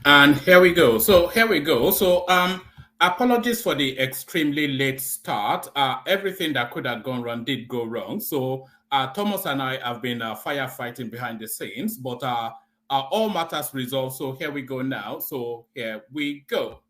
And here we go. Apologies for the extremely late start. Everything that could have gone wrong did go wrong. So Thomas and I have been firefighting behind the scenes, but all matters resolved. So here we go now. So here we go.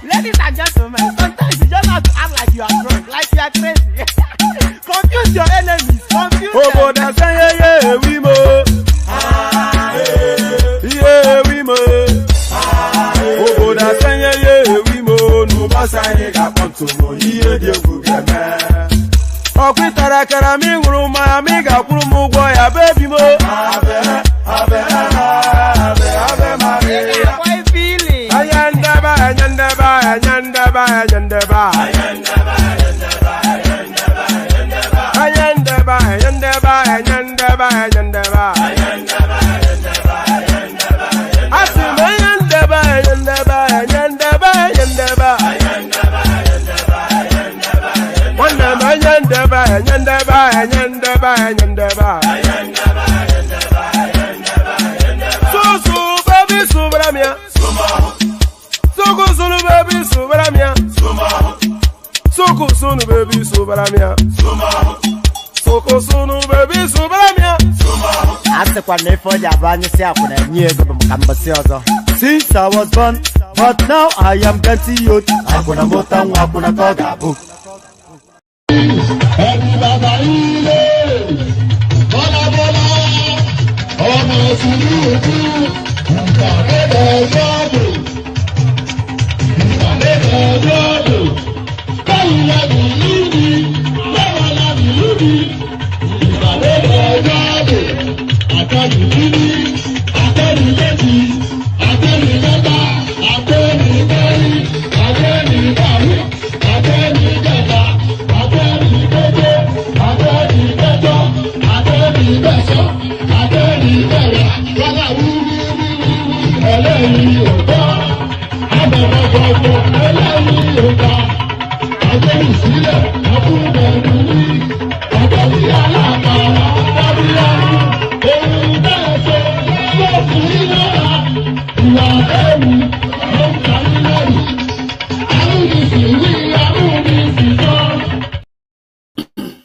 Ladies and gentlemen, sometimes you just have to act like you are drunk, like you are crazy. Confuse your enemies, confuse them. anyị ga-akpọtụ m ihe dị egwu ga-eme. Ọkwitara kara m ịṅụrụ mmanya m ị ga-akwụrụ m ụgwọ ya bebi m. Sunu baby subaramia. Soko sunu baby subaramia. Ase kwa nefo ya banyi se akuna nyego bamkambasi ozo. Since I was born, but now I am getting youth. Akuna mota nwa akuna koga book.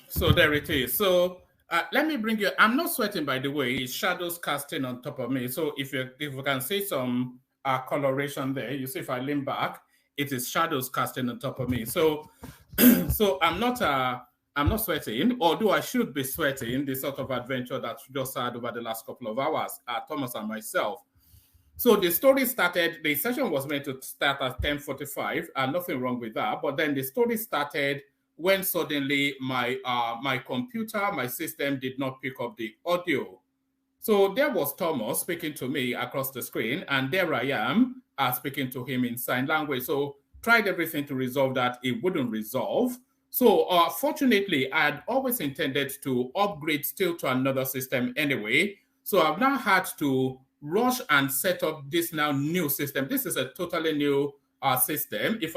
So there it is. So let me bring you. I'm not sweating, by the way. It's shadows casting on top of me. So if you can see some coloration there, you see if I lean back, it is shadows casting on top of me. So so I'm not sweating, although I should be sweating. The sort of adventure that we just had over the last couple of hours, Thomas and myself. So the story started. The session was meant to start at 10:45, and nothing wrong with that. But then the story started when suddenly my computer, my system did not pick up the audio. So there was Thomas speaking to me across the screen, and there I am speaking to him in sign language. So tried everything to resolve that. It wouldn't resolve. So fortunately, I had always intended to upgrade still to another system anyway. So I've now had to rush and set up this now new system. This is a totally new system. If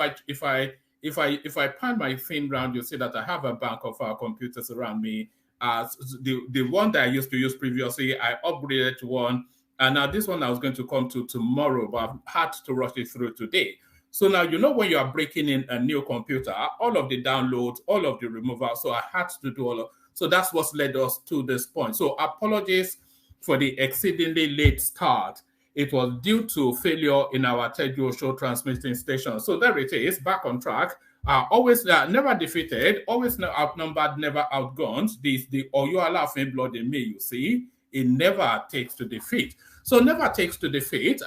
I pan my thing around, you'll see that I have a bank of computers around me. The one that I used to use previously, I upgraded to one. And now this one I was going to come to tomorrow, but I've had to rush it through today. So now, you know, when you are breaking in a new computer, all of the downloads, all of the removal. So I had to do all of. So that's what's led us to this point. So apologies for the exceedingly late start. It was due to failure in our Judicial transmitting station. So there it is, back on track. Always never defeated, always outnumbered, never outgunned. The Oyo laughing blood in me, you see, it never takes to defeat. So never takes to defeat.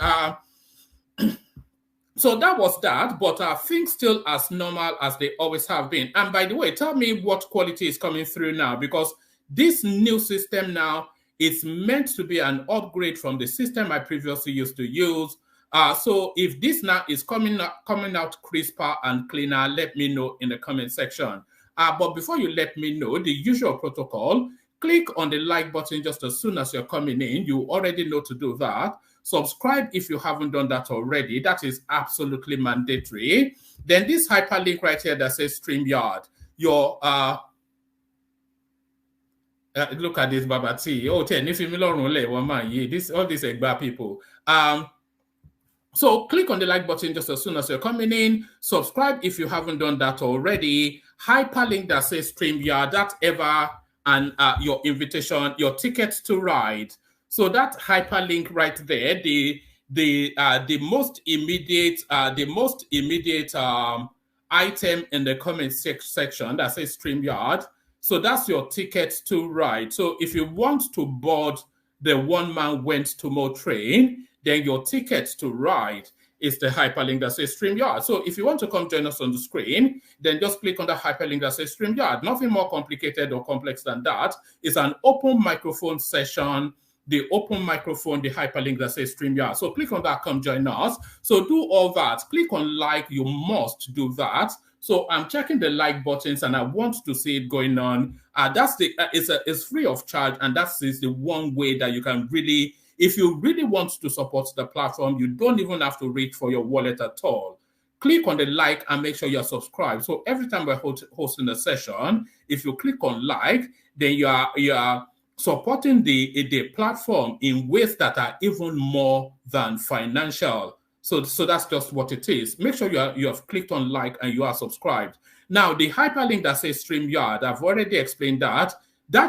So that was that, but things still as normal as they always have been. And by the way, tell me what quality is coming through now, because this new system now is meant to be an upgrade from the system I previously used to use. So if this now is coming out crisper and cleaner, let me know in the comment section. But before you let me know, the usual protocol, click on the like button just as soon as you're coming in. You already know to do that. Subscribe if you haven't done that already. That is absolutely mandatory. Then this hyperlink right here that says StreamYard. Your look at this Babati. Oh, this all these Egba people. So click on the like button just as soon as you're coming in. Subscribe if you haven't done that already. Hyperlink that says StreamYard, that ever, and your invitation, your ticket to ride. So that hyperlink right there, the most immediate item in the comment section that says StreamYard. So that's your ticket to ride. So if you want to board the one-man went to more train, then your ticket to ride is the hyperlink that says StreamYard. So if you want to come join us on the screen, then just click on the hyperlink that says StreamYard. Nothing more complicated or complex than that. It's an open microphone session. The open microphone, the hyperlink that says StreamYard. So click on that, come join us. So do all that. Click on like, you must do that. So I'm checking the like buttons and I want to see it going on. It's free of charge, and that is the one way that you can really, if you really want to support the platform, you don't even have to reach for your wallet at all. Click on the like and make sure you're subscribed. So every time we're hosting a session, if you click on like, then you are supporting the platform in ways that are even more than financial. So that's just what it is. Make sure you have clicked on like and you are subscribed. Now, the hyperlink that says StreamYard, I've already explained that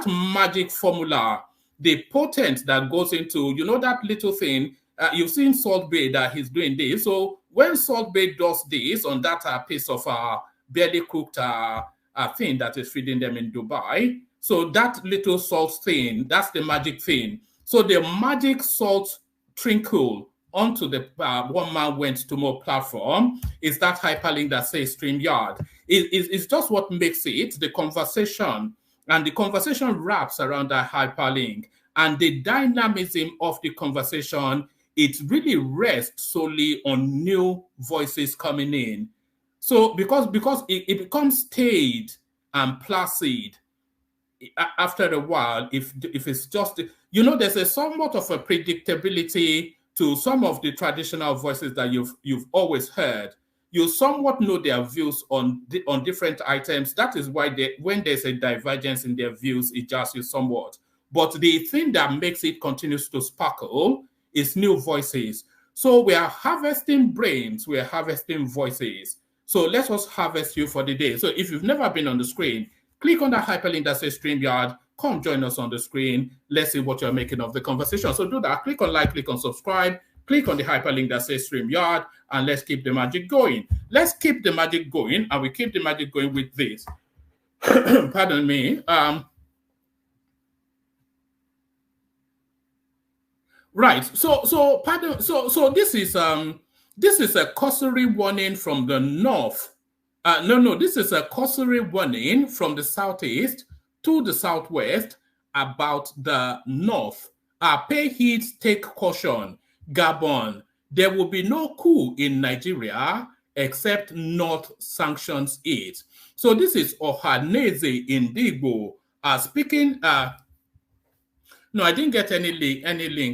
magic formula, the potent that goes into, that little thing, you've seen Salt Bay that he's doing this. So when Salt Bay does this on that piece of barely cooked thing that is feeding them in Dubai, so that little salt thing, that's the magic thing. So the magic salt trickle onto the One Man Went to More platform is that hyperlink that says StreamYard. It's just what makes it the conversation, and the conversation wraps around that hyperlink, and the dynamism of the conversation, it really rests solely on new voices coming in. So because it becomes staid and placid after a while, if it's just, there's a somewhat of a predictability to some of the traditional voices that you've always heard. You somewhat know their views on different items. That is why when there's a divergence in their views, it jars you somewhat. But the thing that makes it continues to sparkle is new voices. So we are harvesting brains, we are harvesting voices. So let us harvest you for the day. So if you've never been on the screen, click on the hyperlink that says StreamYard. Come join us on the screen. Let's see what you're making of the conversation. So do that. Click on like, click on subscribe, click on the hyperlink that says StreamYard, and let's keep the magic going. Let's keep the magic going, and we keep the magic going with this. Pardon me. Right. So this is a cursory warning from the north. This is a cursory warning from the southeast to the southwest about the north. Pay heed, take caution. Gabon, there will be no coup in Nigeria except North sanctions it. So this is Ohaneze Indigbo speaking. No, I didn't get any link.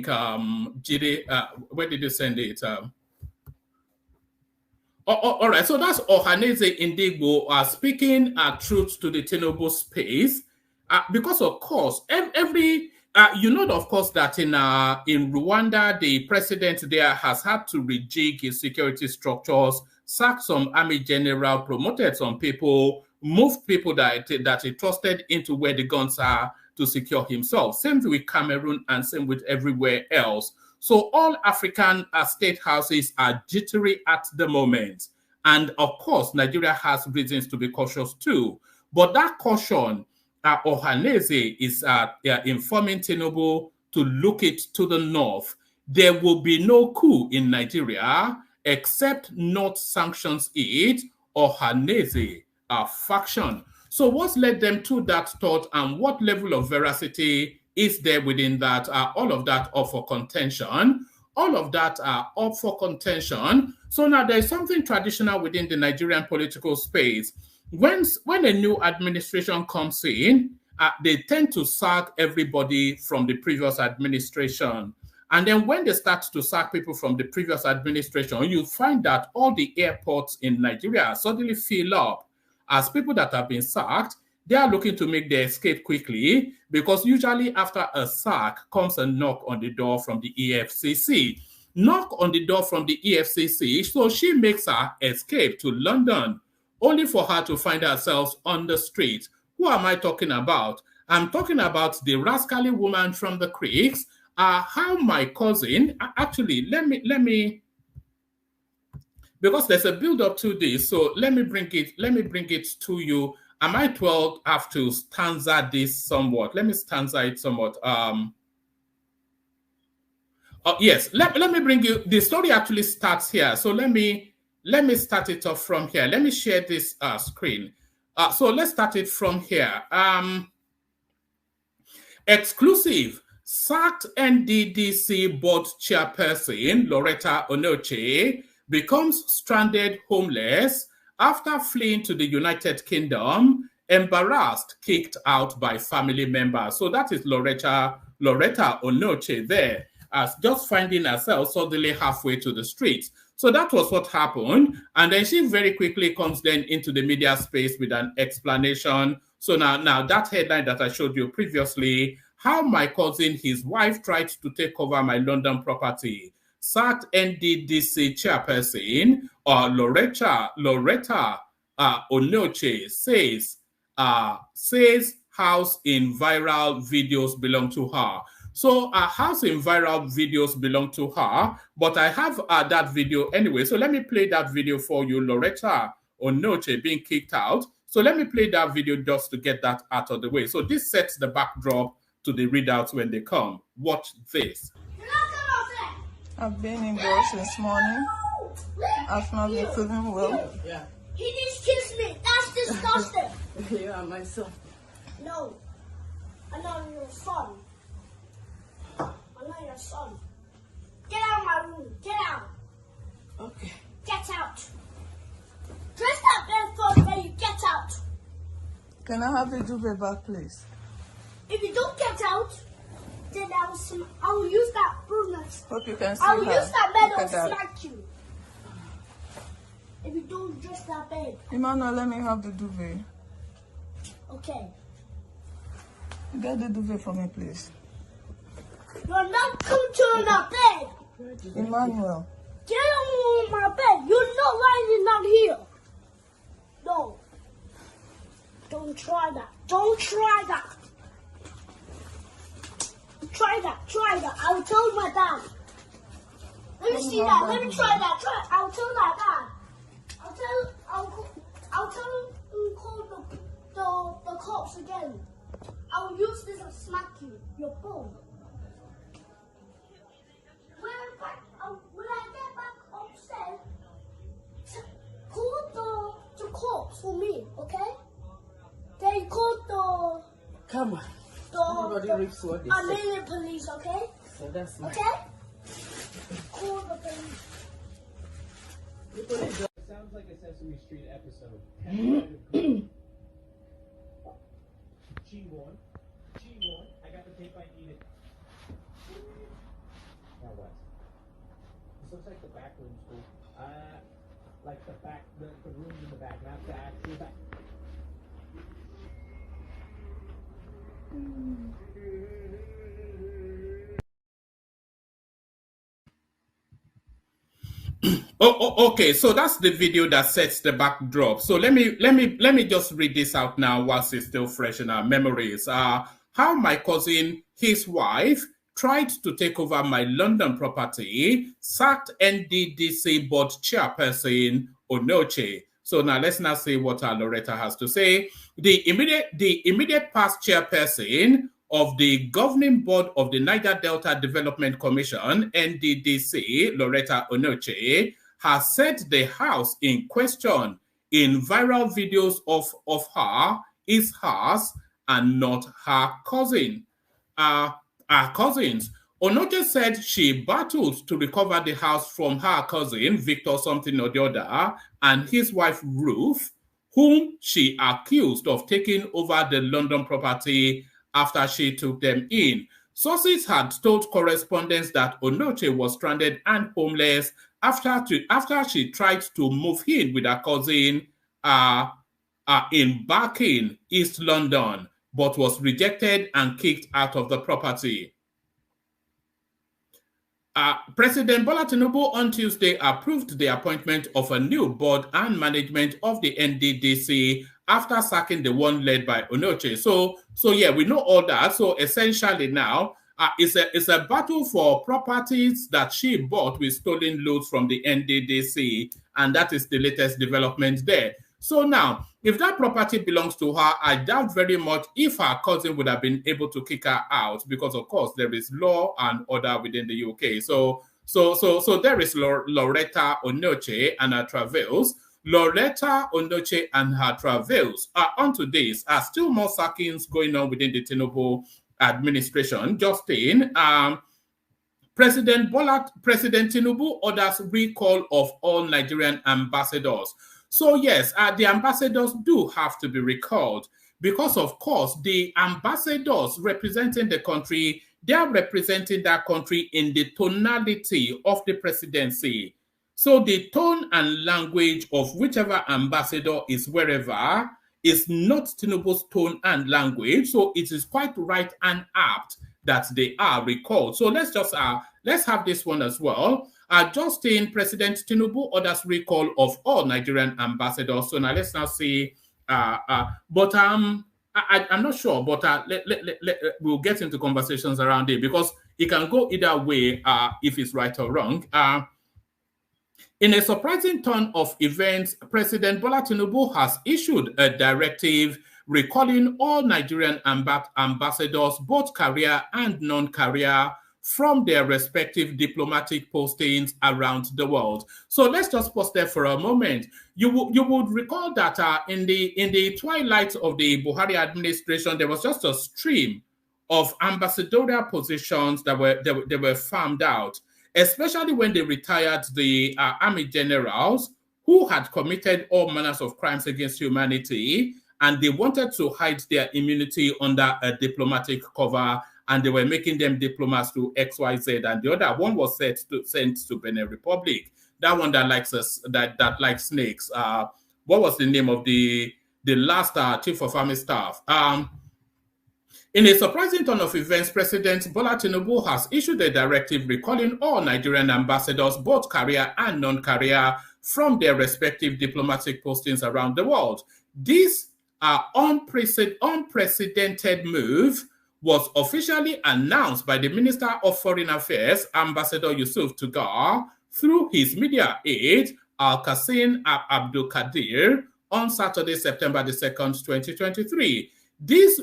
Jide, where did you send it? All right, so that's Ohaneze Indigbo speaking truth to the Tinubu space. Because of course, of course, that in Rwanda, the president there has had to rejig his security structures, sack some army general, promoted some people, moved people that he trusted into where the guns are to secure himself. Same with Cameroon and same with everywhere else. So all African state houses are jittery at the moment. And of course, Nigeria has reasons to be cautious too. But that caution, Ohaneze is informing Tinubu to look it to the north. There will be no coup in Nigeria except North sanctions it, Ohaneze faction. So what's led them to that thought, and what level of veracity is there within that? All of that up for contention. All of that are up for contention. So now there's something traditional within the Nigerian political space. When a new administration comes in, they tend to sack everybody from the previous administration. And then when they start to sack people from the previous administration, you find that all the airports in Nigeria suddenly fill up. As people that have been sacked, they are looking to make their escape quickly, because usually after a sack comes a knock on the door from the EFCC. Knock on the door from the EFCC, so she makes her escape to London, only for her to find herself on the street. Who am I talking about? I'm talking about the rascally woman from the creeks. How my cousin, actually, let me, because there's a build up to this, so let me bring it to you. I might well have to stanza this somewhat. Let me stanza it somewhat. Yes, let me bring you, the story actually starts here. So let me start it off from here. Let me share this screen. So let's start it from here. Exclusive. Sacked NDDC board chairperson Loretta Onochie becomes stranded homeless after fleeing to the United Kingdom, embarrassed, kicked out by family members. So that is Loretta Onochie there, as just finding herself suddenly halfway to the streets. So that was what happened. And then she very quickly comes then into the media space with an explanation. So now that headline that I showed you previously, how my cousin, his wife, tried to take over my London property. Sacked NDDC chairperson, Loretta Onochie says house in viral videos belong to her. So house in viral videos belong to her, but I have that video anyway. So let me play that video for you, Loretta Onochie being kicked out. So let me play that video just to get that out of the way. So this sets the backdrop to the readouts when they come. Watch this. I've been indoors since morning. I've not been feeling well. Yeah. He just kissed me. That's disgusting. You are my son. No. I'm not your son. I'm not your son. Get out of my room. Get out. Okay. Get out. Dress that bed first, then you get out. Can I have the duvet back, please? If you don't get out, then I will use that broom. Hope you can see I will her. use that bed Look and at that. smack you. If you don't dress that bed. Emmanuel, let me have the duvet. Okay. Get the duvet for me, please. You're not coming to my bed. Emmanuel. Get on my bed. You're not lying not here. No. Don't try that. Don't try that. Try that. Try that. I will tell my dad. Let me see that. Let me try that. Try. I will tell my dad. I'll tell him to call the cops again. I will use this and smack you. Your bum. When I get back upstairs, call the cops for me, okay? They call Come on. Everybody reads what they say. Armenian police, okay? So that's my... Okay? Call the police. Sounds like a Sesame Street episode. G1, I got the tape, I need it. Now what? This looks like the back room school. Like the back, the rooms in the back, not the actual back. Okay. So that's the video that sets the backdrop. So let me just read this out now whilst it's still fresh in our memories. How my cousin, his wife, tried to take over my London property, sacked NDDC board chairperson Onochie. So now let's now see what Loretta has to say. The immediate past chairperson of the governing board of the Niger Delta Development Commission, NDDC, Loretta Onochie, has said the house in question in viral videos of her is hers and not her cousin. Her cousins. Onochie said she battled to recover the house from her cousin, Victor something or the other, and his wife, Ruth, whom she accused of taking over the London property after she took them in. Sources had told correspondents that Onochie was stranded and homeless after she tried to move in with her cousin in Barking, East London, but was rejected and kicked out of the property. President Bola Tinubu on Tuesday approved the appointment of a new board and management of the NDDC after sacking the one led by Onochie. So yeah, we know all that. So essentially now, it's a battle for properties that she bought with stolen loads from the NDDC, and that is the latest development there. So now, if that property belongs to her, I doubt very much if her cousin would have been able to kick her out because, of course, there is law and order within the UK. So there is Loretta Onochie and her travails. Loretta Onochie and her travails are onto this. Are still more sackings going on within the Tinubu administration. Justin, President Tinubu orders recall of all Nigerian ambassadors. So yes, the ambassadors do have to be recalled because, of course, the ambassadors representing the country, they are representing that country in the tonality of the presidency. So the tone and language of whichever ambassador is wherever is not Tinubu's tone and language. So it is quite right and apt that they are recalled. So let's just let's have this one as well. Justin, President Tinubu orders recall of all Nigerian ambassadors. So now let's now see. But I'm not sure. But we'll get into conversations around it because it can go either way if it's right or wrong. In a surprising turn of events, President Bola Tinubu has issued a directive recalling all Nigerian ambassadors, both career and non-career, from their respective diplomatic postings around the world. So let's just pause there for a moment. You would recall that in the twilight of the Buhari administration, there was just a stream of ambassadorial positions that were farmed out, especially when they retired the army generals who had committed all manners of crimes against humanity, and they wanted to hide their immunity under a diplomatic cover, and they were making them diplomats to XYZ, and the other one was sent to Benin Republic. That one that likes that likes snakes. What was the name of the last chief of army staff? In a surprising turn of events, President Bola Tinubu has issued a directive recalling all Nigerian ambassadors, both career and non-career, from their respective diplomatic postings around the world. This unprecedented move was officially announced by the Minister of Foreign Affairs, Ambassador Yusuf Tugar, through his media aide, Al-Kassim Abdul Kadir, on Saturday, September the 2nd, 2023. This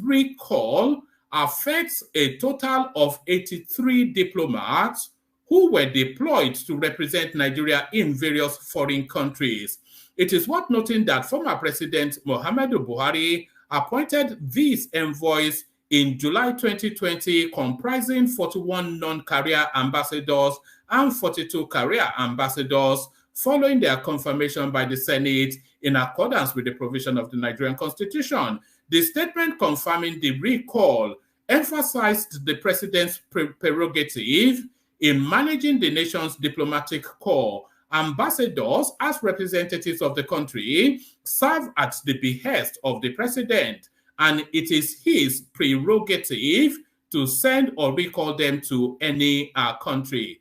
recall affects a total of 83 diplomats who were deployed to represent Nigeria in various foreign countries. It is worth noting that former President Muhammadu Buhari appointed these envoys in July 2020, comprising 41 non-career ambassadors and 42 career ambassadors, following their confirmation by the Senate in accordance with the provision of the Nigerian Constitution. The statement confirming the recall emphasized the president's prerogative in managing the nation's diplomatic corps. Ambassadors, as representatives of the country, serve at the behest of the president, and it is his prerogative to send or recall them to any country.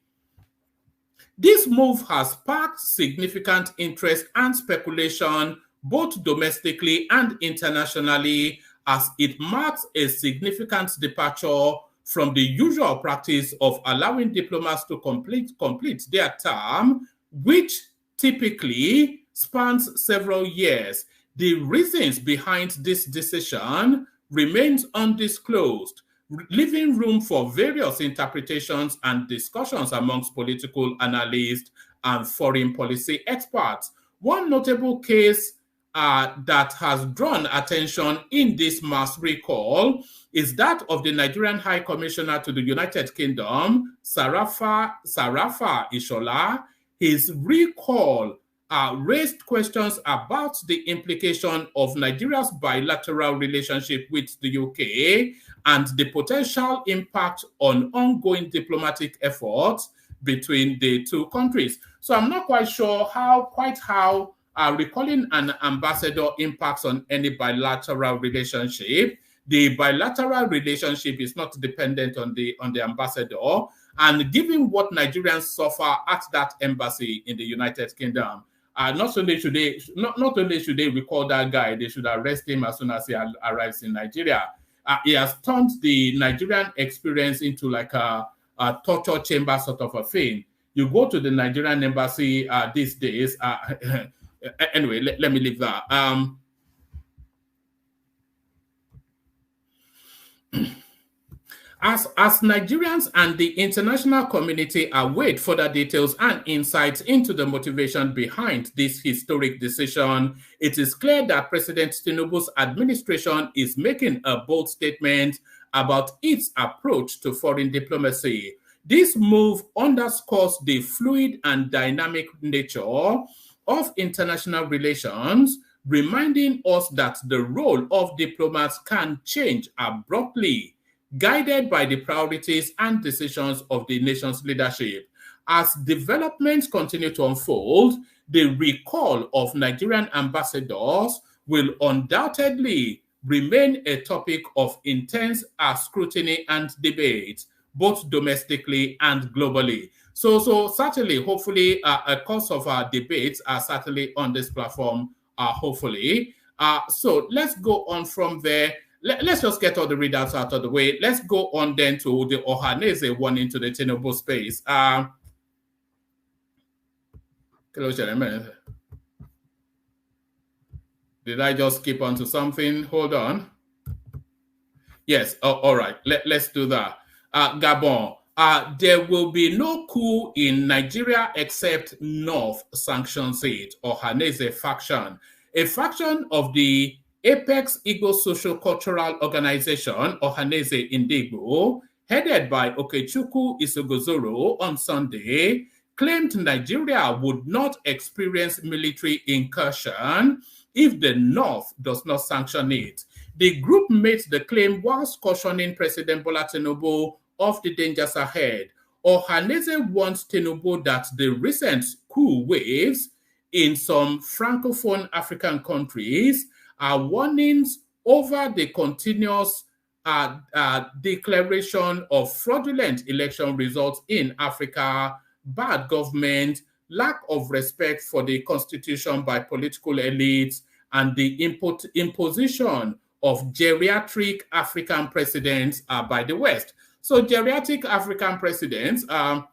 This move has sparked significant interest and speculation, both domestically and internationally, as it marks a significant departure from the usual practice of allowing diplomats to complete their term, which typically spans several years. The reasons behind this decision remains undisclosed, leaving room for various interpretations and discussions amongst political analysts and foreign policy experts. One notable case that has drawn attention in this mass recall is that of the Nigerian High Commissioner to the United Kingdom, Sarafa Ishola. His recall raised questions about the implication of Nigeria's bilateral relationship with the UK and the potential impact on ongoing diplomatic efforts between the two countries. So I'm not quite sure how recalling an ambassador impacts on any bilateral relationship. The bilateral relationship is not dependent on the ambassador. And given what Nigerians suffer at that embassy in the United Kingdom, not only should they recall that guy, they should arrest him as soon as he arrives in Nigeria. He has turned the Nigerian experience into like a torture chamber sort of a thing. You go to the Nigerian embassy these days, anyway, let me leave that. As Nigerians and the international community await further details and insights into the motivation behind this historic decision, it is clear that President Tinubu's administration is making a bold statement about its approach to foreign diplomacy. This move underscores the fluid and dynamic nature of international relations, reminding us that the role of diplomats can change abruptly, guided by the priorities and decisions of the nation's leadership. As developments continue to unfold, the recall of Nigerian ambassadors will undoubtedly remain a topic of intense scrutiny and debate, both domestically and globally. So certainly, hopefully, a course of our debates are certainly on this platform, hopefully. So let's go on from there. Let's just get all the readouts out of the way. Let's go on then to the Ohaneze one into the Tinubu space. Did I just skip onto something? Hold on. Yes, all right. Let's do that. Gabon. There will be no coup in Nigeria except North sanctions it, Ohaneze faction. A faction of the Apex Igbo Social Cultural Organization, Ohaneze Indigbo, headed by Okechukwu Isogozoro on Sunday, claimed Nigeria would not experience military incursion if the North does not sanction it. The group made the claim whilst cautioning President Bola Tinubu of the dangers ahead. Ohaneze warns Tinubu that the recent coup waves in some Francophone African countries are warnings over the continuous declaration of fraudulent election results in Africa, bad government, lack of respect for the constitution by political elites, and the imposition of geriatric African presidents by the West. So geriatric African presidents, a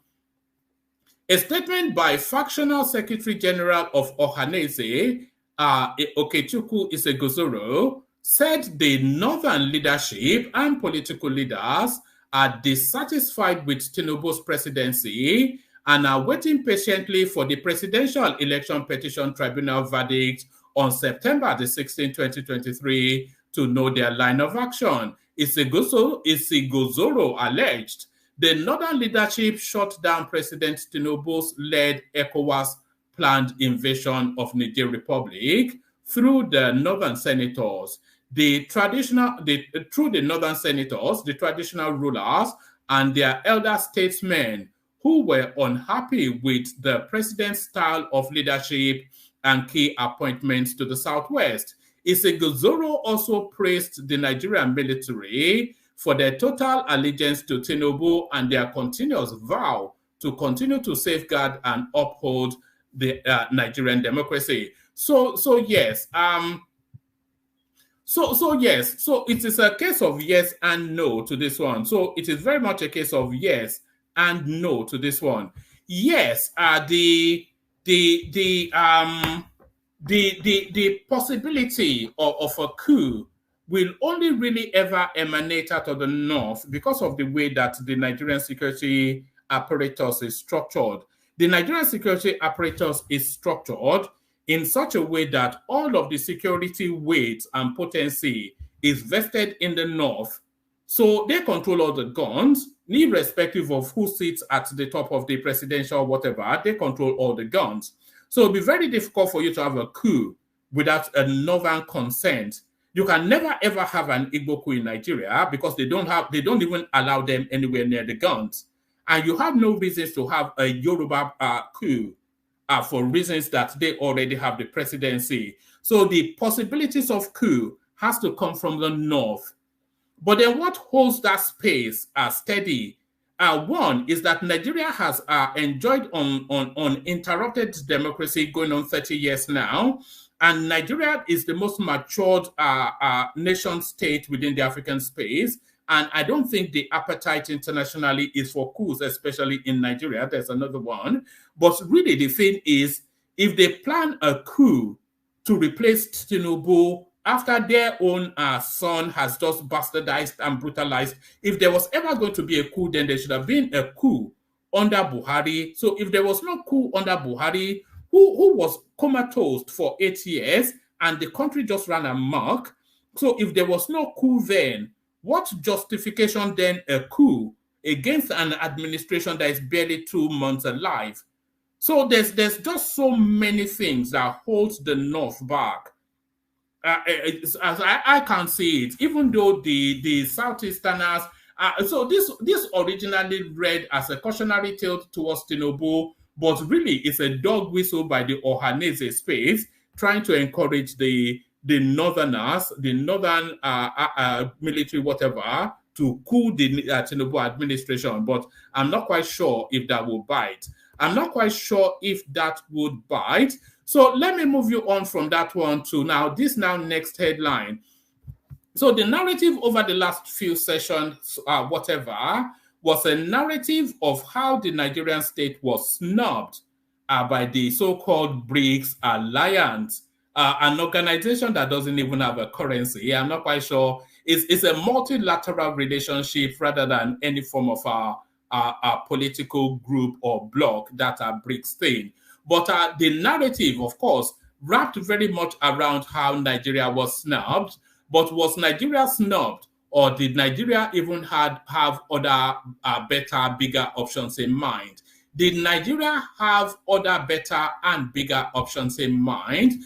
statement by Factional Secretary General of Ohaneze, Okechukwu Isegozoro, said the northern leadership and political leaders are dissatisfied with Tinubu's presidency and are waiting patiently for the Presidential Election Petition Tribunal verdict on September the 16th, 2023 to know their line of action. Isegozoro alleged the northern leadership shut down President Tinubu's led ECOWAS planned invasion of Niger Republic through the northern senators. Through the northern senators, the traditional rulers, and their elder statesmen who were unhappy with the president's style of leadership and key appointments to the southwest. Isegozoro also praised the Nigerian military for their total allegiance to Tinubu and their continuous vow to continue to safeguard and uphold the Nigerian democracy. So yes, so it is a case of yes and no to this one. So it is very much a case of yes and no to this one. Yes, the possibility of a coup will only really ever emanate out of the north because of the way that the Nigerian security apparatus is structured. The Nigerian security apparatus is structured in such a way that all of the security weight and potency is vested in the north. So they control all the guns, irrespective of who sits at the top of the presidential whatever, they control all the guns. So it'll be very difficult for you to have a coup without a northern consent. You can never ever have an Igbo coup in Nigeria because they don't even allow them anywhere near the guns. And you have no reasons to have a Yoruba coup for reasons that they already have the presidency. So the possibilities of coup has to come from the north. But then what holds that space steady? One is that Nigeria has enjoyed uninterrupted democracy going on 30 years now. And Nigeria is the most matured nation state within the African space. And I don't think the appetite internationally is for coups, especially in Nigeria. There's another one. But really the thing is if they plan a coup to replace Tinubu after their own son has just bastardized and brutalized, if there was ever going to be a coup, then there should have been a coup under Buhari. So if there was no coup under Buhari, who was comatose for 8 years and the country just ran amok, so if there was no coup then, what justification then a coup against an administration that is barely 2 months alive? So there's just so many things that holds the North back. As I can see it, even though the Southeasterners, so this originally read as a cautionary tale towards Tinubu, but really it's a dog whistle by the Ohanese space, trying to encourage the Northerners, the Northern military, whatever, to coup the Tinubu administration. But I'm not quite sure if that will bite. I'm not quite sure if that would bite. So let me move you on from that one to this next headline. So the narrative over the last few sessions, was a narrative of how the Nigerian state was snubbed by the so-called BRICS alliance, an organization that doesn't even have a currency. I'm not quite sure. It's a multilateral relationship rather than any form of a political group or bloc that are BRICS thing. But the narrative, of course, wrapped very much around how Nigeria was snubbed. But was Nigeria snubbed, or did Nigeria even have other better, bigger options in mind? Did Nigeria have other better and bigger options in mind?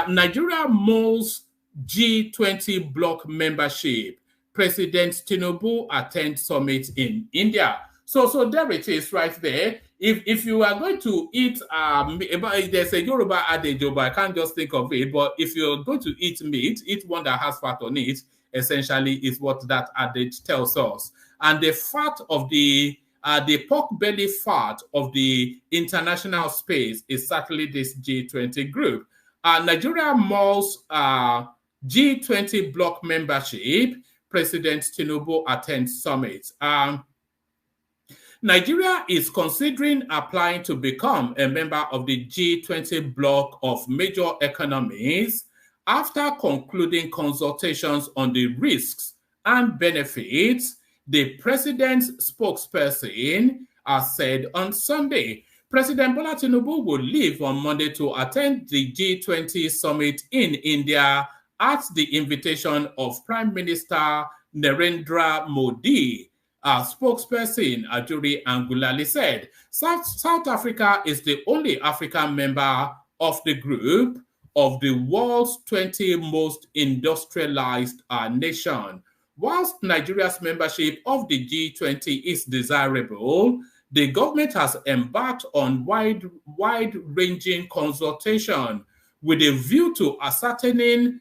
Nigeria molds G20 bloc membership. President Tinubu attends summit in India. So there it is right there. If you are going to eat, there's a Yoruba adage, but I can't just think of it. But if you're going to eat meat, eat one that has fat on it, essentially is what that adage tells us. And the fat of the pork belly fat of the international space is certainly this G20 group. Nigeria mauls G20 bloc membership. President Tinubu attends summit. Nigeria is considering applying to become a member of the G20 bloc of major economies after concluding consultations on the risks and benefits. The president's spokesperson said on Sunday. President Bola Tinubu will leave on Monday to attend the G20 summit in India at the invitation of Prime Minister Narendra Modi. Spokesperson Ajuri Angulali said, South Africa is the only African member of the group of the world's 20 most industrialized nation. Whilst Nigeria's membership of the G20 is desirable, the government has embarked on wide-ranging consultation with a view to ascertaining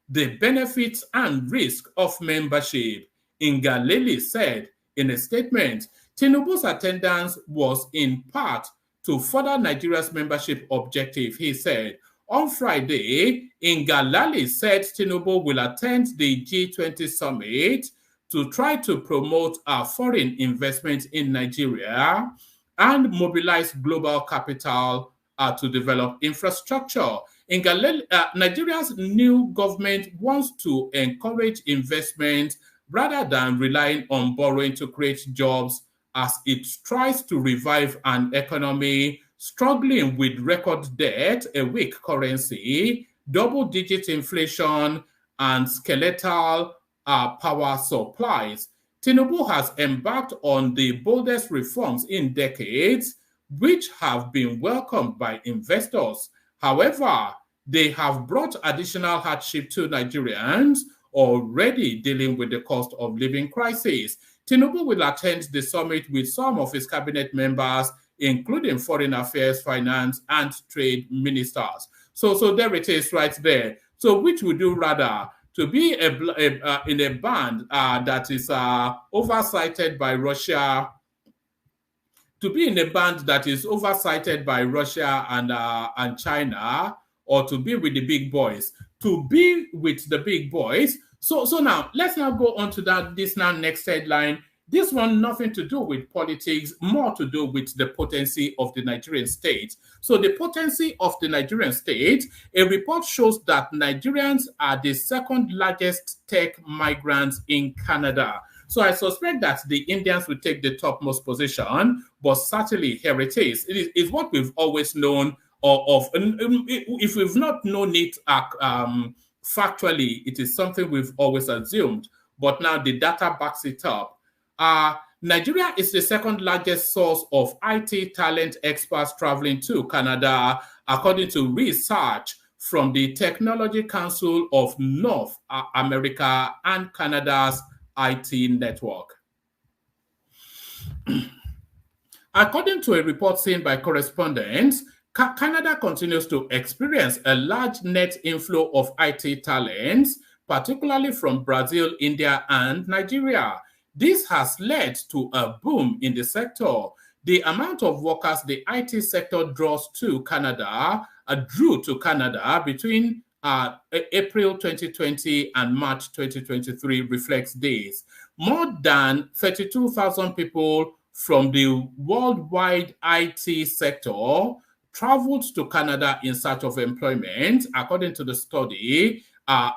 the benefits and risk of membership. Ngalale said in a statement, Tinubu's attendance was in part to further Nigeria's membership objective. He said, on Friday, Ngalale said Tinubu will attend the G20 summit to try to promote foreign investment in Nigeria and mobilize global capital to develop infrastructure. Nigeria's new government wants to encourage investment rather than relying on borrowing to create jobs as it tries to revive an economy struggling with record debt, a weak currency, double-digit inflation, and skeletal power supplies. Tinubu has embarked on the boldest reforms in decades, which have been welcomed by investors. However, they have brought additional hardship to Nigerians already dealing with the cost of living crisis. Tinubu will attend the summit with some of his cabinet members, including foreign affairs, finance, and trade ministers. So there it is right there. So which would you rather? To be in a band that is oversighted by Russia, to be in a band that is oversighted by Russia and China, or to be with the big boys? To be with the big boys. So now let's now go on to this next headline. This one, nothing to do with politics, more to do with the potency of the Nigerian state. So the potency of the Nigerian state, a report shows that Nigerians are the second largest tech migrants in Canada. So I suspect that the Indians will take the topmost position, but certainly here it is. It's what we've always known of. If we've not known it factually, it is something we've always assumed. But now the data backs it up. Nigeria is the second largest source of IT talent experts traveling to Canada, according to research from the Technology Council of North America and Canada's IT network. According to a report seen by correspondents, Canada continues to experience a large net inflow of IT talents, particularly from Brazil, India, and Nigeria. This has led to a boom in the sector. The amount of workers the IT sector draws to Canada, drew to Canada between April 2020 and March 2023 reflects this. More than 32,000 people from the worldwide IT sector traveled to Canada in search of employment, according to the study.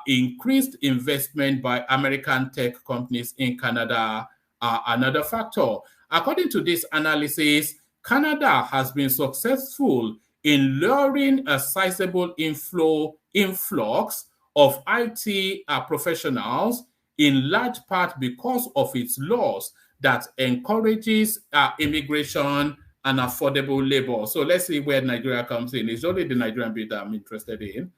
Increased investment by American tech companies in Canada are another factor. According to this analysis, Canada has been successful in luring a sizable influx of IT professionals, in large part because of its laws that encourages immigration and affordable labor. So let's see where Nigeria comes in. It's only the Nigerian bit that I'm interested in.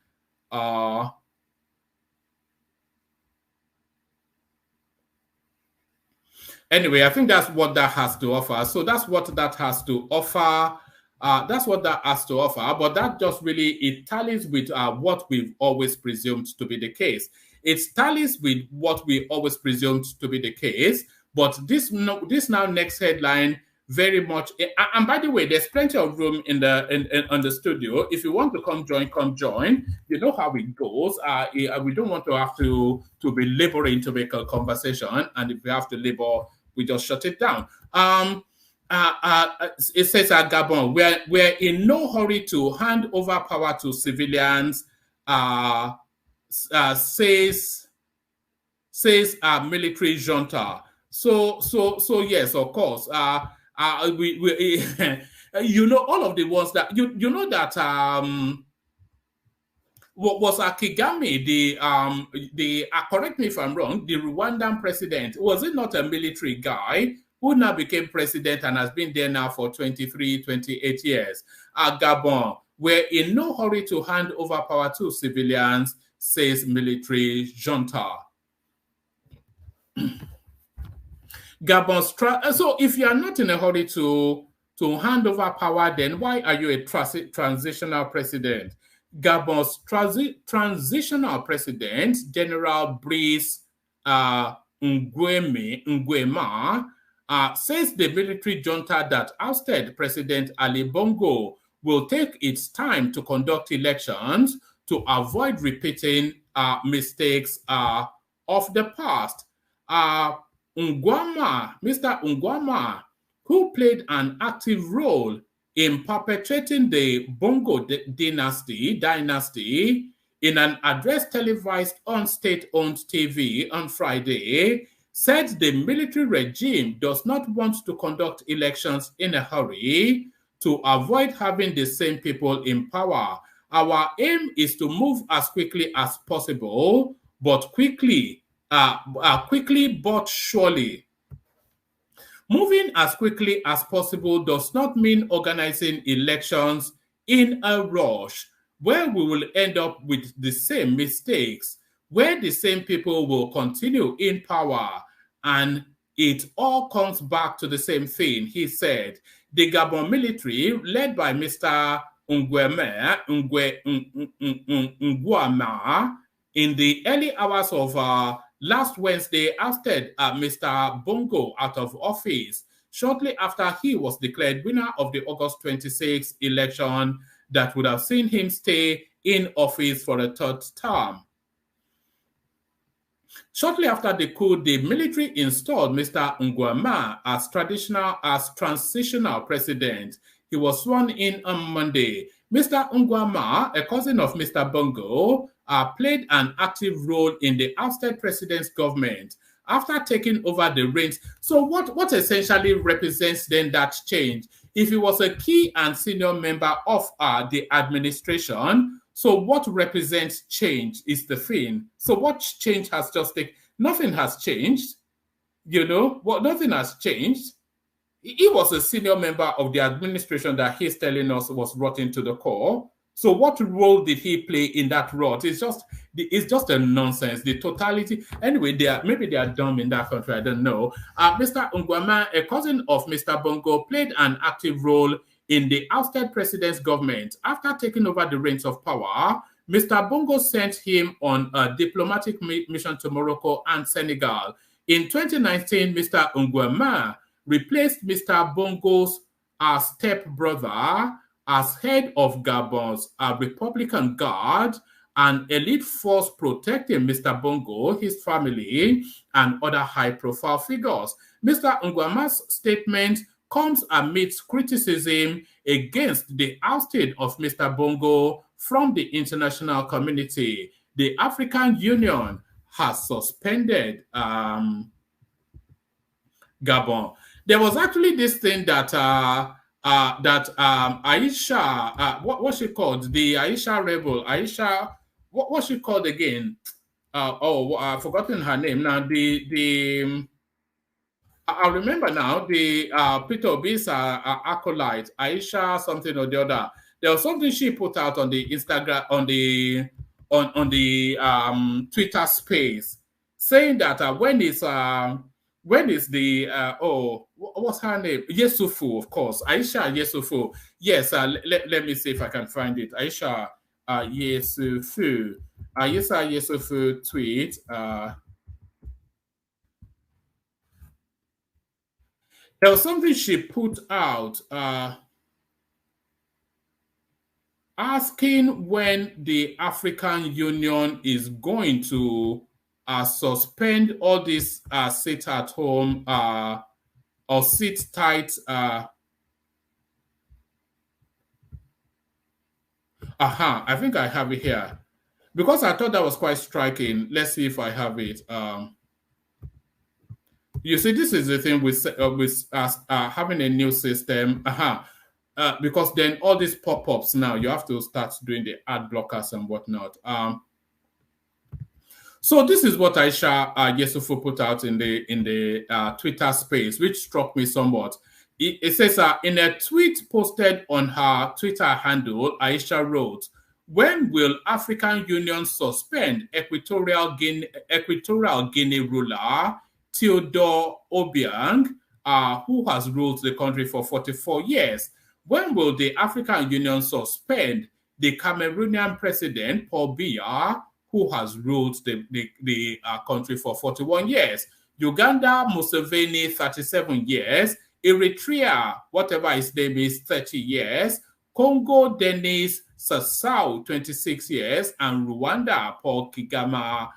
Anyway, I think that's what that has to offer. So that's what that has to offer. But that just really, it tallies with what we've always presumed to be the case. It tallies with what we always presumed to be the case. But this now next headline very much. And by the way, there's plenty of room on the studio. If you want to come join. You know how it goes. We don't want to have to be laboring to make a conversation. And if we have to labor, we just shut it down. It says at Gabon, we're in no hurry to hand over power to civilians, says military junta. So yes, of course. We you know, all of the ones that you know that what was Kagame, the correct me if I'm wrong, the Rwandan president, was it not a military guy who now became president and has been there now for 28 years? Gabon, we're in no hurry to hand over power to civilians, says military junta. So if you are not in a hurry to hand over power, then why are you a transitional president? Gabon's transitional president, General Brice Nguema, says the military junta that ousted President Ali Bongo will take its time to conduct elections to avoid repeating mistakes of the past. Mr. Nguema, who played an active role in perpetrating the Bongo dynasty, in an address televised on state-owned TV on Friday, said the military regime does not want to conduct elections in a hurry to avoid having the same people in power. Our aim is to move as quickly as possible, but quickly but surely. Moving as quickly as possible does not mean organizing elections in a rush, where we will end up with the same mistakes, where the same people will continue in power, and it all comes back to the same thing, he said. The Gabon military, led by Mr. Nguema, in the early hours of last Wednesday, ousted Mr. Bongo out of office shortly after he was declared winner of the August 26 election that would have seen him stay in office for a third term. Shortly after the coup, the military installed Mr. Nguema as transitional president. He was sworn in on Monday. Mr. Nguema, a cousin of Mr. Bongo, played an active role in the ousted president's government after taking over the reins. So what essentially represents then that change? If he was a key and senior member of the administration, so what represents change is the thing. So what change has just taken? Nothing has changed. You know, nothing has changed. He was a senior member of the administration that he's telling us was rotten to the core. So what role did he play in that rot? It's just a nonsense. The totality. Anyway, maybe they are dumb in that country. I don't know. Mr. Nguema, a cousin of Mr. Bongo, played an active role in the ousted president's government. After taking over the reins of power, Mr. Bongo sent him on a diplomatic mission to Morocco and Senegal. In 2019, Mr. Nguema replaced Mr. Bongo's stepbrother as head of Gabon's Republican Guard, an elite force protecting Mr. Bongo, his family, and other high-profile figures. Mr. Nguema's statement comes amidst criticism against the ousting of Mr. Bongo from the international community. The African Union has suspended Gabon. There was actually this thing that Aisha, what was she called? The Aisha rebel. Aisha, what was she called again? I've forgotten her name now. I remember now. The Peter Obi's acolyte, Aisha something or the other. There was something she put out on the Instagram, on the Twitter space, saying that when is the what's her name? Yesufu, of course. Aisha Yesufu. Yes, let me see if I can find it. Aisha Yesufu. Aisha Yesufu tweet. There was something she put out asking when the African Union is going to suspend all this sit at home or sit tight. I think I have it here because I thought that was quite striking. Let's see if I have it. You see, this is the thing with having a new system. Because then all these pop-ups now, you have to start doing the ad blockers and whatnot. So this is what Aisha Yesufu put out in the Twitter space, which struck me somewhat. It says, in a tweet posted on her Twitter handle, Aisha wrote, "When will African Union suspend Equatorial Guinea ruler Theodore Obiang, who has ruled the country for 44 years? When will the African Union suspend the Cameroonian president, Paul Biya, who has ruled the country for 41 years? Uganda, Museveni, 37 years. Eritrea, whatever his name is, 30 years. Congo, Denis Sassou, 26 years. And Rwanda, Paul Kagame,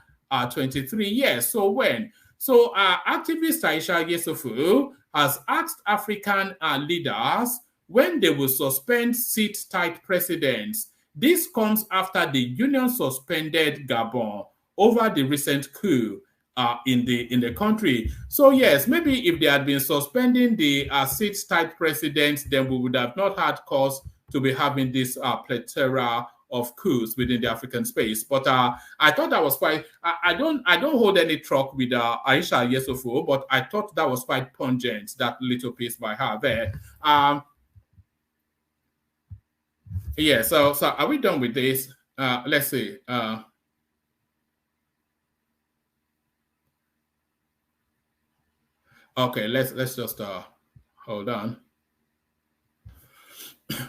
23 years. So when? So activist Aisha Yesufu has asked African leaders when they will suspend sit-tight presidents. This comes after the union suspended Gabon over the recent coup in the country. So yes, maybe if they had been suspending the sit-tight presidents, then we would have not had cause to be having this plethora of coups within the African space. But I thought that was quite. I don't hold any truck with Aisha Yesufu, but I thought that was quite pungent. That little piece by her there. Yeah. So are we done with this? Let's see. Okay. Let's just hold on.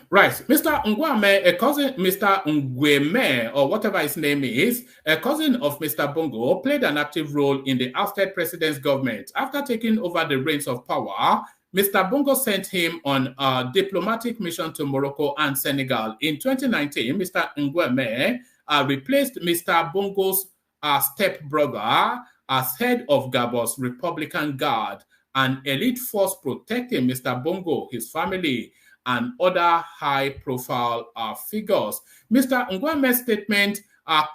Right, Mr. Nguema, a cousin, Mr. Nguema, or whatever his name is, a cousin of Mr. Bongo, played an active role in the ousted president's government. After taking over the reins of power, Mr. Bongo sent him on a diplomatic mission to Morocco and Senegal. In 2019, Mr. Nguema replaced Mr. Bongo's stepbrother as head of Gabon's Republican Guard, an elite force protecting Mr. Bongo, his family, and other high-profile figures. Mr. Ngwame's statement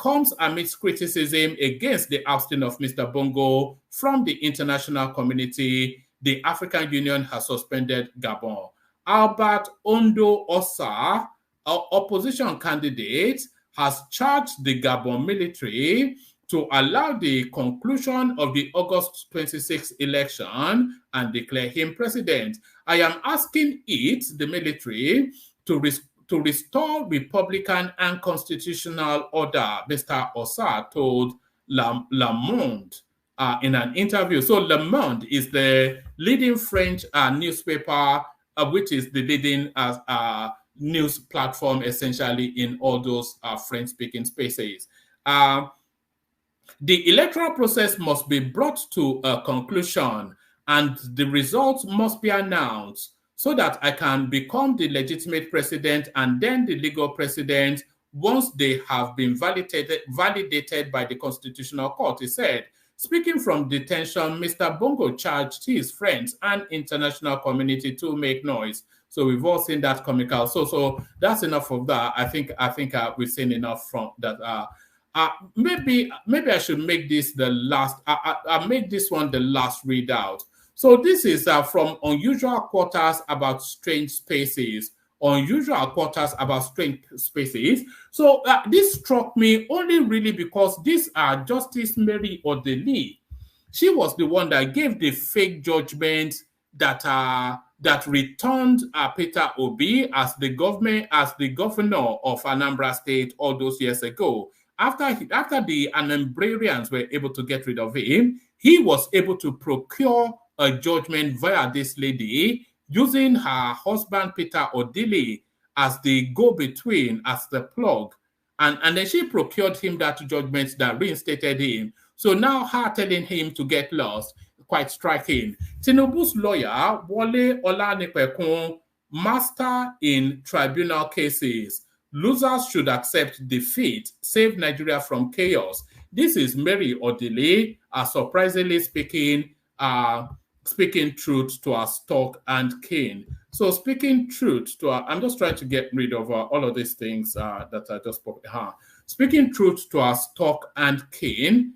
comes amidst criticism against the ousting of Mr. Bongo from the international community. The African Union has suspended Gabon. Albert Ondo Osa, opposition candidate, has charged the Gabon military to allow the conclusion of the August 26 election and declare him president. I am asking it, the military, to restore Republican and constitutional order, Mr. Osa told Le Monde in an interview. So Le Monde is the leading French newspaper, which is the leading news platform essentially in all those French-speaking spaces. The electoral process must be brought to a conclusion and the results must be announced so that I can become the legitimate president and then the legal president once they have been validated by the Constitutional Court, he said. Speaking from detention, Mr. Bongo charged his friends and international community to make noise. So we've all seen that comical. So that's enough of that. I think we've seen enough from that. Maybe I should make this the last. I'll make this one the last readout. So this is from Unusual Quarters About Strange Spaces. Unusual Quarters About Strange Spaces. So this struck me only really because this Justice Mary Odili, she was the one that gave the fake judgment that returned Peter Obi as the governor of Anambra State all those years ago. After the Anambrarians were able to get rid of him, he was able to procure a judgment via this lady, using her husband Peter Odili as the go-between, as the plug. And then she procured him that judgment that reinstated him. So now her telling him to get lost, quite striking. Tinubu's lawyer, Wole Olanipekun, master in tribunal cases. Losers should accept defeat, save Nigeria from chaos. This is Mary Odili, surprisingly speaking truth to our stock and kin. So speaking truth to our, I'm just trying to get rid of all of these things that I just put. Speaking truth to our stock and kin,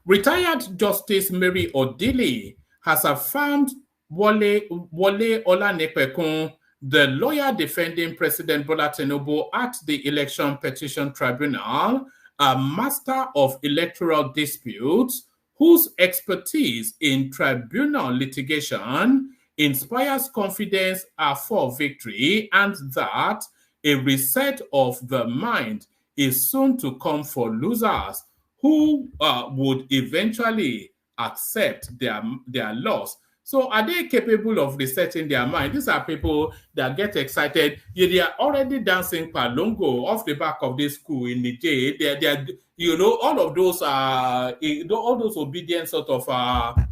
retired Justice Mary Odili has affirmed Wole Olanipekun, the lawyer defending President Bola Tinubu at the Election Petition Tribunal, a master of electoral disputes, whose expertise in tribunal litigation inspires confidence for victory, and that a reset of the mind is soon to come for losers who would eventually accept their loss. So are they capable of resetting their mind? These are people that get excited. Yeah, they are already dancing palongo off the back of this school in Niger. They you know, all those obedient sort of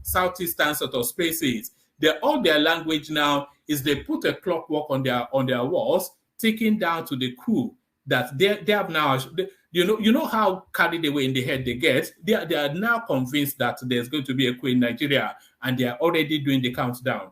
southeastern sort of spaces. All their language now is they put a clockwork on their walls, ticking down to the coup that they have now. You know how carried away in the head they get. They are now convinced that there's going to be a coup in Nigeria, and they are already doing the countdown.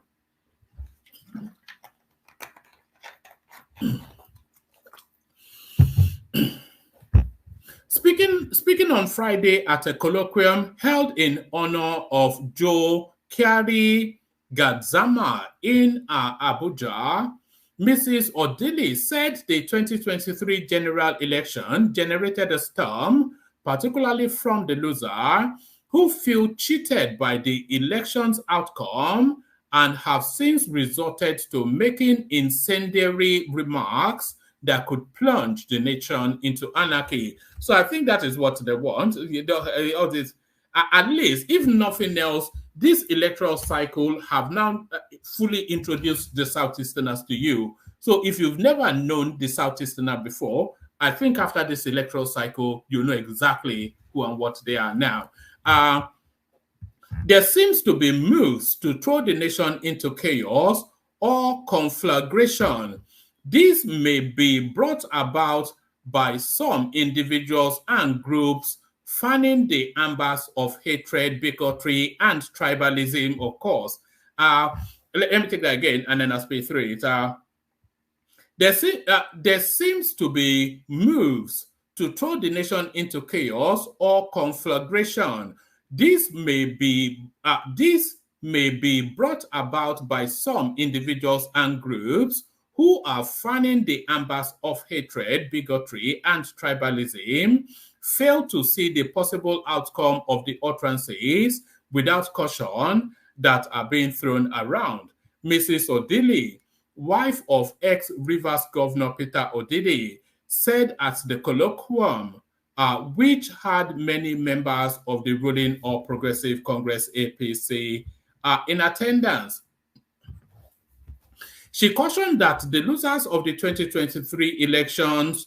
Speaking on Friday at a colloquium held in honor of Joe Kyari Gadzama in Abuja, Mrs. Odili said the 2023 general election generated a storm, particularly from the loser, who feel cheated by the election's outcome and have since resorted to making incendiary remarks that could plunge the nation into anarchy. So I think that is what they want. All this, at least, if nothing else, this electoral cycle have now fully introduced the Southeasterners to you. So if you've never known the Southeasterner before, I think after this electoral cycle, you know exactly who and what they are now. There seems to be moves to throw the nation into chaos or conflagration. This may be brought about by some individuals and groups fanning the embers of hatred, bigotry, and tribalism, of course. Let me take that again, and then I'll speak through it. There seems to be moves to throw the nation into chaos or conflagration. This may be brought about by some individuals and groups who are fanning the embers of hatred, bigotry, and tribalism, fail to see the possible outcome of the utterances without caution that are being thrown around. Mrs. Odili, wife of ex-Rivers Governor Peter Odili, said at the colloquium, which had many members of the ruling or Progressive Congress APC in attendance. She cautioned that the losers of the 2023 elections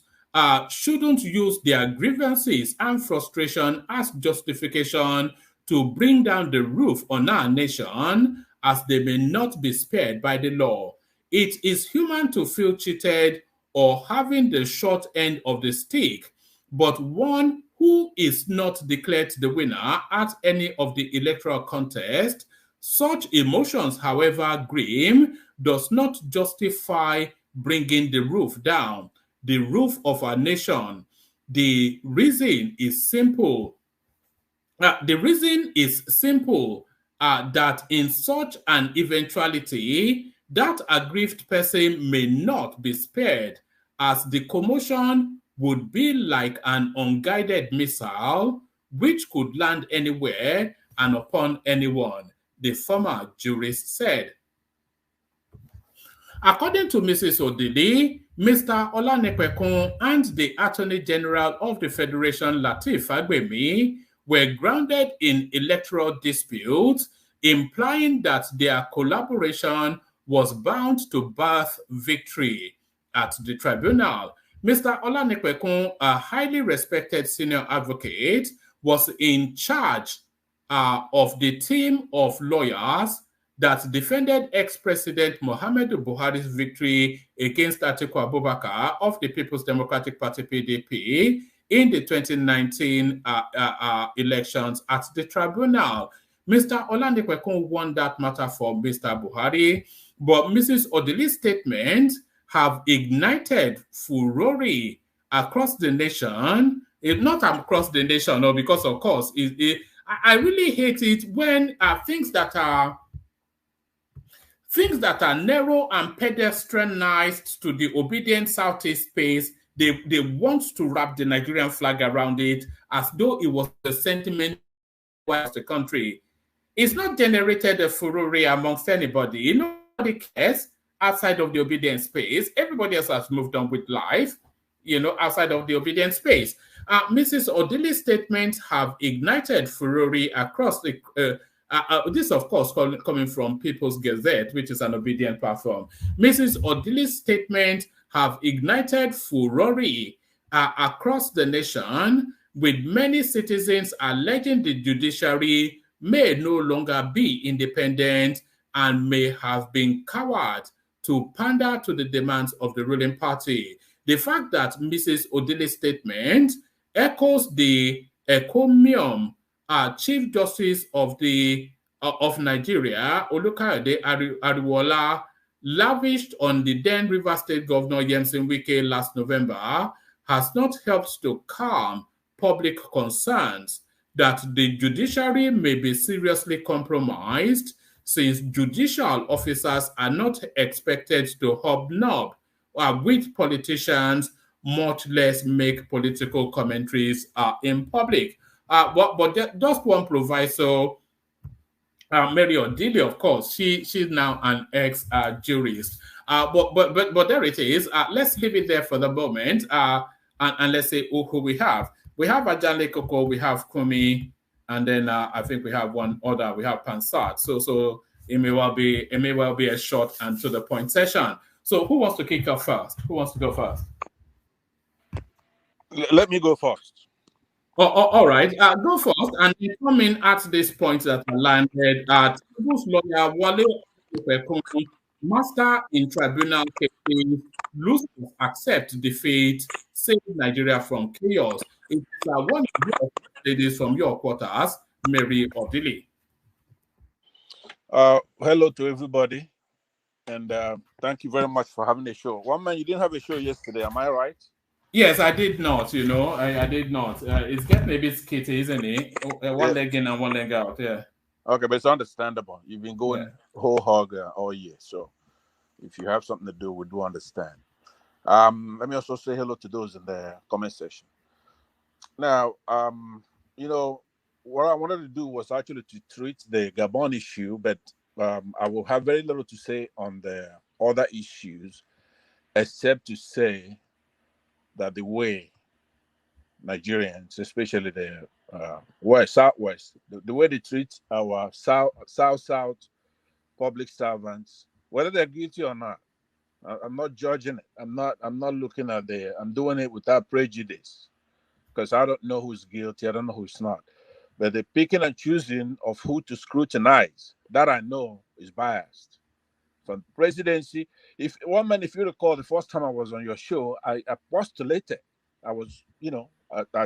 shouldn't use their grievances and frustration as justification to bring down the roof on our nation, as they may not be spared by the law. It is human to feel cheated or having the short end of the stick, but one who is not declared the winner at any of the electoral contest, such emotions, however grim, does not justify bringing the roof down, the roof of our nation. The reason is simple. That in such an eventuality, that aggrieved person may not be spared, as the commotion would be like an unguided missile which could land anywhere and upon anyone, the former jurist said. According to Mrs. Odili, Mr. Olanipekun and the Attorney General of the Federation, Lateef Fagbemi, were grounded in electoral disputes, implying that their collaboration was bound to birth victory at the tribunal. Mr. Olanipekun, a highly respected senior advocate, was in charge of the team of lawyers that defended ex-President Muhammadu Buhari's victory against Atiku Abubakar of the People's Democratic Party (PDP) in the 2019 elections at the tribunal. Mr. Olanipekun won that matter for Mr. Buhari, but Mrs. Odili's statement have ignited furore across the nation. Not across the nation, no, because of course, I really hate it when things that are narrow and pedestrianized to the obedient Southeast space, they want to wrap the Nigerian flag around it as though it was the sentiment of the country. It's not generated a furore amongst anybody. Nobody cares outside of the obedient space. Everybody else has moved on with life, outside of the obedient space. Mrs. Odili's statements have ignited furore across the this, of course, coming from People's Gazette, which is an obedient platform. Mrs. Odili's statement have ignited furore across the nation, with many citizens alleging the judiciary may no longer be independent and may have been coward to pander to the demands of the ruling party. The fact that Mrs. Odili's statement echoes the encomium Chief Justice of Nigeria, Olukayode Ariwola, lavished on the then Rivers State Governor Yemson Wike last November, has not helped to calm public concerns that the judiciary may be seriously compromised, since judicial officers are not expected to hobnob with politicians, much less make political commentaries in public. But just one proviso, Mary Odili, of course, she's now an ex-jurist. But there it is. Let's leave it there for the moment, and let's say who we have. We have Ajanle Koko, we have Kumi, and then I think we have one other. We have Pansat. So it may well be a short and to the point session. So who wants to kick off first? Who wants to go first? Let me go first. All right. Go first. And come in at this point that I landed at People's lawyer Wale Opekomi, master in tribunal cases, lose to accept defeat, save Nigeria from chaos. It's one of your ladies from your quarters, Mary Odili. Hello to everybody, and thank you very much for having a show. One man, you didn't have a show yesterday, am I right? Yes, I did not. I did not. It's getting a bit skitty, isn't it? One leg in and one leg out. Yeah. Okay, but it's understandable. You've been going whole hog all year, so if you have something to do, we do understand. Let me also say hello to those in the comment section. Now, what I wanted to do was actually to treat the Gabon issue, but I will have very little to say on the other issues, except to say that the way Nigerians, especially the Southwest, the way they treat our South public servants, whether they're guilty or not, I'm not judging it. I'm not looking at I'm doing it without prejudice, because I don't know who's guilty. I don't know who's not. But the picking and choosing of who to scrutinize, that I know is biased. From presidency, if you recall, the first time I was on your show, I postulated, I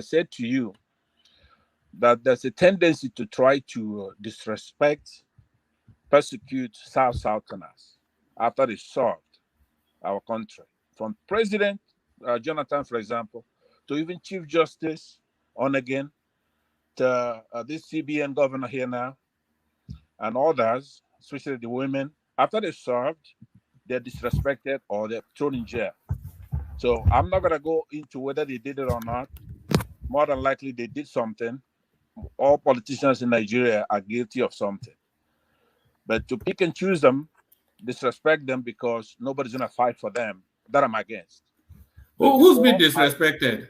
said to you that there's a tendency to try to disrespect, persecute Southerners after they served our country. From President Jonathan, for example, to even Chief Justice on again, to this CBN governor here now, and others, especially the women, after they served, they're disrespected or they're thrown in jail. So I'm not going to go into whether they did it or not. More than likely, they did something. All politicians in Nigeria are guilty of something. But to pick and choose them, disrespect them because nobody's going to fight for them, that I'm against. Who's been disrespected?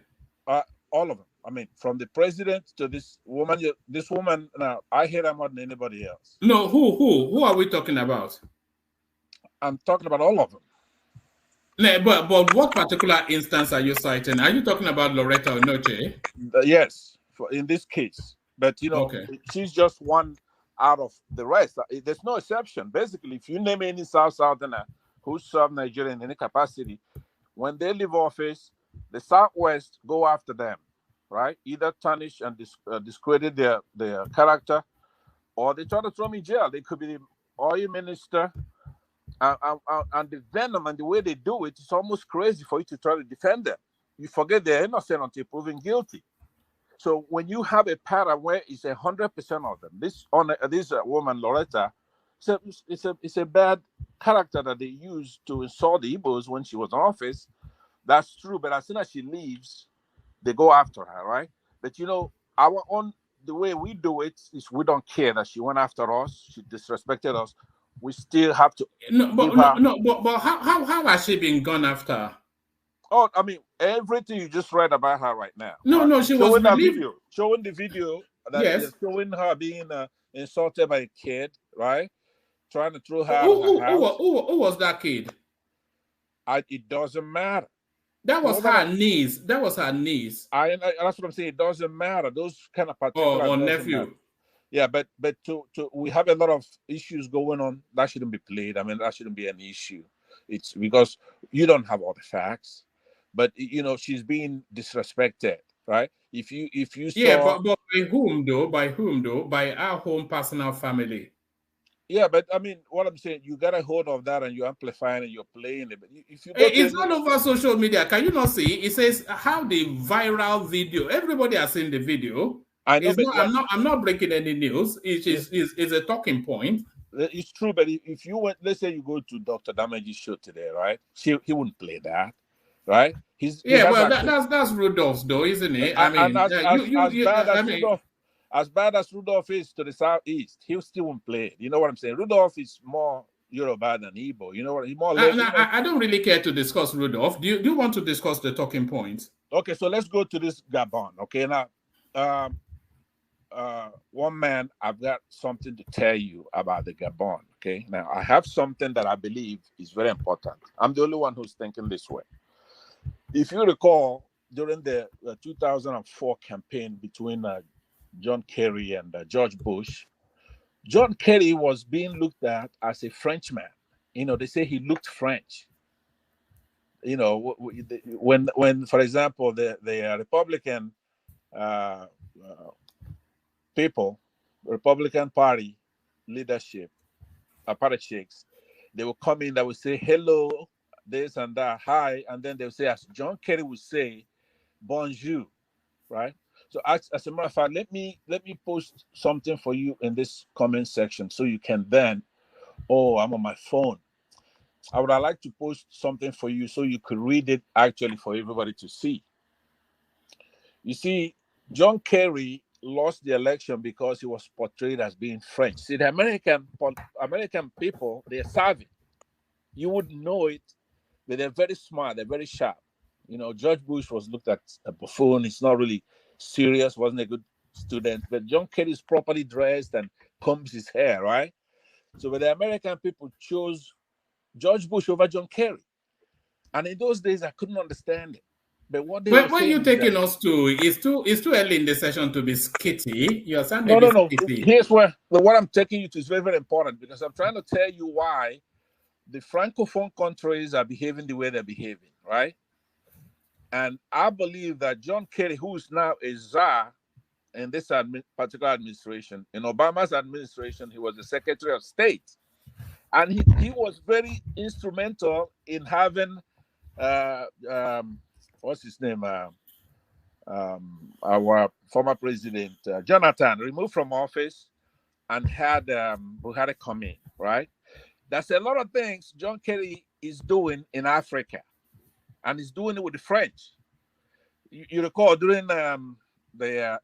All of them. I mean, from the president to this woman. This woman, now, I hate her more than anybody else. No, who are we talking about? I'm talking about all of them. No, but what particular instance are you citing? Are you talking about Loretta Onochie? Yes, in this case. But, she's just one out of the rest. There's no exception. Basically, if you name any Southerner who served Nigeria in any capacity, when they leave office, the Southwest go after them, right? Either tarnish and discredit their character, or they try to throw them in jail. They could be the oil minister, and the venom and the way they do it, it's almost crazy for you to try to defend them. You forget they're innocent until proven guilty. So when you have a pattern where it's 100% of them, this woman Loretta, it's a bad character that they used to insult the Igbos when she was in office. That's true, but as soon as she leaves, they go after her, right? But the way we do it is we don't care that she went after us, she disrespected us. We still have to. But how has she been gone after? Oh, I mean, everything you just read about her right now. No, she was showing the video that showing her being insulted by a kid, right? Trying to throw her out of her house. Who was that kid? It doesn't matter. That was her niece. That's what I'm saying. It doesn't matter. Those kind of particulars. Or nephew. Matter. Yeah, but we have a lot of issues going on that shouldn't be played. I mean, that shouldn't be an issue. It's because you don't have all the facts, but she's being disrespected, right? If you saw, but by whom though? By our home personal family. Yeah, but I mean, what I'm saying, you got a hold of that and you're amplifying and you're playing it. But if you it's all over social media. Can you not see? It says how the viral video. Everybody has seen the video. I know, I'm not breaking any news. It's a talking point. It's true, but if you went, let's say you go to Dr. Damage's show today, right? He wouldn't play that, right? That's Rudolph's though, isn't it? I mean, as bad as Rudolph is to the southeast, he still won't play it. You know what I'm saying? Rudolph is more Yoruba than Igbo. You know what? He's more. I don't really care to discuss Rudolph. Do you want to discuss the talking points? Okay, so let's go to this Gabon. Okay, now, one man, I've got something to tell you about the Gabon. Okay, now I have something that I believe is very important. I'm the only one who's thinking this way. If you recall, during the 2004 campaign between John Kerry and George Bush, John Kerry was being looked at as a Frenchman. They say he looked French. When for example, the Republican people, Republican Party leadership, politics, they will come in, they will say hello, this and that, hi, and then they'll say, as John Kerry would say, bonjour, right? So as a matter of fact, let me post something for you in this comment section so you can then, oh, I'm on my phone. I would like to post something for you so you could read it actually for everybody to see. You see, John Kerry lost the election because he was portrayed as being French. See, the American people, they're savvy. You wouldn't know it, but they're very smart. They're very sharp. You know, George Bush was looked at a buffoon. He's not really serious, wasn't a good student. But John Kerry is properly dressed and combs his hair, right? So but the American people chose George Bush over John Kerry. And in those days, I couldn't understand it. But what they were you taking us to? It's too early in the session to be skitty. You're sounding no. skitty. Here's what I'm taking you to is very, very important, because I'm trying to tell you why the Francophone countries are behaving the way they're behaving, right? And I believe that John Kerry, who is now a czar in this particular administration, in Obama's administration, he was the Secretary of State. And he was very instrumental in having, what's his name? Our former president, Jonathan, removed from office and had Buhari come in, right? That's a lot of things John Kerry is doing in Africa. And he's doing it with the French. You recall during the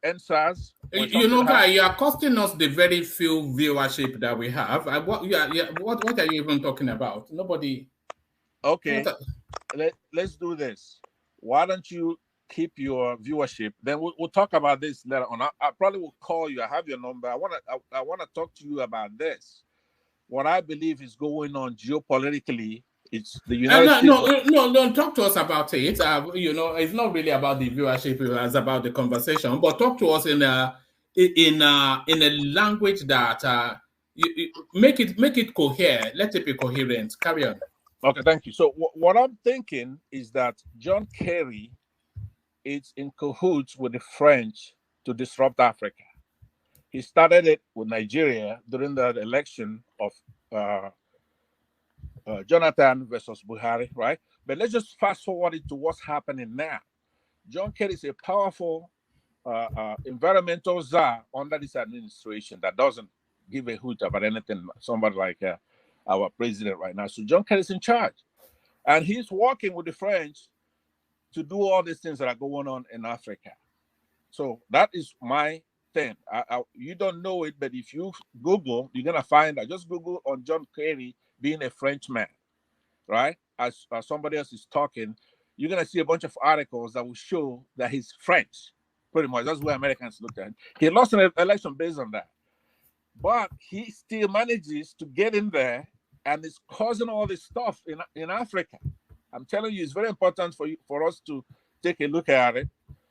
NSAS. You know, Guy, you are costing us the very few viewership that we have. What are you even talking about? Nobody. Okay, let's do this. Why don't you keep your viewership? Then we'll talk about this later on. I probably will call you. I have your number. I wanna talk to you about this. What I believe is going on geopolitically. It's the United States. No, don't talk to us about it. You know, it's not really about the viewership; it's about the conversation. But talk to us in a language that you make it coherent. Let it be coherent. Carry on. Okay, thank you. So what I'm thinking is that John Kerry is in cahoots with the French to disrupt Africa. He started it with Nigeria during the election of Jonathan versus Buhari, right? But let's just fast forward it to what's happening now. John Kerry is a powerful environmental czar under this administration that doesn't give a hoot about anything. Somebody like our president right now. So John Kerry is in charge, and he's working with the French to do all these things that are going on in Africa. So that is my thing. You don't know it, but if you Google, you're gonna find that. Just Google on John Kerry being a Frenchman, right? As somebody else is talking, you're gonna see a bunch of articles that will show that he's French. Pretty much, that's where Americans look at him. He lost an election based on that, but he still manages to get in there and is causing all this stuff in Africa. I'm telling you, it's very important for us to take a look at it.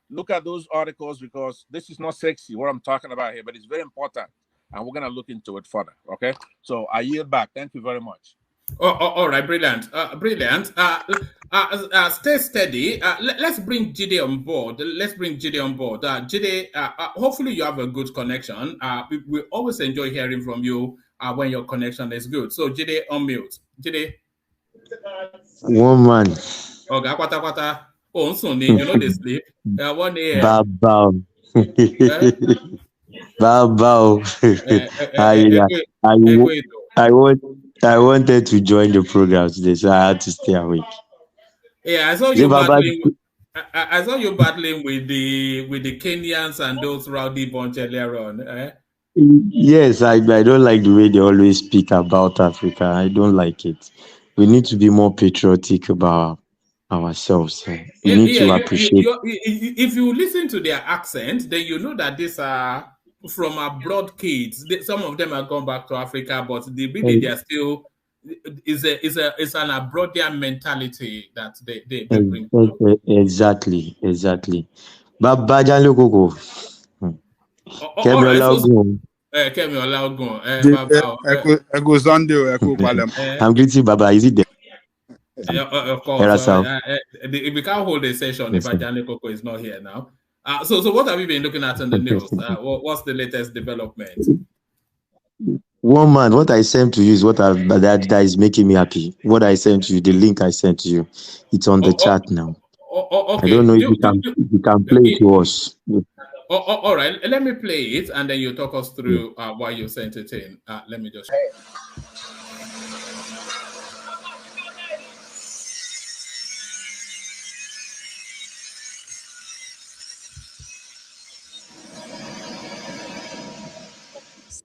Look at those articles, because this is not sexy, what I'm talking about here, but it's very important. And we're going to look into it further, okay? So I yield back. Thank you very much. All right, brilliant. Stay steady. Let's bring Jide on board. Jide, hopefully you have a good connection. We always enjoy hearing from you when your connection is good. So Jide, unmute. Jide. One man. Okay, kwata. Oh, so you know they sleep. 1 a.m. Babao. I wanted to join the program today, so I had to stay awake. Yeah, I saw you battling with the Kenyans and those rowdy bunch earlier on. Yes, I don't like the way they always speak about Africa. I don't like it. We need to be more patriotic about ourselves. We need to appreciate. If you listen to their accent, then you know that these are from abroad kids. Some of them have gone back to Africa, but they are still is an abroadian mentality that they bring. Exactly. Baba Janlo Koko. Kemi Olaogun. I'm greeting Baba. Is it there? Yeah, of course. We can't hold a session if Janlo Koko is not here now. So what have you been looking at on the news? What's the latest development? One man, what I sent to you is that is making me happy. What I sent to you, the link I sent to you, it's on the chat now. Okay. I don't know if you can play it to us. All right, let me play it, and then you talk us through why you sent it in. Let me just.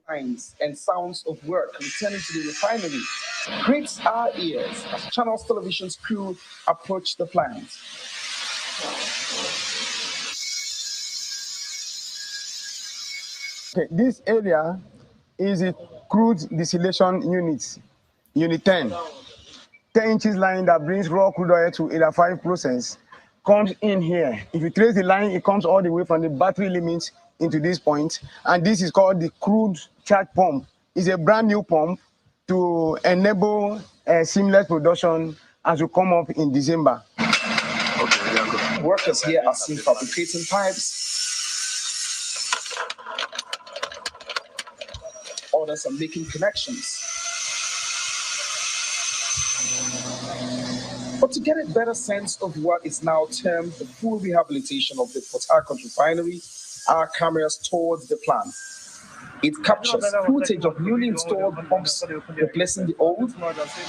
Signs and sounds of work returning to the refinery greets our ears as Channels Television's crew approach the plant. Okay, this area is a crude distillation unit, unit 10. 10 inches line that brings raw crude oil to 85 process comes in here. If you trace the line, it comes all the way from the battery limits into this point, and this is called the crude charge pump. It's a brand new pump to enable seamless production as we come up in December. Okay, workers here are seen fabricating pipes. Others are making connections. But to get a better sense of what is now termed the full rehabilitation of the Port Harcourt refinery, our cameras toured the plant. It captures footage of newly installed pumps replacing the old.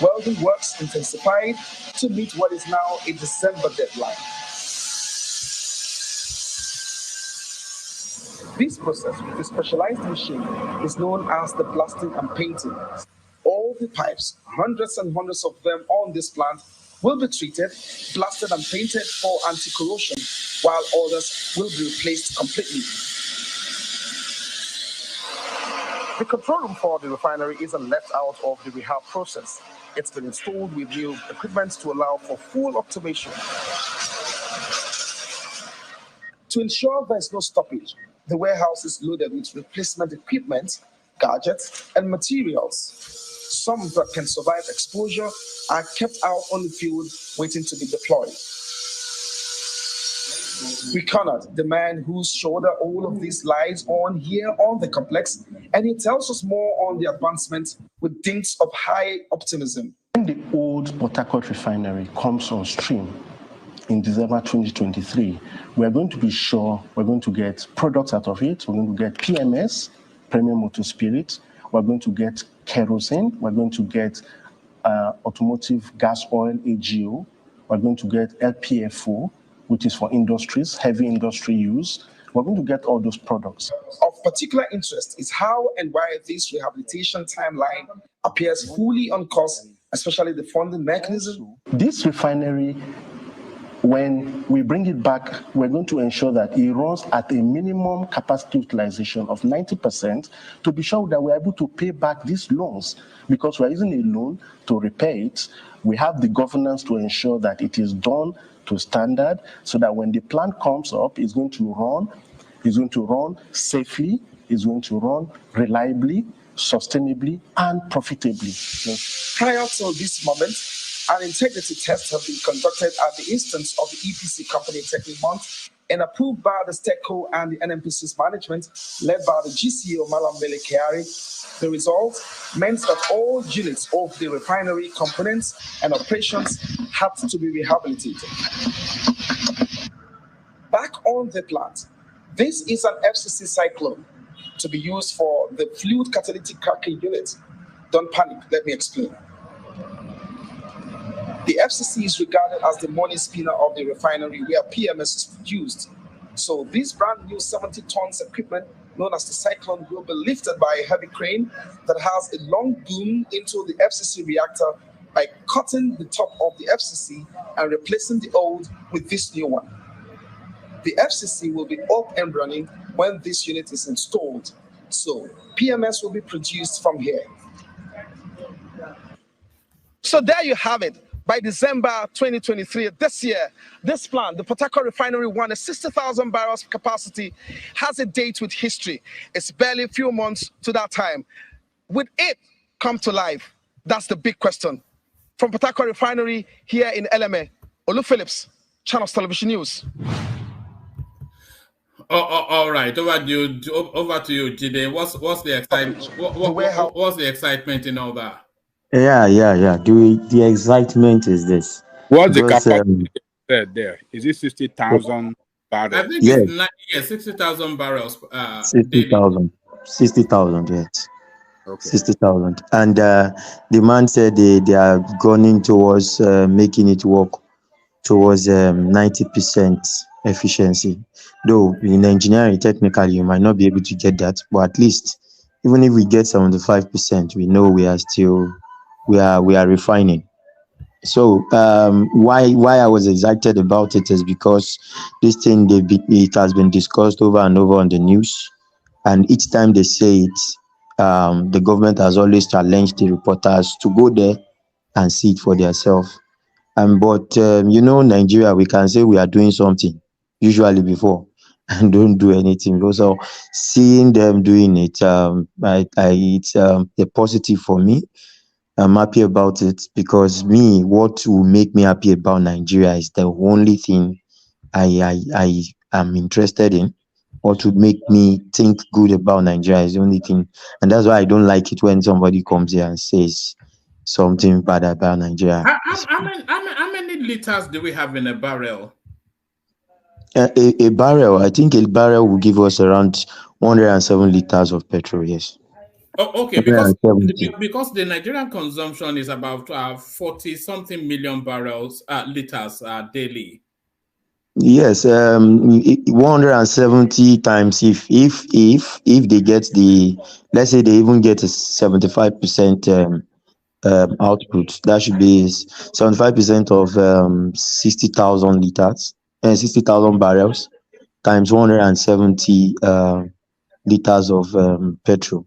Welding works intensified to meet what is now a December deadline. This process with a specialized machine is known as the blasting and painting. All the pipes, hundreds and hundreds of them on this plant, will be treated, blasted and painted for anti-corrosion, while others will be replaced completely. The control room for the refinery isn't left out of the rehab process. It's been installed with new equipment to allow for full automation. To ensure there's no stoppage, the warehouse is loaded with replacement equipment, gadgets, and materials. Some that can survive exposure are kept out on the field waiting to be deployed. We cornered the man whose shoulder all of this lies on here on the complex, and he tells us more on the advancement with dinks of high optimism. When the old Port Harcourt refinery comes on stream in December 2023, we're going to be sure we're going to get products out of it. We're going to get PMS, premium motor spirit. We're going to get kerosene. We're going to get automotive gas oil, AGO. We're going to get LPFO, which is for industries, heavy industry use. We're going to get all those products. Of particular interest is how and why this rehabilitation timeline appears fully on course, especially the funding mechanism. This refinery, when we bring it back, we're going to ensure that it runs at a minimum capacity utilization of 90% to be sure that we're able to pay back these loans, because we're using a loan to repay it. We have the governance to ensure that it is done to standard, so that when the plant comes up, it's going to run safely, it's going to run reliably, sustainably, and profitably. Prior to this moment, an integrity test has been conducted at the instance of the EPC company Technimont and approved by the STECO and the NMPC's management, led by the GCO Malambele Keari. The result meant that all units of the refinery components and operations had to be rehabilitated. Back on the plant, this is an FCC cyclone to be used for the fluid catalytic cracking unit. Don't panic, let me explain. The FCC is regarded as the money spinner of the refinery where PMS is produced. So this brand new 70 tons equipment, known as the cyclone, will be lifted by a heavy crane that has a long boom into the FCC reactor by cutting the top of the FCC and replacing the old with this new one. The FCC will be up and running when this unit is installed. So PMS will be produced from here. So there you have it. By December 2023, this year, this plant, the Port Harcourt refinery, one, a 60,000 barrels capacity, has a date with history. It's barely a few months to that time. Will it come to life? That's the big question. From Port Harcourt refinery here in LMA, Olu Phillips, Channels Television News. All right. Over to you, Jide. What's the excitement? What's the excitement in all that? Yeah. The excitement is this. What's the Because, capacity there? Is it 60,000 barrels? I think yes, it's 60,000 barrels daily. 60,000. 60,000, yes. Okay. 60,000. And the man said they are gunning towards making it work towards 90% efficiency. Though in engineering, technically, you might not be able to get that, but at least even if we get 75%, we know we are refining. So why I was excited about it is because this thing it has been discussed over and over on the news, and each time they say it, the government has always challenged the reporters to go there and see it for themselves. But Nigeria, we can say we are doing something usually before and don't do anything. Also, seeing them doing it, it's a positive for me. I'm happy about it because what will make me happy about Nigeria is the only thing I am interested in. What would make me think good about Nigeria is the only thing, and that's why I don't like it when somebody comes here and says something bad about Nigeria. How many liters do we have in a barrel? A barrel, I think a barrel will give us around 107 liters of petrol. Yes. Oh, okay, because the Nigerian consumption is about 40-something million liters daily. Yes, 170 times if they get let's say they even get a 75% output, that should be 75% of 60,000 liters and 60,000 barrels times 170 liters of petrol.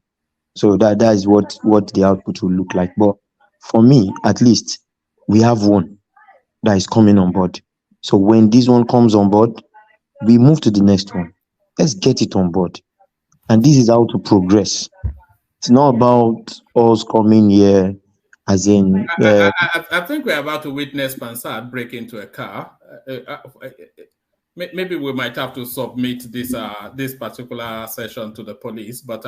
So that is what the output will look like. But for me, at least, we have one that is coming on board. So when this one comes on board, we move to the next one. Let's get it on board. And this is how to progress. It's not about us coming here as in... I think we're about to witness Pansat break into a car. Maybe we might have to submit this particular session to the police, but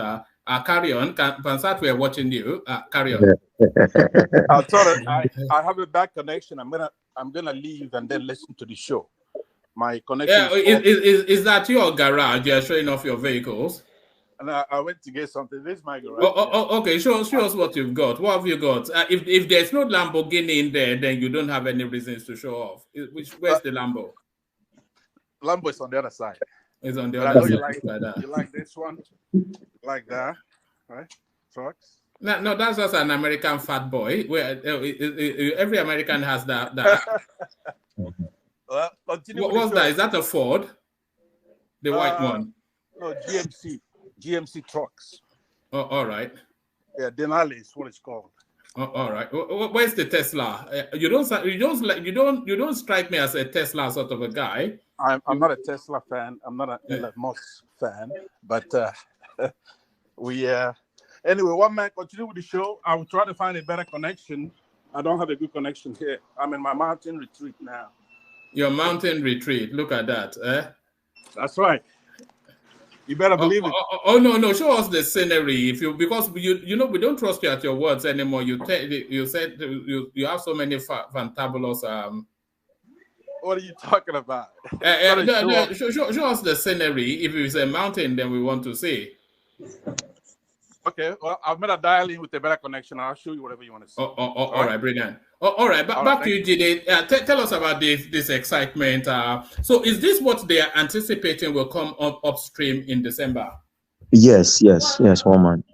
carry on. Pansat, we are watching you. Carry on. I have a bad connection. I'm gonna leave and then listen to the show. My connection. Is that your garage? You're showing off your vehicles. And I went to get something. This is my garage. Okay. Show us what you've got. What have you got? If there's no Lamborghini in there, then you don't have any reasons to show off. Where's the Lambo? Lambo is on the other side. It's on the other side. You like this one? Like that, right? Trucks. No, that's just an American fat boy. Where every American has that. Well, continue. What's that? Is that a Ford? The white one? No, GMC trucks. Oh, all right. Yeah, Denali is what it's called. Oh, all right. Where's the Tesla? You don't strike me as a Tesla sort of a guy. I'm not a Tesla fan. I'm not an Elon Musk fan. But anyway, one man, continue with the show. I will try to find a better connection. I don't have a good connection here. I'm in my mountain retreat now. Your mountain retreat. Look at that. That's right. You better believe it. No! Show us the scenery, because we don't trust you at your words anymore. You said you have so many fantabulous. What are you talking about? Show us the scenery. If it's a mountain, then we want to see. Okay, well, I'm gonna dial in with a better connection. I'll show you whatever you want to see. All right, brilliant. All right, back to you, Jide. Tell us about this excitement. So, is this what they are anticipating will come upstream in December? Yes, one man.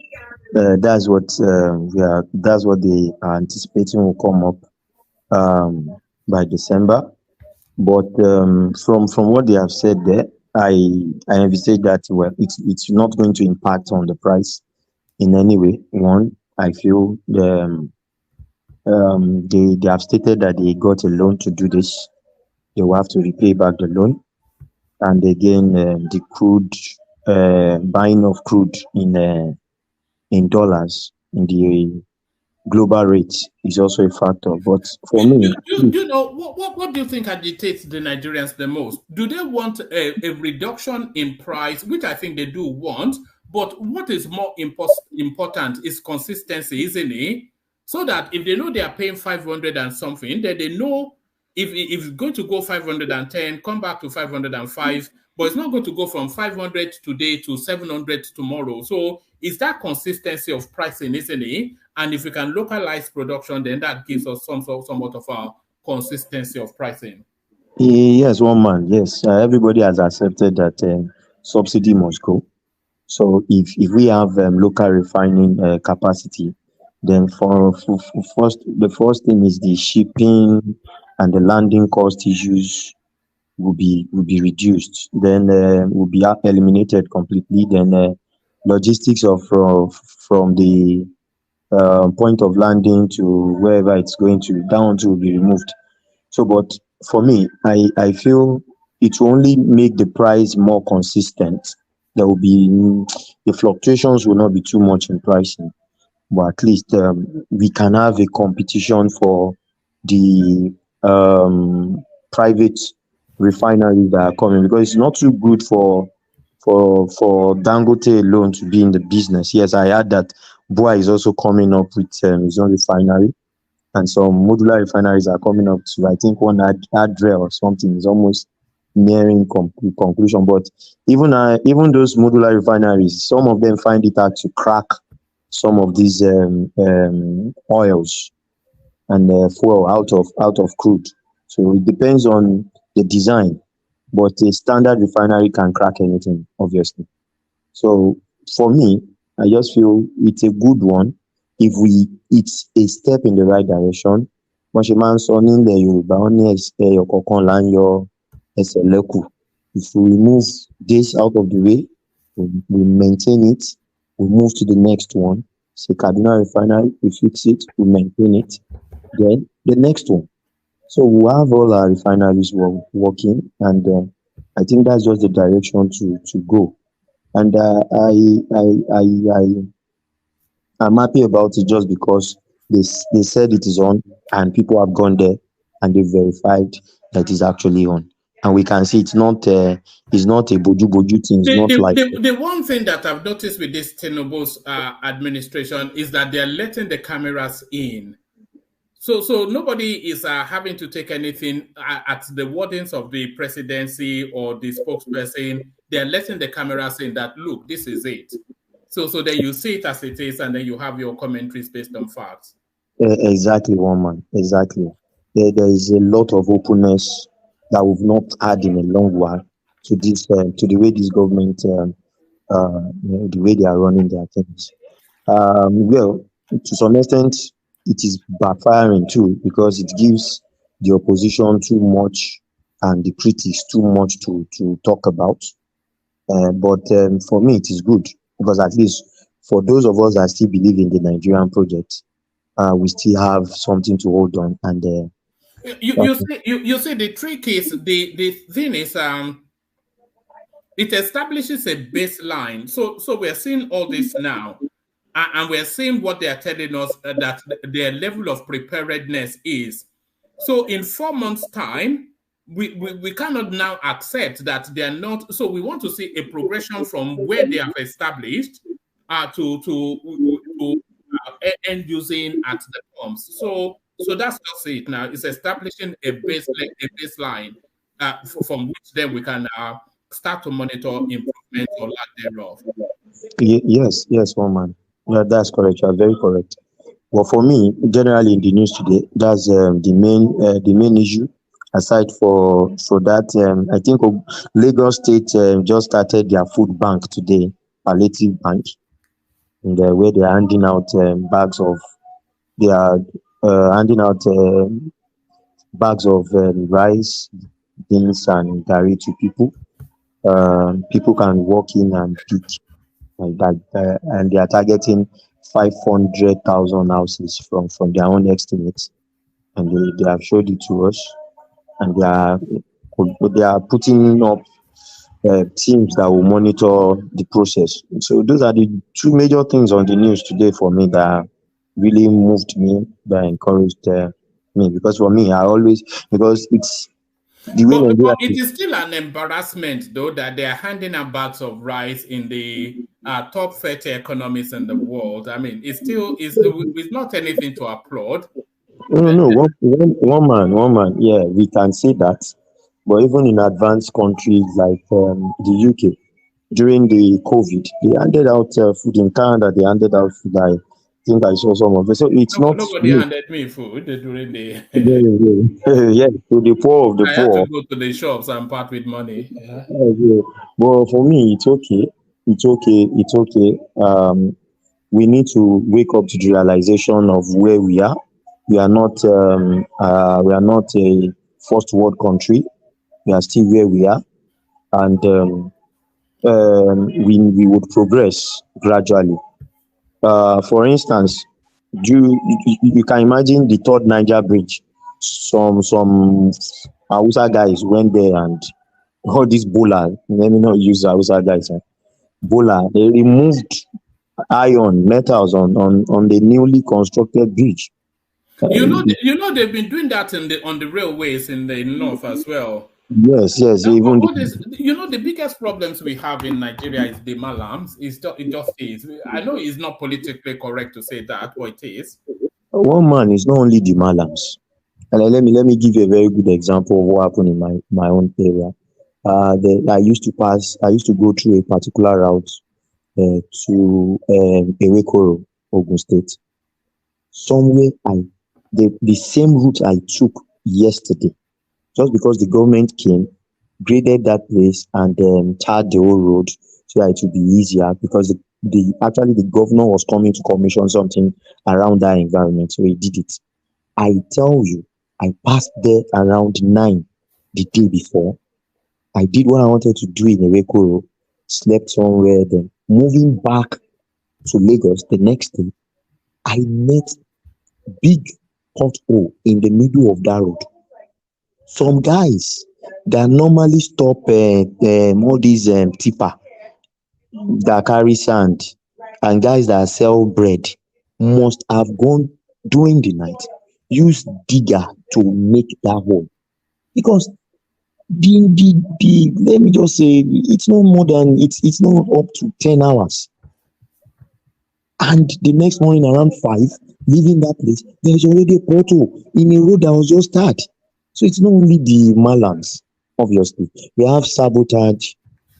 That's what That's what they are anticipating will come up by December. But from what they have said there, I envisage that it's not going to impact on the price in any way. One, I feel they have stated that they got a loan to do this. They will have to repay back the loan, and again the crude buying of crude in dollars in global rates is also a factor. But for me, you know, what do you think agitates the Nigerians the most? Do they want a reduction in price, which I think they do want, but what is more important is consistency, isn't it? So that if they know they are paying 500 and something, then they know if it's going to go 510, come back to 505, but it's not going to go from 500 today to 700 tomorrow. So it's that consistency of pricing, isn't it? And if we can localize production, then that gives us somewhat of a consistency of pricing. yes, one man, yes, everybody has accepted that subsidy must go. So if we have local refining capacity, then the first thing is the shipping and the landing cost issues will be reduced. Then will be eliminated completely. Then logistics of from the point of landing to wherever it's going to down to will be removed. So, but for me, I feel it will only make the price more consistent. There will be the fluctuations will not be too much in pricing, but at least we can have a competition for the private refineries that are coming, because it's not too good for Dangote alone to be in the business. Yes, I heard that Bua is also coming up with his own refinery, and some modular refineries are coming up too. I think one Adre or something is almost nearing conclusion. But even those modular refineries, some of them find it hard to crack some of these oils and fuel out of crude. So it depends on the design, but a standard refinery can crack anything, obviously. So for me, I just feel it's a good one if it's a step in the right direction. If we remove this out of the way, we maintain it, we move to the next one. Say Kaduna refinery, we fix it, we maintain it. Then the next one. So we have all our refineries working, and I think that's just the direction to go. And I'm happy about it just because they said it is on, and people have gone there and they verified that it's actually on. And we can see it's not a boju thing. It's not like the one thing that I've noticed with this Tinubu's administration is that they're letting the cameras in. So nobody is having to take anything at the wordings of the presidency or the spokesperson. They're letting the cameras in that, look, this is it. So then you see it as it is, and then you have your commentaries based on facts. Exactly, one man. Exactly. There is a lot of openness that we've not had in a long while to this to the way this government the way they are running their things. Well, to some extent, it is backfiring too, because it gives the opposition too much and the critics too much to talk about. But for me, it is good, because at least for those of us that still believe in the Nigerian project, we still have something to hold on. And you say the trick is the thing is it establishes a baseline. So we're seeing all this now. And we're seeing what they are telling us that their level of preparedness is. So in 4 months' time, we cannot now accept that they are not. So we want to see a progression from where they have established to end using at the pumps. So that's just it now. It's establishing a baseline from which then we can start to monitor improvement or lack thereof. Yes, one man. Yeah, that's correct. You are very correct. Well, for me, generally in the news today, that's the main issue. Aside for that, I think Lagos State just started their food bank today, palliative bank, and where they are handing out bags of rice, beans, and garri to people. People can walk in and pick like that, and they are targeting 500,000 houses from their own estimates, and they have showed it to us, and they are putting up teams that will monitor the process. So those are the two major things on the news today for me that really moved me, that encouraged me, because for me, because it's the way But Nigeria it is still an embarrassment, though, that they are handing out bags of rice in the top 30 economies in the world. I mean, it's not anything to applaud. no, one man, yeah, we can say that, but even in advanced countries like the UK, during the COVID, they handed out food. In Canada. They handed out food. I think I saw some of it. So it's not Nobody new. handed me food during the. Yeah, to the poor of the I had to poor. go to the shops and part with money. Yeah. Yeah. But for me, it's okay. It's okay. It's okay. We need to wake up to the realization of where we are. We are not. We are not a first world country. We are still where we are, and we would progress gradually. For instance, you can imagine the third Niger bridge. Some Hausa guys went there, and all these Bola, let me not use Hausa guys, Bola, they removed iron metals on the newly constructed bridge. You know they've been doing that on the railways in the north as well. Yes, even The biggest problems we have in Nigeria is the malams. It just is. I know it's not politically correct to say that, but it is. one man is not only the malams. And let me give you a very good example of what happened in my own area. I used to go through a particular route to Ewekoro, Ogun State. Somewhere the same route I took yesterday, just because the government came, graded that place, and tarred the whole road so that it would be easier, because the governor was coming to commission something around that environment, so he did it. I tell you, I passed there around 9 the day before. I did what I wanted to do in Ewekoro, slept somewhere, then moving back to Lagos the next day, I met big pothole in the middle of that road. Some guys that normally stop all these tipper that carry sand, and guys that sell bread must have gone during the night, use digger to make that hole, because the let me just say, it's not more than it's not up to 10 hours. And the next morning around 5, leaving that place, there's already a pothole in a road that was just started. So it's not only the malams, obviously. We have sabotage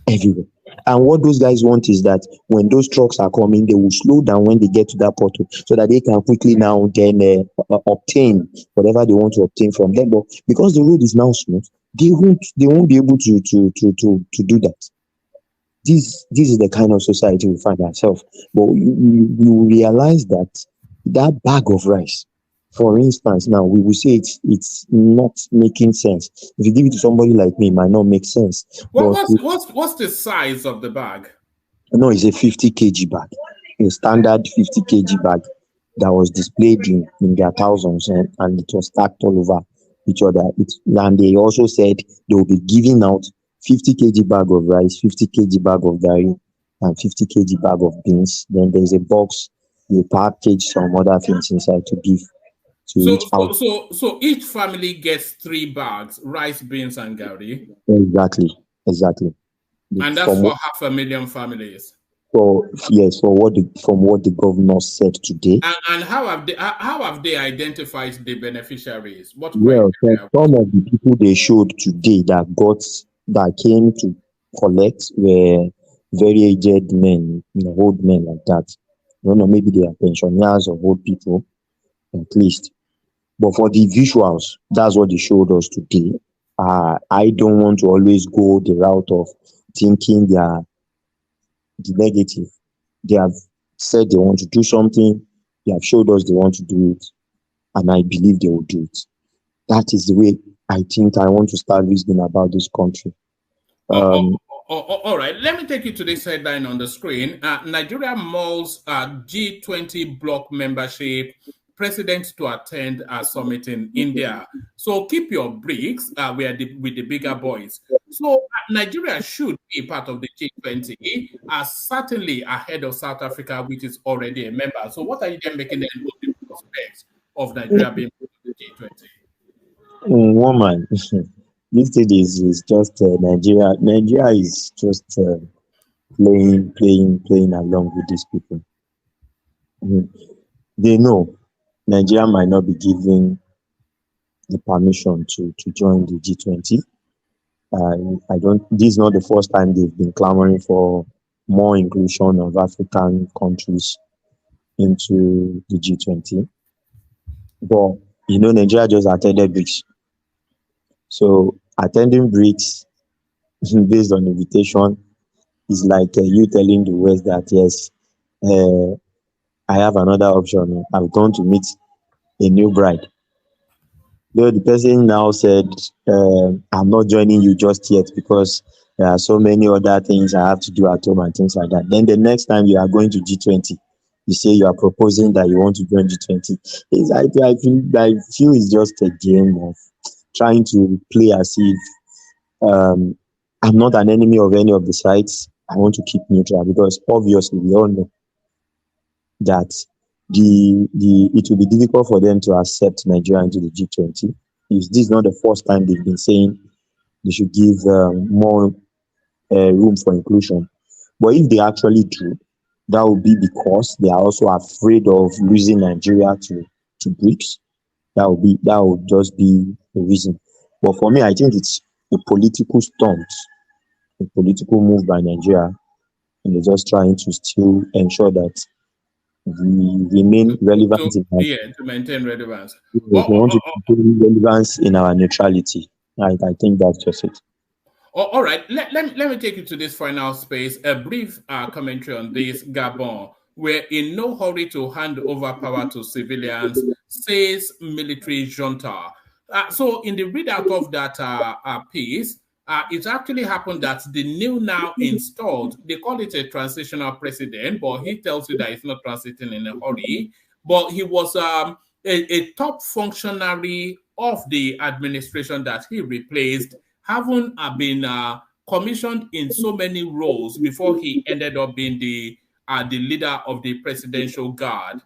everywhere. And what those guys want is that when those trucks are coming, they will slow down when they get to that pothole, so that they can quickly now then obtain whatever they want to obtain from them. But because the road is now smooth, they won't be able to do that. This is the kind of society we find ourselves. But you realize that bag of rice, for instance, now we will say it's not making sense. If you give it to somebody like me, it might not make sense. What's the size of the bag? No, it's a 50 kg bag, a standard 50 kg bag that was displayed in their thousands, and it was stacked all over each other. And they also said they will be giving out 50 kg bag of rice, 50 kg bag of dairy, and 50 kg bag of beans. Then there's a box, you package some other things inside to give to each house. So each family gets 3 bags: rice, beans, and gari. Exactly. And that's for 500,000 families. So yes, from what the governor said today. And how have they identified the beneficiaries? Some of the people they showed today that came to collect were very aged men, old men like that. I don't know, maybe they are pensioners or old people, at least. But for the visuals, that's what they showed us today. I don't want to always go the route of thinking they are the negative. They have said they want to do something. They have showed us they want to do it, and I believe they will do it. That is the way I think I want to start reasoning about this country. All right, let me take you to this headline on the screen. Nigeria mulls G20 bloc membership, president to attend a summit in India. So keep your bricks with the bigger boys. So Nigeria should be part of the G20, certainly ahead of South Africa, which is already a member. So what are you then making them prospects of Nigeria being put in the G20? Woman, this thing is just Nigeria. Nigeria is just playing along with these people. They know Nigeria might not be given the permission to join the G20. This is not the first time they've been clamoring for more inclusion of African countries into the G20. But, Nigeria just attended BRICS. So attending BRICS based on invitation is like you telling the West that, yes, I have another option. I've gone to meet a new bride. Though the person now said, I'm not joining you just yet because there are so many other things I have to do at home and things like that. Then the next time you are going to G20, you say you are proposing that you want to join G20. I feel it's just a game of trying to play as if I'm not an enemy of any of the sides. I want to keep neutral because obviously we all know that it will be difficult for them to accept Nigeria into the G20. This is not the first time they've been saying they should give more room for inclusion. But if they actually do, that will be because they are also afraid of losing Nigeria to BRICS. That would just be the reason. But for me, I think it's a political stunt, a political move by Nigeria, and they're just trying to still ensure that we remain relevant to maintain relevance. We want to maintain relevance in our neutrality. I think that's just it. All right, let me take you to this final space. A brief commentary on this. Gabon, we're in no hurry to hand over power to civilians, says military junta. So in the readout of that piece, it actually happened that the new now installed, they call it a transitional president, but he tells you that it's not transiting in a hurry. But he was a top functionary of the administration that he replaced, having been commissioned in so many roles before he ended up being the leader of the presidential guard.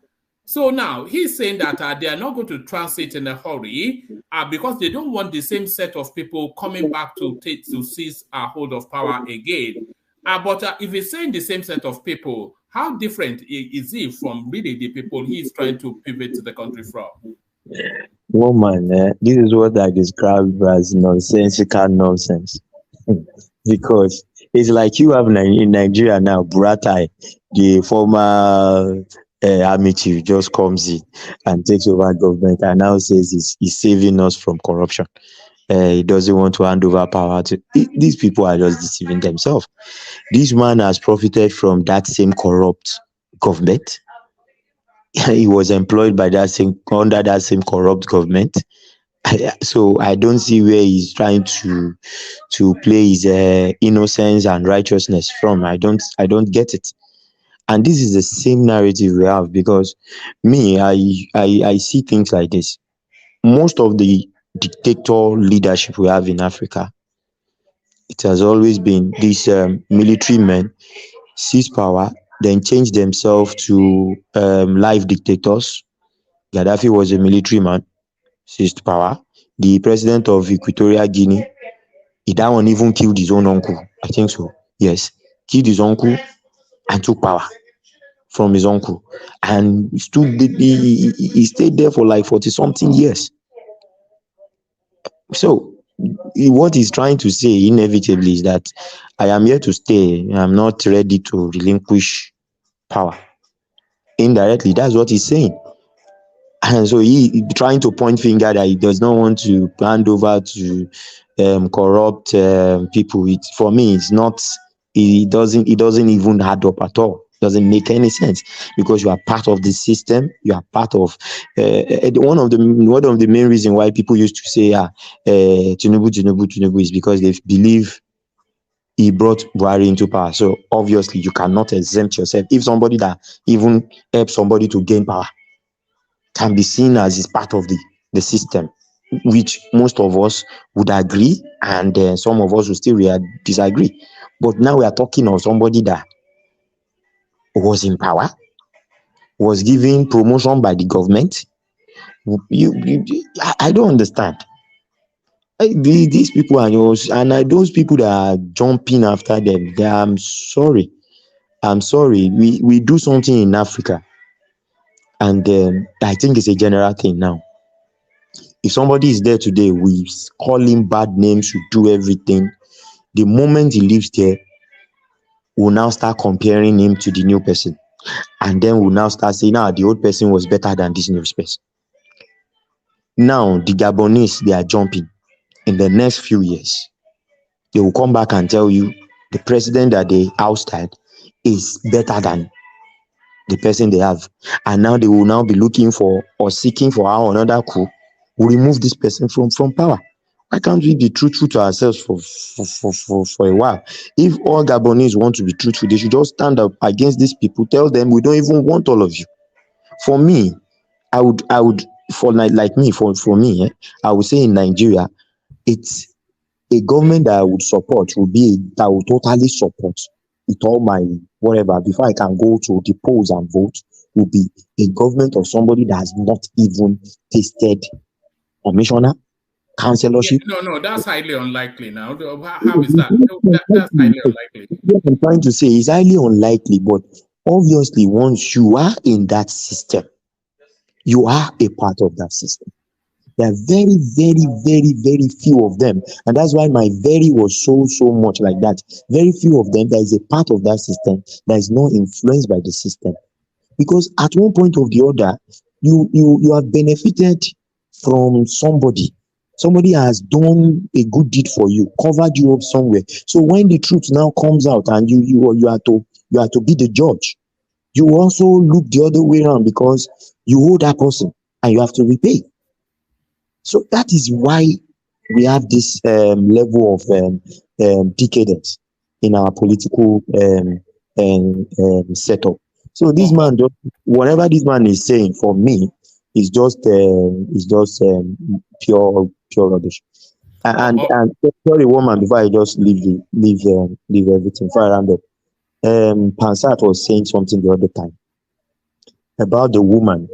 So now he's saying that they are not going to transit in a hurry because they don't want the same set of people coming back to seize a hold of power again. But if he's saying the same set of people, how different is he from really the people he's trying to pivot the country from? Woman, this is what I describe as nonsensical nonsense. Because it's like you have in Nigeria now, Buratai, the former army chief, just comes in and takes over government and now says he's saving us from corruption. He doesn't want to hand over power to... These people are just deceiving themselves. This man has profited from that same corrupt government. He was employed by under that same corrupt government. So I don't see where he's trying to play his innocence and righteousness from. I don't get it. And this is the same narrative we have, because I see things like this. Most of the dictator leadership we have in Africa, it has always been these military men seize power, then change themselves to live dictators. Gaddafi was a military man, seized power. The president of Equatorial Guinea, that one even killed his own uncle. I think so. Yes. Killed his uncle and took power from his uncle. And he stayed there for like 40-something years. So what he's trying to say inevitably is that I am here to stay. I'm not ready to relinquish power. Indirectly, that's what he's saying. And so he trying to point finger that he does not want to hand over to corrupt people. For me, it's not. It doesn't even add up at all. Doesn't make any sense, because you are part of the system. You are part of one of the main reasons why people used to say Tinubu is because they believe he brought Buhari into power. So obviously you cannot exempt yourself. If somebody that even helps somebody to gain power can be seen as is part of the system, which most of us would agree, and some of us will still disagree. But now we are talking of somebody that was in power, was given promotion by the government. I don't understand. These people are yours, and those people that are jumping after them, I'm sorry. We do something in Africa, and I think it's a general thing now. If somebody is there today, we call him bad names, we do everything. The moment he leaves there, we'll now start comparing him to the new person. And then we'll now start saying, the old person was better than this new person. Now, the Gabonese, they are jumping. In the next few years, they will come back and tell you the president that they ousted is better than the person they have. And now they will now be looking for or seeking for how another coup will remove this person from power. Why can't we be truthful to ourselves for a while? If all Gabonese want to be truthful, they should just stand up against these people, tell them we don't even want all of you. For me, I would for like me, for me, I would say in Nigeria, it's a government that I would support would be that I would totally support with all my whatever before I can go to the polls and vote, would be a government of somebody that has not even tasted commissioner, councillorship. Yeah, no, that's highly unlikely now. How is that? That's highly unlikely. What I'm trying to say is highly unlikely, but obviously once you are in that system, you are a part of that system. There are very, very, very, very few of them. And that's why my very was so much like that. Very few of them that is a part of that system that is not influenced by the system. Because at one point or the other, you have benefited from somebody. Somebody has done a good deed for you, covered you up somewhere. So when the truth now comes out and you are to be the judge, you also look the other way around because you owe that person and you have to repay. So that is why we have this level of decadence in our political setup. So this man, whatever this man is saying for me, is just pure rubbish. And sorry, woman, before I just leave everything far around it. Pansat was saying something the other time about the woman.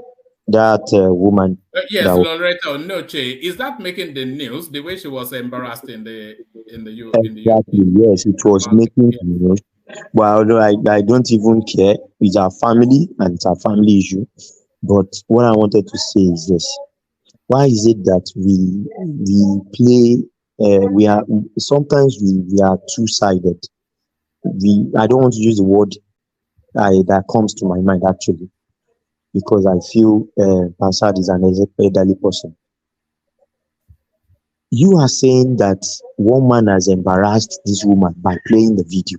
That woman. Yes, Loretta Onochie. Is that making the news? The way she was embarrassed in the Exactly. Yes, it was making the news. Well, I don't even care. It's our family and it's our family issue. But what I wanted to say is this: why is it that we play? We are sometimes we are two-sided. I don't want to use the word that comes to my mind actually, because I feel Pansad is an elderly person. You are saying that one man has embarrassed this woman by playing the video.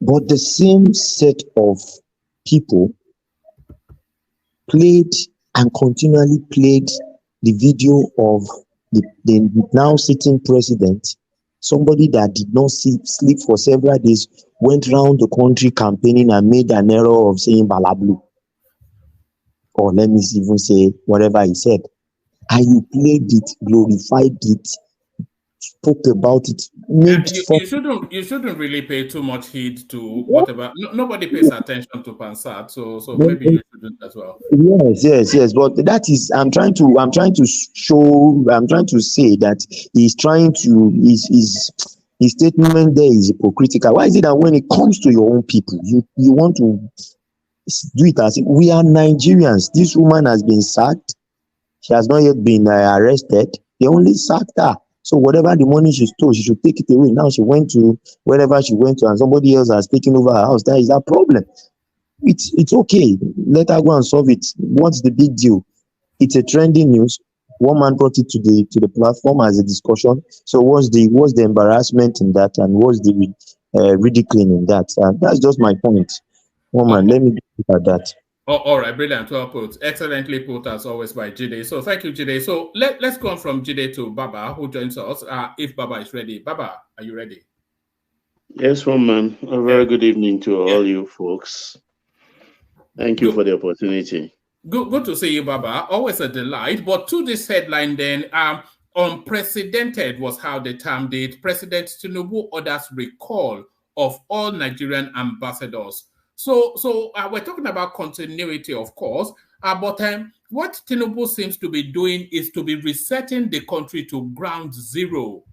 But the same set of people played and continually played the video of the now sitting president, somebody that did not sleep for several days, went around the country campaigning and made an error of saying Balablu. Or let me even say whatever he said. And you played it, glorified it, spoke about it. You shouldn't really pay too much heed to whatever. Nobody pays attention to Pansat, so maybe you shouldn't as well. Yes. But that is, I'm trying to say that he's trying to his statement there is hypocritical. Why is it that when it comes to your own people, you want to do it as if we are Nigerians? This woman has been sacked. She has not yet been arrested. They only sacked her. So whatever the money she stole, she should take it away. Now she went to wherever she went to, and somebody else has taken over her house. That is that problem. It's okay. Let her go and solve it. What's the big deal? It's a trending news. One man brought it to the platform as a discussion. So what's the embarrassment in that, and what's the ridiculing in that? That's just my point. One man, let me look at that. Oh, all right, brilliant. Well put. Excellently put as always by Jide. So thank you, Jide. So let's go on from Jide to Baba, who joins us. If Baba is ready. Baba, are you ready? Yes, man. A very good evening to all you folks. Thank you for the opportunity. Good to see you, Baba. Always a delight. But to this headline then, unprecedented was how they termed it. President Tinubu orders recall of all Nigerian ambassadors So we're talking about continuity, of course, but what Tinubu seems to be doing is to be resetting the country to ground zero.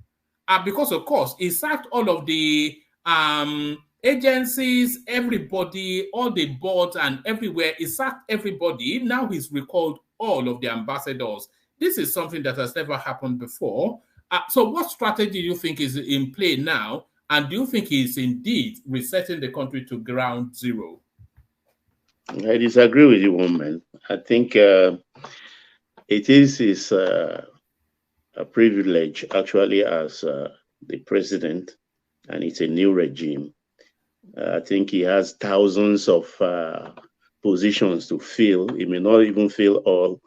Because, of course, he sacked all of the agencies, everybody, all the boards and everywhere. He sacked everybody. Now he's recalled all of the ambassadors. This is something that has never happened before. So what strategy do you think is in play now? And do you think he's indeed resetting the country to ground zero? I disagree with you, woman. I think it is his a privilege, actually, as the president, and it's a new regime. I think he has thousands of positions to fill. He may not even fill all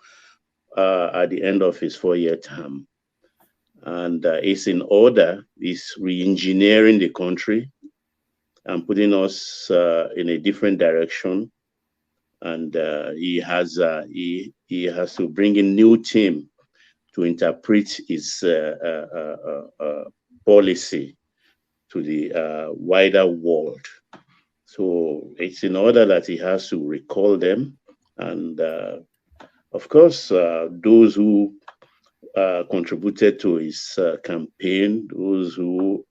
at the end of his 4-year term. And it's in order. He's re-engineering the country and putting us in a different direction. And he has to bring in new team to interpret his policy to the wider world. So it's in order that he has to recall them. And of course, those who contributed to his campaign, those who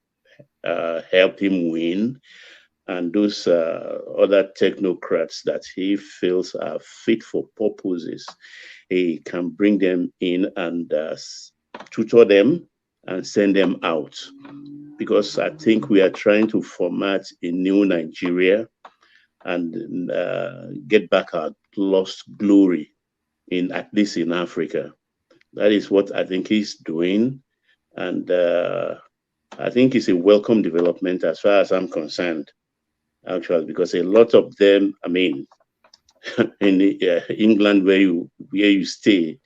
helped him win, and those other technocrats that he feels are fit for purposes, he can bring them in and tutor them and send them out. Because I think we are trying to format a new Nigeria and get back our lost glory, at least in Africa. That is what I think he's doing. And I think it's a welcome development as far as I'm concerned, actually, because a lot of them, I mean, in England, where you stay,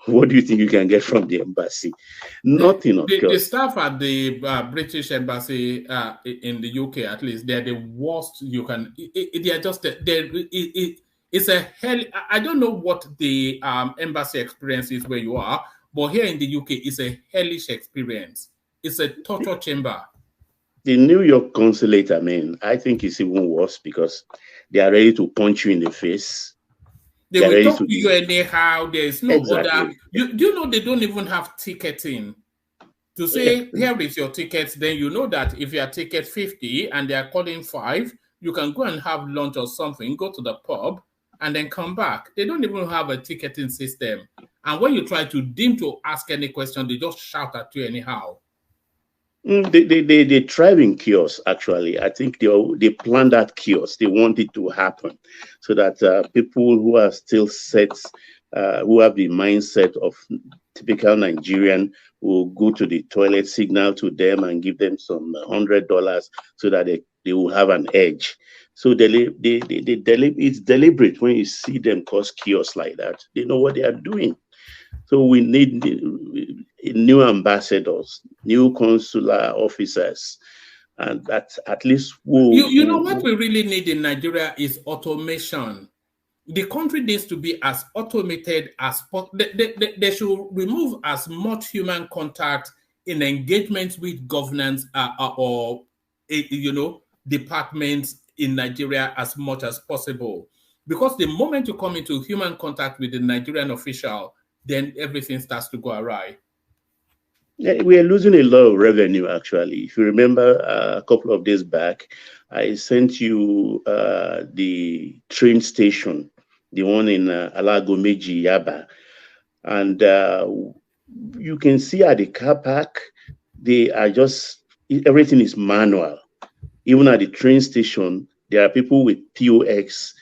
what do you think you can get from the embassy? Nothing, of course. The staff at the British embassy in the UK, at least, they're the worst you can. They are just it's a hell. I don't know what the embassy experience is where you are, but here in the UK, it's a hellish experience. It's a torture chamber. The New York consulate, I mean, I think it's even worse because they are ready to punch you in the face. They will talk to you anyhow. There is no order. Do you know they don't even have ticketing? To say, here is your ticket, then you know that if you are ticket 50 and they are calling 5, you can go and have lunch or something, go to the pub, and then come back. They don't even have a ticketing system. And when you try to deem to ask any question, they just shout at you anyhow. They thrive in chaos, actually. I think they planned that chaos. They want it to happen so that people who are still set, who have the mindset of typical Nigerian, will go to the toilet, signal to them and give them some $100 so that they will have an edge. So it's deliberate when you see them cause chaos like that. They know what they are doing. So we need new ambassadors, new consular officers, and that at least will... You know what we really need in Nigeria is automation. The country needs to be as automated as possible. They should remove as much human contact in engagement with governance or departments in Nigeria as much as possible. Because the moment you come into human contact with the Nigerian official, then everything starts to go awry. Yeah, we are losing a lot of revenue, actually. If you remember a couple of days back, I sent you the train station, the one in Alagomeji, Yaba. And you can see at the car park, they are everything is manual. Even at the train station, there are people with POS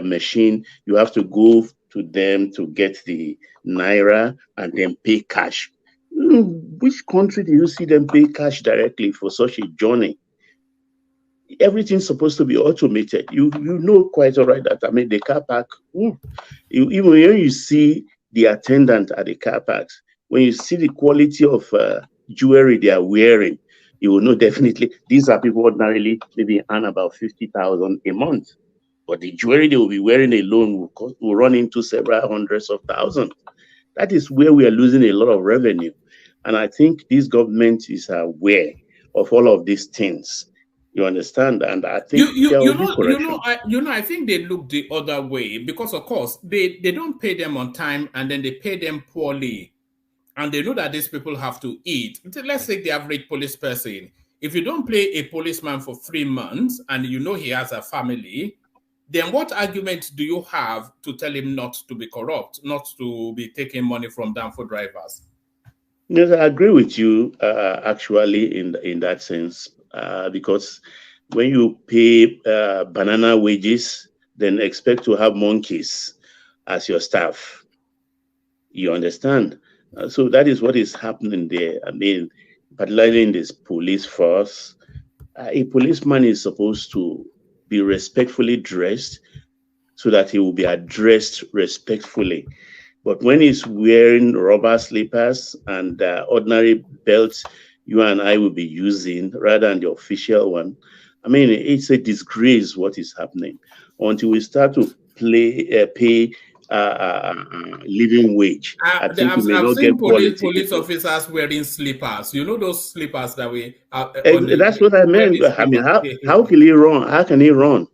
machine. You have to go to them to get the Naira and then pay cash. Which country do you see them pay cash directly for such a journey? Everything's supposed to be automated. You know quite all right that, I mean, the car park, even when you see the attendant at the car parks, when you see the quality of jewelry they are wearing, you will know definitely these are people ordinarily maybe earn about 50,000 a month. But the jewelry they will be wearing alone will run into several hundreds of thousands. That is where we are losing a lot of revenue. And I think this government is aware of all of these things. You understand? And I think there will be correction. I think they look the other way because, of course, they don't pay them on time and then they pay them poorly. And they know that these people have to eat. Let's take the average police person. If you don't pay a policeman for 3 months and you know he has a family, then what argument do you have to tell him not to be corrupt, not to be taking money from them for drivers? Yes, I agree with you actually in that sense, because when you pay banana wages, then expect to have monkeys as your staff. You understand? So that is what is happening there. I mean, particularly in this police force, a policeman is supposed to be respectfully dressed so that he will be addressed respectfully. But when he's wearing rubber slippers and ordinary belts you and I will be using rather than the official one, I mean, it's a disgrace what is happening. Until we start to pay living wage, I think we may not get police officers wearing slippers. You know those slippers that we... that's what I meant. I mean, how can he run? How can he run?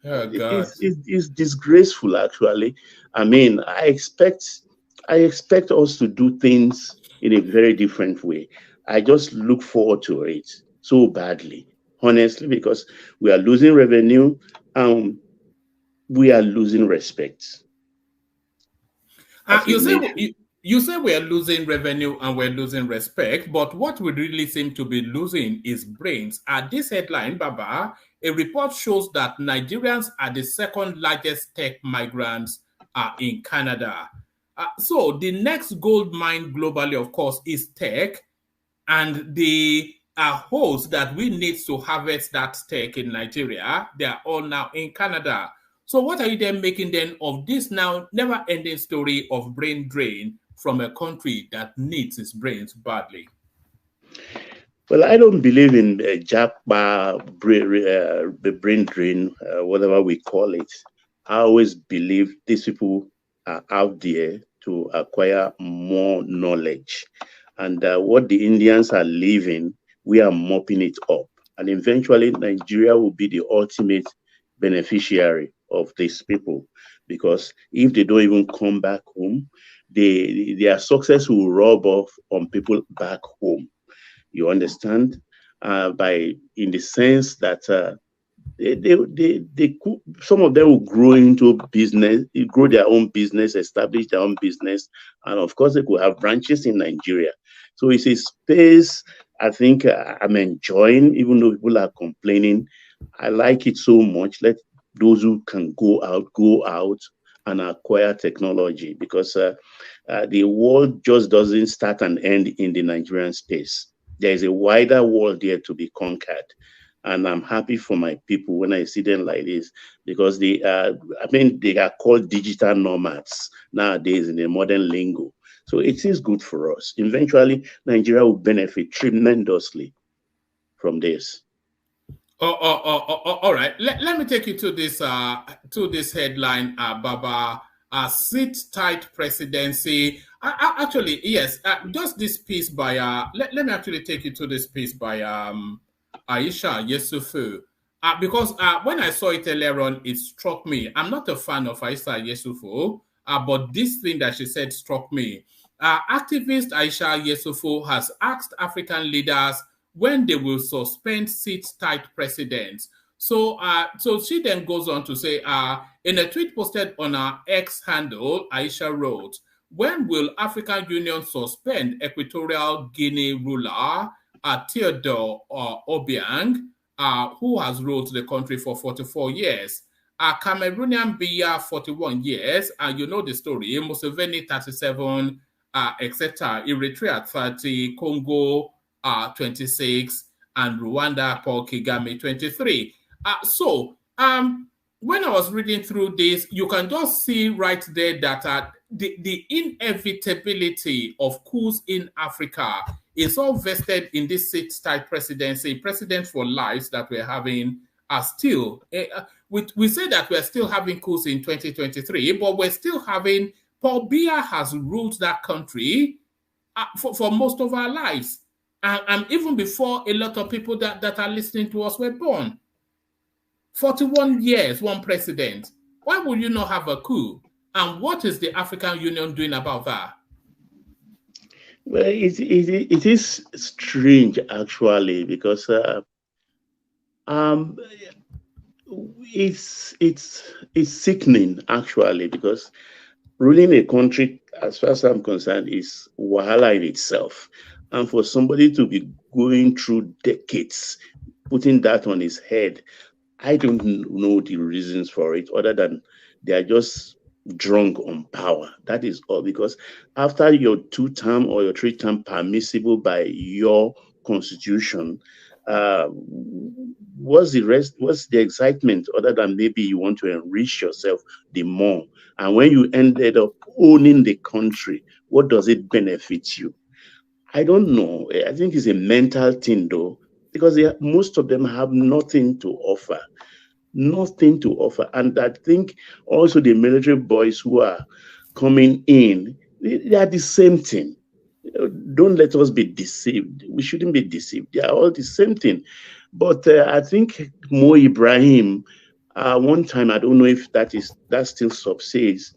Oh, God. It's disgraceful, actually. I mean, I expect us to do things in a very different way. I just look forward to it so badly, honestly, because we are losing revenue and we are losing respect. You say we are losing revenue and we're losing respect, but what we really seem to be losing is brains. At this headline, Baba, a report shows that Nigerians are the second largest tech migrants in Canada. So the next gold mine globally, of course, is tech, and the holes that we need to harvest that tech in Nigeria, they are all now in Canada. So what are you then making then of this now never-ending story of brain drain from a country that needs its brains badly? Well, I don't believe in jackpot, brain drain, whatever we call it. I always believe these people are out there to acquire more knowledge. And what the Indians are leaving, we are mopping it up. And eventually, Nigeria will be the ultimate beneficiary of these people. Because if they don't even come back home, their success will rub off on people back home. You understand? In the sense that they could, some of them will grow into business, grow their own business, establish their own business, and of course they could have branches in Nigeria. So it's a space I think I'm enjoying, even though people are complaining. I like it so much. Let those who can go out and acquire technology, because the world just doesn't start and end in the Nigerian space. There is a wider world there to be conquered. And I'm happy for my people when I see them like this, because they are called digital nomads nowadays in the modern lingo. So it is good for us. Eventually, Nigeria will benefit tremendously from this. All right. Let me take you to this headline, Baba. Sit tight presidency. Actually, yes. Just this piece by. Let me actually take you to this piece by Aisha Yesufu. Because when I saw it earlier on, it struck me. I'm not a fan of Aisha Yesufu, but this thing that she said struck me. Activist Aisha Yesufu has asked African leaders when they will suspend sit-tight presidents. So she then goes on to say, in a tweet posted on her X handle, Aisha wrote, when will African Union suspend Equatorial Guinea ruler Theodore Obiang, who has ruled the country for 44 years? Cameroonian Biya, 41 years, and you know the story, Museveni, 37, etc., Eritrea, 30, Congo, 26, and Rwanda, Paul Kagame, 23. When I was reading through this, you can just see right there that the inevitability of coups in Africa is all vested in this sit-tight presidency. President for lives that we're having are still, we say that we're still having coups in 2023, but we're still having, Paul Biya has ruled that country for most of our lives. And even before a lot of people that are listening to us were born. 41 years, one president. Why would you not have a coup? And what is the African Union doing about that? Well, it is strange, actually, because it's sickening, actually, because ruling a country, as far as I'm concerned, is wahala in itself. And for somebody to be going through decades, putting that on his head, I don't know the reasons for it, other than they are just drunk on power. That is all. Because after your 2-term or your 3-term permissible by your constitution, what's the rest? What's the excitement, other than maybe you want to enrich yourself the more? And when you ended up owning the country, what does it benefit you? I don't know. I think it's a mental thing, though, because most of them have nothing to offer. Nothing to offer. And I think also the military boys who are coming in, they are the same thing. Don't let us be deceived. We shouldn't be deceived. They are all the same thing. But I think Mo Ibrahim, one time, I don't know if that still subsists.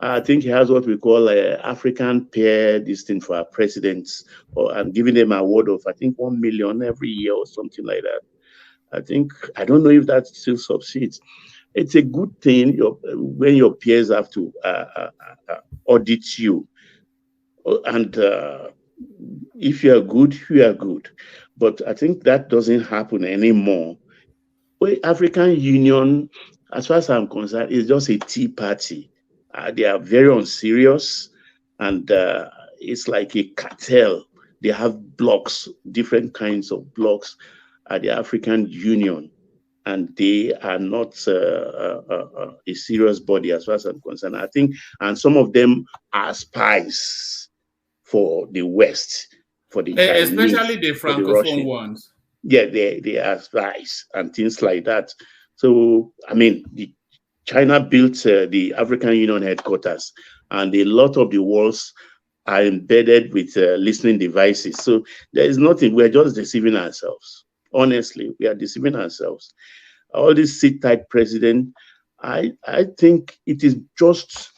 I think he has what we call African peer, this thing for our presidents, and giving them an award of, I think, 1 million every year or something like that. I don't know if that still subsists. It's a good thing when your peers have to audit you. And if you are good, you are good. But I think that doesn't happen anymore. Well, African Union, as far as I'm concerned, is just a tea party. They are very unserious, and it's like a cartel. They have blocks, different kinds of blocks at the African Union, and they are not a serious body as far as I'm concerned. I think, and some of them are spies for the West, for the Chinese, especially the Francophone ones. Yeah, they are spies and things like that. So, I mean, China built the African Union headquarters, and a lot of the walls are embedded with listening devices. So there is nothing. We're just deceiving ourselves. Honestly, we are deceiving ourselves. All this sit-tight president, I think it is just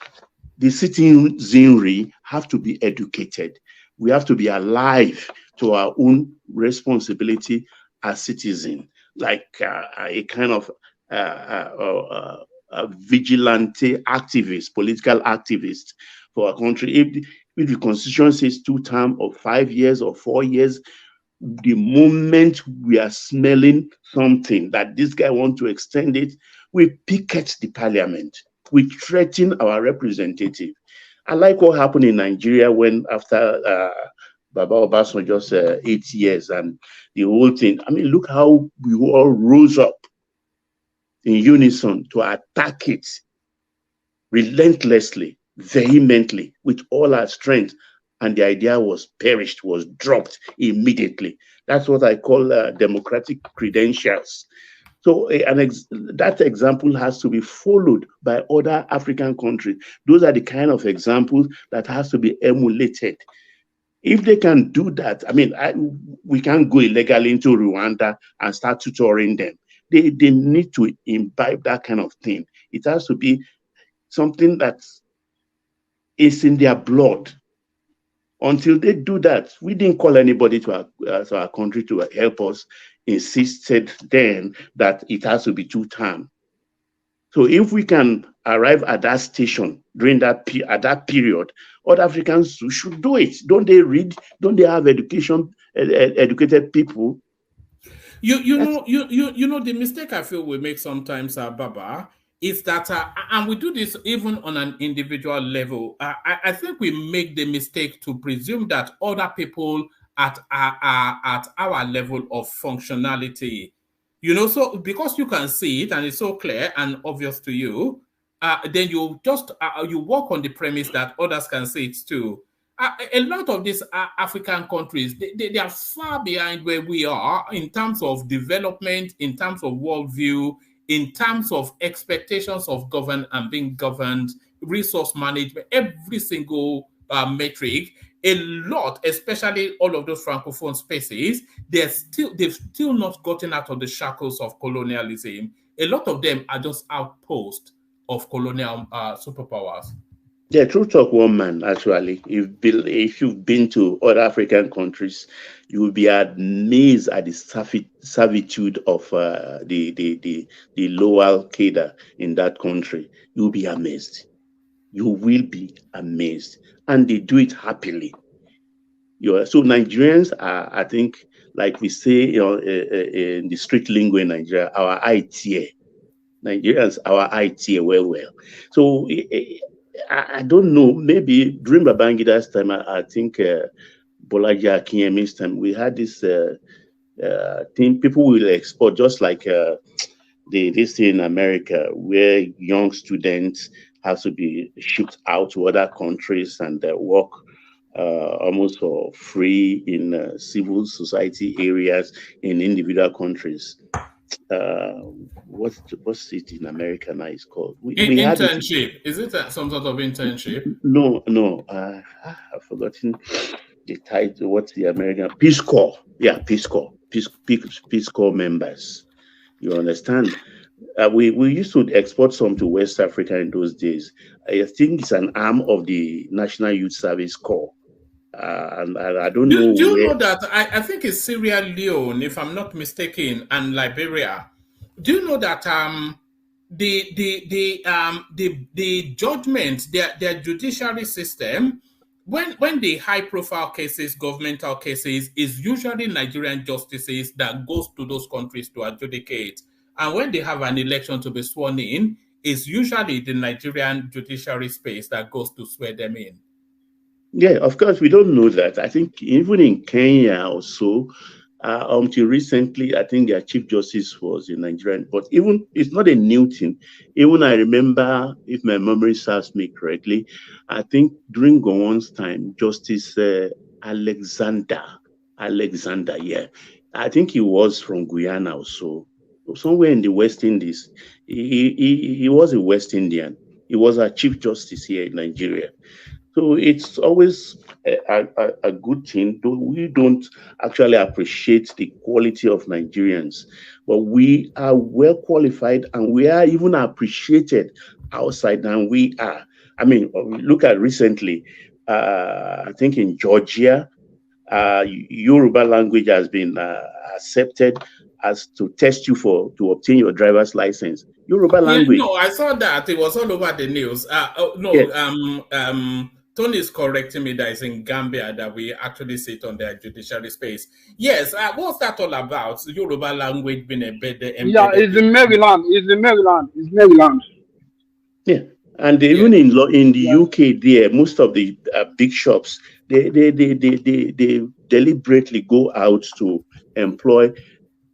the citizenry have to be educated. We have to be alive to our own responsibility as citizens, like a kind of a vigilante activist, political activist for our country. If the constitution says 2-term or 5 years or 4 years, the moment we are smelling something that this guy wants to extend it, we picket the parliament. We threaten our representative. I like what happened in Nigeria when after Baba Obasanjo just 8 years and the whole thing. I mean, look how we all rose up in unison to attack it relentlessly, vehemently, with all our strength. And the idea was perished, was dropped immediately. That's what I call democratic credentials. So that example has to be followed by other African countries. Those are the kind of examples that has to be emulated. If they can do that, I mean, we can't go illegally into Rwanda and start tutoring them. They need to imbibe that kind of thing. It has to be something that is in their blood. Until they do that, we didn't call anybody to our country to help us, insisted then that it has to be 2-term. So if we can arrive at that station during that period, other Africans should do it. Don't they read? Don't they have educated people? You know the mistake I feel we make sometimes, Baba, is that, and we do this even on an individual level. I think we make the mistake to presume that other people at our level of functionality, so because you can see it and it's so clear and obvious to you, then you just you work on the premise that others can see it too. A lot of these African countries, they are far behind where we are in terms of development, in terms of worldview, in terms of expectations of govern and being governed, resource management, every single metric. a lot, especially all of those francophone spaces, they've still not gotten out of the shackles of colonialism. A lot of them are just outposts of colonial superpowers. Yeah, true talk, one man. Actually, if you've been to other African countries, you will be amazed at the servitude of the lower cadre in that country. You will be amazed. You will be amazed, and they do it happily. So Nigerians are, I think, like we say, in the street lingo in Nigeria, our IT. Nigerians, our IT, well. So I don't know. Maybe during Babangida's time, I think Bolaji Akinyemi's time, we had this thing. People will export, just like this thing in America, where young students have to be shipped out to other countries and work almost for free in civil society areas in individual countries. What's it in America now? It's called internship. Is it some sort of internship? No. I've forgotten the title. What's the American Peace Corps? Yeah, Peace Corps. Peace Corps members. You understand? We used to export some to West Africa in those days. I think it's an arm of the National Youth Service Corps. And I don't know. Do you know that I think it's Sierra Leone, if I'm not mistaken, and Liberia. Do you know that the judgment, their judiciary system, when the high-profile cases, governmental cases, is usually Nigerian justices that goes to those countries to adjudicate, and when they have an election to be sworn in, it's usually the Nigerian judiciary space that goes to swear them in. Yeah, of course, we don't know that. I think even in Kenya also, until recently, I think their Chief Justice was a Nigerian. But even it's not a new thing. Even I remember, if my memory serves me correctly, I think during Gowon's time, Justice Alexander, yeah, I think he was from Guyana also, somewhere in the West Indies. He was a West Indian. He was our Chief Justice here in Nigeria. So it's always a good thing. We don't actually appreciate the quality of Nigerians, but we are well qualified and we are even appreciated outside than we are. I mean, look at recently, I think in Georgia, Yoruba language has been accepted as to test you to obtain your driver's license. Yoruba language. No, I saw that. It was all over the news. Tony is correcting me that it's in Gambia that we actually sit on their judiciary space. Yes, what's that all about? Yoruba language being embedded. Yeah, it's in Maryland. It's Maryland. Yeah, and even in the UK, there most of the big shops they deliberately go out to employ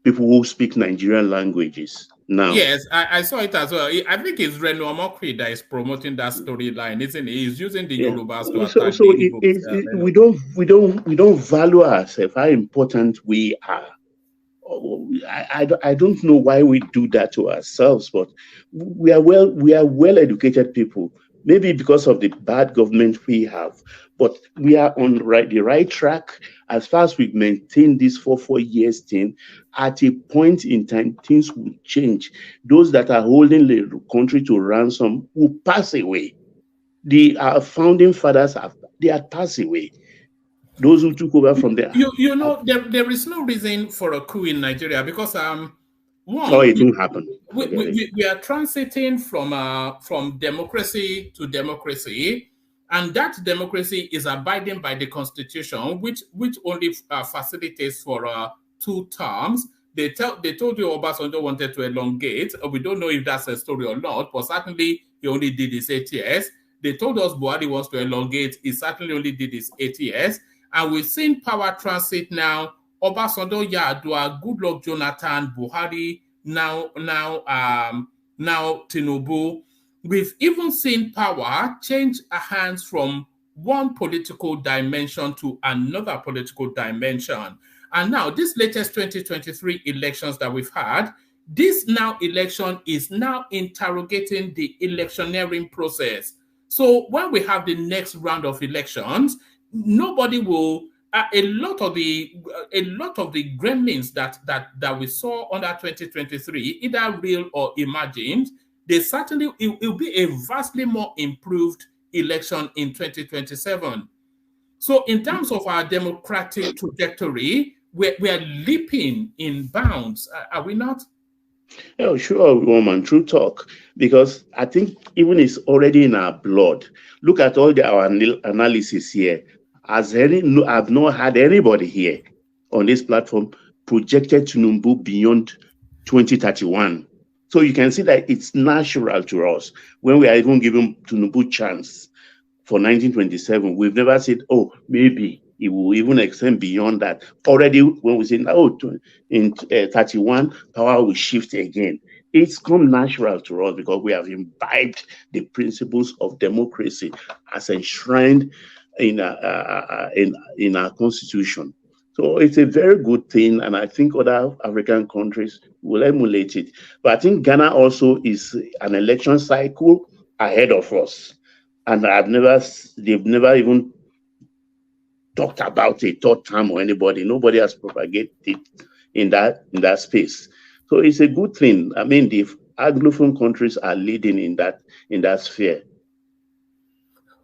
people who speak Nigerian languages. Now, yes, I saw it as well. I think it's Loretta Onochie that is promoting that storyline, isn't it? He's using the Yorubas to attack we don't value ourselves, how important we are. I don't know why we do that to ourselves, but we are well educated people. Maybe because of the bad government we have, but we are on the right track as far as we maintain this 4 years thing. At a point in time, things will change. Those that are holding the country to ransom will pass away. Our founding fathers they had passed away. Those who took over from there. You know, there is no reason for a coup in Nigeria because it won't happen. We are transiting from democracy to democracy, and that democracy is abiding by the constitution, which only facilitates for 2 terms. They told you Obasanjo wanted to elongate. We don't know if that's a story or not, but certainly he only did his 8 years. They told us Buhari wants to elongate. He certainly only did his 8 years. And we've seen power transit now. Obasanjo, Yar'Adua, Goodluck Jonathan, Buhari, now Tinubu. We've even seen power change hands from one political dimension to another political dimension. And now this latest 2023 elections that we've had, this now election is now interrogating the electioneering process. So when we have the next round of elections, nobody will. A lot of the gremlins that we saw under 2023, either real or imagined, they certainly it will be a vastly more improved election in 2027. So, in terms of our democratic trajectory, we are leaping in bounds, are we not? Oh, sure, woman, true talk. Because I think even it's already in our blood. Look at all our analysis here. I've not had anybody here on this platform projected Tinubu beyond 2031. So you can see that it's natural to us when we are even giving Tinubu chance for 1927. We've never said, oh, maybe it will even extend beyond that. Already, when we say, oh, in 31, power will shift again. It's come natural to us because we have imbibed the principles of democracy as enshrined in our constitution. So it's a very good thing, and I think other African countries will emulate it. But I think Ghana also is an election cycle ahead of us. And they've never even talked about a third term or anybody. Nobody has propagated it in that space. So it's a good thing. I mean, the Anglophone countries are leading in that sphere.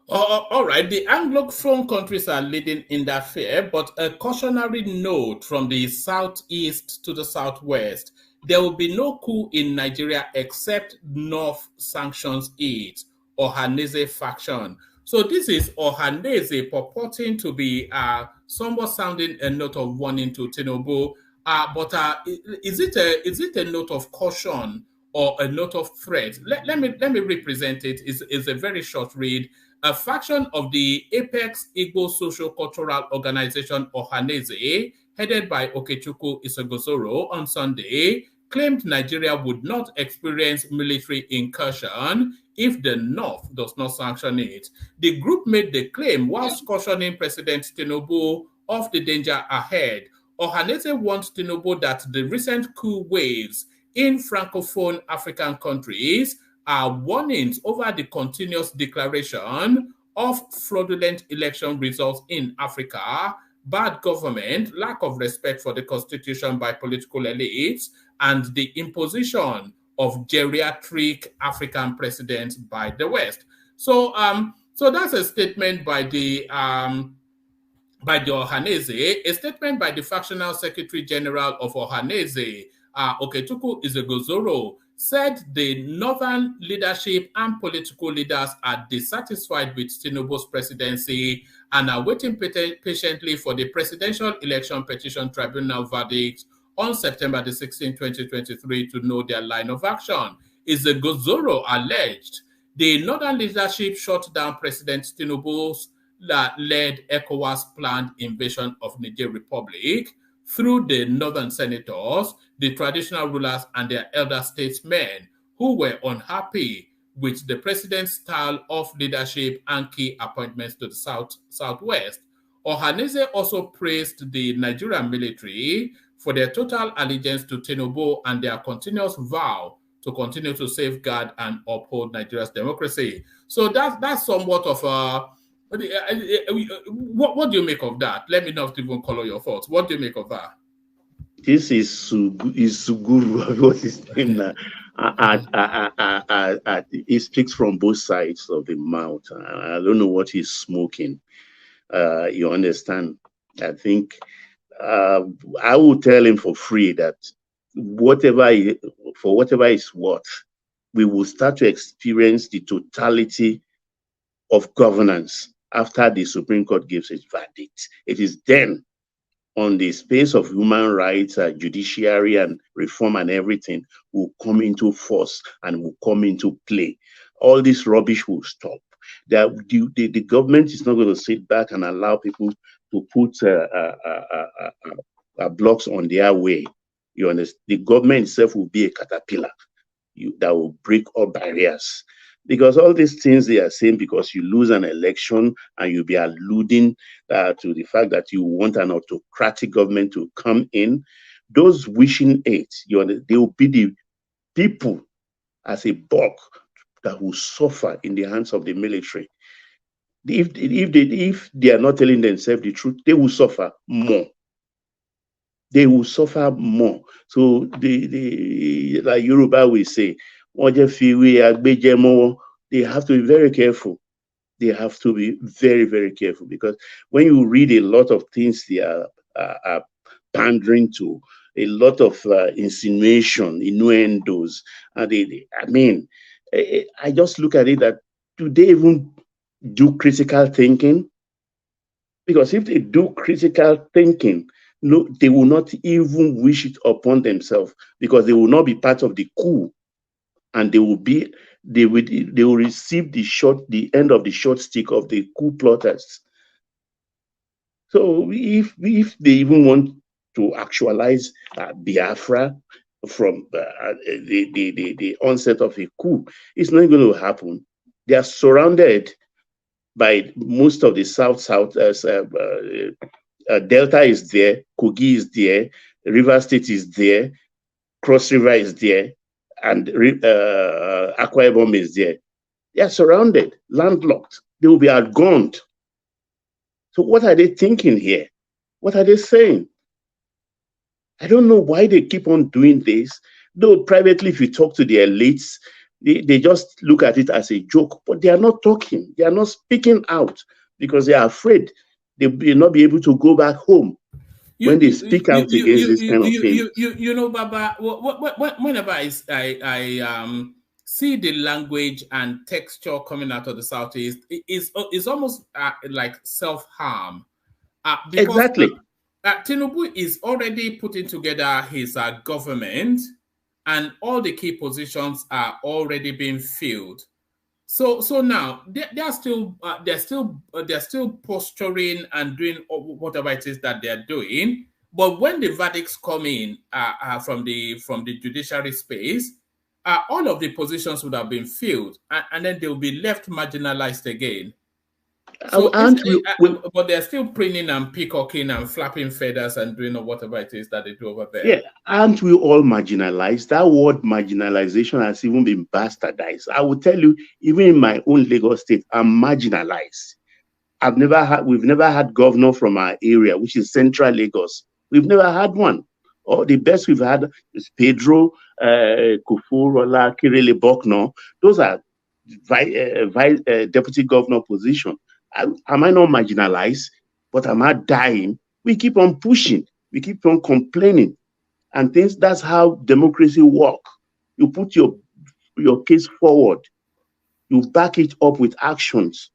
All right, the Anglophone countries are leading in that sphere, but a cautionary note from the southeast to the southwest: there will be no coup in Nigeria except North sanctions it, Ohaneze faction. So this is Ohaneze purporting to be somewhat sounding a note of warning to Tinubu. But is it a note of caution or a note of threat? Let me represent it. It's a very short read. A faction of the Apex Igbo Social Cultural Organization Ohaneze, headed by Okechukwu Isogozoro on Sunday, claimed Nigeria would not experience military incursion if the North does not sanction it. The group made the claim whilst cautioning President Tinubu of the danger ahead. Ohaneze warned Tinubu that the recent coup waves in Francophone African countries are warnings over the continuous declaration of fraudulent election results in Africa, bad government, lack of respect for the constitution by political elites, and the imposition of geriatric African presidents by the West. So that's a statement by the Ohaneze. A statement by the factional secretary general of Ohaneze, Okechukwu Isegozoro, said the northern leadership and political leaders are dissatisfied with Tinubu's presidency and are waiting patiently for the Presidential Election Petition Tribunal verdict on September the 16th, 2023 to know their line of action. Isegozoro alleged the northern leadership shut down President Tinubu's led ECOWAS planned invasion of Niger Republic through the northern senators, the traditional rulers, and their elder statesmen who were unhappy with the president's style of leadership and key appointments to the southwest. Ohaneze also praised the Nigerian military for their total allegiance to Tinubu and their continuous vow to continue to safeguard and uphold Nigeria's democracy. So that's somewhat of a... What do you make of that? Let me not even color your thoughts. What do you make of that? This is Suguru. What is his name now? He speaks from both sides of the mouth. I don't know what he's smoking. You understand? I think I will tell him for free that whatever is worth, we will start to experience the totality of governance after the Supreme Court gives its verdict. It is then, on the space of human rights, judiciary and reform and everything, will come into force and will come into play. All this rubbish will stop. The government is not going to sit back and allow people to put blocks on their way. You understand? The government itself will be a caterpillar that will break all barriers. Because all these things they are saying, because you lose an election and you'll be alluding to the fact that you want an autocratic government to come in, those wishing it, they will be the people as a bulk that will suffer in the hands of the military. If they are not telling themselves the truth, they will suffer more. They will suffer more. So the like Yoruba will say, they have to be very careful. They have to be very, very careful, because when you read a lot of things they are pandering to, a lot of insinuation, innuendos, and I just look at it that, do they even do critical thinking? Because if they do critical thinking, no, they will not even wish it upon themselves, because they will not be part of the coup, and they will receive the end of the short stick of the coup plotters. So if they even want to actualize Biafra from the onset of a coup, it's not going to happen. They are surrounded by most of the South. Delta is there, Kogi is there, River State is there, Cross River is there, and Akwa Ibom is there. They are surrounded, landlocked. They will be outgunned. So what are they thinking here? What are they saying? I don't know why they keep on doing this. Though privately, if you talk to the elites, they just look at it as a joke, but they are not talking. They are not speaking out, because they are afraid they will not be able to go back home when they speak out against this kind of thing. You know, Baba, whenever I see the language and texture coming out of the Southeast, it's almost like self-harm. Exactly. Tinubu is already putting together his government, and all the key positions are already being filled. So now they're still posturing and doing whatever it is that they're doing. But when the verdicts come in from the judiciary space, all of the positions would have been filled, and then they'll be left marginalized again. So but they're still preening and peacocking and flapping feathers and doing whatever it is that they do over there. Yeah, aren't we all marginalized? That word marginalization has even been bastardized. I will tell you, even in my own Lagos state, I'm marginalized. We've never had governor from our area, which is Central Lagos. We've never had one. Or the best we've had is Pedro, Kuforola, Kirele Bokno. Those are deputy governor position. Am I not marginalized? But am I dying? We keep on pushing. We keep on complaining. And things, that's how democracy works. You put your case forward. You back it up with actions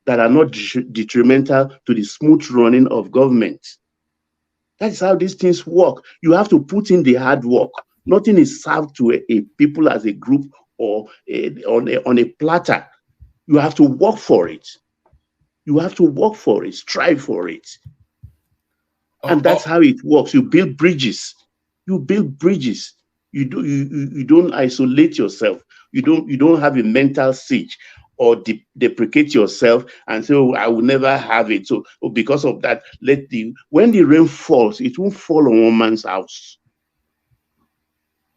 that are not detrimental to the smooth running of government. That's how these things work. You have to put in the hard work. Nothing is served to a people as a group or on a platter. You have to work for it. You have to work for it, strive for it. And that's how it works. You build bridges. You build bridges. You don't isolate yourself. You don't have a mental siege or deprecate yourself and say, oh, I will never have it. So because of that, when the rain falls, it won't fall on one man's house.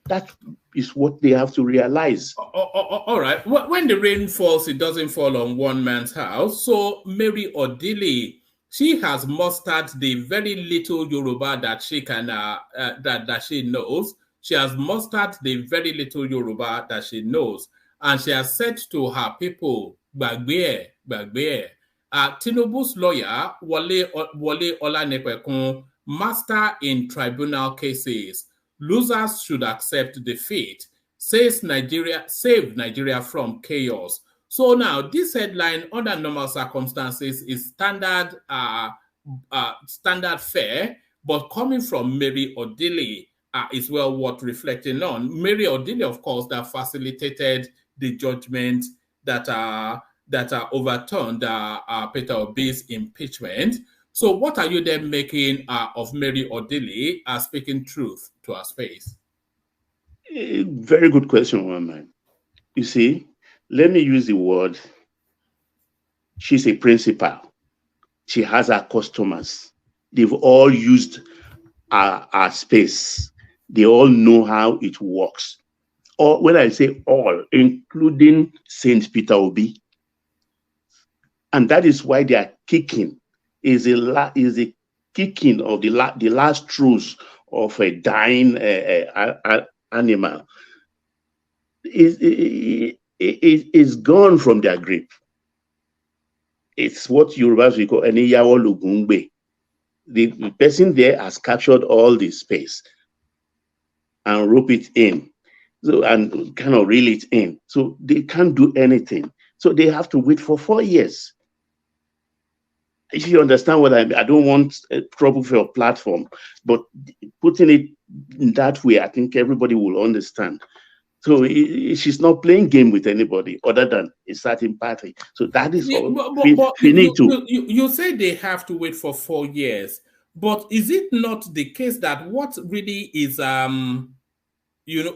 That is what they have to realize. All right. When the rain falls, it doesn't fall on one man's house. So Mary Odili, she has mustered the very little Yoruba that she can that she knows. She has mustered the very little Yoruba that she knows, and she has said to her people, "Gbagbe, Gbagbe." Tinubu's lawyer Wole Olanipekun, master in tribunal cases. Losers should accept defeat, says save Nigeria from chaos. So now this headline, under normal circumstances, is standard fare, but coming from Mary Odili is well worth reflecting on. Mary Odili, of course, that facilitated the judgment that overturned Peter Obi's impeachment. So what are you then making of Mary Odili speaking truth to our space? Very good question, one man. You see, let me use the word. She's a principal. She has her customers. They've all used our space. They all know how it works. Or when I say all, including Saint Peter Obi. And that is why they are kicking. Is a kicking of the last truths of a dying animal. Is gone from their grip. It's what Yorubas we call Eniyawo Lugungbe. The person there has captured all the space and rope it in, so and kind of reel it in. So they can't do anything. So they have to wait for 4 years. If you understand what I mean, I don't want trouble for your platform, but putting it in that way, I think everybody will understand. So she's not playing game with anybody other than a certain party. So that is all. You say they have to wait for 4 years, but is it not the case that what really is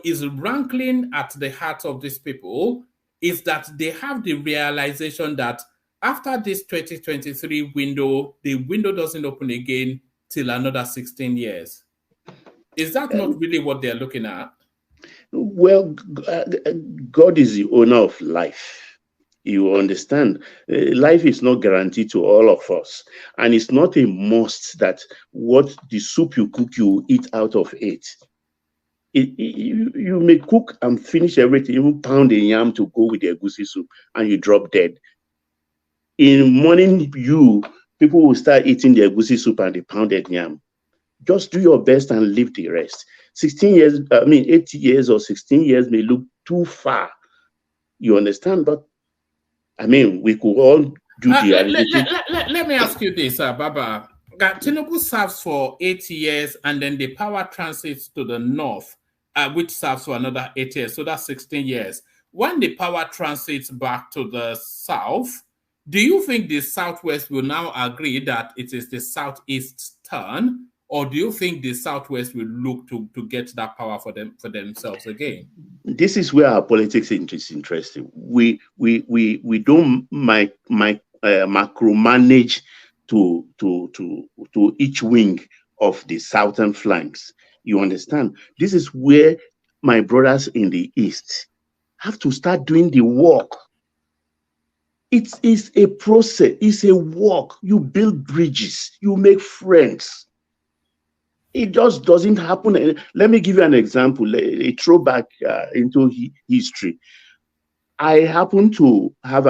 is rankling at the heart of these people is that they have the realization that after this 2023 window, the window doesn't open again till another 16 years. Is that not really what they're looking at? Well, God is the owner of life. You understand? Life is not guaranteed to all of us. And it's not a must that what the soup you cook, you eat out of it. You may cook and finish everything, even pound a yam to go with the egusi soup, and you drop dead. In morning, people will start eating the egusi soup and the pounded yam. Just do your best and leave the rest. 16 years, 80 years or 16 years may look too far. You understand? But, we could all do the... Let me ask you this, Baba. Tinubu serves for 8 years, and then the power transits to the north, which serves for another 8 years. So that's 16 years. When the power transits back to the south, do you think the Southwest will now agree that it is the Southeast's turn? Or do you think the Southwest will look to get that power for themselves again? This is where our politics is interesting. We don't macro-manage to each wing of the southern flanks. You understand? This is where my brothers in the East have to start doing the work. It's a process. It's a work. You build bridges. You make friends. It just doesn't happen. Let me give you an example, a throwback into history. I happen to have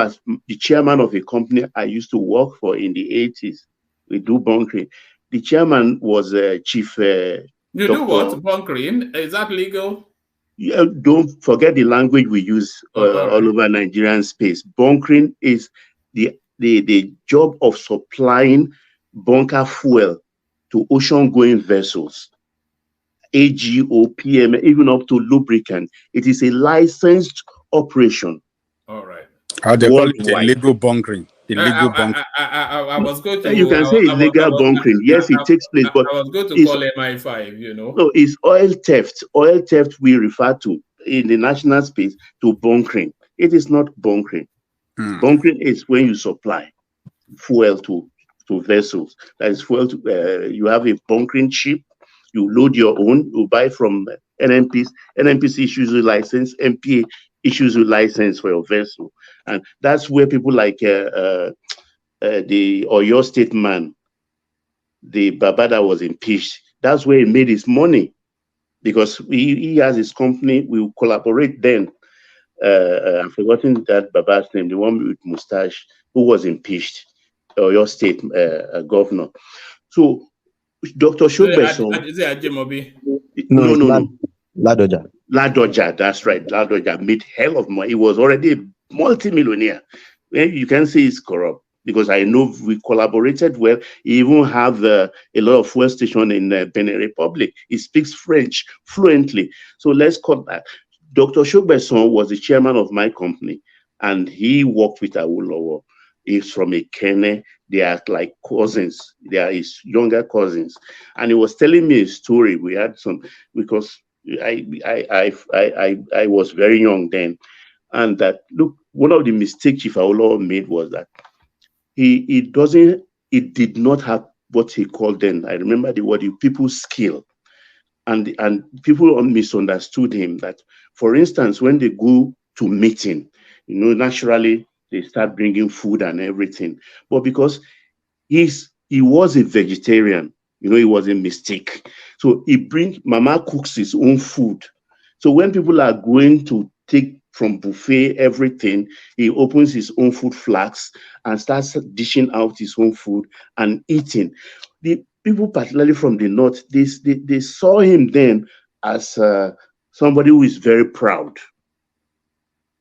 the chairman of a company I used to work for in the 80s. We do bunkering. The chairman was Chief. You do what? Bunkering? Is that legal? Yeah, don't forget the language we use all over Nigerian space. Bunkering is the job of supplying bunker fuel to ocean-going vessels, AGO, PM, even up to lubricant. It is a licensed operation. All right. How they call it illegal bunkering. Illegal bunkering. I was going to... You can say illegal bunkering. Yes, it takes place, but... I was going to call MI5, No, it's oil theft. Oil theft we refer to in the national space to bunkering. It is not bunkering. Bunkering is when you supply fuel to vessels. That is fuel you have a bunkering ship, you load your own, you buy from NNPC. NNPC issues a license, MPA issues a license for your vessel. And that's where people like the Oyo State man, the Baba that was impeached, that's where he made his money, because he has his company. We will collaborate then. I've forgotten that Baba's name, the one with mustache who was impeached. Your state governor. So, Dr. Shogbeson. Is it Ajimobi? No. Ladoja, that's right. Ladoja made hell of money. He was already a multimillionaire. You can say he's corrupt, because I know we collaborated well. He even have a lot of fuel station in Benin Republic. He speaks French fluently. So let's cut that. Dr. Shogbeson was the chairman of my company, and he worked with Awolowo. He's from Ikenne. They are like cousins. They are his younger cousins. And he was telling me a story. We had some, because I was very young then. And that, look, one of the mistakes Chief Awolowo made was that he did not have what he called then, I remember the word, people's skill. And people misunderstood him, that, for instance, when they go to meeting, naturally, they start bringing food and everything. But because he was a vegetarian, it was a mistake. So Mama cooks his own food. So when people are going to take from buffet everything, he opens his own food flask and starts dishing out his own food and eating. The people, particularly from the north, they saw him then as somebody who is very proud,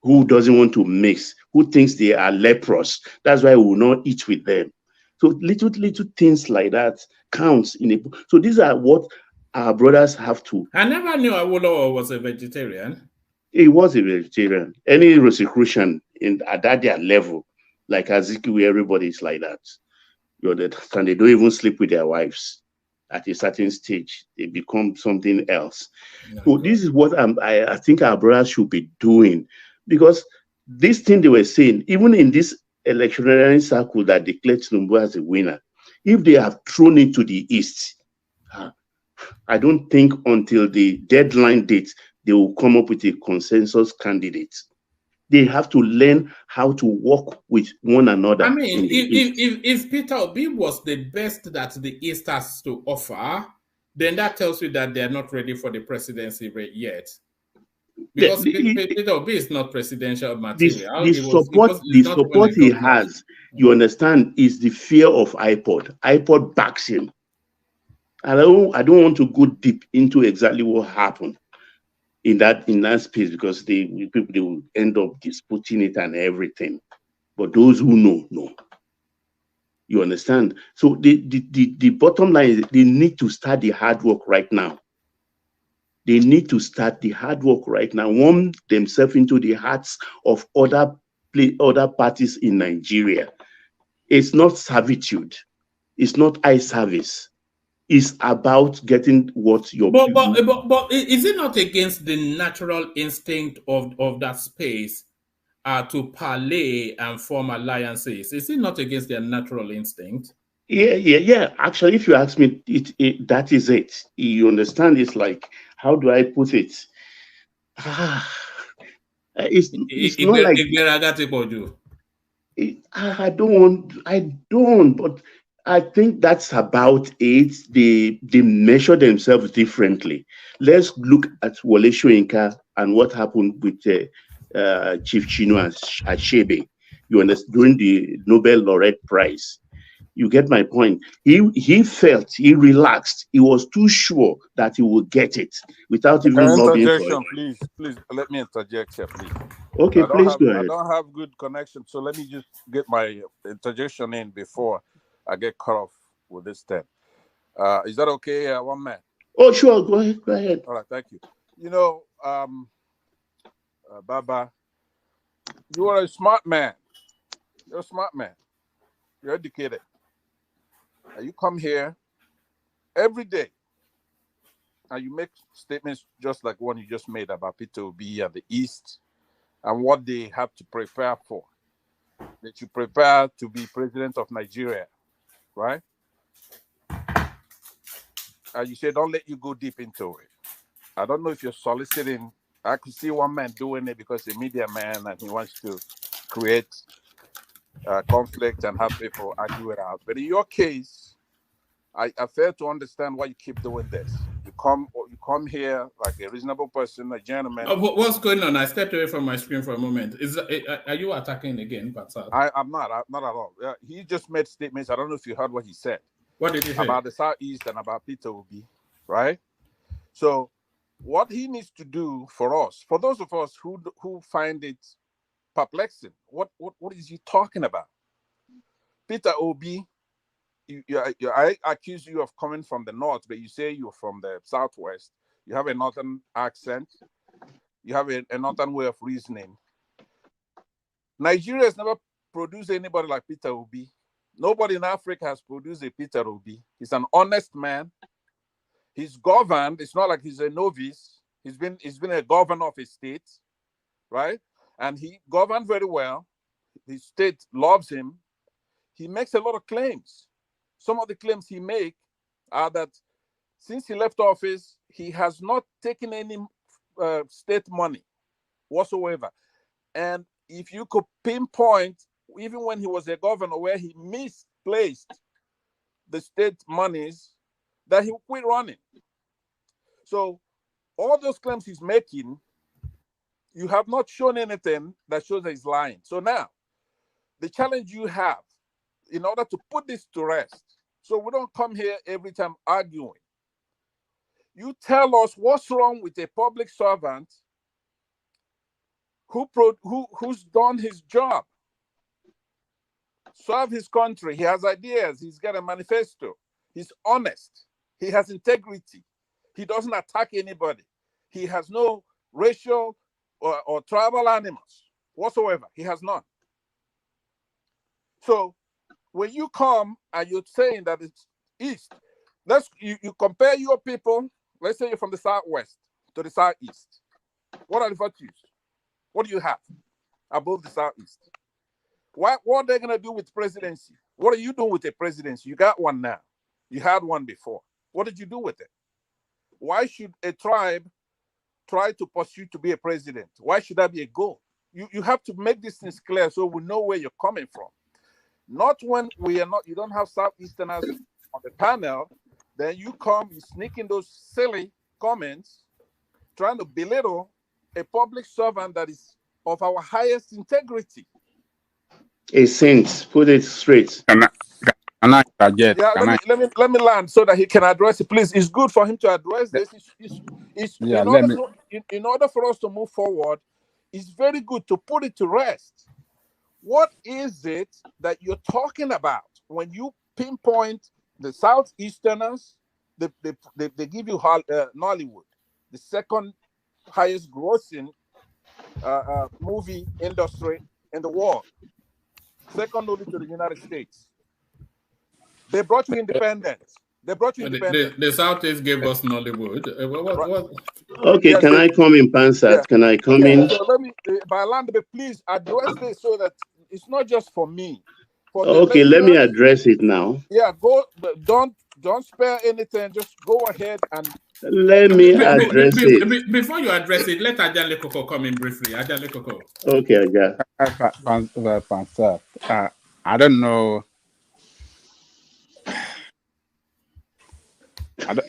who doesn't want to mix, who thinks they are leprous. That's why we will not eat with them. So little things like that counts in a. So these are what our brothers have to. I never knew Awolowo was a vegetarian. He was a vegetarian. Any Rosicrucian at that level, like Azikiwe, everybody is like that. You understand? They don't even sleep with their wives. At a certain stage, they become something else. So this is what I think our brothers should be doing, because this thing they were saying, even in this electionary circle that declared Tinubu as a winner, if they have thrown it to the east, I don't think until the deadline date they will come up with a consensus candidate. They have to learn how to work with one another. I mean, if Peter Obi was the best that the East has to offer, then that tells you that they're not ready for the presidency yet. Because Peter Obi is not presidential material. The support he has, you understand, is the fear of IPOD. IPOD backs him. And I don't want to go deep into exactly what happened in that space, because they will end up disputing it and everything. But those who know. You understand? So the bottom line is they need to start the hard work right now. They need to start the hard work right now, warm themselves into the hearts of other parties in Nigeria. It's not servitude. It's not eye service. It's about getting what your but is it not against the natural instinct of that space to parley and form alliances? Is it not against their natural instinct? Yeah. Actually, if you ask me, that is it. You understand? It's like, how do I put it? It's not like I don't, but I think that's about it. They measure themselves differently. Let's look at Wole Soyinka and what happened with Chief Chinua Achebe. You understand, during the Nobel Laureate Prize. You get my point. He felt, he relaxed. He was too sure that he would get it without even lobbying for it. Please, let me interject here, please. Okay, please go ahead. I don't have good connection, so let me just get my interjection in before I get cut off with this thing. Is that okay, one man? Oh, sure. Go ahead. All right, thank you. Baba, you are a smart man. You're a smart man. You're educated. You come here every day and you make statements just like one you just made about Peter Obi and the East and what they have to prepare for. That you prepare to be president of Nigeria, right? And you say, don't let you go deep into it. I don't know if you're soliciting. I could see one man doing it because he's a media man and he wants to create conflict and have people argue it out. But in your case, I fail to understand why you keep doing this. You come here like a reasonable person, a gentleman. What's going on? I stepped away from my screen for a moment. Are you attacking again, Patsal? I'm not at all. He just made statements. I don't know if you heard what he said. What did he say? About the Southeast and about Peter Obi, right? So what he needs to do for us, for those of us who find it perplexing, what is he talking about? Peter Obi, I accuse you of coming from the north, but you say you're from the southwest. You have a northern accent. You have a northern way of reasoning. Nigeria has never produced anybody like Peter Obi. Nobody in Africa has produced a Peter Obi. He's an honest man. He's governed. It's not like he's a novice. He's been a governor of a state, right? And he governed very well. His state loves him. He makes a lot of claims. Some of the claims he makes are that since he left office, he has not taken any state money whatsoever. And if you could pinpoint, even when he was a governor, where he misplaced the state monies, that he would quit running. So all those claims he's making, you have not shown anything that shows that he's lying. So now, the challenge you have, in order to put this to rest, so we don't come here every time arguing, you tell us what's wrong with a public servant who's done his job, serve his country. He has ideas. He's got a manifesto. He's honest. He has integrity. He doesn't attack anybody. He has no racial or tribal animals whatsoever. He has none. So when you come and you're saying that it's East, you compare your people, let's say you're from the Southwest to the Southeast. What are the virtues? What do you have above the Southeast? What are they going to do with presidency? What are you doing with the presidency? You got one now. You had one before. What did you do with it? Why should a tribe try to pursue to be a president? Why should that be a goal? You have to make these things clear so we know where you're coming from. Not when we are not, you don't have Southeasterners on the panel, then you come, you sneak in those silly comments, trying to belittle a public servant that is of our highest integrity. A saint, put it straight. Let me land so that he can address it. Please, it's good for him to address this. In order for us to move forward, it's very good to put it to rest. What is it that you're talking about when you pinpoint the Southeasterners? They give you Nollywood, the second highest grossing movie industry in the world, second only to the United States. They brought you independence. The Southeast gave us Nollywood. Okay, can I come in, Pansat? Yeah. Can I come in? So let me, Balandebe, please address this so that it's not just for me. Okay, let me address it now. Yeah, don't spare anything. Just go ahead and let me address it. Before you address it, let Ajale Koko come in briefly. Ajale Koko. Okay, Ajale. Pansat, I don't know.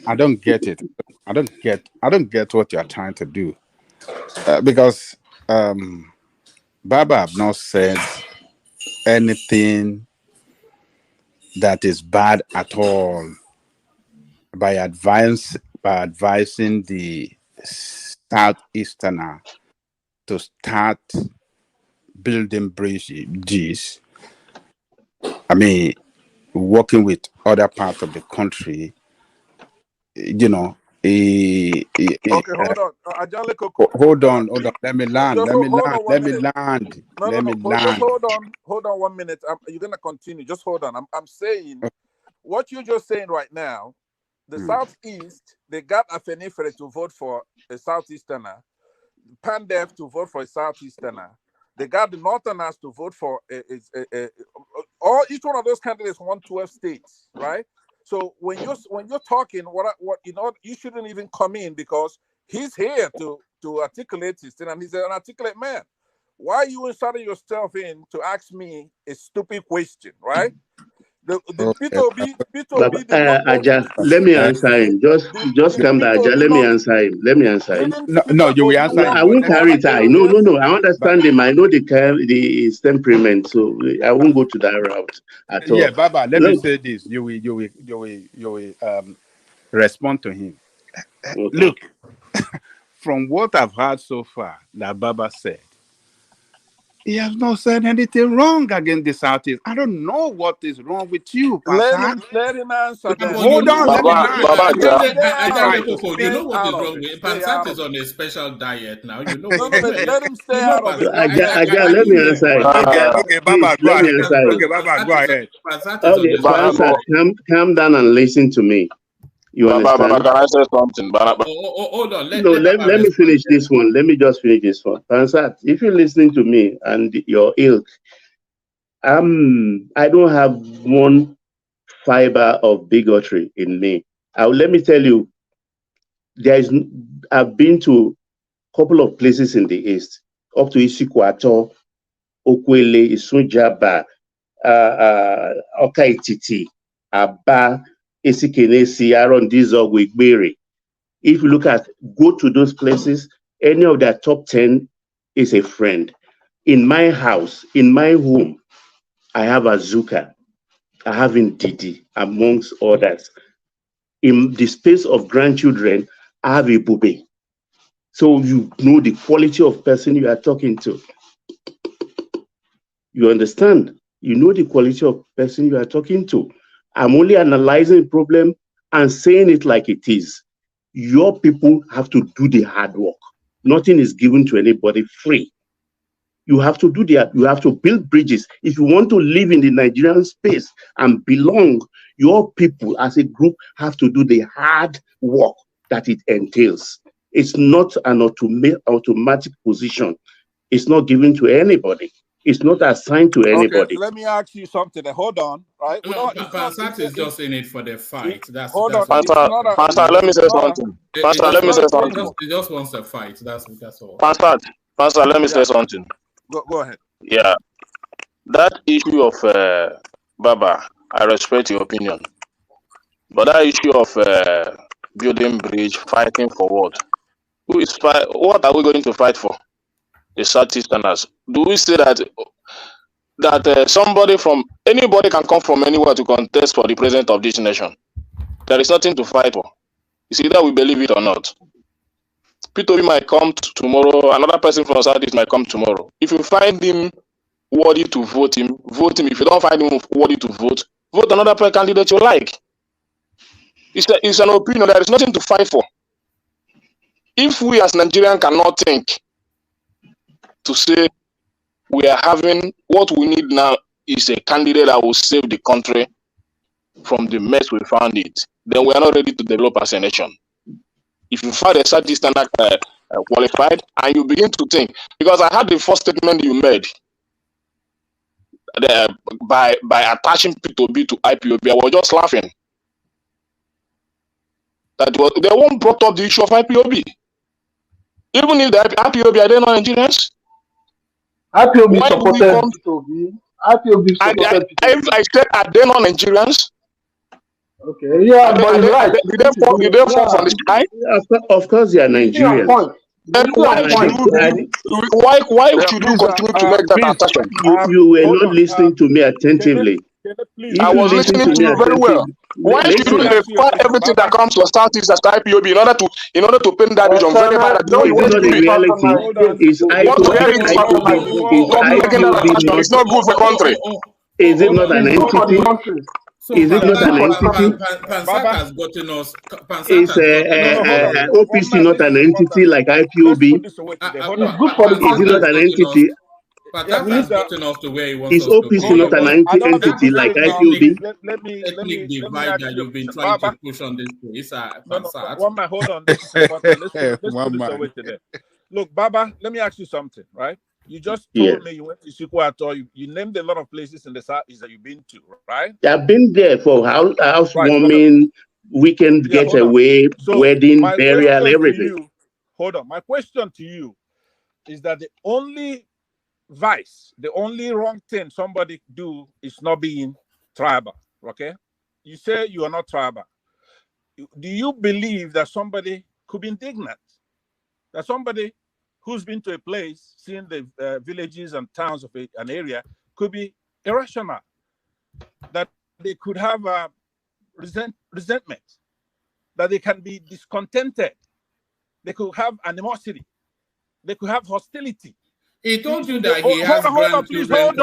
I don't get it. I don't get what you're trying to do, because Baba have not said anything that is bad at all by advising the Southeasterner to start building bridges. I mean, working with other parts of the country. You know, okay, hold on. Hold on. Let me land. Just Let me land. Hold on 1 minute. You're gonna continue. Just hold on. I'm saying what you're just saying right now. The Southeast, they got Afenifere to vote for a Southeasterner, Pandef to vote for a Southeasterner. They got the Northerners to vote for each one of those candidates won 12 states, right? So when you're talking, you shouldn't even come in, because he's here to articulate his thing, and he's an articulate man. Why are you inserting yourself in to ask me a stupid question, right? Aja, let me answer him. Just come down, Aja. Let me answer him. No, you will answer him. I won't carry it. No. I understand him. I know his temperament, so I won't go to that route at all. Yeah, Baba. Let me say this. You will respond to him. Okay. Look, from what I've heard so far, that Baba said, he has not said anything wrong against the Southeast. I don't know what is wrong with you, Let him answer. Hold on, Baba, you know what is wrong with Pansat is on a special diet now. You know. Let him stay out of it. Let me answer it. Okay, Baba, go ahead. Okay, Baba, go ahead. Okay, Pansat, calm down and listen to me. You understand? Baba, can I say something? Hold on. Let me finish this one. Let me just finish this one. Pansat, if you're listening to me and your ilk, I don't have one fiber of bigotry in me. Let me tell you, I've been to a couple of places in the East, up to Isikwato, Okwele, Isunjaba, Okaititi, Aba, Esikenesi, Aaron Dizog, Wigberi. If you look at, go to those places, any of their top 10 is a friend. In my house, in my home, I have Azuka, I have Ndidi, amongst others. In the space of grandchildren, I have a Bube. So you know the quality of person you are talking to. You understand? You know the quality of person you are talking to. I'm only analyzing the problem and saying it like it is. Your people have to do the hard work. Nothing is given to anybody free. You have to do that. You have to build bridges. If you want to live in the Nigerian space and belong, your people as a group have to do the hard work that it entails. It's not an automatic position. It's not given to anybody. It's not assigned to anybody. Okay, let me ask you something. Hold on, right? No, Pansat is just in it for the fight. Hold on, Pastor, let me say something. Pastor, let me say something. He just wants a fight. That's all. Pastor, let me say something. Go ahead. Yeah, that issue of Baba, I respect your opinion, but that issue of building bridge, fighting for what? What are we going to fight for? The Southeasterners. Do we say that somebody from anybody can come from anywhere to contest for the president of this nation? There is nothing to fight for. You see that we believe it or not. Peter Obi might come tomorrow. Another person from Southeast might come tomorrow. If you find him worthy to vote him, vote him. If you don't find him worthy to vote another candidate you like. It's an opinion. There is nothing to fight for. If we as Nigerians cannot think to say we are having what we need now is a candidate that will save the country from the mess we found it, then we are not ready to develop as a nation. If you find a Southeast standard qualified and you begin to think, because I had the first statement you made by attaching P2B to IPOB, I was just laughing. They won't brought up the issue of IPOB. Even if the IPOB are they not Nigerians? IPOB supported P2B. IPOB supported P2B. I said, are they not Nigerians? Okay, yeah, but you're right. Did they fall from the sky? Of course, they are Nigerians. Then why should you continue to make that attachment? You were not listening to me attentively. I was listening to you very well. Why should you fight everything that comes to Southeast as IPOB in order to paint that vision very bad? No, it's not the reality. It's IPOB. It's not good for country. Is it not an entity? So is it not an entity? Pansat has gotten us. Is OPC not an entity like IPOB? It's good for the country. Is it not an entity? Is OPC not an entity like IPOB? Let me divide that you've been trying to push on this place. Hold on. Let's put this away today. Look, Baba, let me ask you something, right? You just told me you went to Sikwato. You named a lot of places in the Southeast that you've been to, right? I've been there for housewarming, weekend getaway, wedding, burial, everything. Hold on. My question to you is that the only vice, the only wrong thing somebody do is not being tribal, okay? You say you are not tribal. Do you believe that somebody could be indignant? That somebody who's been to a place, seeing the villages and towns of an area, could be irrational, that they could have resentment, that they can be discontented, they could have animosity, they could have hostility. He told you that he has grandchildren.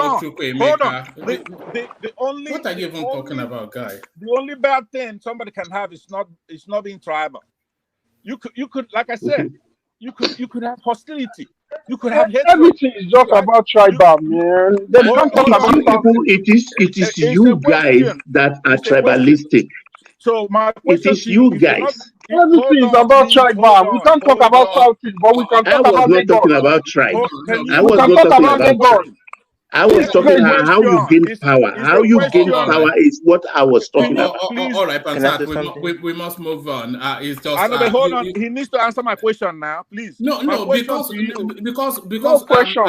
Hold on. The only, what are you even talking about, guy? The only bad thing somebody can have is not being tribal. You could, like I said, you could have hostility. You could have hatred. Everything is just about tribal, man. It is you guys that are tribalistic. So my question it is you guys. Everything is about tribal. We can't talk about Southeast, but we can talk about Lagos. I was not talking about tribe. I was not talking about tribe. I was talking about how you gain power. How you gain power is what I was talking about. All right, Pansat, we must move on. It's just. But hold on. He needs to answer my question now, please. No, because no question.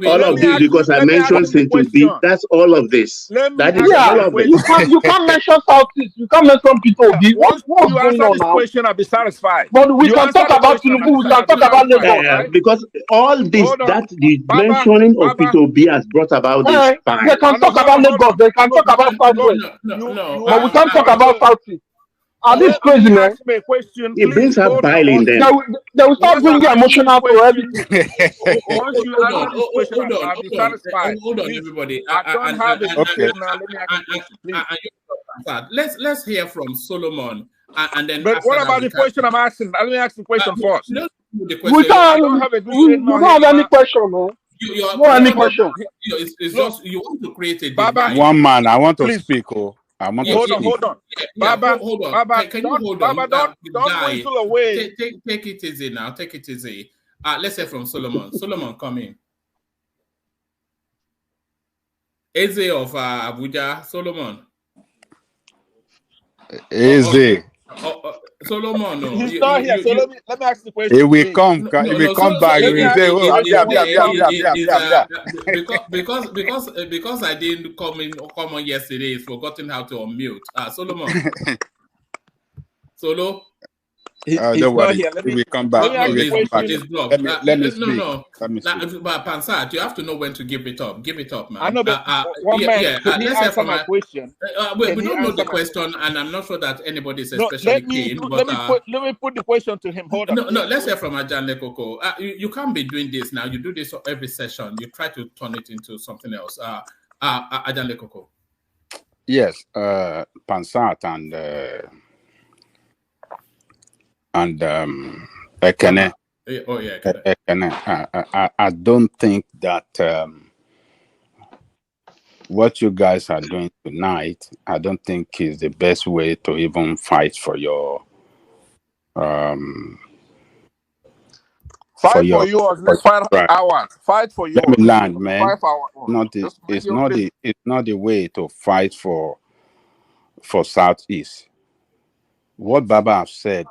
All of this because I mentioned Saint-Obi. That's all of this. That is all of it. You can't mention Southeast. You can't mention Peter Obi. What's going on now? Question, I'll be satisfied. But we can talk about Tinubu. We can talk about Lagos. Because all this that the mentioning of Peter Obi has brought about this fine. They can talk about Lagos. They can talk about Southwest. But we can't talk about Southeast. Are this crazy, man? It brings up bile in them. They will start bringing emotional to everything. Once you answer this question, I'll be satisfied. Hold on, everybody. I don't have a Okay. now. Let me ask you, Let's hear from Solomon. And then. But what about the question I'm asking? Let me ask the question first. We don't have any question, man. No any question. It's just you want to create a divide. One man, I want to speak. I want to hold speak. on. Baba, hold on. Baba, can you hold on? Baba, don't whistle away. Take it easy now. Take it easy. Let's hear from Solomon. Solomon, come in. Eze of Abuja. Solomon. Eze. Solomon, no. He's not here. So let me ask the question. He will come back. He will say, because I didn't come on yesterday, he's forgotten how to unmute. Solomon. Solo. Don't worry. He will come back. Let me speak. Let me speak. But Pansat, you have to know when to give it up. Give it up, man. I know, but let's answer my question. We don't know the question, and I'm not sure that anybody is especially keen. Let me put the question to him. Hold on. No, let's hear from Ajanle Koko. You can't be doing this now. You do this every session. You try to turn it into something else. Ajanle Koko. Yes, Pansat and Ekene. Oh yeah, Ekene. I don't think that what you guys are doing tonight, I don't think is the best way to even fight for your fight for yours. Let's 5 hours. Fight for yours. Let me land, man. 5 hours. It's not the way to fight for Southeast. What Baba have said,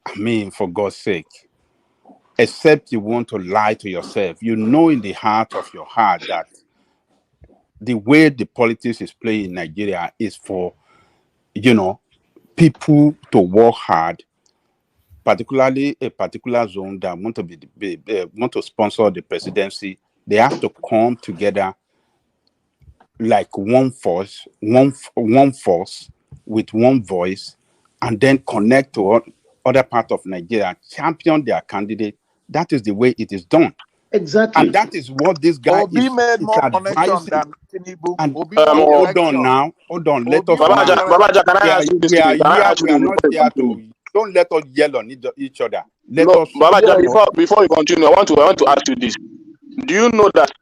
I mean, for God's sake, except you want to lie to yourself, you know in the heart of your heart that the way the politics is playing in Nigeria is for, people to work hard, particularly a particular zone that want to sponsor the presidency. They have to come together like one force with one voice, and then connect to other part of Nigeria, champion their candidate. That is the way it is done. Exactly. And that is what this guy Obi made more connection than Tinubu. And hold on now. Hold on. Let us Babaja, can I ask you this? We are not here to. Don't let us yell on each other. Babaja, before you continue, I want to ask you this. Do you know that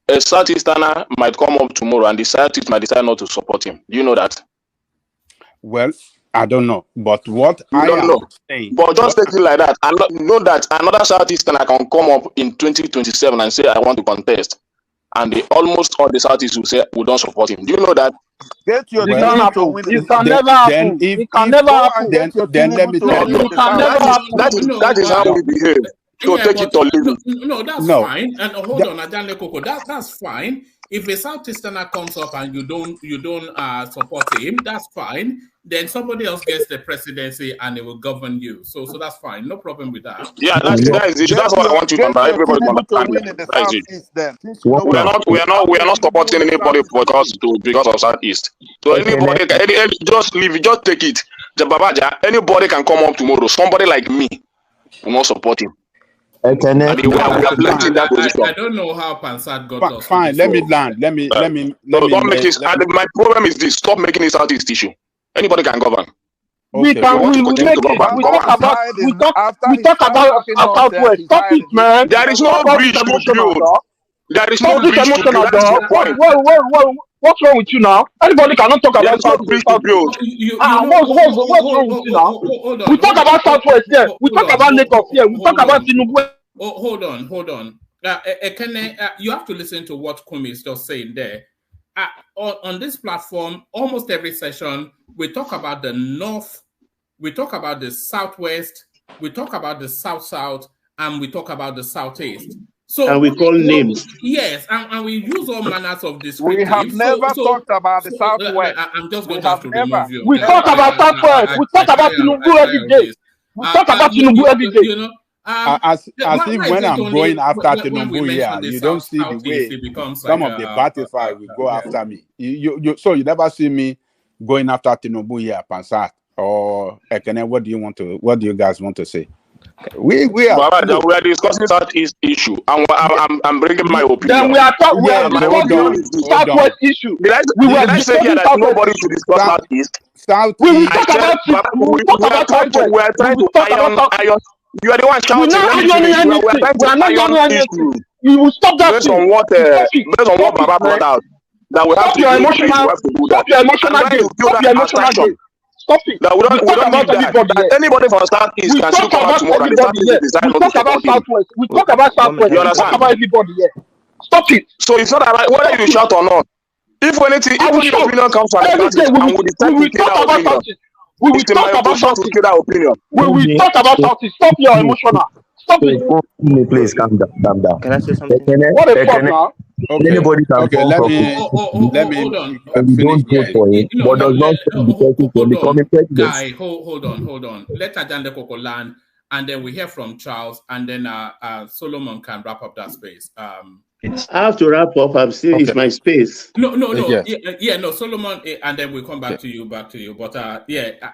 a Southeasterner might come up tomorrow and the Southeast might decide not to support him? Do you know that? Well, I don't know, but what I am saying. But just take it like that, and know that another Southeasterner can come up in 2027 and say, "I want to contest," and almost all the Southeast will say, "We don't support him." Do you know that? Get your team to win. It can never happen. It can never happen. Then let me tell you. That is how we behave. So take it or leave it. No, that's fine. And hold on, Ajanle Koko, that's fine. If a Southeasterner comes up and you don't support him, that's fine. Then somebody else gets the presidency and it will govern you. So that's fine. No problem with that. Yeah, that's what I want you to understand. Everybody to understand. We are not supporting anybody because of Southeast. So anybody just leave it, just take it. Babaja, anybody can come up tomorrow. Somebody like me will not support him. I don't know how Pansat got us. Fine, let me land. Let me. Don't make this. My problem is this: stop making it Southeast issue. Anybody can govern. We talk about Southwest. Stop it, man. There is no bridge to build. There is no bridge to build. What's wrong with you now? Anybody cannot talk about Southwest. What's wrong with you now? We talk about Southwest here. We talk about Lagos here. We talk about Tinubu. Hold on. Ekene, you have to listen to what Kumi is just saying there. On this platform, almost every session, we talk about the North, we talk about the Southwest, we talk about the South-South, and we talk about the Southeast. So, and we call names. Yes, and we use all manners of descriptives. We have never talked about the Southwest. I'm just going to have to remove you. We talk about Southwest. We talk about Tinubu every day. We talk about Tinubu every day. You know, as if when I'm going after Tinubu here, you don't see the way some of the Batify will go after me. So you never see me going after Tinubu here, Pansat or Ekene. What do you guys want to say? We are discussing Southeast issue, and I'm bringing my opinion. Then we are discussing Southwest issue. Did I say here that nobody should discuss Southeast? We will talk about Southwest. We are trying to iron. You are the one shouting. We are not ironing anything. You will stop that. Based on what Baba brought out, that we have to do. Stop your emotional game. Stop your emotional game. Stop it. That we don't need that. Anybody from Southeast can still come out tomorrow. We talk about Southwest. We talk about Southwest. We talk about everybody here. Stop it. So it's not about whether you shout or not. If anything, if your opinion comes from the party, and we decide to kill that opinion, we will talk about something. We will talk about something. Stop your emotional. Stop it. Please calm down. Can I say something? What the fuck now? Okay. Anybody can let me don't vote for him, but does not the becoming president. Guy, hold on. Let Ajande Koko land, and then we hear from Charles, and then Solomon can wrap up that space. I have to wrap up. I'm still it's my space. No. No, Solomon, and then we'll come back to you. But I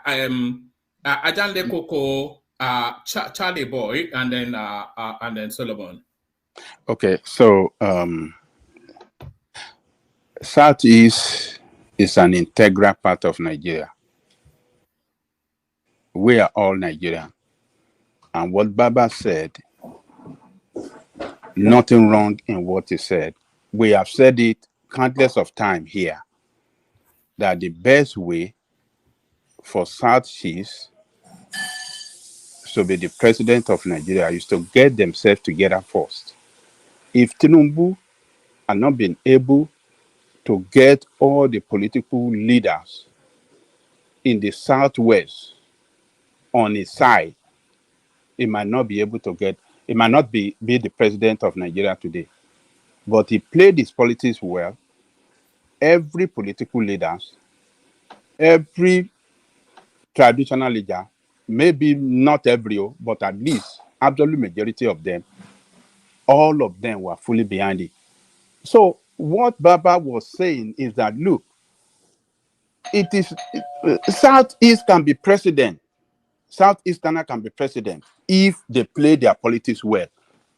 am Ajande Koko, Charlie Boy, and then Solomon. Okay, so Southeast is an integral part of Nigeria. We are all Nigerian. And what Baba said, nothing wrong in what he said. We have said it countless of times here, that the best way for Southeast to be the president of Nigeria is to get themselves together first. If Tinubu had not been able to get all the political leaders in the Southwest on his side, he might not be able to he might not be the president of Nigeria today. But he played his politics well. Every political leader, every traditional leader, maybe not every, but at least absolute majority of them, all of them were fully behind it. So what Baba was saying is that, look, it is Southeast can be president. Southeasterner can be president if they play their politics well.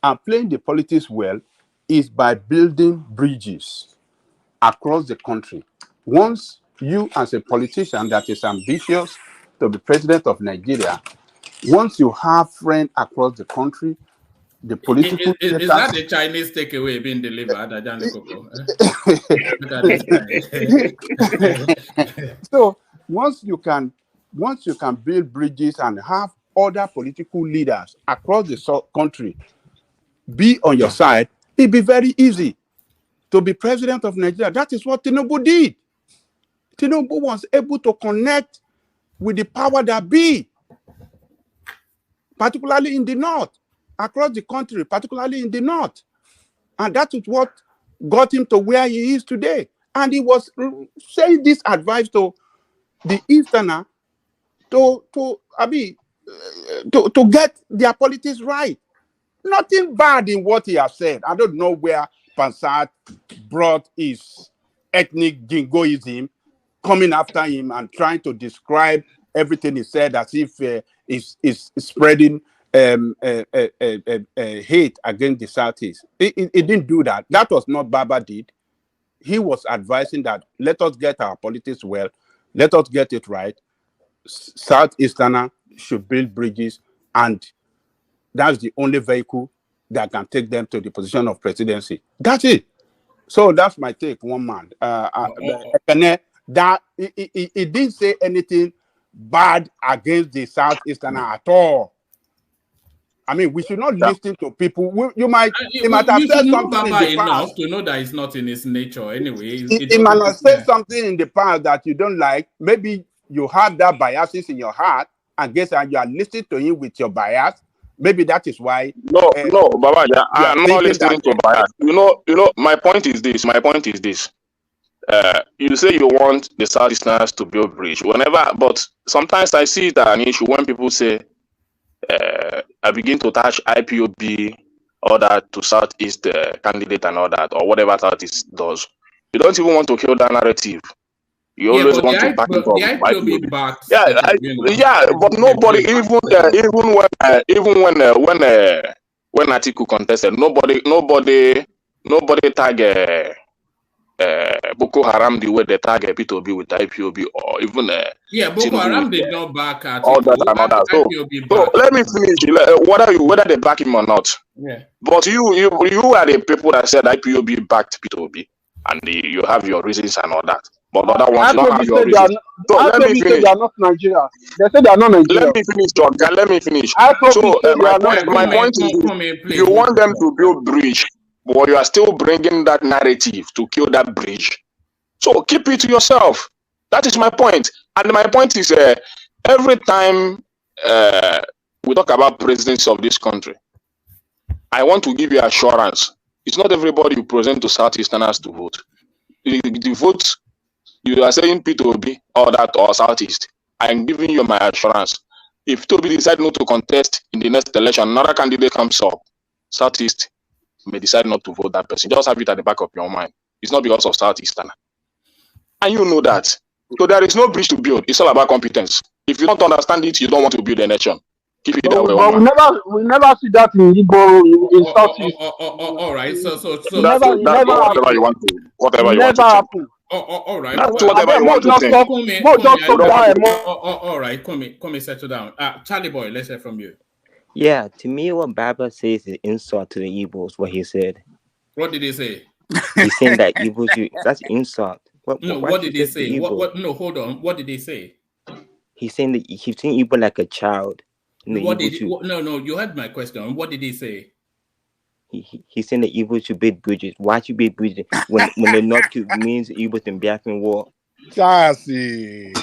And playing the politics well is by building bridges across the country. Once you, as a politician that is ambitious to be president of Nigeria, once you have friends across the country, the political is that the Chinese takeaway being delivered? So once you can build bridges and have other political leaders across the country be on your side, it'd be very easy to be president of Nigeria. That is what Tinubu did. Tinubu was able to connect with the power that be, particularly in the north, across the country, particularly in the north. And that is what got him to where he is today. And he was saying this advice to the Easterner to get their politics right. Nothing bad in what he has said. I don't know where Pansat brought his ethnic jingoism, coming after him and trying to describe everything he said as if he's spreading hate against the Southeast. He didn't do that. That was not Baba did. He was advising that let us get our politics well, let us get it right. Southeasterner should build bridges, and that's the only vehicle that can take them to the position of presidency. That's it. So that's my take, one man. That he didn't say anything bad against the Southeasterner at all. I mean, we should not listen to people. You might have said something in the past to know that it's not in his nature anyway. He might have said something in the past that you don't like. Maybe you have that biases in your heart, and guess and you are listening to him with your bias. Maybe that is why. No, Baba, I'm not listening to bias. You know, my point is this. You say you want the Southeasterners to build bridge, but sometimes I see that an issue when people say, I begin to attach IPOB, all that to Southeast candidate and all that, or whatever Southeast does. You don't even want to kill that narrative. You always want to back it up. But nobody, even when Atiku contested, nobody tag Boko Haram the way they target P2B with IPOB or even Boko Haram did not back at all that and all that. So let me finish. Whether they back him or not. Yeah. But you are the people that said IPOB backed P2B, and you have your reasons and all that. But the other ones don't have your reasons. So let me finish. They are not Nigeria. They say they are not Nigeria. Let me finish, John. Let me finish. So my point is, you want them to build bridge. But you are still bringing that narrative to kill that bridge. So keep it to yourself. That is my point. And my point is, every time we talk about presidents of this country, I want to give you assurance. It's not everybody you present to Southeasterners to vote. The vote, you are saying P2B or that or Southeast. I am giving you my assurance. If P2B decide not to contest in the next election, another candidate comes up, Southeast may decide not to vote that person. Just have it at the back of your mind. It's not because of Southeastern. And you know that. So there is no bridge to build. It's all about competence. If you don't understand it, you don't want to build a nation. Keep it that way. But we never see that in Igbo, in Southeast. All right. So that's whatever you want to. Whatever you want to happen. All right. That's whatever you want to think. All right. Come settle down. Charlie boy, let's hear from you. Yeah, to me, what Baba says is insult to the Igbos. What he said. What did he say? He's saying that Igbos, that's insult. What did he say? No, hold on. What did he say? He's saying that he's saying Igbo like a child. No, you heard my question. What did he say? He's saying that Igbo should build bridges. Why should build bridges when the North means Igbo in Biafran war? Sassy.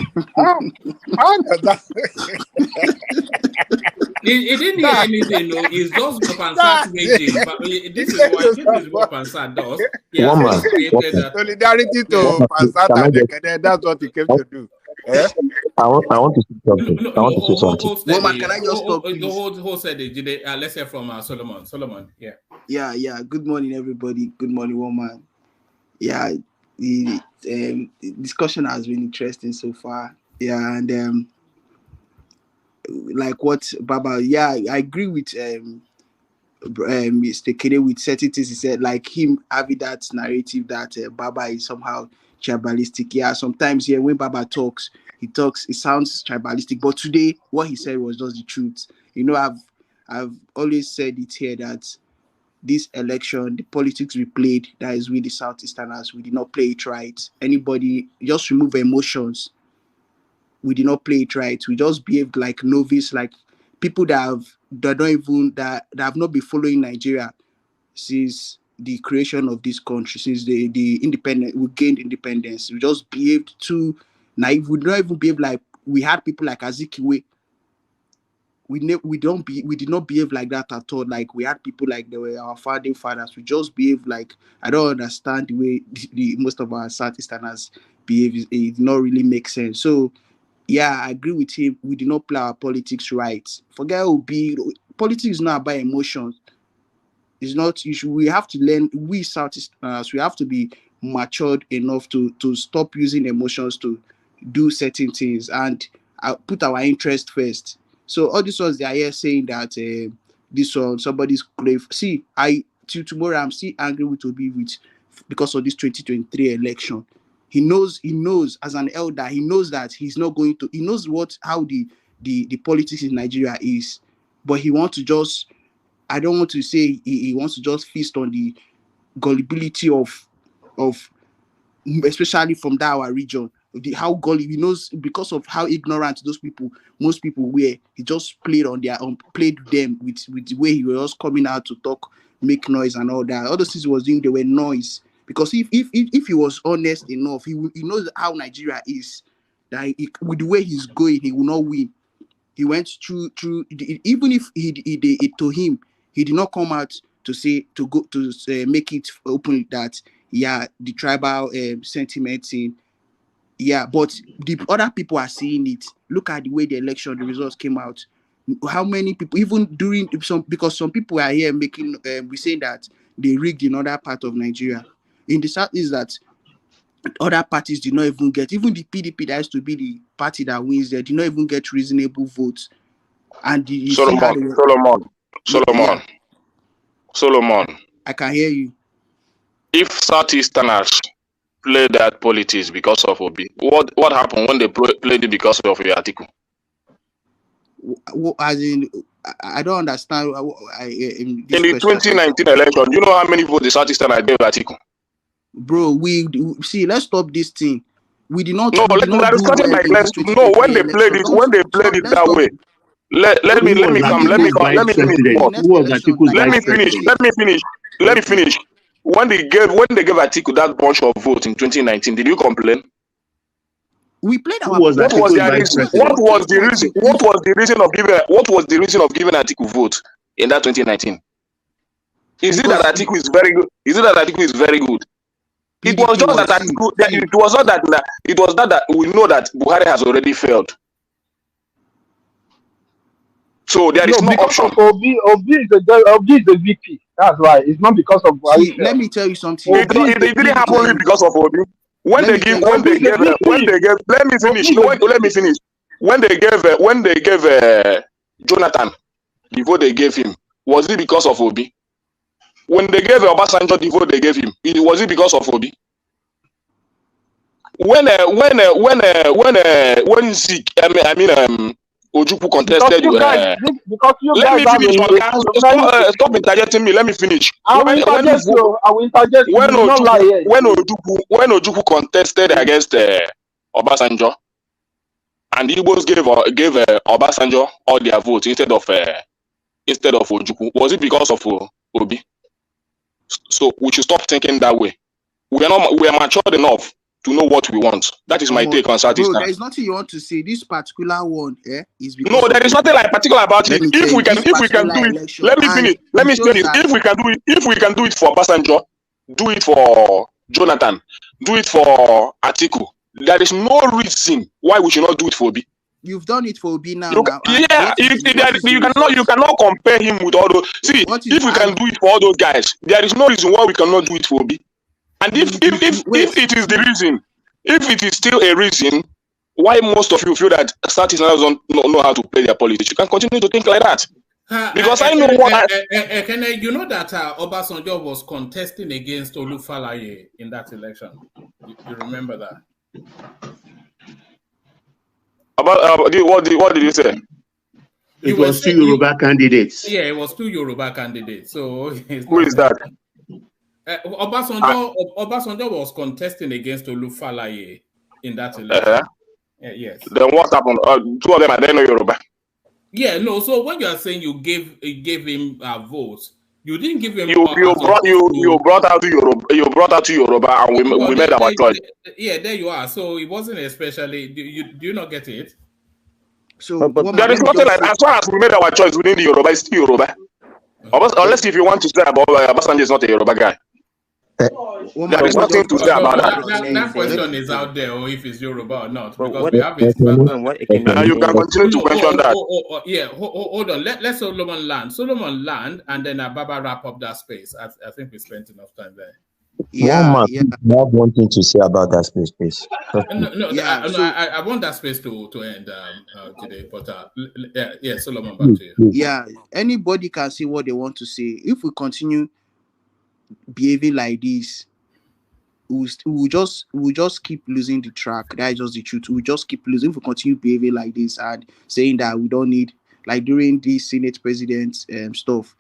He didn't hear anything, no. It's just Pansat raging. But this is what Pansat does. Solidarity to Pansat and that's what he came to do. I want to say something. I want to say something. Woman, can I just stop, please? Who said it? Let's hear from Solomon. Solomon, yeah. Yeah. Good morning, everybody. Good morning, woman. Yeah, the discussion has been interesting so far. Yeah, and like what Baba, I agree with Mr. Kede with certain things he said, like him having that narrative that Baba is somehow tribalistic. Yeah, sometimes when Baba talks, it sounds tribalistic, but today what he said was just the truth. You know, I've always said it here that this election, the politics we played, that is with the Southeasterners, we did not play it right. Anybody just remove emotions. We did not play it right. We just behaved like novice, like people that have not been following Nigeria since the creation of this country, since the independence, we gained independence. We just behaved too naive. We don't even behave like we had people like Azikiwe. We did not behave like that at all. Like we had people like they were our founding fathers. We just behave like, I don't understand the way most of our Southeasterners behave. It did not really make sense. So yeah, I agree with him. We did not play our politics right. Forget Obi. Politics is not about emotions. It's not. We have to learn. We Southeasterners, we have to be matured enough to stop using emotions to do certain things and put our interest first. So all these ones they are here saying that this one somebody's grave. See, till tomorrow I'm still angry with Obi because of this 2023 election. He knows as an elder, he knows that he's not going to. He knows how the politics in Nigeria is, but he wants to just. I don't want to say he wants to just feast on the gullibility of especially from that our region. how gullible, he knows, because of how ignorant most people were. He just played them with the way he was coming out to talk, make noise and all that. All those things he was doing, they were noise. Because if he was honest enough, he knows how Nigeria is. That with the way he's going, he will not win. He went through even if he to him, he did not come out to say make it open that the tribal sentiment in. Yeah, but the other people are seeing it. Look at the way the results came out. How many people, even during because some people are here making we saying that they rigged in other part of Nigeria. In the south is that other parties did not even get, even the PDP that used to be the party that wins there, did not even get reasonable votes. And Solomon, I can hear you. If Southeasterners play that politics because of Obi, what happened when they played it because of your article? As in, I don't understand. In the 2019 election, you know how many votes the Southeasterners gave article? Bro, we see. Let's stop this thing. We did not. No, when they played it that way. Let me finish. When they gave Atiku that bunch of votes in 2019, did you complain? We played our. What was the reason of giving Atiku vote in that 2019? Is it that Atiku is very good? It was just that Atiku. It was not that. It was that we know that Buhari has already failed. So there is no option. Obi is the VP. That's why. It's not because of Buhari. Let me tell you something. It didn't happen only because of Obi. When they gave, let me finish. When they gave Jonathan, the vote they gave him, was it because of Obi? When they gave Obasanjo the vote they gave him, was it because of Obi? When Zeke, Ojukwu contested. Let me finish. Stop interjecting me. Let me finish. When Ojukwu contested against Obasanjo, and the Igbos gave Obasanjo all their votes instead of Ojukwu, was it because of Obi? So we should stop thinking that way. We are matured enough to know what we want. That is my take on Southeastern. There is nothing you want to say. This particular one, is because no, there is nothing like particular about it. If we can do it, let me finish. Let me say this. If we can do it for Obasanjo, do it for Jonathan, do it for Atiku. There is no reason why we should not do it for Obi. You've done it for Obi now. You cannot compare him with all those. See, if we can do it for all those guys, there is no reason why we cannot do it for Obi. And if it is the reason, if it is still a reason why most of you feel that Southeasterners don't know how to play their politics, you can continue to think like that. Because I know what you know that Obasanjo was contesting against Olufalaye in that election. You remember that? About what did you say? It was two Yoruba candidates. Yeah, it was two Yoruba candidates. So who is that? Obasanjo was contesting against Olufalaye in that election. Yes. Then what happened? Two of them are then Yoruba. Yeah, no. So when you are saying you gave him votes, you didn't give him. You brought out to Yoruba, and we made our choice. Yeah, there you are. So it wasn't especially. Do you not get it? So there is nothing like, as far as we made our choice within the Yoruba, it's still Yoruba. Unless if you want to say about Obasanjo is not a Yoruba guy. There is nothing to say about that. That question is out there, or if it's Yoruba or not, because what, we have it. You can continue to question that. Yeah, hold on. Let Solomon land, and then Baba wrap up that space. I think we spent enough time there. I have one thing to say about that space, please. I want that space to end today, but Solomon, back to you. Yeah, anybody can say what they want to say. If we continue behaving like this, we'll just keep losing the track. That is just the truth. We'll just keep losing if we continue behaving like this and saying that we don't need, like during the Senate president stuff.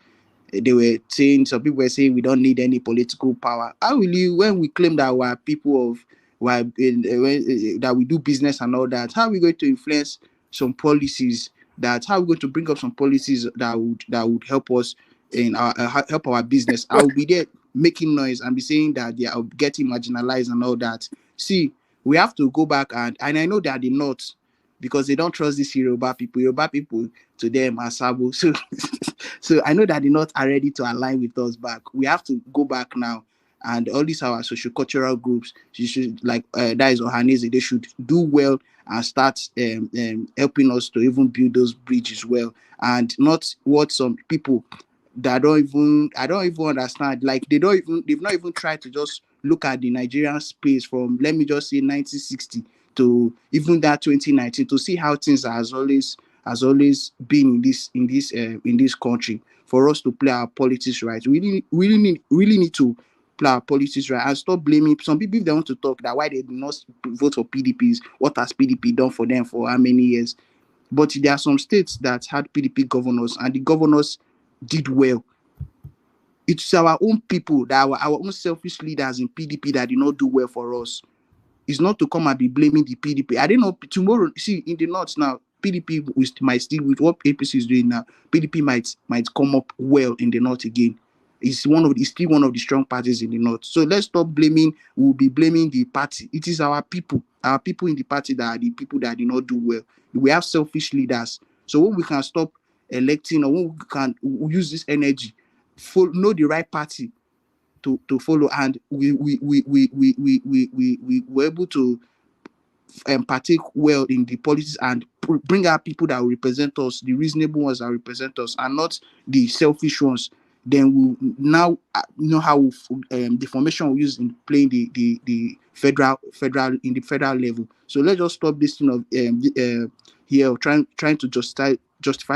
They were saying, some people were saying we don't need any political power. How will you, when we claim that we are people of that we do business and all that? How are we going to influence some policies? How are we going to bring up some policies that would help us in our help our business? I will be there making noise and be saying that they are getting marginalized and all that. See, we have to go back and I know they are the North, because they don't trust these Yoruba people. Yoruba people to them are Sabo. So I know that the North are ready to align with us back. We have to go back now. And all these our socio-cultural groups, you should, like that is Ohanese, they should do well and start helping us to even build those bridges well, and not what some people that I don't even understand. Like they've not even tried to just look at the Nigerian space from, let me just say, 1960 to even that 2019 to see how things has always been in this country. For us to play our politics right, we really need to play our politics right and stop blaming some people if they want to talk that why they did not vote for PDPs. What has PDP done for them for how many years? But there are some states that had PDP governors and the governors did well. It's our own people, that our own selfish leaders in PDP that did not do well for us. It's not to come and be blaming the PDP. I don't know, tomorrow, see, in the North now, PDP might still, with what APC is doing now, PDP might come up well in the North again. It's still one of the strong parties in the North. So let's stop blaming. We'll be blaming the party. It is our people in the party that are the people that did not do well. We have selfish leaders. So when we can stop electing, or when we can use this energy, know the right party to follow, and we were able to partake well in the politics and bring out people that will represent us, the reasonable ones that represent us, and not the selfish ones. Then we'll now know how the formation we use in playing the federal in the federal level. So let's just stop this thing of here trying to justify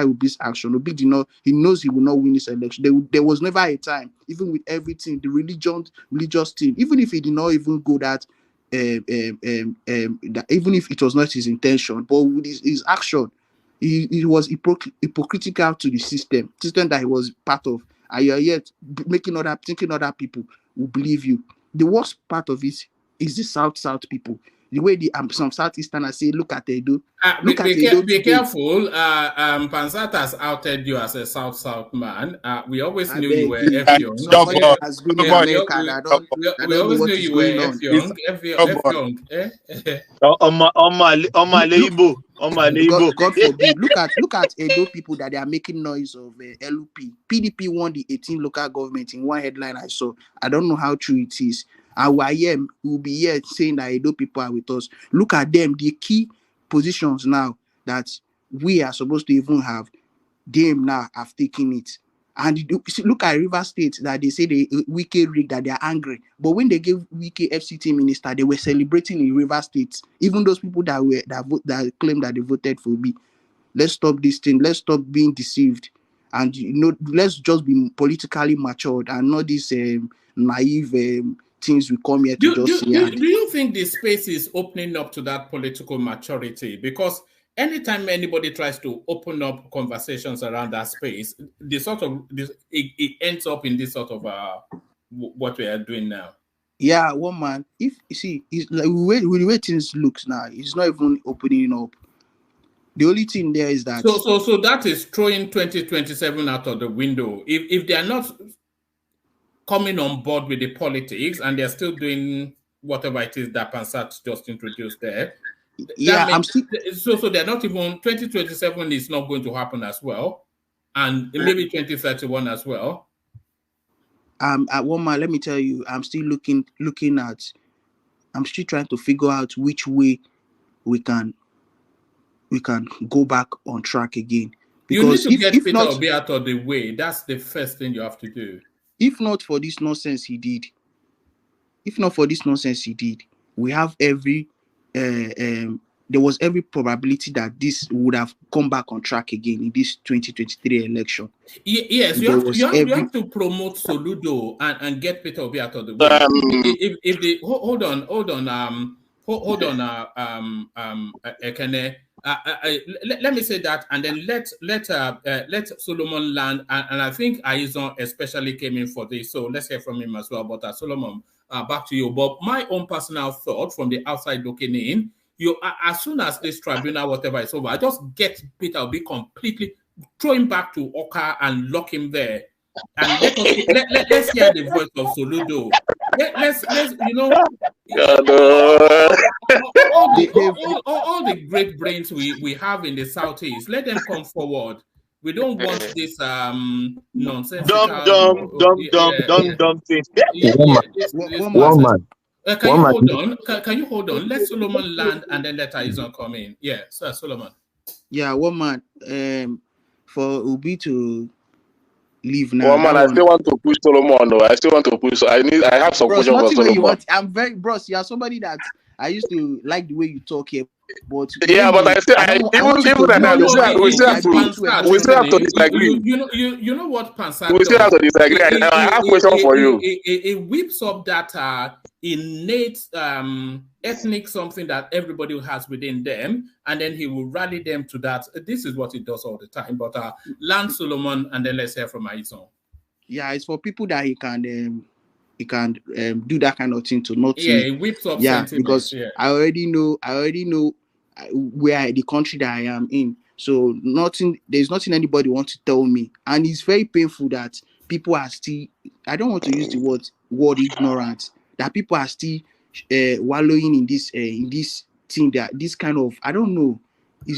with this action. Obi he knows he will not win this election. There was never a time, even with everything, the religious thing, even if he did not even go that, even if it was not his intention, but with his action, he was hypocritical to the system that he was part of, and you are yet thinking other people will believe you. The worst part of it is the South people. The way some Southeasterners say, look at Edo. Be careful. Pansat has outed you as a South man. We always knew you were F-Young. Somebody has been in America. I don't know what is going on. F-Young. God forbid. Look at Edo people that they are making noise of LP. PDP won the 18 local government in one headline I saw. I don't know how true it is. And we'll be here saying that Edo people are with us. Look at them, the key positions now that we are supposed to even have, them now have taken it. And look at River State, that they say Wike rigged, that they are angry. But when they gave Wike FCT minister, they were celebrating in River State. Even those people that claim that they voted for me. Let's stop this thing. Let's stop being deceived. And let's just be politically matured and not this naive things we come here to just say. Do you think the space is opening up to that political maturity? Because anytime anybody tries to open up conversations around that space, it ends up in this sort of what we are doing now. Yeah, one man. If you see, it's like the way things looks now, it's not even opening up. The only thing there is that. So that is throwing 2027 out of the window. If they are not coming on board with the politics and they're still doing whatever it is that Pansat just introduced there. Yeah, so they're not even 2027 is not going to happen as well, and maybe 2031 as well. At one man, let me tell you, I'm still looking at. I'm still trying to figure out which way we can go back on track again. Because you need to get Peter Obi out of the way. That's the first thing you have to do. If not for this nonsense he did, we have there was every probability that this would have come back on track again in this 2023 election. Yes, you have to promote Soludo and get Peter Obi out of the way. Hold on, Ekene. Let me say that, and then let Solomon land, and I think Aizon especially came in for this, so let's hear from him as well. But Solomon, back to you. But my own personal thought from the outside looking in, as soon as this tribunal, whatever is over, I just get Peter Obi completely, throw him back to Oka and lock him there. And let's hear the voice of Soludo. Let's all the great brains we have in the Southeast, let them come forward. We don't want this nonsense. Dumb things. One man. Can you hold on? Let Solomon land and then let Aizon come in. Yeah, Sir Solomon. Yeah, one man. For Obi to leave now. One man, I still want to push Solomon though. I still want to push. I have some question for Solomon. I'm very bros. You are somebody that I used to like the way you talk here. But yeah, but we still have to disagree. You know what, Pansa? We still have to disagree. I have a question for you. It whips up that innate ethnic something that everybody has within them, and then he will rally them to that. This is what he does all the time. But land Solomon, and then let's hear from Aizon. Yeah, it's for people that he can do that kind of thing to not. Yeah, it whips up. Yeah, because I already know where the country that I am in. So there's nothing anybody wants to tell me, and it's very painful that people are still. I don't want to use the word ignorant. That people are still wallowing in this thing, that this kind of, I don't know. We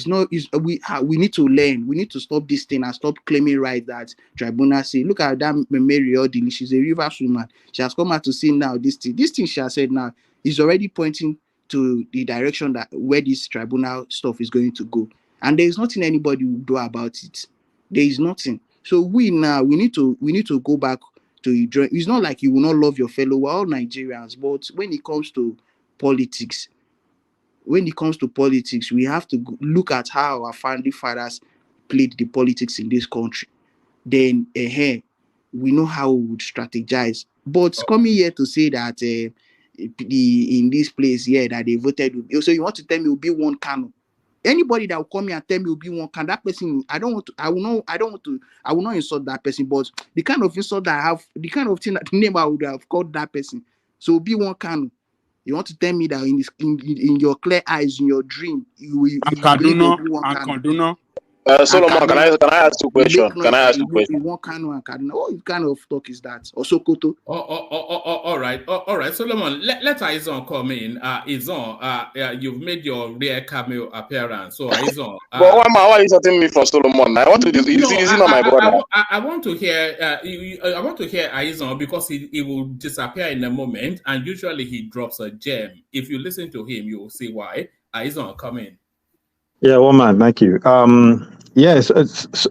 need to learn. We need to stop this thing and stop claiming right that tribunal say. Look at that Mary Odili. She's a river woman. She has come out to say now this thing she has said now is already pointing to the direction that where this tribunal stuff is going to go. And there is nothing anybody will do about it. There is nothing. So we need to go back to it's not like you will not love your fellow. We're all Nigerians, but when it comes to politics, we have to look at how our founding fathers played the politics in this country. Then we know how we would strategize. But coming here to say that in this place here that they voted, so you want to tell me it will be one Kano? Anybody that will come here and tell me it will be one Kano, that person, I will not insult that person. But the kind of insult that I have, the kind of thing, that name I would have called that person, so it will be one Kano. You want to tell me that in your clear eyes, in your dream, you Kaduna. Solomon, can I ask you a question? Can I ask you a question? What kind of talk is that? Or Sokoto? All right. Solomon, let Aizon come in. Aizon, you've made your rare cameo appearance. So Aizon. But why are you starting me for Solomon? I want to do. Is not my brother? I want to hear. I want to hear Aizon because he will disappear in a moment, and usually he drops a gem. If you listen to him, you will see why. Aizon, come in. Yeah, one man, thank you. Yes,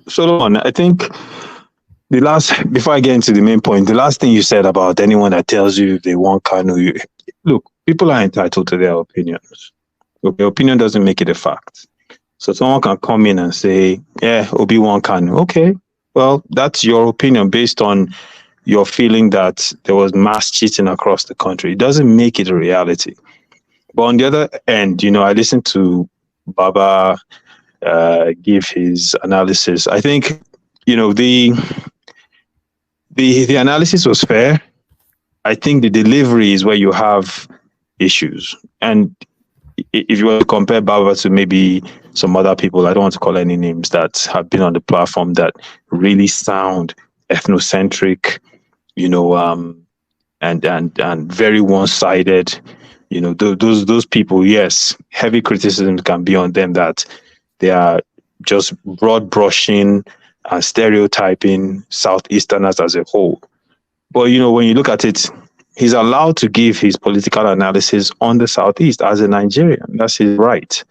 Solomon, I think before I get into the main point, the last thing you said about anyone that tells you they want Kanu, look, people are entitled to their opinions. Okay, opinion doesn't make it a fact. So someone can come in and say, yeah, Obi want Kanu. Okay, well, that's your opinion based on your feeling that there was mass cheating across the country. It doesn't make it a reality. But on the other end, I listened to Baba give his analysis. I think, the analysis was fair. I think the delivery is where you have issues. And if you want to compare Baba to maybe some other people, I don't want to call any names, that have been on the platform that really sound ethnocentric, and very one-sided. Those people, yes, heavy criticism can be on them that they are just broad brushing and stereotyping Southeasterners as a whole. But, when you look at it, he's allowed to give his political analysis on the Southeast as a Nigerian. That's his right.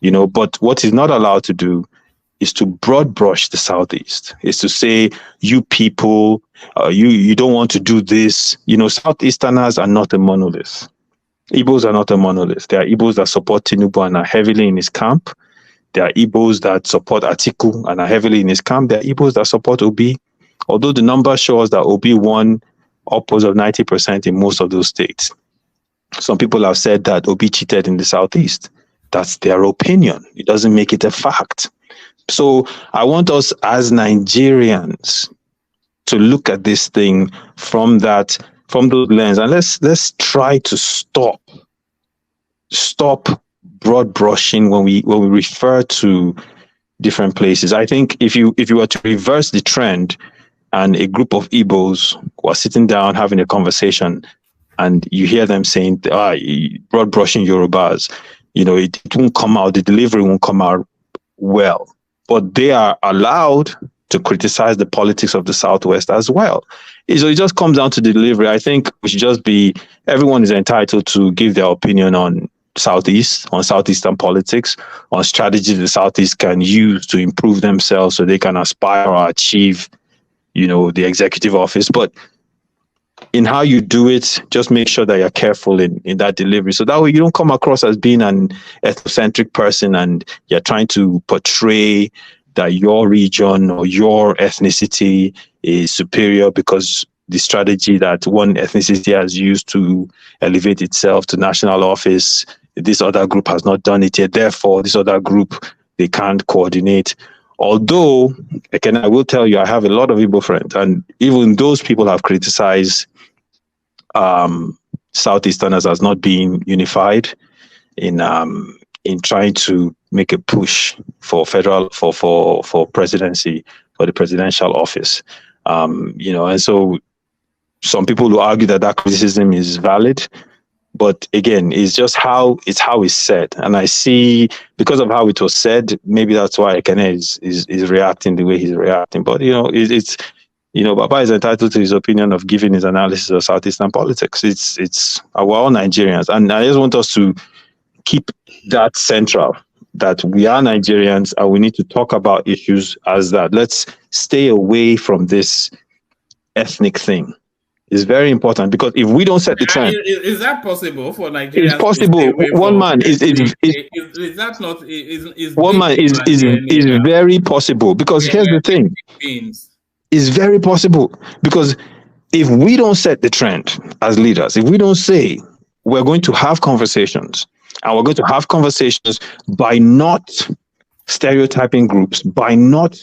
But what he's not allowed to do is to broad brush the Southeast, is to say, you people, you don't want to do this. Southeasterners are not a monolith. Igbos are not a monolith. There are Igbos that support Tinubu and are heavily in his camp. There are Igbos that support Atiku and are heavily in his camp. There are Igbos that support Obi. Although the number shows that Obi won upwards of 90% in most of those states. Some people have said that Obi cheated in the Southeast. That's their opinion. It doesn't make it a fact. So I want us as Nigerians to look at this thing from that from those lens, and let's try to stop broad brushing when we refer to different places. I think if you were to reverse the trend, and a group of Igbos who are sitting down having a conversation, and you hear them saying, broad brushing Yorubas, it won't come out, the delivery won't come out well. But they are allowed to criticize the politics of the Southwest as well. So it just comes down to delivery. I think we should just everyone is entitled to give their opinion on Southeastern politics, on strategies the Southeast can use to improve themselves so they can aspire or achieve, the executive office. But in how you do it, just make sure that you're careful in that delivery. So that way you don't come across as being an ethnocentric person and you're trying to portray that your region or your ethnicity is superior because the strategy that one ethnicity has used to elevate itself to national office, this other group has not done it yet. Therefore, this other group, they can't coordinate. Although, again, I will tell you, I have a lot of Igbo friends, and even those people have criticized Southeasterners as not being unified in trying to make a push for for presidency, for the presidential office. And so some people will argue that criticism is valid. But again, it's just how it's said. And I see, because of how it was said, maybe that's why Ekene is reacting the way he's reacting. But, Baba is entitled to his opinion of giving his analysis of Southeastern politics. We're all Nigerians. And I just want us to keep that central, that we are Nigerians and we need to talk about issues as that. Let's stay away from this ethnic thing. It's very important, because if we don't set the trend, is that possible for Nigeria? It's possible. One man is that not is one man is very possible, because here's the thing: it's very possible, because if we don't set the trend as leaders, if we don't say we're going to have conversations, and we're going to have conversations by not stereotyping groups, by not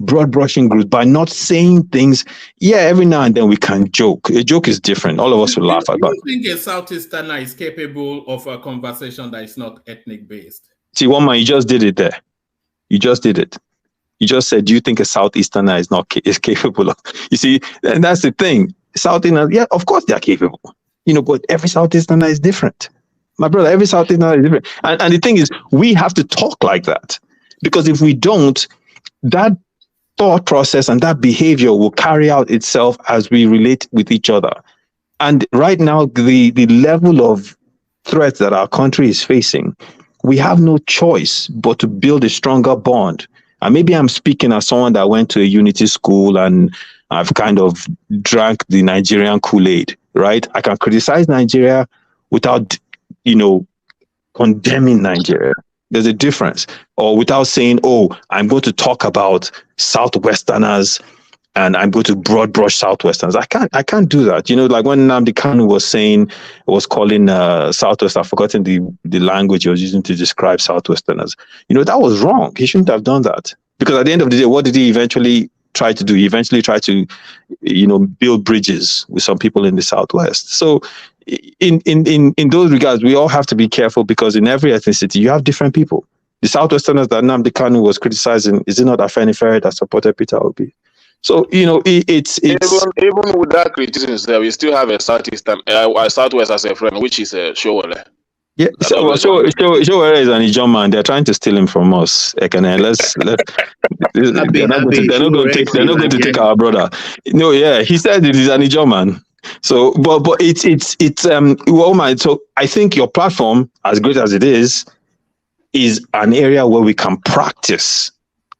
broad brushing groups, by not saying things. Every now and then we can joke. A joke is different. All of us will laugh about it. Do you think a Southeasterner is capable of a conversation that is not ethnic based? See, one man, you just did it there. You just did it. You just said, do you think a Southeasterner is capable of? You see, and that's the thing. Southeasterners, yeah, of course they are capable. But every Southeasterner is different. My brother, every Southeasterner is different. And the thing is, we have to talk like that. Because if we don't, that thought process and that behavior will carry out itself as we relate with each other. And right now, the level of threats that our country is facing, we have no choice but to build a stronger bond. And maybe I'm speaking as someone that went to a unity school and I've kind of drank the Nigerian Kool-Aid, right? I can criticize Nigeria without, condemning Nigeria. There's a difference. Or without saying, I'm going to talk about Southwesterners and I'm going to broad brush Southwesterners. I can't do that. Like when Nnamdi Kanu was calling Southwest, I've forgotten the language he was using to describe Southwesterners. That was wrong. He shouldn't have done that. Because at the end of the day, what did he eventually try to do? He eventually tried to, build bridges with some people in the Southwest. So in those regards, we all have to be careful, because in every ethnicity, you have different people. The Southwesterners that Nnamdi Kanu was criticizing, is it not Afenifere that supported Peter Obi? So, it's even with that criticism, we still have a Southwest as a friend, which is Showore. Yeah, Showore is an Ijon man. They're trying to steal him from us. They're not going to take our brother. No, yeah, he said it is an Ijon man. So, but it's Woman. So I think your platform, as great as it is an area where we can practice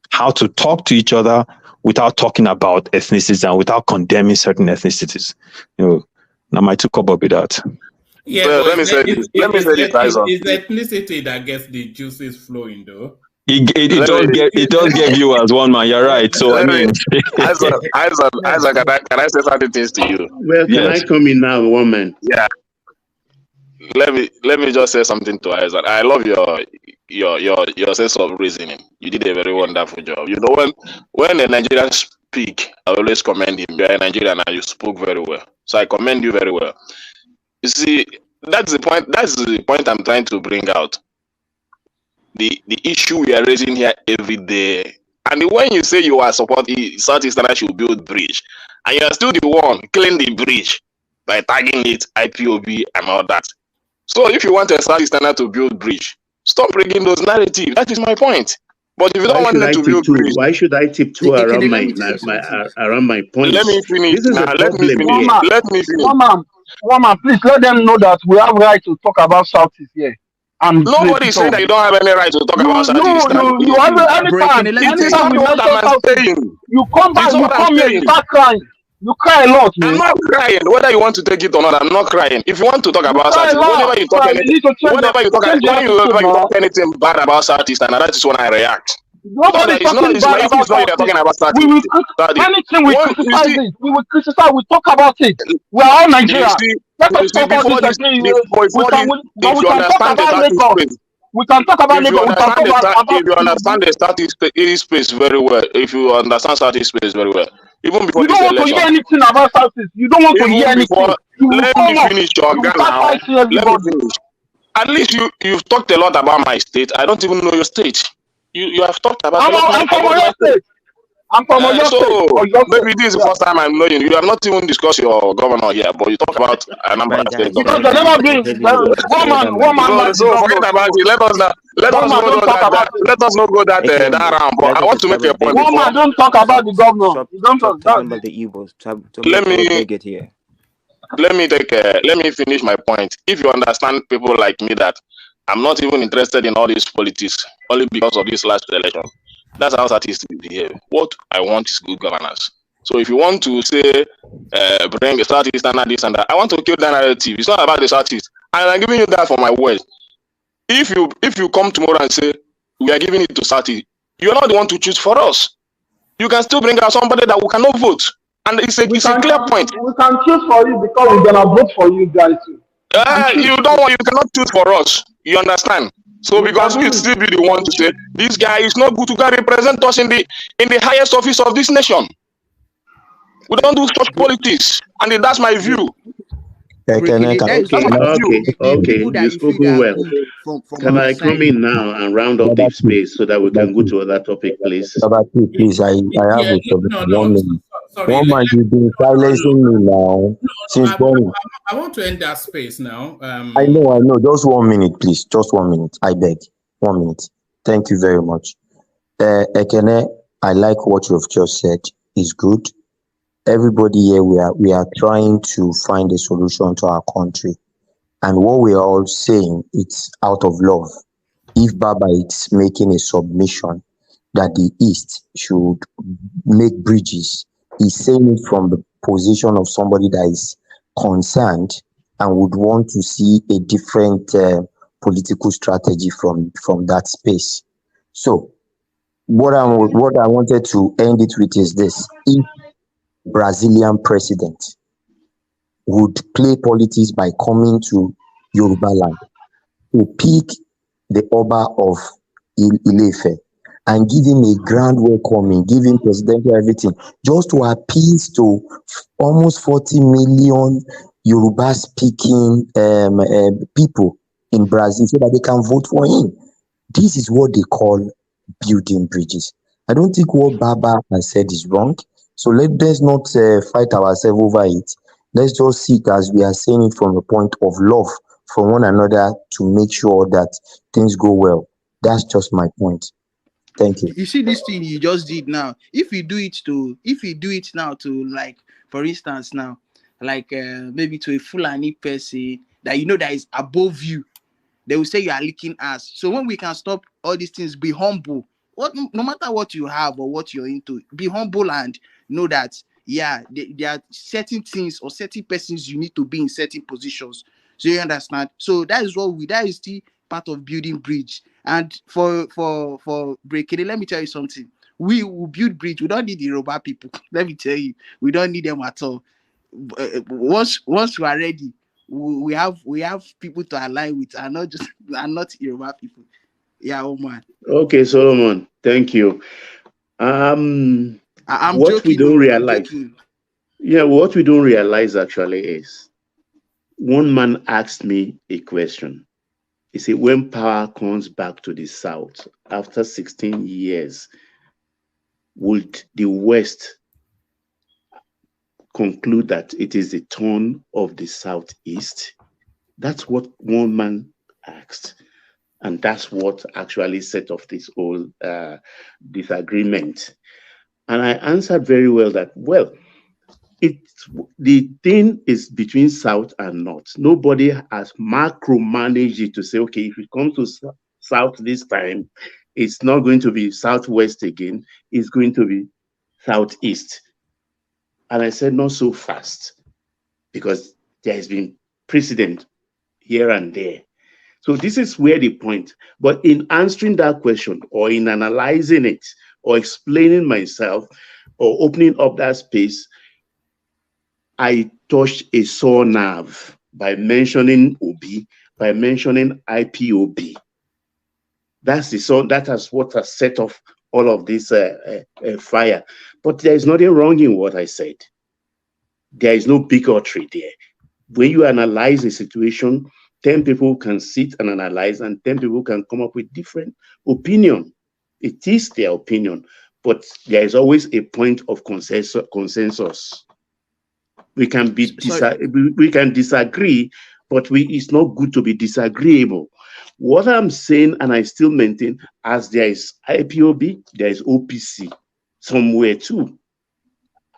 how to talk to each other without talking about ethnicities and without condemning certain ethnicities. Now my two cup with that. Yeah, well, let me say this. It's ethnicity that gets the juices flowing, though. It does get viewers, one man. You're right. So Isaac, can I say something things to you? Well, can I come in now, one man? Yeah. Let me just say something to Isaac. I love your sense of reasoning. You did a very wonderful job. When a Nigerian speak, I always commend him. You're a Nigerian and you spoke very well. So I commend you very well. You see, that's the point. That's the point I'm trying to bring out. The issue we are raising here every day. And when you say you are supporting Southeastern should build bridge, and you are still the one killing the bridge by tagging it IPOB and all that. So if you want a Southeastern to build bridge, stop bringing those narratives. That is my point. But if you don't want them to build bridge, why should I tiptoe around my points? Let me finish. This is a Let me problem. finish. Let me finish. One man, please let them know that we have right to talk about Southeast here. And nobody is saying that you don't have any right to talk about Southeast. You have anytime we mention Southeast, you come back, you come here, you start crying. You cry a lot, man. I'm not crying. Whether you want to take it or not, I'm not crying. If you want to talk about Southeast, whenever you talk anything bad about Southeast, and that is when I react. Nobody's talking bad about Southeast. Anything we criticize it, we will criticize, we talk about it. We are all Nigeria. Let us talk about this again. We can talk about Lagos. If you understand the Southeast space very well, if you understand Southeast space very well, even before you don't want to hear anything about Southeast. You don't want to hear anything. Let me finish your now. Let me finish. At least you've talked a lot about my state. I don't even know your state. You have talked about. I'm from Oyo State. I'm from Oyo State. Maybe this is the first time I'm knowing you. You have not even discussed your governor here, but you talk about a number of states. Because they never been one man. So forget about it. Let us not go that round. But I want to make a point. One man don't talk about the governor. You don't talk about the evils. Let me finish my point. If you understand people like me that I'm not even interested in all these politics only because of this last election. That's how Southeast behave. What I want is good governance. So if you want to say bring a Southeast and this and that, I want to kill that narrative. It's not about the Southeast. And I'm giving you that for my word. If you come tomorrow and say we are giving it to Southeast, you're not the one to choose for us. You can still bring out somebody that we cannot vote. And it's a clear point. We can choose for you because we're gonna vote for you guys too. You cannot choose for us. You understand? So because we still be the one to say this guy is not good to go represent us in the highest office of this nation. We don't do such politics, and that's my view. Okay, you've spoken well. Can I come in now and round up this space so that we can go to other topic, please? Please, I have a problem. 1 minute. Sorry, one man, you've been silencing me now since morning. I want to end that space now. I know. Just 1 minute, please. Just 1 minute. I beg. 1 minute. Thank you very much. Ekene, I like what you've just said. It's good. Everybody here, we are trying to find a solution to our country. And what we are all saying, it's out of love. If Baba is making a submission that the East should make bridges, he's saying it from the position of somebody that is concerned and would want to see a different political strategy from that space. So what I wanted to end it with is this. If Brazilian president would play politics by coming to Yoruba land to pick the Oba of Ile-Ife and give him a grand welcoming, give him presidential everything, just to appeal to almost 40 million Yoruba-speaking people in Brazil so that they can vote for him. This is what they call building bridges. I don't think what Baba has said is wrong. So let's not fight ourselves over it. Let's just see it as we are saying it from a point of love for one another to make sure that things go well. That's just my point. Thank you. You see this thing you just did now. If you do it now to, like, for instance now, like maybe to a Fulani person that you know that is above you, they will say you are licking ass. So when we can stop all these things, be humble. No matter what you have or what you're into, be humble and know that there are certain things or certain persons you need to be in certain positions. So you understand. So that is the part of building bridge. And for breaking, let me tell you something. We will build bridge. We don't need the Yoruba people. Let me tell you, we don't need them at all. Once we are ready, we have people to align with, and not Yoruba people. Yeah, oh man. Okay, Solomon, thank you. I'm what joking, we don't realize. Yeah, what we don't realize actually is one man asked me a question. He said, when power comes back to the South after 16 years, would the West conclude that it is the turn of the Southeast? That's what one man asked. And that's what actually set off this whole disagreement. And I answered very well that, well, the thing is between South and North. Nobody has macro-managed it to say, okay, if it comes to South this time, it's not going to be Southwest again, it's going to be Southeast. And I said, not so fast, because there has been precedent here and there. So this is where the point. But in answering that question, or in analyzing it, or explaining myself, or opening up that space, I touched a sore nerve by mentioning Obi, by mentioning IPOB. That's the song, that is what has set off all of this fire. But there is nothing wrong in what I said. There is no bigotry there. When you analyze a situation, 10 people can sit and analyze, and 10 people can come up with different opinion. It is their opinion, but there is always a point of consensus. We can we can disagree, but it's not good to be disagreeable. What I'm saying, and I still maintain, as there is IPOB, there is OPC somewhere too.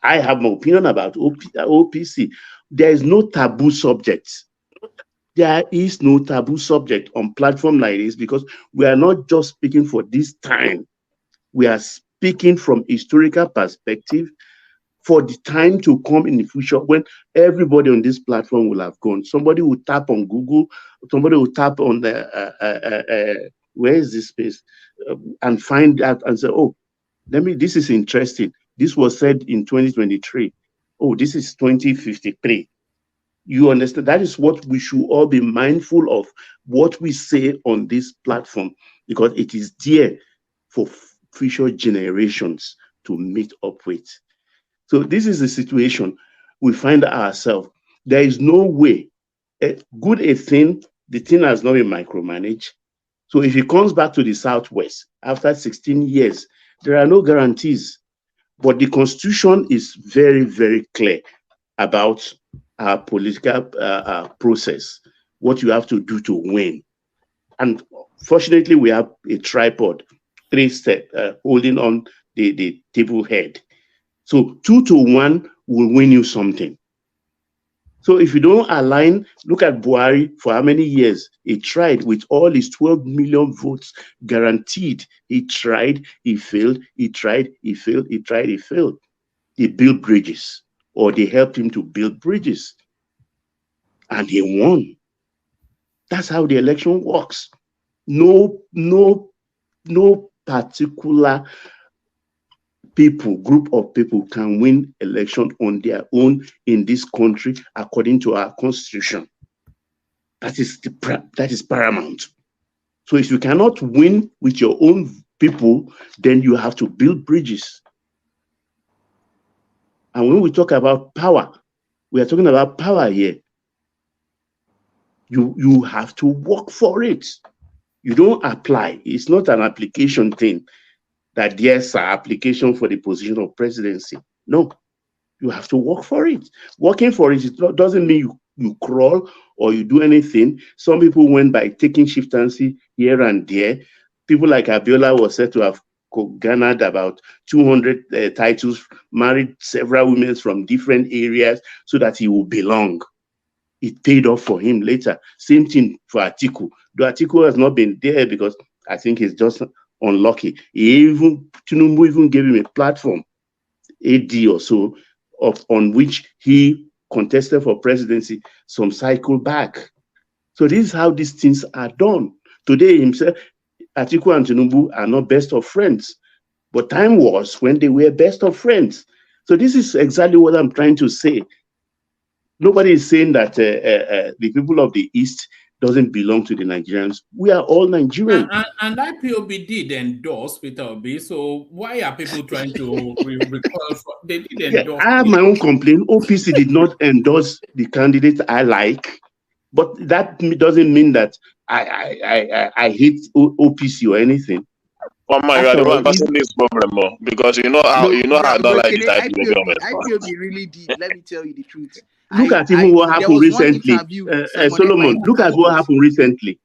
I have my opinion about OPC. There is no taboo subject. There is no taboo subject on platform like this, because we are not just speaking for this time. We are speaking from historical perspective for the time to come in the future, when everybody on this platform will have gone. Somebody will tap on Google, somebody will tap on the, where is this space? And find out and say, oh, this is interesting. This was said in 2023. Oh, this is 2053. You understand? That is what we should all be mindful of, what we say on this platform, because it is there for future generations to meet up with. So this is the situation we find ourselves. There is no way, the thing has not been micromanaged. So if it comes back to the Southwest after 16 years, there are no guarantees. But the Constitution is very, very clear about our political process, what you have to do to win. And fortunately, we have a tripod, 3-step, holding on the table head. So 2-1 will win you something. So if you don't align, look at Buhari, for how many years he tried with all his 12 million votes guaranteed. He tried, he failed, he tried, he failed, he tried, he failed. He built bridges, or they helped him to build bridges. And he won. That's how the election works. No particular group of people can win election on their own in this country according to our constitution. That is paramount. So if you cannot win with your own people, then you have to build bridges. And when we talk about power, we are talking about power here. You have to work for it. You don't apply. It's not an application thing, that there's an application for the position of presidency. No, you have to work for it. Working for it doesn't mean you crawl or you do anything. Some people went by taking chieftaincy here and there. People like Abiola was said to have garnered about 200 titles, married several women from different areas so that he will belong. It paid off for him later. Same thing for Atiku. The Atiku has not been there because I think he's just unlucky. Tinubu even gave him a platform, AD or so, on which he contested for presidency some cycle back. So this is how these things are done. Today himself, Atiku and Tinubu are not best of friends, but time was when they were best of friends. So this is exactly what I'm trying to say. Nobody is saying that the people of the East doesn't belong to the Nigerians. We are all Nigerian. And IPOB did endorse Peter Obi, so why are people trying to recall? They did endorse. I have my own complaint. OPC did not endorse the candidate I like, but that doesn't mean that I hate OPC or anything. Oh my God, you are passing this problem because you know how I don't like this IPOB really did. Let me tell you the truth. Look at even what happened recently. Solomon, look at what happened recently.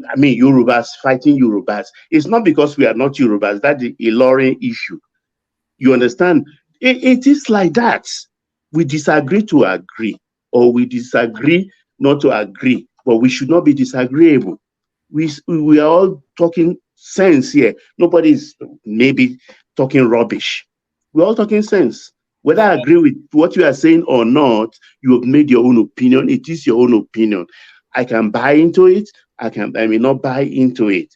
I mean, Yorubas fighting Yorubas. It's not because we are not Yorubas. That's a Ilorin issue. You understand? It is like that. We disagree to agree, or we disagree not to agree, but we should not be disagreeable. We are all talking sense here. Nobody is maybe talking rubbish. We're all talking sense. Whether I agree with what you are saying or not, you have made your own opinion. It is your own opinion. I can buy into it. I may not buy into it.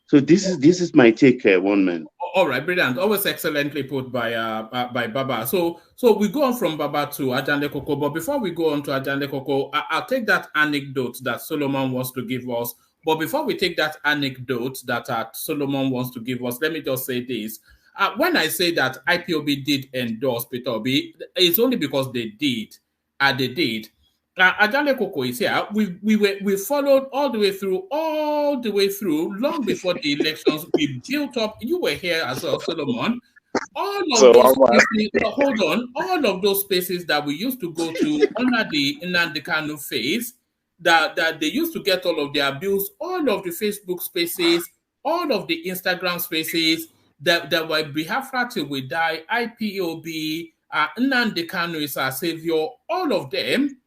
So this is my take, one man. All right, brilliant. Always excellently put by Baba. So we go on from Baba to Ajande Koko. But before we go on to Ajande Koko, I'll take that anecdote that Solomon wants to give us. But before we take that anecdote that Solomon wants to give us, let me just say this. When I say that IPOB did endorse Peter Obi, it's only because they did. They did. Ajale Koko is here. We followed all the way through, long before the elections. We built up. You were here as well, Solomon. All of those spaces that we used to go to under the Nnamdi Kanu phase, that they used to get all of the abuse, all of the Facebook spaces, all of the Instagram spaces. That were Biafra till we die, IPOB, Nnamdi Kanu is our savior. All of them,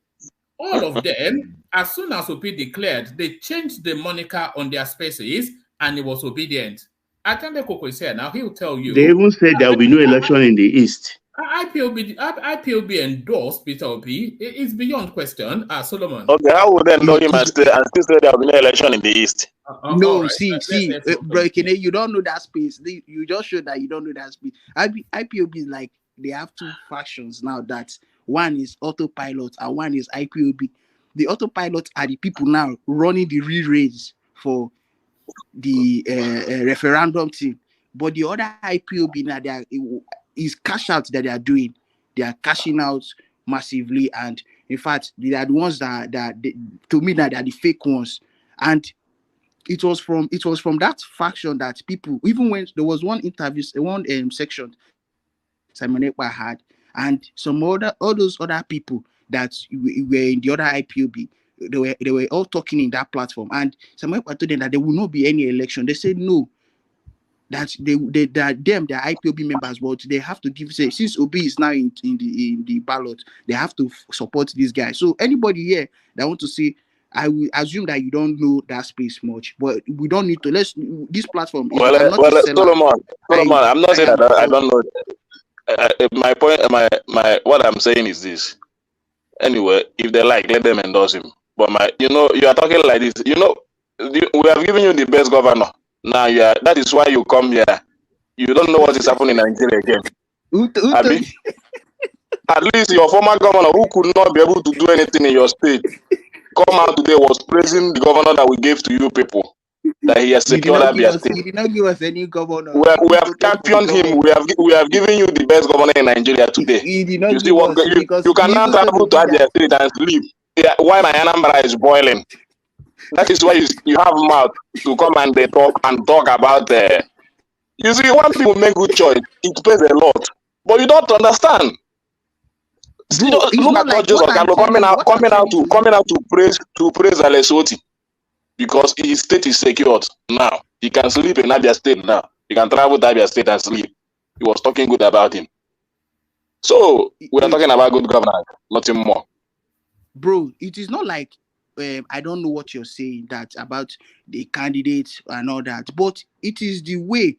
as soon as Obi declared, they changed the moniker on their spaces, and it was Obedient. Ajande Koko is here now. He'll tell you. They even said there will be no election in the East. IPOB endorsed Peter Obi. It's beyond question. Solomon. Okay, how would they know him and still say there will be no election in the East? No, right. see, bro, you don't know that space. You just showed that you don't know that space. IPOB is like, they have two factions now. That one is autopilot and one is IPOB. The autopilot are the people now running the re-raise for the referendum team. But the other IPOB now, is cash out that they are doing. They are cashing out massively, and in fact, they are the ones that to me that they are the fake ones. And it was from that faction that people, even when there was one interview, one section Simon Ekpa had, and all those other people that were in the other IPOB, they were all talking in that platform, and Simon Ekpa told them that there will not be any election. They said no. That they're IPOB members, but they have to since Obi is now in the ballot, they have to support this guy. So anybody here that want to say, I will assume that you don't know that space much, but we don't need to. This platform. Solomon, I'm not saying that I don't know. My point, what I'm saying is this. Anyway, if they like, let them endorse him. But you are talking like this. We have given you the best governor. Now, that is why you come here. You don't know what is happening in Nigeria again. At least your former governor, who could not be able to do anything in your state, come out today was praising the governor that we gave to you people, that he has secured Abia State. He did not give us any governor. We have championed him. We have given you the best governor in Nigeria today. He did not you cannot travel to Abia State and sleep while my Anambra is boiling. That is why you have mouth to come and they talk about you see, when people make good choice, it pays a lot. But you don't understand. Look at like Joseph coming out to praise Alesoti because his state is secured now. He can sleep in Abia State now. He can travel to Abia State and sleep. He was talking good about him. So we are talking about good governance, nothing more. Bro, it is not like I don't know what you're saying that about the candidates and all that, but it is the way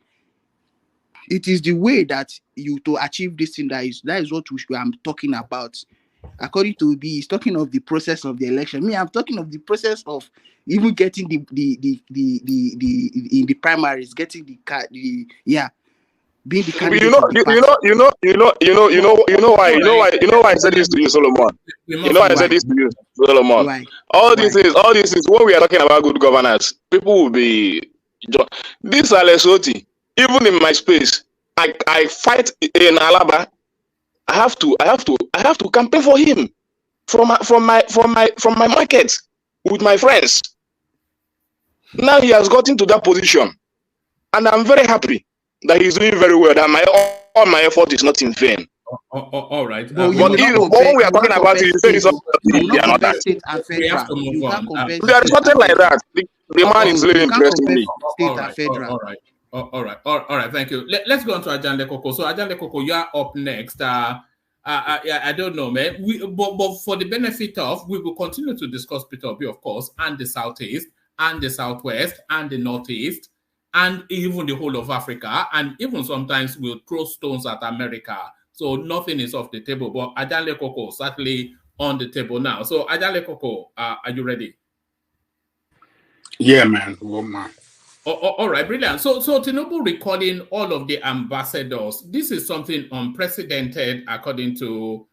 that you to achieve this thing that is what I'm talking about. According to B, he's talking of the process of the election. Me, I'm talking of the process of even getting the in the primaries, getting the card. being the candidate You know of the party. why I said this to you, Solomon. You know why I said this to you, Solomon. Why? All these things, when we are talking about good governance, people will be this Alessoti, even in my space, I fight in Alaba. I have to campaign for him from my market with my friends. Now he has gotten to that position, and I'm very happy that he's doing very well. That all my effort is not in vain. All right. But when we are talking about it, they are not that. We have to move on. There is nothing like that. The man is really impressing me. All right. Thank you. Let's go on to Ajande Koko. So Ajande Koko, you are up next. I don't know, man. But for the benefit of, we will continue to discuss Peter Obi, of course, and the Southeast, and the Southwest, and the Northeast, and even the whole of Africa, and even sometimes we'll throw stones at America. So nothing is off the table. But Ajande Koko certainly on the table now. So Ajande Koko, are you ready? Yeah, man. Oh, man. All right, brilliant. So Tinubu recalling all of the ambassadors. This is something unprecedented according to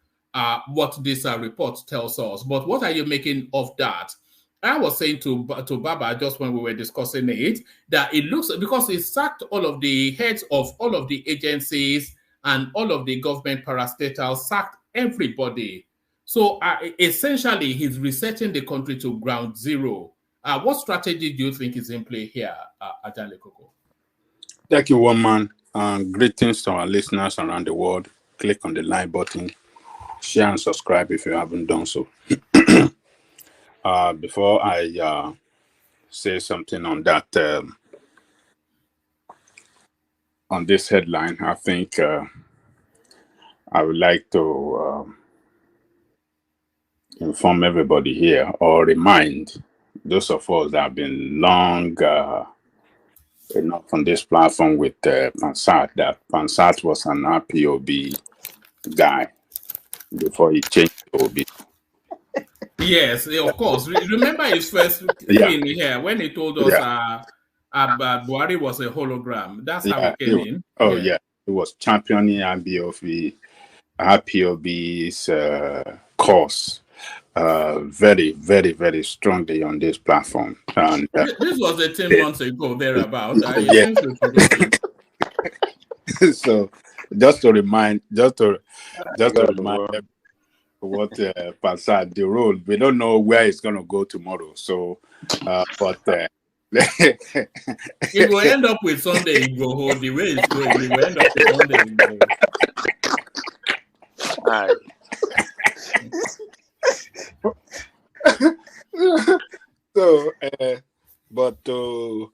what this report tells us. But what are you making of that? I was saying to Baba just when we were discussing it, that it looks, because he sacked all of the heads of all of the agencies and all of the government parastatals, sacked everybody. So essentially, he's resetting the country to ground zero. What strategy do you think is in play here, Ajande Koko? Thank you, one man. Greetings to our listeners around the world. Click on the like button, share and subscribe if you haven't done so. Before I say something on that, on this headline, I think I would like to inform everybody here or remind those of us that have been long enough on this platform with Pansat, that Pansat was an RPOB guy before he changed to OB. Yes, of course. Remember his first thing here when he told us Buhari was a hologram. That's how he came in. Oh, yeah. He was championing RPOB's cause very, very, very strongly on this platform. And this was 10 months ago, thereabout. So just to remind what Pansat, the role, we don't know where it's going to go tomorrow. So, but it will end up with Sunday Igboho. The way it's going, it will end up with Sunday Igboho. So, but to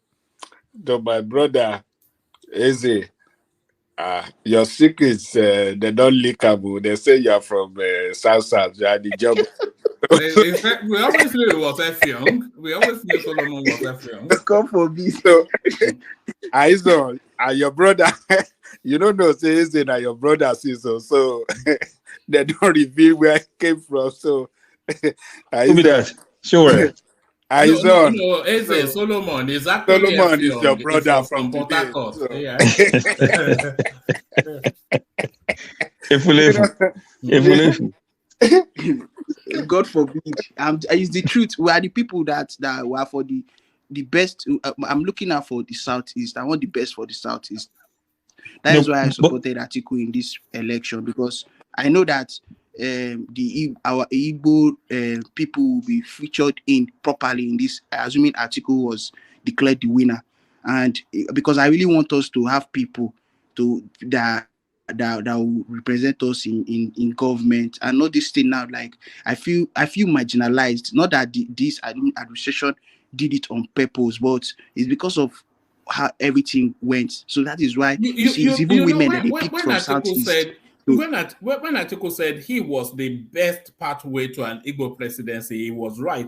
my brother, Eze, your secrets, they don't leak up. They say you're from South, you are the job. We always knew it was F-Young. We always knew Solomon was F-Young. Come for me. So, your brother, you don't know, say Eze and your brother, so they don't reveal where it came from. So, who be that? Sure. No, Eze, Solomon is actually Solomon is your brother from Port Harcourt. So. Yeah. God forbid. It's the truth. We are the people that were for the best. I'm looking out for the Southeast. I want the best for the Southeast. That is why I supported Atiku in this election, because I know that our Igbo people will be featured in properly in this, assuming Atiku was declared the winner, and because I really want us to have people that will represent us in government, and not this thing now. Like I feel marginalized. Not that this administration did it on purpose, but it's because of how everything went. So that is why it's even women that they pick from Southeast. When Atiku said he was the best pathway to an Igbo presidency, he was right,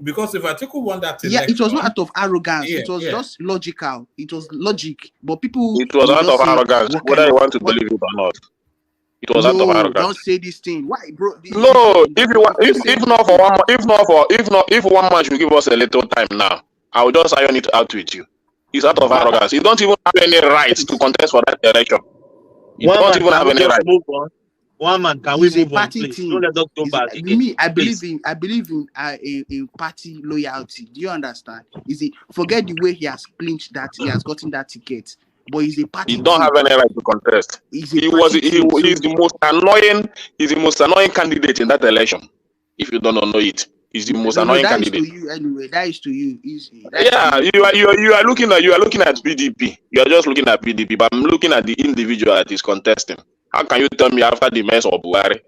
because if Atiku won that election, it was not out of arrogance. It was just logical. It was logic, but people. It was out of arrogance, whether you want to believe it or not. It was out of arrogance. Don't say this thing. Why, bro? No, if one man should give us a little time now, I will just iron it out with you. It's out of arrogance. You don't even have any right to contest for that election. You One don't man, even can have we any just right. move on? One man, can we He's a move on, party please? team. Don't let us go back again. Me, I believe Please. in a party loyalty. Do you understand? Forget the way he has clinched that, he has gotten that ticket, but he's a party You don't team. have any right to contest. He's the most annoying candidate in that election. If you don't know it, he's the most annoying that candidate. Is to you anyway. That is to you. Easy. You are looking at PDP. You are just looking at PDP, but I'm looking at the individual that is contesting. How can you tell me after the mess of Buhari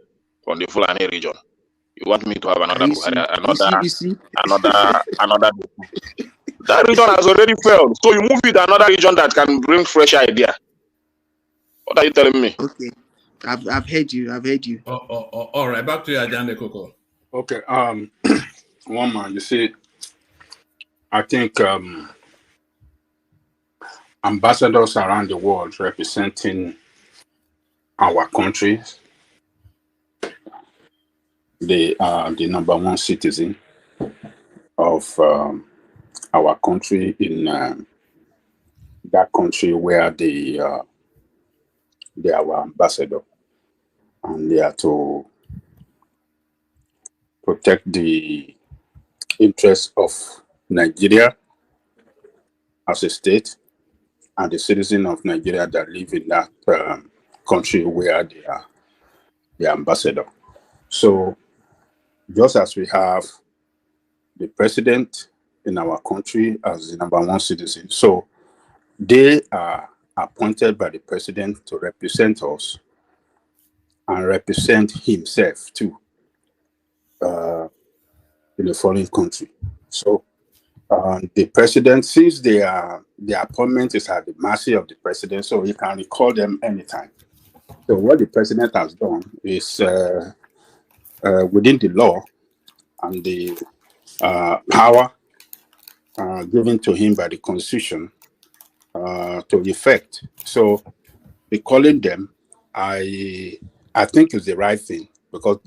from the Fulani region, you want me to have another Buhari, another? That region has already failed. So you move it to another region that can bring fresh idea. What are you telling me? Okay, I've heard you. All right, back to you, Ajande Koko. Okay. One man, you see, I think ambassadors around the world representing our countries, they are the number one citizen of our country in that country where they are our ambassador, and they are to protect the interests of Nigeria as a state and the citizens of Nigeria that live in that country where they are the ambassador. So just as we have the president in our country as the number one citizen, so they are appointed by the president to represent us and represent himself too in a foreign country. So the president, since the appointment is at the mercy of the president, so he can recall them anytime. So what the president has done is within the law and the power given to him by the Constitution to effect. So recalling them, I think is the right thing, because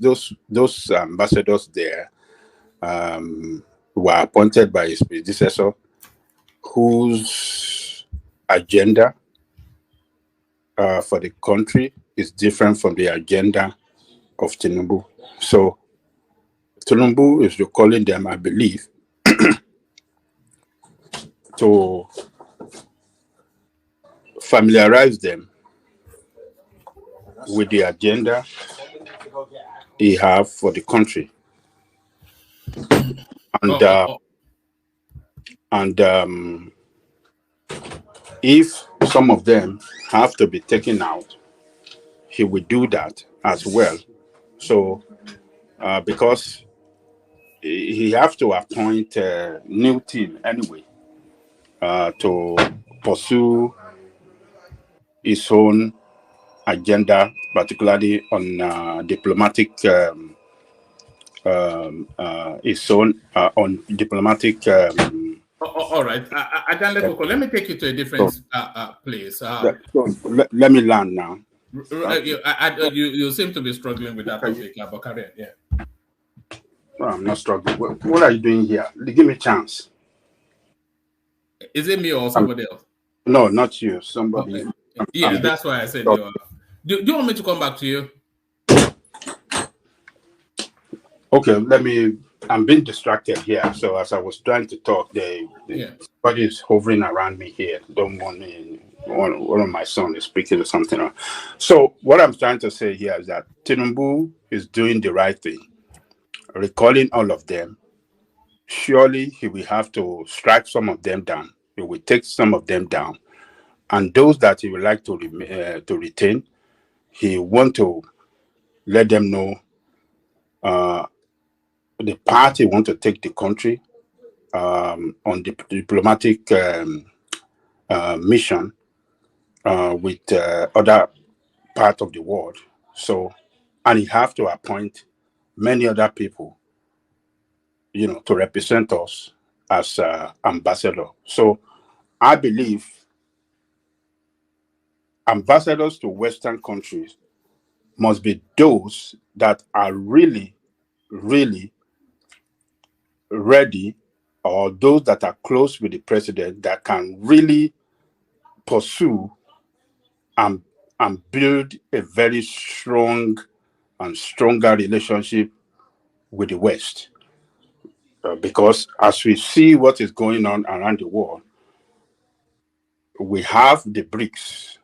those ambassadors there were appointed by his predecessor, whose agenda for the country is different from the agenda of Tinubu. So Tinubu is recalling them, I believe, to familiarize them with the agenda he have for the country. And if some of them have to be taken out, he will do that as well. So because he have to appoint a new team anyway to pursue his own agenda, particularly on diplomatic his own on diplomatic. All right, Ajande Koko, let me take you to a different place. So let me land now. You seem to be struggling with that topic, Bakari. Yeah. No, I'm not struggling. What are you doing here? Give me a chance. Is it me or somebody else? No, not you. Somebody. Okay. Yeah, that's why I said you are. Do you want me to come back to you? Okay, I'm being distracted here. So as I was trying to talk, somebody is hovering around me here. Don't want me. One of my sons is speaking or something. So what I'm trying to say here is that Tinubu is doing the right thing, recalling all of them. Surely he will have to strike some of them down. He will take some of them down, and those that he would like to retain, he want to let them know the party want to take the country on the diplomatic mission with other part of the world. So, and he have to appoint many other people, to represent us as ambassador. So, I believe ambassadors to Western countries must be those that are really, really ready or those that are close with the president that can really pursue and build a very strong and stronger relationship with the West. Because as we see what is going on around the world, we have the BRICS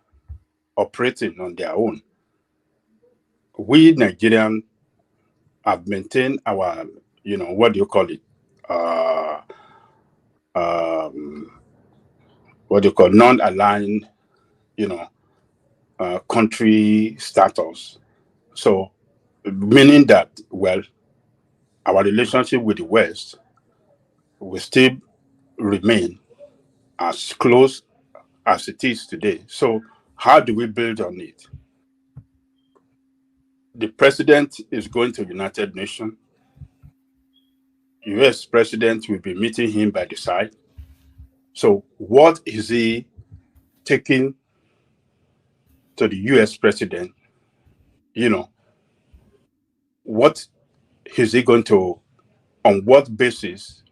operating on their own. We Nigerians have maintained our, what do you call it? What do you call non-aligned, country status. So, meaning that, well, our relationship with the West will still remain as close as it is today. So, how do we build on it? The president is going to the United Nations. U.S. president will be meeting him by the side. So, what is he taking to the U.S. president? What is he going to, on what basis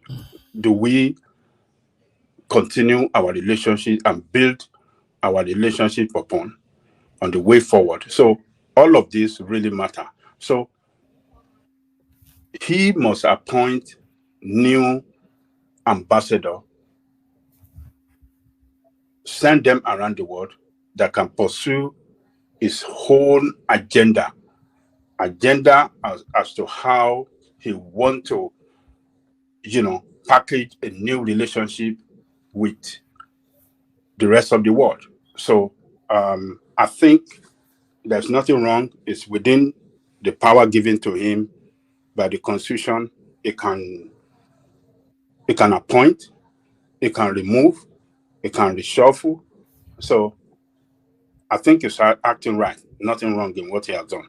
do we continue our relationship and build our relationship upon on the way forward? So all of this really matter. So he must appoint new ambassador, send them around the world that can pursue his whole agenda as to how he want to, package a new relationship with the rest of the world. So I think there's nothing wrong. It's within the power given to him by the Constitution. It can appoint, it can remove, it can reshuffle. So I think it's acting right. Nothing wrong in what he has done.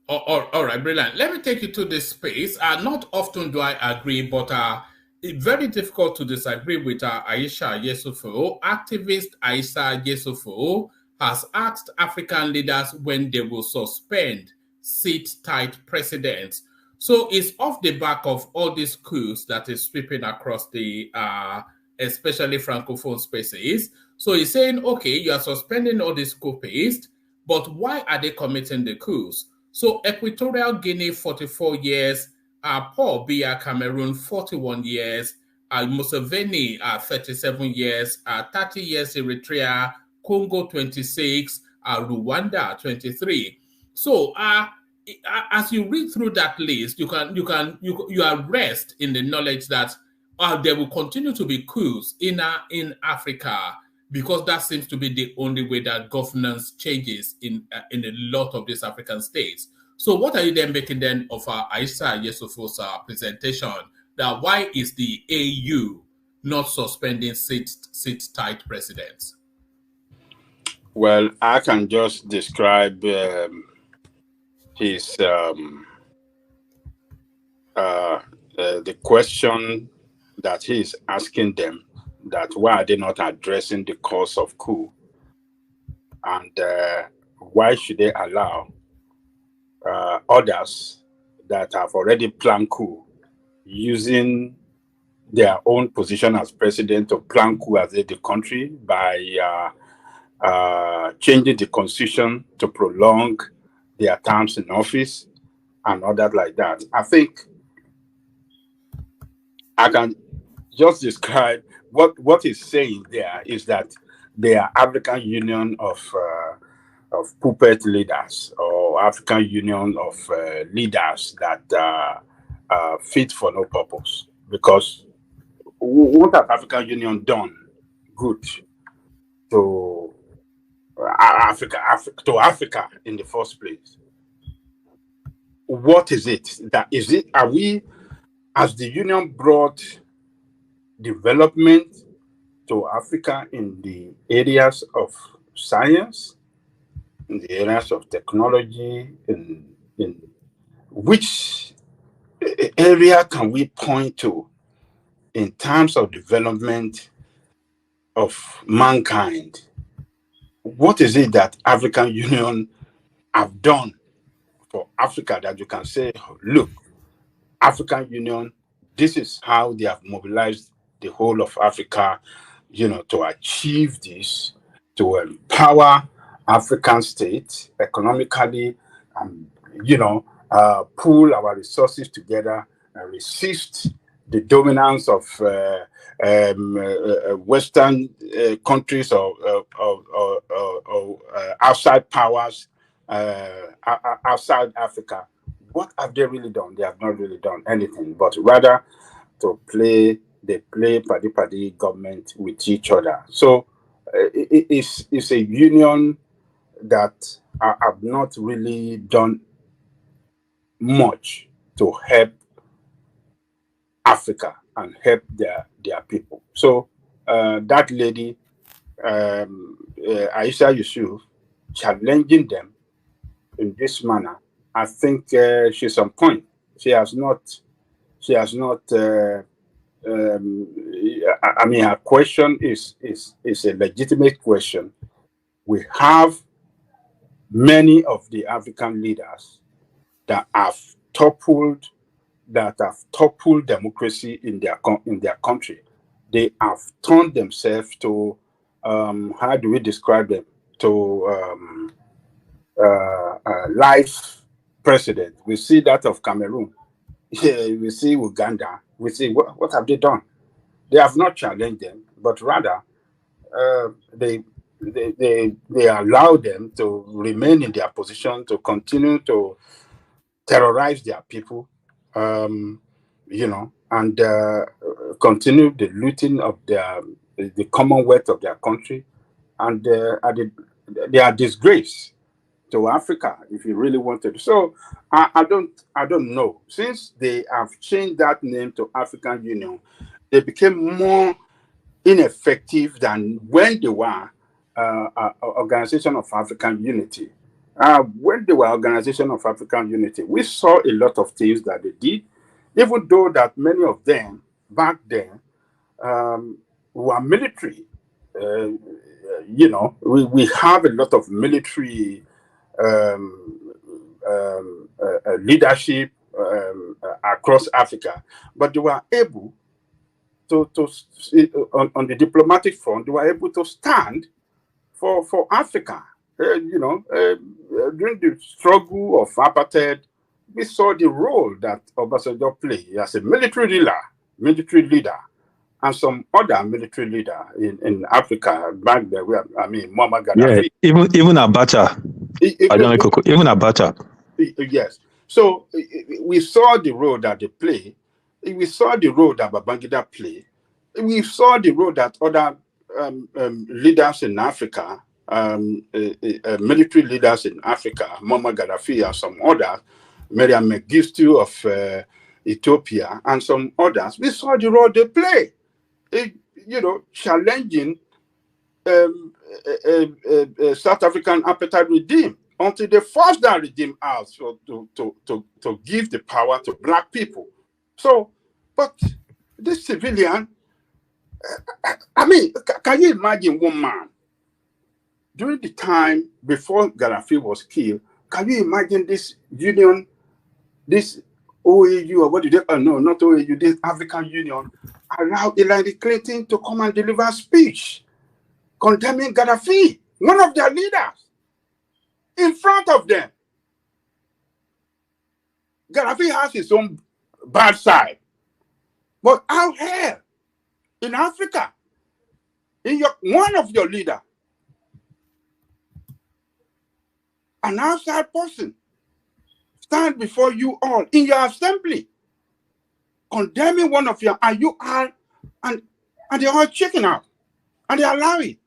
All right, brilliant. Let me take you to this space. Not often do I agree, but it's very difficult to disagree with Aisha Yesufu. Activist Aisha Yesufu has asked African leaders when they will suspend sit-tight presidents. So it's off the back of all these coups that is sweeping across the, especially Francophone spaces. So he's saying, okay, you are suspending all these coupists, but why are they committing the coups? So Equatorial Guinea, 44 years, Paul Biya, Cameroon, 41 years, Museveni, 37 years, 30 years Eritrea, Congo, 26, Rwanda, 23. So as you read through that list, you are rest in the knowledge that there will continue to be coups in Africa, because that seems to be the only way that governance changes in a lot of these African states. So what are you then making then of Aisha Yesufu's presentation, that why is the AU not suspending sit-tight presidents? Well, I can just describe his the question that he is asking them, that why are they not addressing the cause of coup, and why should they allow others that have already planned coup, using their own position as president, to plan coup as the country by changing the constitution to prolong their terms in office and all that like that. I think I can just describe what he's saying there is that they are African Union of puppet leaders, or African Union of leaders that fit for no purpose. Because what has African Union done good to Africa in the first place? What is it? Are we, as the Union, brought development to Africa in the areas of science, in the areas of technology, in which area can we point to in terms of development of mankind? What is it that African Union have done for Africa that you can say, look, African Union this is how they have mobilized the whole of Africa, to achieve this, to empower African states economically, and pool our resources together and resist the dominance of Western countries or outside powers outside Africa. What have they really done? They have not really done anything, but rather they play party government with each other. So it's a union that have not really done much to help Africa and help their people. So that lady, Aisha Yusuf, challenging them in this manner, I think she's on point. She has not. I mean, her question is a legitimate question. We have many of the African leaders that have toppled democracy in their country. They have turned themselves to how do we describe them? To life president. We see that of Cameroon. Yeah, we see Uganda. We see what have they done? They have not challenged them, but rather they allow them to remain in their position, to continue to terrorize their people, and continue the looting of the commonwealth of their country, and they are disgrace to Africa, if you really wanted. So I don't know. Since they have changed that name to African Union, they became more ineffective than when they were Organization of African Unity. When they were Organization of African Unity, we saw a lot of things that they did, even though that many of them back then were military. We have a lot of military leadership across Africa, but they were able to on the diplomatic front, they were able to stand for Africa. During the struggle of apartheid, we saw the role that Obasanjo played as a military leader, and some other military leader in Africa back there. Muammar Gaddafi. Yeah, even Abacha. Even Abacha. Yes. So we saw the role that they play. We saw the role that Babangida played. We saw the role that other leaders in Africa, military leaders in Africa, Muammar Gaddafi and some others, Miriam Mengistu of Ethiopia and some others, we saw the role they play. Challenging South African apartheid regime until they forced that regime out to give the power to black people. So, but this civilian, can you imagine one man during the time before Gaddafi was killed? Can you imagine this union, this OAU, or what did they? No, not OAU. This African Union allowed Hillary Clinton to come and deliver a speech condemning Gaddafi, one of their leaders, in front of them. Gaddafi has his own bad side, but out here in Africa, one of your leaders, an outside person, stand before you all in your assembly, condemning one of your, and you are, and they're all checking out, and they allow it.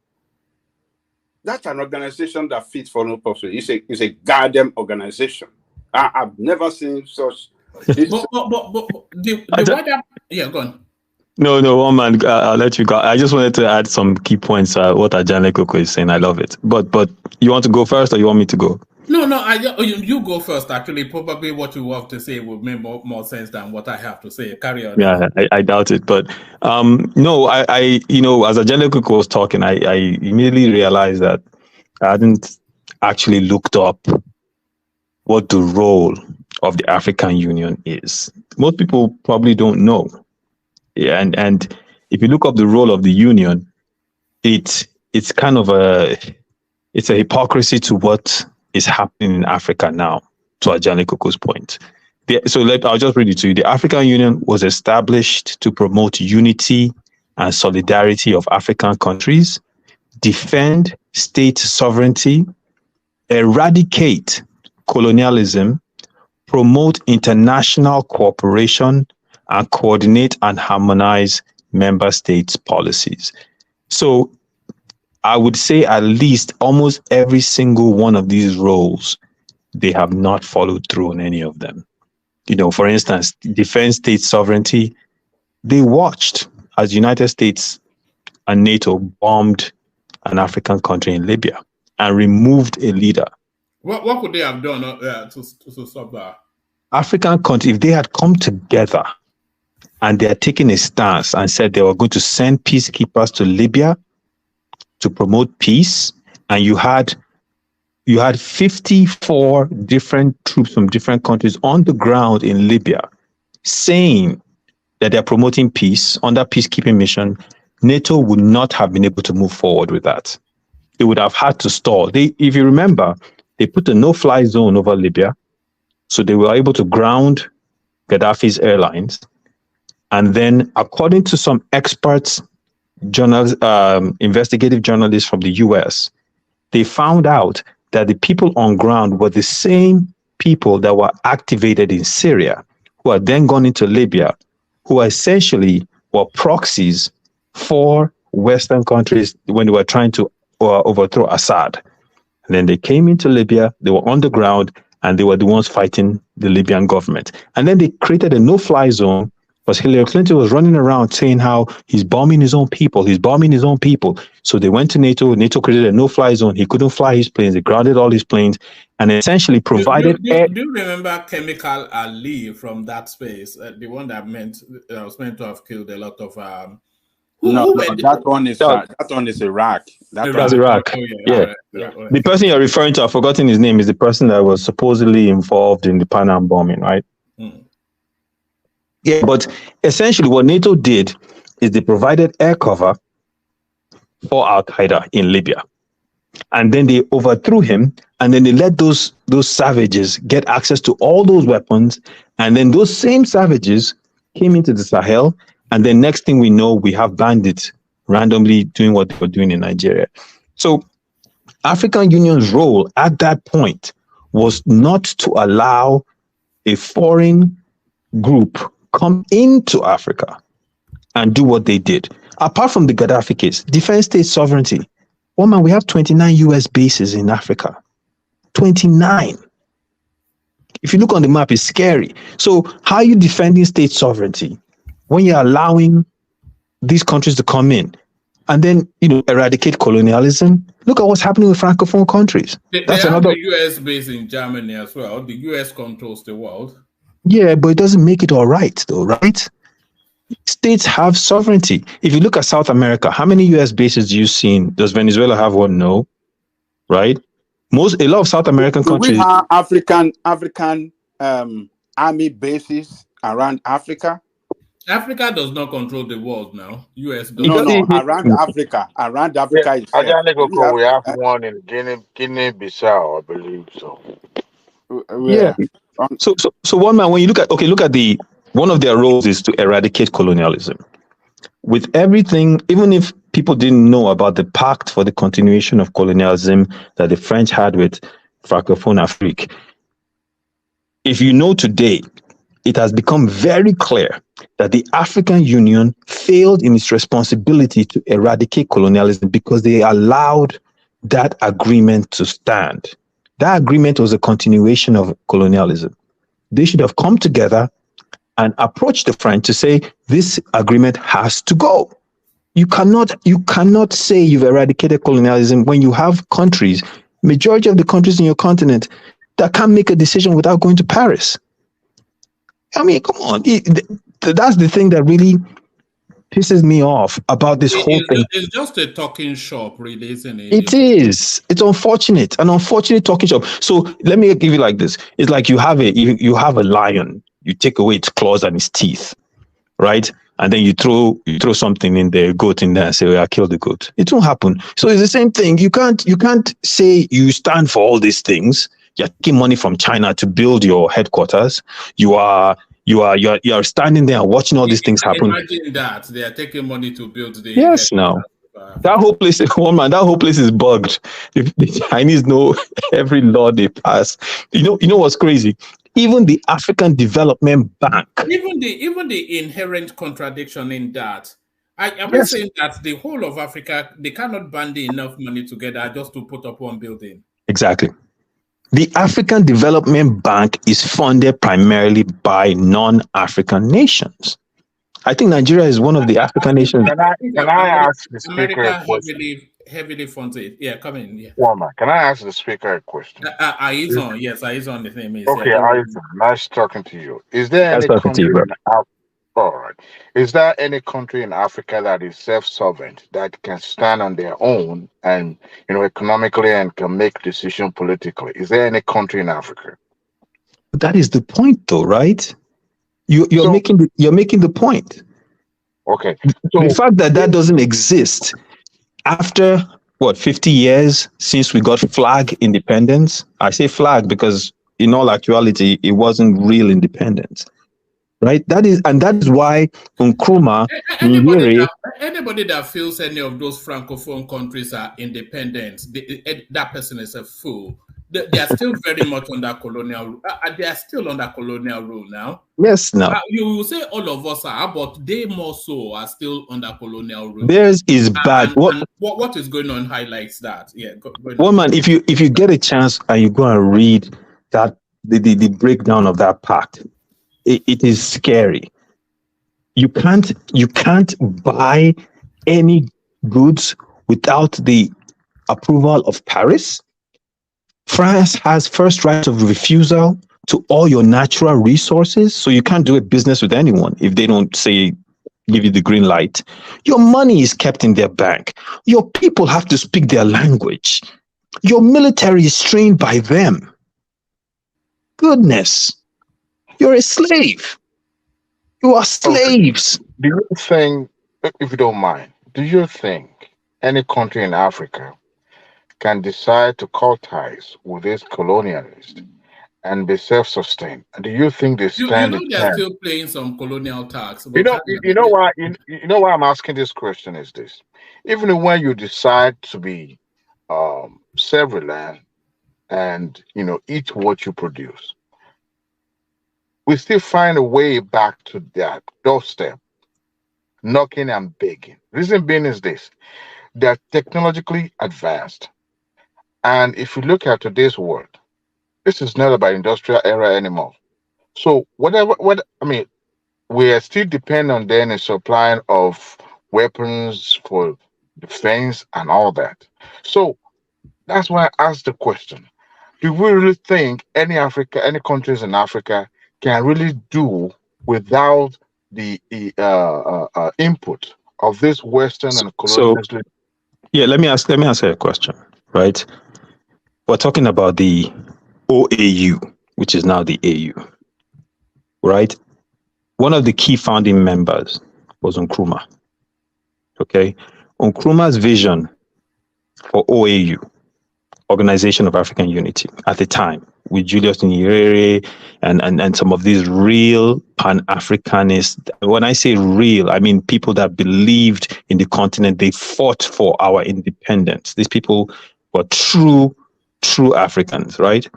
That's an organization that fits for no purpose. It's a goddamn organization. I've never seen such. But yeah, go on. No, one man. I'll let you go. I just wanted to add some key points. What Ajane Koko is saying, I love it. But you want to go first, or you want me to go? No. You go first. Actually, probably what you have to say would make more sense than what I have to say. Carry on. Yeah, I doubt it. But no, I as Ajane Koko was talking, I immediately realized that I hadn't actually looked up what the role of the African Union is. Most people probably don't know. Yeah, and if you look up the role of the Union, it's kind of a hypocrisy to what is happening in Africa now, to Ajani Koko's point. I'll just read it to you. The African Union was established to promote unity and solidarity of African countries, defend state sovereignty, eradicate colonialism, promote international cooperation, and coordinate and harmonize member states' policies. So I would say at least almost every single one of these roles, they have not followed through on any of them. For instance, defense state sovereignty, they watched as United States and NATO bombed an African country in Libya and removed a leader. What could they have done to stop that? African countries, if they had come together and they had taken a stance and said they were going to send peacekeepers to Libya to promote peace, and you had 54 different troops from different countries on the ground in Libya saying that they're promoting peace on that peacekeeping mission, NATO would not have been able to move forward with that. They would have had to stall. If you remember, they put a no-fly zone over Libya, so they were able to ground Gaddafi's airlines. And then, according to some experts, investigative journalists from the US, they found out that the people on ground were the same people that were activated in Syria, who had then gone into Libya, who essentially were proxies for Western countries when they were trying to overthrow Assad. And then they came into Libya, they were on the ground, and they were the ones fighting the Libyan government. And then they created a no-fly zone because Hillary Clinton was running around saying how he's bombing his own people, So they went to NATO, NATO created a no-fly zone. He couldn't fly his planes, they grounded all his planes, and essentially provided... Do you remember Chemical Ali from that space? The one that was meant to have killed a lot of... that one is Iraq. That's Iraq. Oh, yeah. Right. The person you're referring to, I've forgotten his name, is the person that was supposedly involved in the Panam bombing, right? Yeah, but essentially what NATO did is they provided air cover for Al-Qaeda in Libya. And then they overthrew him, and then they let those savages get access to all those weapons, and then those same savages came into the Sahel, and then next thing we know, we have bandits randomly doing what they were doing in Nigeria. So African Union's role at that point was not to allow a foreign group come into Africa and do what they did. Apart from the Gaddafi case, defense state sovereignty. Oh man, we have 29 US bases in Africa. 29. If you look on the map, it's scary. So how are you defending state sovereignty when you're allowing these countries to come in and then, eradicate colonialism? Look at what's happening with Francophone countries. That's another US base in Germany as well. The US controls the world. Yeah, but it doesn't make it all right, though, right? States have sovereignty. If you look at South America, how many US bases do you see? Does Venezuela have one? No, right? A lot of South American countries. We have African army bases around Africa. Africa does not control the world now. US does. No, around Africa. Around Africa is. We have one in Guinea-Bissau, I believe so. Yeah. So one man, when you look at one of their roles is to eradicate colonialism. With everything, even if people didn't know about the pact for the continuation of colonialism that the French had with Francophone Afrique, if you know today, it has become very clear that the African Union failed in its responsibility to eradicate colonialism because they allowed that agreement to stand. That agreement was a continuation of colonialism. They should have come together and approached the French to say, this agreement has to go. You cannot say you've eradicated colonialism when you have countries, majority of the countries in your continent, that can't make a decision without going to Paris. I mean, come on. That's the thing that really pisses me off about this whole thing. It's just a talking shop, really, isn't it? It is. It's unfortunate, an unfortunate talking shop. So let me give you like this. It's like you have a lion. You take away its claws and its teeth, right? And then you throw something in the goat in there and say, "Oh, I killed the goat." It won't happen. So it's the same thing. You can't say you stand for all these things. You're taking money from China to build your headquarters. You are standing there and watching all these things happen. Imagine that they are taking money to build the. Yes, now that whole place is that whole place is bugged. If the Chinese know every law they pass, you know what's crazy? Even the African Development Bank. Even the inherent contradiction in that. I'm saying that the whole of Africa, they cannot band enough money together just to put up one building. Exactly. The African Development Bank is funded primarily by non-African nations. I think Nigeria is one of the African nations. Can I ask the speaker a question? Heavily funded. Yeah, come in. Yeah. Woman, can I ask the speaker a question? Aizon, yes, Aizon, the name is. Okay, Aizon, nice talking to you. Is there any country all right. Is there any country in Africa that is self-sovereign, that can stand on their own and, economically and can make decisions politically? Is there any country in Africa? That is the point, though, right? You're making the point. Okay. So the fact that doesn't exist after 50 years since we got flag independence. I say flag because in all actuality, it wasn't real independence. Right. That is why Nkrumah, anybody that feels any of those francophone countries are independent, that person is a fool. They are still very much under colonial. They are still under colonial rule now. Yes, now you will say all of us are, but they more so are still under colonial rule. Theirs is bad. What is going on highlights that. Yeah. Man, if you get a chance and you go and read that the breakdown of that pact. It is scary. You can't buy any goods without the approval of Paris. France has first right of refusal to all your natural resources, so you can't do a business with anyone if they don't give you the green light. Your money is kept in their bank. Your people have to speak their language. Your military is trained by them. Goodness. You're a slave. You are slaves. Do you think, if you don't mind, do you think any country in Africa can decide to cut ties with this colonialist and be self-sustained? Do you think they stand? They're still playing some colonial tax. You know why I'm asking this question is this: even when you decide to be self-reliant and eat what you produce, we still find a way back to that doorstep, knocking and begging. Reason being is this: they're technologically advanced. And if you look at today's world, this is not about industrial era anymore. So we are still dependent on them in supplying of weapons for defense and all that. So that's why I asked the question: do we really think any countries in Africa can really do without the input of this Western and colonialist? Let me ask you a question, right? We're talking about the OAU, which is now the AU, right? One of the key founding members was Nkrumah. Okay, Nkrumah's vision for OAU, Organization of African Unity, at the time, with Julius Nyerere and some of these real Pan-Africanists. When I say real, I mean people that believed in the continent. They fought for our independence. These people were true Africans, right?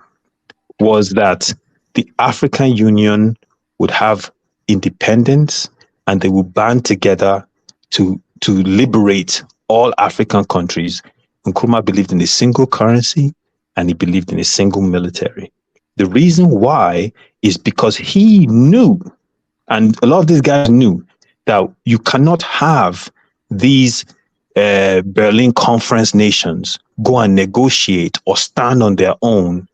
Was that the African Union would have independence and they would band together to liberate all African countries. Nkrumah believed in a single currency and he believed in a single military. The reason why is because he knew, and a lot of these guys knew, that you cannot have these Berlin Conference nations go and negotiate or stand on their own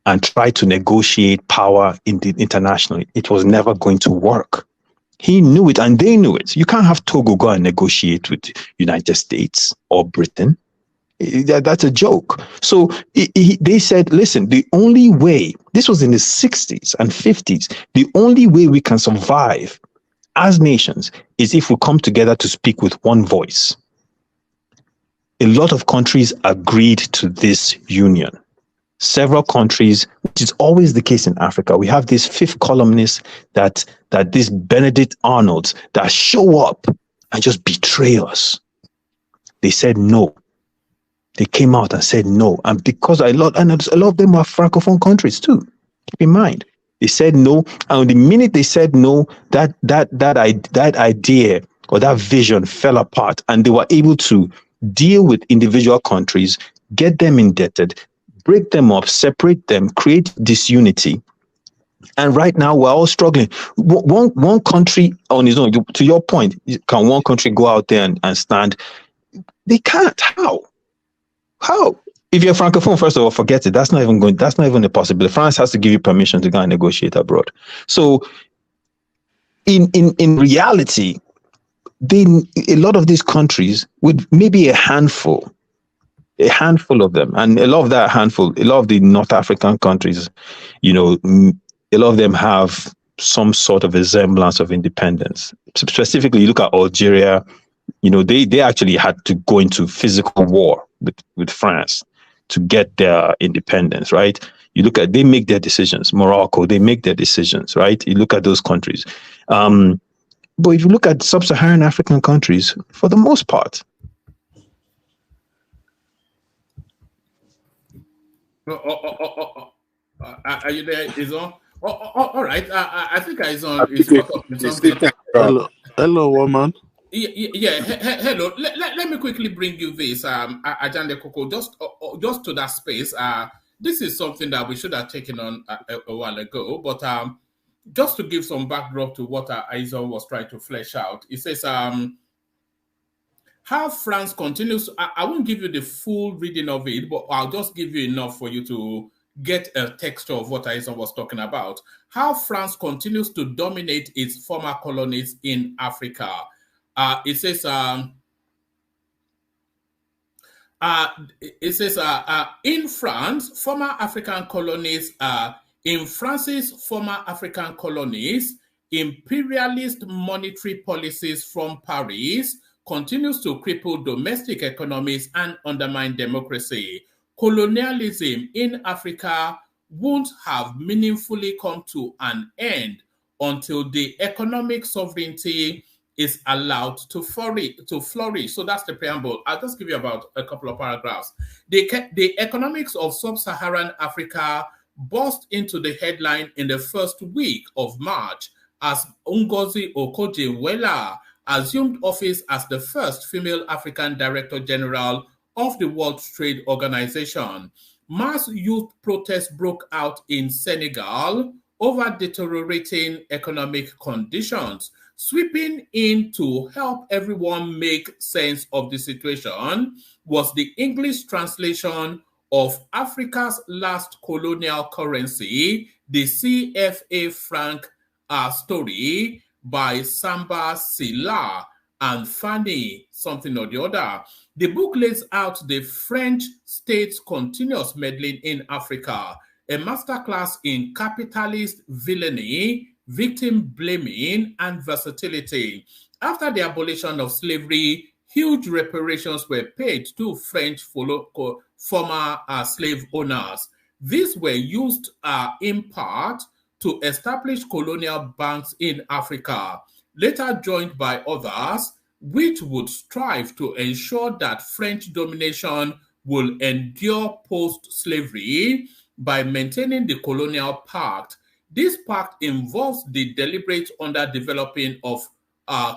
and try to negotiate power internationally. It was never going to work. He knew it and they knew it. You can't have Togo go and negotiate with United States or Britain. That's a joke. So they said, listen, the only way, this was in the 60s and 50s, the only way we can survive as nations is if we come together to speak with one voice. A lot of countries agreed to this union. Several countries, which is always the case in Africa, we have these fifth columnists that this Benedict Arnolds that show up and just betray us. They said no. They came out and said no. And because a lot of them were Francophone countries too. Keep in mind. They said no. And the minute they said no, that idea or that vision fell apart, and they were able to deal with individual countries, get them indebted, break them up, separate them, create disunity. And right now we're all struggling. One country on its own, to your point, can one country go out there and stand? They can't. How? If you're Francophone, first of all, forget it. That's not even a possibility. France has to give you permission to go and negotiate abroad. So in reality, a lot of these countries, with maybe a handful of them, and a lot of the North African countries, a lot of them have some sort of a semblance of independence. Specifically, you look at Algeria, they actually had to go into physical war with France to get their independence, right? They make their decisions. Morocco, they make their decisions, right? You look at those countries. But if you look at sub-Saharan African countries, for the most part. Are you there, Izon? All right. I think Izon is Hello, woman. Yeah. Hello. Let me quickly bring you this, Ajande Koko, just to that space. This is something that we should have taken on a while ago, but just to give some backdrop to what Izon was trying to flesh out. It says, how France continues. I won't give you the full reading of it, but I'll just give you enough for you to get a texture of what Izon was talking about. How France continues to dominate its former colonies in Africa. It says, in France, former African colonies, in France's former African colonies, imperialist monetary policies from Paris continues to cripple domestic economies and undermine democracy. Colonialism in Africa won't have meaningfully come to an end until the economic sovereignty is allowed to flourish. So that's the preamble. I'll just give you about a couple of paragraphs. The economics of sub-Saharan Africa burst into the headline in the first week of March as Ngozi Okonjo-Iweala assumed office as the first female African Director General of the World Trade Organization. Mass youth protests broke out in Senegal over deteriorating economic conditions. Sweeping in to help everyone make sense of the situation was the English translation of Africa's last colonial currency, the CFA franc story by Samba Silla and Fanny something or the other. The book lays out the French state's continuous meddling in Africa, a masterclass in capitalist villainy, victim blaming, and versatility. After the abolition of slavery, huge reparations were paid to French former slave owners. These were used in part to establish colonial banks in Africa, later joined by others, which would strive to ensure that French domination will endure post-slavery by maintaining the colonial pact. This pact involves the deliberate underdeveloping of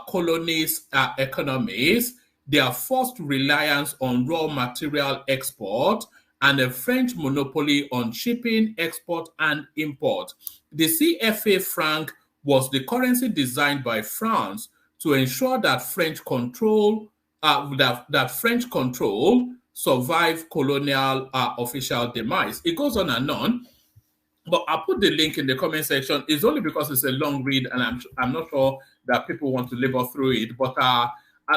colonies' economies, their forced reliance on raw material export, and a French monopoly on shipping, export, and import. The CFA franc was the currency designed by France to ensure that French control survived colonial official demise. It goes on and on. But I'll put the link in the comment section. It's only because it's a long read, and I'm not sure that people want to labor through it. But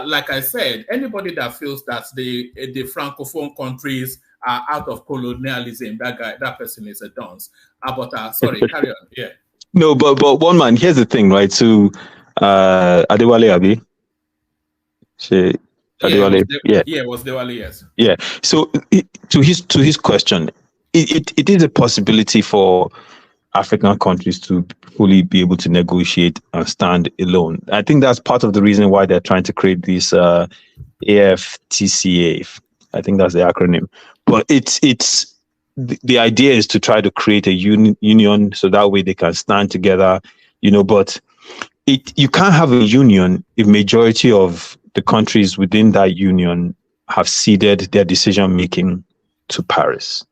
like I said, anybody that feels that the francophone countries are out of colonialism, that person is a dunce. Sorry, carry on. Yeah. No, but one man. Here's the thing, right? So, Adewale Abi. It was Dewale, yes. Yeah. So to his question, it is a possibility for African countries to fully be able to negotiate and stand alone. I think that's part of the reason why they're trying to create this AFTCA. I think that's the acronym. But it's the idea is to try to create a union so that way they can stand together, but you can't have a union if majority of the countries within that union have ceded their decision making to Paris.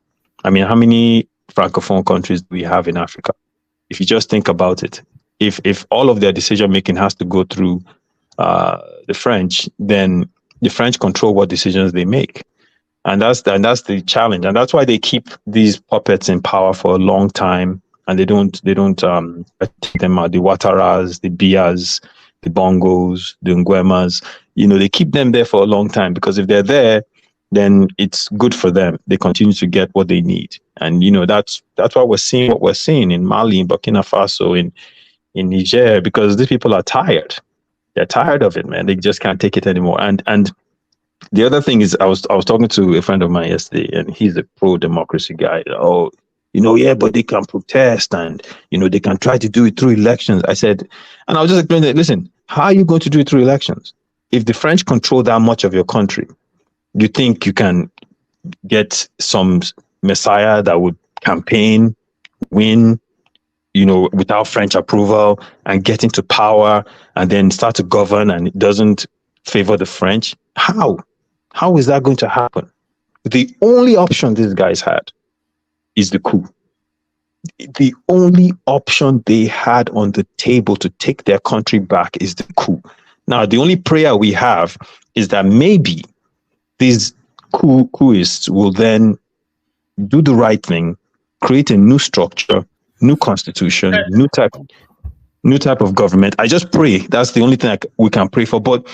I mean, how many francophone countries do we have in Africa? If you just think about it, if all of their decision making has to go through the French, then the French control what decisions they make, and that's the challenge, and that's why they keep these puppets in power for a long time, and they don't take them out. The Ouattaras, the Bias, the Bongos, the Nguemas, they keep them there for a long time, because if they're there, then it's good for them. They continue to get what they need. And, that's why we're seeing what we're seeing in Mali, in Burkina Faso, in Niger, because these people are tired. They're tired of it, man. They just can't take it anymore. And the other thing is, I was talking to a friend of mine yesterday, and he's a pro-democracy guy. Oh, but they can protest, and, they can try to do it through elections. I said, and I was just explaining that, listen, how are you going to do it through elections? If the French control that much of your country, you think you can get some messiah that would campaign, win, without French approval, and get into power and then start to govern, and it doesn't favor the French? How is that going to happen? The only option these guys had is the coup. The only option they had on the table to take their country back is the coup. Now, the only prayer we have is that maybe these coupists will then do the right thing, create a new structure, new constitution, new type of government. I just pray. That's the only thing we can pray for. But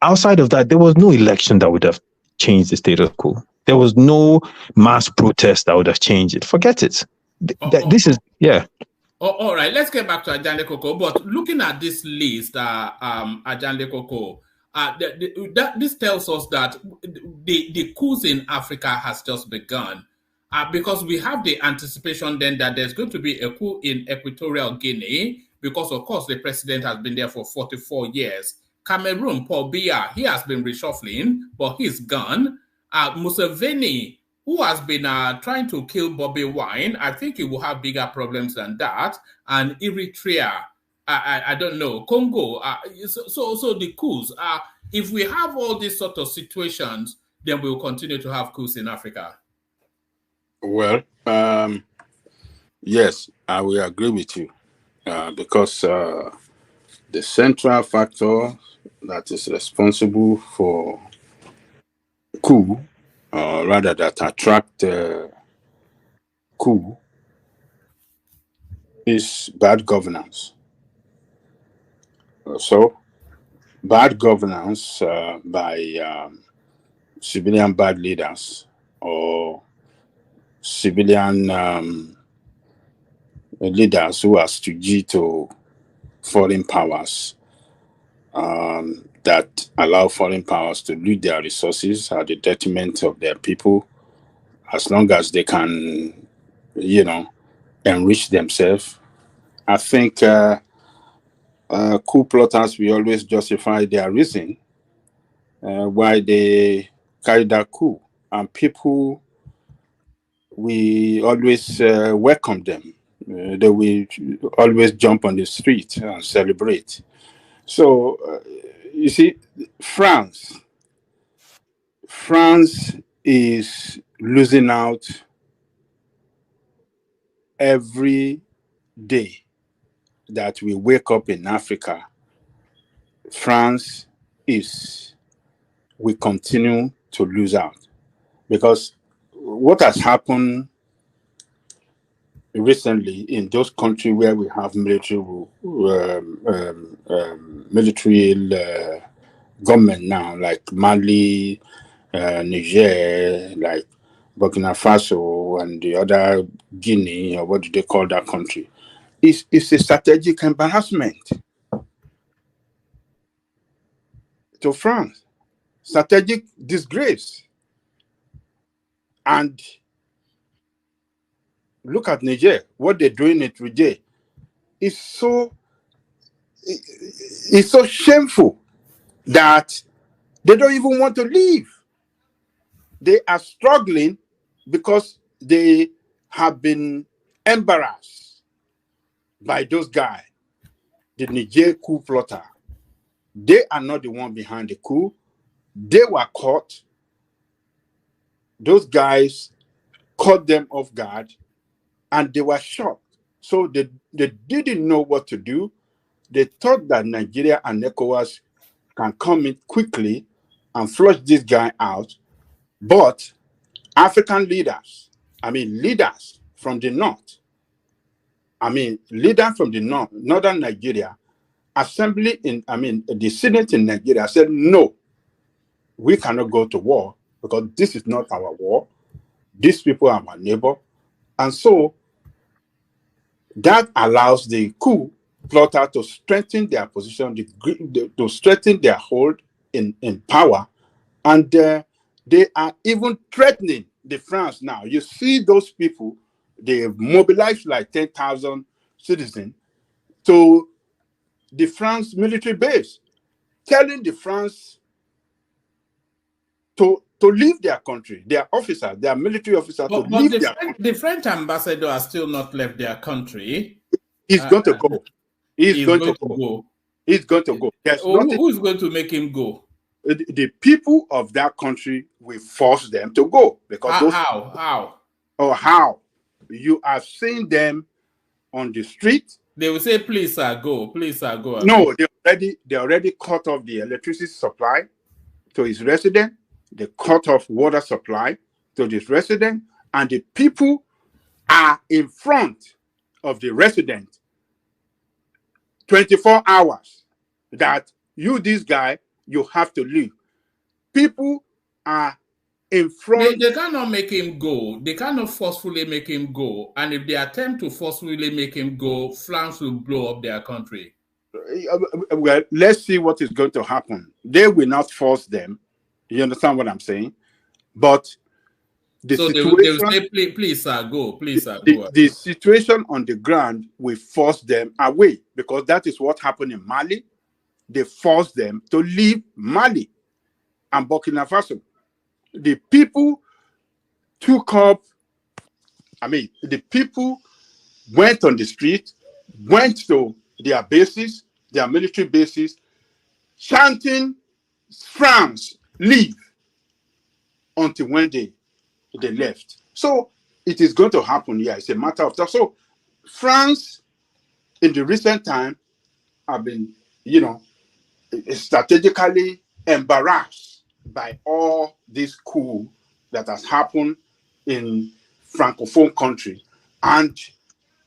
outside of that, there was no election that would have changed the status quo. There was no mass protest that would have changed it. Forget it. This is. All right, let's get back to Ajande Koko. But looking at this list, Ajande Koko, this tells us that the coups in Africa has just begun, because we have the anticipation then that there's going to be a coup in Equatorial Guinea, because of course the president has been there for 44 years. Cameroon, Paul Biya, he has been reshuffling, but he's gone. Museveni, who has been trying to kill Bobby Wine, I think he will have bigger problems than that. And Eritrea, I don't know, Congo. So the coups, if we have all these sort of situations, then we will continue to have coups in Africa. Well, yes, I will agree with you, because the central factor that is responsible for coup, rather that attract coup, is bad governance. So, bad governance by civilian bad leaders or civilian leaders who are stooge to foreign powers, that allow foreign powers to loot their resources at the detriment of their people, as long as they can, enrich themselves. I think coup plotters will always justify their reason why they carry that coup, and people, we always welcome them. They will always jump on the street and celebrate. So, you see, France is losing out every day that we wake up in Africa. France we continue to lose out, because what has happened recently in those countries where we have military government now, like Mali, Niger, like Burkina Faso, and the other Guinea, or what do they call that country? It's a strategic embarrassment to France, strategic disgrace. And look at Niger, what they're doing in Niger is so shameful that they don't even want to leave. They are struggling because they have been embarrassed by those guys, the Niger coup plotter. They are not the one behind the coup. They were caught. Those guys caught them off guard and they were shocked. So they didn't know what to do. They thought that Nigeria and ECOWAS can come in quickly and flush this guy out. But African leaders, leaders from the north, leaders from the northern Nigeria, the Senate in Nigeria said, no, we cannot go to war because this is not our war. These people are our neighbor. And so that allows the coup plotter to strengthen their position, to strengthen their hold in power. And they are even threatening the France now. You see those people, they mobilized like 10,000 citizens to the France military base, telling the France to leave their country, their officers, their military officers to leave their country. The French ambassador has still not left their country. He's going to go. He's going to go. He's going to go. Who's going to make him go? The people of that country will force them to go because how? Oh, how? You have seen them on the street. They will say, "Please, sir, go. Please, sir, go." No, they already cut off the electricity supply to his resident. They cut off water supply to this resident, and the people are in front of the resident 24 hours that this guy, you have to leave. People are in front. They cannot make him go. They cannot forcefully make him go. And if they attempt to forcefully make him go, France will blow up their country. Well, let's see what is going to happen. They will not force them. You understand what I'm saying? But the situation, they will say, please, sir, go. Please, sir, go. The situation on the ground will force them away because that is what happened in Mali. They forced them to leave Mali and Burkina Faso. The people took up, the people went on the street, went to their bases, their military bases, chanting, France, leave, until when they left. So it is going to happen here. It's a matter of time. So France, in the recent time, have been, strategically embarrassed by all this coup that has happened in Francophone country. And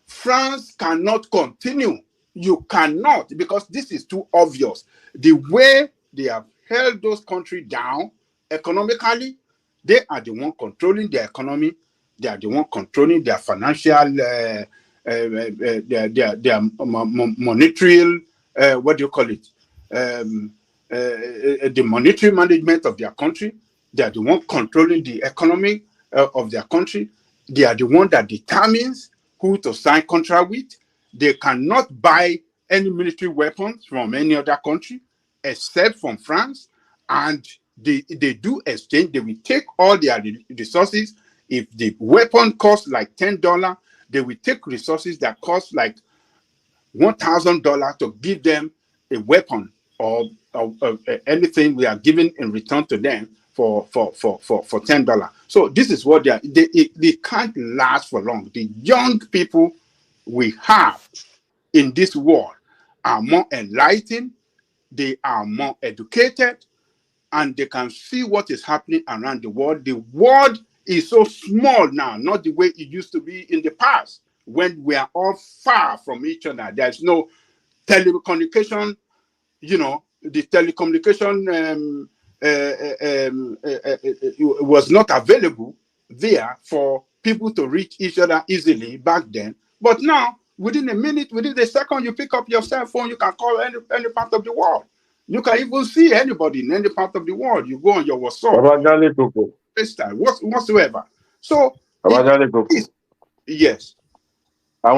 France cannot continue. You cannot, because this is too obvious. The way they have held those countries down economically, they are the one controlling their economy. They are the one controlling their financial, their monetary, what do you call it? The monetary management of their country. They are the one controlling the economy of their country. They are the one that determines who to sign contract with. They cannot buy any military weapons from any other country except from France. And they do exchange. They will take all their resources. If the weapon costs like $10, they will take resources that cost like $1,000 to give them a weapon or anything we are giving in return to them for $10. So this is what they can't last for long. The young people we have in this world are more enlightened, they are more educated, and they can see what is happening around the world. The world is so small now, not the way it used to be in the past, when we are all far from each other. There's no telecommunication, the telecommunication was not available there for people to reach each other easily back then. But now, within a minute, within a second, you pick up your cell phone, you can call any part of the world. You can even see anybody in any part of the world. You go on your WhatsApp, FaceTime, whatsoever. So, yes. No,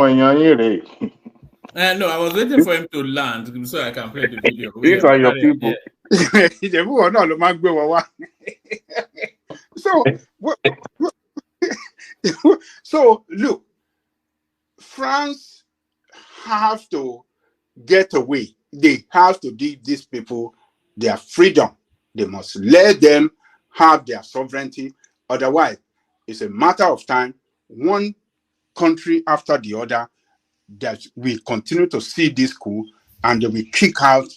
I was waiting for him to land so I can play the video. These are your people. So look, France have to get away. They have to give these people their freedom. They must let them have their sovereignty. Otherwise, it's a matter of time, one country after the other, that we continue to see this coup, and they will kick out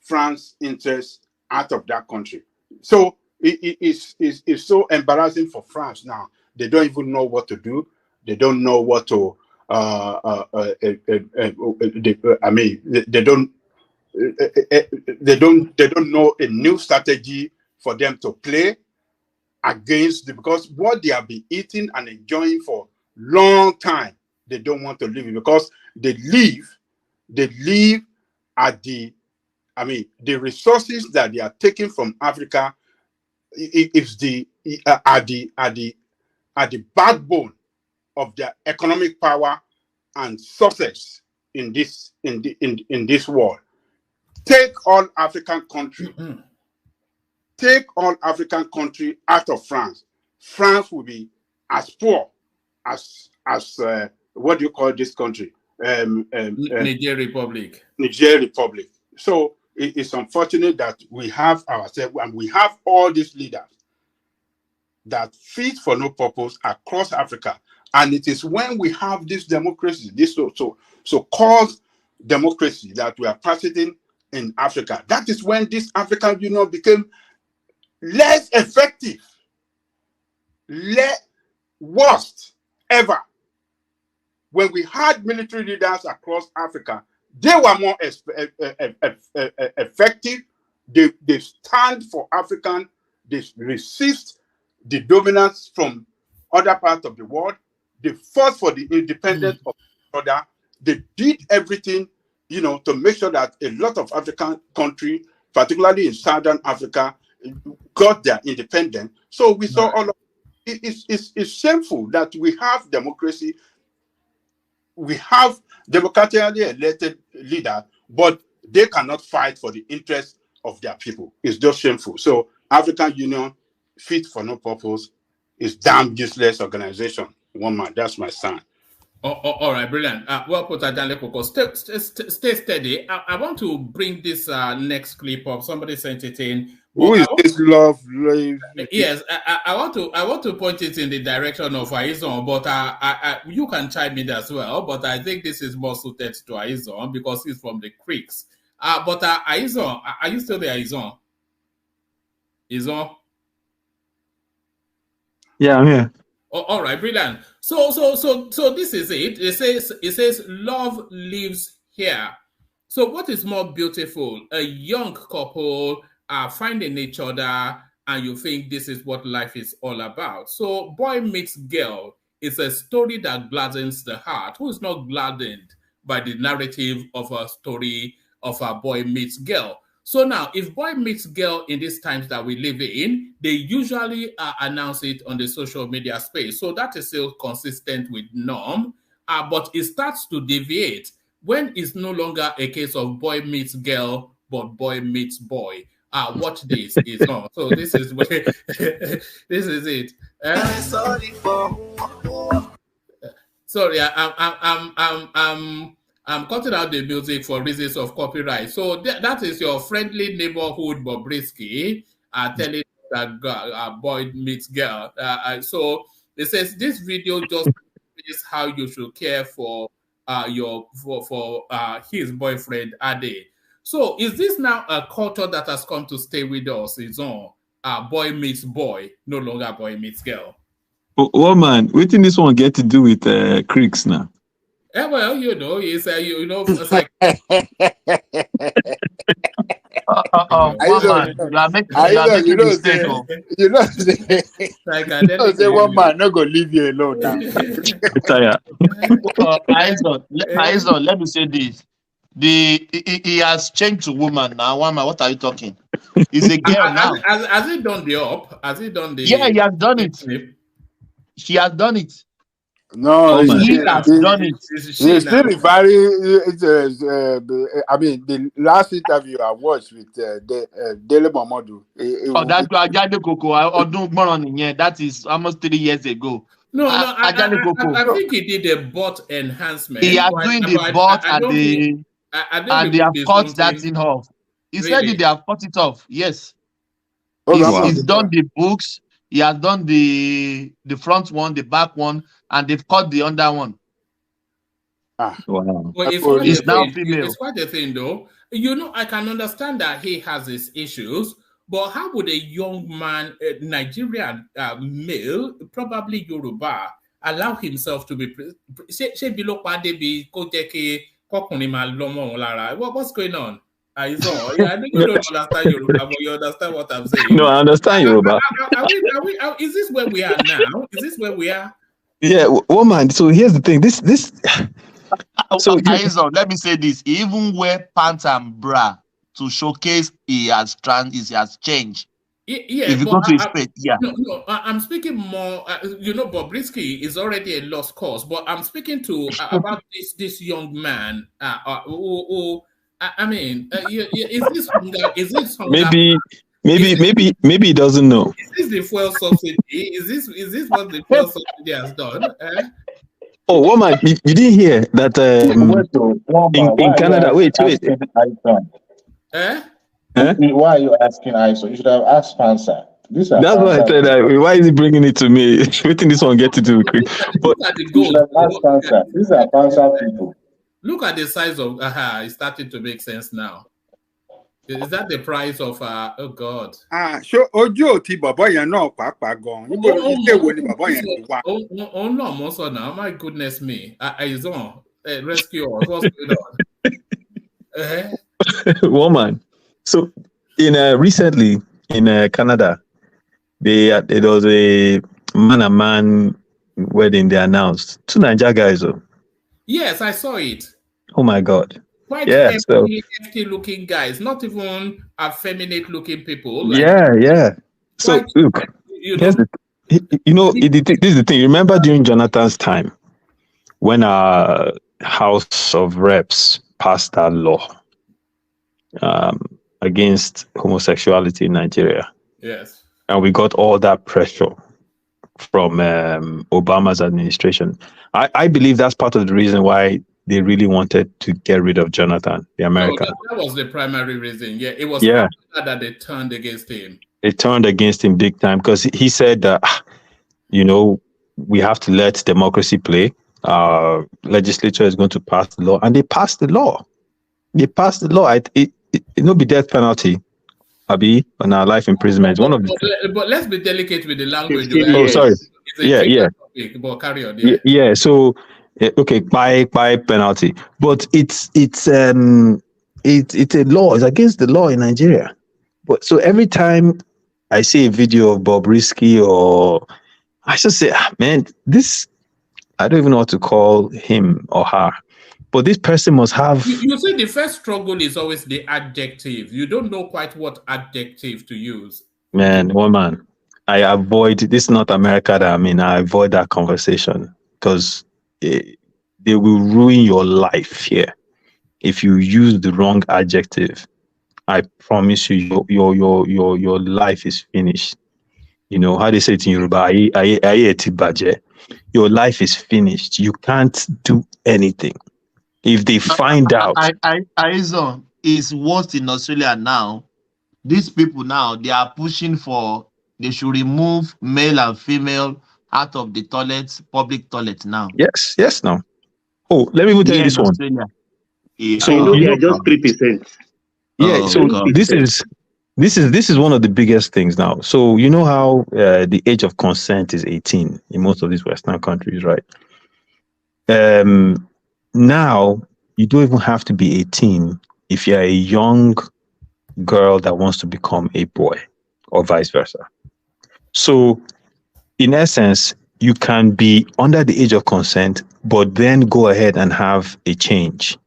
France's interests out of that country. So it's so embarrassing for France now. They don't even know what to do. They don't know what to. They don't know a new strategy for them to play against because what they have been eating and enjoying for long time, they don't want to leave it because they live at the resources that they are taking from Africa is at the backbone of their economic power and success in this world. Take all African country, out of France. France will be as poor as what do you call this country? Niger Republic. Niger Republic. So it's unfortunate that we have ourselves and we have all these leaders that fit for no purpose across Africa. And it is when we have this democracy, this so-called democracy that we are practicing in Africa, that is when this African Union became less effective, worst ever. When we had military leaders across Africa, they were more effective. They stand for African. They resist the dominance from other parts of the world. They fought for the independence of each other. They did everything, to make sure that a lot of African countries, particularly in Southern Africa, got their independence. So we saw all of it. It's shameful that we have democracy. We have democratically elected leaders, but they cannot fight for the interests of their people. It's just shameful. So African Union, fit for no purpose, is damn useless organization. One man, that's my son. All right, brilliant. Well put, Adanle Koko. Stay steady. I want to bring this next clip up. Somebody sent it in. Who is this love? Yes, I want to point it in the direction of Aizon, but you can chime in as well. But I think this is more suited to Aizon because he's from the Creeks. But Aizon, are you still there, Aizon? Aizon? Yeah, I'm here. Oh, all right, brilliant. So this is it. It says love lives here. So what is more beautiful? A young couple finding each other, and you think this is what life is all about. So boy meets girl is a story that gladdens the heart. Who is not gladdened by the narrative of a story of a boy meets girl? So now, if boy meets girl in these times that we live in, they usually announce it on the social media space. So that is still consistent with norm, but it starts to deviate when it's no longer a case of boy meets girl, but boy meets boy. Watch this is on. So this is where this is it. Sorry, I'm cutting out the music for reasons of copyright. So that is your friendly neighborhood Bobrisky telling that boy meets girl. So it says this video just is how you should care for his boyfriend Ade. So is this now a culture that has come to stay with us? It's on boy meets boy, no longer boy meets girl. Oh man, what did this one get to do with Creeks now? Yeah, well, you know, it's it's like. One man, you are making mistake. Oh. Say one man not gonna leave you alone now. Aizon, let me say this. He has changed to woman now. One man, what are you talking? He's a girl now. Has he done the up? Has he done the? Yeah, he has done it. She has done it. No, he has done it. He's still very. I mean, the last interview I watched with Dele Momodu. That is almost 3 years ago. No, I think he did a bot enhancement. He is doing the bot and they have cut that thing off. He said they have cut it off. Yes. He's done the books. He has done the front one, the back one, and they've cut the under one. Wow. Well, it's now female. It's quite a thing, though. You know, I can understand that he has his issues, but how would a young man, a Nigerian male, probably Yoruba, allow himself to be? What's going on? Yeah, I know you don't understand Yoruba, but you understand what I'm saying. No, I understand Yoruba. Is this where we are now? Is this where we are? Yeah, woman. So here's the thing. This. So let me say this. He even wear pants and bra to showcase he has changed. Yeah, if you go to his page, yeah. No, I'm speaking more. Bobrisky is already a lost cause, but I'm speaking to about this young man. I mean, is this maybe he doesn't know. Is this the fuel subsidy? Is this what the fuel subsidy has done? Oh, woman, you didn't hear that in Canada? Wait. Why are you asking ISO? You should have asked Spencer. That's why I said that. Why is he bringing it to me? What this one get to do with Chris? But you should have asked Spencer. These are Spencer people. Look at the size of it's starting to make sense now. Is that the price of oh God? So Ojo ti baba yan na papa gan. Ibo ike wo ni baba yan ti wa. Oh no, Monso now. My goodness me. Aizon, rescue us. What's going on? Woman. So recently in Canada, there was a man wedding they announced. 2 Niger guys. Yes, I saw it. Oh my God. Quite hefty looking guys, not even effeminate looking people. Like, yeah. So look, this is the thing. Remember during Jonathan's time, when our House of Reps passed that law against homosexuality in Nigeria. Yes. And we got all that pressure from Obama's administration. I believe that's part of the reason why they really wanted to get rid of Jonathan, the American. No, that was the primary reason. Yeah, it was after that they turned against him. They turned against him big time because he said that, we have to let democracy play. Our legislature is going to pass the law, and they passed the law. It no be death penalty. On our life imprisonment. But let's be delicate with the language. Oh, sorry. Yeah. Topic, but carry on. Yeah. So, okay, by penalty, but it's a law. It's against the law in Nigeria. But so every time I see a video of Bobrisky, or I just say, man, this, I don't even know what to call him or her. But this person must have... You say the first struggle is always the adjective. You don't know quite what adjective to use. Man, woman, I avoid... This is not America that I'm in. I avoid that conversation because they will ruin your life here. If you use the wrong adjective, I promise you, your life is finished. You know how they say it in Yoruba, your life is finished. You can't do anything. If they find out, Aizon is worse in Australia now. These people now, they are pushing for they should remove male and female out of the toilets, public toilets now. Yes, now. Oh, let me tell you this one. So they are just 3%. Yeah. So God. This is one of the biggest things now. So you know how the age of consent is 18 in most of these Western countries, right? now you don't even have to be 18 if you're a young girl that wants to become a boy, or vice versa. So in essence, you can be under the age of consent, but then go ahead and have a change.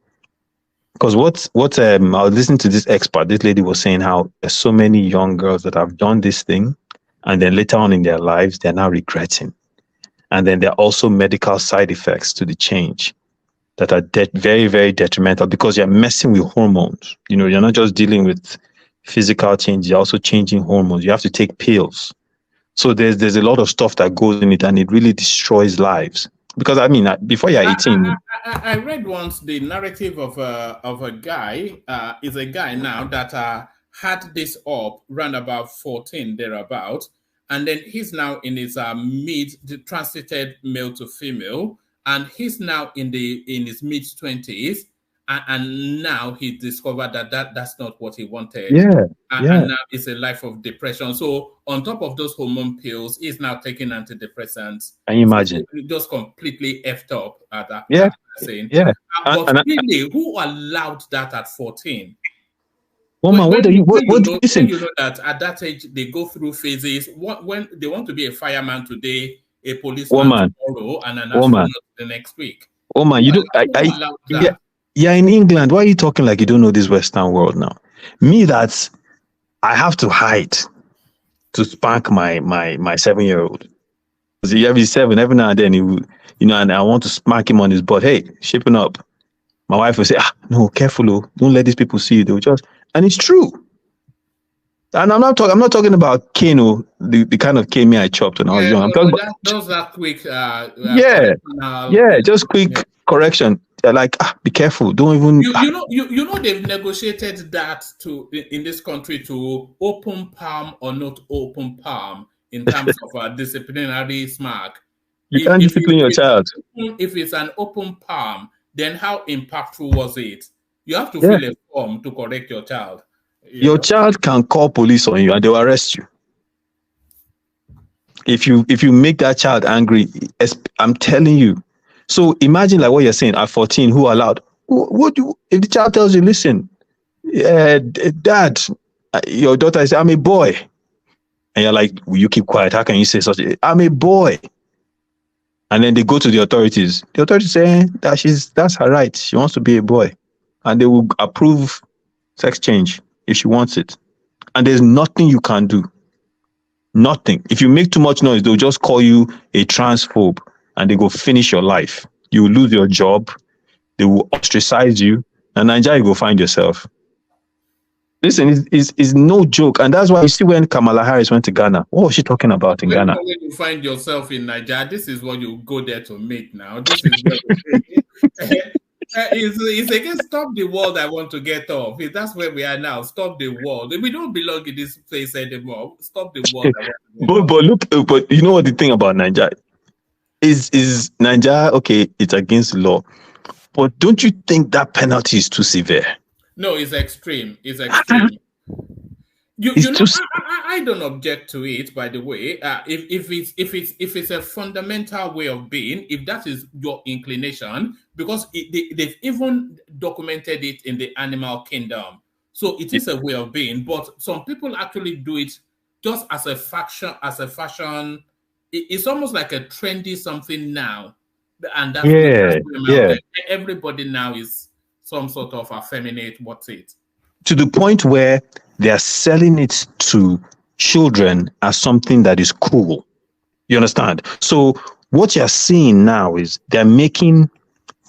Because I was listening to this expert, this lady was saying how there's so many young girls that have done this thing, and then later on in their lives, they're now regretting. And then there are also medical side effects to the change that are very, very detrimental, because you're messing with hormones. You know, you're not just dealing with physical change, you're also changing hormones. You have to take pills. So there's a lot of stuff that goes in it, and it really destroys lives. Because I mean, before you're 18, I read once the narrative of a guy. Is a guy now that had this up round about 14 thereabout, and then he's now in his transited male to female, and he's now in his mid-20s, and now he discovered that's not what he wanted. And now it's a life of depression. So on top of those hormone pills, he's now taking antidepressants. Can you imagine? So just completely effed up at that. But really, who allowed that at 14? Woman, When you know listen. that at that age they go through phases. When they want to be a fireman today, a policeman tomorrow, and an astronaut the next week. Woman, you do. Yeah, in England. Why are you talking like you don't know this Western world now? Me, I have to hide to spank my 7-year-old. Every 7, every now and then, and I want to smack him on his butt. Hey, shaping up. My wife will say, no, careful, don't let these people see you. They'll just, and it's true. And I'm not talking about cane, the kind of cane I chopped when I was young. I'm talking about those are quick. Just quick correction. They're like, be careful. Don't even. You know they've negotiated that in this country to open palm or not open palm in terms of disciplinary smack. You can't discipline your child. If it's an open palm, then how impactful was it? You have to fill a form to correct your child. Your child can call police on you and they'll arrest you. If you make that child angry, I'm telling you. So imagine like what you're saying at 14, who allowed? If the child tells you, listen, Dad, your daughter says, I'm a boy. And you're like, will you keep quiet? How can you say such I'm a boy? And then they go to the authorities. The authorities say that's her right. She wants to be a boy. And they will approve sex change if she wants it. And there's nothing you can do. Nothing. If you make too much noise, they'll just call you a transphobe and they go finish your life. You will lose your job. They will ostracize you. And Nigeria, you go find yourself. Listen, it's no joke. And that's why you see when Kamala Harris went to Ghana, what was she talking about in Ghana? When you find yourself in Nigeria, this is what you go there to meet now. This is what it's again, stop the world I want to get off. That's where we are now. Stop the world. We don't belong in this place anymore. Stop the world I want to get off. But you know what the thing about Nigeria is Nigeria, okay, it's against the law. But don't you think that penalty is too severe? No, it's extreme. It's extreme. I don't object to it. By the way, if it's a fundamental way of being, if that is your inclination, because they've even documented it in the animal kingdom, so it is a way of being. But some people actually do it just as a fashion. It's almost like a trendy something now, and that's everybody now is some sort of effeminate. What's it? To the point where they are selling it to children as something that is cool. You understand? So what you're seeing now is they're making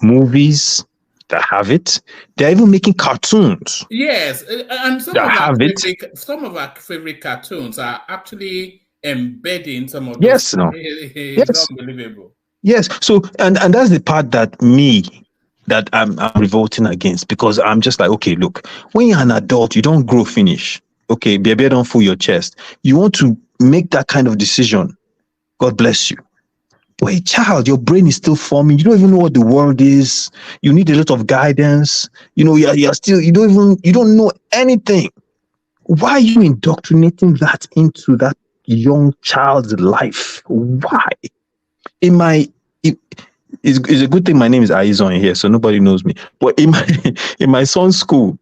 movies that have it. They're even making cartoons. Yes, and some of our favorite cartoons are actually embedding some of those. It's unbelievable. Yes. So and that's the part that I'm revolting against, because I'm just like, okay, look, when you're an adult, you don't grow finish. Okay, baby, don't fool your chest. You want to make that kind of decision. God bless you. But a child, your brain is still forming. You don't even know what the world is. You need a lot of guidance. You know, you're still, you don't know anything. Why are you indoctrinating that into that young child's life? Why? it's a good thing my name is Aizon here, so nobody knows me. But in my son's school,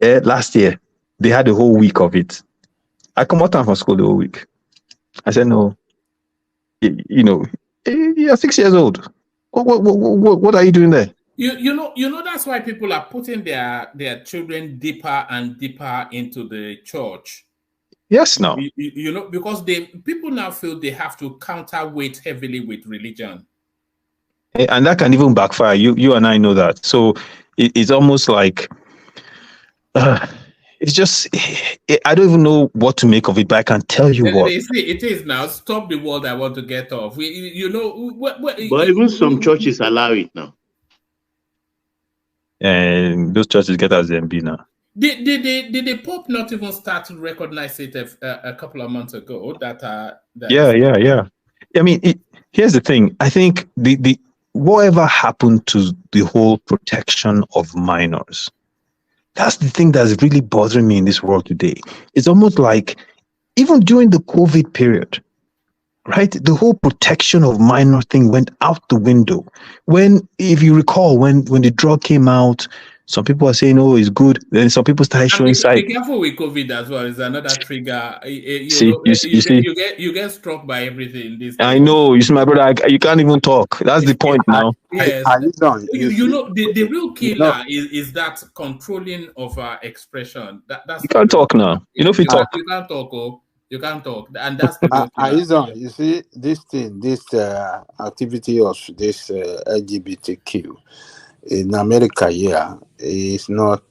last year, they had a whole week of it. I come out from school the whole week. I said, no, you're 6 years old. What are you doing there? You know that's why people are putting their children deeper and deeper into the church. Yes, no. Because people now feel they have to counterweight heavily with religion. And that can even backfire. You and I know that. So it's almost like it's just I don't even know what to make of it, but I can tell you what. It is now. Stop the world I want to get off. But even some churches allow it now. And those churches get as MB now. Did the Pope not even start to recognize it a couple of months ago? Yeah. I mean, here's the thing. I think the whatever happened to the whole protection of minors, that's the thing that's really bothering me in this world today. It's almost like even during the COVID period, right? The whole protection of minor thing went out the window. When, if you recall, when the drug came out, some people are saying, "Oh, it's good." Then some people started showing signs. Be careful with COVID as well. It's another trigger. You get struck by everything. I know. You see, my brother, you can't even talk. That's the point now. Yes. The real killer is that controlling of expression. That's you can't talk now. If you talk, you can't talk. Oh, you can't talk, and that's the real killer. You see, this activity of this LGBTQ. In America, it's not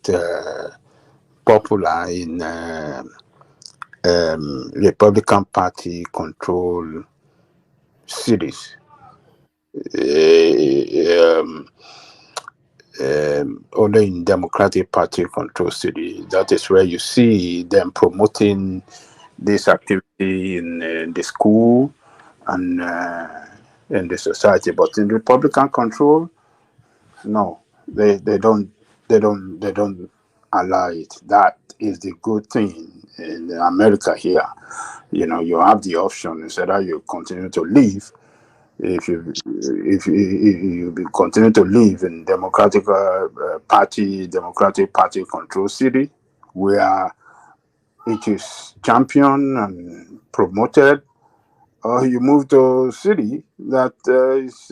popular in Republican Party control cities. Only in Democratic Party control cities. That is where you see them promoting this activity in the school and in the society. But in Republican control, no, they don't allow it. That is the good thing in America here. You have the option instead of you continue to live. If you continue to live in Democratic Party control city, where it is championed and promoted, or you move to a city that is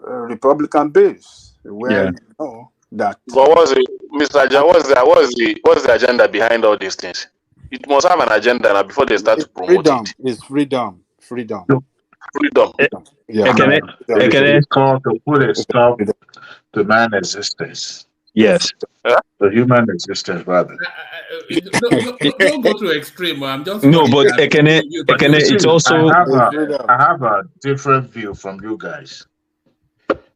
Republican base. Where you know that. But Mr. Jan, what's the agenda behind all these things? It must have an agenda now before they start to promote it. It's freedom. Yeah. To put a stop to man's existence. Yes. The human existence, rather. Don't go to extreme. I'm just no, but Ekene, it's also. I have a different view from you guys.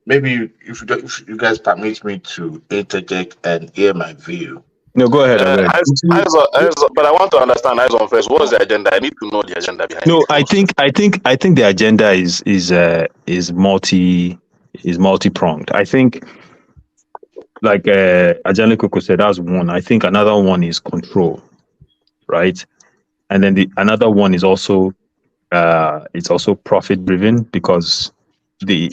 Maybe if you guys permit me to interject and hear my view. No, go ahead. But I want to understand Aizon first. What's the agenda? I need to know the agenda behind it. No, I think the agenda is multi-pronged. I think, like Ajani Koko said, that's one. I think another one is control, right? And then another one is also it's also profit driven, because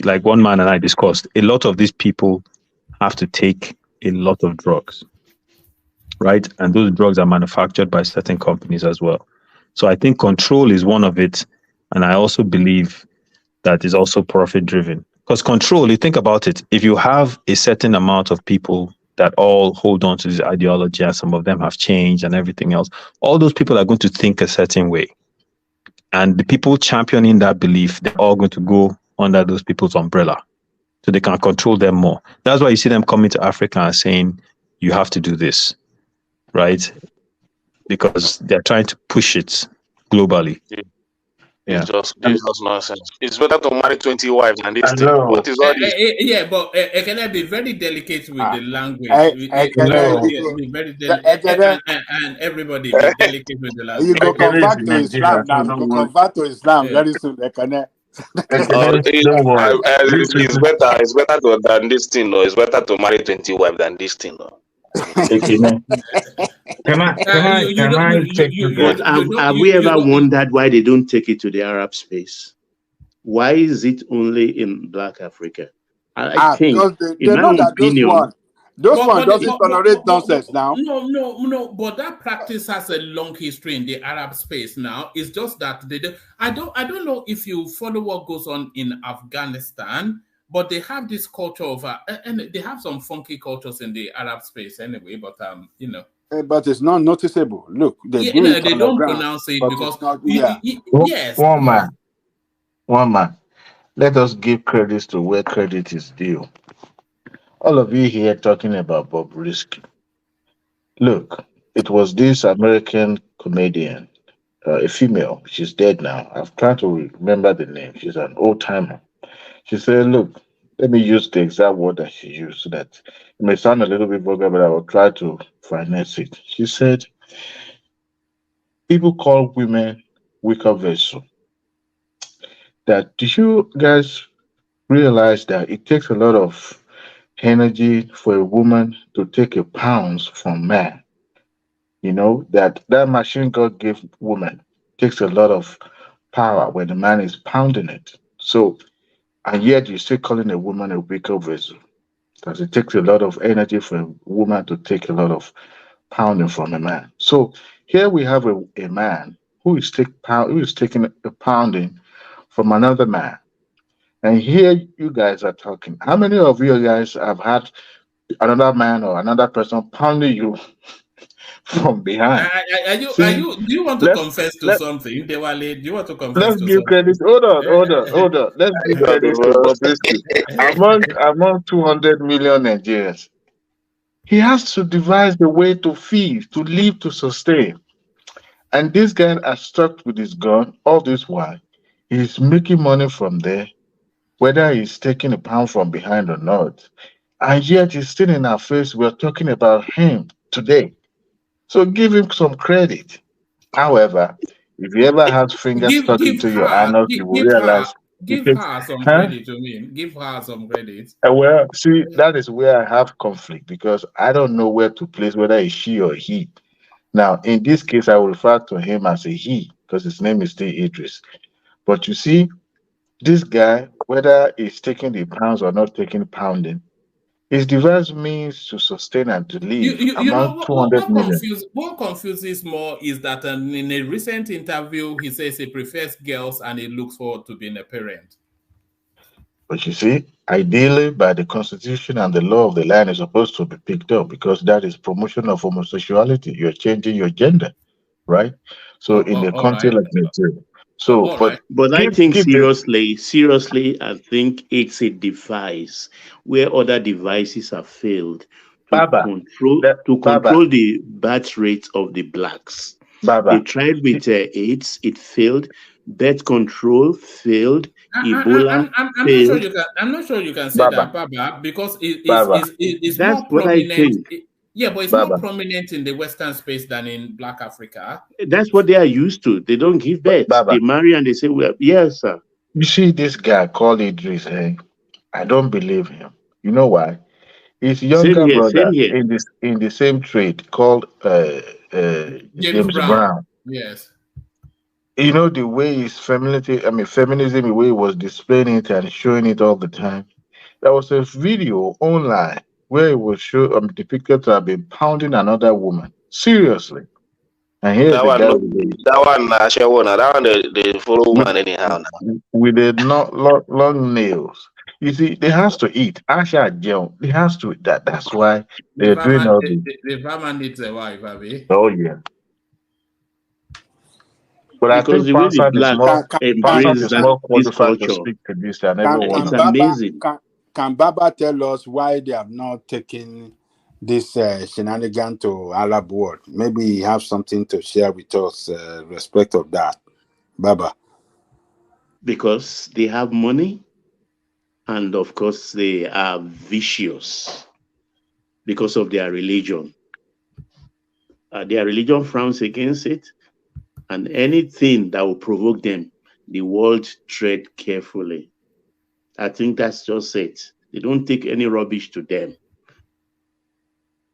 like one man and I discussed, a lot of these people have to take a lot of drugs, right? And those drugs are manufactured by certain companies as well. So I think control is one of it. And I also believe that is also profit driven, because control, you think about it, if you have a certain amount of people that all hold on to this ideology, and some of them have changed and everything else, all those people are going to think a certain way. And the people championing that belief, they're all going to go under those people's umbrella, so they can control them more. That's why you see them coming to Africa and saying, you have to do this, right? Because they're trying to push it globally. Yeah. It's just nonsense. It's better to marry 20 wives than this thing. What is all this? But can I be very delicate with the language? Be very delicate, and everybody be delicate with the language. You go convert to Islam now. Go convert to Islam very soon. It's better than this thing. No, it's better to marry 20 wives than this thing. No. Have we ever wondered why they don't take it to the Arab space? Why is it only in Black Africa? I think, they know that opinion, those one doesn't tolerate nonsense now. No, but that practice has a long history in the Arab space now. It's just that they don't. I don't know if you follow what goes on in Afghanistan, but they have this culture of and they have some funky cultures in the Arab space anyway. But you know. But it's not noticeable. Look, they don't pronounce it because yes. One man. Let us give credit to where credit is due. All of you here talking about Bobrisky. Look, it was this American comedian, a female. She's dead now. I've tried to remember the name. She's an old timer. She said, "Look, let me use the exact word that she used so that it may sound a little bit vulgar, but I will try to finesse it." She said, "People call women weaker vessel. That do you guys realize that it takes a lot of energy for a woman to take a pounds from man? You know, that machine God gave woman takes a lot of power when the man is pounding it. So, and yet you're still calling a woman a weaker vessel. Because it takes a lot of energy for a woman to take a lot of pounding from a man. So here we have a man who is taking a pounding from another man. And here you guys are talking. How many of you guys have had another man or another person pounding you from behind? Do you want to confess to something? Dewale, do you want to confess Let's to give something? credit. Hold on. Let's give credit to Bobrisky. Among 200 million Nigerians, he has to devise the way to feed, to live, to sustain. And this guy has stuck with his gun all this while. He's making money from there, whether he's taking a pound from behind or not. And yet he's still in our face. We're talking about him today. So give him some credit. However, if you ever have fingers stuck into your anus, you will realize. Give her some credit, you mean? Give her some credit. Well, see, that is where I have conflict because I don't know where to place whether it's she or he. Now, in this case, I will refer to him as a he because his name is still Idris. But you see, this guy, whether he's taking the pounds or not taking pounding, his device means to sustain and to live among 200 million. What confuses more is that in a recent interview, he says he prefers girls and he looks forward to being a parent. But you see, ideally, by the constitution and the law of the land is supposed to be picked up because that is promotion of homosexuality. You're changing your gender, right? So in a country like Nigeria. So, but I think seriously, I think it's a device where other devices have failed to control the birth rate of the blacks. They tried with AIDS, it failed. Birth control failed. Ebola failed. I'm not sure you can say that, Baba, because it's That's more prominent. what I think. Yeah, but it's more prominent in the Western space than in Black Africa. That's what they are used to. They don't give birth. They marry and they say, well, yes, sir. You see this guy called Idris, I don't believe him. You know why? His younger brother in the same trade called James Brown. Yes. You know the way his feminism, the way he was displaying it and showing it all the time. There was a video online where it was depicted to have been pounding another woman. Seriously. And here's the guy they follow woman anyhow. With the long nails. You see, they has to eat. Asha Joe, they has to eat that. That's why they're doing all this. The farmer needs a wife, Abby. Oh yeah. But because I think Fansad is more qualified to speak to this than everyone. It's amazing. Can Baba tell us why they have not taken this shenanigan to Arab world? Maybe you have something to share with us respect of that, Baba. Because they have money, and of course they are vicious because of their religion. Their religion frowns against it, and anything that will provoke them, the world tread carefully. I think that's just it. They don't take any rubbish to them.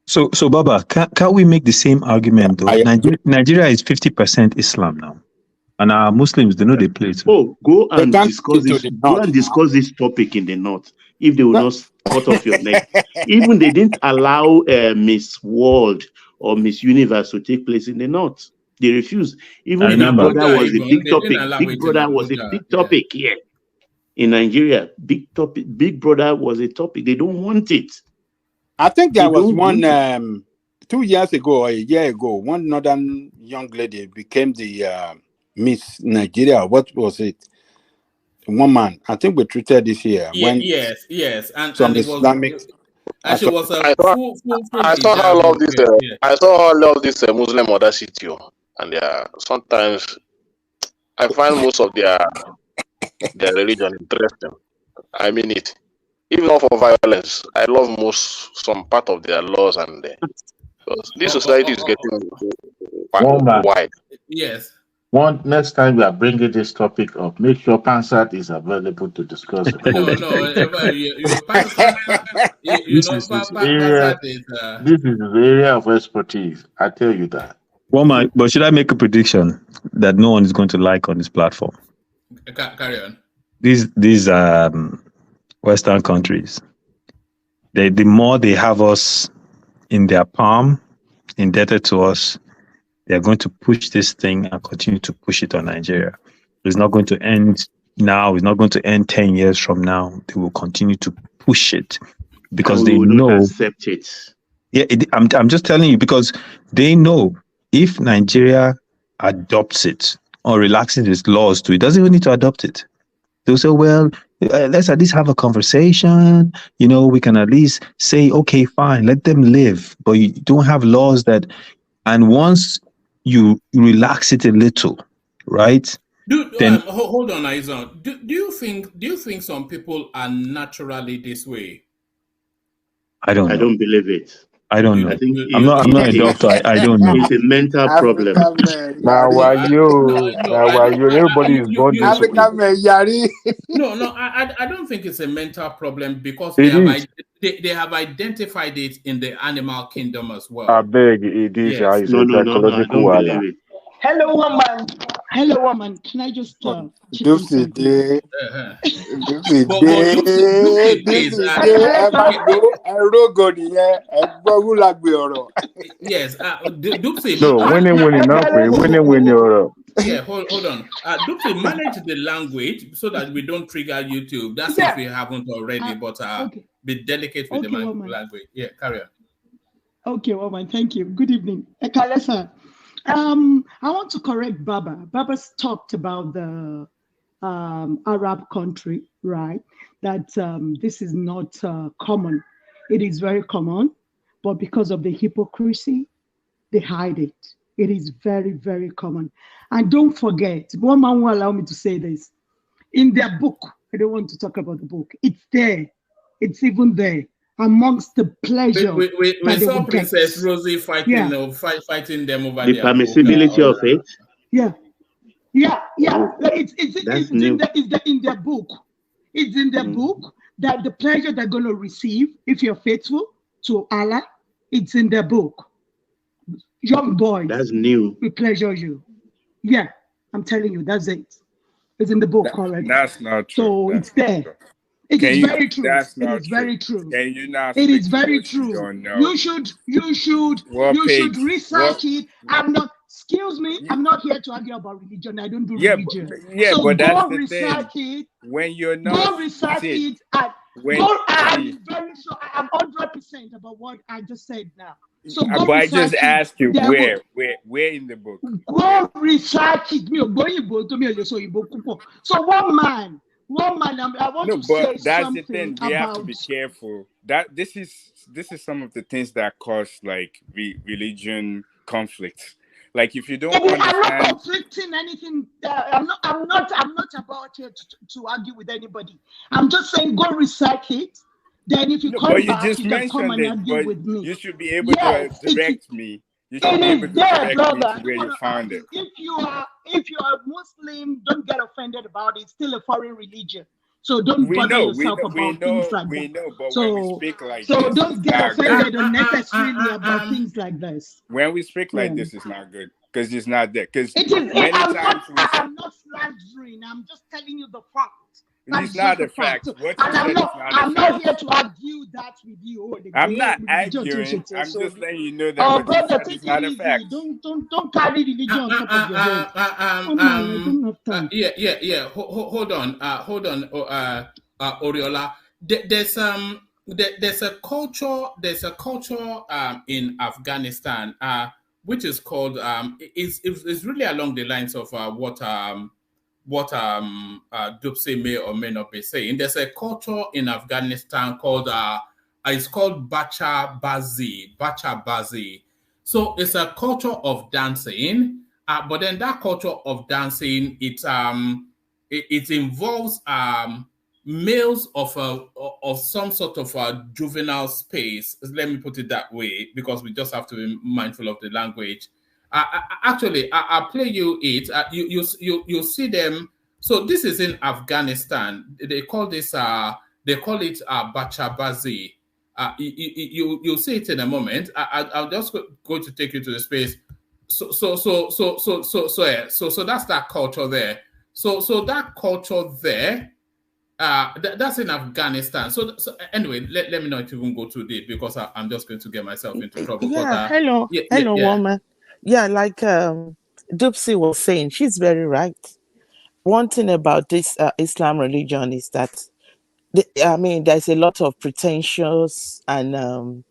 So Baba, can't we make the same argument though? Nigeria is 50% Islam now, And our Muslims, they know they play too. Oh, go and discuss this. Go and discuss this topic in the north. If they will not cut off your neck, even they didn't allow Miss World or Miss Universe to take place in the north. They refused. Even Big Brother was a big topic. Big Brother was a big topic here in Nigeria. Big topic. Big Brother was a topic. They don't want it. I think there was one 2 years ago or a year ago. One northern young lady became the Miss Nigeria. What was it? Woman. I think we treated this year. Yes. And some it Islamic. was, and she was a full I saw her love this. I saw her love this Muslim audacity, and sometimes I find most of their religion interesting. I mean it, even not for violence. I love some part of their laws, and this society is getting wide. Yes. Next time we are bringing this topic up, make sure Pansat is available to discuss it. No, this is the area of expertise. I tell you that. But should I make a prediction that no one is going to like on this platform? Carry on. These Western countries, the more they have us in their palm, indebted to us, they are going to push this thing and continue to push it on Nigeria. It's not going to end now. It's not going to end 10 years from now. They will continue to push it because they know. Accept it. Yeah, I'm just telling you because they know if Nigeria adopts it or relaxes its laws to it, doesn't even need to adopt it. They'll say, well, let's at least have a conversation. We can at least say, okay, fine, let them live. But you don't have laws that, and once you relax it a little, right? Then hold on, Aizon. Do you think some people are naturally this way? I don't believe it. I don't know. I'm not a doctor. I don't know. It's a mental problem. Now, everybody is born this way. No, I don't think it's a mental problem because they have identified it in the animal kingdom as well. I beg, it is No, I don't believe it. Hello, woman. Can I just Yes, Dupsy. No, winning. Yeah, hold on. Dupsy, manage the language so that we don't trigger YouTube. That's if we haven't already, but be delicate with the language. Yeah, carry on. Okay, woman. Thank you. Good evening. Ekalesa. I want to correct Baba. Baba's talked about the Arab country, right? That this is not common. It is very common, but because of the hypocrisy, they hide it. It is very, very common. And don't forget, one man will allow me to say this. In their book, I don't want to talk about the book. It's there. It's even there. Amongst the pleasure. We saw Princess Rosie fighting, fighting them over the permissibility of it. Yeah. It's in their book. It's in their book that the pleasure they're going to receive if you're faithful to Allah, it's in their book. Young boys, that's new. We pleasure you. Yeah, I'm telling you, that's it. It's in the book already. That's not true. So it's there. It is very true. It is very true. Can you not? It is very true. You should research it. Excuse me, I'm not here to argue about religion. I don't do religion. But that's the research thing. it. When you're not, go research it. I'm very sure. I'm 100% about what I just said now. So but I just asked you where in the book? Go research it. So one man, I want to say but that's the thing. We have to be careful. That this is some of the things that cause like religion conflicts. Like if you don't understand, I'm not conflicting anything. I'm not about here to argue with anybody. I'm just saying go research it. Then if you come back, you can come and argue with me. You should be able to direct me. You should be able to direct me to where you found it. If you are Muslim, don't get offended about it. It's still a foreign religion. So don't bother yourself about things like that. We know, but when we speak like this, this, don't get offended unnecessarily about things like this. When we speak like this, it's not good. because he's not there. Because It is. many times we I'm not slandering. I'm just telling you the fact. it's not a fact. What you And said is not I'm a not fact. here to argue that with you. I'm not arguing. I'm just letting you know that what brother, you said take is not it a easy. fact. Don't carry religion on top of your head. I don't have time. Yeah. Hold on. Oriola. There's a culture in Afghanistan which is called it's really along the lines of what Dupsy may or may not be saying. There's a culture in Afghanistan called it's called Bacha Bazi. So it's a culture of dancing, but then that culture of dancing it involves males of some sort of a juvenile space. Let me put it that way, because we just have to be mindful of the language. Actually, I'll play you it. You see them. So this is in Afghanistan. They call this they call it Bachabazi. You'll see it in a moment. I'll just go to take you to the space. So that's that culture there. So that culture there. That's in Afghanistan. So anyway, let me not even go too deep, because I'm just going to get myself into trouble. Yeah, But, hello, woman. Yeah, like Dupsy was saying, she's very right. One thing about this Islam religion is that, there's a lot of pretentious and a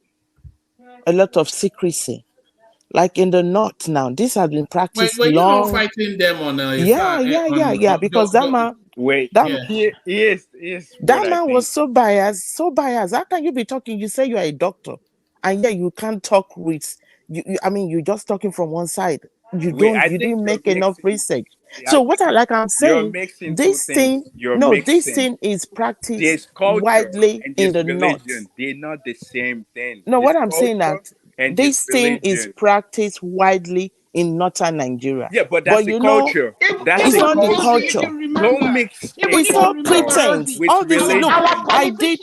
lot of secrecy. Like in the north now, this has been practiced Were you long. not fighting them on? Yeah. Because that man. That man was so biased. How can you be talking? You say you are a doctor, and yet you can't talk with you. You're just talking from one side. You didn't make enough research. So I'm saying, this thing is practiced widely in the north. They're not the same thing. No, what I'm saying that this thing is practiced widely in northern Nigeria. Yeah, but that's the culture. It's not the culture. Don't mix. It's not pretense. All this. Look, I did.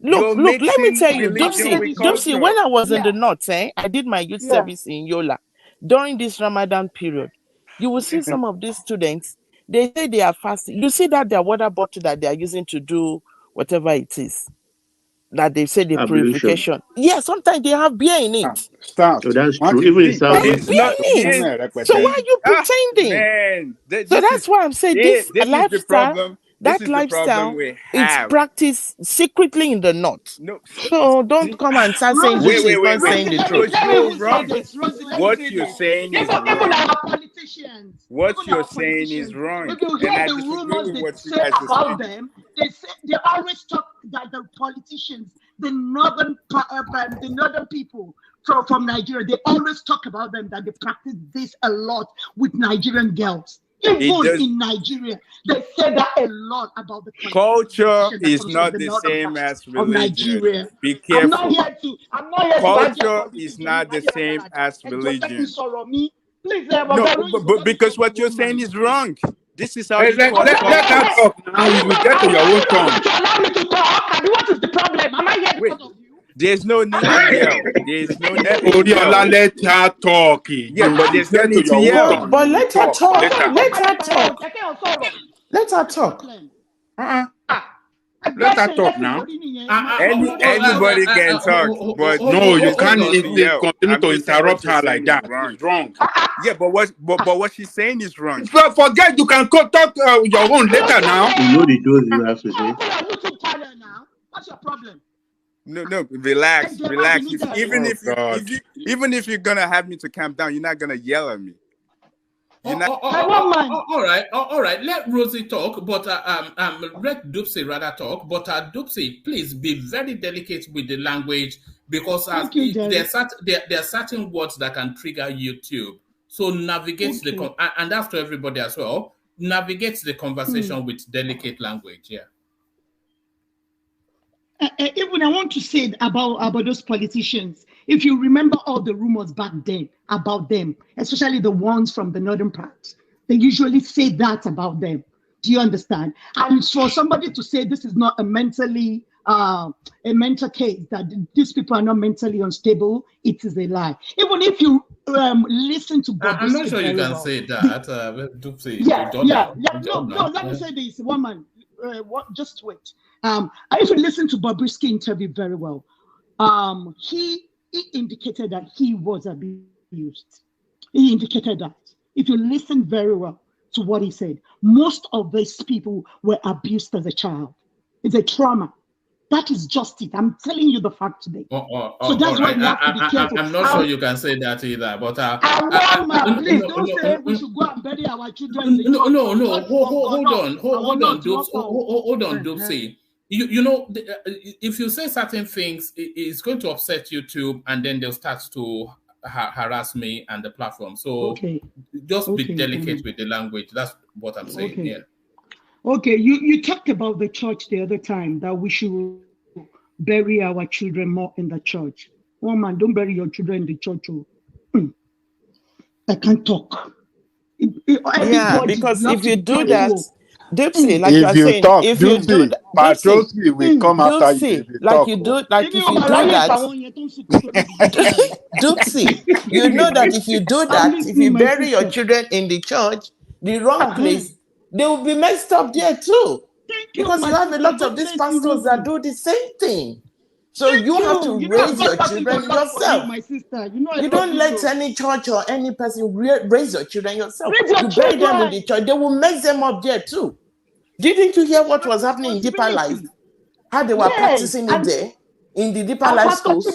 Look. Let me tell you, Dupsy. When I was in the north, I did my youth service in Yola during this Ramadan period. You will see some of these students. They say they are fasting. You see that their water bottle that they are using to do whatever it is, that they say the purification. Yeah, sometimes they have beer in it. Stop. So that's true. Even in South So why are you pretending? Man, So that's why I'm saying this lifestyle. That lifestyle is practiced secretly in the north. No. So don't come and start saying this is not saying the truth. What you're saying is wrong. What you're saying is wrong. If you hear the rumors they say about them, they always talk that the politicians, the northern people from Nigeria, they always talk about them, that they practice this a lot with Nigerian girls. Even in Nigeria, they say that a lot about the culture is not the same as religion. Be careful. I'm not here culture is not the same as religion. No, because what you're saying is wrong. This is how let us talk now. You will get to your own tongue. What is the problem? Am I here because of you? There's no need to yell. There's no need to yell. Let her talk. Yeah, but there's no need to yell. But let her talk. Let her talk. Let her talk. Let her talk now. Anybody can talk, but no, you can't continue to interrupt her like that. It's wrong. Yeah, but what she's saying is wrong. Forget, you can talk your own later now. You know the dose you have to say. What's your problem? No, relax. Even if you're gonna have me to calm down, you're not gonna yell at me. All right. Let Rosie talk, but let Dupsy rather talk. But Dupsy, please be very delicate with the language, because there are certain words that can trigger YouTube. So navigate and that's to everybody as well. Navigate the conversation with delicate language. Yeah. Even I want to say about those politicians. If you remember all the rumors back then about them, especially the ones from the northern parts, they usually say that about them. Do you understand? And for somebody to say this is not a mental case, that these people are not mentally unstable, it is a lie. Even if you listen to Bobrisky. I'm not sure you can say that. No, let me say this, woman. Just wait. If you listen to Bobrisky interview very well, he indicated that he was abused. He indicated that. If you listen very well to what he said, most of these people were abused as a child. It's a trauma. That is just it. I'm telling you the fact today. So that's why you have to be careful. I'm not sure you can say that either. But please don't say we should go and bury our children. No. Hold on, Dopsy. You know, if you say certain things, it's going to upset YouTube, and then they'll start to harass me and the platform. So just be delicate with the language. That's what I'm saying here. Okay, you talked about the church the other time, that we should bury our children more in the church. Oh man, don't bury your children in the church. I can't talk. Because if you do that, Dipsy, like if you are saying, talk, if you do that, Patrosky will come after you. Dipsy, like you do, like if you do that, Dipsy, you know that if you do that, if you bury your children in the church, the wrong place, they will be messed up there too. Because you have a lot of these pastors that do the same thing. So you have to raise your children yourself. You don't let any church or any person raise your children yourself. You bury them in the church, they will mess them up there too. Didn't you hear what was happening in Deeper Life? How they were practicing it there in the Deeper Life schools?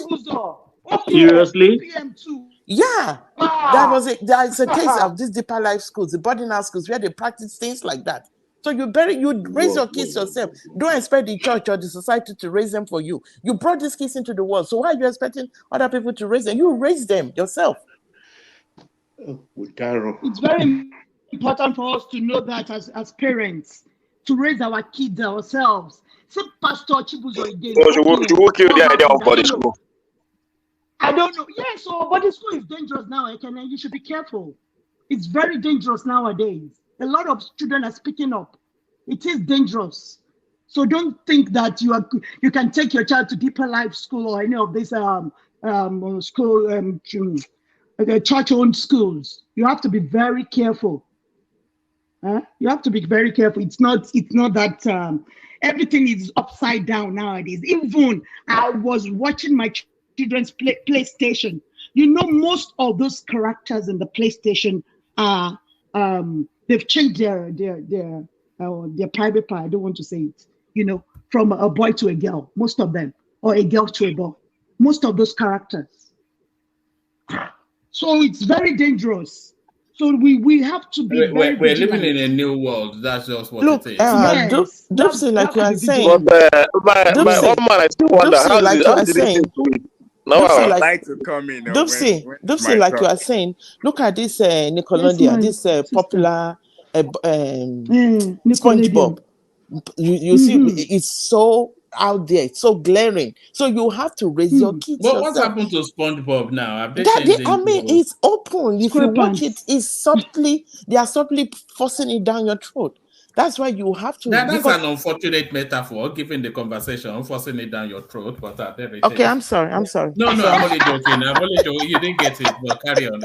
Seriously? Yeah. There is a case of these Deeper Life schools, the boarding house schools, where they practice things like that. So you raise your kids yourself. Don't expect the church or the society to raise them for you. You brought these kids into the world. So why are you expecting other people to raise them? You raise them yourself. It's very important for us to know that as parents, to raise our kids ourselves. So Pastor Chibuzo again. You will kill the idea of body school. I don't know. Yeah, so body school is dangerous now, and you should be careful. It's very dangerous nowadays. A lot of children are speaking up. It is dangerous. So don't think that you can take your child to Deeper Life School or any of these church-owned schools. You have to be very careful. You have to be very careful. It's not that everything is upside down nowadays. Even I was watching my children's PlayStation. You know, most of those characters in the PlayStation are they've changed their private part. I don't want to say it. You know, from a boy to a girl, most of them, or a girl to a boy. Most of those characters. So it's very dangerous. So we have to be. We're living in a new world. That's just what it is. Dupsy, like you are saying. But my own man, I still wonder how did this No, I would like to come in. Dupsy, like you are saying, look at this Nickelodeon, this popular SpongeBob. You see, it's so out there, it's so glaring. So you have to raise your kids. What happened to SpongeBob now? It's open. If you watch it, they are subtly forcing it down your throat. That's why you have to. That's an unfortunate metaphor, given the conversation, forcing it down your throat. But there it okay, is. I'm sorry. No, I'm only joking. You didn't get it, but carry on.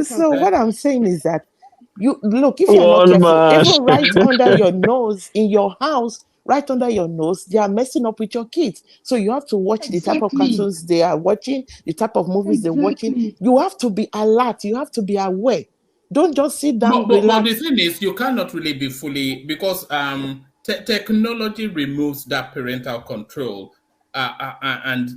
So what I'm saying is that you look, if you're not careful, even right under your nose in your house, right under your nose, they are messing up with your kids. So you have to watch the type of cartoons they are watching, the type of movies they're watching. You have to be alert. You have to be aware. Don't just sit down. But the thing is, you cannot really be fully, because technology removes that parental control. It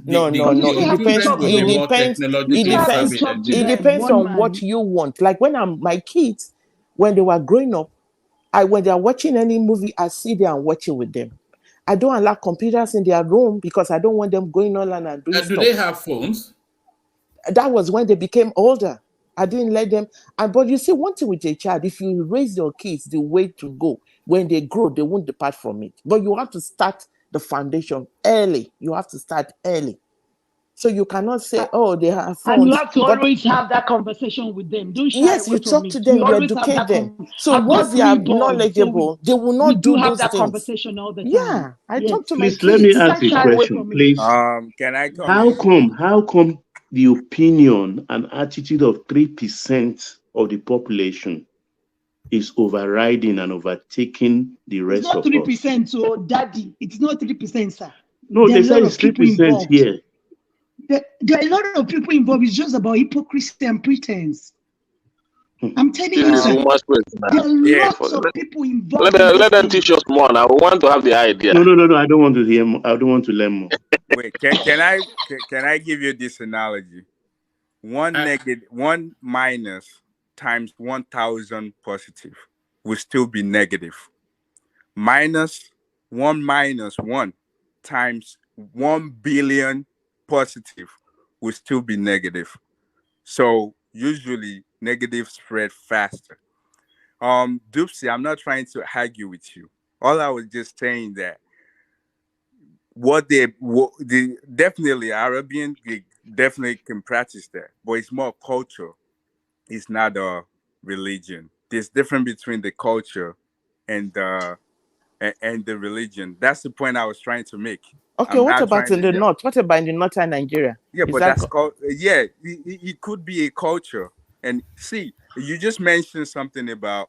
depends on what you want. Like when my kids, when they were growing up, when they are watching any movie, I see them and watching with them. I don't allow computers in their room because I don't want them going online and doing stuff. Do they have phones? That was when they became older. I didn't let them. But you see, one thing with a child, if you raise your kids the way to go, when they grow, they won't depart from it. But you have to start the foundation early. You have to start early. So you cannot say, oh, they have phones. And you have to always have that conversation with them. Don't shy yes, away you talk from to it. them, You you always educate them. So once they are knowledgeable, they will not do have those that things. conversation all the time. Yeah, I talk to my Please kids. let me ask a question, please. Can I come? How come the opinion and attitude of 3% of the population is overriding and overtaking the It's rest not of us. 3%, so daddy. It's not 3%, sir. No, There they are a said lot it's of people 3% involved. here. There are a lot of people involved. It's just about hypocrisy and pretense. I'm telling This you, is sir. too much space There now. are Yeah, lots of people involved. let them teach us more now. We want to have the idea. No. I don't want to hear more. I don't want to learn more. Wait, can I give you this analogy? One minus times 1,000 positive will still be negative. One minus one times 1 billion positive will still be negative. So usually negative spread faster. Dupsy, I'm not trying to argue with you. All I was just saying that definitely Arabian, they definitely can practice that, but it's more culture. It's not a religion. There's difference between the culture and the religion. That's the point I was trying to make. Okay, what about in the north? What about in the northern Nigeria? Yeah, but that's called it could be a culture. And see, you just mentioned something about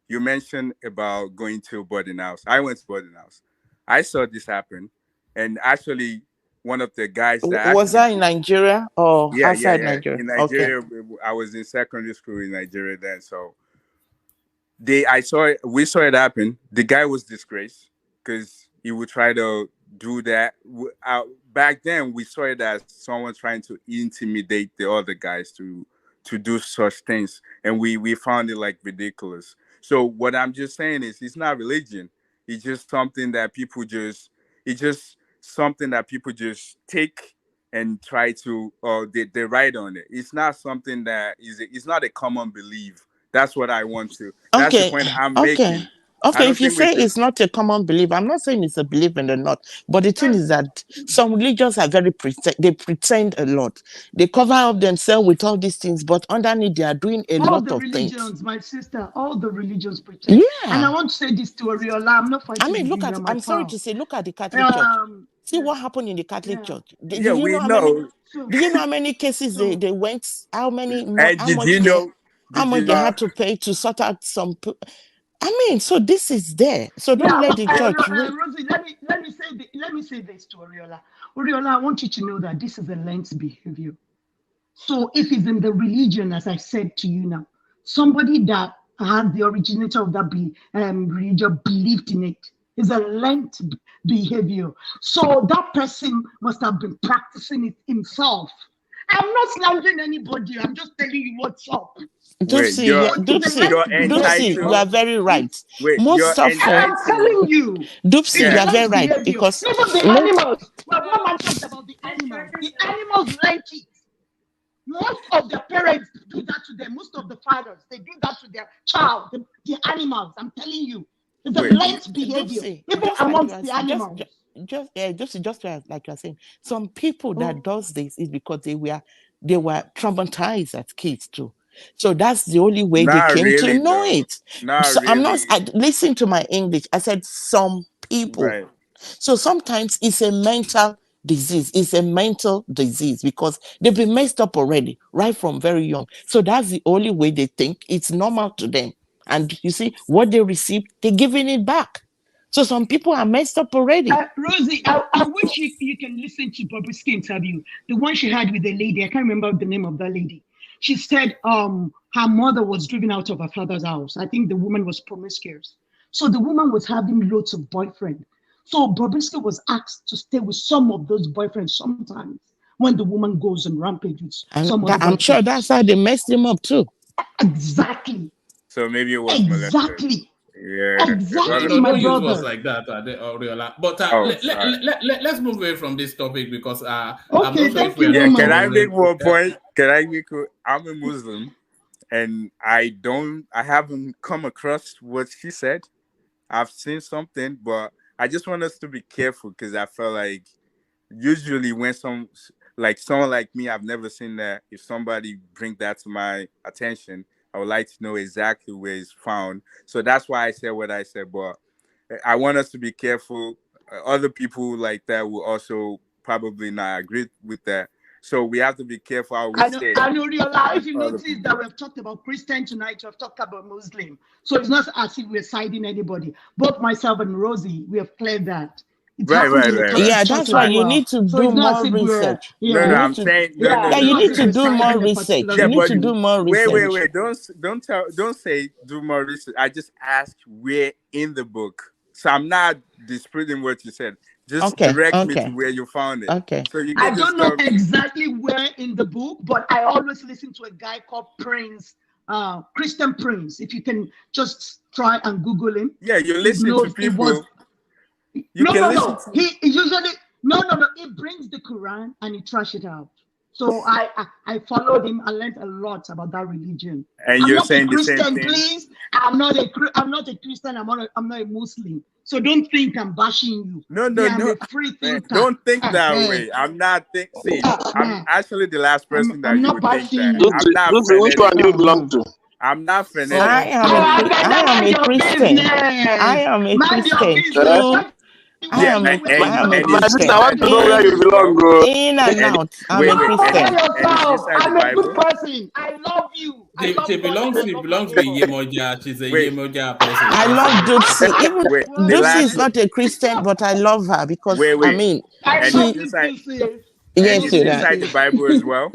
you mentioned about going to boarding house. I went to boarding house. I saw this happen, and actually one of the guys that was that in Nigeria or outside Nigeria? In Nigeria, okay. I was in secondary school in Nigeria then, so we saw it happen. The guy was disgraced because he would try to do that. Back then, we saw it as someone trying to intimidate the other guys to do such things, and we found it like ridiculous. So what I'm just saying is, it's not religion. It's just something that people just take and try to they write on it. It's not something that it's not a common belief. That's what I want to. That's the point I'm making. Okay, if you say it's not a common belief, I'm not saying it's a belief in the north, but the thing is that some religions are very they pretend a lot. They cover up themselves with all these things, but underneath they are doing a lot of things. My sister, all the religions pretend. Yeah. And I want to say this to Ariola. I'm not fighting. I mean, I'm sorry to say, look at the Catholic Church. See what happened in the Catholic Church. Do you know how many cases they went? How many? How much they had to pay to sort out some? I mean, so this is there. So don't let the church. Rosie, let me say this to Oriola. Oriola, I want you to know that this is a learned behavior. So if it's in the religion, as I said to you now, somebody that had the originator of that religion believed in it is a learned behavior. So that person must have been practicing it himself. I'm not slandering anybody. I'm just telling you what's up. Dupsy, you are very right. Most of I'm telling you. Dupsy, you are very right. Because even the animals, one man talked about the animals. The animals like it. Most of the parents do that to them. Most of the fathers, they do that to their child, the animals. I'm telling you. It's a learned behavior. Even amongst the animals. Just like you're saying, some people that does this is because they were traumatized as kids too. So that's the only way they came to know it. Listen to my English. I said some people. Right. So sometimes it's a mental disease. It's a mental disease because they've been messed up already, right from very young. So that's the only way they think it's normal to them. And you see, what they receive, they're giving it back. So some people are messed up already. Rosie, I wish you can listen to Bobrisky interview, the one she had with the lady. I can't remember the name of that lady. She said her mother was driven out of her father's house. I think the woman was promiscuous. So the woman was having loads of boyfriends. So Bobrisky was asked to stay with some of those boyfriends sometimes when the woman goes on rampage with some other I'm sure that's how they messed him up too. Exactly. So maybe it was exactly. Yeah, exactly, my brother. Was like that, Oriola. But let's move away from this topic because I'm not sure if we're Can I make one point? I'm a Muslim, and I haven't come across what she said. I've seen something, but I just want us to be careful because I feel like usually when someone like me, I've never seen that. If somebody bring that to my attention, I would like to know exactly where it's found. So that's why I said what I said. But I want us to be careful. Other people like that will also probably not agree with that. So we have to be careful how we say. I know, if you notice that we've talked about Christian tonight, we've talked about Muslim. So it's not as if we're siding anybody. Both myself and Rosie, we have cleared that. Right. Yeah, that's why you need to do more research. No, I'm saying you need to do more research. You need to do more research. Wait. Don't say do more research. I just asked where in the book. So I'm not disputing what you said. Just direct me to where you found it. Okay. So you I don't know exactly where in the book, but I always listen to a guy called Prince, Christian Prince. If you can just try and Google him. Yeah, you listen to people. He usually he brings the Quran and he trash it out. So I followed him. I learned a lot about that religion. And you're saying the same thing. Please, I'm not a Christian. I'm not a Muslim. So don't think I'm bashing you. No. I'm a free thinker. Don't think that way. I'm not thinking. I'm actually the last person that you would think that. Which one do you belong to? I'm not finished. I am a Christian. I am a Christian. My sister, I want to know where you belong, bro. In and out. I'm a Christian. I'm a good person. I love you. She belongs to Yemoja. She's a Yemoja person. I love Dupsy. Dupsy is not a Christian, but I love her because Yes, inside the Bible as well.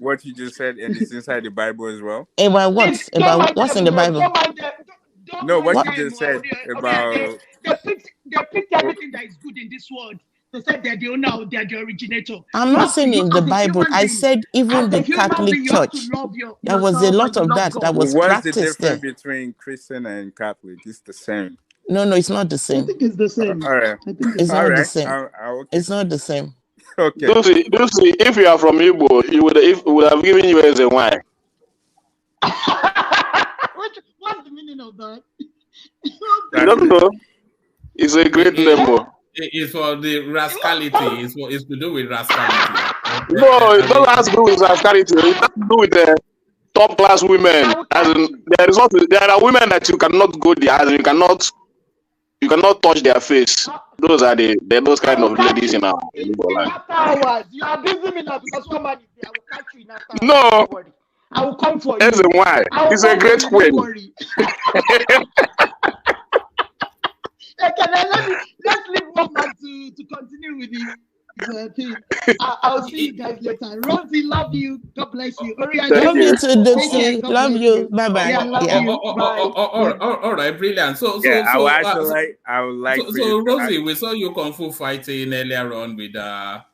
What you just said, and it's inside the Bible as well. About what? About what's in the Bible? No, what you just said about. They picked everything that is good in this world. They said they're the owner, they're the originator. I'm not saying in the Bible. I said even the Catholic Church. There was a lot of that was practiced there. What's the difference between Christian and Catholic? It's the same. No, it's not the same. I think it's the same. All right. It's not the same. It's not the same. Okay. Don't see, if you are from Igbo, he would have given you as a wine. What's the meaning of that? I don't know. It's a great name. It's for the rascality. It's to do with rascality. No, it doesn't have to do with rascality. It has to do with the top class women. As in, there are women that you cannot go there. As in, you cannot touch their face. Those are those kind of ladies in our life. You are busy me now because woman is there. I will catch you in after. No. I will come for you. That's why. It's a great queen. Let's leave one man to continue with the thing. I'll see you guys later. Rosie, love you. God bless you. Love you too, Dipsy. Love you. Bye bye. All right, brilliant. So I would like. So Rosie, we saw you kung fu fighting earlier on with. I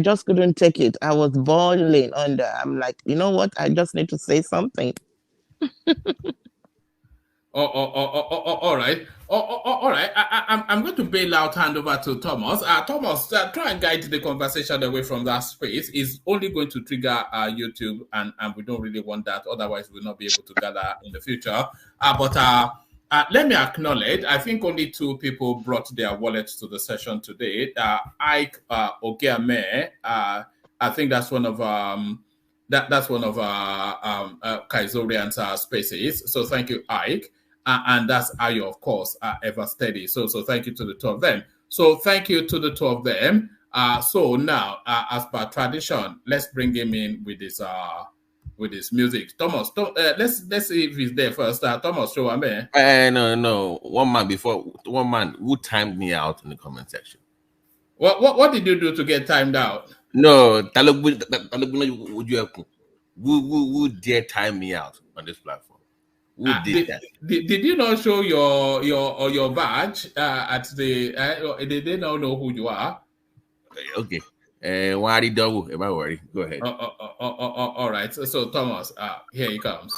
just couldn't take it. I was boiling under. I'm like, you know what? I just need to say something. All right. All right. I'm going to bail out, hand over to Thomas. Thomas, try and guide the conversation away from that space. It's only going to trigger YouTube, and we don't really want that. Otherwise, we'll not be able to gather in the future. But let me acknowledge, I think only 2 people brought their wallets to the session today. Ike Ogeame, I think that's one of that's one of Kaizorian's spaces. So thank you, Ike. And that's Ayo, of course, ever steady. So thank you to the 2 of them. So thank you to the 2 of them. So now, as per tradition, let's bring him in with his music. Thomas, let's see if he's there first. Thomas, show me. No. One man who timed me out in the comment section. What did you do to get timed out? No, who dare time me out on this platform? Who did that? Did you not show your badge at the? They don't know who you are. Okay. Why did double? Am I worried? Go ahead. All right. So Thomas, here he comes.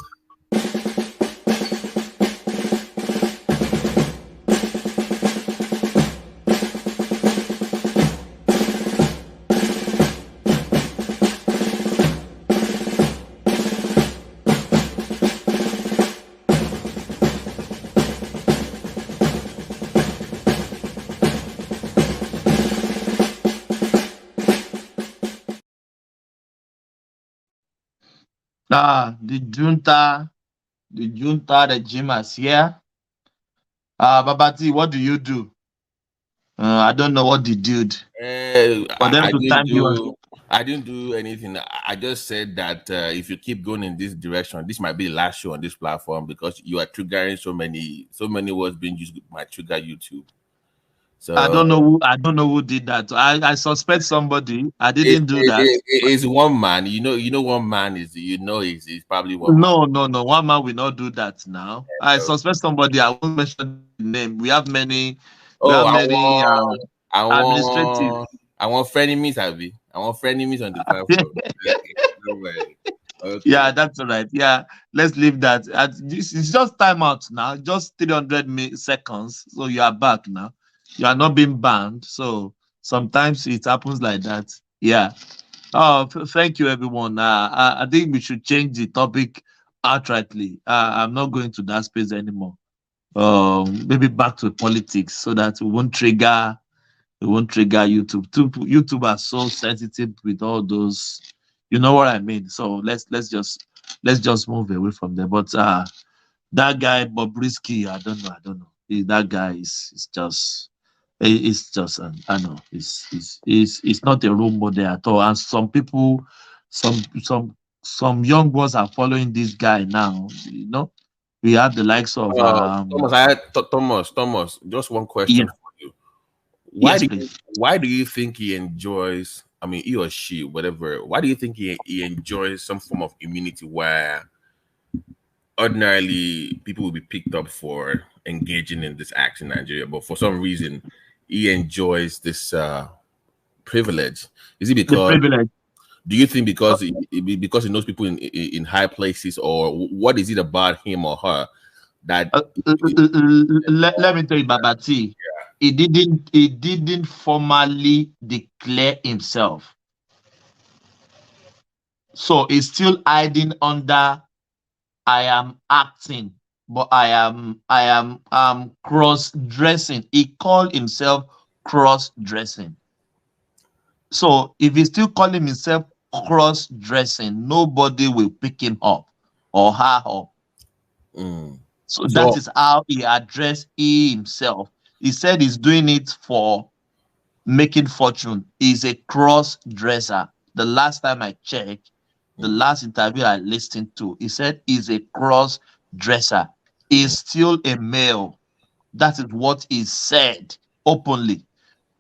The junta, the Jimas here. Babati, what do you do? I don't know what they did. For them to thank you. I didn't do anything. I just said that if you keep going in this direction, this might be the last show on this platform because you are triggering so many words being used might trigger YouTube. So I don't know who did that. I suspect somebody. I didn't do that. It's one man. You know one man is he's probably one man. No. One man will not do that now. Yeah, I suspect somebody. I won't mention the name. We have many. Administrative. I want frenemies, Abby. I want frenemies on the platform. Okay. Yeah, that's all right. Yeah, let's leave that. It's just time out now. Just 300 seconds. So you are back now. You are not being banned. So sometimes it happens like that. Yeah. Oh, thank you, everyone. I think we should change the topic outrightly. I'm not going to that space anymore. Maybe back to politics so that we won't trigger YouTube. YouTube are so sensitive with all those, you know what I mean. So let's just move away from there. But that guy Bobrisky, I don't know. That guy is just. It's just I know it's not a role model at all. And some people, some young ones are following this guy now. You know, we have the likes of Thomas. Just one question for you. Why do you think he enjoys? I mean, he or she, whatever. Why do you think he enjoys some form of immunity where ordinarily people will be picked up for engaging in this act in Nigeria, but for some reason he enjoys this privilege? Is it because? Do you think because he knows people in high places, or what is it about him or her that? Let me tell you, Babati. He didn't formally declare himself, so he's still hiding under. I am acting, but I am cross-dressing. He called himself cross-dressing. So if he's still calling himself cross-dressing, nobody will pick him up or her up. So that is how he addressed himself. He said he's doing it for making fortune. He's a cross-dresser. The last time I checked, the last interview I listened to, he said he's a cross-dresser. He's still a male. That is what he said openly.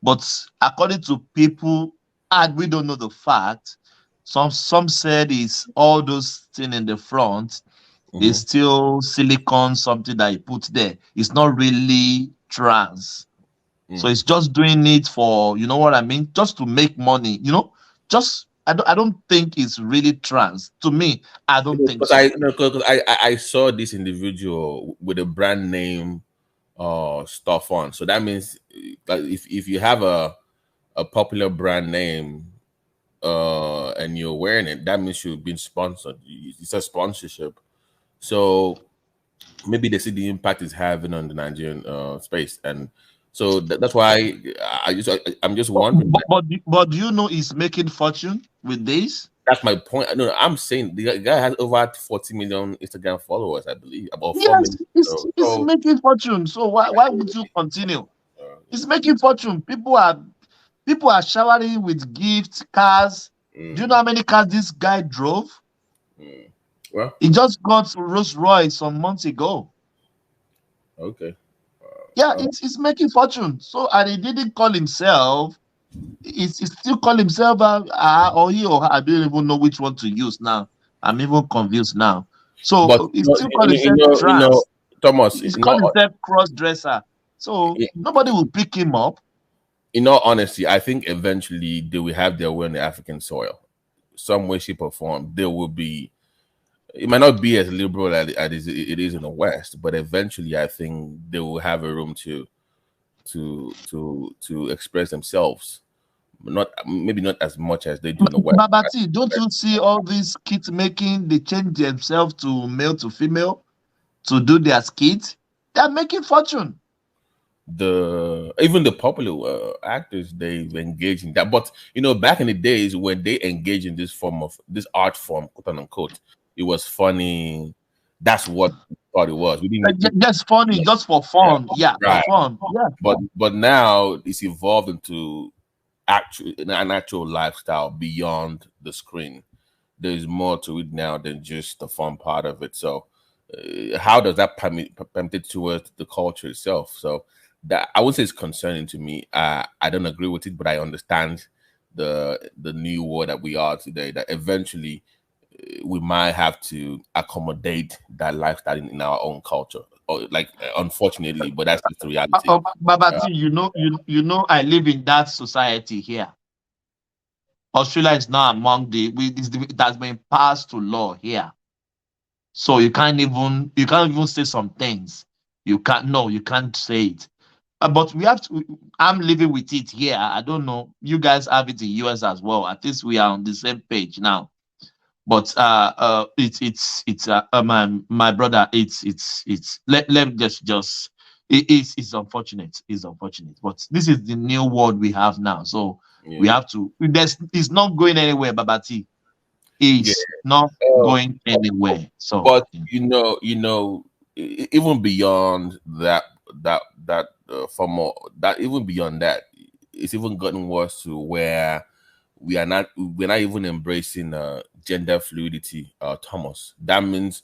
But according to people, and we don't know the fact, some said it's all those things in the front is still silicone, something that he put there. It's not really trans. So it's just doing it for, you know what I mean, just to make money, you know, just I don't think it's really trans. To me, I don't think so. I saw this individual with a brand name stuff on. So that means if you have a popular brand name and you're wearing it, that means you've been sponsored. It's a sponsorship. So maybe they see the impact it's having on the Nigerian space, and so that's why I'm just wondering. But do you know he's making fortune with this? That's my point. No, I'm saying the guy has over 40 million Instagram followers, I believe. About 4 yes, million. He's making fortune. So why would you continue? He's making fortune. People are showering with gifts, cars. Do you know how many cars this guy drove? Well, he just got Rolls Royce some months ago. Okay. Yeah, it's making fortune. So, and he didn't call himself. He still call himself or he or her. I don't even know which one to use now. I'm even confused now. So but he still call himself trans. Thomas, he's called himself cross-dresser. So nobody will pick him up. In all honesty, I think eventually they will have their way on the African soil. Some way, shape, or form. There will be. It might not be as liberal as it is in the West, but eventually, I think they will have a room to express themselves. Maybe not as much as they do in the West. Babati, don't you see all these skits making? They change themselves to male to female to do their skits. They're making fortune. Even the popular actors, they've engaged in that. But back in the days when they engage in this art form, quote unquote, it was funny. That's what we thought it was. We didn't. Just funny, just for fun. Yeah, right. for fun. Yeah. But now it's evolved into an actual lifestyle beyond the screen. There's more to it now than just the fun part of it. So how does that permit towards the culture itself? So that I would say it's concerning to me. I don't agree with it, but I understand the new world that we are today, that eventually we might have to accommodate that lifestyle in our own culture. Or unfortunately, but that's just the reality. Babati, you know, I live in that society here. Australia is now among it has been passed to law here. So you can't even say some things. You can't say it. But we have to. I'm living with it here. I don't know. You guys have it in US as well. At least we are on the same page now. But it's my brother. Let me just it's unfortunate. It's unfortunate. But this is the new world we have now. So we have to. It's not going anywhere, Babati. It's not going anywhere. So, but you know, even beyond that, even beyond that, it's even gotten worse to where we're not even embracing gender fluidity, Thomas. That means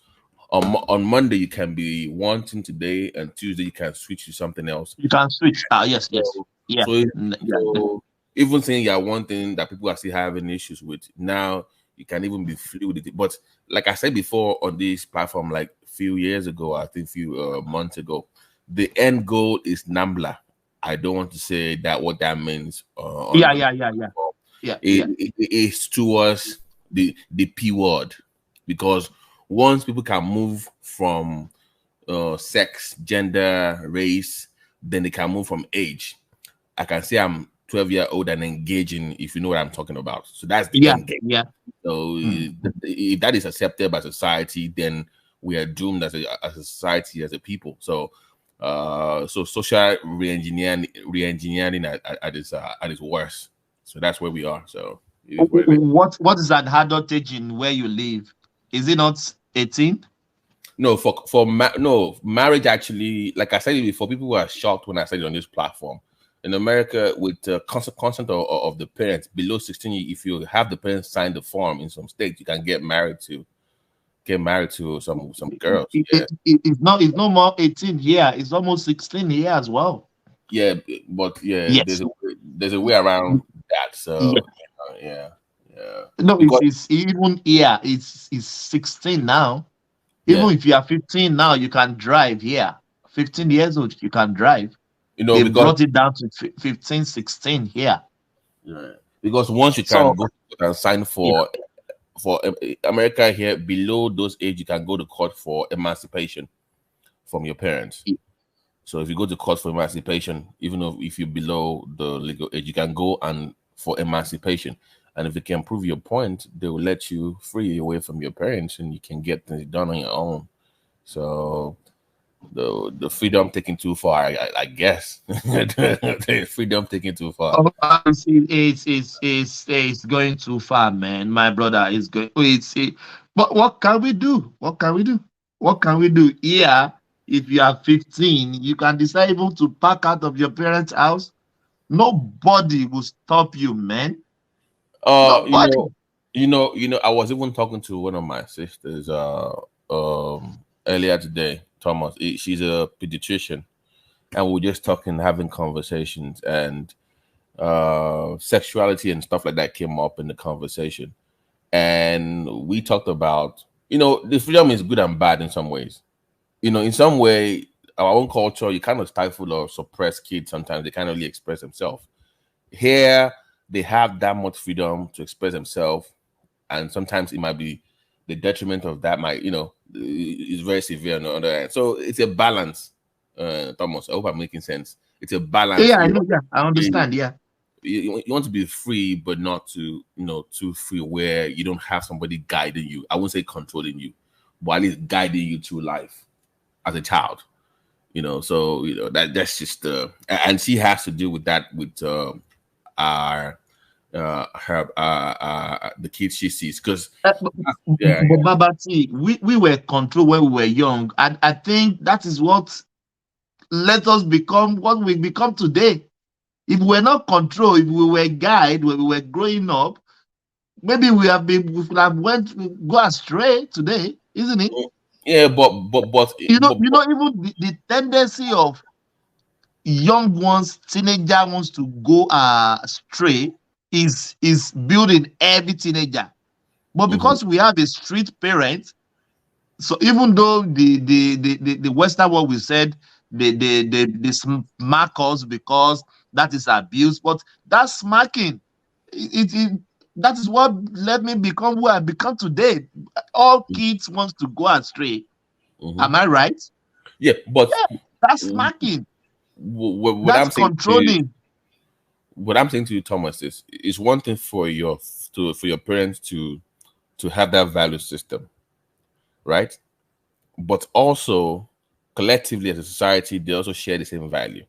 on Monday you can be one thing today, and Tuesday you can switch to something else. You can switch. Yes. Yeah. So even saying you're one thing that people are still having issues with, now you can even be fluid. But like I said before on this platform, like a few years ago, I think a few months ago, the end goal is NAMBLA. I don't want to say that what that means. It's towards the P word, because once people can move from sex, gender, race, then they can move from age. I can say I'm 12 years old and engaging, if you know what I'm talking about. So that's the end game. Yeah. So if that is accepted by society, then we are doomed as a society, as a people. So so social re-engineering at its worst. So that's where we are. So what is that adult age in where you live? Is it not 18? No, no, marriage actually, like I said before, people were shocked when I said it on this platform. In America, with the consent of the parents below 16, if you have the parents sign the form in some states, you can get married to some girls. It's no more 18 here. It's almost 16 here as well. Yeah, but there's a way around that. So yeah. No, it's even here. It's 16 now. Even if you are 15 now, you can drive here. 15 years old, you can drive. They brought it down to 15, 16 here. Yeah. Because once you can go and sign for America here, below those age, you can go to court for emancipation from your parents. So if you go to court for emancipation, even if you're below the legal age, you can go and for emancipation. And if you can prove your point, they will let you free away from your parents, and you can get things done on your own. So the freedom taken too far, I guess. The freedom taken too far. It's going too far, man. My brother is going. But what can we do? What can we do? What can we do? Yeah, if you are 15, you can decide even to pack out of your parents' house. Nobody will stop you, man. I was even talking to one of my sisters earlier today, Thomas. She's a pediatrician, and we're just talking, having conversations, and sexuality and stuff like that came up in the conversation. And we talked about, the freedom is good and bad in some ways. In some way, our own culture, you kind of stifle or suppress kids sometimes. They can't really express themselves. Here, they have that much freedom to express themselves, and sometimes it might be the detriment of that is very severe on the other end. So it's a balance, Thomas. I hope I'm making sense. It's a balance. Yeah, I know. Yeah, I understand. Yeah. You want to be free, but not too free where you don't have somebody guiding you. I wouldn't say controlling you, but at least guiding you through life as a child. So that's just and she has to deal with that with our the kids she sees. Because But Babati, we were controlled when we were young, and I think that is what let us become what we become today. If we were not controlled, if we were guided when we were growing up, maybe we would have go astray today, isn't it? Yeah, but you know, even the tendency of young ones, teenager wants to go astray is built in every teenager. But because we have a strict parent, so even though the Western world we said they smack us because that is abuse, but that smacking, that is what let me become who I become today. All kids want to go astray. Am I right? Yeah, but that's smacking. What that's controlling. What I'm saying to you, Thomas, is one thing for your parents to have that value system, right? But also collectively as a society, they also share the same value.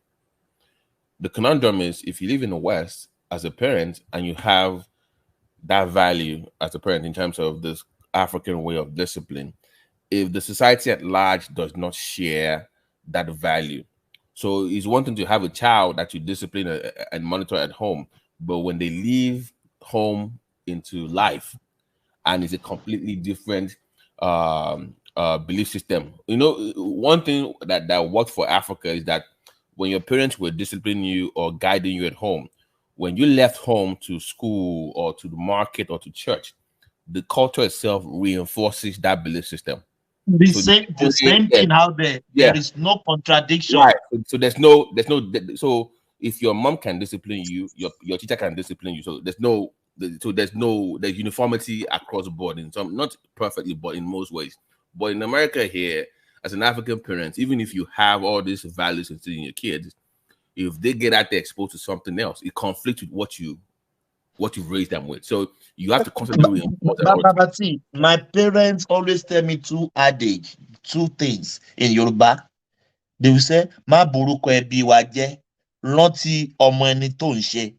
The conundrum is if you live in the West as a parent and you have that value as a parent in terms of this African way of discipline, if the society at large does not share that value. So it's one thing to have a child that you discipline and monitor at home, but when they leave home into life and it's a completely different belief system. You know, one thing that worked for Africa is that when your parents were disciplining you or guiding you at home, when you left home to school or to the market or to church, the culture itself reinforces that belief system. The same thing out there. There is no contradiction. Right. So there's no. So if your mom can discipline you, your teacher can discipline you. So there's uniformity across the board in some, not perfectly, but in most ways. But in America here, as an African parent, even if you have all these values instilled in your kids, if they get out there exposed to something else, it conflicts with what you've raised them with. So you have to constantly reinforce that. My parents always tell me two things in Yoruba. They will say, "Ma boruko ebi wa je, rántí ọmọ ẹni tó ń ṣe."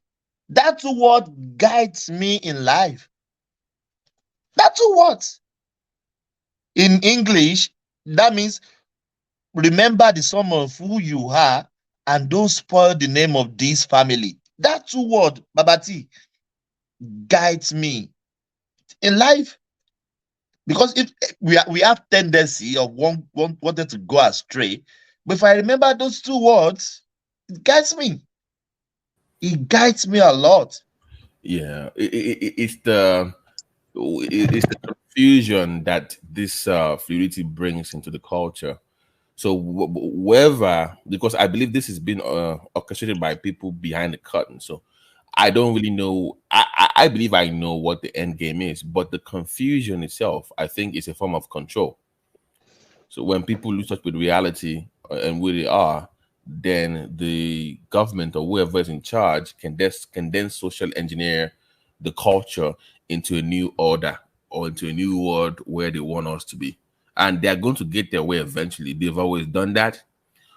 That's what guides me in life. That's what. In English, that means remember the sum of who you are and don't spoil the name of this family. That two word, Babati, guides me in life. Because if we have tendency of wanted to go astray, but if I remember those two words, it guides me. It guides me a lot. Yeah, it's the confusion that this fluidity brings into the culture. So wherever, because I believe this has been orchestrated by people behind the curtain. So I don't really know. I believe I know what the end game is, but the confusion itself, I think, is a form of control. So when people lose touch with reality and where they are, then the government or whoever is in charge can then social engineer the culture into a new order or into a new world where they want us to be. And they're going to get their way eventually. They've always done that.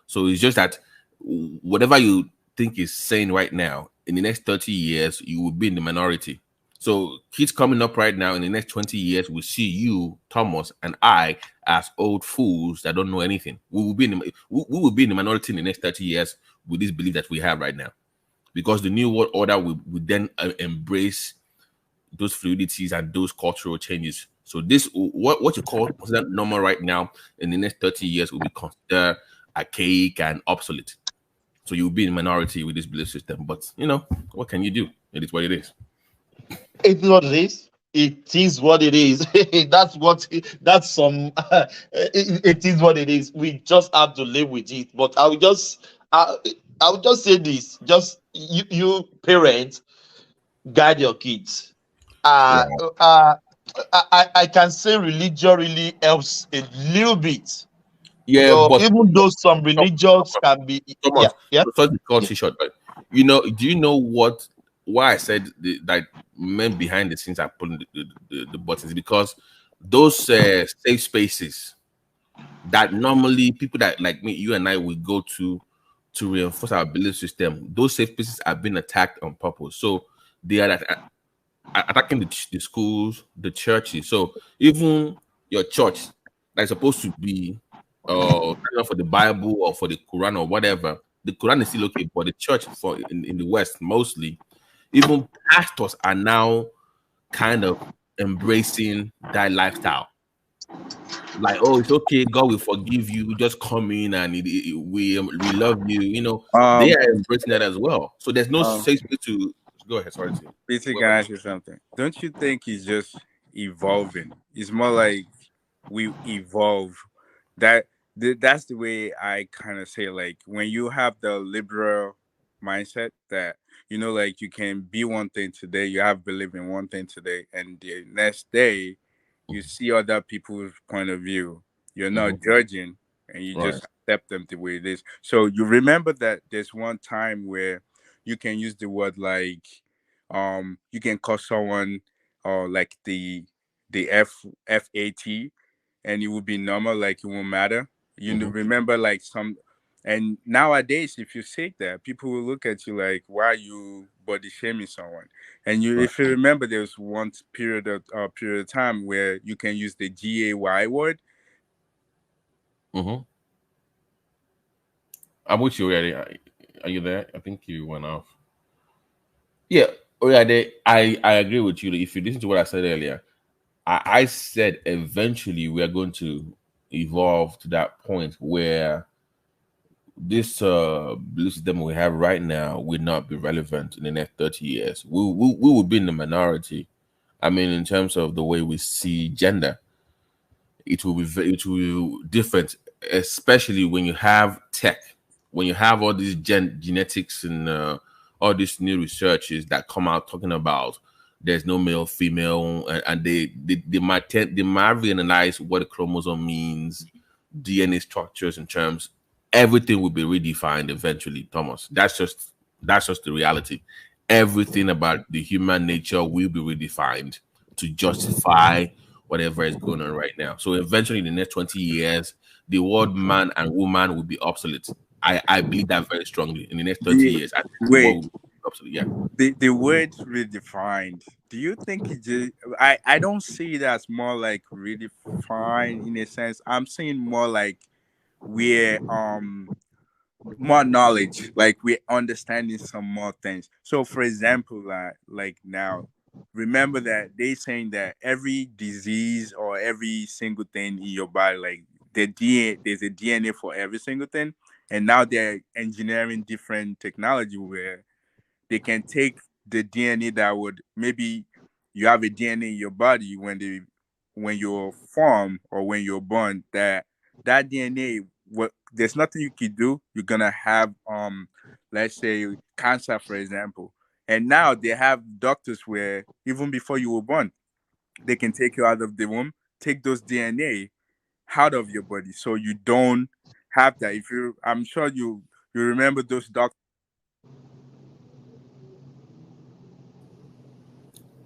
So it's just that whatever you think is sane right now, in the next 30 years, you will be in the minority. So kids coming up right now, in the next 20 years, will see you, Thomas, and I as old fools that don't know anything. We will be in the minority in the next 30 years with this belief that we have right now. Because the new world order will then embrace those fluidities and those cultural changes. So this, what you call considered normal right now, in the next 30 years will be considered archaic and obsolete. So you'll be in minority with this belief system. But you know, what can you do? It is what it is. It is what it is. It is what it is. That's some. It is what it is. We just have to live with it. But I would just say this: just you parents, guide your kids. I can say religion really helps a little bit. Yeah, so but even though some religions can be, Thomas, short, but you know, do you know why I said that men behind the scenes are pulling the buttons? Because those safe spaces that normally people that like me, you and I, will go to reinforce our belief system, those safe spaces are being attacked on purpose. So they are attacking the schools, the churches. So even your church that's supposed to be for the Bible or for the Quran or whatever, the Quran is still okay, but the church in the West mostly, even pastors are now kind of embracing that lifestyle. Like, oh, it's okay, God will forgive you. Just come in and we love you. You know, they are embracing that as well. So there's no safe space to go ahead. Sorry, Peter, can I ask you something? Don't you think it's just evolving? It's more like we evolve. That's the way I kind of say. Like when you have the liberal mindset that like you can be one thing today, you have belief in one thing today, and the next day you see other people's point of view. You're not judging, and you just accept them the way it is. So you remember that there's one time where you can use the word like, you can call someone like the FAT, and it will be normal, like it won't matter. Remember like some. And nowadays, if you say that, people will look at you like, "Why are you body shaming someone?" And if you remember, there was one period of time where you can use the GAY word. I'm with you already. Are you there? I think you went off. Yeah, I agree with you. If you listen to what I said earlier, I said eventually we are going to evolve to that point where this belief system we have right now will not be relevant in the next 30 years. We will be in the minority. I mean, in terms of the way we see gender, it will be different, especially when you have tech, when you have all these genetics and all these new researches that come out talking about there's no male, female, and they might analyze what a chromosome means, DNA structures in terms. Everything will be redefined eventually, Thomas. That's just the reality. Everything about the human nature will be redefined to justify whatever is going on right now. So eventually, in the next 20 years, the word man and woman will be obsolete. I believe that very strongly. In the next 30 years, I think the word will be obsolete. Yeah. The word redefined. Do you think it just? I don't see it as more like redefined in a sense. I'm seeing more like we're more knowledge, like we're understanding some more things. So for example, like now, remember that they saying that every disease or every single thing in your body, like there's a DNA for every single thing, and now they're engineering different technology where they can take the DNA that would, maybe you have a DNA in your body when you're formed or when you're born, that DNA, there's nothing you can do. You're gonna have let's say cancer, for example. And now they have doctors where even before you were born, they can take you out of the womb, take those DNA out of your body, so you don't have that. I'm sure you remember those doctors.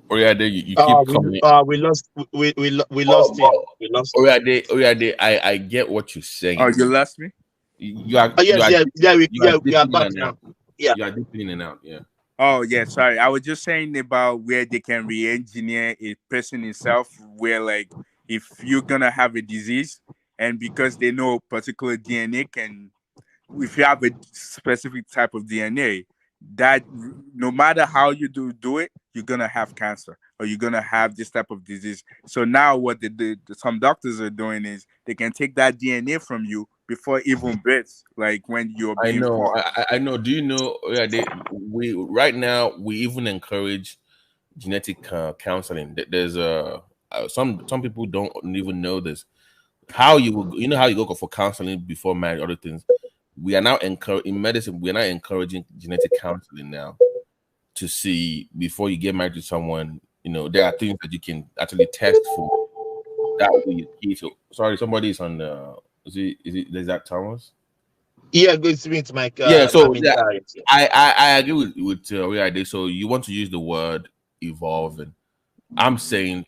You keep coming. We lost him. We lost him. I get what you're saying. Oh, you lost me? We are back now. Yeah. You are dipping in and out. Yeah. Oh, yeah, sorry. I was just saying about where they can re-engineer a person itself, where like if you're gonna have a disease, and because they know particular DNA can, if you have a specific type of DNA, that no matter how you do it, you're gonna have cancer or you're gonna have this type of disease. So now what some doctors are doing is they can take that DNA from you before even birth, like when you're being born. I know. Do you know? We right now we even encourage genetic counseling. There's some people don't even know this. How you go for counseling before marriage, other things. We are now in medicine. We are now encouraging genetic counseling now to see before you get married to someone. There are things that you can actually test for. That will be key. So, sorry, somebody is on the. Is that Thomas? Yeah, good to meet Mike. So I agree with Oyade. So you want to use the word evolving. I'm saying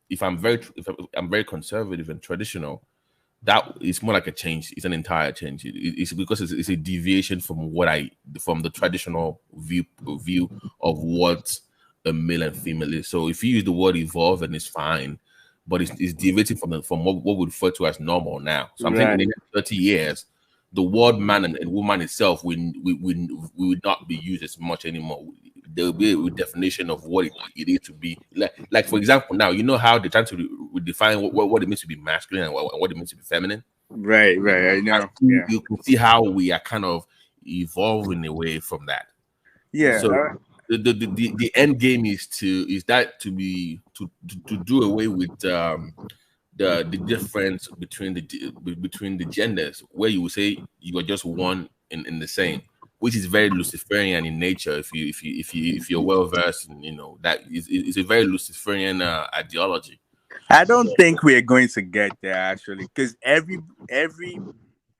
if I'm very conservative and traditional, that is more like a change. It's an entire change. It's because it's a deviation from the traditional view of what a male and female is. So if you use the word evolve, and it's fine, but it's deviating from what we refer to as normal now. So I'm thinking in the next 30 years, the word man and woman itself will not be used as much anymore. There will be a definition of what it is to be. Like for example, now you know how they're trying to redefine what it means to be masculine and what it means to be feminine. Right. I know. You can see how we are kind of evolving away from that. Yeah. So the end game is to do away with the difference between the genders, where you would say you are just one in the same, which is very Luciferian in nature. If you're well versed, that is a very Luciferian ideology. I don't think we're going to get there actually, because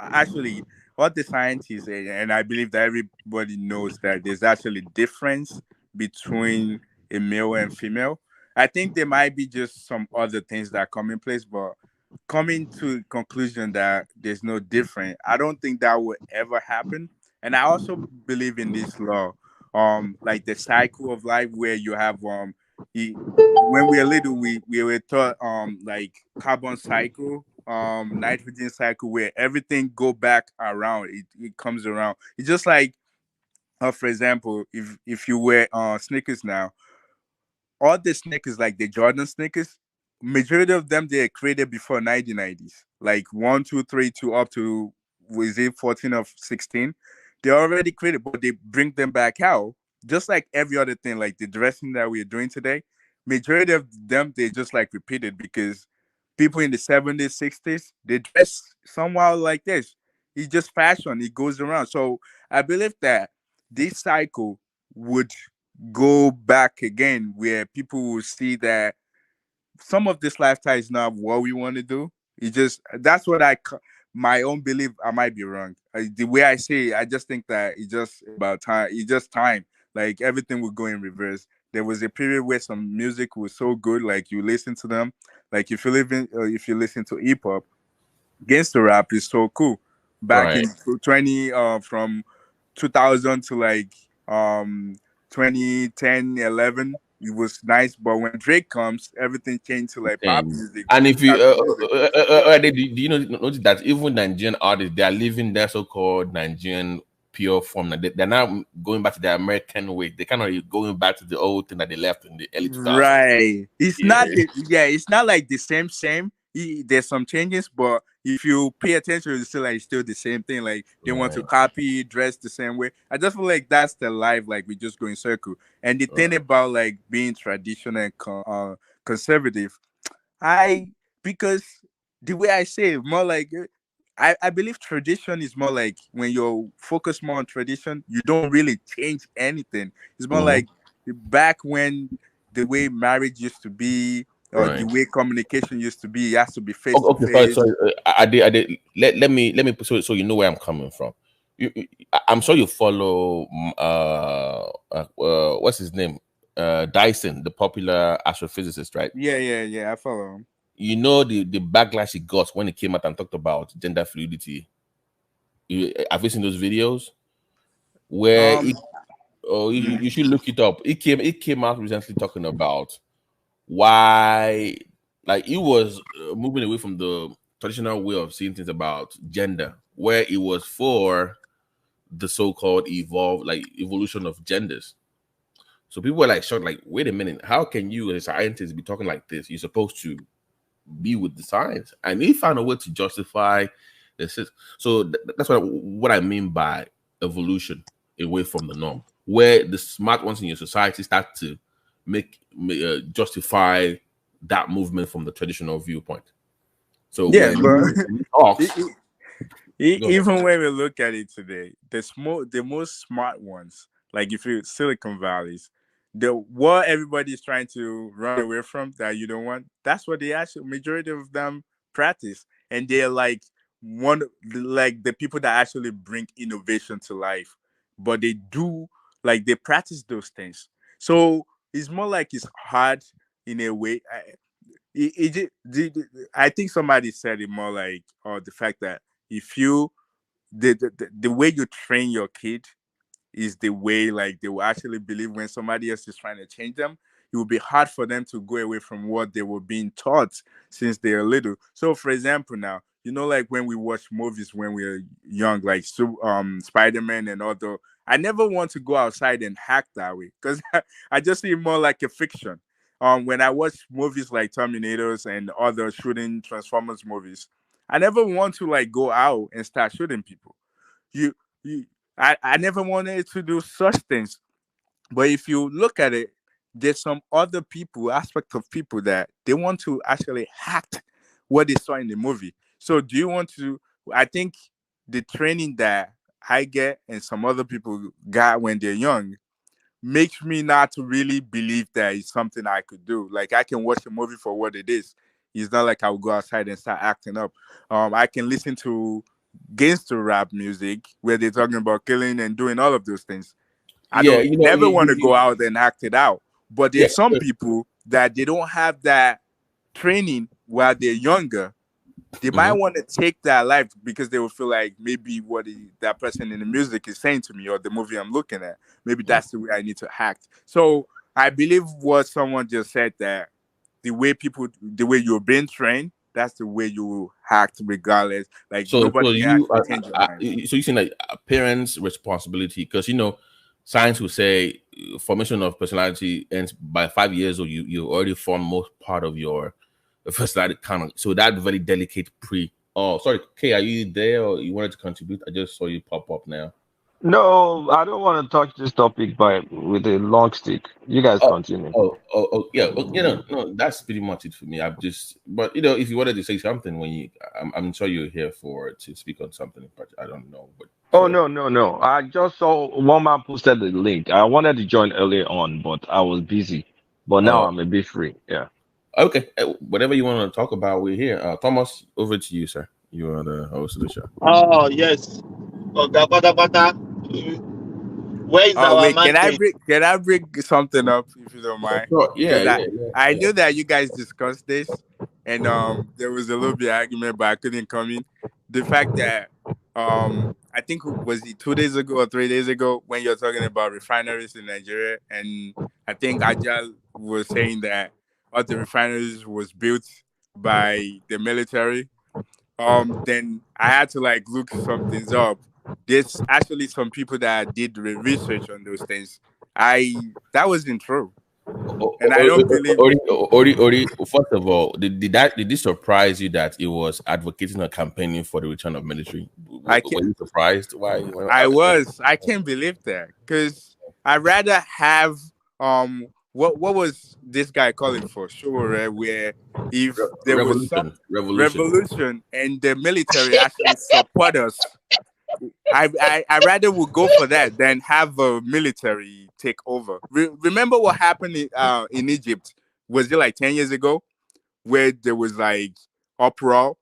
actually what the scientists say, and I believe that everybody knows that there's actually difference between a male and female. I think there might be just some other things that come in place, but coming to conclusion that there's no difference, I don't think that will ever happen. And I also believe in this law, like the cycle of life, where you have when we were little, we were taught like carbon cycle, nitrogen cycle, where everything go back around. It comes around. It's just like, for example, if you wear sneakers now, all the sneakers, like the Jordan sneakers, majority of them, they are created before 1990s, like 1, 2, 3, 2 up to, was it 14 or 16? They're already created, but they bring them back out just like every other thing, like the dressing that we're doing today. Majority of them, they just like repeated, because people in the 70s, 60s, they dress somewhat like this. It's just fashion, it goes around. So I believe that this cycle would go back again, where people will see that some of this lifestyle is not what we want to do. It just, that's what my own belief. I might be wrong. The way I say it, I just think that it's just about time. It's just time. Like everything will go in reverse. There was a period where some music was so good, like you listen to them. Like if you listen to hip hop, gangster rap is so cool. Back in 20 from 2000 to like 2010, 11, it was nice. But when Drake comes, everything changed to like pop music. And if you do you notice that even Nigerian artists, they are leaving their so-called Nigerian pure form. They're now going back to the American way. They're kind of going back to the old thing that they left in the early 2000s. Right. It's not. It's not like the same. There's some changes, but if you pay attention, it's still the same thing. Like they want to copy, dress the same way. I just feel like that's the life. Like we just go in circle. And the thing about like being traditional and conservative, because the way I say it, more like I believe tradition is more like when you're focused more on tradition, you don't really change anything. It's more like back when the way marriage used to be, or the way communication used to be, it has to be face to face. Sorry. I did. Let me put so you know where I'm coming from. I'm sure you follow what's his name? Dyson, the popular astrophysicist, right? Yeah. I follow him. You know the backlash he got when he came out and talked about gender fluidity. Have you seen those videos? Where you should look it up. It came out recently talking about why, like, he was moving away from the traditional way of seeing things about gender, where it was for the so-called evolution of genders. So people were like shocked, like, wait a minute, how can you as a scientist be talking like this? You're supposed to be with the science. And he found a way to justify this. So that's what I mean by evolution away from the norm, where the smart ones in your society start to justify that movement from the traditional viewpoint. So even when we look at it today, the most smart ones, like if you Silicon Valleys, what everybody is trying to run away from that you don't want, that's what the actual majority of them practice, and they're like the people that actually bring innovation to life, but they practice those things. So it's more like it's hard in a way. I think somebody said it more like, the fact that if you the way you train your kid is the way like they will actually believe when somebody else is trying to change them. It will be hard for them to go away from what they were being taught since they're little. So, for example, now, you know, like when we watch movies when we were young, like Spider-Man and other, I never want to go outside and hack that way because I just see it more like a fiction. When I watch movies like Terminators and other shooting Transformers movies, I never want to like go out and start shooting people. You, you, I never wanted to do such things. But if you look at it, there's some other people, aspect of people that they want to actually hack what they saw in the movie. So do you want to? I think the training that I get and some other people got when they're young makes me not to really believe that it's something I could do. Like I can watch a movie for what it is. It's not like I will go outside and start acting up. I can listen to gangster rap music where they're talking about killing and doing all of those things. I Yeah, don't never want to go out and act it out. But there's some people that they don't have that training while they're younger. They might want to take that life because they will feel like maybe what that person in the music is saying to me or the movie I'm looking at, maybe that's the way I need to act. So I believe what someone just said, that the way you're being trained, that's the way you will act regardless. Like nobody can change your mind. So you saying like parents' responsibility, because you know science will say formation of personality ends by 5 years, or you already form most part of your personality kind of. So that very delicate Oh, sorry, Kay, are you there or you wanted to contribute? I just saw you pop up now. No, I don't want to touch this topic with a long stick. You guys continue. Yeah. Well, you know, no, that's pretty much it for me. But you know, if you wanted to say something I'm sure you're here to speak on something, but I don't know. But no. I just saw one man posted the link. I wanted to join earlier on, but I was busy. But now I'm a bit free. Yeah. Okay. Whatever you want to talk about, we're here. Thomas, over to you, sir. You are the host of the show. Oh yes. Where is our wait, mandate? can I bring something up if you don't mind? Sure. Yeah. I knew that you guys discussed this, and there was a little bit of argument, but I couldn't come in. The fact that I think was it 2 days ago or 3 days ago when you're talking about refineries in Nigeria, and I think Ajal was saying that all the refineries was built by the military. Then I had to like look some things up. There's actually some people that did research on those things. That wasn't true, and I don't believe. Ori, first of all, did this surprise you that it was advocating or campaigning for the return of military? Were you surprised? Why? I was. I can't believe that because I'd rather have what was this guy calling for? Sure, where if there was some revolution and the military actually support us, I rather would go for that than have a military take over. Remember what happened in Egypt? Was it like 10 years ago, where there was like uproar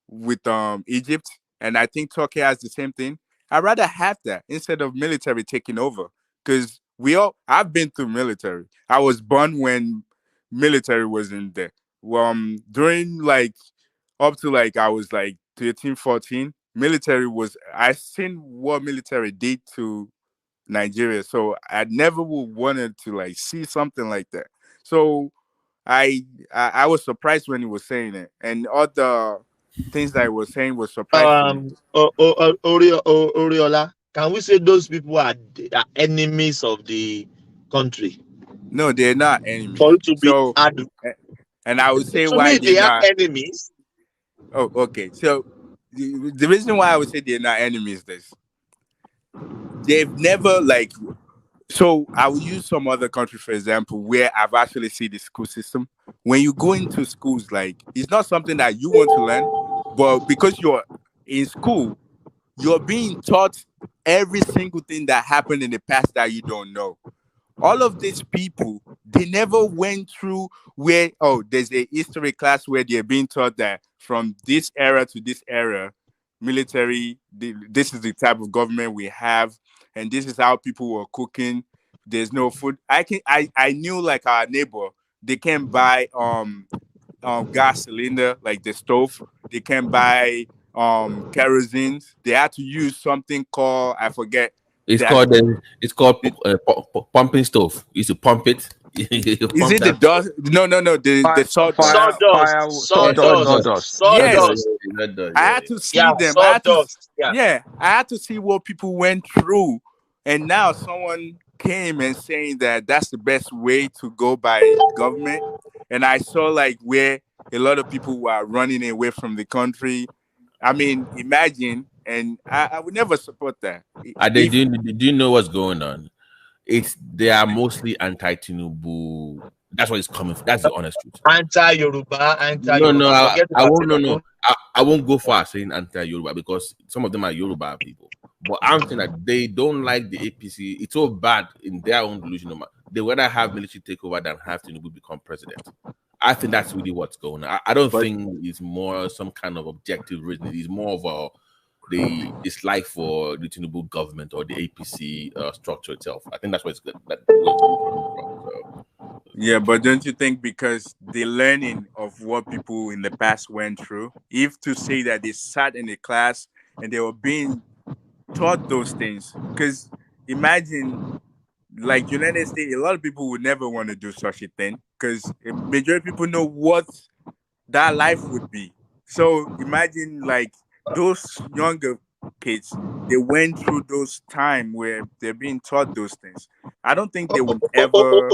with Egypt, and I think Turkey has the same thing. I'd rather have that instead of military taking over, because I've been through military. I was born when military wasn't there. During like up to like I was like 13, 14, military was, I seen what military did to Nigeria. So I never would wanted to like see something like that. So I was surprised when he was saying it, and all the things that he was saying was surprising. Oriola, can we say those people are enemies of the country? No, they're not enemies. For it to be and I would say to why me, they are not enemies. Oh, okay. So the reason why I would say they're not enemies is they've never like. So I will use some other country, for example, where I've actually seen the school system. When you go into schools, like it's not something that you want to learn, but because you're in school, you're being taught every single thing that happened in the past that you don't know. All of these people, they never went through where, there's a history class where they're being taught that from this era to this era, military, this is the type of government we have, and this is how people were cooking. There's no food. I knew like our neighbor, they can buy gas cylinder, like the stove. They can buy kerosene. They had to use something called, I forget. It's called pumping stove. You used to pump it. Is it the dust? No, the sawdust. Sawdust. Yes, Yeah. I had to see them. I had to see what people went through, and now someone came and saying that that's the best way to go by government. And I saw like where a lot of people were running away from the country. I mean, imagine, and I would never support that. Do you know what's going on? They are mostly anti-Tinubu. That's what it's coming from. That's the honest truth. Anti-Yoruba, No. I won't go far saying anti-Yoruba because some of them are Yoruba people. But I'm saying that they don't like the APC. It's so bad in their own delusion. They rather have military takeover than have Tinubu become president. I think that's really what's going on. I don't think it's more some kind of objective reason. It's more of the dislike for the Tinubu government or the APC structure itself. I think that's what it's good. Yeah, but don't you think because the learning of what people in the past went through, if to say that they sat in a class and they were being taught those things, because imagine like United States, a lot of people would never want to do such a thing because a majority of people know what that life would be. So imagine like those younger kids, they went through those time where they're being taught those things. I don't think they would ever.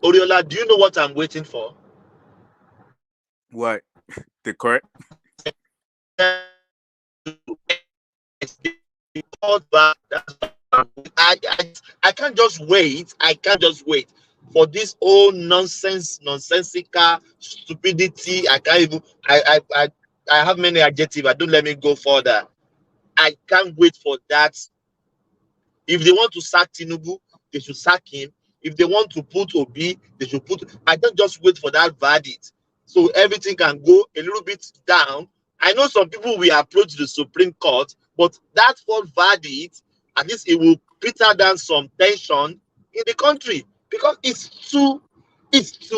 Oriola, do you know what I'm waiting for? What? The court? I can't just wait. I can't just wait for this whole nonsensical stupidity. I can't even. I have many adjectives. Don't let me go further. I can't wait for that. If they want to sack Tinubu, they should sack him. If they want to put Obi, they should put. I don't just wait for that verdict, so everything can go a little bit down. I know some people will approach the Supreme Court, but that fourth verdict, at least it will peter down some tension in the country because it's too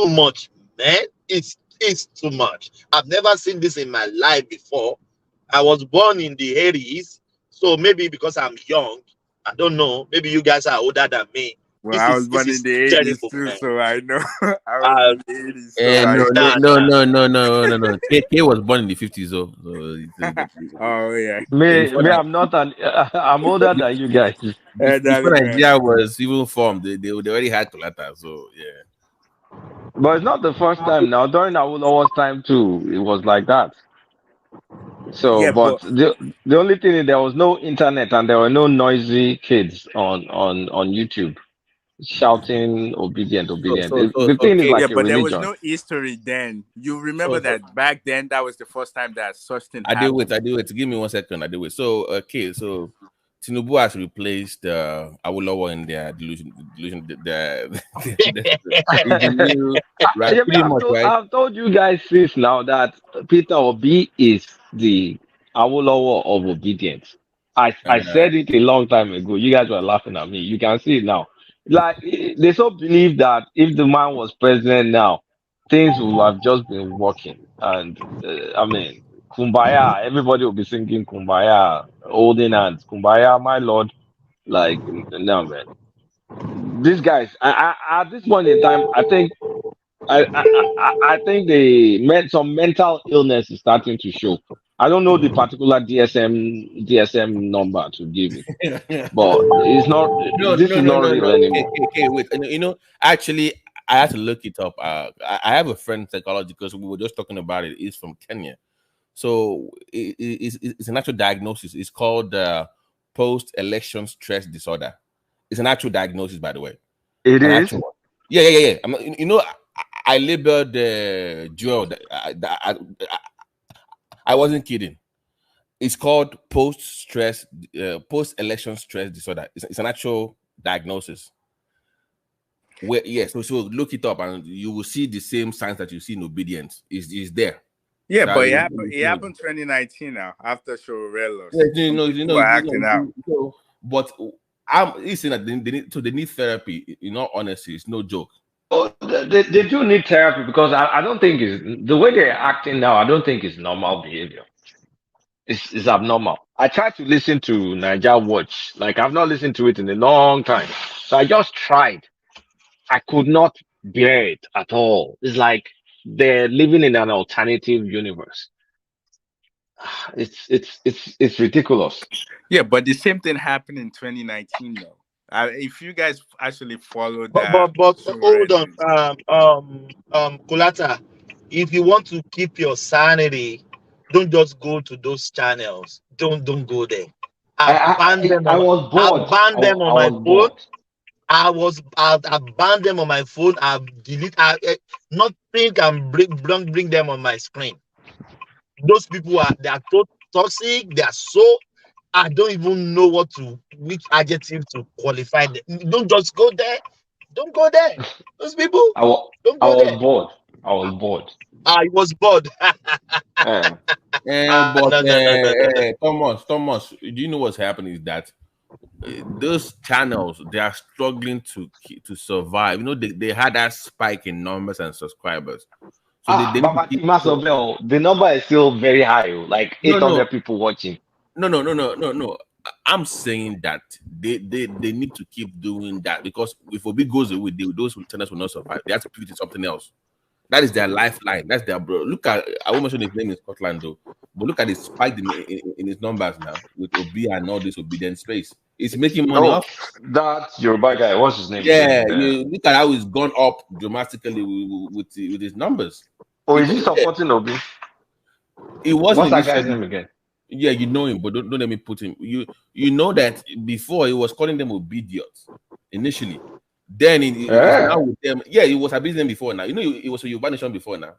much, man. It's too much. I've never seen this in my life before. I was born in the 80s, so maybe because I'm young, I don't know. Maybe you guys are older than me. Well, I was born in the 80s too, man. So I know. I was in the 80s. No. K was born in the 50s, though. So oh yeah. I'm older than you guys. Before Nigeria was even formed, they already had collateral. So yeah. But it's not the first time now. During Awolowo's time too, it was like that. So, yeah, but the only thing is there was no internet and there were no noisy kids on YouTube shouting obedient. The thing is like but religion. There was no history then. You remember that back then that was the first time that such thing happened. I do it. Give me 1 second. I do it. So so Tinubu has replaced Awolowo in their delusion. Right? I've told you guys since now that Peter Obi is the Awolowo of obedience. I said it a long time ago. You guys were laughing at me. You can see it now. Like they so believe that if the man was president now, things would have just been working. And I mean, Kumbaya, everybody will be singing Kumbaya, holding hands, Kumbaya, my lord. Like, no, man. These guys, at this point in time, I think some mental illness is starting to show. I don't know the particular DSM number to give it, but it's not. This is not real anymore. Okay, wait. Actually, I had to look it up. I have a friend psychologist because we were just talking about it. He's from Kenya, so it's an actual diagnosis. It's called post-election stress disorder. It's an actual diagnosis, by the way. It is. Yeah. I labeled Joel. I wasn't kidding. It's called post-election stress disorder. It's an actual diagnosis. So look it up and you will see the same signs that you see in obedience. Is there? Yeah, but it happened 2019 now after Shorello. Yeah, acting out. But I'm saying that they need therapy. In all honesty, it's no joke. Oh, they do need therapy because I don't think it's the way they're acting now. I don't think it's normal behavior. is abnormal. I tried to listen to Niger Watch. Like, I've not listened to it in a long time. So I just tried. I could not bear it at all. It's like they're living in an alternative universe. It's ridiculous. Yeah, but the same thing happened in 2019 though. If you guys actually follow But that, hold on, Kulata, if you want to keep your sanity, don't just go to those channels. Don't go there. I banned them I on was bored. I banned them on my was phone. bored. I banned them on my phone. I've deleted. Nothing can bring them on my screen. Those people they are so toxic. They are so. I don't even know which adjective to qualify them. Don't just go there. Don't go there. Those people. Don't go there. Bored. I was bored. I was bored. Thomas, do you know what's happening is that those channels, they are struggling to survive. You know, they had that spike in numbers and subscribers. So the number is still very high, like 800 people watching. No. I'm saying that they need to keep doing that, because if Obi goes away, those channels will not survive. They have to put it in something else. That is their lifeline. That's their bro. Look at, I won't mention his name in Scotland though, but look at the spike in his numbers now with Obi and all this obedient space. It's making money off. That Yoruba guy, what's his name? Yeah, you look at how he's gone up dramatically with his numbers. Oh, is he supporting Obi? It wasn't. What's that guy's name again? Yeah, you know him, but don't let me put him. You know that before he was calling them Obidients initially. Then he's now with them. Yeah, he was abusing them before now. You know, he was a Yoruba Nation before now.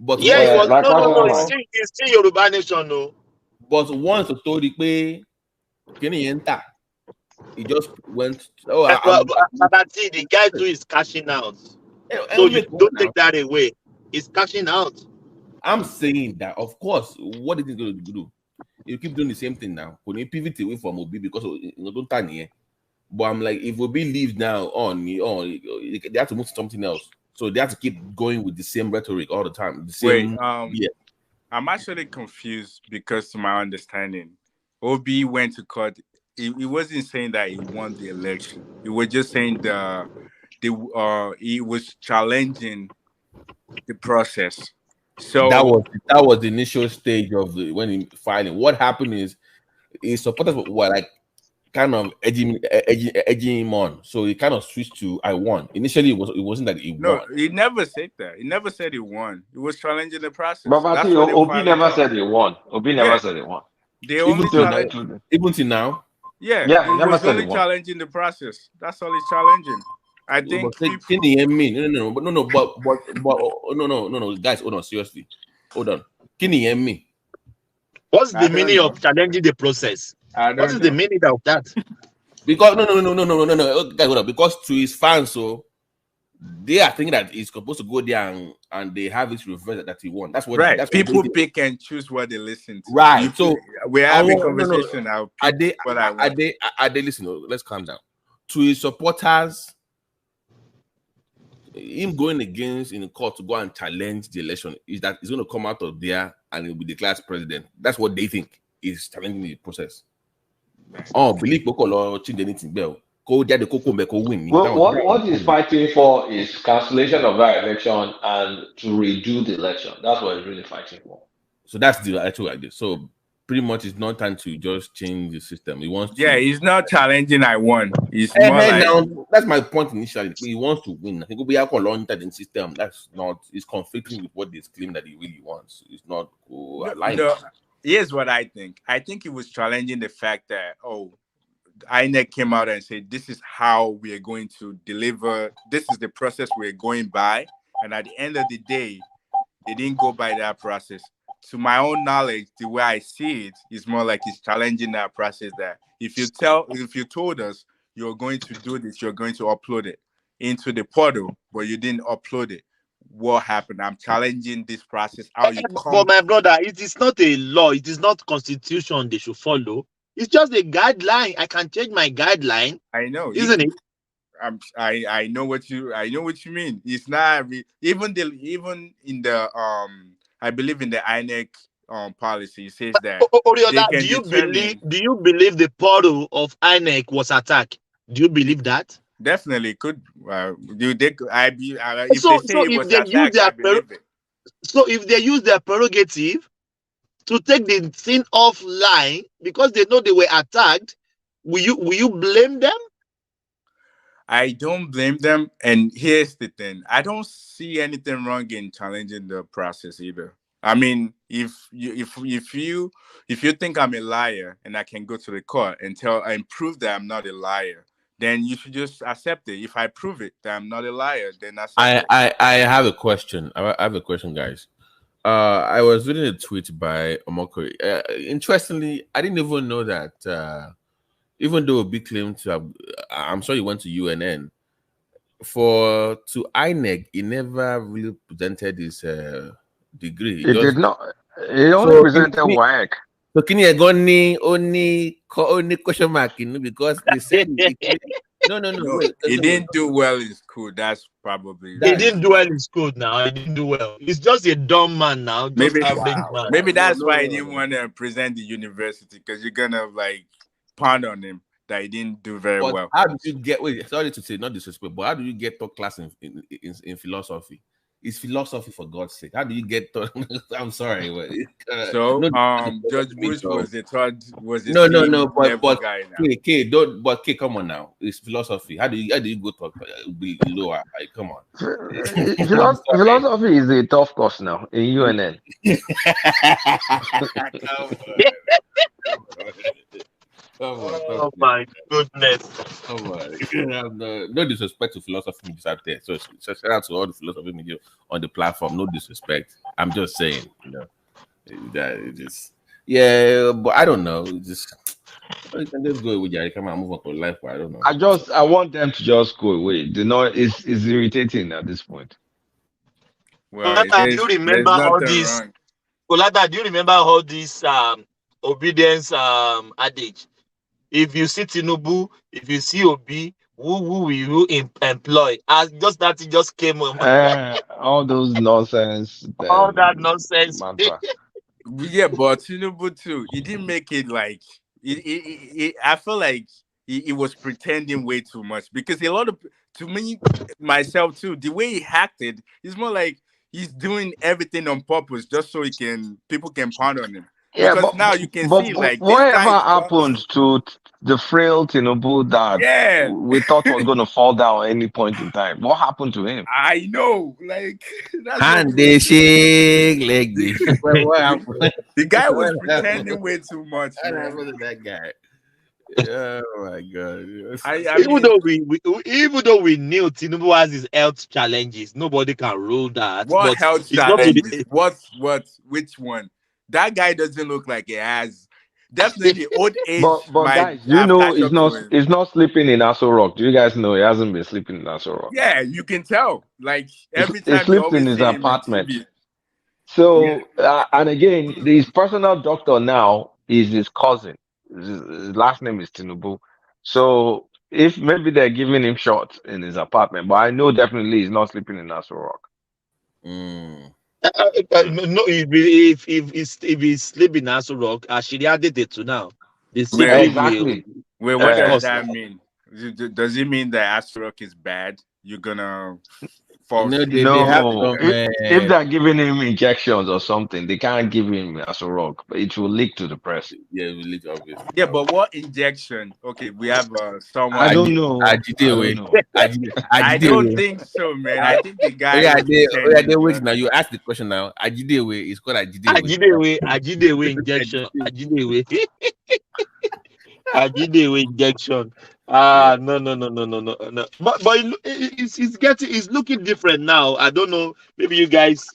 But yeah, he was no. It's still Yoruba Nation, no. But once the story pay, he just went. But see, the guy too is cashing out. So you don't take that away. He's cashing out. I'm saying that, of course, what is he going to do? You keep doing the same thing now. When you pivot away from Obi because don't turn here. But I'm like, if Obi leaves now they have to move to something else. So they have to keep going with the same rhetoric all the time. The same. I'm actually confused because, to my understanding, Obi went to court. He wasn't saying that he won the election. He was just saying he was challenging the process. So that was the initial stage of when he filing. What happened is his supporters were like kind of edging him on, so he kind of switched to I won. Initially, it wasn't that he won. No, he never said that. He never said he won. He was challenging the process. But Obi never said he won. Obi never said he won. Even till now. Yeah, he was only challenging the process. That's all he's challenging. I think. Can you hear me? No, guys, hold on, seriously, hold on. Can you hear me? What's the meaning of challenging the process? What is the meaning of that? Because no, guys, hold on. Because to his fans, so they are thinking that he's supposed to go there and they have it reversed that he won. That's what. Right. That's people pick and choose what they listen to. Right. So we're having conversation now. Are they listen? Let's calm down. To his supporters, him going against in the court to go and challenge the election is that he's going to come out of there and he'll be declared president. That's what they think is challenging the process. Believe what he's fighting for is cancellation of that election and to redo the election. That's what he's really fighting for. So that's the actual idea. So pretty much it's not time to just change the system. He wants to. Yeah, he's not challenging I won. He's more like... now, that's my point initially. He wants to win. He could be long in system. That's not, it's conflicting with what they claim that he really wants. It's not aligned. Here's what I think. I think he was challenging the fact that INEC came out and said this is how we are going to deliver, this is the process we're going by, and at the end of the day, they didn't go by that process. To my own knowledge, the way I see it is more like he's challenging that process. That if you told us you're going to do this, you're going to upload it into the portal, but you didn't upload it, what happened? I'm challenging this process. But my brother, it is not a law. It is not constitution they should follow. It's just a guideline. I can change my guideline. I know, isn't it? I know what you mean. It's not even in the I believe in the INEC policy says that they Oriola, can do you determine. believe the portal of INEC was attacked? Do you believe that? Definitely could. If they say it was attacked, I believe it. So if they use their prerogative to take the thing offline because they know they were attacked, will you blame them? I don't blame them. And here's the thing: I don't see anything wrong in challenging the process either. I mean, if you think I'm a liar and I can go to the court and prove that I'm not a liar, then you should just accept it. If I prove it that I'm not a liar, then accept it. I have a question. I have a question, guys. I was reading a tweet by Omokoye. Interestingly, I didn't even know that even though Obi claimed to have, I'm sure he went to UNN. To INEC, he never really presented his degree. It did not. It only presented WAEC. So can you go only question mark because they said no. Wait, he didn't do well in school. That's probably he didn't do well in school. Now he didn't do well. He's just a dumb man now. Just average man. Maybe that's why he didn't want to present the university because you're gonna pound on him that he didn't do very well. How did you get? Wait, sorry to say, not disrespect, but how do you get top class in philosophy? It's philosophy, for God's sake. How do you get? I'm sorry. Judge Bush was the third. But K, come on now. It's philosophy. How do you go to be lower? Come on. Philosophy is a tough course now in UNN. Oh my goodness! Oh my! No disrespect to philosophy media out there. So shout out to all the philosophy media on the platform. No disrespect. I'm just saying, that it just but I don't know. You can just go away. You come and move on to life. I don't know. I want them to just go away. It's irritating at this point. Well, do you remember all this? Colada, do you remember all this obedience adage? If you see Tinubu, if you see Obi, who will you employ? As just that it just came on. All those nonsense. All that nonsense. Yeah, but Tinubu too. He didn't make it I feel like he was pretending way too much because to me, myself too, the way he acted, it's more like he's doing everything on purpose just so people can pound on him. Yeah, because now you can see whatever happened to the frail Tinubu that we thought was going to fall down at any point in time. What happened to him? I know, and they shake like this. What happened? The guy was pretending way too much. I remember that guy. Oh my God! Even though we knew Tinubu has his health challenges, nobody can rule that. What health challenges? Which one? That guy doesn't look like he has. Definitely old age. But guys, he's not sleeping in Aso Rock. Do you guys know he hasn't been sleeping in Aso Rock? Yeah, you can tell. Every time he sleeps in his apartment. So and again, his personal doctor now is his cousin. His last name is Tinubu. So if maybe they're giving him shots in his apartment, but I know definitely he's not sleeping in Aso Rock. No, if he's sleeping in Aso Rock, she added it to now. Exactly. Wait, what does that mean? Does it mean that Aso Rock is bad? You're gonna fall? If they're giving him injections or something, they can't give him Aso Rock, but it will leak to the press. Yeah, it will leak, obviously. Yeah, but what injection? Okay, we have someone. I don't know. I don't think so, man. I think the guy. They wait now. You ask the question now. Ajidewe is called Ajidewe injection. Ajidewe injection. No. But it's looking different now. I don't know. Maybe you guys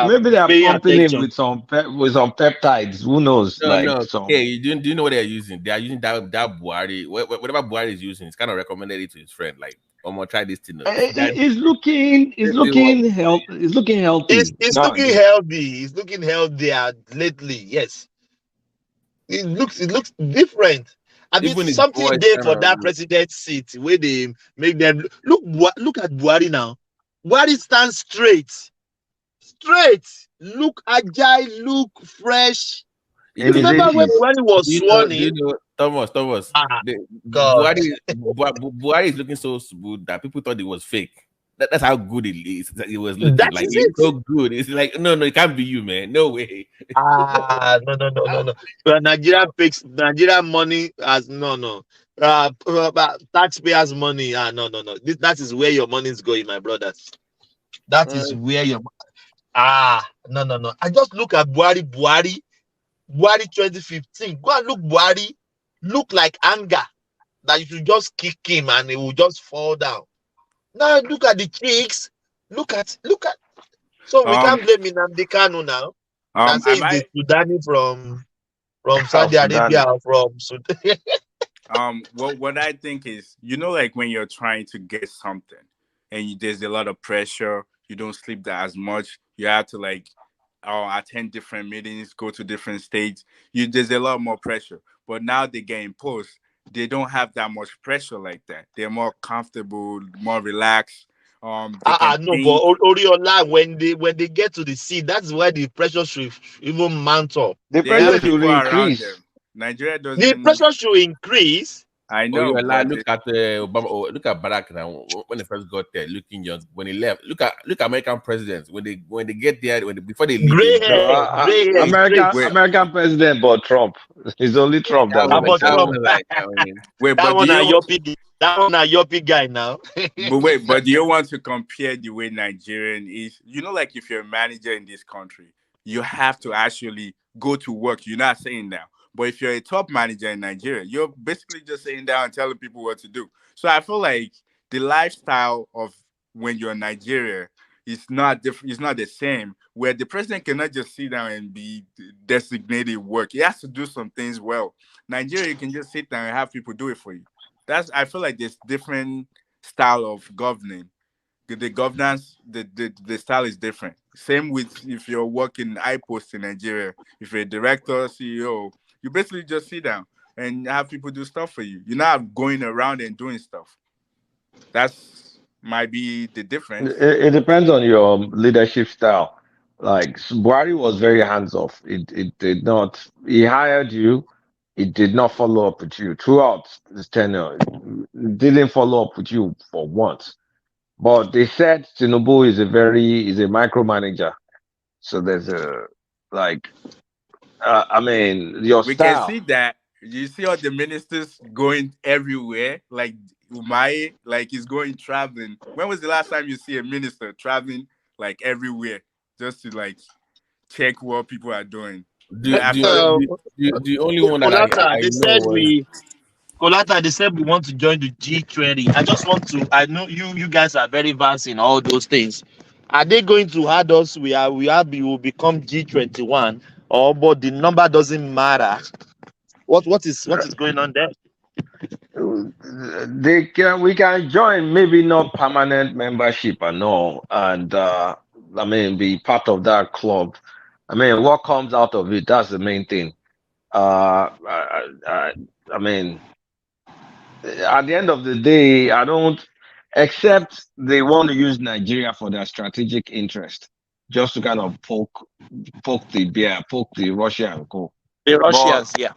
maybe they are pumping him with some peptides. Who knows? Hey, do you know what they're using? They are using that Buhari. Whatever Buhari is using, it's kind of recommended it to his friend. Like, I'm gonna try this thing. He's looking healthy. He's looking healthy. He's looking healthy. He's looking healthier lately. Yes. It looks different. I mean, something there for that president seat where they make them look at Buhari now. Buhari stands straight. straight, look agile, look fresh. You remember when Innovative. he was sworn Do you in? know, Thomas, God. Buhari is looking so smooth that people thought it was fake. That's how good it is. It was looking That like is it's it. so good. It's like no, it can't be you, man. No way. No. But Nigeria money as no. Taxpayers' money. No. That is where your money is going, my brothers. That is where your no. I just look at Buhari 2015. Go and look Buhari. Look like anger that you should just kick him and he will just fall down. Now look at the cheeks. Look at. So we can't blame Nnamdi Kanu now. That says the Sudani from Saudi Arabia or from Sudan. What I think is, like when you're trying to get something and there's a lot of pressure, you don't sleep that as much. You have to attend different meetings, go to different states. There's a lot more pressure. But now they get imposed. They don't have that much pressure like that. They're more comfortable, more relaxed. No, but Oriola, when they get to the seat, that's where the pressure should even mount up. The pressure should increase. Nigeria doesn't. The pressure should increase. I know. Look at Obama. Look at Barack now. When he first got there, looking young. When he left, look at American presidents. When they get there, before they leave. Gray hair. American president, but Trump. It's only Trump that That one a Yopi guy now. but do you want to compare the way Nigerian is? Like if you're a manager in this country, you have to actually go to work. You're not saying now. But if you're a top manager in Nigeria, you're basically just sitting down and telling people what to do. So I feel like the lifestyle of when you're in Nigeria is not different. It's not the same. Where the president cannot just sit down and be designated work. He has to do some things well. Nigeria, you can just sit down and have people do it for you. I feel like there's different style of governing. The governance, the style is different. Same with if you're working high post in Nigeria, if you're a director, CEO, you basically just sit down and have people do stuff for you. You're not going around and doing stuff. That's might be the difference. It depends on your leadership style. Like Buhari was very hands off. It did not. He hired you. It did not follow up with you throughout his tenure. It didn't follow up with you for once. But they said Tinubu is a micromanager. So there's your we style. can see that. You see all the ministers going everywhere, like Umaye, like he's going traveling. When was the last time you see a minister traveling like everywhere just to check what people are doing? The only one that I know was Colata, they said we want to join the G20. I know you guys are very vast in all those things. Are they going to add us? We will become G21, but the number doesn't matter. What is going on there? We can join, maybe not permanent membership and all, and be part of that club. What comes out of it, that's the main thing. At the end of the day, I don't, except they want to use Nigeria for their strategic interest, just to kind of poke the Russia and go. The Russians, yeah.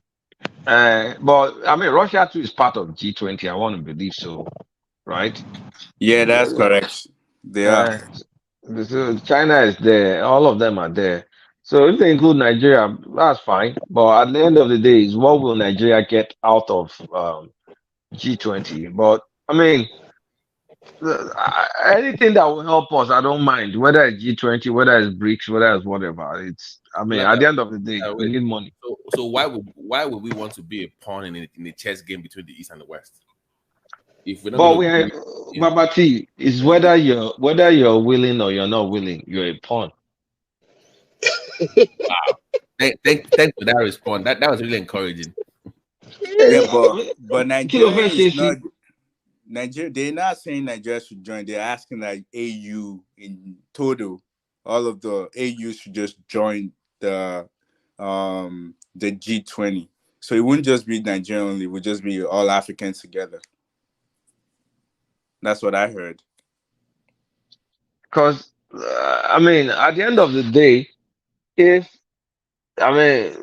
But Russia too is part of G20. I want to believe so, right? Yeah, that's correct. They are. So China is there. All of them are there. So if they include Nigeria, that's fine. But at the end of the day, is what will Nigeria get out of G20? But anything that will help us, I don't mind. Whether it's G20, whether it's BRICS, whether it's whatever. It's at the end of the day, we need money. So why would we want to be a pawn in a chess game between the East and the West? If we're not Babati, is whether you're willing or you're not willing, you're a pawn. Wow. Thanks for that response. That was really encouraging. Yeah, but Nigeria is not. Nigeria, they're not saying Nigeria should join. They're asking AU in total, all of the AU should just join the G20. So it wouldn't just be Nigeria only; it would just be all Africans together. That's what I heard. Because I mean, at the end of the day, if I mean,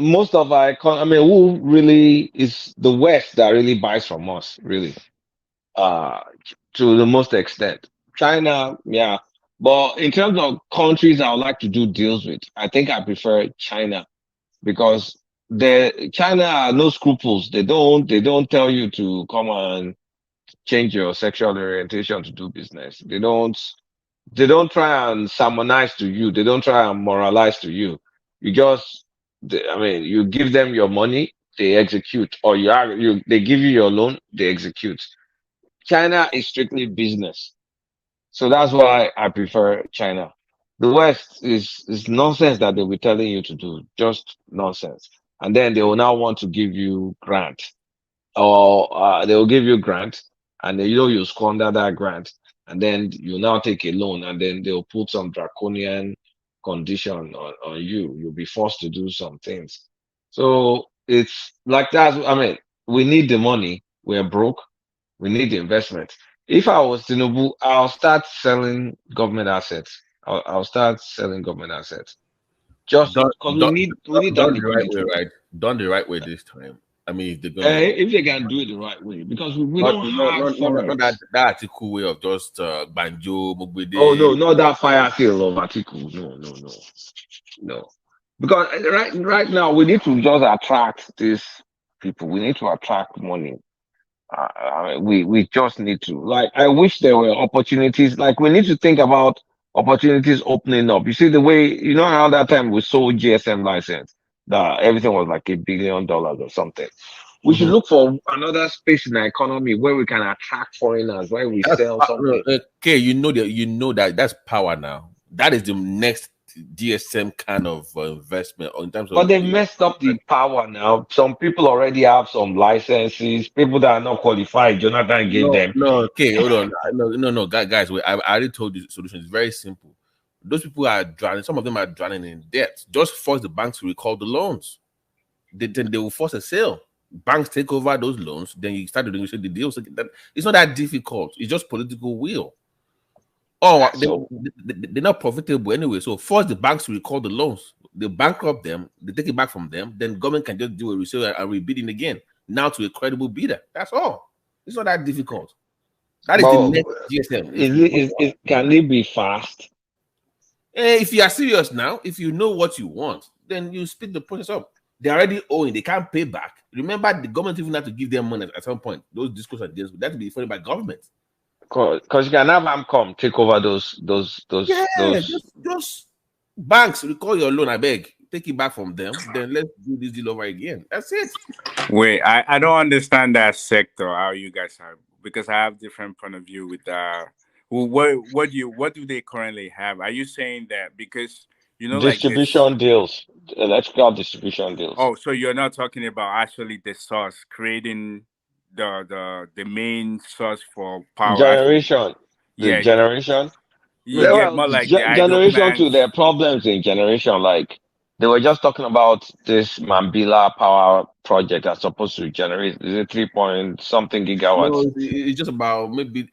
most of our I mean, who really is the West that really buys from us, really, uh, to the most extent. China, yeah. But in terms of countries I would like to do deals with, I think I prefer China because China are no scruples. They don't tell you to come and change your sexual orientation to do business. They don't try and sermonize to you. They don't try and moralize to you. You just, I mean, you give them your money, they execute, or they give you your loan, they execute. China is strictly business, so that's why I prefer China. The West is nonsense that they'll be telling you to do, just nonsense, and then they will now want to give you grant, or they will give you grant, and then you squander that grant, and then you now take a loan, and then they'll put some draconian condition on you. You'll be forced to do some things. So it's like that. I mean, we need the money. We're broke. We need the investment. If I was Tinubu, I'll start selling government assets. I'll start selling government assets. Just Done, because we done, need that done the right way, liquidity. right? Done the right way this time. I mean, if they're gonna If they can do it the right way, because we not don't not have not, not, not forex. that article way of just banjo Oh mugbede. no, not that fire sale of article. No. Because right now we need to just attract these people. We need to attract money. We just need to, like, I wish there were opportunities. Like, we need to think about opportunities opening up. You see the way, how that time we sold GSM license, that everything was like $1 billion or something. We should look for another space in the economy where we can attract foreigners, where we sell something. Okay, that that's power now. That is the next GSM kind of investment, or in terms But of they messed up the power now. Some people already have some licenses. People that are not qualified, Jonathan gave them. Okay, hold on. No, guys. Wait, I already told you the solution is very simple. Those people are drowning. Some of them are drowning in debt. Just force the banks to recall the loans. Then they will force a sale. Banks take over those loans. Then you start to negotiate the deals. It's not that difficult. It's just political will. Oh, they're not profitable anyway. So force the banks to recall the loans. They bankrupt them. They take it back from them. Then government can just do a resale and rebidding again. Now to a credible bidder. That's all. It's not that difficult. That is the next GSM. Can it be fast? If you are serious now, if you know what you want, then you speed the process up. They're already owing. They can't pay back. Remember, the government even had to give them money at some point. Those discourse and deals, that will be funded by government. Because you can have AMCOM take over those. Just banks recall your loan. I beg, take it back from them. Then let's do this deal over again. That's it. Wait, I don't understand that sector. How you guys are, because I have different point of view with what do they currently have? Are you saying that because distribution deals, electrical distribution deals? Oh, so you're not talking about actually the source, creating the main source for power generation. Generation. Yeah, more like generation to their problems in generation. Like they were just talking about this Mambila power project that's supposed to generate, is it 3 point something gigawatts? No, it's just about maybe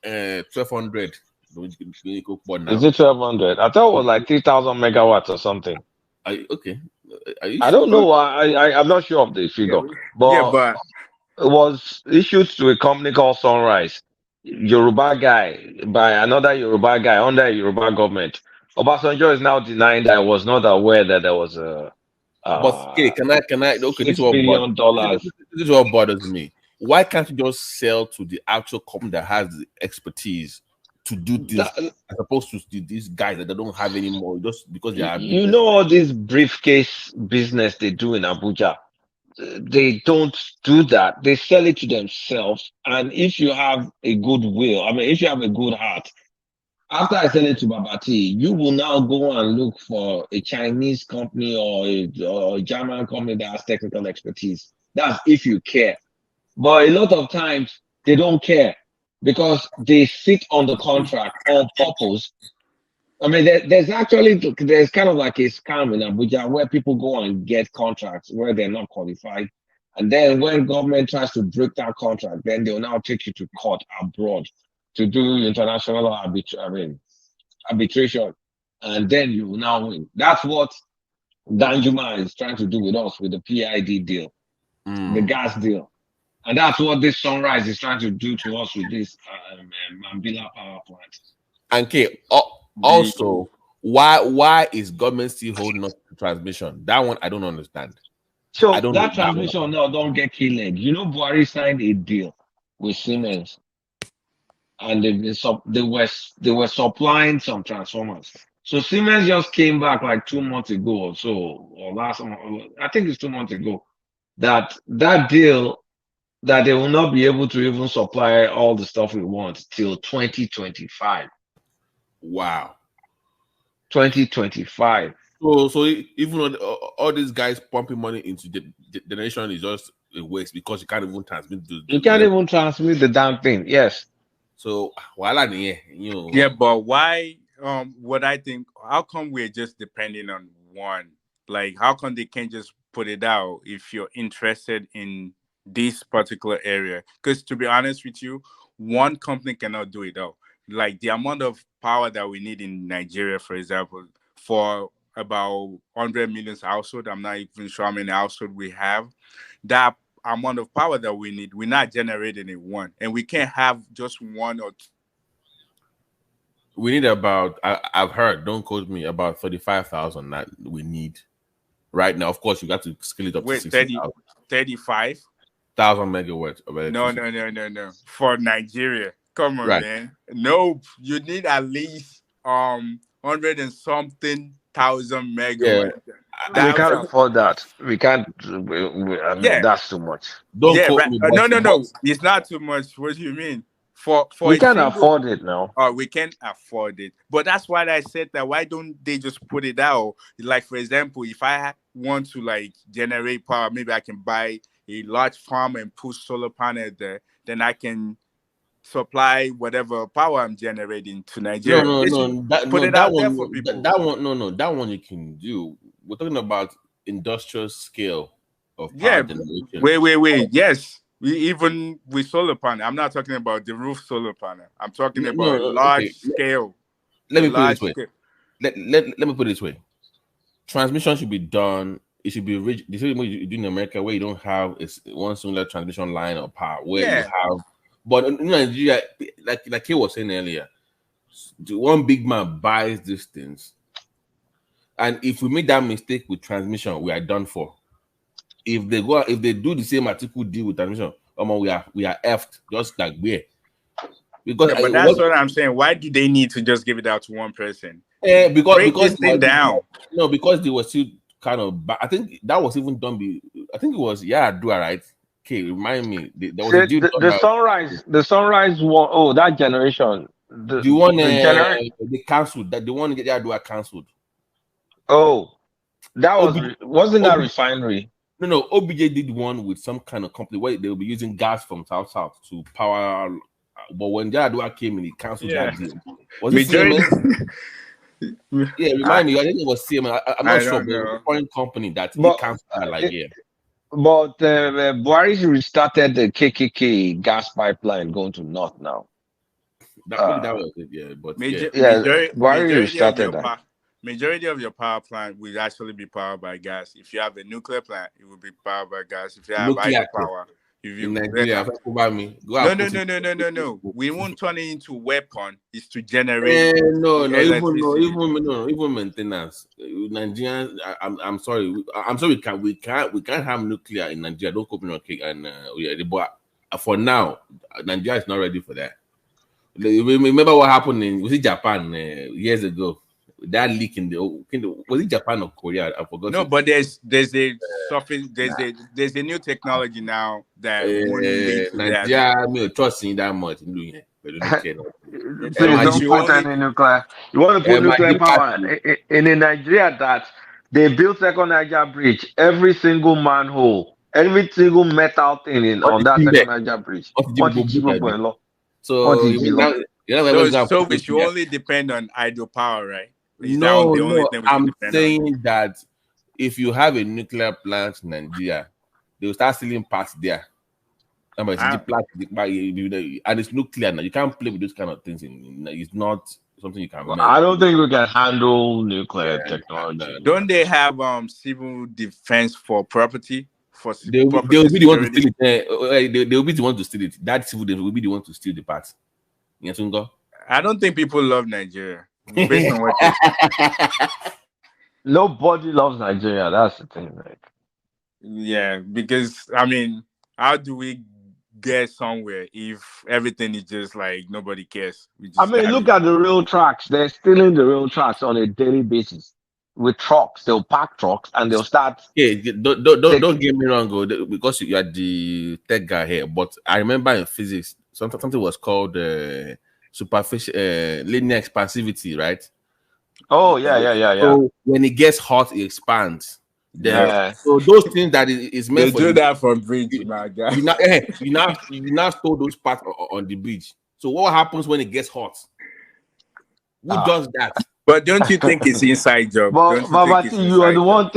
1,200. Is it 1,200? I thought it was like 3,000 megawatts or something. Okay. I don't know. I'm not sure of the figure, but it was issued to a company called Sunrise, Yoruba guy, by another Yoruba guy under a Yoruba government. Obasanjo is now denying that I was not aware that there was a. But okay, can I? Okay, $6 billion. This is what bothers me. Why can't you just sell to the actual company that has the expertise to do this, as opposed to these guys that they don't have anymore, just because they are? You know all this briefcase business they do in Abuja. They don't do that. They sell it to themselves. And if you have a good will, if you have a good heart, after I sell it to Babati, you will now go and look for a Chinese company or a German company that has technical expertise. That's if you care. But a lot of times they don't care because they sit on the contract on purpose. There's kind of like a scam in Abuja where people go and get contracts where they're not qualified. And then when government tries to break that contract, then they'll now take you to court abroad to do international arbitration, and then you will now win. That's what Danjuma is trying to do with us with the PID deal, the gas deal. And that's what this Sunrise is trying to do to us with this Mambila power plant. And K, also, why is government still holding us to transmission? That one I don't understand. So I don't that transmission now don't get killed. You know, Buhari signed a deal with Siemens, and they were supplying some transformers. So Siemens just came back like 2 months ago or so, or last month, I think it's 2 months ago, that deal that they will not be able to even supply all the stuff we want till 2025. Wow. 2025. So even though all these guys pumping money into the nation is just a waste because you can't even transmit. You can't even transmit the damn thing. Yes. So Yeah, but why? What I think, how come we're just depending on one? Like, how come they can't just put it out if you're interested in this particular area? Because to be honest with you, one company cannot do it all. Like the amount of power that we need in Nigeria, for example, for about 100 million household, I'm not even sure how many household we have. That amount of power that we need, we're not generating it one, and we can't have just one or two. We need about, I've heard, don't quote me, about 35,000 that we need right now. Of course, you got to scale it up to 35,000 megawatts of electricity. No. For Nigeria, come on, man. No, you need at least 100 and something thousand megawatts. Yeah. We can't afford that. We can't. I mean, that's too much. No. It's not too much. What do you mean? For we can't afford it now. We can afford it, but that's why I said that. Why don't they just put it out? Like, for example, if I want to like generate power, maybe I can buy a large farm and put solar panel there. Then I can supply whatever power I'm generating to Nigeria. That one you can do. We're talking about industrial scale of power generation. Wait. Yes. Even with solar panel, I'm not talking about the roof solar panel. I'm talking about large scale. Let me put it this way. Let me put it this way. Transmission should be done. It should be rigid. The same way you do in America, where you don't have one singular transmission line or power. Where you have, but in Nigeria, like he was saying earlier, one big man buys these things, and if we make that mistake with transmission, we are done for. If they do the same article deal with transmission, we are effed, just like we. Because but that's what I'm saying. Why do they need to just give it out to one person? Because this down. No, because they were still kind of. I think that was even done. I think it was Dua, right? Okay, remind me. There was a deal the sunrise one. Oh, that generation. The one they cancelled. That the one Dua cancelled. Oh, that wasn't that refinery. No, OBJ did one with some kind of company where they will be using gas from South to power. But when Jadua came in, he cancelled that deal. Was it Siemens? Yeah, remind me. I think it was Siemens. I'm not sure, but it was a foreign company that he cancelled that But Buhari restarted the KKK gas pipeline going to North now. That was it, yeah. But Buhari restarted that. Majority of your power plant will actually be powered by gas. If you have a nuclear plant, it will be powered by gas. If you have hydropower, in Nigeria, no. We won't turn it into weapon. It's to generate. Even maintenance. Nigerians, I'm sorry. We can't have nuclear in Nigeria. Don't copy no cake. And but for now, Nigeria is not ready for that. Remember what happened in Japan years ago? That leak in the was it Japan or Korea? I forgot. No, but there's a new technology now that wouldn't lead to Nigeria. Me trust in that much. Please don't put any nuclear. You want to put nuclear power in Nigeria that they built second Niger bridge. Every single manhole, every single metal thing on that second Niger bridge. So we should only depend on hydropower, right? I'm saying that if you have a nuclear plant in Nigeria, they will start selling parts there. And it's nuclear now. You can't play with those kind of things. It's not something you can Well, make. I don't think we can handle nuclear technology. Don't they have civil defense for property? They will be the one to steal it. They will be the one to steal it. That civil defense will be the one to steal the parts. I don't think people love Nigeria based on what you Nobody loves Nigeria. That's the thing. Like, yeah, because I mean, how do we get somewhere if everything is just like nobody cares? I mean, look at the rail tracks. They're stealing the rail tracks on a daily basis with trucks. They'll park trucks and they'll start. Yeah, don't get me wrong, because you are the tech guy here. But I remember in physics, something was called superficial linear expansivity, right? Oh yeah. So when it gets hot, it expands. So those things that is meant they do that for bridge, my guy. You now store those parts on the bridge. So what happens when it gets hot? Who does that? But don't you think it's inside job? But you are the one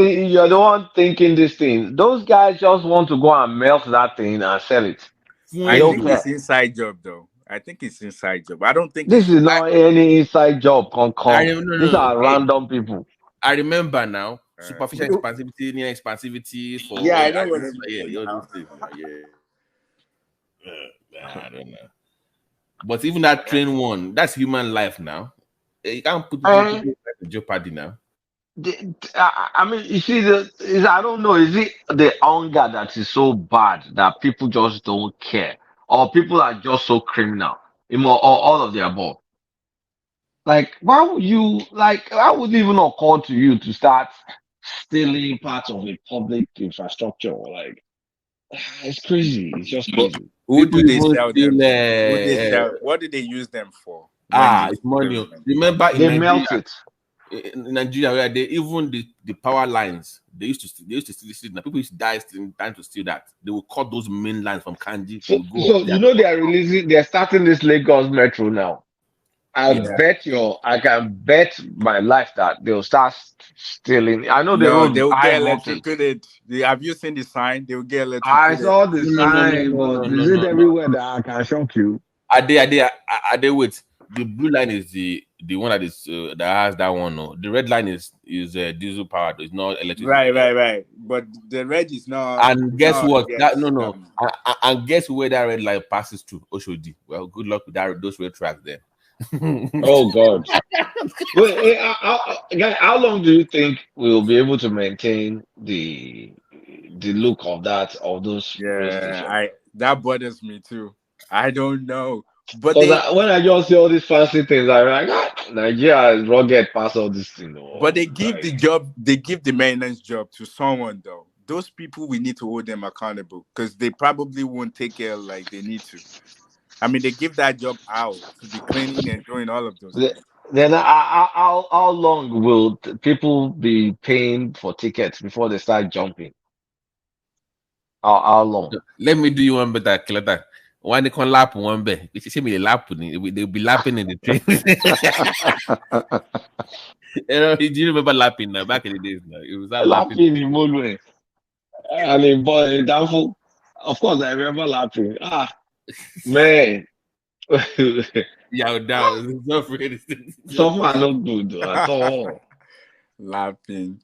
thinking this thing. Those guys just want to go and melt that thing and sell it. I think it's inside job though. I think it's inside job. I don't think this is not any inside job. These are random people. I remember now. Superficial expansivity, linear expansivity. For I know what I don't know. But even that train one, that's human life now. You can't put people in jeopardy now. I mean, you see, I don't know. Is it the hunger that is so bad that people just don't care, or people are just so criminal, or all of the above? Like, why would it even occur to you to start stealing parts of a public infrastructure? Like, it's crazy. It's just crazy. Who do they sell them? What do they use them for? It's money. Remember, they melt it. In Nigeria, where the power lines, they used to steal. Now people used to die trying to steal that. They will cut those main lines from Kanji. So they're starting this Lagos Metro now. I can bet my life that they'll start stealing. I know they'll get electrocuted. Have you seen the sign? They'll get electrocuted. I saw the sign, but is it everywhere that I can shock you? Are they with the blue line is the one that is that has that one. No, the red line is diesel powered. It's not electric. Right. But the red is not. And guess what? And guess where that red line passes to? Oshodi. Well, good luck with those red tracks there. Oh God! Wait, how long do you think we'll be able to maintain the look of those? Yeah, that bothers me too. I don't know, but when I just see all these fancy things, I'm like, Nigeria is rugged past all this thing. But they give the maintenance job to someone though. Those people, we need to hold them accountable because they probably won't take care like they need to. I mean, they give that job out to be cleaning and doing all of those things. Then how long will people be paying for tickets before they start jumping? How long? Let me do you one better, Kilata. When they can lap one bit, if you see me lap, they'll be lapping in the train. Do you remember lapping back in the days? It was that lapping in Mulwe. And in boy, doubtful. Of course, I remember lapping. Man. Yeah, down. So far, not good at all. Laughing.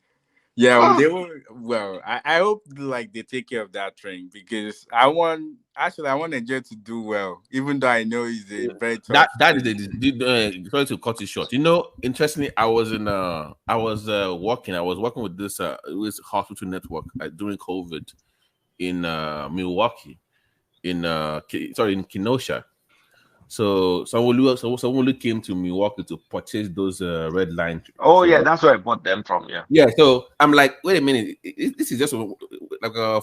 Yeah, they were. Well, I hope like they take care of that train because I want Nigeria to do well, even though I know it's a very tough. That is sorry to cut it short. You know, interestingly, I was working with this hospital network during COVID in Milwaukee, in Kenosha. So someone who came to Milwaukee to purchase those red line. Oh yeah, that's where I bought them from. Yeah. So I'm like, wait a minute, this is just like a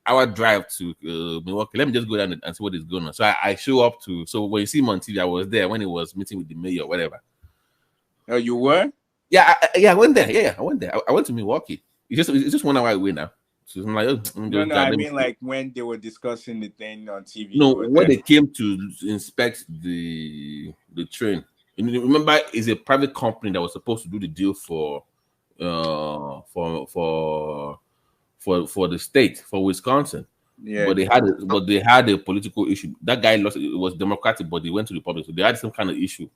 hour drive to Milwaukee. Let me just go down and see what is going on. So I show up to. So when you see him on TV, I was there when he was meeting with the mayor or whatever. Oh, you were? Yeah, I went there. Yeah, I went there. I went to Milwaukee. It's just 1 hour away now. So I'm like, I mean, like when they were discussing the thing on TV. No, when they came to inspect the train. Remember, it's a private company that was supposed to do the deal for the state, for Wisconsin. Yeah. But they had a political issue. That guy lost. It was Democratic, but they went to Republican. So they had some kind of issue.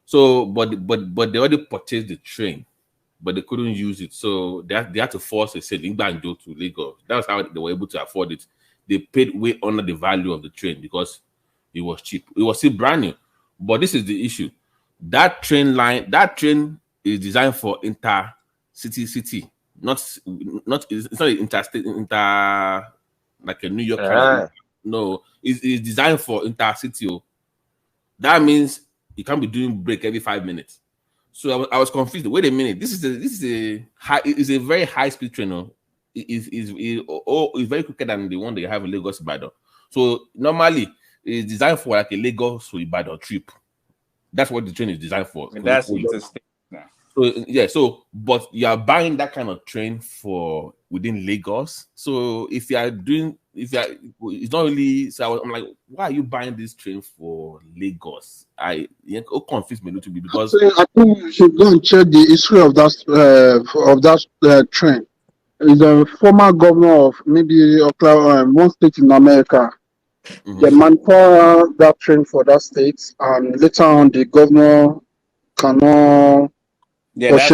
So, but they already purchased the train, but they couldn't use it. So they had to force a sale in Banjo to Lagos. That's how they were able to afford it. They paid way under the value of the train because it was cheap. It was still brand new. But this is the issue. That train is designed for city. It's not interstate, like a New York kind of. No, it's designed for intercity. That means you can't be doing break every 5 minutes. So I was confused. Wait a minute. This is a very high speed train. It's very quicker than the one they have in Lagos Ibadan. So normally it's designed for like a Lagos to Ibadan trip. That's what the train is designed for. And that's interstate now. So yeah, but you are buying that kind of train for within Lagos. So it's not really. So I'm like, why are you buying this train for Lagos? It confused me a little bit because I think you should go and check the history of that train. He's a former governor of maybe one state in America. Mm-hmm. They manpower that train for that state, and later on the governor cannot. Yeah, that's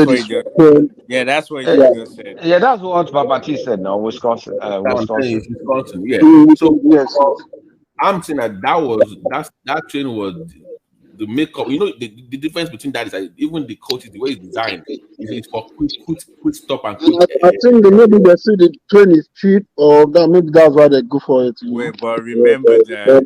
what he just said. Yeah, that's what Babati said now, Wisconsin. Wisconsin, yeah. So yes. I'm saying that train was the makeup. You know, the difference between that is that even the coach, the way it's designed, is for quick stop and quick. I think maybe they see the train is cheap, or that maybe that's why they go for it. Wait, but remember that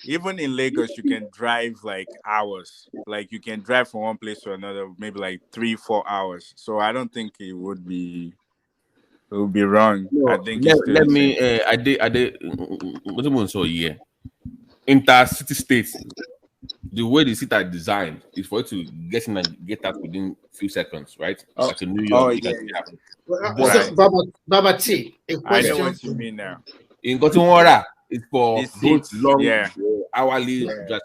even in Lagos, you can drive like hours. Like you can drive from one place to another, maybe like 3-4 hours. So I don't think it would be wrong. No, I think let me. I did. So yeah, intercity states. The way the seats are designed is for you to get in and get out within a few seconds, right? Like in New York. Baba T, a question. I know what you mean now. In Gotimora, it's for those long hourly. Why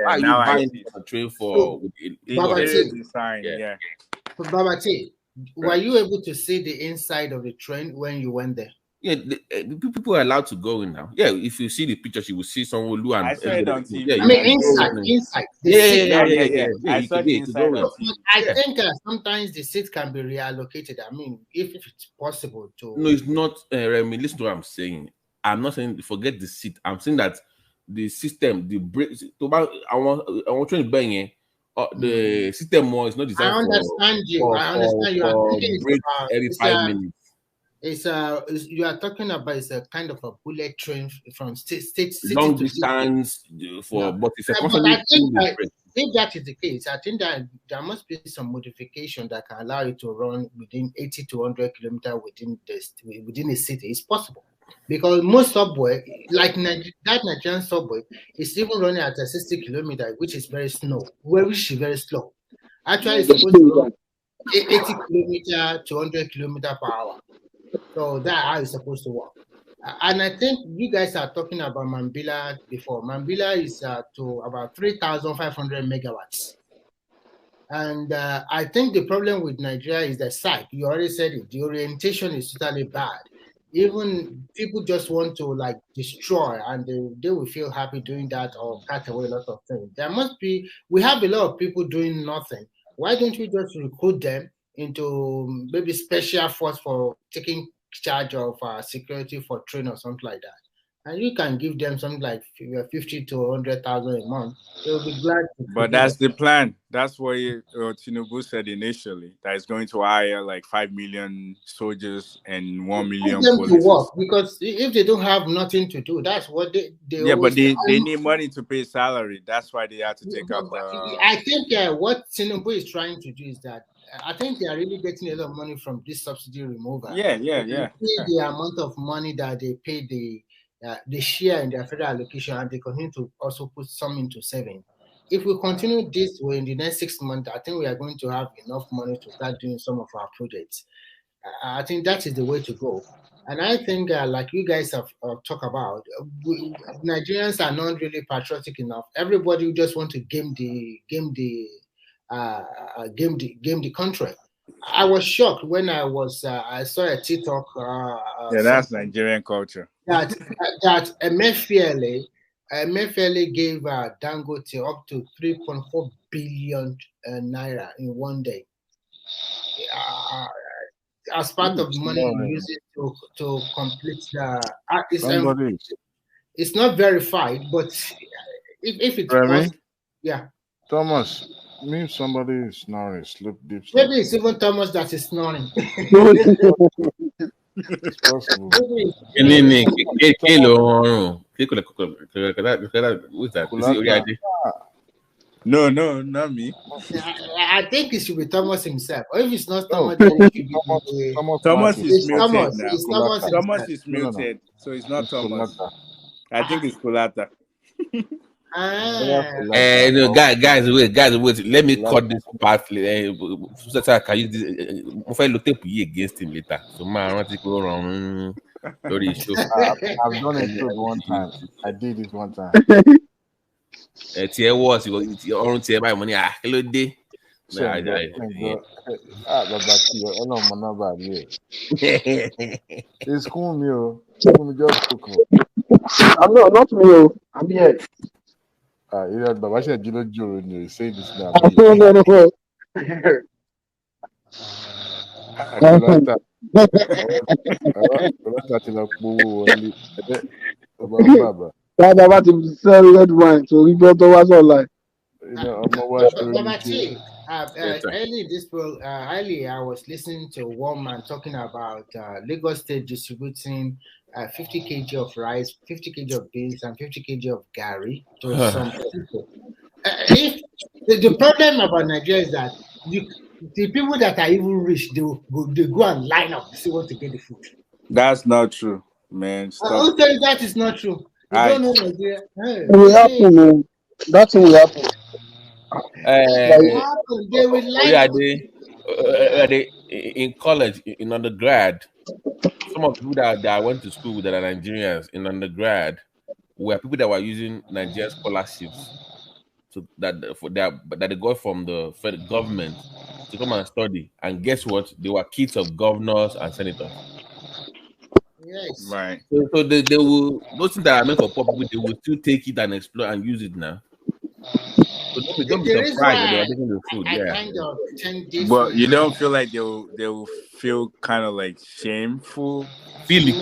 are you buying a train for? Baba T, design, Baba T, were you able to see the inside of the train when you went there? Yeah, the people are allowed to go in now. Yeah, if you see the pictures, you will see someone who I saw it on TV. Yeah, I mean inside. Yeah. I saw the inside. I think sometimes the seat can be reallocated. I mean, if it's possible to. No, it's not. Remy, listen to what I'm saying. I'm not saying forget the seat. I'm saying that the system, the brake. I want to bang the system more is not designed. I understand you. I understand you. I'm thinking break every 5 minutes. You are talking about it's a kind of a bullet train from state long to distance but it's a if that is the case, I think that there must be some modification that can allow you to run within 80 to 100 kilometers within a city. It's possible because most subway, like that Nigerian subway, is even running at a 60 kilometers, which is very slow. Which is very slow. Actually, it's supposed to run 80 kilometers to 100 kilometers per hour. So that's how it's supposed to work. And I think you guys are talking about Mambila before. Mambila is to about 3,500 megawatts. And I think the problem with Nigeria is the site. You already said it. The orientation is totally bad. Even people just want to like destroy and they will feel happy doing that or cut away a lot of things. We have a lot of people doing nothing. Why don't we just recruit them into maybe special force for taking charge of security for train or something like that, and you can give them something like 50 to 100,000 a month. They'll be glad. But that's the plan. That's what Tinubu said initially. That is going to hire like 5 million soldiers and 1 million police. To work, because if they don't have nothing to do, that's what they but they need money to pay salary. That's why they have to take up. I think what Tinubu is trying to do is that. I think they are really getting a lot of money from this subsidy removal. Yeah. The amount of money that they pay the share in their federal allocation, and they continue to also put some into saving. If we continue this way in the next 6 months, I think we are going to have enough money to start doing some of our projects. I think that is the way to go. And I think, like you guys have talked about, Nigerians are not really patriotic enough. Everybody just want to game the country. I was shocked when I saw a TikTok. That's Nigerian culture. That Emefiele Emefiele gave Dangote up to 3.4 billion naira in one day. As part of the money he uses to complete the it's not verified, but if it's possible, yeah. Thomas, me somebody is snoring, sleep deep. Maybe it's even Thomas that is snoring. It's possible. No, not me. I think it should be Thomas himself. Or if it's not Thomas, then it should be Thomas is muted now. It's Thomas. Thomas is muted, so it's not Thomas. I think it's Kulata. No, guys, wait. Let me cut this part. Can use this? If I look against him later, so my article wrong. I've done it one time. I did it one time. Tier was your own tier by money. Hello day. It's cool, me. Just cook. I'm not me. I'm here. Yeah, but I said you say this now. No. About to sell red wine, so we brought the was online. Early I was listening to one man talking about Lagos State distributing 50 kg of rice, 50 kg of beans, and 50 kg of gari to some people. The problem about Nigeria is that the people that are even rich, they go and line up to see what to get the food. That's not true, man. I'll tell you that is not true. You don't know Nigeria. It will happen, man. That's what will happen. They will line up. In college, in undergrad, some of the people that went to school that are Nigerians in undergrad were people that were using Nigerian scholarships, so that they got from the federal government to come and study. And guess what? They were kids of governors and senators. Yes. Right. So they will, those things that are meant for poor people, they will still take it and explore and use it now. So don't be surprised that they are taking the food. But you don't feel like they will feel kind of like shameful. Feel the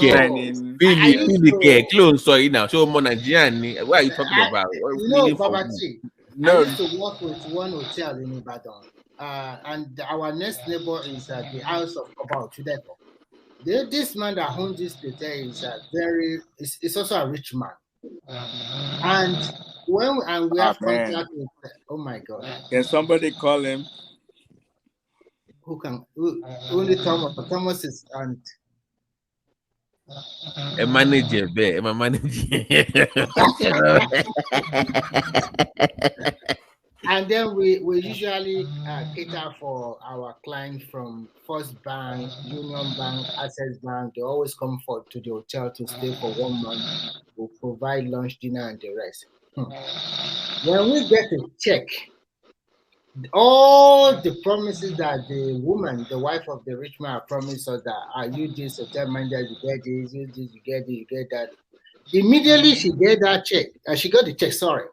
care. Close, sorry now. Show more Nigerian. What are you talking about? I used to work with one hotel in Ibadan, and our next neighbor is the house of Obao Chudepo. This man that owns this hotel is is also a rich man, and we have contact with. Oh my God! Can somebody call him? Who can? Only Thomas. Thomas is and. A manager, am a manager. And then we usually cater for our clients from First Bank, Union Bank, Access Bank. They always come to the hotel to stay for 1 month. We'll provide lunch, dinner, and the rest. When we get a check, all the promises that the woman, the wife of the rich man, promised us that you this hotel manager, you get this, you this, you get this, you get that. Immediately she get that check, she got the check. Sorry.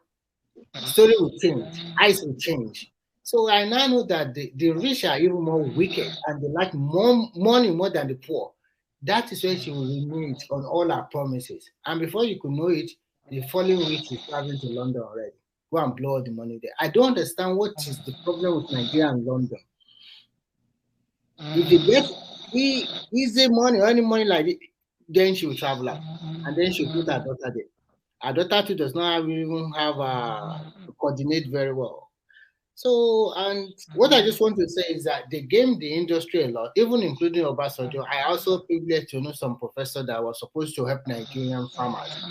Story will change, eyes will change. So I now know that the rich are even more wicked and they like more money more than the poor. That is when she will renew it on all her promises. And before you could know it, the following week she's traveling to London already. Go and blow all the money there. I don't understand what is the problem with Nigeria and London. If you get easy money or any money like it, then she will travel out. And then she'll put her daughter there. Our daughter too does not even have coordinate very well. So, and what I just want to say is that they game the industry a lot, even including Obasanjo. I also privileged to know some professor that was supposed to help Nigerian farmers.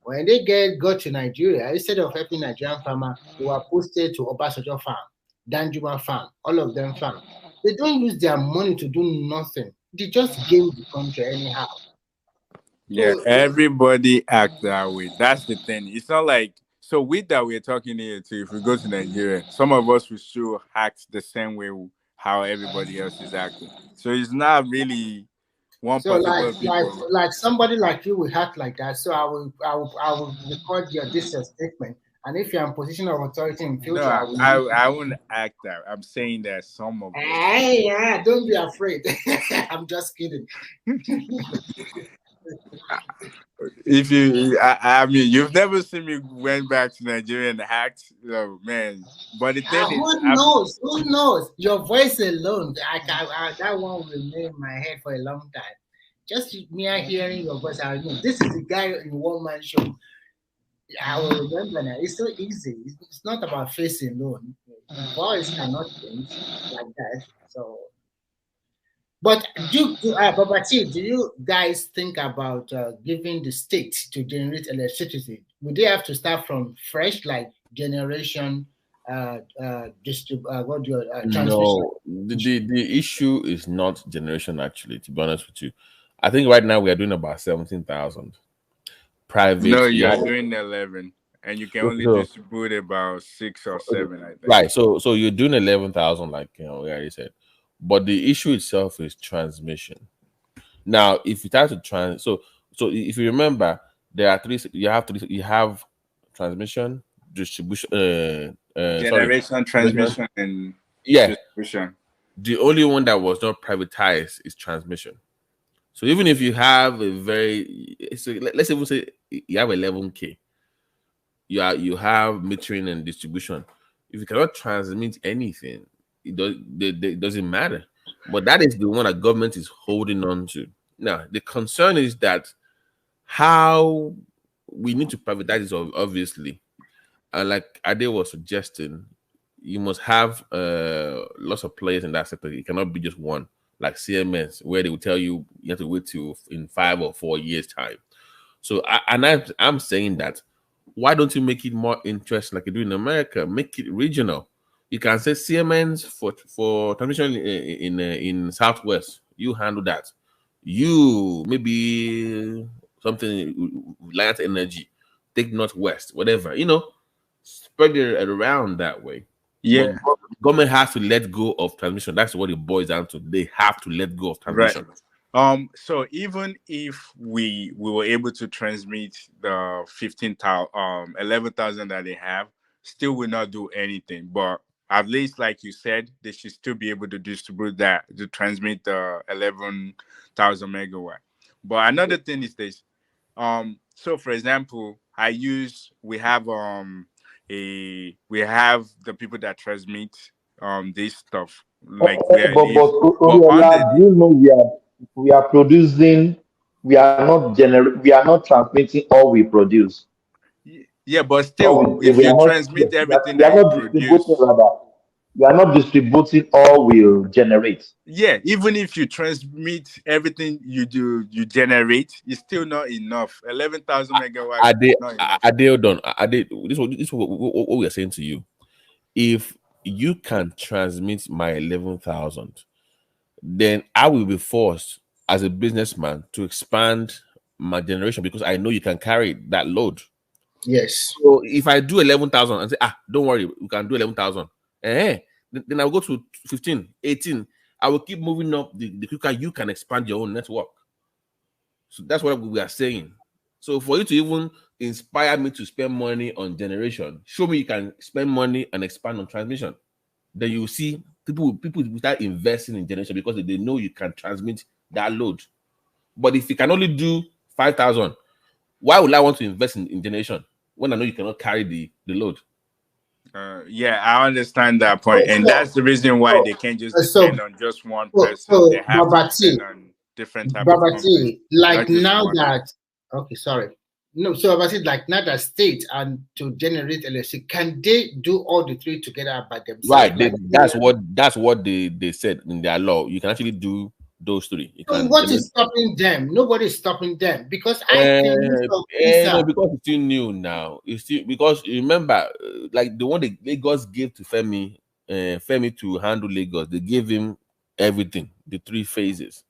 When they got to Nigeria, instead of helping Nigerian farmers, they were posted to Obasanjo farm, Danjuma farm, all of them farm. They don't use their money to do nothing. They just game the country anyhow. Yeah, everybody act that way. That's the thing. It's not like, so with that we're talking here too, if we go to Nigeria, some of us will still act the same way how everybody else is acting. So it's not really So like somebody like you will act like that. So I will record your statement. And if you're in position of authority in future, No, I wouldn't act that. I'm saying that some of them. Hey, yeah, don't be afraid. I'm just kidding. If you, I mean, you've never seen me went back to Nigeria and hacked, man. But the thing is, who knows? Your voice alone, that one will remain in my head for a long time. Just mere hearing your voice, I know this is the guy in one man show. I will remember now. It's so easy. It's not about face alone. Voice cannot change like that. So, but do you guys think about giving the state to generate electricity? Would they have to start from fresh, like generation, transmission? No, the issue is not generation. Actually, to be honest with you, I think right now we are doing about 17,000 private. No, you are doing 11, and you can only distribute about 6 or 7. I think. Right. So you're doing 11,000, like we already said. But the issue itself is transmission. Now, if you try to so if you remember, there are three. You have transmission, distribution, generation, transmission, and distribution. The only one that was not privatized is transmission. So even if you have let's even say you have 11K, you have metering and distribution. If you cannot transmit anything, it doesn't matter. But that is the one that government is holding on to. Now, the concern is that how we need to privatize this, obviously. And like Ade was suggesting, you must have lots of players in that sector. It cannot be just one, like CMS, where they will tell you have to wait till in 5 or 4 years' time. So, I'm saying that, why don't you make it more interesting like you do in America? Make it regional. You can say Siemens for transmission in Southwest. You handle that. You maybe something Reliance Energy, take Northwest, whatever. Spread it around that way. Yeah, but government has to let go of transmission. That's what it boils down to. They have to let go of transmission. Right. So even if we were able to transmit the 11,000 that they have, still will not do anything. But at least, like you said, they should still be able to distribute that, to transmit the 11,000 megawatt. But another thing is this. So for example, we have the people that transmit this stuff. Like do you know we are producing, we are not transmitting all we produce. Yeah, but still, if you transmit everything that you produce, we are not distributing all we generate. Yeah, even if you transmit everything you generate, it's still not enough. 11,000 megawatts is not enough. This is what we are saying to you. If you can transmit my 11,000, then I will be forced as a businessman to expand my generation because I know you can carry that load. Yes. So if I do 11,000 and say, don't worry, we can do 11,000, then I'll go to 15, 18. I will keep moving up the quicker you can expand your own network. So that's what we are saying. So for you to even inspire me to spend money on generation, show me you can spend money and expand on transmission. Then you see people will start investing in generation because they know you can transmit that load. But if you can only do 5,000, why would I want to invest in generation when I know you cannot carry the load? Yeah, I understand that point, and that's the reason why they can't just depend on just one person. They have to depend on different types of companies. Like now that like now that state and to generate electricity, can they do all the three together by themselves? Right, that's what they said in their law. You can actually do those three. What is stopping them? Nobody is stopping them because because it's still new now. It's still because remember, like the one that Lagos gave to Femi to handle Lagos, they gave him everything, the 3 phases.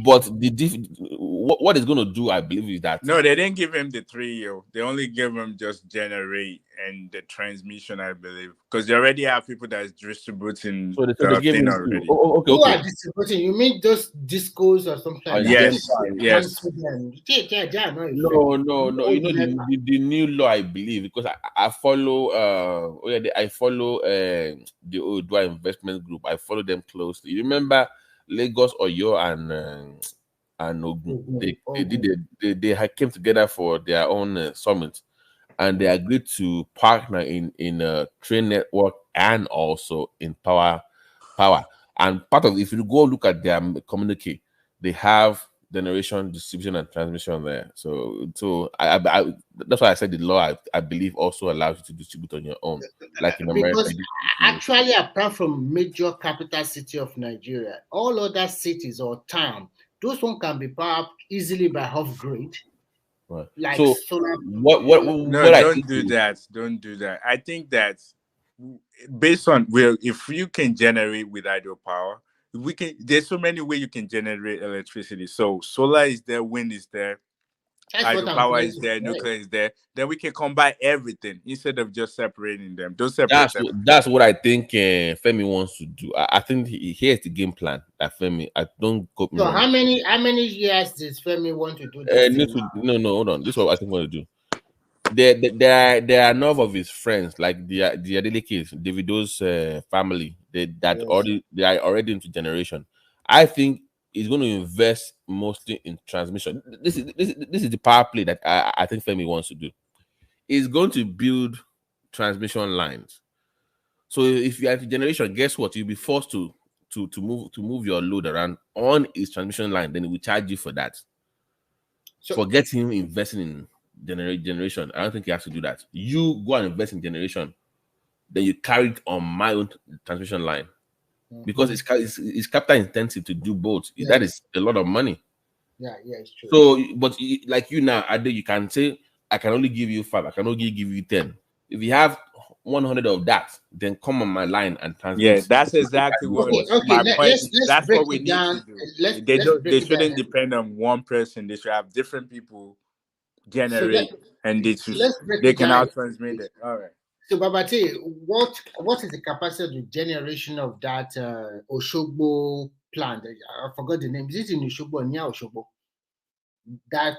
But what it's going to do, I believe, is that no, they didn't give him the 3 year. They only gave him just generate and the transmission, I believe, because they already have people that is distributing so they gave thing him already. Who are distributing? You mean those discourse or something like that? Yes. They are not No. You know the new law, I believe, because I follow I follow the Odua investment group. I follow them closely. You remember Lagos, Oyo, and Ogun? They came together for their own summit, and they agreed to partner in train network and also in power. And part of, if you go look at their communique, they have generation, distribution, and transmission there. So I that's why I said the law, I believe, also allows you to distribute on your own, like in America. Because actually, apart from major capital city of Nigeria, all other cities or towns, those one can be powered easily by off grid. Right. Like so solar. Don't do that. I think that based on if you can generate with hydropower, there's so many ways you can generate electricity. So solar is there, wind is there, hydropower is there, nuclear is there. Then we can combine everything instead of just separating them. Don't separate them. That's what I think Femi wants to do. I think here's the game plan that Femi. I don't go. So how many years does Femi want to do this? No, hold on. This is what I think we want to do. There are a number of his friends, like the Odili case, Davido's family. They are already into generation. I think he's going to invest mostly in transmission. This is the power play that I think Femi wants to do. He's going to build transmission lines. So if you have generation, guess what? You'll be forced to move your load around on his transmission line. Then he will charge you for that. Forget him investing in generation. I don't think he has to do that. You go and invest in generation, then you carry it on my own transmission line, because it's capital intensive to do both. Yeah. That is a lot of money. Yeah, it's true. So, but like you now, Ade, you can say, I can only give you 5. I can only give you 10. If you have 100 of that, then come on my line and transmit. Yeah, that's exactly what my point is. That's what we need to do. They shouldn't depend on one person. They should have different people generate, and they can out transmit it. All right. So Babate, what is the capacity of the generation of that Oshogbo plant? I forgot the name. Is it in Oshogbo or near Oshogbo? That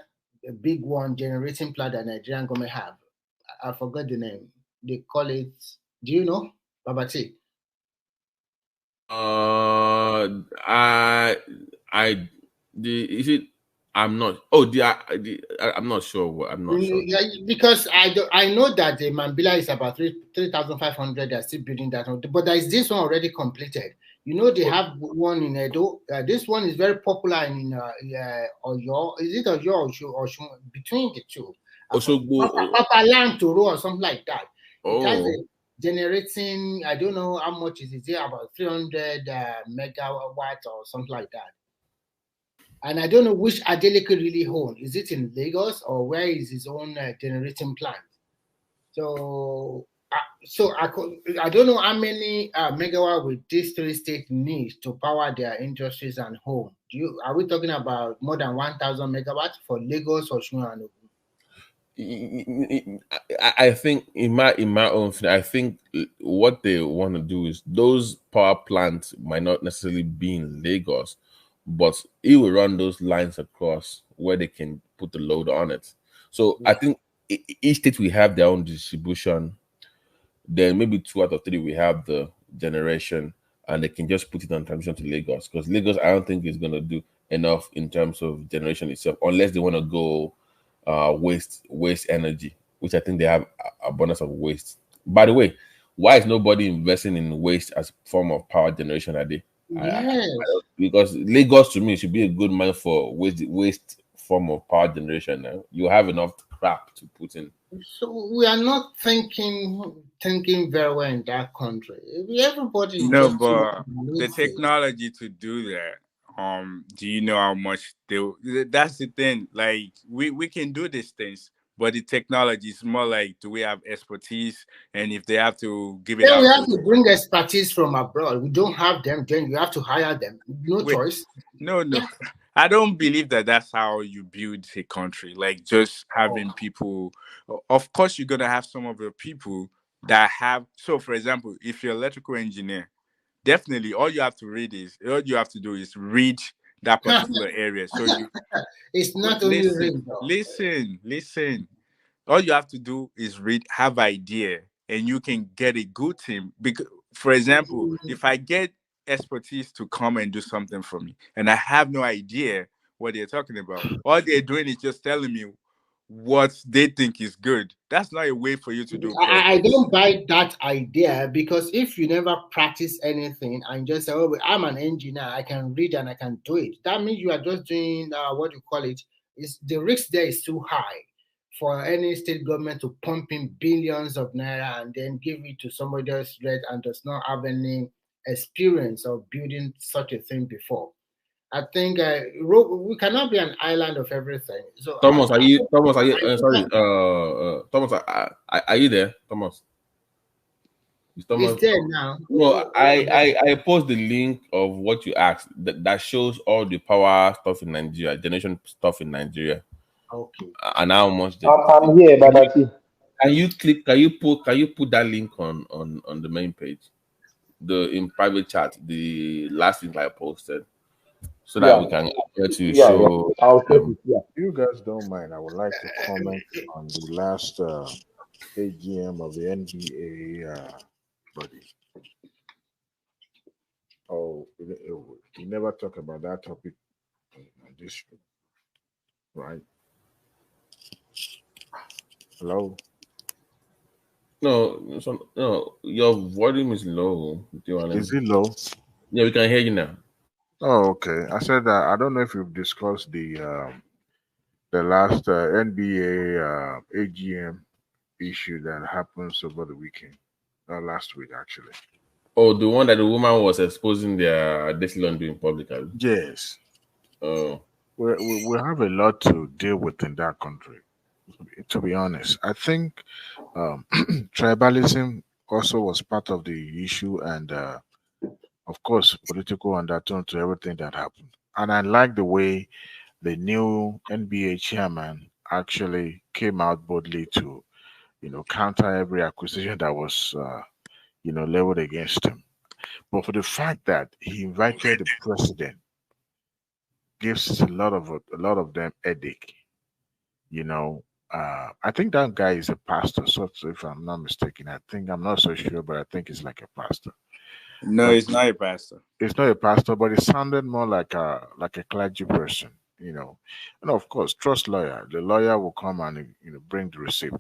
big one generating plant that Nigerian government have. I forgot the name. They call it. Do you know, Babate? Is it? I'm not. Oh, I'm not sure. I'm not sure. Yeah, because I know that the Mambila is about 3,500. They're still building that, but there is this one already completed. You know, they have one in Edo. This one is very popular in Oyo. Is it Oyo or between the two? Papa Land Toro or something like that. It has a generating. I don't know how much is it. About 300 megawatt or something like that. And I don't know which Adeleke really owns. Is it in Lagos or where is his own generating plant? So I don't know how many megawatt will these 3 states need to power their industries and home. Are we talking about more than 1,000 megawatts for Lagos or Shunano? I think in my own, I think what they want to do is those power plants might not necessarily be in Lagos, but it will run those lines across where they can put the load on it. So I think each state will have their own distribution. Then maybe 2 out of 3 we have the generation, and they can just put it on transmission to Lagos. Because Lagos, I don't think is going to do enough in terms of generation itself, unless they want to go waste energy, which I think they have abundance of waste. By the way, why is nobody investing in waste as a form of power generation a day? Yes. Because Lagos to me should be a good man for waste form of power generation. Now you have enough crap to put in. So we are not thinking very well in that country. Everybody but the technology to do that. Do you know how much that's the thing? Like we can do these things, but the technology is more like, do we have expertise? And if they have to give it then out, we have to bring expertise from abroad. We don't have them, then you have to hire them. No choice. No. I don't believe that that's how you build a country. Like just having people. Of course, you're gonna have some of your people that have. So, for example, if you're electrical engineer, definitely all you have to do is read that particular area. So you it's not only read. listen. All you have to do is read, have idea, and you can get a good team. Because, for example, if I get expertise to come and do something for me, and I have no idea what they're talking about, all they're doing is just telling me what they think is good. That's not a way for you to do progress. I don't buy that idea, because if you never practice anything and just say, "Oh, I'm an engineer, I can read and I can do it," that means you are just doing what you call it. Is the risk there is too high for any state government to pump in billions of naira and then give it to somebody else and does not have any experience of building such a thing before. I think we cannot be an island of everything. So Thomas, are you? Sorry, Thomas, are you there, Thomas? Is Thomas? It's there now. Well, I post the link of what you asked that shows all the power stuff in Nigeria, generation stuff in Nigeria. Okay. And how much? I'm here, Babati. Can you put that link on the main page, in private chat, the last link I posted, so that we can get to show. Yeah. I'll take it. Yeah. If you guys don't mind, I would like to comment on the last AGM of the NBA body. Oh, we never talk about that topic on this show, right? Hello? No, your volume is low. Is it low? Yeah, we can hear you now. Oh, okay. I said that I don't know if you've discussed the last NBA AGM issue that happens over the weekend, last week actually. Oh, the one that the woman was exposing their dirty laundry in public. Yes. Oh, we have a lot to deal with in that country. To be honest, I think tribalism also was part of the issue, and of course, political undertone to everything that happened. And I like the way the new NBA chairman actually came out boldly to, counter every accusation that was, leveled against him. But for the fact that he invited the president gives a lot of them headache. I think that guy is a pastor. So if I'm not mistaken, I'm not so sure, but I think he's like a pastor. No, it's not a pastor. It's not a pastor, but it sounded more like a clergy person, And of course, trust lawyer. The lawyer will come and bring the receipt.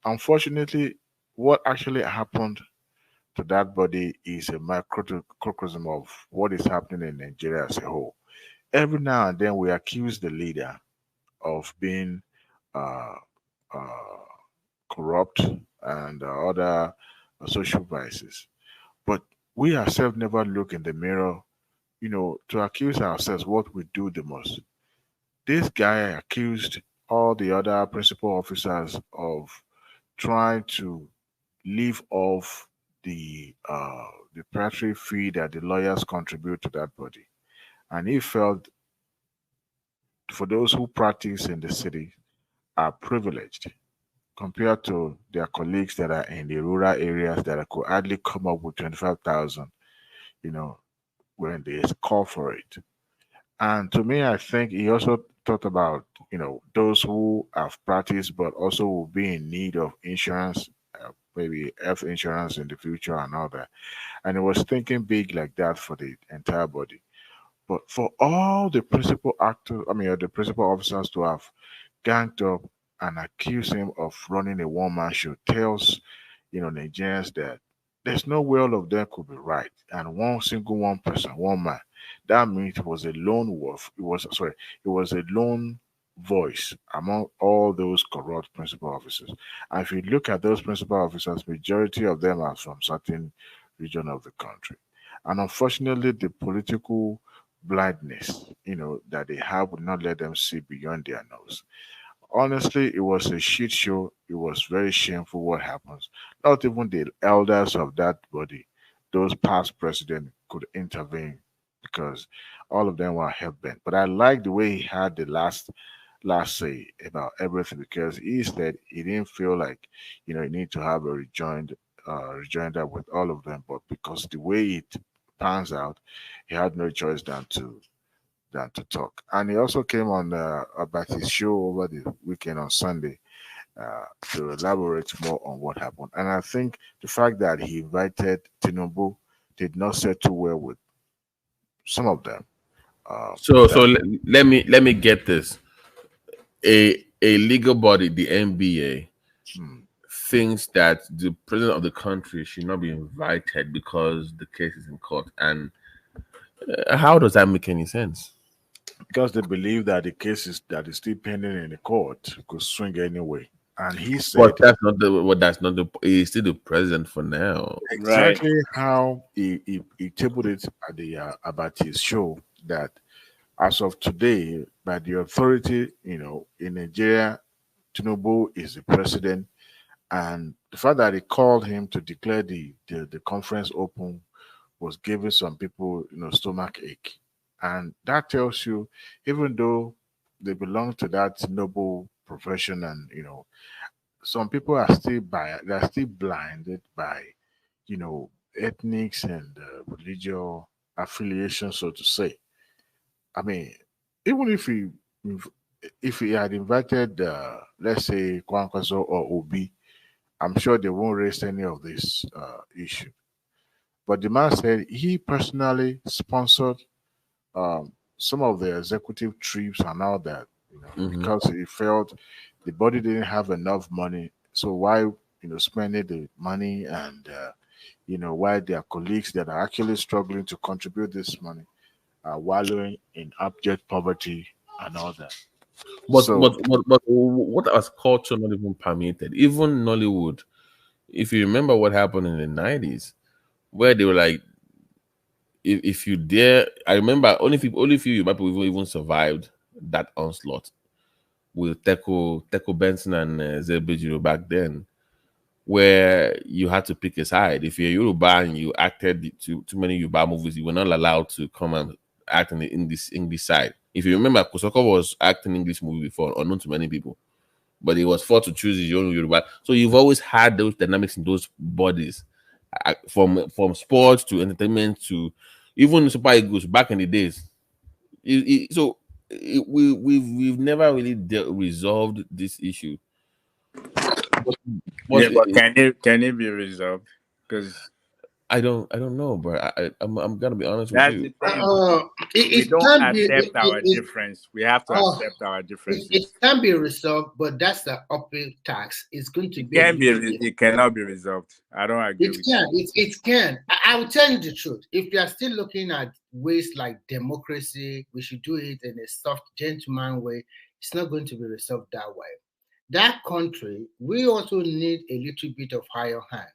Unfortunately, what actually happened to that body is a microcosm of what is happening in Nigeria as a whole. Every now and then, we accuse the leader of being corrupt and other social vices, but we ourselves never look in the mirror, to accuse ourselves what we do the most. This guy accused all the other principal officers of trying to live off the predatory fee that the lawyers contribute to that body, and he felt for those who practice in the city are privileged compared to their colleagues that are in the rural areas that could hardly come up with 25,000, when they call for it. And to me, I think he also thought about, those who have practiced but also will be in need of insurance, maybe health insurance in the future and all that. And he was thinking big like that for the entire body. But for all the principal the principal officers to have ganged up and accuse him of running a one-man show tells, Nigerians that there's no way all of them could be right. And one person, one man, that means it was a lone wolf. It was a lone voice among all those corrupt principal officers. And if you look at those principal officers, majority of them are from certain region of the country. And unfortunately, the political blindness, that they have would not let them see beyond their nose. Honestly, it was a shit show. It was very shameful what happens. Not even the elders of that body, those past presidents, could intervene because all of them were hell bent. But I like the way he had the last say about everything, because he said he didn't feel like you need to have a rejoinder with all of them, but because the way it pans out, he had no choice than to talk. And he also came on about his show over the weekend on Sunday to elaborate more on what happened. And I think the fact that he invited Tinubu did not settle well with some of them. So let me get this. A legal body, the NBA, thinks that the president of the country should not be invited because the case is in court. And how does that make any sense? Because they believe that the case is still pending in the court could swing anyway. And he said, "But that's not the. He's still the president for now." Exactly how he tabled it at the about his show, that as of today, by the authority, in Nigeria, Tinubu is the president, and the fact that he called him to declare the conference open was giving some people, stomach ache. And that tells you, even though they belong to that noble profession, and some people are still blinded by, ethnics and religious affiliation, so to say. I mean, even if he had invited, let's say, Kwankwaso or Obi, I'm sure they won't raise any of this issue. But the man said he personally sponsored some of the executive trips and all that, because he felt the body didn't have enough money. So why, spending the money, and why their colleagues that are actually struggling to contribute this money are wallowing in abject poverty and all that. But what has culture not even permitted? Even Nollywood, if you remember what happened in the 90s, where they were like, if you dare, I remember only few people even survived that onslaught with Teko Benson and Zebejiro back then, where you had to pick a side. If you're Yoruba and you acted too many Yoruba movies, you were not allowed to come and act in this English side. If you remember, Kosoko was acting English movie before, unknown to many people, but he was forced to choose his own Yoruba. So you've always had those dynamics in those bodies, from sports to entertainment to even Super Eagles back in the days. We've never really resolved this issue. But can it be resolved? Because I don't know, but I'm gonna be honest with you. We don't accept our difference. We have to accept our differences. It can be resolved, but that's the uphill tax. It's going to be. It cannot be resolved. I don't agree. It can. I will tell you the truth. If you are still looking at ways like democracy, we should do it in a soft, gentleman way. It's not going to be resolved that way. That country, we also need a little bit of higher hand.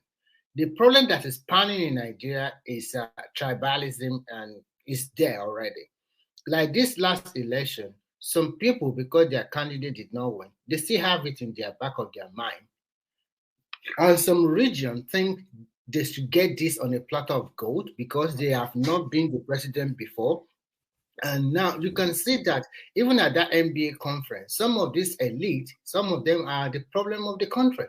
The problem that is spanning in Nigeria is tribalism, and it's there already. Like this last election, some people, because their candidate did not win, they still have it in their back of their mind. And some region think they should get this on a platter of gold because they have not been the president before. And now you can see that even at that NBA conference, some of this elite, some of them are the problem of the country.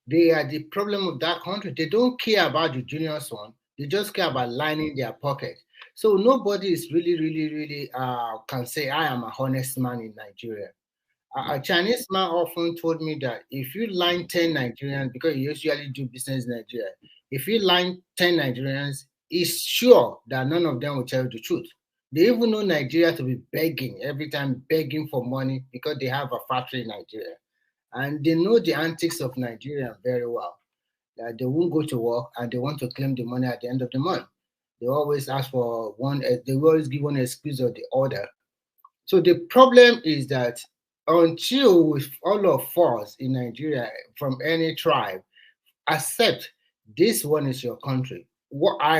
They are the problem of that country. They don't care about the juniors one. They just care about lining their pocket. So nobody is really can say, I am a honest man in Nigeria. A Chinese man often told me that if you line 10 Nigerians, because you usually do business in Nigeria, if you line 10 Nigerians, it's sure that none of them will tell you the truth. They even know Nigeria to be begging, every time begging for money because they have a factory in Nigeria. And they know the antics of Nigeria very well. That they won't go to work and they want to claim the money at the end of the month. They always ask for one, they always give one excuse or the other. So the problem is that until all of us in Nigeria from any tribe accept this one is your country, what I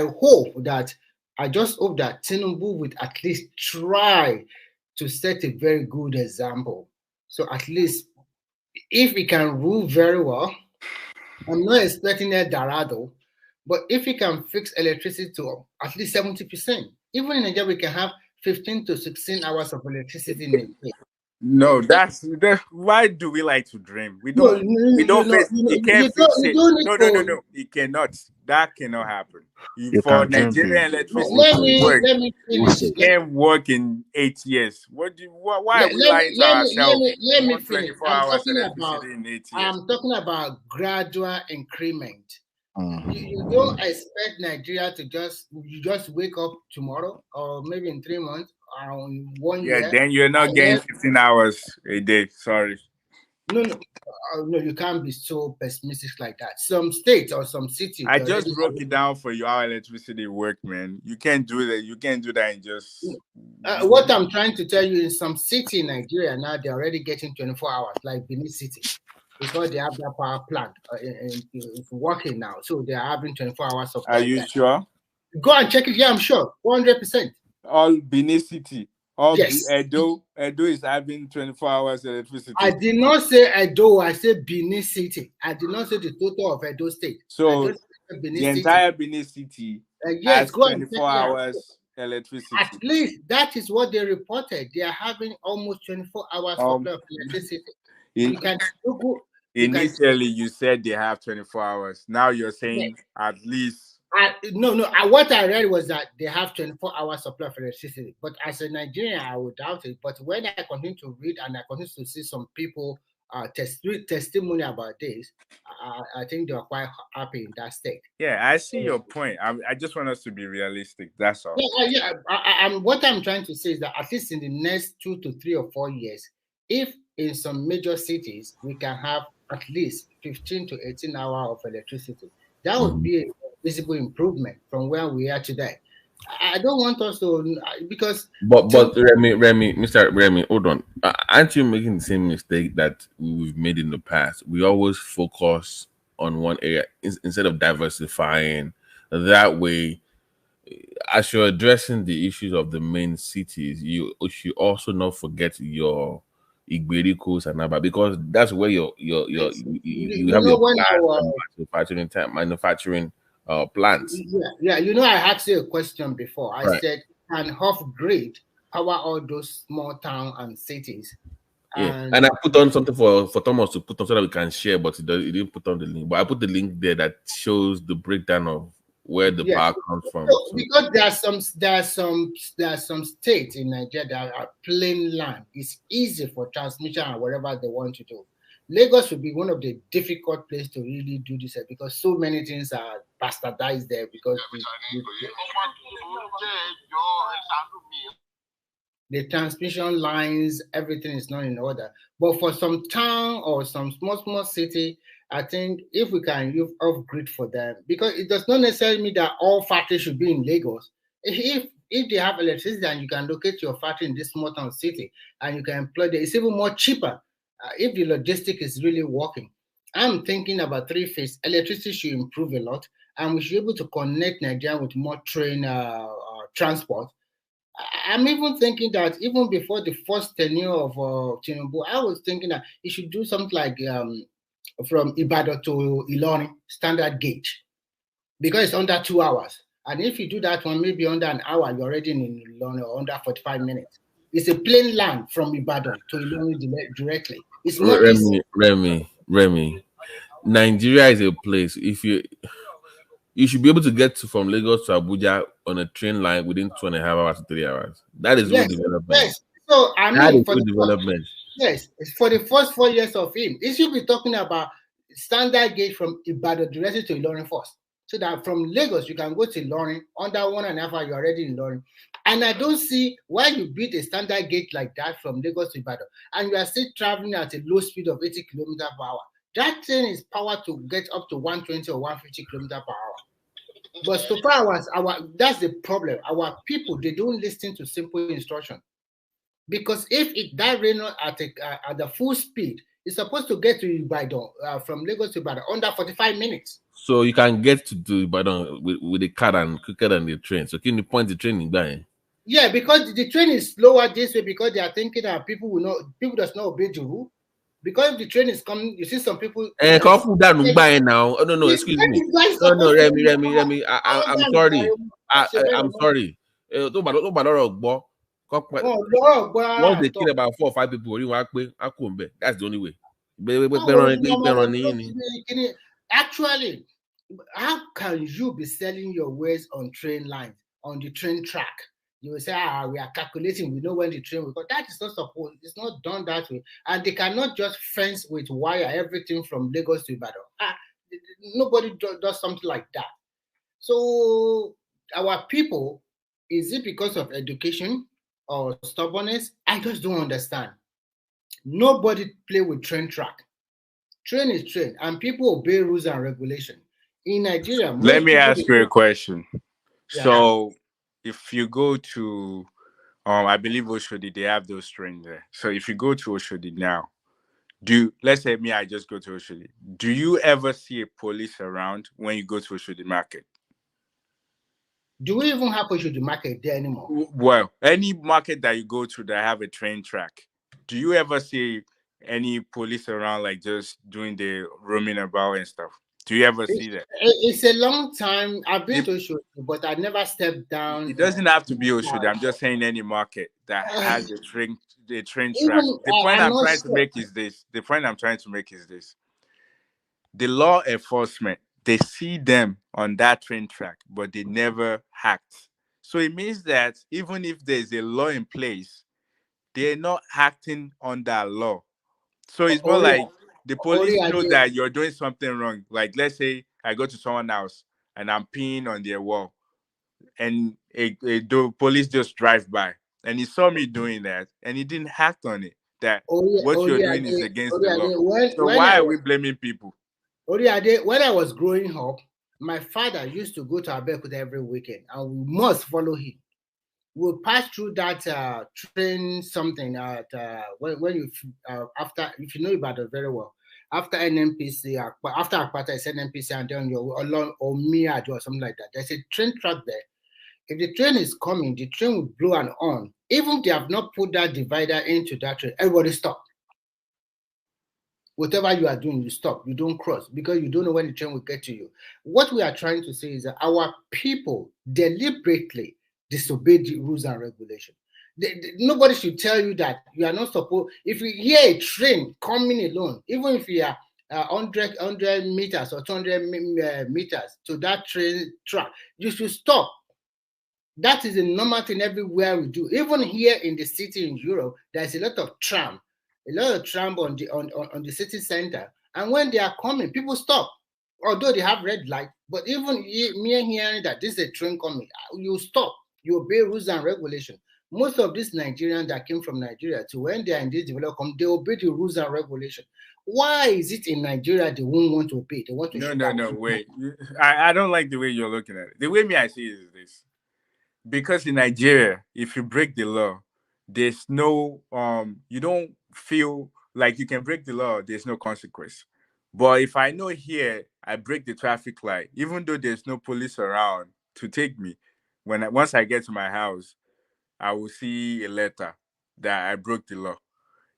just hope that Tinubu would at least try to set a very good example. So at least if he can rule very well, I'm not expecting a Dorado, But if we can fix electricity to at least 70%, even in Nigeria, we can have 15 to 16 hours of electricity in a day. No, that's why do we like to dream? We don't. We don't face. He can't fix it. No. He cannot. That cannot happen. For Nigerian electricity to work, it can't work in 8 years. Why are we lying to ourselves? Let me finish. I'm talking about gradual increment. You don't expect Nigeria to just wake up tomorrow or maybe in 3 months or in 1 year. Yeah, then you're not getting 15 hours a day. Sorry. No, you can't be so pessimistic like that. Some states or some cities. I just broke it down for you how electricity work, man. You can't do that. You can't do that and just. What I'm trying to tell you, in some city in Nigeria now, they're already getting 24 hours, like Benin City, because they have that power plant it's working now. So they're having 24 hours of. Are you sure? Go and check it. Yeah, I'm sure. 100%. All Benin City. Yes. Edo is having 24 hours electricity. I did not say Edo. I said Benin City. I did not say the total of Edo State. So the entire Benin City has 24 hours electricity. At least that is what they reported. They are having almost 24 hours of electricity. Initially, you said they have 24 hours. Now you're saying at least. What I read was that they have 24 hours supply of electricity. But as a Nigerian, I would doubt it. But when I continue to read and I continue to see some people testimony about this, I think they are quite happy in that state. Yeah, I see your point. I just want us to be realistic. That's all. What I'm trying to say is that at least in the next 2 to 3 or 4 years, if in some major cities we can have at least 15 to 18 hours of electricity, that would be a visible improvement from where we are today. I don't want us to, because Mr. Remy, hold on. Aren't you making the same mistake that we've made in the past? We always focus on one area instead of diversifying. That way, as you're addressing the issues of the main cities, you should also not forget your Coups and Abba, because that's where you have your manufacturing plants. Yeah, I asked you a question before. I said, can off-grid power all those small towns and cities? And I put on something for Thomas to put on so that we can share, but he didn't put on the link. But I put the link there that shows the breakdown of where the power comes from. So, because there are some states in Nigeria that are plain land. It's easy for transmission and whatever they want to do. Lagos will be one of the difficult places to really do this because so many things are bastardized there because the transmission lines, everything is not in order. But for some town or some small city, I think if we can use off-grid for them, because it does not necessarily mean that all factories should be in Lagos. If they have electricity and you can locate your factory in this small town city and you can employ them, it's even more cheaper. If the logistic is really working. I'm thinking about 3-phase. Electricity should improve a lot, and we should be able to connect Nigeria with more train transport. I'm even thinking that even before the first tenure of Tinubu, I was thinking that he should do something like from Ibadan to Ilorin, standard gauge, because it's under 2 hours. And if you do that one, maybe under an hour, you're already in Ilorin, or under 45 minutes. It's a plain land from Ibadan to Ilorin directly. It's not Remy. Nigeria is a place. If you should be able to get from Lagos to Abuja on a train line within 2.5 hours to 3 hours. That is good development. Yes. So I mean, that is good development. Yes, for the first 4 years of him, he should be talking about standard gauge from Ibadan directly to Ilorin first. So that from Lagos, you can go to Ilorin, under 1.5 hours, you're already in Ilorin. And I don't see why you build a standard gauge like that from Lagos to Ibadan, and you are still traveling at a low speed of 80 km/h. That train is powered to get up to 120 or 150 km/h. But so far, that's the problem. Our people, they don't listen to simple instruction. Because if that rain at the full speed, it's supposed to get to Ibadan from Lagos to Ibadan under 45 minutes. So you can get to Ibadan with a car and quicker than the train. So can you point the train in there? Yeah, because the train is slower this way because they are thinking that people does not obey the rule. Because if the train is coming, you see some people. Can't fool that now. Oh no, excuse me. No, Remy. I'm sorry. I'm sorry. Once they kill about 4 or 5 people, that's the only way. Actually, how can you be selling your wares on train lines, on the train track? You will say, we are calculating, we know when the train will go. That is not supposed, it's not done that way. And they cannot just fence with wire everything from Lagos to Ibadan. Nobody does something like that. So our people, is it because of education or stubbornness? I just don't understand. Nobody play with train track. Train is train, and people obey rules and regulation. In Nigeria, let me ask you a question. Yeah. So if you go to I believe Oshodi, they have those trains there. So if you go to Oshodi now, let's say me, I just go to Oshodi. Do you ever see a police around when you go to Oshodi market? Do we even have Oshodi market there anymore? Well, any market that you go to that have a train track, do you ever see any police around, like just doing the roaming about and stuff? Do you ever see that? It's a long time. I've been to Oshodi, but I never stepped down. It doesn't have to be Oshodi. I'm just saying any market that has a train track. The point I'm trying to make is this. The law enforcement, they see them on that train track, but they never act. So it means that even if there's a law in place, they're not acting on that law. So it's more like the police know that you're doing something wrong. Like, let's say I go to someone's house and I'm peeing on their wall, and the police just drive by, and he saw me doing that, and he didn't act on it. That what you're doing is against the law. So why are we blaming people? When I was growing up, my father used to go to Abeokuta every weekend, and we must follow him. We'll pass through that train something at when you after, if you know about it very well, after NNPC, after Akpata is NNPC, and then you're along or Miado or something like that. There's a train track there. If the train is coming, the train will blow an horn. Even if they have not put that divider into that train, everybody stop. Whatever you are doing, you stop. You don't cross because you don't know when the train will get to you. What we are trying to say is that our people deliberately disobey the rules and regulations. Nobody should tell you that you are not supposed. If you hear a train coming alone, even if you are 100 meters or 200 meters to that train track, you should stop. That is a normal thing everywhere we do. Even here in the city in Europe, there's a lot of tram on the city center. And when they are coming, people stop. Although they have red light, but even me hearing that this is a train coming, you stop. You obey rules and regulations. Most of these Nigerians that came from Nigeria, to when they are in this development, they obey the rules and regulations. Why is it in Nigeria they won't want to obey? They want to No, wait. I don't like the way you're looking at it. The way I see it is this. Because in Nigeria, if you break the law, there's no you don't feel like you can break the law, there's no consequence. But if I know here I break the traffic light, even though there's no police around to take me, once I get to my house, I will see a letter that I broke the law.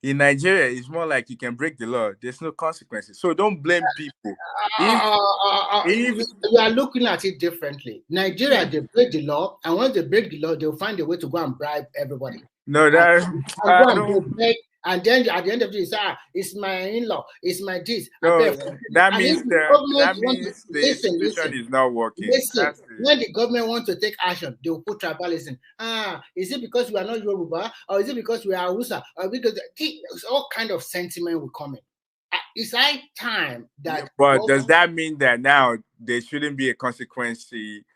In Nigeria, it's more like you can break the law, there's no consequences. So don't blame people. If you are looking at it differently, Nigeria, they break the law, and once they break the law, they'll find a way to go and bribe everybody. No, and then at the end of the day, it's my in-law, it's my this. No, that means the institution is not working. Listen, when the government wants to take action, they will put tribalism. Is it because we are not Yoruba, or is it because we are Hausa, or because all kind of sentiment will come in? It's high time that. But does that mean that now there shouldn't be a consequence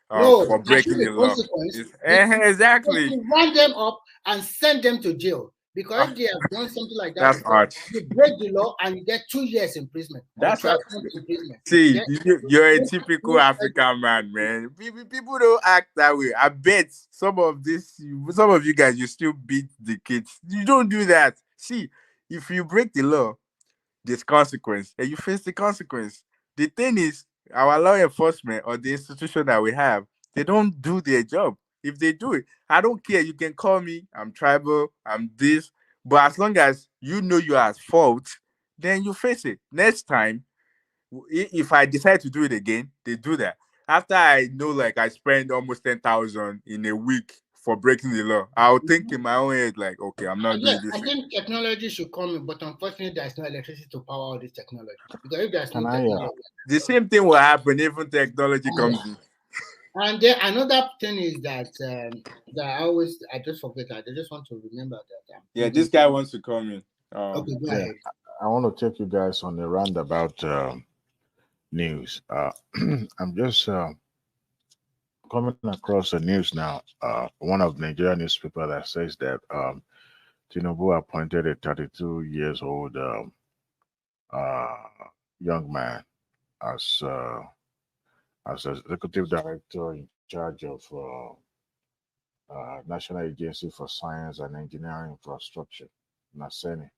for breaking the law? Exactly. You round them up and send them to jail. Because if they have done something like that, you break the law and you get 2 years imprisonment. That's right. See, you're a typical African man. People don't act that way. I bet some of you guys, you still beat the kids. You don't do that. See, if you break the law, there's consequence, and you face the consequence. The thing is, our law enforcement or the institution that we have, they don't do their job. If they do it, I don't care. You can call me. I'm tribal. I'm this. But as long as you know you are at fault, then you face it. Next time, if I decide to do it again, they do that. After I know, like, I spend almost 10,000 in a week for breaking the law, I'll think in my own head, like, okay, I'm not doing this. I think technology should come in, but unfortunately, there's no electricity to power all this technology. Because if there's no technology, the same thing will happen even technology comes in. And then another thing is that I just forget that. I just want to remember that. Yeah, this guy wants to come in. Okay, go ahead. I want to take you guys on a roundabout news. I'm just coming across a news now. One of the Nigerian newspaper that says that Tinubu appointed a 32 years old young man as executive director in charge of National Agency for Science and Engineering Infrastructure, NASENI.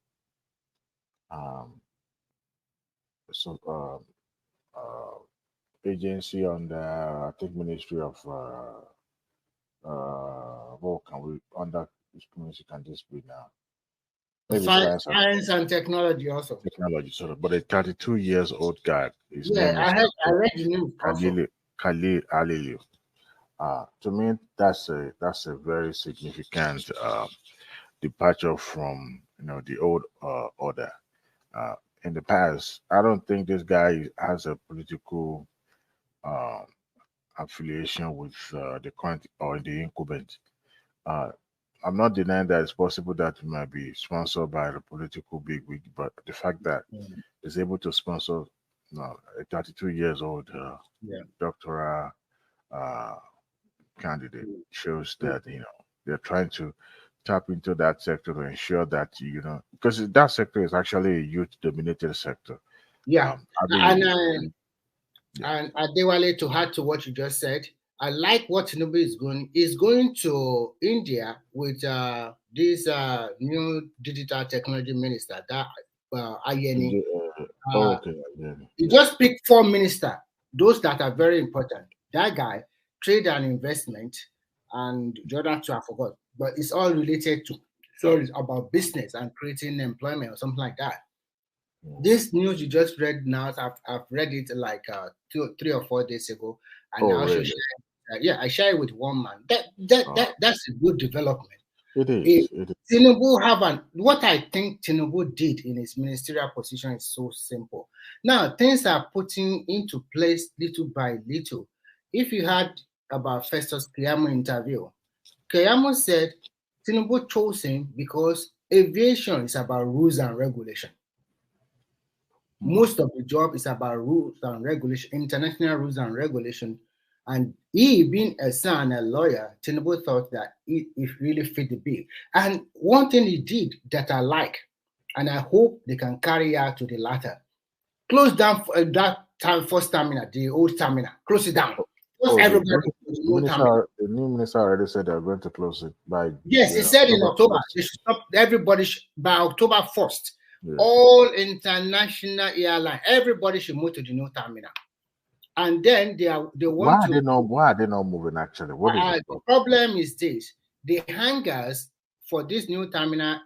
Agency under, I think, Ministry of what can we under which ministry can this be now? Maybe Science and technology also. Technology, sort of. But a 32 years old guy. His Yeah, name is I read the news. Khalil Aliyu. To me, that's a very significant departure from the old order. In the past, I don't think this guy has a political affiliation with the current or the incumbent. I'm not denying that it's possible that it might be sponsored by the political bigwig, but the fact that it's able to sponsor a 32 years old doctoral candidate shows that they're trying to tap into that sector to ensure that because that sector is actually a youth-dominated sector. Yeah, and Adewale, to add to what you just said, I like what Tinubu is going to India with this new digital technology minister, that Ayeni. He just picked 4 ministers, those that are very important. That guy, trade and investment, and the other 2 I forgot, but it's all related to, so it's about business and creating employment or something like that. This news you just read now, I've read it like 3 or 4 days ago, and really? I share it with one man. That's a good development. It is. Tinubu what I think Tinubu did in his ministerial position is so simple. Now things are putting into place little by little. If you heard about Festus Keyamo interview, Keyamo said Tinubu chose him because aviation is about rules and regulation. Most of the job is about rules and regulation, international rules and regulation. And he, being a son, a lawyer, Tinubu thought that it really fit the bill. And one thing he did that I like, and I hope they can carry out to the latter, close down that first terminal, the old terminal, close it down. The new minister already said they're going to close it by. Yes, he said in October. They should stop everybody by October 1st. Yeah. All international airline, everybody should move to the new terminal. And then they want why are they not moving actually? What is the problem is this: the hangars for this new terminal,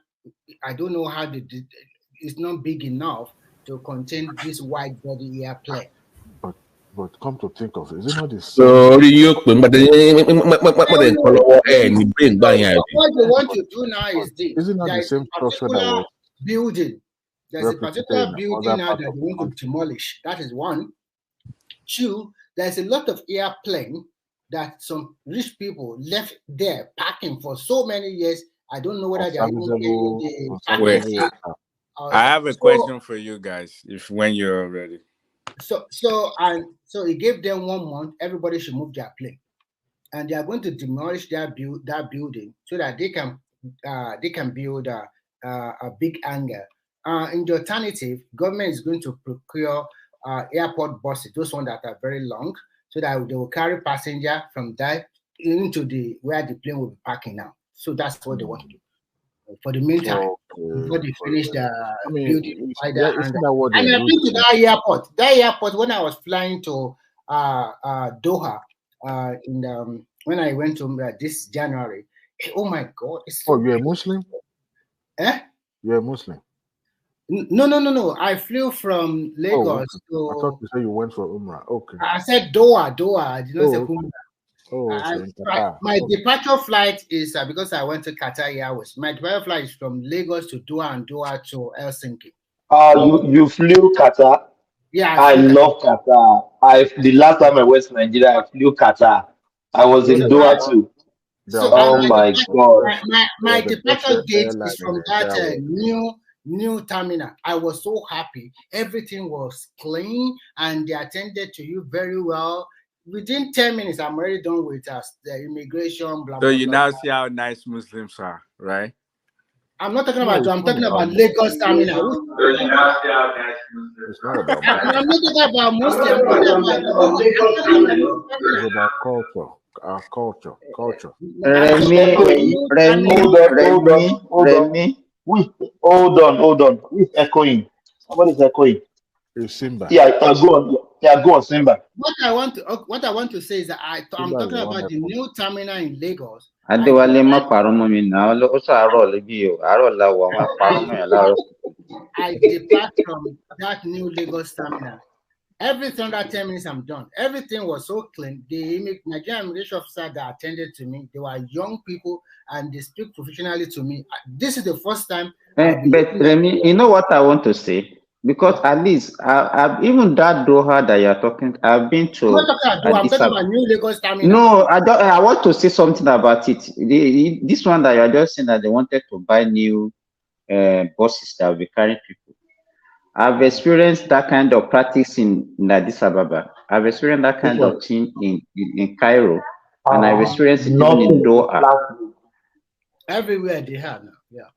I don't know how it's not big enough to contain this wide body airplane. But come to think of it, is it not the same? What they want to do now is this: is it not the same structure building? There's a particular building now that they want to demolish. That is one. 2, there's a lot of airplane that some rich people left there parking for so many years. I don't know whether they are even I have a question for you guys, when you're ready. So he gave them 1 month. Everybody should move their plane, and they are going to demolish that building so that they can build a big hangar. In the alternative, government is going to procure airport buses, those ones that are very long, so that they will carry passenger from that into where the plane will be parking now. So that's what they want to do. For the meantime, before they finish the building, and I've been to that airport. That airport, when I was flying to Doha, when I went to this January, oh my God! You're a Muslim? Eh? You're a Muslim? No. I flew from Lagos to. I thought you said you went for Umrah. Okay. I said Doha. I did not say Umrah. My Okay. departure flight is because I went to Qatar Airways. My departure flight is from Lagos to Doha and Doha to Helsinki. You flew Qatar? Yeah, I love Qatar. The last time I went to Nigeria, I flew Qatar. I was in Doha too. So my God. My departure date is from that new terminal. I was so happy. Everything was clean and they attended to you very well. Within 10 minutes, I'm already done with the immigration. Blah, So blah, you blah, now blah. see how nice Muslims are, right? I'm not talking about you. I'm talking about Lagos terminal. It's not about I'm not talking about Muslim. It's about culture. Our culture. Remy. Hold on. Who is echoing? Somebody's echoing. It's Simba. Yeah, go on, Simba. What I want to say is that I'm talking about the new terminal in Lagos. Adéwálé má parọ́ mọ́ mi náà ó sàárọ̀ lébi o àárọ̀ làwọ̀ àwọn parọ́ mọ́ yẹn láàárọ̀. I depart from that new Lagos terminal. Everything under 10 minutes, I'm done. Everything was so clean. The Nigerian immigration officer that attended to me, they were young people and they speak professionally to me. This is the first time. But Remy, you know what I want to say? Because at least I've even that Doha that you're talking, I've been to. I'm talking about new Lagos terminal. No, I want to say something about it. This one that you're just saying that they wanted to buy new buses that will be carrying people. I've experienced that kind of practice in Addis Ababa. I've experienced that kind of thing in Cairo, and I've experienced it even in Doha. Everywhere they have now, yeah.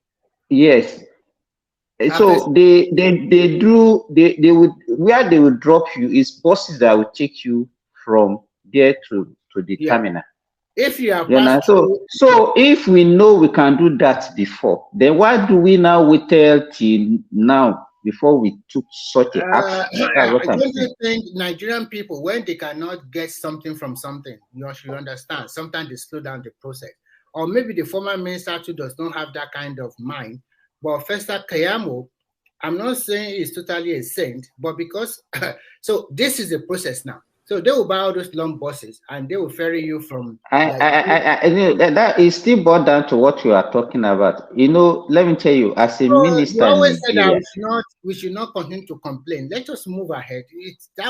Yes. So they would where they will drop you is buses that will take you from there to the terminal. If you are so if we know we can do that before, then why do we now wait till now before we took such an action? Don't you think Nigerian people, when they cannot get something from something, you should understand, sometimes they slow down the process. Or maybe the former minister too does not have that kind of mind. But Festa Kayamo, I'm not saying he's totally a saint, but because, so this is the process now. So they will buy all those long buses and they will ferry you from. That is still boiled down to what you are talking about. You know, let me tell you, as a minister, you always said that we should not continue to complain. Let us move ahead.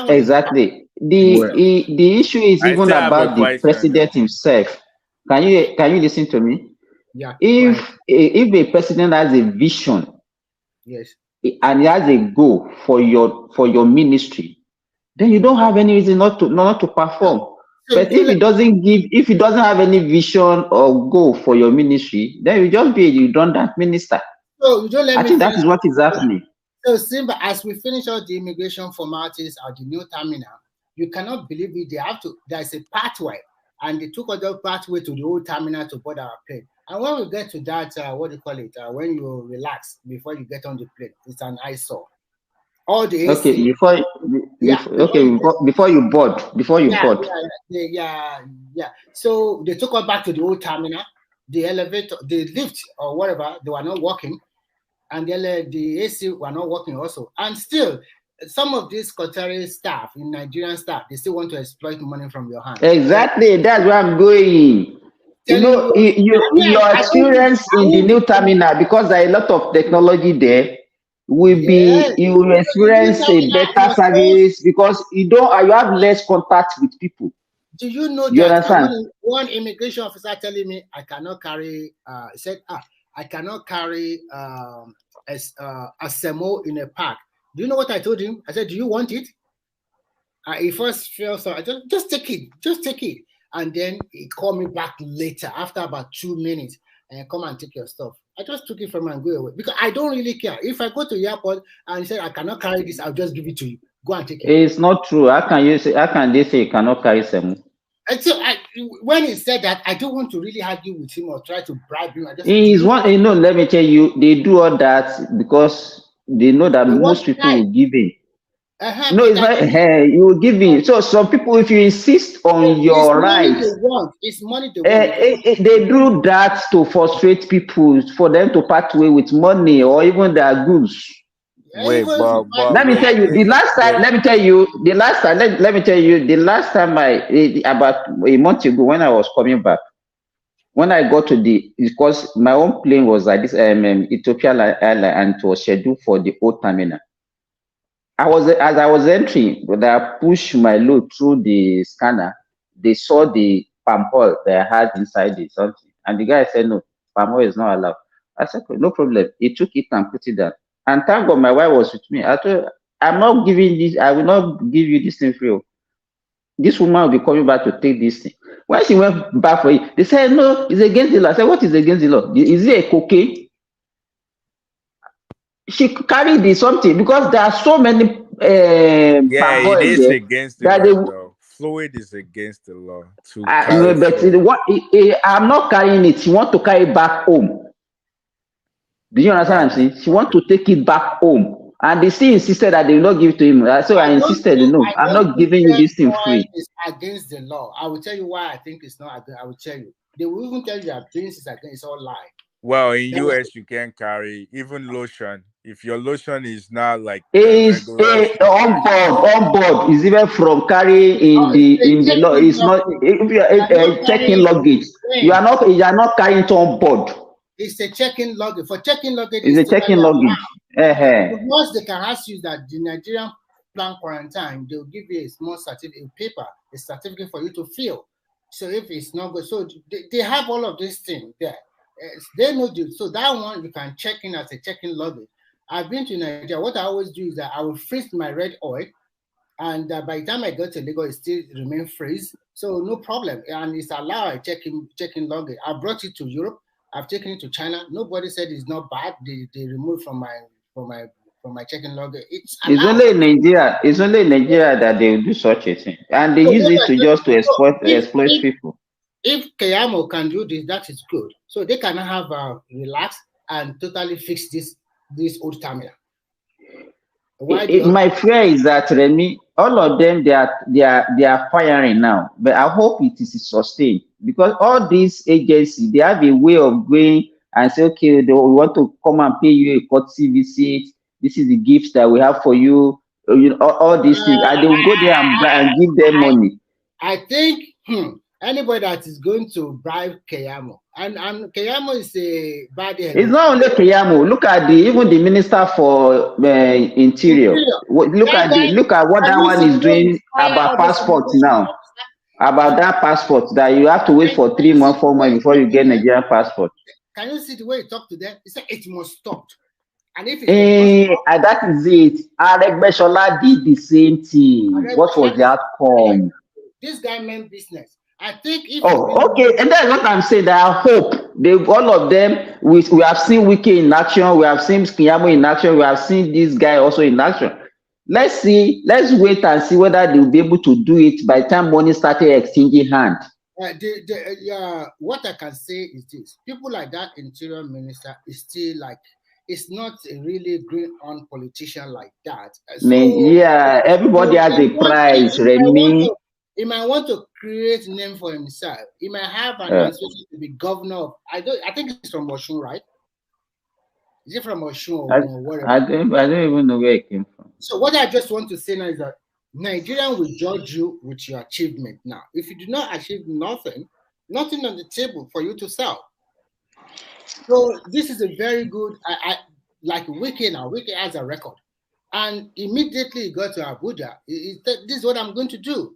Exactly. The issue is even about the president himself. Can you listen to me? Yeah. If a president has a vision, yes, and he has a goal for your ministry, then you don't have any reason not to perform. But if he doesn't have any vision or goal for your ministry, then you just be a redundant minister. So you don't let I think that is what is happening. So Simba, as we finish all the immigration formalities at the new terminal, you cannot believe it. There's a pathway, and they took other pathway to the old terminal to board our plane. And when we get to that, what do you call it? When you relax before you get on the plane, it's an eyesore. All the AC, okay before you board. Yeah. So they took us back to the old terminal. The elevator, the lift, or whatever, they were not working, and the AC were not working also. And still, some of these Qatari staff, Nigerian staff, they still want to exploit money from your hand. Exactly, that's where I'm going. You know, your experience in the new terminal, because there are a lot of technology there, you will experience a better service because you have less contact with people. Do you know you that understand? One immigration officer telling me I cannot carry I cannot carry a semo in a pack. Do you know what I told him? I said, do you want it? He first felt so. I just take it. And then he called me back later after about 2 minutes and come and take your stuff. I just took it from him and go away because I don't really care. If I go to the airport and he said I cannot carry this, I'll just give it to you. Go and take it. It's not true. How can they say you cannot carry semo? And so when he said that, I don't want to really argue with him or try to bribe him. Let me tell you, they do all that because they know that most people will give in. No, it's not. You will give in. So some people, if you insist on your rights, it's money they want. They do that to frustrate people, for them to part way with money or even their goods. Wait, let me tell you the last time. Let me tell you the last time. Let me tell you the last time about a month ago when I was coming back. When I got to because my own plane was at this Ethiopian airline and it was scheduled for the old terminal. As I was entering, when I pushed my load through the scanner, they saw the palm oil that I had inside it, something. And the guy said, no, palm oil is not allowed. I said, no problem. He took it and put it down. And thank God my wife was with me. I told her, I'm not giving this, I will not give you this thing free. This woman will be coming back to take this thing. When she went back for it, they said, no, it's against the law. I said, what is against the law? Is it a cocaine? She carried something because there are so many yeah, it is against the law, though. Fluid is against the law. No, but I'm not carrying it. She want to carry it back home. Do you understand what I'm saying? She want to take it back home. And they still insisted that they will not give it to him. So I insisted, no, I'm not giving you this thing free. It's against the law. I will tell you why I think it's not against. I will tell you. They will even tell you that things is against. It's all lie. Well, in US, you can carry even lotion. If your lotion is not like on board is even from carrying in the law. It's not if you're checking luggage. You are not carrying it on board. It's a checking luggage. For checking luggage, it's a checking luggage. Once they can ask you that the Nigerian plan quarantine, they'll give you a small certificate, paper, a certificate for you to fill. So if it's not good, so they have all of these things there. They know this. So that one you can check in as a checking luggage. I've been to Nigeria. What I always do is that I will freeze my red oil, and by the time I go to Lagos, it still remain freeze. So no problem, and it's allowed checking luggage. I brought it to Europe. I've taken it to China. Nobody said it's not bad. They removed from my checking luggage. It's only in Nigeria. It's only in Nigeria that they do such a thing, and they use it to exploit people. If Kayamo can do this, that is good. So they can have relax and totally fix this old terminal. My fear is that Remy, all of them they are firing now, but I hope it is sustained because all these agencies they have a way of going and say, okay, we want to come and pay you a courtesy visit. This is the gifts that we have for you. You know, all these things, and they will go there and give them money. I think anybody that is going to bribe Kayamo, and Kayamo is a bad head. It's not only Kayamo. Look at even the Minister for Interior. Look at what that one is doing about passports now. About that passport that you have to wait for 3 months, 4 months before you get Nigerian passport. Can you see the way he talked to them? He said it must stop. And if that is it. Aregbesola did the same thing. What was the outcome? This guy meant business. I think if okay, and that's what I'm saying. That I hope all of them. We have seen Wiki in action. We have seen Kiyamo in action. We have seen this guy also in action. Let's see. Let's wait and see whether they will be able to do it by the time money started exchanging hand. What I can say is this: people like that interior minister is still like. It's not a really green on politician like that. So, everybody has a price, Remy. He might want to create a name for himself. He might have an aspiration to be governor of, I think it's from Oshun, right? Is it from Oshun or whatever? I don't even know where it came from. So what I just want to say now is that Nigerian will judge you with your achievement now. If you do not achieve nothing on the table for you to sell. So this is a very good, like Wiki now. Wiki has a record. And immediately he got to Abuja. This is what I'm going to do.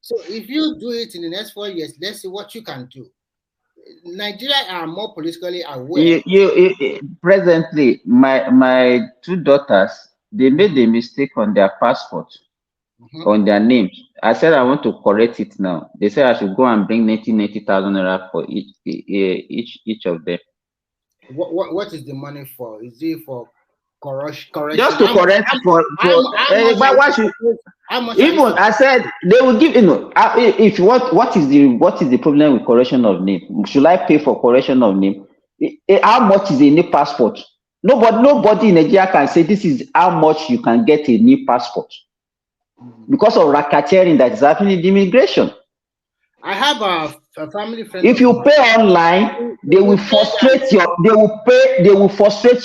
So if you do it in the next 4 years, let's see what you can do. Nigeria are more politically aware. Presently, my 2 daughters, they made a mistake on their passport, on their names. I said I want to correct it now. They said I should go and bring 90,000 naira for each of them. What is the money for? Is it for correction? Just to correct I said they will give if what is the problem with correction of name? Should I pay for correction of name? How much is a new passport? Nobody in Nigeria can say this is how much you can get a new passport because of racketeering that is happening in immigration. I have A family friend. If you pay online, they will frustrate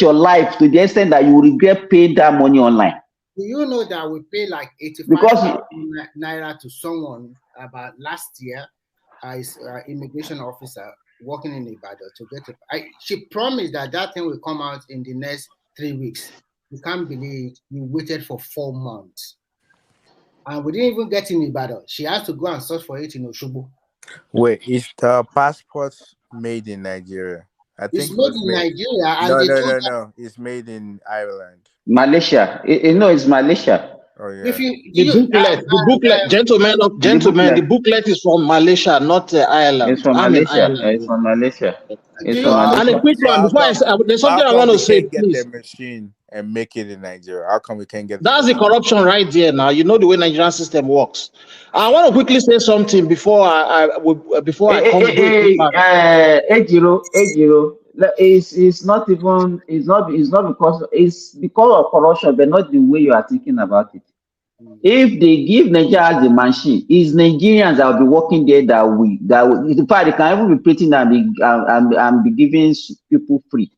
your life to the extent that you will regret paying that money online. Do you know that we pay like 85 naira to someone about last year as immigration officer working in Ibadan to get it? She promised that thing will come out in the next 3 weeks. You can't believe we waited for 4 months. And we didn't even get in Ibadan. She has to go and search for it in Oshobo. Wait, is the passport made in Nigeria? I think it's made in Nigeria. And no. It's made in Ireland. Malaysia. No, it's Malaysia. Oh yeah. The booklet, gentlemen, the booklet is from Malaysia, not Ireland. It's from Malaysia. It's from Malaysia. And a quick one before there's something I want to say, please. Get the machine and make it in Nigeria. How come we can't get? That's the corruption right there. Now you know the way Nigerian system works. I want to quickly say something before I come. Ejiro. It's not because of corruption, but not the way you are thinking about it. If they give Nigeria the machine, it's Nigerians that will be working there that in fact they can even be printing and be giving people free.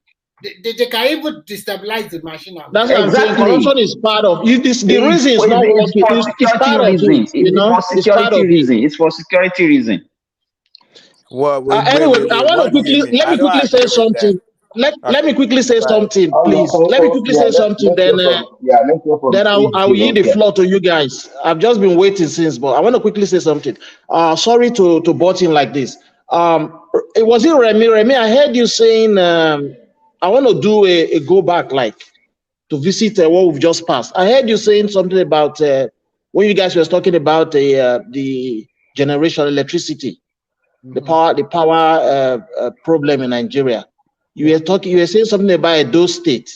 They can even destabilize the machine. That's what I'm saying. Corruption is part of it. The reason it's not working. It's part of it. It's for security reason. Anyway, I want to quickly let me quickly say something. Let me quickly say something, please. Let me quickly say something. Then I will yield the floor to you guys. I've just been waiting since, but I want to quickly say something. Sorry to butt in like this. It was it Remy. Remy, I heard you saying I want to do a go back, like to visit what we've just passed. I heard you saying something about when you guys were talking about the generation electricity, the power problem in Nigeria. You were saying something about Edo State,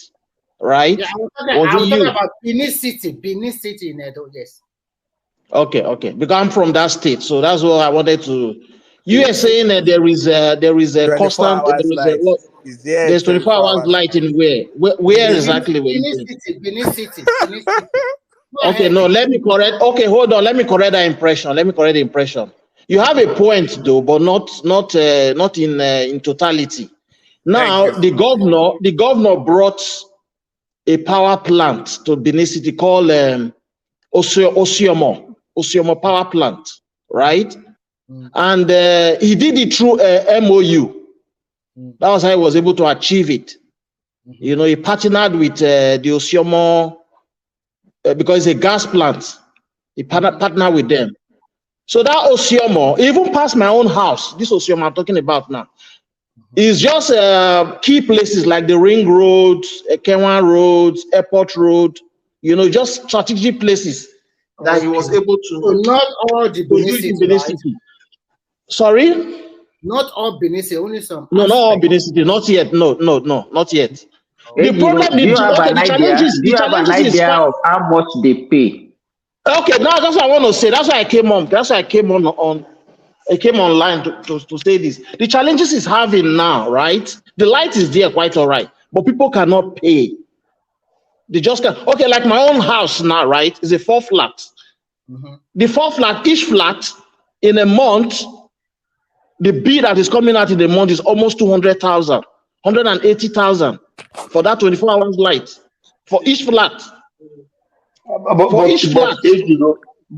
right? Yeah, I was talking about Benin City in Edo, yes. Okay. Because I'm from that state, so that's what I wanted to. You are saying that there is a constant. There's 24 hours light in where exactly? Benin City. Okay, no, let me correct. Okay, hold on. Let me correct that impression. The impression. You have a point though, but not in totality. Now the governor brought a power plant to Benin City called Osiomo Power Plant, right? And he did it through MOU. That was how he was able to achieve it. You know, he partnered with the Osiomo because it's a gas plant. He partnered with them. So that Osiomo, even past my own house, this Osiomo I'm talking about now, is just key places like the Ring Road, Kenwan Road, Airport Road, you know, just strategic places that he was able to. So not all the Benin City. Sorry? Not all Benin City, only some. No, not all Benin City, not yet. No, not yet. The problem is, do you have an idea of how much they pay? Okay, now that's what I want to say. That's why I came on. I came online to say this. The challenges is having now, right? The light is there, quite all right, but people cannot pay. They just can't. Okay, like my own house now, right? Is a 4 flat. The 4 flat, each flat in a month, the bill that is coming out in the month is almost 200,000, 180,000 for that 24 hours light for each flat. For each flat.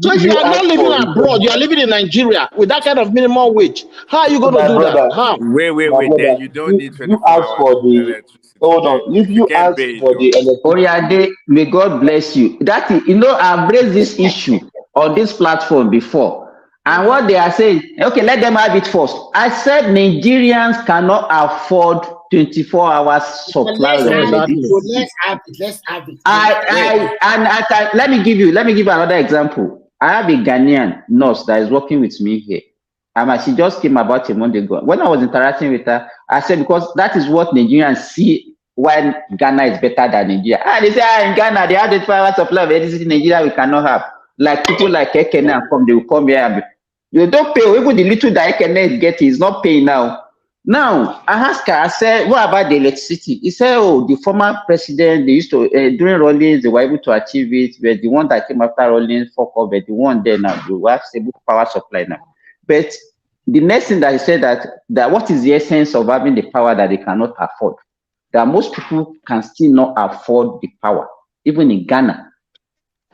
So if you are not living abroad, you are living in Nigeria with that kind of minimum wage. How are you going to do that? How? Wait. Then you don't need 24 ask for the. Hold on. If you ask for the Oyade, may God bless you. That is, you know, I've raised this issue on this platform before. And what they are saying, okay, let them have it first. I said Nigerians cannot afford 24 hours supply. Let's have it. Let me give you another example. I have a Ghanaian nurse that is working with me here. She just came about a month ago. When I was interacting with her, I said, because that is what Nigerians see when Ghana is better than Nigeria. And they say, in Ghana, they have 24 hours supply of electricity in Nigeria we cannot have. Like people like Ekene they will come here. You don't pay, even the little that Ekene is getting is not paying now. Now, I asked her, I said, what about the electricity? He said, oh, the former president, they used to, during Rawlings, they were able to achieve it. But the one that came after Rawlings, but the one there now, they have stable power supply now. But the next thing that he said that what is the essence of having the power that they cannot afford? That most people can still not afford the power, even in Ghana.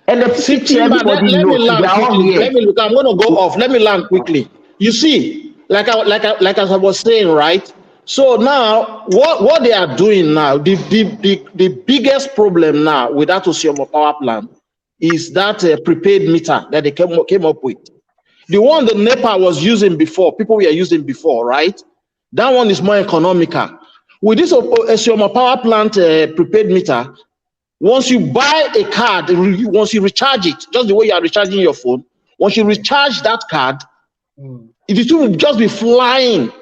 Electricity, everybody knows. Let me look. I'm going to go off. Let me land quickly. You see, like I was saying, right? So now, what they are doing now, the biggest problem now with that Osiomo power plant is that prepaid meter that they came up with. The one the NEPA was using before, people were using before, right? That one is more economical. With this Osiomo power plant prepaid meter, once you buy a card, once you recharge it, just the way you are recharging your phone, once you recharge that card, it will just be flying.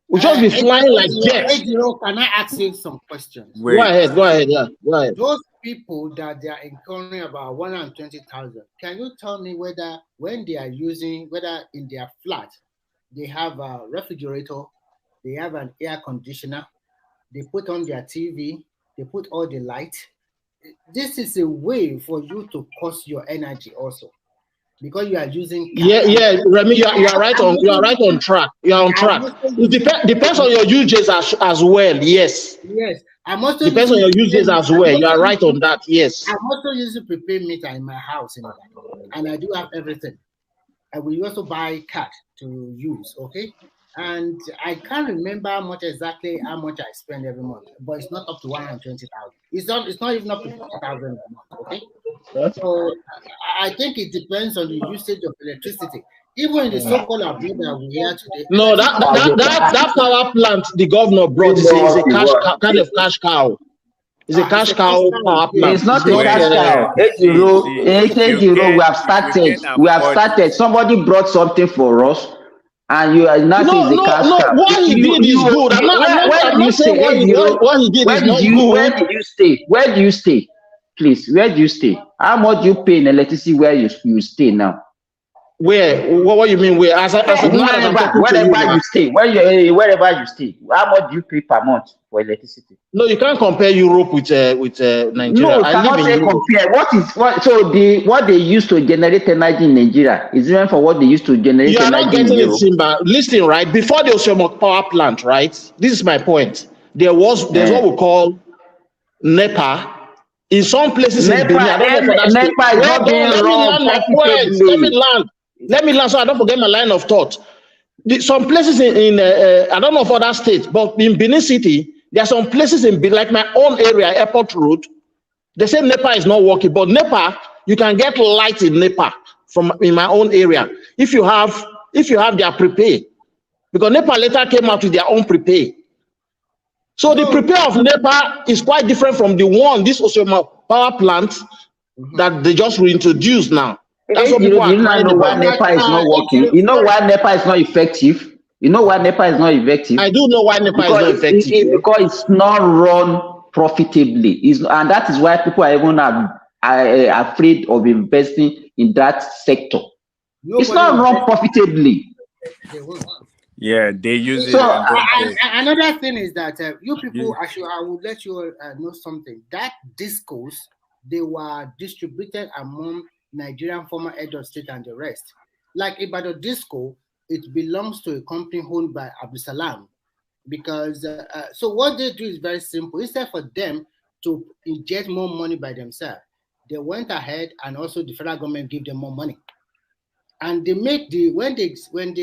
We'll just be flying like jets. Can I ask you some questions? Wait. Go ahead, yeah. Go ahead. Those people that they are incurring about 120,000, can you tell me whether when they are using, whether in their flat, they have a refrigerator, they have an air conditioner, they put on their TV, they put all the light? This is a way for you to cost your energy also, because you are using. Remy, you are right on track. You are on track. It depends on your uses as well. Yes. Yes, I'm also depends on your uses as well. You are right on that. Yes. I'm also using prepaid meter in my house, and I do have everything. And we also buy card to use. Okay. And I can't remember how much I spend every month, but it's not up to 120,000. It's not even up to 50,000 a month. Okay. So I think it depends on the usage of electricity. Even in the so-called abuse that we are today. No, that power plant the governor brought is a kind of cash cow. It's a cash cow power plant. It's not a cash cow. 8 euro. We have started. Somebody brought something for us. And you are not a cash cow. What he did is good. I'm not saying what he did is not good. Where did you stay? Where do you stay? Please, where do you stay? How much do you pay in electricity where you stay now? Where? What you mean? Where? Wherever you stay. Wherever you stay. How much do you pay per month for electricity? No, you can't compare Europe with Nigeria. No, you cannot say compare. What they used to generate energy in Nigeria is different from what they used to generate energy in Europe. You are not getting it, Simba. Listen, right? Before the Osiomo power plant, right? This is my point. There's what we call NEPA. In some places in Benin, I don't know for that Let me land so I don't forget my line of thought. Some places in I don't know for that state, but in Benin City, there are some places in Benin, like my own area, Airport Road. They say NEPA is not working, but NEPA, you can get light in NEPA from in my own area if you have their prepay, because NEPA later came out with their own prepay. So the prepare of NEPA is quite different from the one, this Osiomo power plant that they just reintroduced now. That's what people are trying to know why NEPA is not working. You know why NEPA is not effective? You know why NEPA is not effective? I do know why NEPA is not effective. Because it's not run profitably. And that is why people are even afraid of investing in that sector. It's not run profitably. Yeah, they use it. So another thing is that you people, I will let you know something. That discourse, they were distributed among Nigerian former head of state and the rest. Like Ibadan Disco, it belongs to a company owned by Abdul Salam. Because so what they do is very simple. Instead for them to inject more money by themselves, they went ahead and also the federal government gave them more money. And they make when they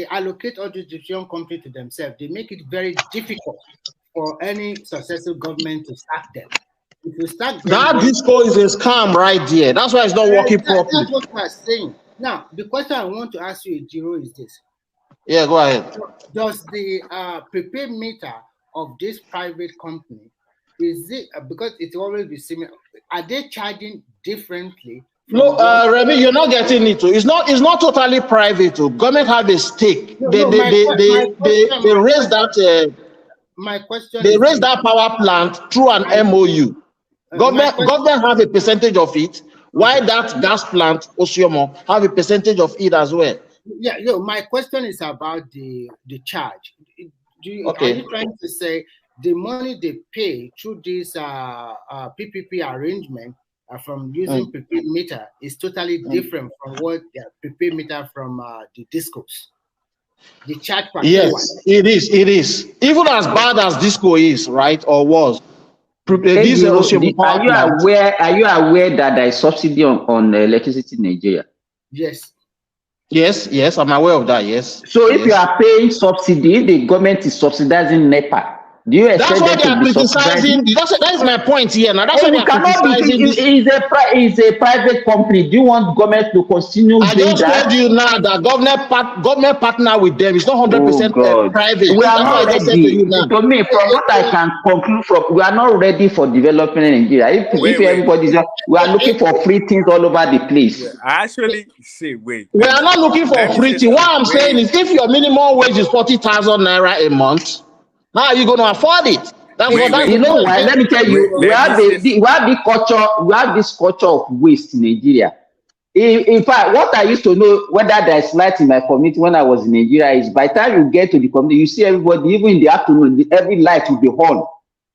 allocate all the distribution company to themselves, they make it very difficult for any successful government to start them. If you start that disco is a scam right there. That's why it's not working properly. That's what we're saying. Now, the question I want to ask you, Jiro, is this. Yeah, go ahead. Does the prepaid meter of this private company, is it because it always be similar? Are they charging differently? No, Remy, you're not getting it. It's not totally private. Government have a stake. They raise that. My question. They raise that power plant through an MOU. Government have a percentage of it. Why that gas plant, Osiomo, have a percentage of it as well? Yeah, my question is about the charge. Are you trying to say the money they pay through this PPP arrangement from using prepaid meter is totally different from what prepaid meter from the discourse? The charge per Yes, it is. It is. Even as bad as disco is, right, or was. Are you aware that there is subsidy on electricity in Nigeria? Yes. Yes, I'm aware of that. Yes. So if you are paying subsidy, the government is subsidizing NEPA. Do you expect that's why they are criticizing? That is my point here. Now that's why they are criticizing. It's a private company. Do you want government to continue I doing just told you now that government partner with them. It's not 100% private. We are not ready. To me, from what I can conclude from, we are not ready for development in Nigeria. If everybody's, we are looking for free things all over the place. Yeah, I actually say, wait. We are not looking for free things. What I'm saying is, if your minimum wage is 40,000 naira a month, how are you going to afford it? You know why? Let me tell you. We have this culture of waste in Nigeria. In fact, what I used to know, whether there is light in my community when I was in Nigeria, is by the time you get to the community, you see everybody, even in the afternoon, every light will be on.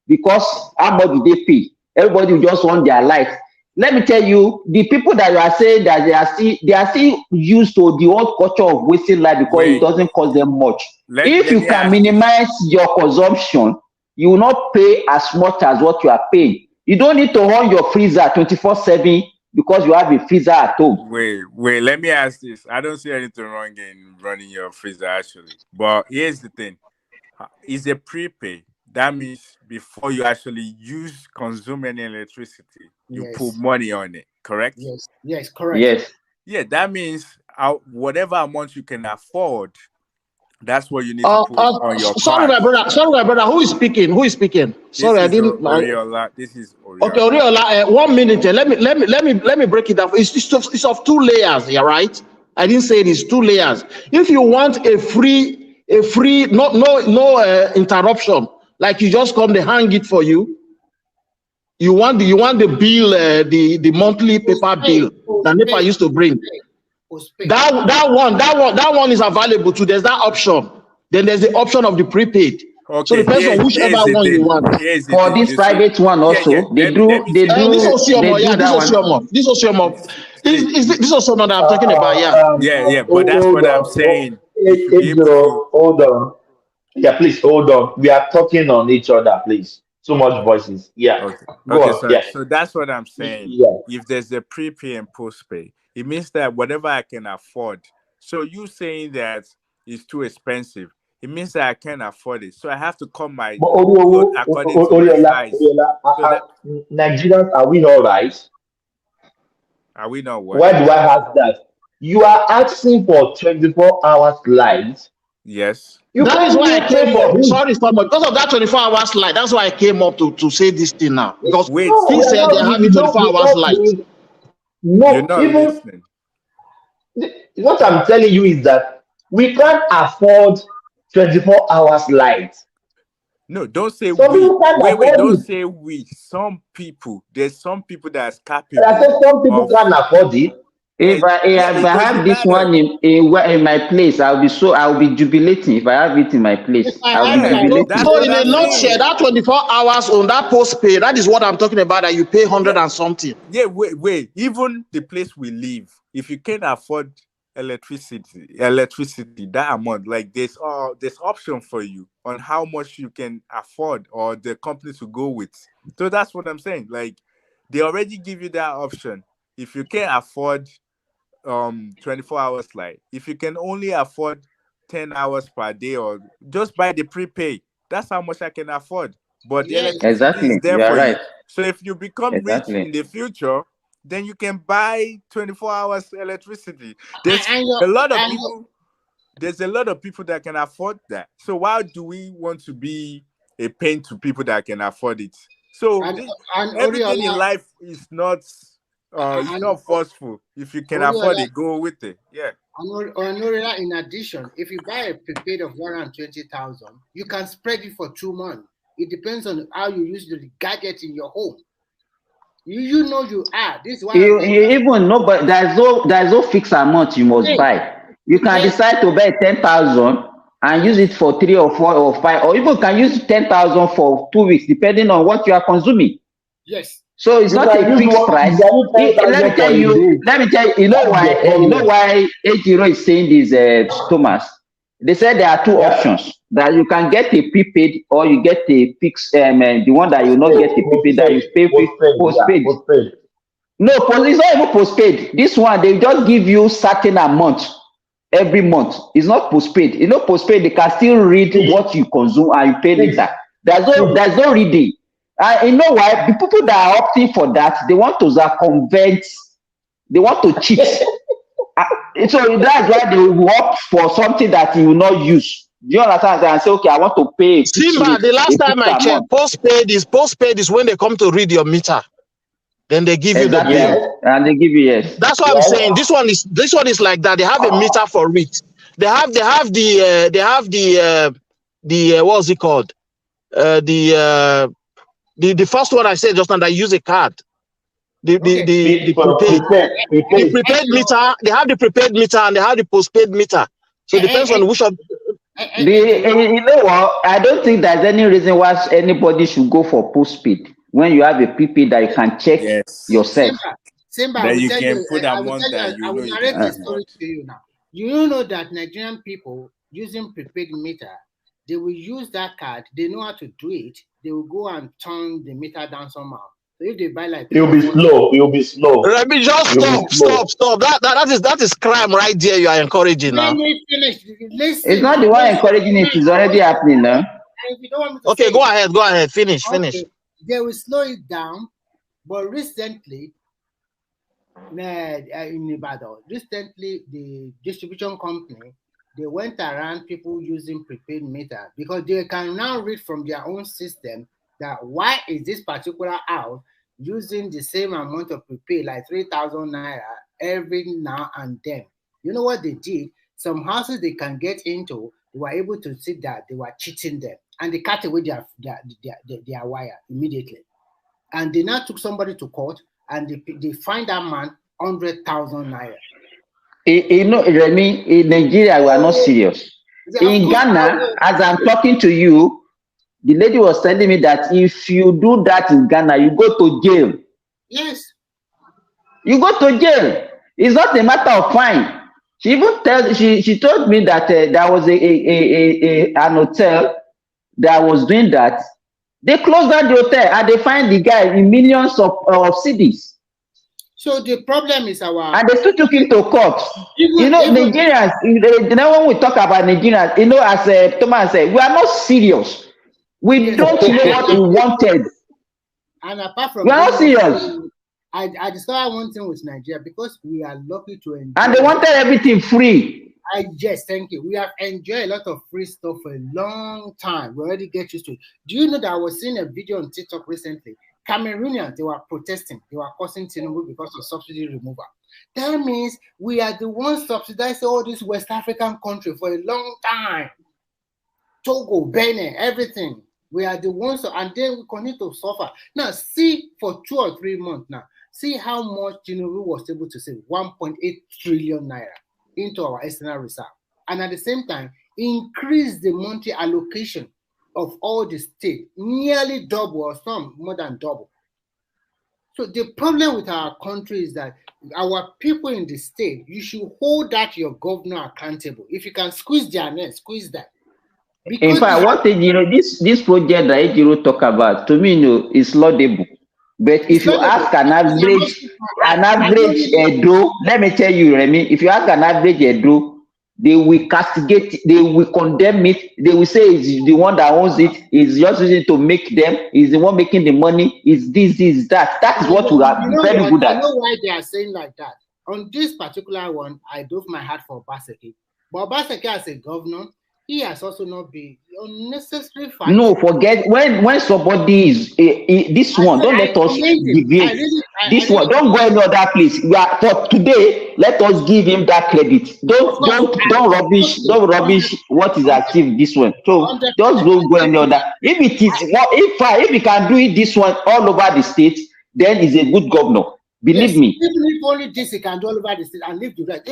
Because how much do they pay? Everybody just want their light. Let me tell you, the people that you are saying that they are still used to the old culture of wasting light because it doesn't cost them much. If you can minimize your consumption, you will not pay as much as what you are paying. You don't need to run your freezer 24/7 because you have a freezer at home. Wait, let me ask this. I don't see anything wrong in running your freezer actually. But here's the thing. Is a prepay. That means before you actually consume any electricity, you put money on it, correct? Yes, correct. Yes. Yeah, that means whatever amount you can afford, that's what you need to put on your Sorry, my brother. Who is speaking? Sorry, I didn't. Oriola. This is Oriola. Okay, Oriola. 1 minute. Let me break it down. It's of 2 layers. Yeah, right. I didn't say it is 2 layers. If you want a free, no interruption, like you just come, they hang it for you. You want the bill, the monthly paper bill that NEPA used to bring. That one is available too. There's that option. Then there's the option of the prepaid. Okay. So it depends on whichever one you want. For this private one also, they do. This is also not that I'm talking about. Yeah. But that's what I'm saying. Hold on. Yeah, please hold on. We are talking on each other, please. Too much voices. Yeah. Okay. So that's what I'm saying. Yeah. If there's a prepay and postpay, it means that whatever I can afford. So you saying that it's too expensive, it means that I can't afford it. So I have to cut my according to my size. Nigerians, are we all right? Are we not what? Why do I ask that? You are asking for 24 hours light. Yes. That is why I came up. Sorry, because of that 24 hours light. That's why I came up to say this thing now. Because he said they have 24 hours light. No, even what I'm telling you is that we can't afford 24 hours light. No, don't say we. Don't say we. Some people, there's some people that are capable. I said some people can't afford it. If I have this one in my place, I'll be jubilating. If I have it in my place, I'll be jubilating. So in a nutshell, that 24 hours on that postpay, that is what I'm talking about, that you pay 100 and something. Yeah, wait. Even the place we live, if you can't afford electricity, that amount, like there's option for you on how much you can afford or the company to go with. So that's what I'm saying. Like they already give you that option. If you can't afford 24 hours light, if you can only afford 10 hours per day, or just buy the prepay, that's how much I can afford. But the electricity is there for you. So if you become rich in the future, then you can buy 24 hours electricity. There's a lot of people that can afford that. So why do we want to be a pain to people that can afford it? So everything in life is not it's not forceful. If you can afford it, go with it. Yeah. In addition, if you buy a prepaid of 120,000, you can spread it for 2 months. It depends on how you use the gadget in your home. You know you are. This is why you even know, but there's no fixed amount you must buy. You can decide to buy 10,000 and use it for 3 or 4 or 5, or even can use 10,000 for 2 weeks, depending on what you are consuming. Yes. So it's not a fixed price. Let me tell you. You know why Ejiro is saying this, Thomas. They said there are two options, that you can get a prepaid or you get a fixed, the one that you not get a prepaid, that you pay postpaid. No, it's not even postpaid. This one, they just give you certain amount every month. It's not postpaid. You know, postpaid, they can still read what you consume and you pay later. There's no reading. You know why? The people that are opting for that, they want to circumvent, they want to cheat. So that's why they will opt for something that you will not use. Do you understand? And say, okay, I want to pay. Simba, the last time I checked, postpaid is when they come to read your meter. Then they give you the bill. And they give you yes. That's what I'm saying. This one is like that. They have a meter for it. They have the what's it called? The first one I said just now, that use a card. The prepaid meter. They have the prepaid meter and they have the postpaid meter. So it depends on which of. You know what? I don't think there's any reason why anybody should go for postpaid when you have a prepaid that you can check yourself. Simba, that you can put amount that you know. I will narrate the story to you now. You know that Nigerian people using prepaid meter, they will use that card. They know how to do it. They will go and turn the meter down somehow. So if they buy like, you'll be slow. Let me just stop. That is crime right there. You are encouraging now. It's not the one encouraging it. It's already happening now. Okay, go ahead. Finish. They will slow it down, but recently, in Ibadan, the distribution company, they went around people using prepaid meter because they can now read from their own system that why is this particular house using the same amount of prepaid, like 3,000 naira every now and then. You know what they did? Some houses they can get into, they were able to see that they were cheating them, and they cut away their wire immediately. And they now took somebody to court, and they fined that man 100,000 naira. You know, Remy, in Nigeria, we are not serious. In Ghana, as I'm talking to you, the lady was telling me that if you do that in Ghana, you go to jail. Yes. You go to jail. It's not a matter of fine. She even she told me that there was an hotel that was doing that. They closed down the hotel and they fined the guy in millions of cedis. So the problem is and they still took him to court. Nigerians, when we talk about Nigerians, as Thomas said, we are not serious. We don't know what we wanted. And apart from we are not serious. I discovered one thing with Nigeria, because we are lucky to enjoy. And they wanted everything free. Yes, thank you. We have enjoyed a lot of free stuff for a long time. We already get used to it. Do you know that I was seeing a video on TikTok recently? Cameroonians, they were protesting. They were causing Tinubu because of subsidy removal. That means we are the ones subsidizing all this West African country for a long time. Togo, Benin, everything. We are the ones, and then we continue to suffer. Now, see, for 2 or 3 months now, see how much Tinubu was able to save, 1.8 trillion naira into our external reserve. And at the same time, increase the monthly allocation of all the states, nearly double, or some more than double. So the problem with our country is that our people in the state, you should hold that your governor accountable. If you can squeeze their neck, squeeze that. Because in fact, what this project that Ejiro talk about, to me, is laudable. But if you ask an average Edo, let me tell you, Remy, if you ask an average Edo, they will castigate, they will condemn it, they will say it's the one that owns it, is just using to make them, is the one making the money, is this, is that. That is what we are very good at. I know why they are saying like that. On this particular one, I dove my heart for Obaseki. But Obaseki as a governor, he has also not been unnecessary fight. No, forget when somebody is this one. Don't let us deviate. This one, don't go any other place. For today, let us give him that credit. Don't rubbish what is achieved this one. So just don't go any other. If it is if he can do it this one all over the state, then he's a good governor. Believe me. Even if only this he can do all over the state and leave the rest.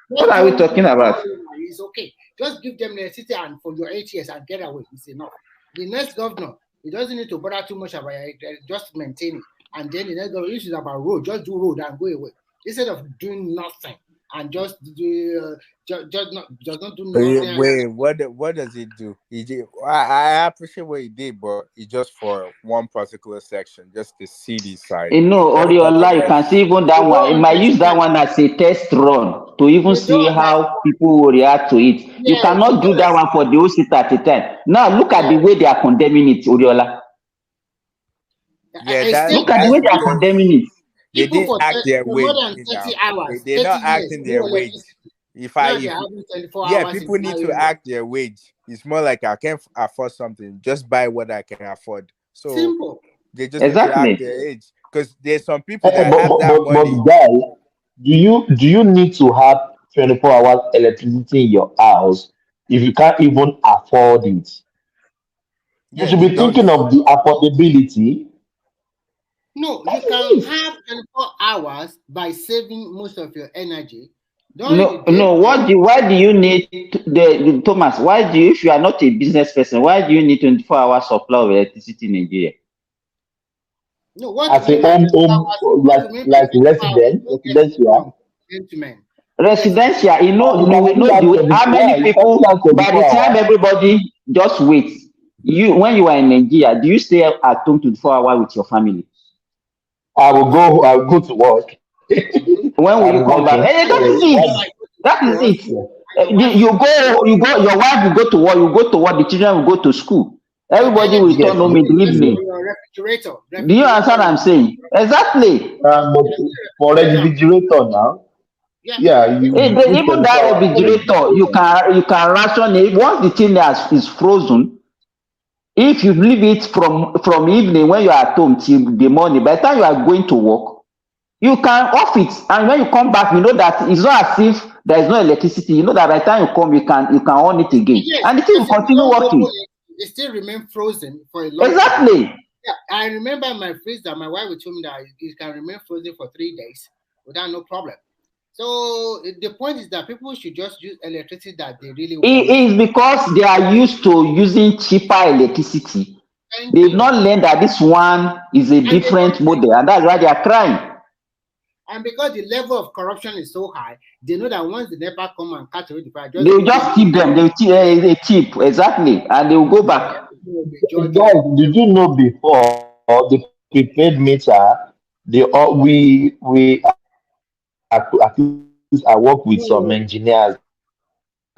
What are we talking about? It's okay. Just give them the city and for your 8 years and get away. It's enough. The next governor, he doesn't need to bother too much about it, just maintain it. And then the next governor, this is about road, just do road and go away. Instead of doing nothing. and just do just not do nothing. Wait, what does it do? I appreciate what he did, but it's just for one particular section, just the CD side. You know, Oriola, you can see even that one. You might use that one as a test run to even see how people will react to it. You cannot do that one for the whole city at a time. Now look at the way they are condemning it, Oriola. Yeah, look at the way they are condemning it. They didn't act their wage. They're not acting their wage. People need to act their wage. It's more like I can't afford something, just buy what I can afford. So simple. They just need to act their age, because there's some people that have that money. But guys, do you need to have 24 hours electricity in your house if you can't even afford it? You should be thinking of the affordability. No, you can have 24 hours by saving most of your energy. Why do you need Thomas? Why do you, if you are not a business person, why do you need 24 hours supply of electricity in Nigeria? No, what as a home like residential. Residential, you know how many people by the time everybody just wait. When you are in Nigeria, do you stay at home 24 hours with your family? I'll go to work. When will you come back? That is it. You go, your wife will go to work, you go to work, the children will go to school. Everybody will return home in the evening. Do you understand what I'm saying? Exactly. But for refrigerator now, even that refrigerator, you can ration it. Once the thing is frozen, if you leave it from evening when you are at home till the morning, by the time you are going to work, you can off it, and when you come back, you know that it's not as if there is no electricity. You know that by the time you come, you can on it again, and the thing will continue working. It still remain frozen for a long time. Yeah, I remember my freezer. My wife would tell me that it can remain frozen for 3 days without no problem. So the point is that people should just use electricity that they really want. It is because they are used to using cheaper electricity. They've not learned that this one is a different model, and that's why they are crying. And because the level of corruption is so high, they know that once the NEPA come and catch the fire, they will just keep them. They cheap, exactly, and they will go back. Guys, did you know before the prepaid meter? I work with some engineers.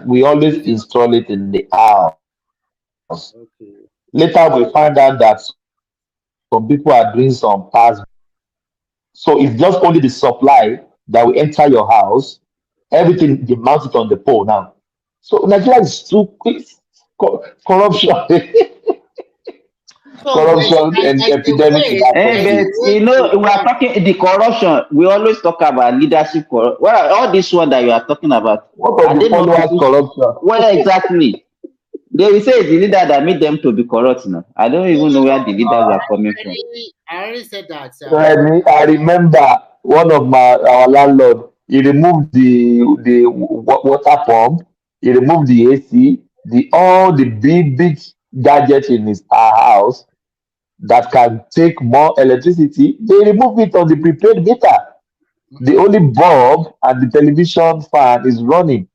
We always install it in the house. Later, we find out that some people are doing some past. So it's just only the supply that will enter your house. Everything they mount it on the pole now. So Nigeria is too quick. Corruption. Corruption and epidemic. We are talking the corruption. We always talk about leadership. Well, all this one that you are talking about. What are the followers corruption? Well, exactly. They will say it's the leader that made them to be corrupt now. I don't even know where the leaders are coming from. I already said that. I remember one of our landlord. He removed the water pump. He removed the AC. All the big gadgets in his house that can take more electricity. They remove it on the prepaid meter. The only bulb and the television fan is running.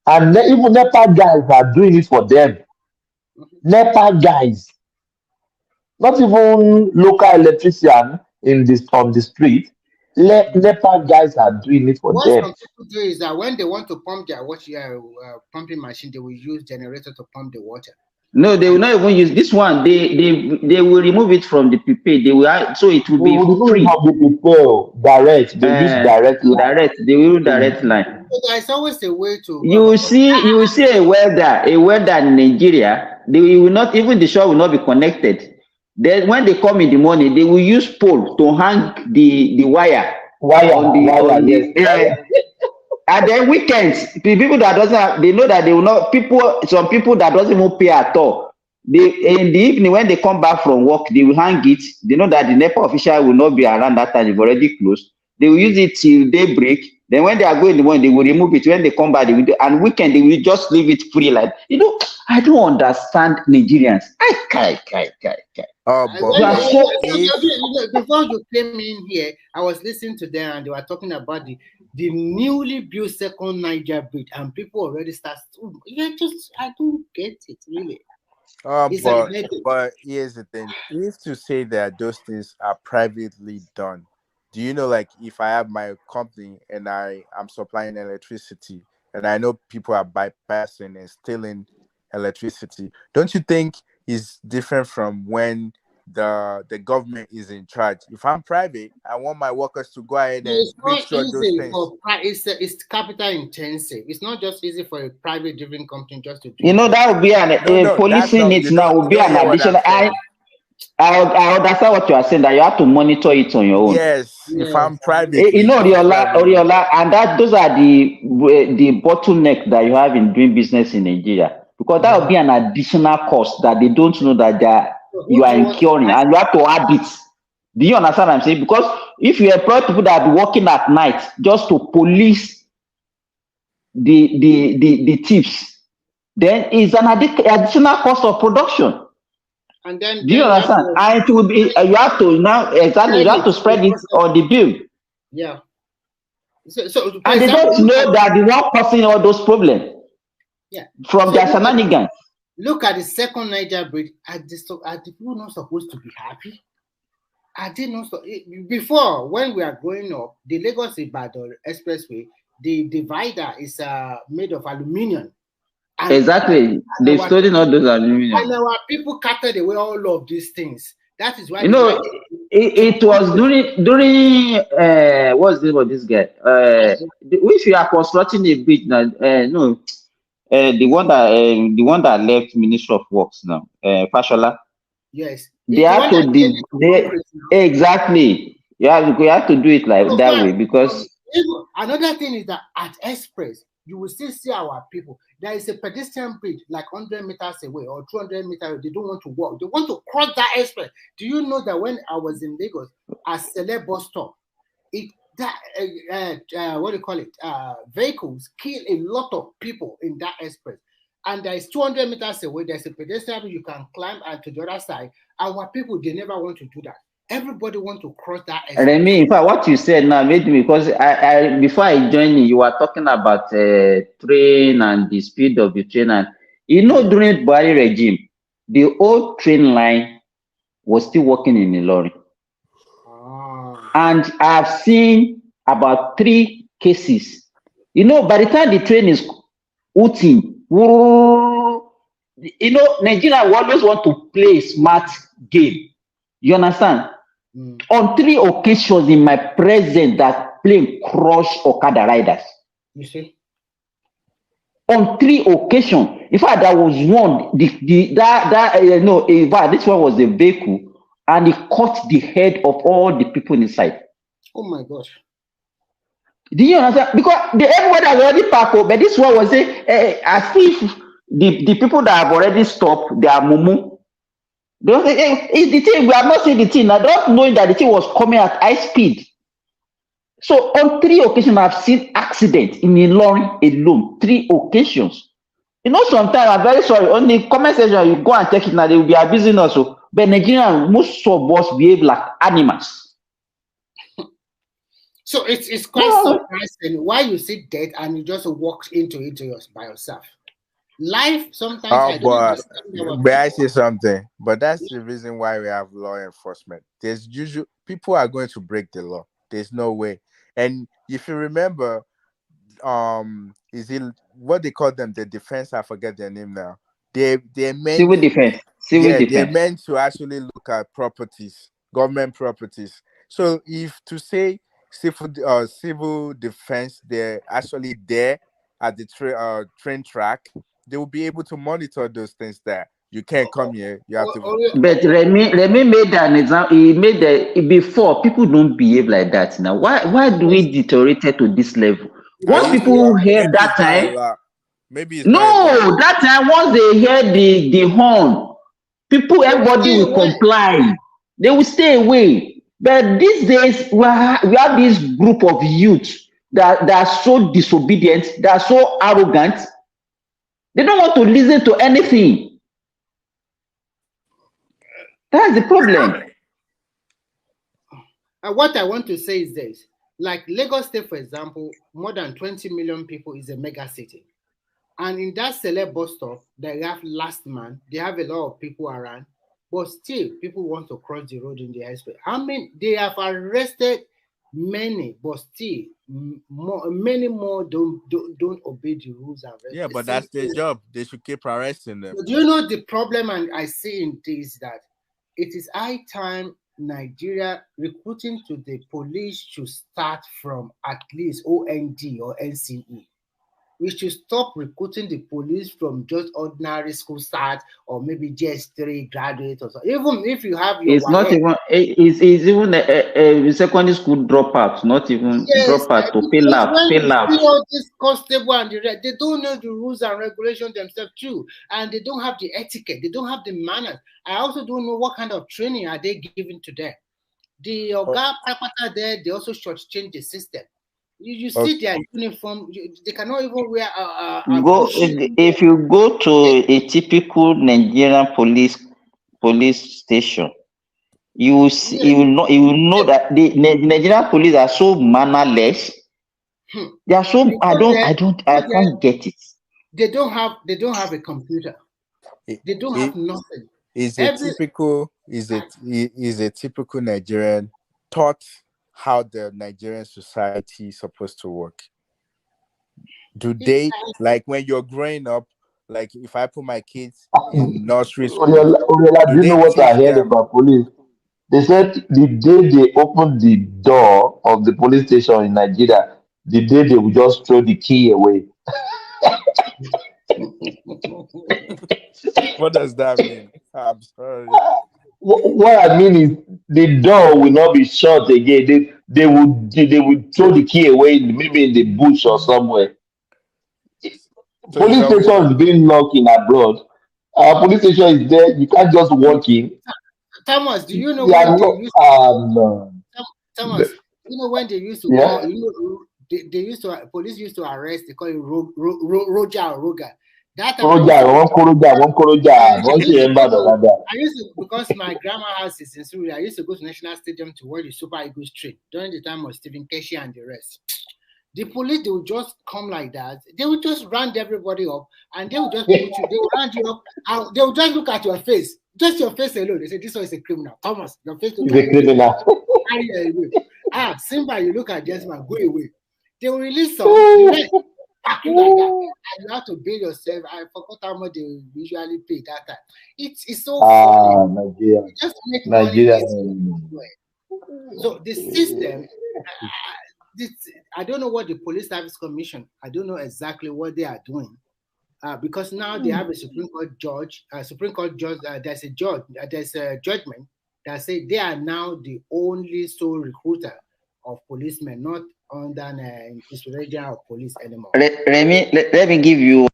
And even NEPA guys are doing it for them. NEPA guys. Not even local electrician on the street. NEPA guys are doing it for them. What some people do is that when they want to pump their pumping machine, they will use generator to pump the water. No, they will not even use this one. They will remove it from the prepaid. They will, so it will be free. Direct. They use direct line. Direct. They will use direct line. So there's always a way to. You will see a welder in Nigeria. They will not, even the shop will not be connected. Then when they come in the morning, they will use pole to hang the wire. And then weekends, the people that doesn't have, they know that they will not, some people that doesn't even pay at all. In the evening when they come back from work, they will hang it. They know that the NEPA official will not be around that time, they've already closed. They will use it till daybreak. Then when they are going in the morning, they will remove it. When they come back, they will do, and weekend they will just leave it free. Like, I don't understand Nigerians. Before you came in here, I was listening to them and they were talking about the newly built second Niger bridge, and people already start. I don't get it really. But here's the thing: if to say that those things are privately done, do you know, like if I have my company and I am supplying electricity, and I know people are bypassing and stealing electricity, don't you think it's different from when the government is in charge? If I'm private, I want my workers to go ahead and make sure those things. It's capital intensive. It's not just easy for a private driven company just to do. You know, that would be policing it now would be an additional. I understand what you are saying, that you have to monitor it on your own. Yes, if I'm private. You know, Oriola, and those are the bottleneck that you have in doing business in Nigeria, because that would be an additional cost that they don't know that you are incurring, and you have to add it. Do you understand what I'm saying? Because if you employ people that are working at night just to police the thieves, then it's an additional cost of production. And then do you understand? And it will be you have to now you have to spread it on the bill. Yeah. And they don't know that the one causing all those problems. Yeah. From their shenanigans. Look at the second Niger bridge. Are the people not supposed to be happy? Are they not before, when we are growing up, the Lagos-Ibadan Expressway, the divider is made of aluminium. Exactly. They've stolen all those aluminium. And our people carted away all of these things. That is why it was during what's the name of this guy? If you are constructing a bridge now, the one that left Ministry of Works now, Fashola. Yes. They have to exactly. You have to do it like that way, because another thing is that at Express, you will still see our people. There is a pedestrian bridge like 100 meters away or 200 meters away. They don't want to walk. They want to cross that express. Do you know that when I was in Lagos at Sele bus stop, vehicles kill a lot of people in that express. And there is 200 meters away, there's a pedestrian bridge you can climb, and to the other side, our people, they never want to do that. Everybody want to cross that express. Remy, in fact, what you said now made me, because I before I joined you were talking about train and the speed of the train, and during Buhari regime, the old train line was still working in Ilorin. And I've seen about 3 cases. By the time the train is hooting, Nigeria will always want to play a smart game. You understand? On 3 occasions in my presence, that plane crushed Okada riders. You see? On 3 occasions. In fact, there was one. In fact, this one was the vehicle, and it cut the head of all the people inside. Oh my gosh! Do you understand? Because everybody has already parked, but this one was as if the people that have already stopped, they are mumu. It's the thing, we have not seen the thing. I don't know that the thing was coming at high speed. So on 3 occasions, I've seen accidents in Ilorin alone. 3 occasions. Sometimes I'm very sorry. On the comment section, you go and check it now, they will be abusing us. But Nigerians, most of us behave like animals. So it's quite surprising why you sit dead and you just walk into it by yourself. Life sometimes. But I say something. But that's the reason why we have law enforcement. There's usually people are going to break the law. There's no way. And if you remember, is it what they call them? The defense. I forget their name now. They're meant civil defense. They're meant to actually look at properties, government properties. So if to say civil defense, they're actually there at the train track, they will be able to monitor those things there. You can't come here. You have to. But Remy made an example. He made before people don't behave like that now. Why do we deteriorate to this level? Once people hear that time, maybe that time once they hear the horn, everybody will comply. They will stay away. But these days we have this group of youth that are so disobedient, that are so arrogant. They don't want to listen to anything. That's the problem. What I want to say is this. like Lagos State, for example, more than 20 million people is a mega city. And in that select bus stop, they have last man, they have a lot of people around, but still people want to cross the road in the express. I mean, they have arrested many, but still many more don't obey the rules and regulations. Yeah, but that's their job. They should keep arresting them. But do you know the problem and I see in this that it is high time Nigeria recruiting to the police should start from at least OND or NCE. We should stop recruiting the police from just ordinary school start or maybe GS3 graduate or so. Even if you have your it's even a secondary school dropout, not even dropout to pay lab. All this constable and the rest, they don't know the rules and regulations themselves too, and they don't have the etiquette, they don't have the manners. I also don't know what kind of training are they giving to them. The Oga Papata there, they also shortchange the system. You see their uniform, they cannot even wear if you go to a typical Nigerian police station, you will see, you will know that the Nigerian police are so mannerless. They are so I can't get it. They don't have a computer. They don't have nothing. Is a typical Nigerian taught how the Nigerian society is supposed to work? Do they, like when you're growing up, like if I put my kids in nursery school, do you know what I heard about police? They said the day they opened the door of the police station in Nigeria, the day they would just throw the key away. What does that mean? I'm sorry. What I mean is the door will not be shut again. They would throw the key away, maybe in the bush or somewhere. So police station is being locked in abroad. Our police station is there. You can't just walk in. Thomas, do you know Thomas, you know when they used to call, police used to arrest, they call it Roger. That I used to, because my grandma house is in Surrey, I used to go to National Stadium to watch the Super Eagles train during the time of Stephen Keshi and the rest. The police, they would just come like that. They would just round everybody up and they would just put you, they would round you up and they would just look at your face. Just your face alone. They say, this one is a criminal. Thomas, your face is a criminal. Simba, you look at Jesman, go away. They will release some. Like that, and you have to pay yourself. I forgot how much they usually pay that time. It's so funny. Nigeria. Just make Nigeria. So the system, I don't know what the Police Service Commission, I don't know exactly what they are doing. Because now they have a Supreme Court judge, there's a judgment that says they are now the only sole recruiter of policemen, not under an inspiration of police anymore. Let me give you,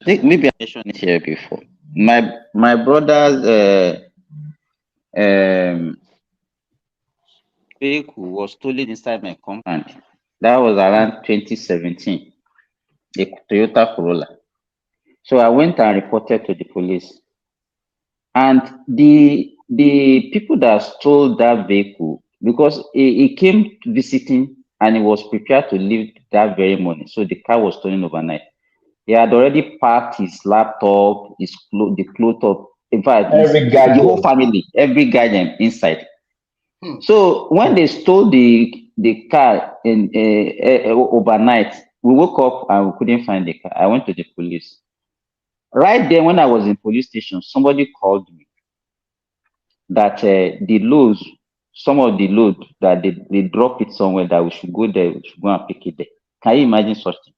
I think maybe I mentioned it here before. My brother's vehicle was stolen inside my compound. That was around 2017, a Toyota Corolla. So I went and reported to the police. And the people that stole that vehicle, because he came visiting and he was prepared to leave that very morning. So the car was stolen overnight. He had already packed his laptop, the clothes, in fact, the whole family, every guardian inside. So when they stole the car in overnight, we woke up and we couldn't find the car. I went to the police. Right then, when I was in police station, somebody called me that the loads, some of the load that they drop it somewhere, that we should go there, we should go and pick it there. Can you imagine such thing?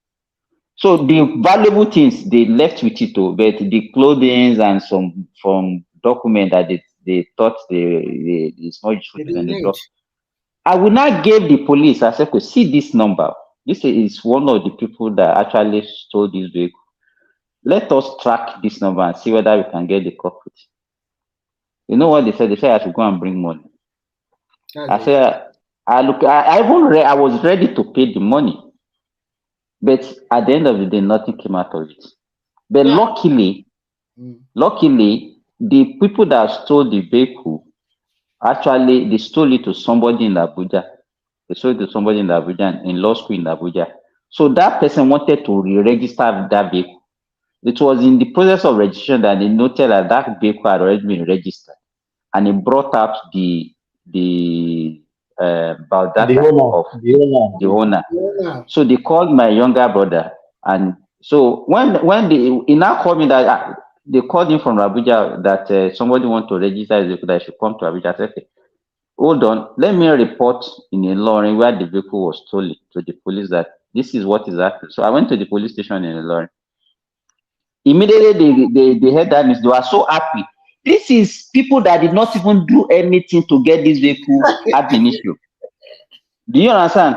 So the valuable things they left with it, but the clothing and some document that they thought the small children they dropped. I will not give the police. I said, see this number. This is one of the people that actually stole this vehicle. Let us track this number and see whether we can get the culprit. You know what they said? They said I should go and bring money. I said, I was ready to pay the money, but at the end of the day, nothing came out of it. But luckily, the people that stole the vehicle, actually, they stole it to somebody in Abuja. They sold it to somebody in Abuja, in law school in Abuja. So that person wanted to re-register that vehicle. It was in the process of registration that they noted that that vehicle had already been registered, and it brought up the biodata of the owner. Yeah. So they called my younger brother, and so when he now called me that they called him from Abuja that somebody want to register his vehicle, that I should come to Abuja. I said, okay, hold on, let me report in Ilorin where the vehicle was stolen to the police that this is what is happening. So I went to the police station in Ilorin. Immediately they heard that news, they were so happy. This is people that did not even do anything to get this vehicle ab initio. Do you understand?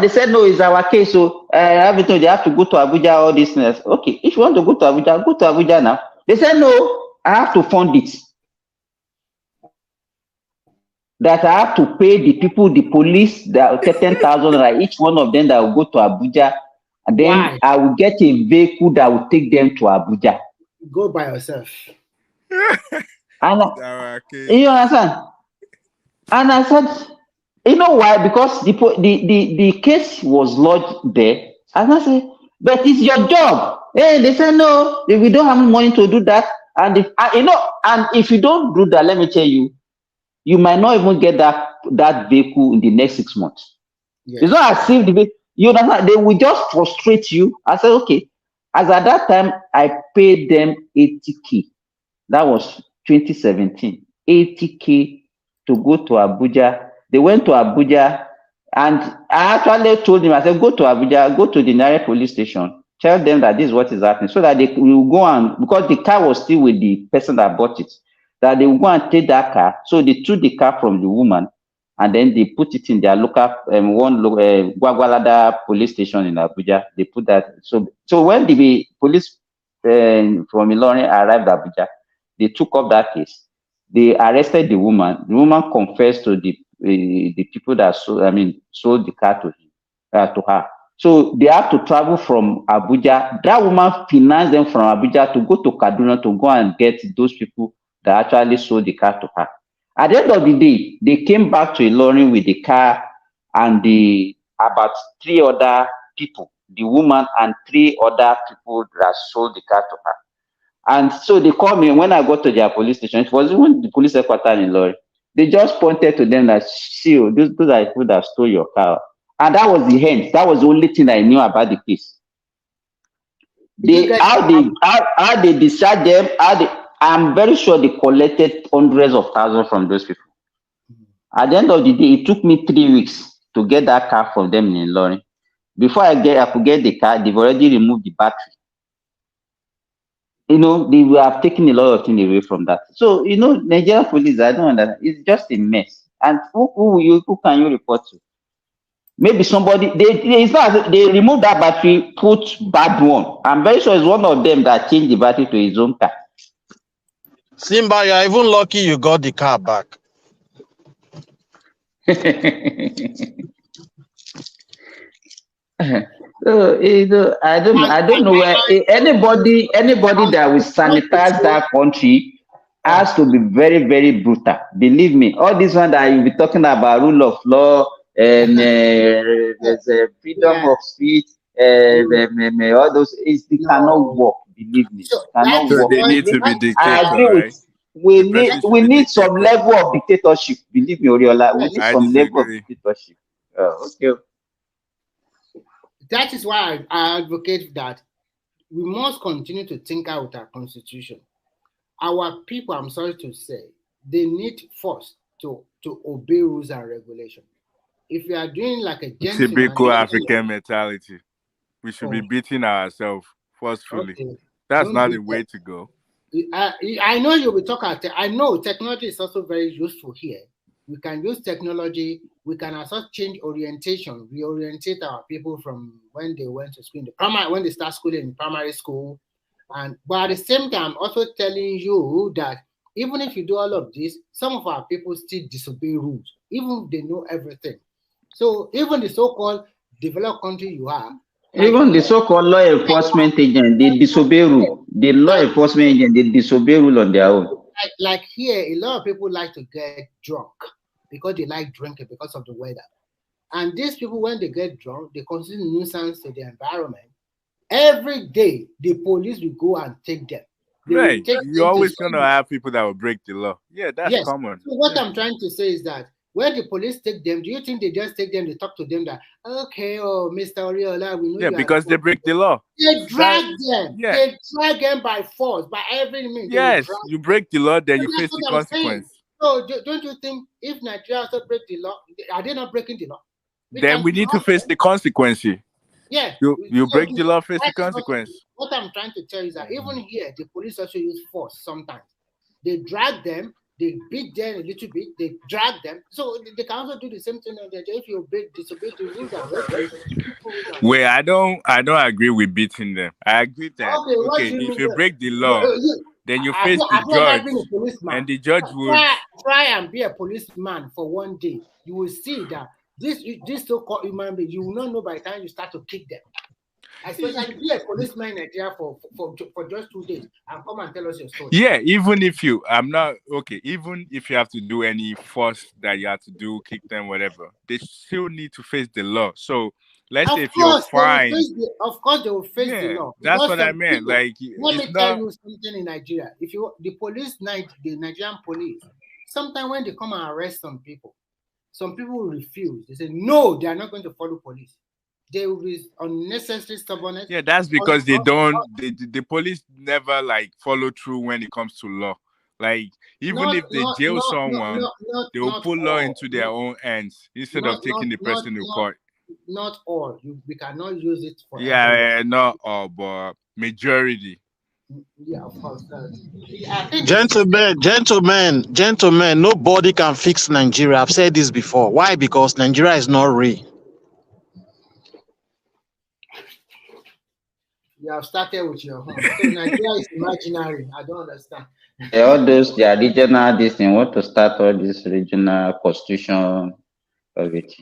They said no, it's our case. So everything they have to go to Abuja, all this. Okay, if you want to go to Abuja now. They said no, I have to fund it. That I have to pay the people, the police, that 10,000 each one of them that will go to Abuja, and then Why? I will get a vehicle that will take them to Abuja. Go by yourself. And you understand? And I said, you know why? Because the case was lodged there. And I said, but it's your job. Hey, they said no, we don't have money to do that. And if you don't do that, let me tell you, you might not even get that vehicle in the next 6 months. Yes. It's not as if you know, they will just frustrate you. I said, okay. As at that time, I paid them 80K. That was 2017. 80K to go to Abuja. They went to Abuja, and I actually told him, I said, go to Abuja, go to the nearest police station, tell them that this is what is happening, so that they will go and, because the car was still with the person that bought it, that they will go and take that car. So they took the car from the woman, and then they put it in their local Gwagwalada police station in Abuja. They put that. So when the police from Ilorin arrived at Abuja, they took up that case. They arrested the woman. The woman confessed to the people that sold the car to her. So they have to travel from Abuja. That woman financed them from Abuja to go to Kaduna to go and get those people that actually sold the car to her. At the end of the day, they came back to Ilorin with the car and about 3 other people, the woman and 3 other people that sold the car to her. And so they called me when I got to their police station. It was even the police headquarters in Ilorin. They just pointed to them that, see, those are people that stole your car. And that was the end. That was the only thing I knew about the case. How they discharged them, I'm very sure they collected hundreds of thousands from those people. At the end of the day, it took me 3 weeks to get that car from them in Ilorin. Before I could get the car, they've already removed the battery. You know, they have taken a lot of things away from that. So, you know, Nigerian police, I don't understand. It's just a mess. And who can you report to? Maybe somebody, they removed that battery, put bad one. I'm very sure it's one of them that changed the battery to his own car. Simba, you're even lucky you got the car back. So, I don't know where anybody that will sanitize that country has to be very, very brutal. Believe me, all this one that you'll be talking about, rule of law and there's a freedom of speech, all those, they cannot work. Believe me, cannot work. They need to be dictator, I agree with. We need some level of dictatorship. Believe me, Oriola, we need some level of dictatorship. Okay. That is why I advocate that we must continue to tinker with our constitution. Our people, I'm sorry to say, they need first to obey rules and regulations. If we are doing like a gentleman, typical African mentality, we should be beating ourselves forcefully. Okay. That's not the way to go. I know you'll be talking. I know technology is also very useful here. We can use technology. We can also change orientation, reorientate our people from when they went to school in the primary, when they start schooling in primary school. But at the same time, I'm also telling you that even if you do all of this, some of our people still disobey rules, even if they know everything. So even the so-called developed country you are, even the so-called law enforcement agent, they disobey rule. The law enforcement agent, they disobey rule on their own. Like here, a lot of people like to get drunk because they like drinking because of the weather. And these people, when they get drunk, they constitute nuisance to the environment. Every day, the police will go and take them. Right. You're always going to have people that will break the law. Yeah, that's common. So what I'm trying to say is that when the police take them, do you think they just take them, they talk to them that, okay, oh, Mr. Oriola, we know you because they break the law. They drag them. Yeah. They drag them by force, by every means. Yes, you break the law, then you face the consequence. So don't you think if Nigeria also break the law, are they not breaking the law? Then we need to face the consequences. Yeah. You break the law, face the consequence. What I'm trying to tell you is that even here, the police also use force sometimes. They drag them, they beat them a little bit, they drag them. So they can also do the same thing if you disobey the rules. Wait, I don't agree with beating them. I agree that if you break the law, then you face the judge, and the judge will try and be a policeman for one day. You will see that this so-called human being, you will not know by the time you start to kick them. Especially be a policeman in Nigeria for just 2 days and come and tell us your story. Yeah, even if you have to do any force that you have to do, kick them, whatever, they still need to face the law. So let's say if you're fine, of course they will face the law. That's what I meant. Like, let me tell you something in Nigeria. If you the Nigerian police, sometimes when they come and arrest some people will refuse. They say no, they are not going to follow police. They will be unnecessary stubbornness. Yeah, that's because they don't. The police never follow through when it comes to law. Like if they jail someone, they will put law into their own hands instead of taking the person to court. Not all. We cannot use it for. Yeah, not all, but majority. Yeah, of course. Gentlemen, nobody can fix Nigeria. I've said this before. Why? Because Nigeria is not real. You have started with your home. So Nigeria is imaginary. I don't understand. All those, they are regional, this thing, want to start all this regional constitution of it.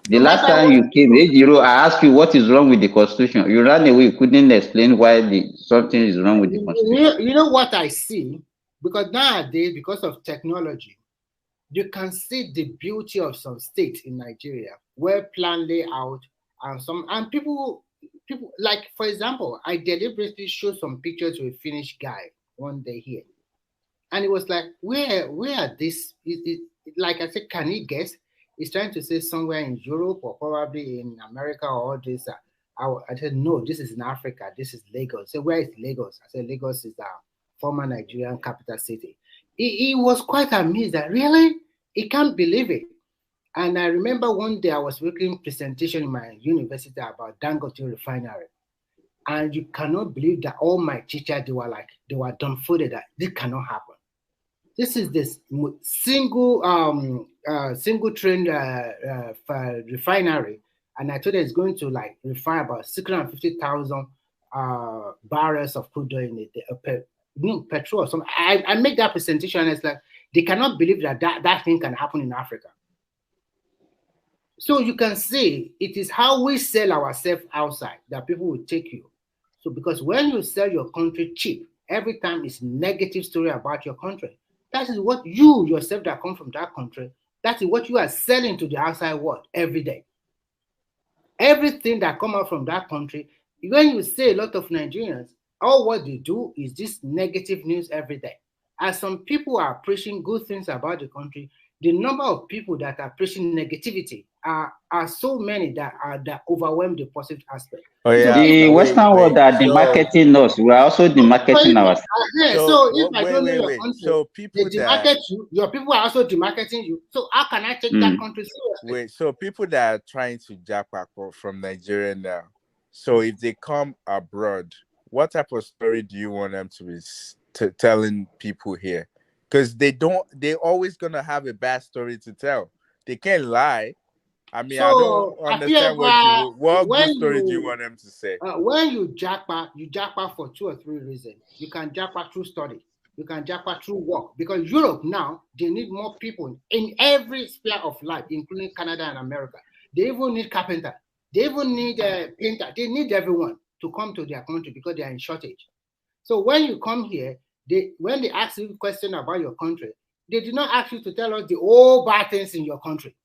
The last time you came, I asked you what is wrong with the constitution. You ran away, you couldn't explain why something is wrong with the constitution. You know what I see? Because nowadays, because of technology, you can see the beauty of some states in Nigeria, where plan layout and people, like, for example, I deliberately showed some pictures to a Finnish guy one day here. And it was like, where are this? Like I said, can he guess? He's trying to say somewhere in Europe or probably in America or all this. I said, no, this is in Africa. This is Lagos. So where is Lagos? I said, Lagos is the former Nigerian capital city. He was quite amazed that, really? He can't believe it. And I remember one day I was making a presentation in my university about Dangote refinery. And you cannot believe that all my teachers, they were dumbfounded that this cannot happen. This is this single train refinery. And I told them it's going to refine about 650,000 barrels of crude oil in a day, petrol or something. I make that presentation and it's like, they cannot believe that thing can happen in Africa. So you can see it is how we sell ourselves outside that people will take you. So because when you sell your country cheap, every time it's negative story about your country. That is what you yourself that come from that country, that is what you are selling to the outside world every day. Everything that come out from that country, when you say a lot of Nigerians, all what they do is this negative news every day. As some people are preaching good things about the country, the number of people that are preaching negativity are so many that overwhelm the positive aspect. Oh, yeah. The Western world are demarketing us. We are also demarketing ourselves. So if I don't know your country, so people they demarket you, your people are also demarketing you. So how can I take that country seriously? Wait, so people that are trying to jackpot from Nigeria now, so if they come abroad, what type of story do you want them to be telling people here? Because they're always gonna have a bad story to tell. They can't lie. I mean, I don't understand what good story do you want them to say? When you jackpot for 2 or 3 reasons. You can jackpot through study. You can jackpot through work. Because Europe now, they need more people in every sphere of life, including Canada and America. They even need carpenter. They even need a painter. They need everyone to come to their country because they are in shortage. So when you come here, when they ask you a question about your country, they did not ask you to tell us the all bad things in your country.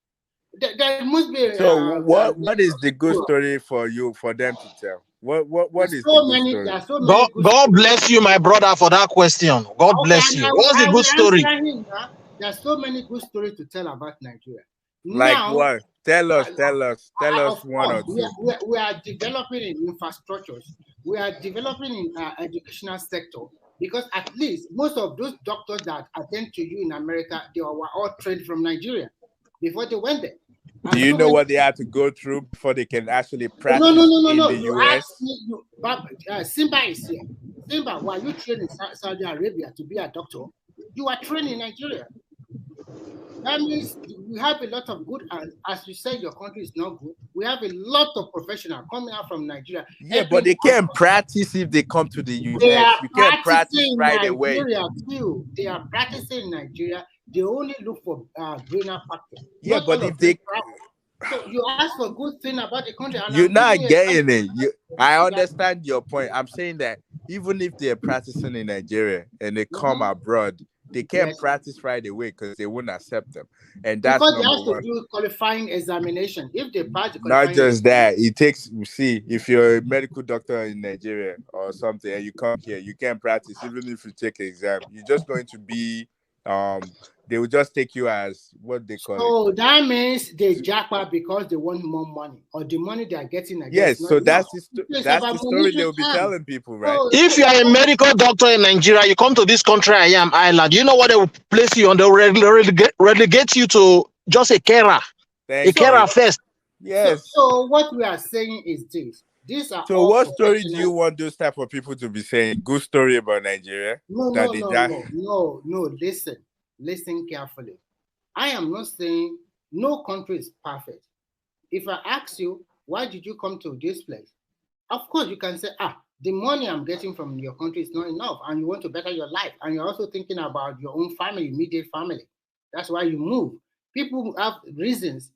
There must be. So what is the good story for them to tell? What is the good story? There's so many God bless you, my brother, for that question. God bless you. What's the good story? There's so many good stories to tell about Nigeria. Like now, what? Tell us one or two. We are developing in infrastructures. We are developing in educational sector, because at least most of those doctors that attend to you in America, they were all trained from Nigeria before they went there. Do you know what they had to go through before they can actually practice in the US? Simba is here. Simba, while you train in Saudi Arabia to be a doctor, you are trained in Nigeria. That means we have a lot of good, as you said, your country is not good. We have a lot of professionals coming out from Nigeria. Yeah, but they can't practice if they come to the US. You can't practice right away. They are practicing in Nigeria. They only look for greener factors. Yeah, but if they... So you ask for good thing about the country. And you're not getting it. I understand your point. I'm saying that even if they're practicing in Nigeria and they come abroad, they can't practice right away because they won't accept them. And that's because they have to do qualifying examination. If they pass the not just that, it takes, see, if you're a medical doctor in Nigeria or something and you come here, you can't practice even if you take an exam. You're just going to be they will just take you as what they call it. So that means they jackpot because they want more money, or the money they are getting. Yes, so that's the story they will be telling people, right? If you are a medical doctor in Nigeria, you come to this country, Ireland, you know what they will place you on? They will relegate you to just a carer. A carer first. Yes. So what we are saying is this. These are so what story do you want those type of people to be saying? Good story about Nigeria? No, listen carefully. I am not saying no country is perfect. If I ask you, why did you come to this place? Of course, you can say, the money I'm getting from your country is not enough, and you want to better your life, and you're also thinking about your own family, immediate family. That's why you move. People have reasons,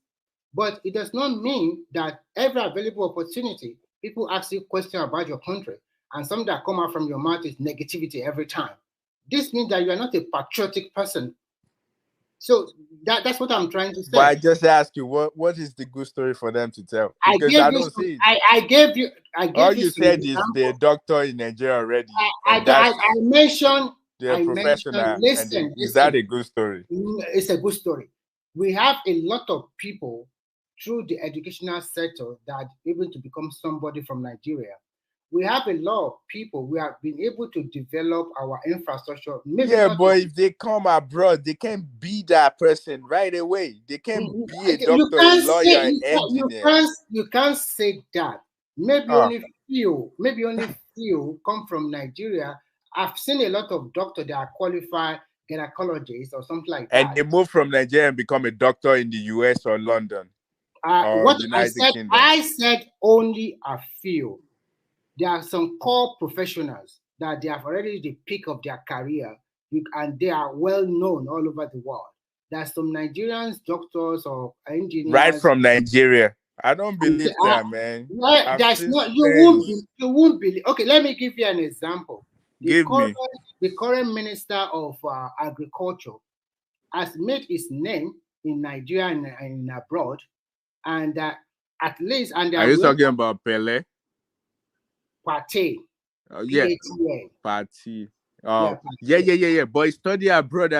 but it does not mean that every available opportunity, people ask you questions about your country, and something that come out from your mouth is negativity every time. This means that you are not a patriotic person. So that's what I'm trying to say. But I just ask you, what is the good story for them to tell? Because I don't see it. I gave you. All you said is they're a doctor in Nigeria already. I mentioned they're professional. Listen, is that a good story? It's a good story. We have a lot of people through the educational sector that are able to become somebody from Nigeria. We have a lot of people. We have been able to develop our infrastructure. But if they come abroad, they can't be that person right away. They can't be a doctor, a lawyer, an engineer. You can't say that. Maybe only few come from Nigeria. I've seen a lot of doctors that are qualified gynecologists or something like that. And they move from Nigeria and become a doctor in the US or London. What I said only a few. There are some core professionals that they have already the peak of their career, and they are well known all over the world. There's some Nigerians, doctors or engineers. Right from Nigeria. I don't believe that, man. You won't believe. Okay, let me give you an example. The current minister of agriculture has made his name in Nigeria and abroad, and at least. And are you talking about Pele? Party. Party. Yeah. But he studied abroad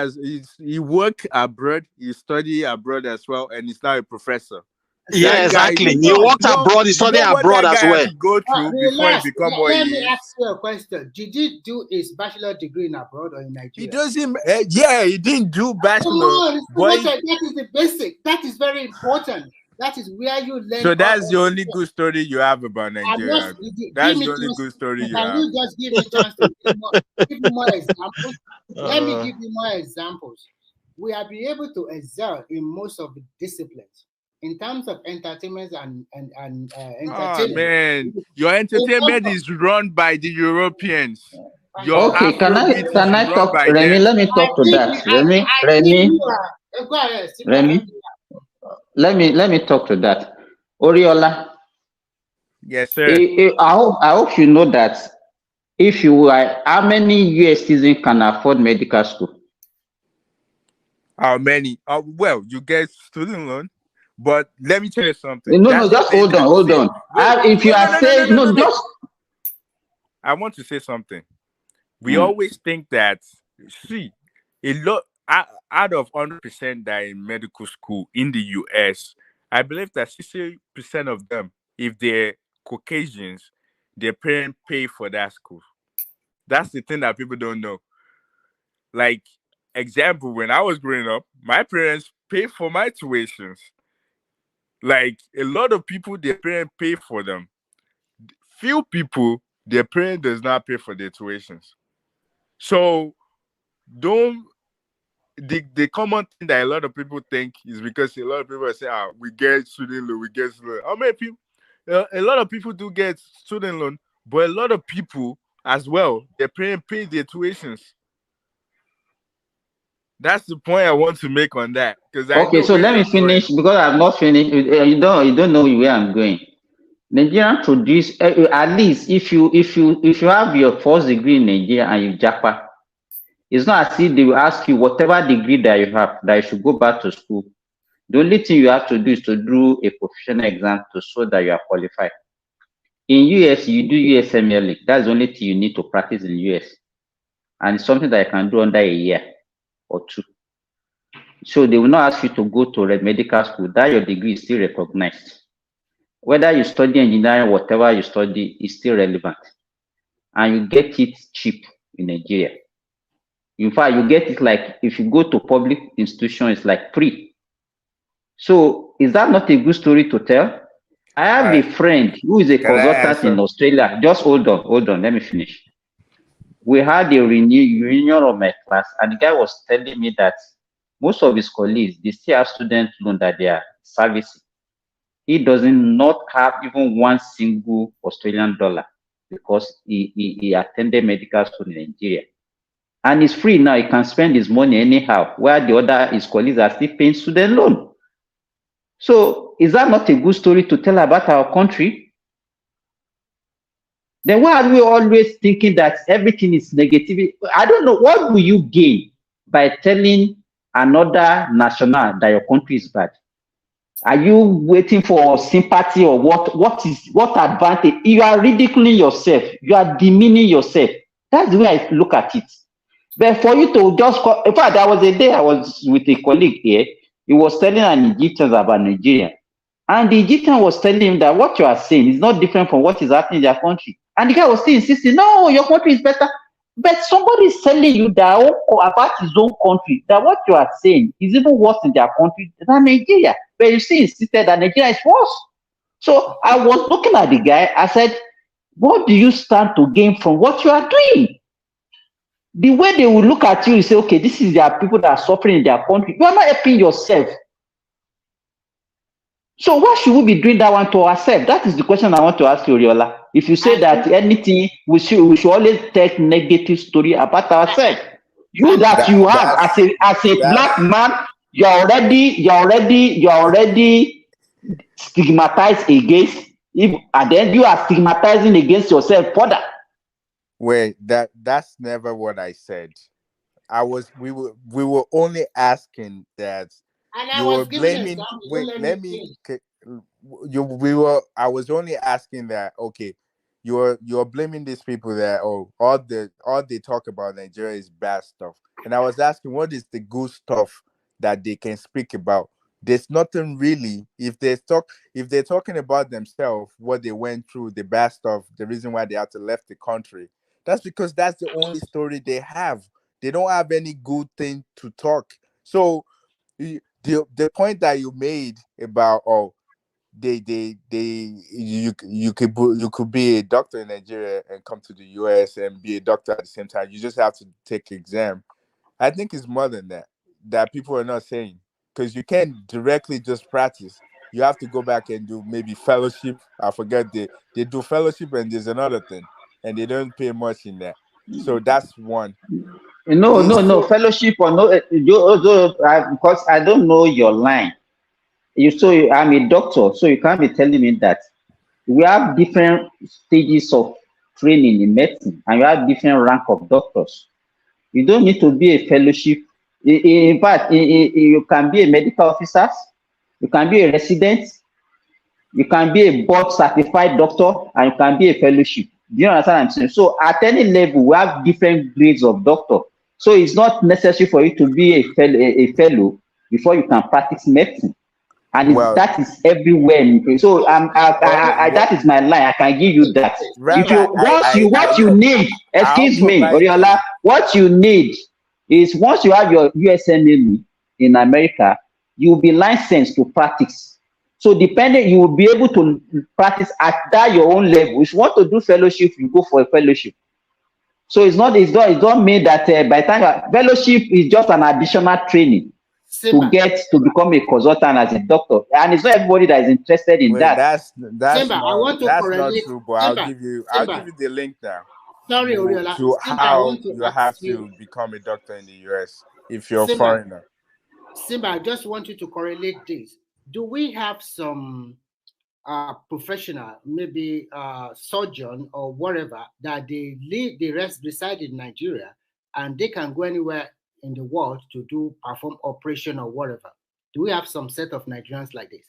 he worked abroad, he studied abroad as well, and he's now a professor. Yeah, exactly. He worked abroad, he studied abroad as well. Go through before he become what he is. Let me ask you a question. Did he do his bachelor degree in abroad or in Nigeria? He doesn't. He didn't do bachelor. That is the basic. That is very important. That is where you learn. So that's the only good story you have about Nigeria. That's the only good story you have. Can you just give me a chance to give me more examples? Let me give you more examples. We have been able to excel in most of the disciplines. In terms of entertainment and entertainment. Oh, man. Your entertainment is run by the Europeans. Okay, can I talk, Remy? Let me talk to that. Remy. Let me talk to that. Oriola. Yes, sir. I hope you know that if you are, how many US citizens can afford medical school? How many? Well, you get student loan. But let me tell you something. No, just hold on. If you are saying no, just I want to say something. We always think that a lot out of 100% that are in medical school in the US, I believe that 60% of them, if they're Caucasians, their parents pay for that school. That's the thing that people don't know. Like, example, when I was growing up, my parents paid for my tuitions. Like, a lot of people, their parents pay for them. Few people, their parent does not pay for their tuitions. So the common thing that a lot of people think is because a lot of people say, we get student loan, How many people? A lot of people do get student loan, but a lot of people as well, their parents pay their tuitions. That's the point I want to make on that. Okay, so let me finish because I'm not finished. You don't know where I'm going. Nigeria produce at least if you have your first degree in Nigeria and you japa, it's not as if they will ask you whatever degree that you have that you should go back to school. The only thing you have to do is to do a professional exam to show that you are qualified. In US, you do USMLE. That's the only thing you need to practice in US, and it's something that you can do under a year or two. So they will not ask you to go to a medical school. That your degree is still recognized. Whether you study engineering, whatever you study is still relevant. And you get it cheap in Nigeria. In fact, you get it like if you go to public institution, it's like free. So is that not a good story to tell? I have a friend who is a consultant in Australia. Just hold on, let me finish. We had a reunion of my class, and the guy was telling me that most of his colleagues, they still have student loan that they are servicing. He doesn't not have even one single Australian dollar because he attended medical school in Nigeria. And he's free now, he can spend his money anyhow, where his colleagues are still paying student loan. So is that not a good story to tell about our country? Then why are we always thinking that everything is negative? I don't know, what will you gain by telling another national that your country is bad? Are you waiting for sympathy or what advantage? You are ridiculing yourself. You are demeaning yourself. That's the way I look at it. But for you to just in fact, there was a day I was with a colleague here. He was telling an Egyptian about Nigeria. And the Egyptian was telling him that what you are saying is not different from what is happening in their country. And the guy was still insisting, no, your country is better. But somebody is telling you that about his own country, that what you are saying is even worse in their country than Nigeria. But you see, insisted that Nigeria is worse. So I was looking at the guy, I said, what do you stand to gain from what you are doing? The way they will look at you and say, okay, this is their people that are suffering in their country. You are not helping yourself. So why should we be doing that one to ourselves? That is the question I want to ask you, Oriola. If you say that anything, we should always take negative story about ourselves. You have as a black man, you're already stigmatized against, and then you are stigmatizing against yourself further. Wait, that's never what I said. We were only asking that. And you were blaming. Wait, let me. I was only asking that. Okay, you're blaming these people that all they talk about Nigeria is bad stuff, and I was asking what is the good stuff that they can speak about. There's nothing really. If they're talking about themselves, what they went through, the bad stuff, the reason why they had to left the country, that's because that's the only story they have. They don't have any good thing to talk. So the point that you made about you could be a doctor in Nigeria and come to the US and be a doctor at the same time. You just have to take exam. I think it's more than that people are not saying, because you can't directly just practice. You have to go back and do maybe fellowship. I forget they do fellowship, and there's another thing, and they don't pay much in that. So that's one. No, fellowship or no, because I don't know your line. I'm a doctor, so you can't be telling me that we have different stages of training in medicine, and you have different rank of doctors. You don't need to be a fellowship. In fact, you can be a medical officer, You can be a resident, you can be a board certified doctor, and you can be a fellowship. Do you understand what I'm saying? So at any level, we have different grades of doctor. So it's not necessary for you to be a fellow before you can practice medicine. And that is everywhere. So that is my line. I can give you that. If you what you need, excuse me, Oriola, what you need is once you have your USMLE in America, you will be licensed to practice. So depending, you will be able to practice at that your own level. If you want to do fellowship, you go for a fellowship. So it's not mean that by the time fellowship is just an additional training to become a consultant as a doctor, and it's not everybody that is interested in that. That's Simba, not, I want to that's correlate. not true, but I'll give you the link now. Sorry, Oriola. To Simba, how you have to become a doctor in the US if you're a foreigner. Simba, I just want you to correlate this. Do we have some professional, maybe surgeon or whatever, that they reside in Nigeria and they can go anywhere in the world to perform operation or whatever? Do we have some set of Nigerians like this?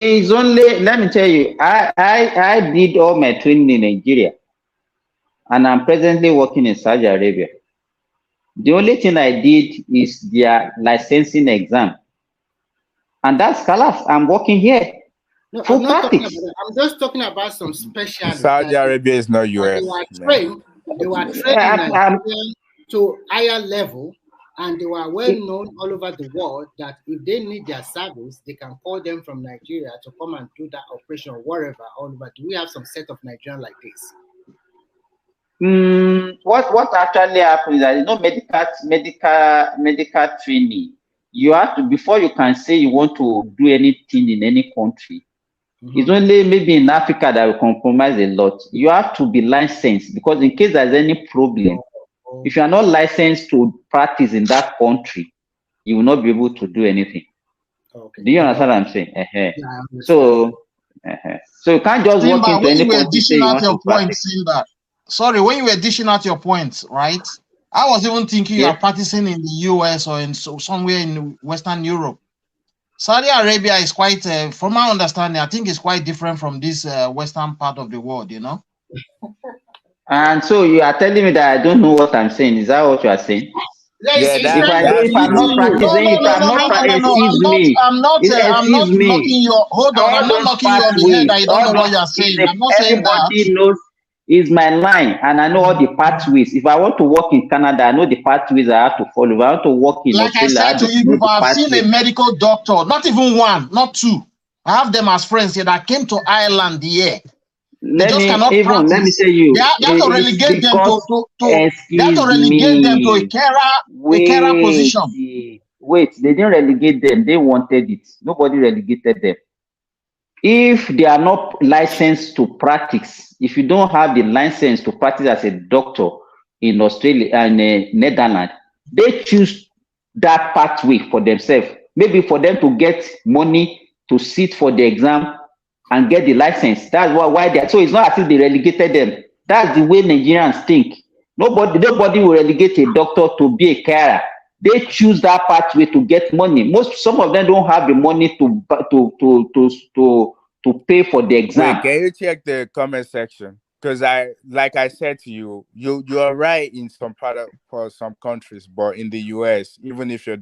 It's only, let me tell you, I did all my training in Nigeria, and I'm presently working in Saudi Arabia. The only thing I did is their licensing exam, and that's Kalas. I'm working here. No, full practice. I'm just talking about some special. Saudi Arabia is not US. They were trained to higher level, and they were well known all over the world that if they need their service, they can call them from Nigeria to come and do that operation or whatever all over. Do we have some set of Nigerians like this? What actually happens is that medical training. You have to, before you can say you want to do anything in any country. It's only maybe in Africa that will compromise a lot. You have to be licensed, because in case there's any problem, if you are not licensed to practice in that country, you will not be able to do anything. Okay. Do you understand what I'm saying? Yeah, so you can't just walk into any country say you want to practice. Sorry, when you were dishing out your points, right? I was even thinking you are practicing in the US or in somewhere in Western Europe. Saudi Arabia is quite, from my understanding, I think it's quite different from this Western part of the world, you know? And so you are telling me that I don't know what I'm saying. Is that what you are saying? If I'm not practicing, I'm not knocking your, hold on, I'm not knocking you on the head. I don't know what you're saying. I'm not saying that. Everybody knows is my line, and I know all the pathways. If I want to work in Canada, I know the pathways I have to follow. If I want to work in Australia, I said to you, I've seen a medical doctor, not even one, not two. I have them as friends here that came to Ireland here. Let me tell you, they have to relegate them to a carer position. Wait, they didn't relegate them. They wanted it. Nobody relegated them. If they are not licensed to practice, if you don't have the license to practice as a doctor in Australia and Netherlands, they choose that pathway for themselves. Maybe for them to get money to sit for the exam and get the license. That's why they are. So it's not as if they relegated them. That's the way Nigerians think. Nobody will relegate a doctor to be a carer. They choose that pathway to get money. Some of them don't have the money to pay for the exam. Wait, can you check the comment section? Because like I said to you, you are right in some for some countries, but in the US, even if you're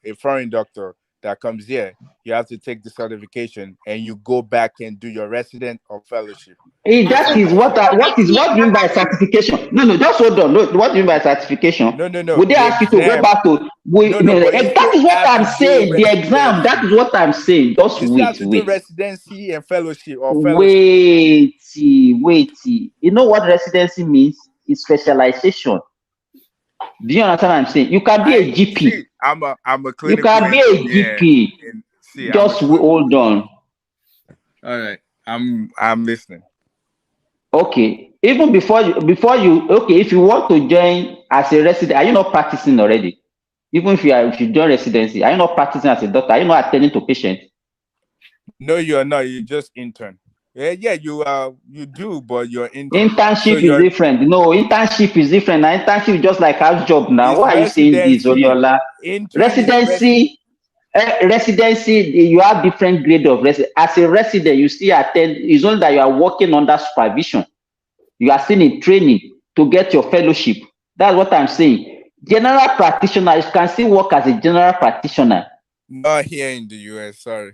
a foreign doctor that comes here, you have to take the certification and you go back and do your resident or fellowship. That is what do you mean by certification? No, just hold on. No, what do you mean by certification? No. Would they ask you to go back to? That is what I'm saying. The exam. That is what I'm saying. Just wait. Residency and fellowship or fellowship. Wait. You know what residency means? It's specialization. Do you understand what I'm saying? You can be a GP. See, I'm a clinical. You can be a GP. Just hold on. All right, I'm listening. Okay. Even before you, if you want to join as a resident, are you not practicing already? Even if you join residency, are you not practicing as a doctor? Are you not attending to patients? No, you're not. You just intern. Yeah, you do, but your internship is different. No, internship is different. Now, internship is just like house job now. Why are you saying this, Oriola? Residency Residency, you have different grade of residence. As a resident, you still attend. It's only that you are working under supervision. You are still in training to get your fellowship. That's what I'm saying. General practitioners can still work as a general practitioner. Not here in the US, sorry.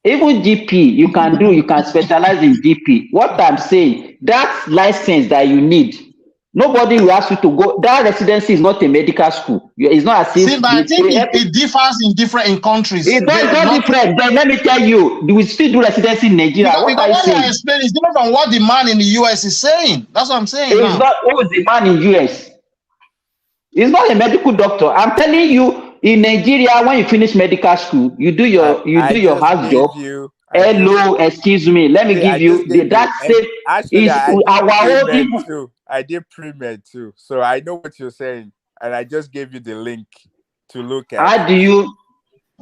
Even GP, you can specialize in GP. What I'm saying, that license that you need, nobody will ask you to go. That residency is not a medical school. It's not as if. See, but I think it differs in countries. It's not different. Then let me tell you, we still do residency in Nigeria. Because what I explain is different from what the man in the US is saying. That's what I'm saying. It's not who is the man in US. He's not a medical doctor. I'm telling you. In Nigeria, when you finish medical school, you do your house job. Hello, excuse me. Let me give you that same is our own too. I did pre-med too, so I know what you're saying, and I just gave you the link to look at. How do you?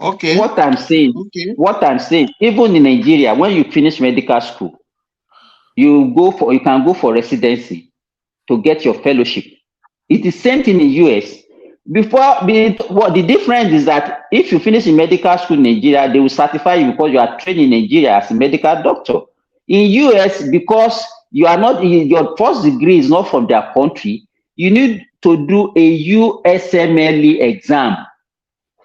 Okay. What I'm saying. Okay. What I'm saying. Even in Nigeria, when you finish medical school, you can go for residency to get your fellowship. It is same thing in US. What the difference is that if you finish in medical school in Nigeria, they will certify you because you are trained in Nigeria as a medical doctor. In US, because you are not, your first degree is not from their country, you need to do a USMLE exam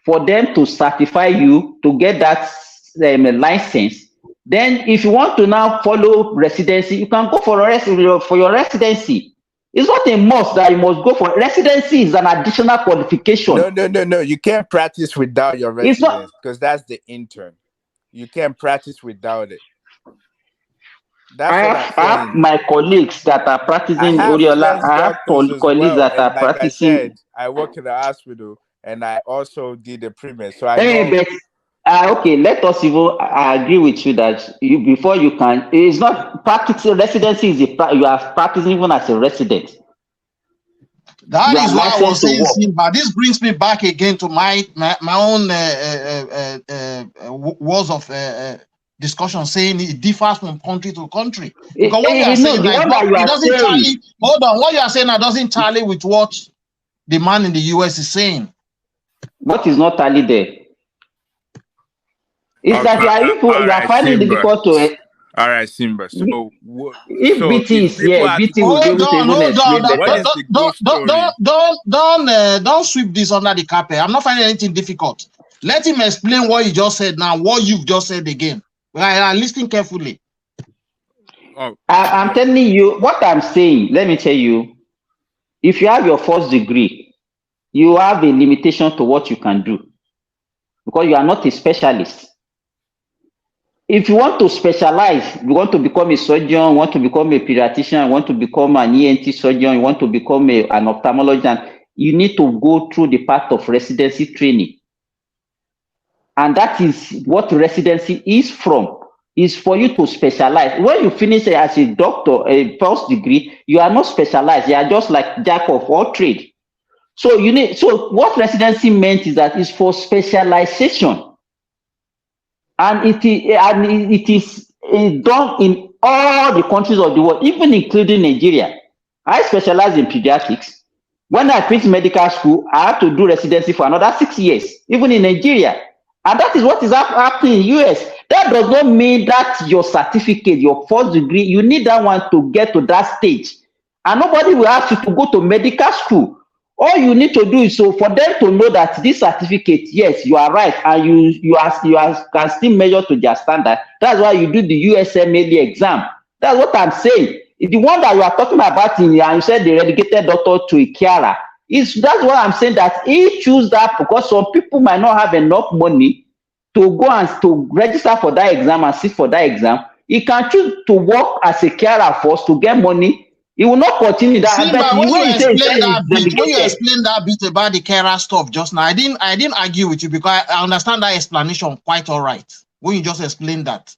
for them to certify you to get that license. Then if you want to now follow residency, you can go for your residency. It's not a must that you must go for residency. Is an additional qualification. No. You can't practice without your residence because that's the intern. You can't practice without it. I have my colleagues that are practicing Oriola. I have colleagues that are practicing. I work in the hospital and I also did the pre-med. So I know. Okay, let us even agree with you that before you can, it's not practicing residency. You are practicing even as a resident. That is what I was saying, but this brings me back again to my own words of discussion, saying it differs from country to country. Because what you are saying, it doesn't tally. Hold on, what you are saying doesn't tally with what the man in the US is saying. What is not tally there? It's that you are finding it difficult to. All right, Simba. So, if BT is here, BT will be able to don't sweep this under the carpet. I'm not finding anything difficult. Let him explain what he just said now, what you've just said again. I'm listening carefully. I'm telling you what I'm saying. Let me tell you, if you have your first degree, you have a limitation to what you can do because you are not a specialist. If you want to specialize, you want to become a surgeon, want to become a pediatrician, want to become an ENT surgeon, you want to become an ophthalmologist, you need to go through the path of residency training. And that is what residency is from, is for you to specialize. When you finish as a doctor, a first degree, you are not specialized. You are just like jack of all trade. So what residency meant is that it's for specialization. And it is done in all the countries of the world, even including Nigeria. I specialize in pediatrics. When I finished medical school, I had to do residency for another 6 years, even in Nigeria. And that is what is happening in the US. That does not mean that your certificate, your first degree, you need that one to get to that stage. And nobody will ask you to go to medical school. All you need to do is so for them to know that this certificate, yes, you are right, and you can still measure to their standard. That's why you do the USMLE exam. That's what I'm saying. The one that you are talking about and you said the relegated doctor to a carer. That's what I'm saying, that he choose that because some people might not have enough money to go and to register for that exam and sit for that exam. He can choose to work as a carer first to get money. He will not continue that. See, but when you explain that bit about the carer stuff just now, I didn't argue with you because I understand that explanation quite all right when you just explained that.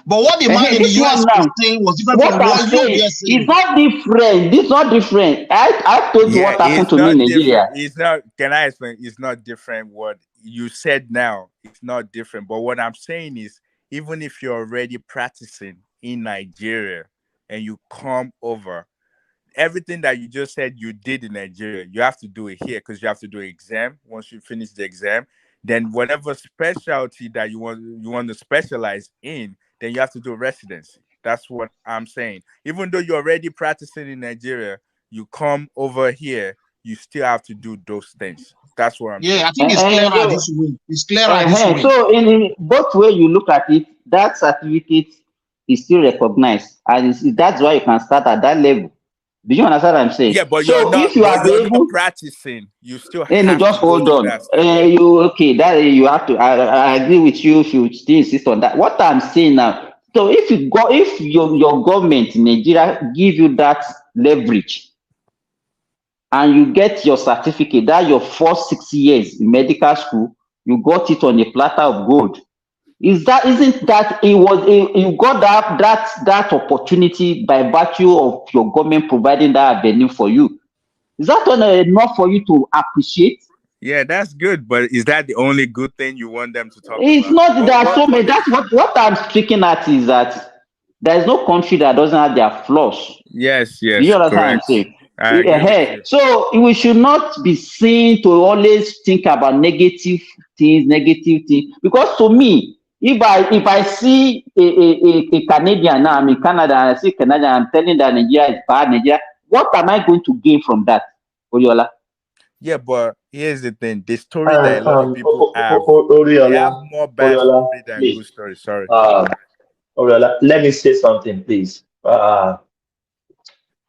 But what the man in the US was saying was different from what you just saying. It's not different. It's not different. I told you what happened to me in Nigeria. It's not. Can I explain? It's not different. What you said now, it's not different. But what I'm saying is, even if you're already practicing in Nigeria and you come over, everything that you just said you did in Nigeria, you have to do it here because you have to do an exam. Once you finish the exam, Then whatever specialty that you want to specialize in, then you have to do residency. That's what I'm saying. Even though you're already practicing in Nigeria, you come over here, you still have to do those things. That's what I'm saying. I think it's clearer this way. It's clearer this way. So in both way you look at it, that certificate is still recognized, and that's why you can start at that level. Do you understand what I'm saying? Yeah, but so you're not practicing. You still have just to hold on. That you have to. I agree with you if you still insist on that. What I'm saying now. So if your government in Nigeria give you that leverage, and you get your certificate, that your first 6 years in medical school, you got it on a platter of gold. Isn't that you got that opportunity by virtue of your government providing that avenue for you? Is that not enough for you to appreciate? Yeah, that's good, but is that the only good thing you want them to talk it's about? Not that so many. That's what I'm speaking at, is that there is no country that doesn't have their flaws. Yes, Do you understand what I'm saying? So we should not be seen to always think about negative things, because to me, if I see a Canadian now, I'm in Canada, and I see Canadian, I'm telling that Nigeria is bad, Nigeria, what am I going to gain from that, Oriola? Yeah, but here's the thing: the story that a lot of people have, they have more bad story than good story. Sorry. Oriola, let me say something, please.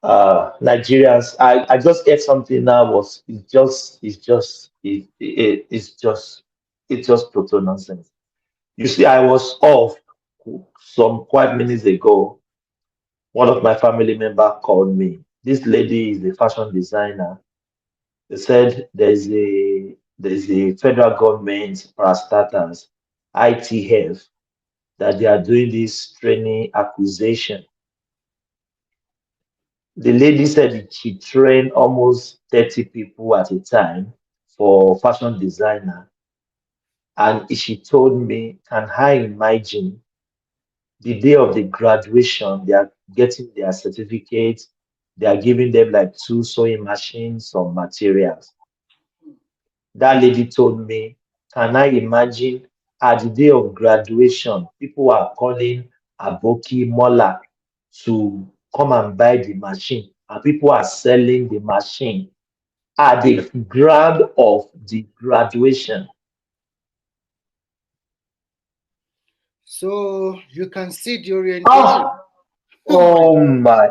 Nigerians, I just heard something now. It's just total nonsense. You see, I was off some 5 minutes ago. One of my family members called me. This lady is a fashion designer. They said there's a federal government parastatals, ITF, that they are doing this training acquisition. The lady said she trained almost 30 people at a time for fashion designer. And she told me, can I imagine the day of the graduation, they are getting their certificates, they are giving them like 2 sewing machines, some materials. That lady told me, can I imagine at the day of graduation, people are calling Aboki Mola to come and buy the machine, and people are selling the machine at the ground of the graduation. So you can see the orientation. Oh my!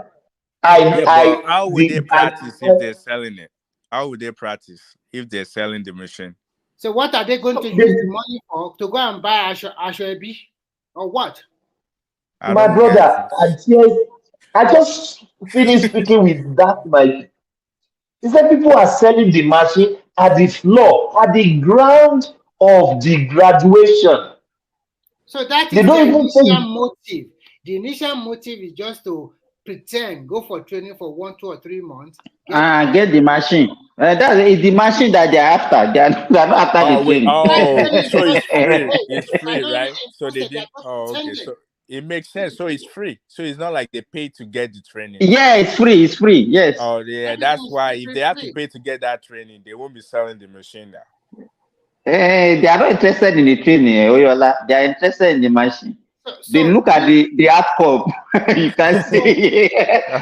How would they practice if they're selling it? How would they practice if they're selling the machine? So what are they going to use the money for? To go and buy Ashwebi or what? My brother, I just finished speaking with that mic. He said people are selling the machine at the floor, at the ground of the graduation. So that is the initial motive. The initial motive is just to pretend, go for training for 1, 2, or 3 months. Get the machine. That is the machine that they're after. They're not after the training. So it's free. It's free, right? So they did. Okay. So it makes sense. So it's free. So it's not like they pay to get the training. Yeah, it's free. It's free. Yes. Oh, yeah. That's why if they have to pay to get that training, they won't be selling the machine now. They are not interested in the training, Oyola. They are interested in the machine. They look at the outcome. You can see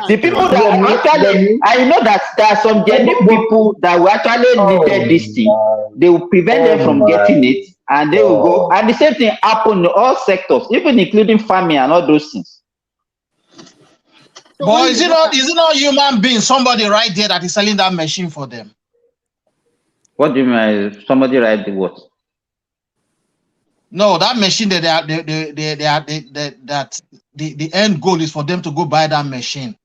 the people that actually. I know that there are some genuine people that will actually needed this thing. They will prevent them from getting it, and they will go. And the same thing happen in all sectors, even including farming and all those things. But is it not human being? Somebody right there that is selling that machine for them. What do you mean? Somebody right there what? No, that machine that the end goal is for them to go buy that machine.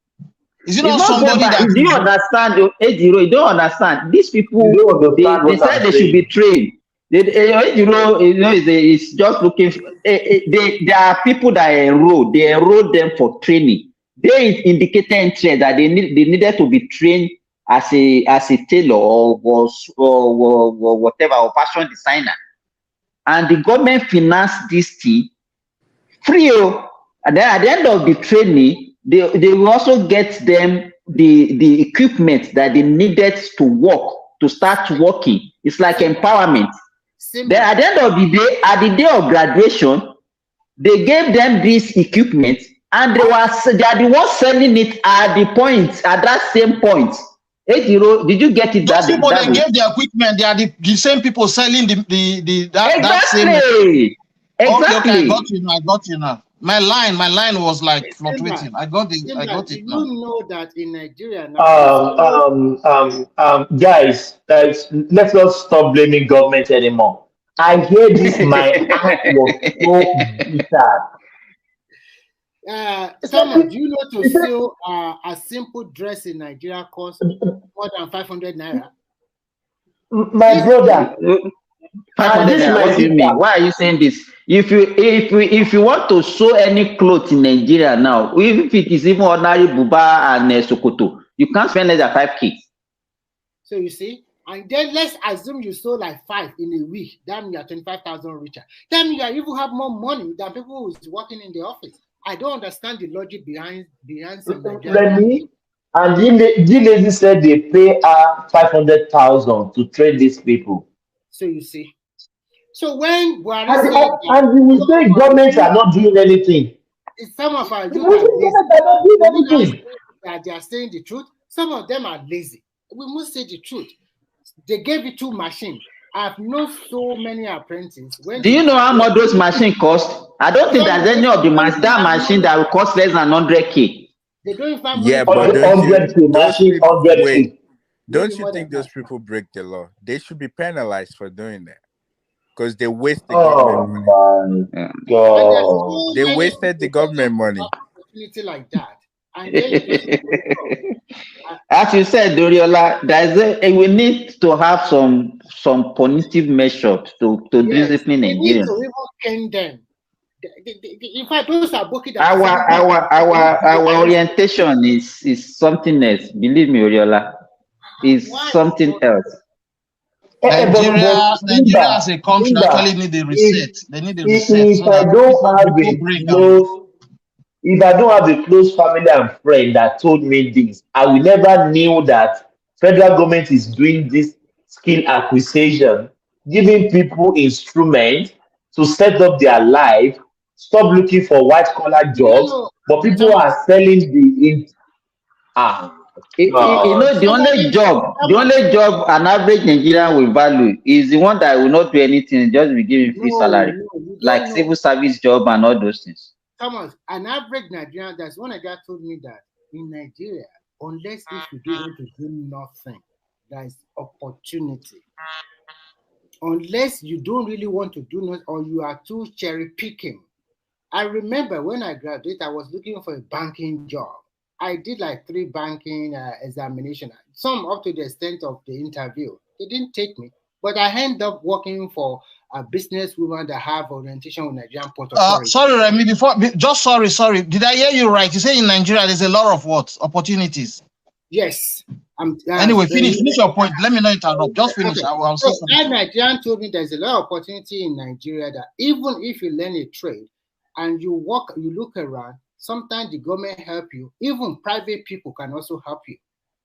Is it not somebody that? Do you understand? You don't understand. These people, they said they should be trained. It's just looking. There are people that enroll. They enroll them for training. They indicated interest that they needed to be trained as a tailor or whatever, or fashion designer. And the government financed this thing free. And then at the end of the training, they will also get them the equipment that they needed to work, to start working. It's like empowerment. Same Then at the end of the day, at the day of graduation, they gave them this equipment, and they are the ones selling it at the point, at that same point. 80, did you get it? Those people that they gave the equipment, they are the same people selling that same. Exactly. Okay, I got you now. My line was like fluctuating. I got it now. You know that in Nigeria now. Guys, let's not stop blaming government anymore. I hear this, my heart was so bitter. Someone, do you know to sew a simple dress in Nigeria costs more than 500 naira? My brother. 500 naira. What do you mean? Why are you saying this? If you want to sew any clothes in Nigeria now, if it is even ordinary buba and sokoto, you can't spend less than 5K. So you see, and then let's assume you sold like 5 in a week. That means you are 25,000 richer. That means you even have more money than people who is working in the office. I don't understand the logic behind some Remy and G-Lady said they pay her 500,000 to train these people. So you see. So when and you say governments are not doing anything. Some of our youth they are saying the truth. Some of them are lazy. We must say the truth. They gave you 2 machines. I've known so many apprentices. Do you know how much those machines cost? I don't think there's any of the that machine that will cost less than 100K. They don't find yeah, but don't you think those people break the law? They should be penalized for doing that because they waste the government money. My God. They wasted the government money. Opportunity like that. And then as you said, Doriola, we need to have some punitive measures to discipline Nigerians. We even can them. In fact, those are booking our orientation is something else. Believe me, Oriola, is something else. Nigeria as a country actually need a reset. They need a reset. If I don't have a close family and friend that told me this, I will never knew that federal government is doing this skill acquisition, giving people instruments to set up their life, stop looking for white collar jobs, but people are selling the the only job an average Nigerian will value is the one that will not do anything, just be giving free salary, like civil service job and all those things. Thomas, an average Nigerian, there's one guy told me that in Nigeria, unless if you don't want to do nothing, there is opportunity. Unless you don't really want to do nothing or you are too cherry picking. I remember when I graduated, I was looking for a banking job. I did like 3 banking examinations, some up to the extent of the interview. They didn't take me, but I ended up working for a businesswoman that have orientation with Nigerian Port Authority. Sorry, Remy, sorry. Did I hear you right? You say in Nigeria there's a lot of what? Opportunities. Yes. Anyway, finish your point. Let me not interrupt. Just finish. Okay. I'll say something. That Nigerian told me there's a lot of opportunity in Nigeria that even if you learn a trade and you look around, sometimes the government help you. Even private people can also help you.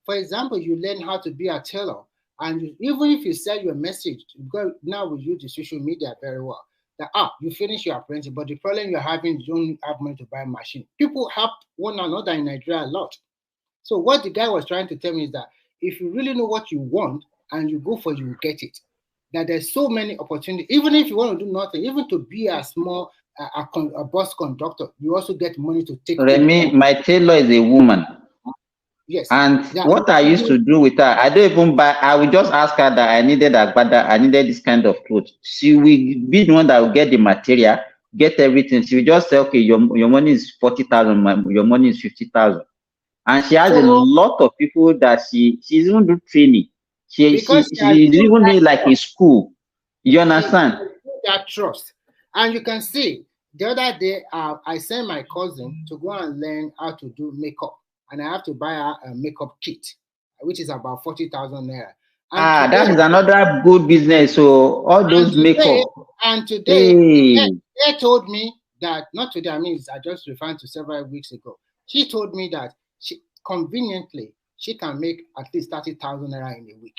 For example, you learn how to be a tailor, and even if you sell your message, because now we use the social media very well, that you finish your apprentice, but the problem you're having, you don't have money to buy a machine. People help one another in Nigeria a lot. So what the guy was trying to tell me is that if you really know what you want and you go for it, you will get it. That there's so many opportunities. Even if you want to do nothing, even to be a small a bus conductor, you also get money to take. Remy, my tailor is a woman. Yes. And what I used to do with her, I don't even buy. I would just ask her that I needed I needed this kind of clothes. She will be the one that will get the material, get everything. She will just say, okay, your money is 40,000, your money is 50,000. And she has a lot of people that she's even do training. She's even doing like a school. You understand? That trust. And you can see the other day I sent my cousin to go and learn how to do makeup. And I have to buy a makeup kit, which is about 40,000 naira. That is another good business. So all those makeup. And today, they told me that, not today, I mean, I just referred to several weeks ago. She told me that she can make at least 30,000 naira in a week.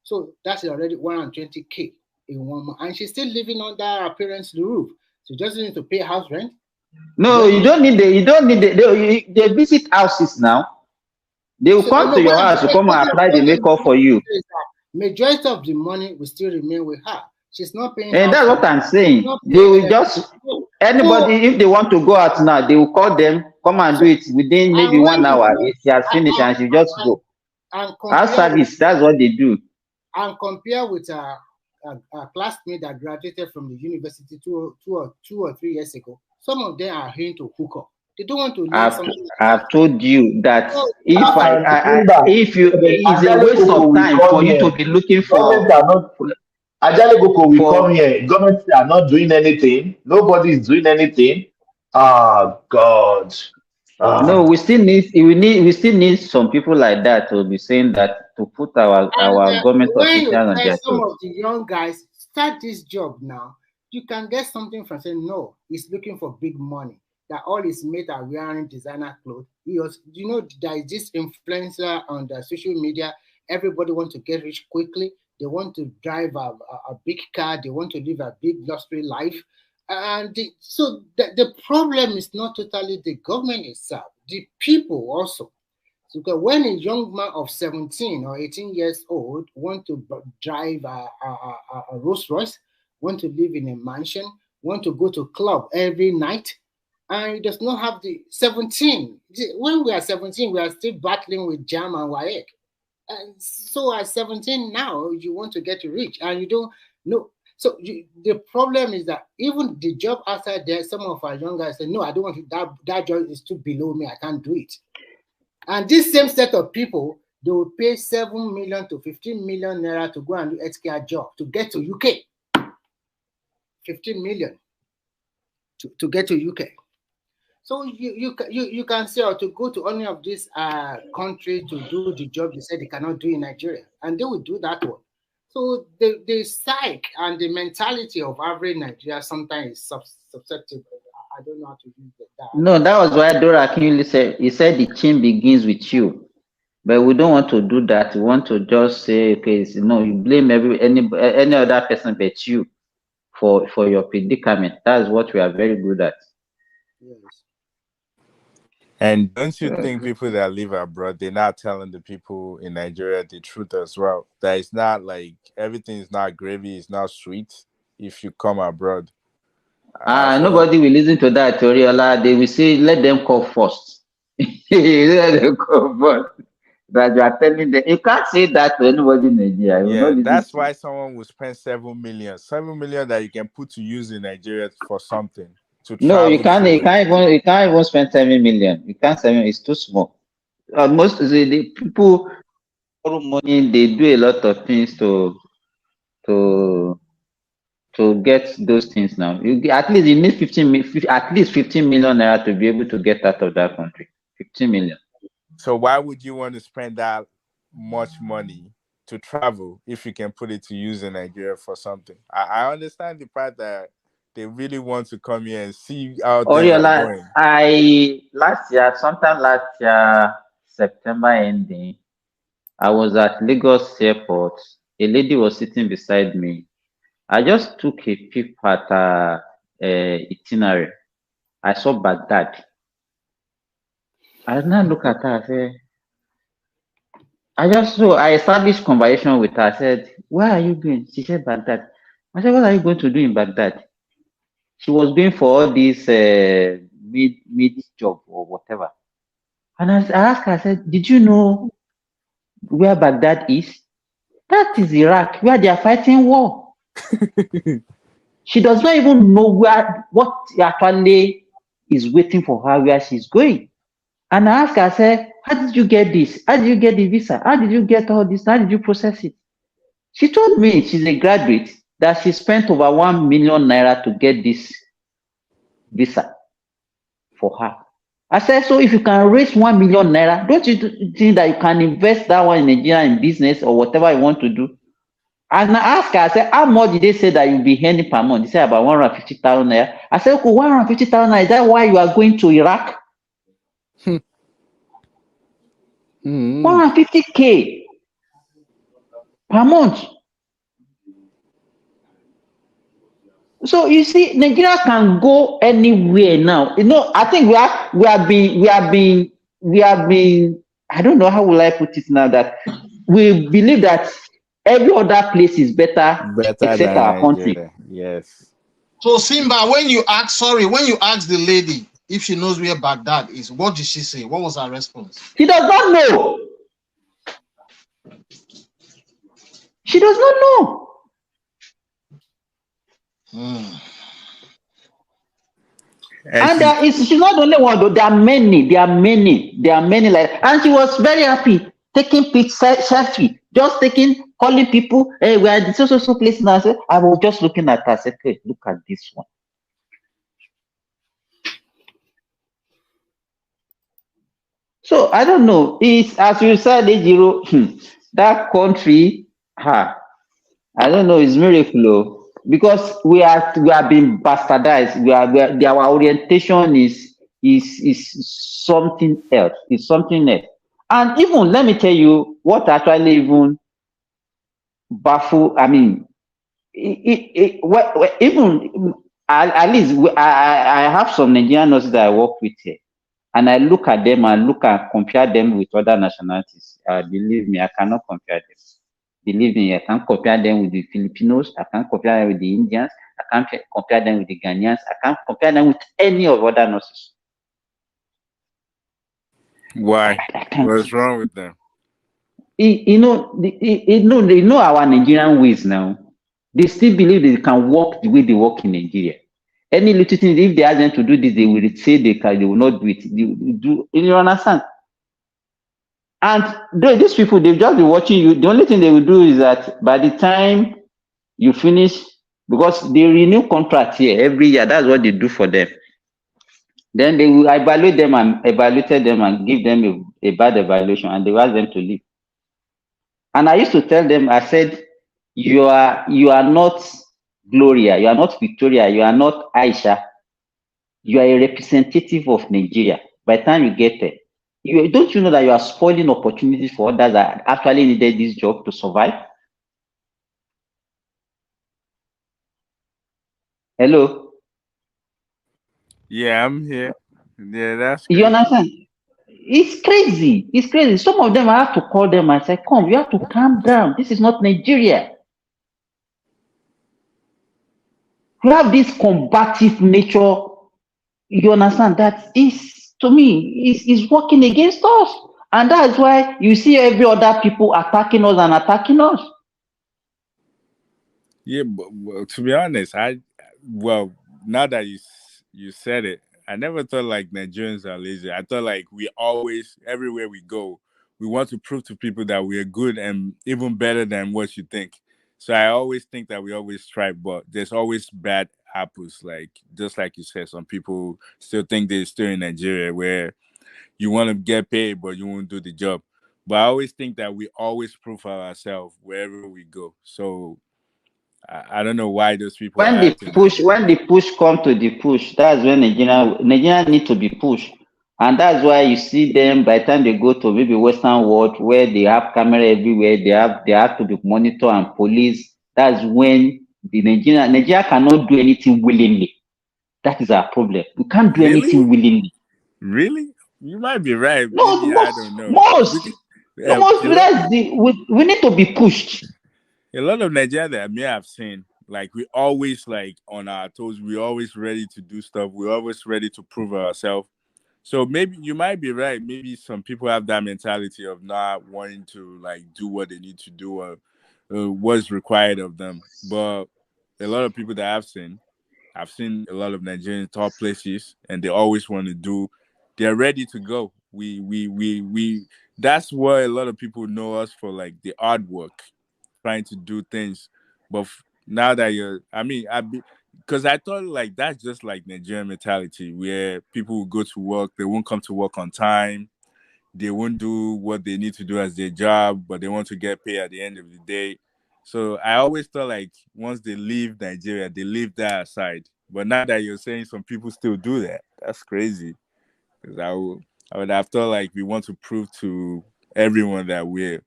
So that's already 120K in 1 month, and she's still living under her parents' roof. So just need to pay house rent. No, you don't need they visit houses now. They will come to your house to come and apply the makeup for you. Majority of the money will still remain with her. She's not paying. And that's what I'm saying. They will just anybody if they want to go out now, they will call them, come and do it within maybe 1 hour. If she has finished and she just go. Our service, that's what they do. And compare with a classmate that graduated from the university two or 3 years ago. Some of them are here to hook up. They don't want to learn something. I've told you that if you it's a waste of time for you to be looking for. Ajaleboko will come here. Governments are not doing anything. Nobody is doing anything. God. No, we still need some people like that to be saying that, to put our government officials on their toes. Some of the young guys start this job now. You can get something from saying no. He's looking for big money. That all his mates are wearing designer clothes. There is this influencer on the social media. Everybody wants to get rich quickly. They want to drive a big car. They want to live a big luxury life. And so the problem is not totally the government itself. The people also. So because when a young man of 17 or 18 years old want to drive a Rolls Royce, want to live in a mansion, want to go to club every night, and he does not have the 17. When we are 17, we are still battling with jam and WAEC. And so at 17 now, you want to get rich and you don't know. So the problem is that even the job outside there, some of our young guys say, no, I don't want to, that job is too below me. I can't do it. And this same set of people, they will pay 7 million to 15 million naira to go and do healthcare job to get to UK. 15 million to get to UK. So you can say, or to go to any of these countries to do the job they said they cannot do in Nigeria, and they will do that one. So the psyche and the mentality of average Nigeria sometimes is susceptible. I don't know how to use that. No, that was why Dora Akinwumi said, he said the chain begins with you. But we don't want to do that. We want to just say, okay, no, you blame any other person but you for your predicament. That's what we are very good at. Yes. And don't you think people that live abroad, they're not telling the people in Nigeria the truth as well? That it's not like everything is not gravy, it's not sweet if you come abroad. Nobody will listen to that, Toriola. They will say, let them call first. Let them call first. That you are telling them. You can't say that to anybody in Nigeria. Yeah, that's why someone will spend 7 million. 7 million that you can put to use in Nigeria for something. No, you can't even spend 7 million. You can't spend, it's too small. Most the people borrow money, they do a lot of things to get those things now. At least you need 15 million naira to be able to get out of that country. 15 million. So why would you want to spend that much money to travel if you can put it to use in Nigeria for something? I understand the part that they really want to come here and see how things are going. Sometime last year, September ending, I was at Lagos airport. A lady was sitting beside me. I just took a peep at her itinerary. I saw Baghdad. I now look at her. I said, I established conversation with her. I said, where are you going? She said, Baghdad. I said, what are you going to do in Baghdad? She was going for all these mid job or whatever. And I asked her, I said, did you know where Baghdad is? That is Iraq, where they are fighting war. She does not even know what actually is waiting for her, where she's going. And I asked her, I said, how did you get this? How did you get the visa? How did you get all this? How did you process it? She told me she's a graduate, that she spent over 1 million naira to get this visa for her. I said, so if you can raise 1 million naira, don't you think that you can invest that one in Nigeria in business or whatever you want to do? And I asked her, I said, how much did they say that you'll be earning per month? They said about 150,000 naira. I said, okay, 150,000 naira, is that why you are going to Iraq? 150K per month. So you see, Nigeria can go anywhere now. You know, I think we have been. I don't know how will I put it now, that we believe that every other place is better Better except than our country. Nigeria. Yes. So Simba, when you ask the lady if she knows where Baghdad is, what did she say? What was her response? She does not know. She does not know. And she's not the only one, though. There are many. Like, and she was very happy taking selfie, just calling people. Hey, we are at so place now. I was just looking at her. I said, hey, look at this one. So I don't know. It's as you said, Ejiro, that country, I don't know. It's miracle. Because we are being bastardized. Our orientation is something else. It's something else. And even let me tell you what actually even baffle. I mean, even at least I have some Nigerian nurses that I work with here, and I look at them and compare them with other nationalities. Believe me, I cannot compare them. Believe me, I can't compare them with the Filipinos. I can't compare them with the Indians. I can't compare them with the Ghanaians. I can't compare them with any of other nurses. Why? What's wrong with them? They know our Nigerian ways now. They still believe they can work the way they work in Nigeria. Any little thing, if they ask them to do this, they will say they will not do it. You understand? And these people, they've just been watching you. The only thing they will do is that by the time you finish, because they renew contracts here every year, that's what they do for them. Then they will evaluate them and give them a bad evaluation, and they will ask them to leave. And I used to tell them, I said, you are not Gloria, you are not Victoria, you are not Aisha. You are a representative of Nigeria. By the time you get there, don't you know that you are spoiling opportunities for others that actually needed this job to survive? Hello? Yeah, I'm here. Yeah, that's crazy. You understand? It's crazy. It's crazy. Some of them, I have to call them and say, come, you have to calm down. This is not Nigeria. You have this combative nature. You understand? That is, to me, is working against us. And that's why you see every other people attacking us and attacking us. Yeah, but to be honest, now that you said it, I never thought like Nigerians are lazy. I thought like we always, everywhere we go, we want to prove to people that we are good and even better than what you think. So I always think that we always try, but there's always bad apples. Like just like you said, some people still think they're still in Nigeria where you want to get paid, but you won't do the job. But I always think that we always prove ourselves wherever we go. So I don't know why those people when the push come to the push, that's when Nigeria need to be pushed. And that's why you see them by the time they go to maybe Western world where they have camera everywhere, they have to be monitored and police. That's when the Nigeria cannot do anything willingly. That is our problem. We can't do anything willingly. Really? You might be right. No, maybe, I don't know. We need to be pushed. A lot of Nigeria that I may have seen, like we always like on our toes, we're always ready to do stuff, we're always ready to prove ourselves. So maybe you might be right. Maybe some people have that mentality of not wanting to like do what they need to do or what's required of them. But a lot of people that I've seen a lot of Nigerian top places, and they always want to do. They're ready to go. We. That's what a lot of people know us for, like the hard work, trying to do things. But now that because I thought like that's just like Nigerian mentality where people will go to work, they won't come to work on time, they won't do what they need to do as their job, but they want to get paid at the end of the day. So I always thought like once they leave Nigeria, they leave that aside. But now that you're saying some people still do that, that's crazy. Because I would have thought like we want to prove to everyone that we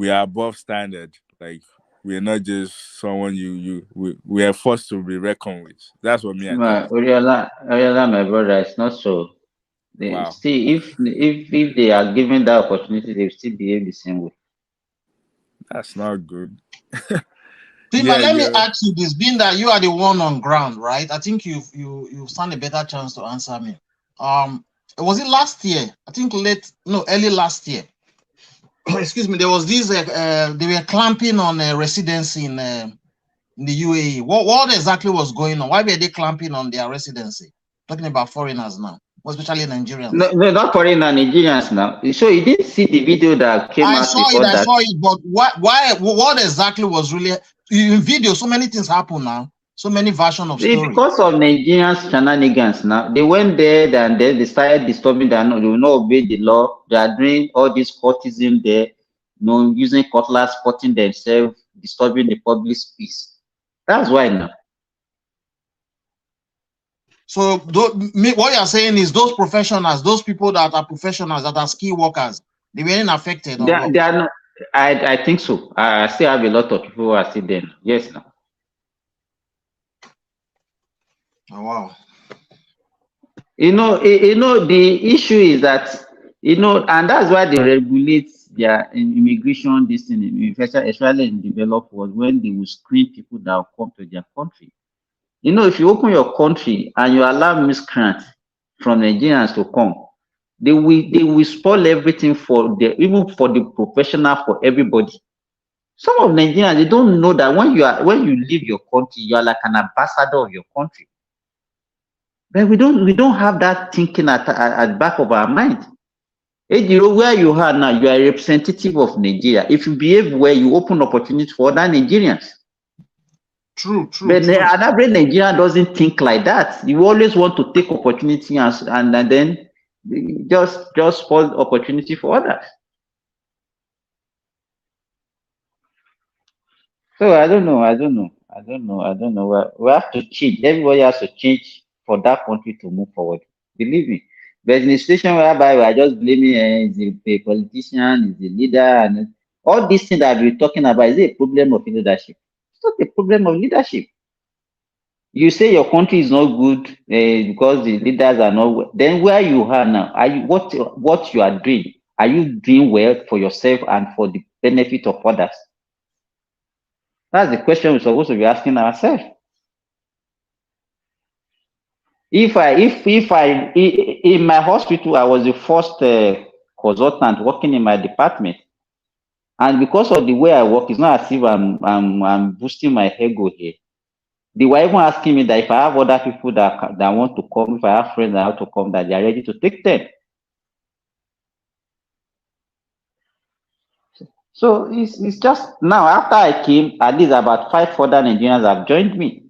are above standard. Like We're not just someone we are forced to be reckoned with. That's what me I think. Oriola, my brother, it's not so. Wow. See, if they are given that opportunity, they will still behave the same way. That's not good. Tima, let me ask you this, being that you are the one on ground, right? I think you stand a better chance to answer me. Was it last year? I think early last year. Excuse me. There was this. They were clamping on residency in the UAE. What exactly was going on? Why were they clamping on their residency? Talking about foreigners now, especially Nigerians. No, not foreigner, Nigerians now. So you didn't see the video that came out before that? I saw it, but what exactly was really in video? So many things happen now. So many versions of story. Because of Nigerians shenanigans now, they went there and then they started disturbing that they will not obey the law. They are doing all this courtism there, using cutlass, cutting themselves, disturbing the public peace. That's why now. So what you are saying is those professionals, those people that are professionals, that are ski workers, they weren't affected. They are not. I think so. I still have a lot of people who are still there. Yes, now. Oh, wow. The issue is that, and that's why they regulate their immigration, this thing, especially in developed world, when they will screen people that will come to their country. If you open your country and you allow miscreants from Nigerians to come, they will spoil everything even for the professional, for everybody. Some of Nigerians, they don't know that when you leave your country, you are like an ambassador of your country. But we don't have that thinking at the back of our mind. Where you are now, you are a representative of Nigeria. If you behave well, you open opportunities for other Nigerians. True. But an average Nigerian doesn't think like that. You always want to take opportunity and then just spoil opportunity for others. So I don't know. We have to change. Everybody has to change for that country to move forward. Believe me. But in a situation whereby we are just blaming the politician, the leader, and all these things that we're talking about, is a problem of leadership. It's not a problem of leadership. You say your country is not good because the leaders are not well. Then where you are now, what you are doing? Are you doing well for yourself and for the benefit of others? That's the question we're supposed to be asking ourselves. If in my hospital, I was the first consultant working in my department, and because of the way I work, it's not as if I'm boosting my ego here. They were even asking me that if I have other people that want to come, if I have friends that want to come, that they are ready to take them. So it's just now, after I came, at least about 5 other Nigerians have joined me.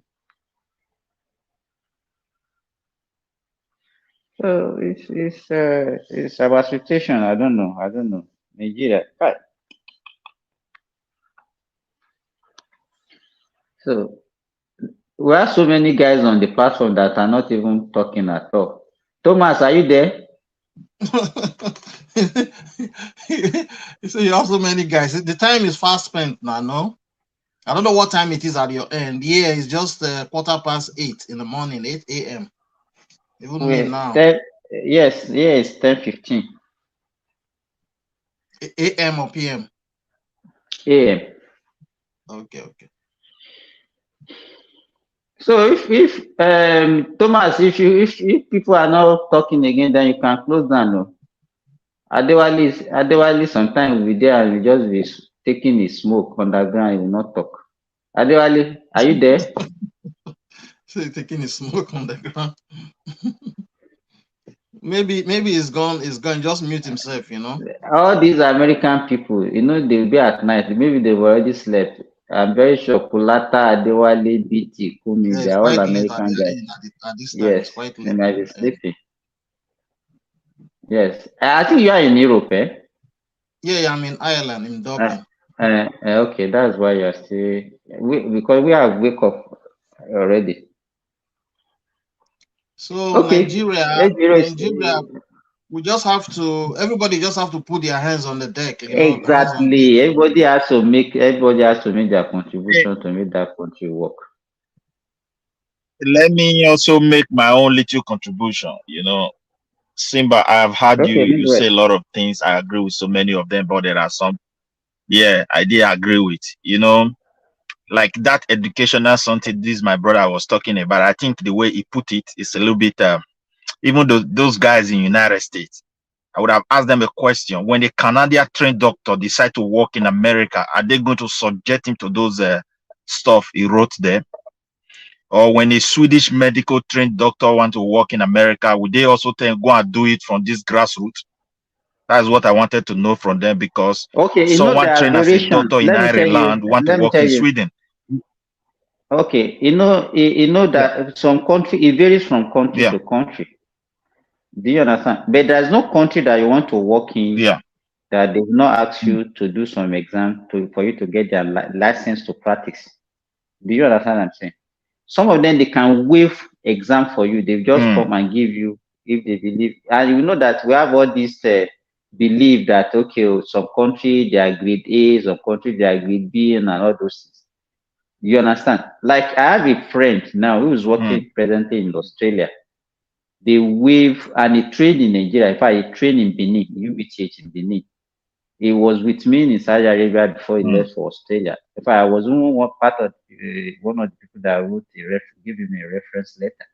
So it's about situation. I don't know. Nigeria. Right. So we have so many guys on the platform that are not even talking at all. Thomas, are you there? So you have so many guys. The time is fast spent now, no? I don't know what time it is at your end. Yeah, it's just 8:15 in the morning, 8 a.m. Even me now. Yes, it's 10:15. A.m. or p.m.? A.m. Okay. So if Thomas, if people are not talking again, then you can close down. No? Adewale sometimes will be there and will just be taking his smoke underground. He will not talk. Adewale, are you there? So he's taking his smoke on the ground. maybe he's gone. Just mute himself. All these American people, they'll be at night. Maybe they've already slept. I'm very sure Kulata, Adewale, BT, Kumi, they're all American guys. Yes, they might be sleeping. Yes, I think you are in Europe, eh? Yeah, I'm in Ireland, in Dublin. Okay, that's why you're still. Because we have wake up already. So okay. Nigeria. we just have to, everybody just have to put their hands on the deck. Exactly. Everybody has to make their contribution to make that country work. Let me also make my own little contribution. Simba, I have heard you say a lot of things. I agree with so many of them, but there are some, I did agree with. Like that educational something this my brother was talking about. I think the way he put it is a little bit, even though those guys in United States, I would have asked them a question. When a Canadian trained doctor decide to work in America, are they going to subject him to those stuff he wrote there? Or when a Swedish medical trained doctor want to work in America, would they also go and do it from this grassroots? That's what I wanted to know from them, because someone trained as a doctor in Ireland want to work in Sweden. Okay, you know that some country, it varies from country to country. Do you understand? But there's no country that you want to work in that they will not ask you to do some exam for you to get their license to practice. Do you understand what I'm saying? Some of them, they can waive exam for you. They just come and give you if they believe. And you know that we have all this belief that, okay, some country, they are grade A, some country, they are grade B, and all those things. You understand? Like, I have a friend now who is working presently in Australia. They waive, and he trained in Nigeria. In fact, he trained in Benin, UBTH in Benin. He was with me in Saudi Arabia before he left for Australia. In fact, I was one part of one of the people that wrote give him a reference letter.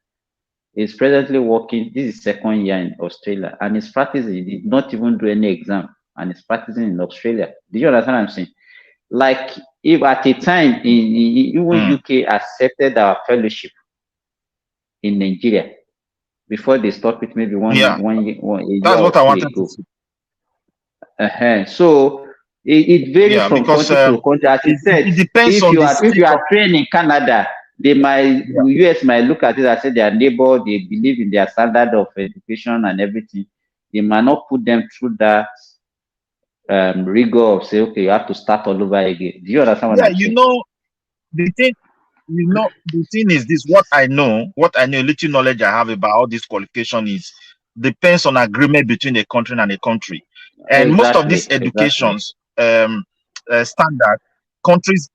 He's presently working. This is second year in Australia, and he's practicing. He did not even do any exam, and he's practicing in Australia. Do you understand what I'm saying? Like, if at a time even UK accepted our fellowship in Nigeria before they stopped it, maybe one year. That's what I wanted to see. So it varies from country to country. As you said, it depends if you are trained in Canada, they might US might look at it and say their neighbor, they believe in their standard of education and everything. They might not put them through that rigor of say, okay, you have to start all over again. Do you understand what I'm saying? The thing is this, what I know, little knowledge I have about all this qualification is depends on agreement between a country and a country. And most of these educations standard, countries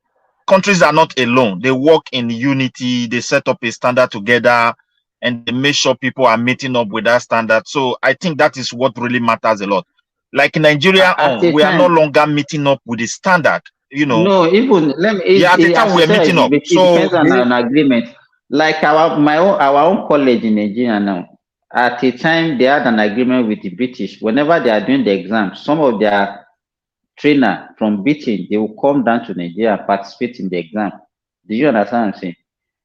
are not alone. They work in unity, they set up a standard together, and they make sure people are meeting up with that standard. So I think that is what really matters a lot. Like in Nigeria, we are no longer meeting up with the standard. No, even at the time we are meeting up. It depends on an agreement. Like our own college in Nigeria now. At a time, they had an agreement with the British. Whenever they are doing the exam, some of their trainer from Britain, they will come down to Nigeria and participate in the exam. Do you understand what I'm saying?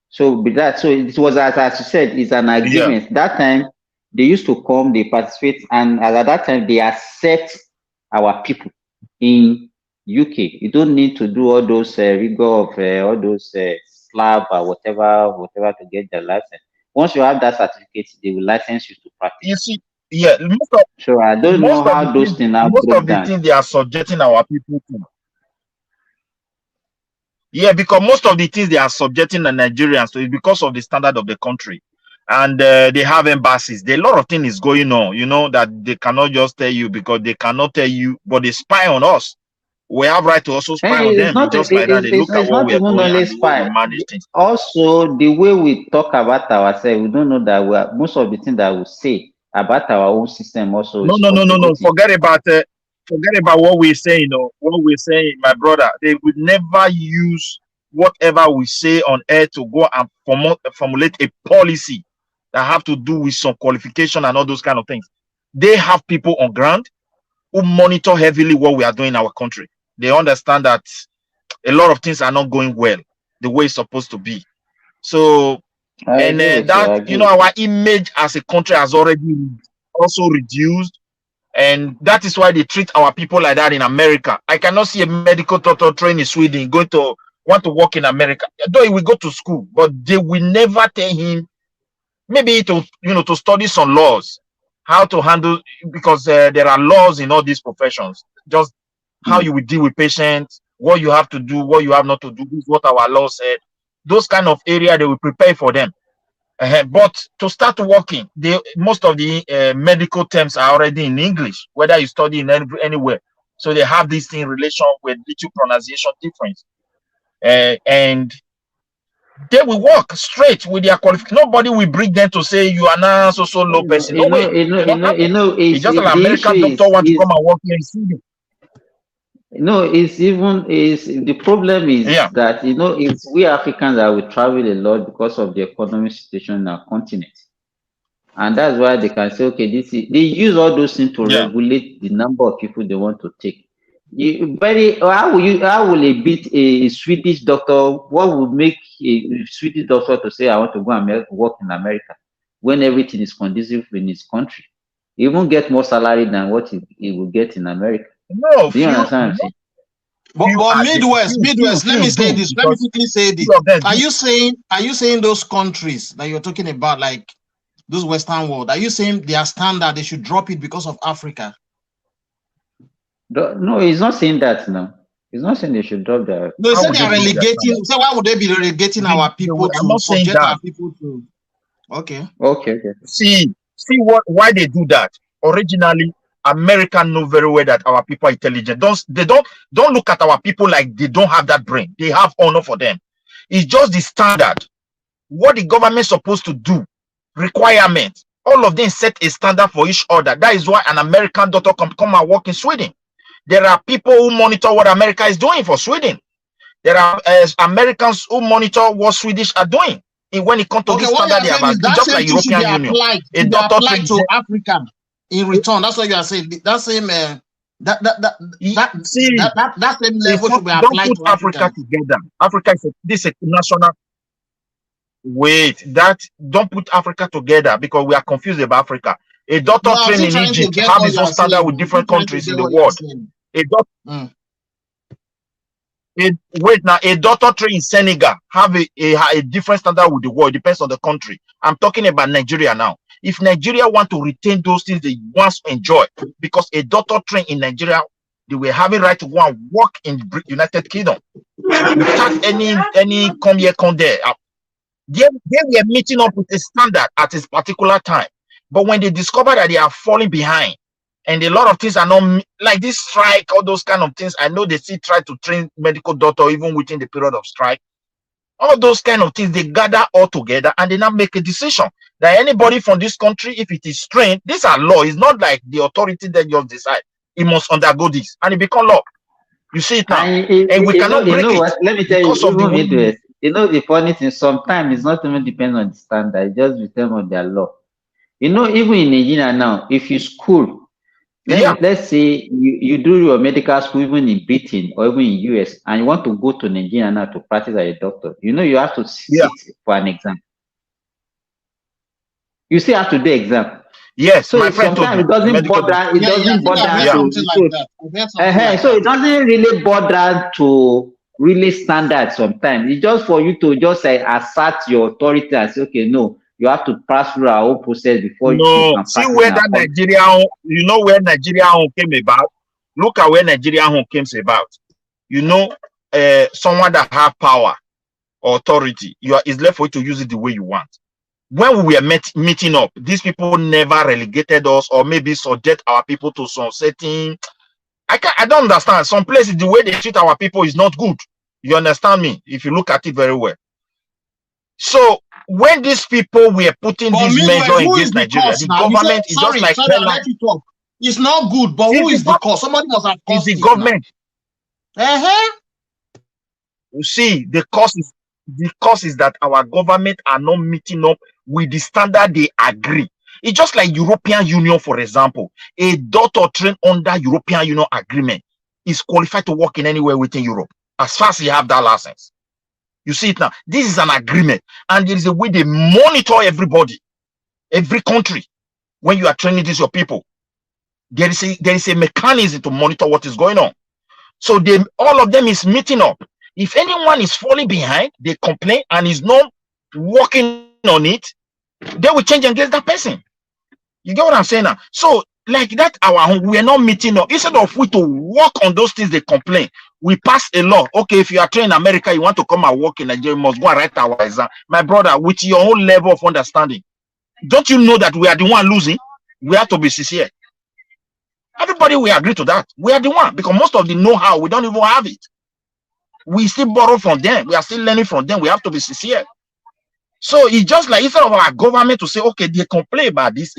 So it was as you said, it's an agreement. That time they used to come, they participate, and at that time they accept our people in UK. You don't need to do all those rigor of all those slab or whatever to get the license. Once you have that certificate, they will license you to practice. You see, so I don't know how those things are. Most of the things they are subjecting our people to. Yeah, because most of the things they are subjecting the Nigerians to is because of the standard of the country. And they have embassies. There are a lot of things going on, that they cannot just tell you because they cannot tell you, but they spy on us. We have right to also spy on them. Just like that, they look at what we are doing and the way we manage things. Also, the way we talk about ourselves, we don't know that most of the things that we say about our own system also. No. Forget about what we're saying. What we're saying, my brother, they would never use whatever we say on air to go and formulate a policy that have to do with some qualification and all those kind of things. They have people on ground who monitor heavily what we are doing in our country. They understand that a lot of things are not going well the way it's supposed to be. So, our image as a country has already also reduced, and that is why they treat our people like that in America. I cannot see a medical doctor trained in Sweden going to want to work in America. Though he will go to school, but they will never tell him maybe to study some laws, how to handle, because there are laws in all these professions. Just how you will deal with patients, what you have to do, what you have not to do. This is what our law said. Those kind of area they will prepare for them. But to start working, most of the medical terms are already in English, whether you study in anywhere. So they have this in relation with little pronunciation difference. And they will work straight with their qualification. Nobody will bring them to say you are now so low person. No way. It's just an American doctor want to come and work here in Sweden. No, the problem is that it's we Africans that will travel a lot because of the economic situation in our continent, and that's why they can say, okay, they use all those things to regulate the number of people they want to take. How will a Swedish doctor? What would make a Swedish doctor to say I want to go and work in America when everything is conducive in his country? He won't get more salary than what he will get in America. No, do you understand? But Midwest, let me say this. Let me quickly say this. Are you saying those countries that you're talking about, like those Western world, are you saying their standard, they should drop it because of Africa? No, he's not saying that. No, he's not saying they should drop their. No, he said they are relegating. So why would they be relegating our people to subject our people to? Okay. See why they do that. Originally, Americans know very well that our people are intelligent. Don't look at our people like they don't have that brain. They have honor for them. It's just the standard. What the government is supposed to do, requirement. All of them set a standard for each other. That is why an American doctor can come and work in Sweden. There are people who monitor what America is doing for Sweden. There are Americans who monitor what Swedish are doing. When it comes to this standard, they have just like European Union. A doctor to Africa in return. That's what you are saying. That same that same level should be applied. Don't put Africa together. Africa is a national. Wait, don't put Africa together because we are confused about Africa. A doctor trained in Egypt have his own standard with different countries in the world. A doctor trained in Senegal have a different standard with the world. It depends on the country. I'm talking about Nigeria now. If Nigeria want to retain those things they once enjoy, because a doctor trained in Nigeria, they were having right to go and work in United Kingdom without any come here, come there. They were meeting up with a standard at a particular time. But when they discover that they are falling behind, and a lot of things are not like this strike, all those kind of things, I know they still try to train medical doctor even within the period of strike. All those kind of things, they gather all together and they now make a decision that anybody from this country, if it is trained, these are law. It's not like the authority that just decide. It must undergo this. And it become law. You see it now. And we cannot break it. Let me tell you, the funny thing, sometimes it's not even depend on the standard, it just depends on their law. Even in Nigeria now, if you school, let's say you do your medical school even in Britain or even in US, and you want to go to Nigeria now to practice as a doctor, you have to sit for an exam. You still have to do exam. Yes, so sometimes it doesn't bother. It doesn't bother. So it doesn't really bother to really standard sometimes. It's just for you to just assert your authority and say, okay, no, you have to pass through our whole process before you can see where that Nigeria, where Nigeria came about. Look at where Nigeria came about. Someone that have power or authority, it's left for you to use it the way you want. When we were meeting up, these people never relegated us or maybe subject our people to some setting. I don't understand. Some places, the way they treat our people is not good. You understand me? If you look at it very well. So when these people were putting this measure against Nigeria, the government is just like it's not good, but who is the cause? Somebody must have caused it. It's the government. You see, the cause is that our government are not meeting up with the standard they agree. It's just like European Union, for example. A doctor trained under European Union agreement is qualified to work in anywhere within Europe, as far as you have that license. You see it now. This is an agreement, and there is a way they monitor everybody, every country. When you are training these your people, there is a mechanism to monitor what is going on. So all of them is meeting up. If anyone is falling behind, they complain and is not working on it, they will change against that person. You get what I'm saying now? So like that, we are not meeting up. Instead of we to work on those things they complain, We pass a law. Okay, if you are trained in America, you want to come and work in Nigeria, you must go and write our exam. My brother, with your own level of understanding, don't you know that we are the one losing? We have to be sincere. Everybody will agree to that. We are the one, because most of the know-how, we don't even have it. We still borrow from them. We are still learning from them. We have to be sincere. So it's just like, instead of our government to say, okay, they complain about this,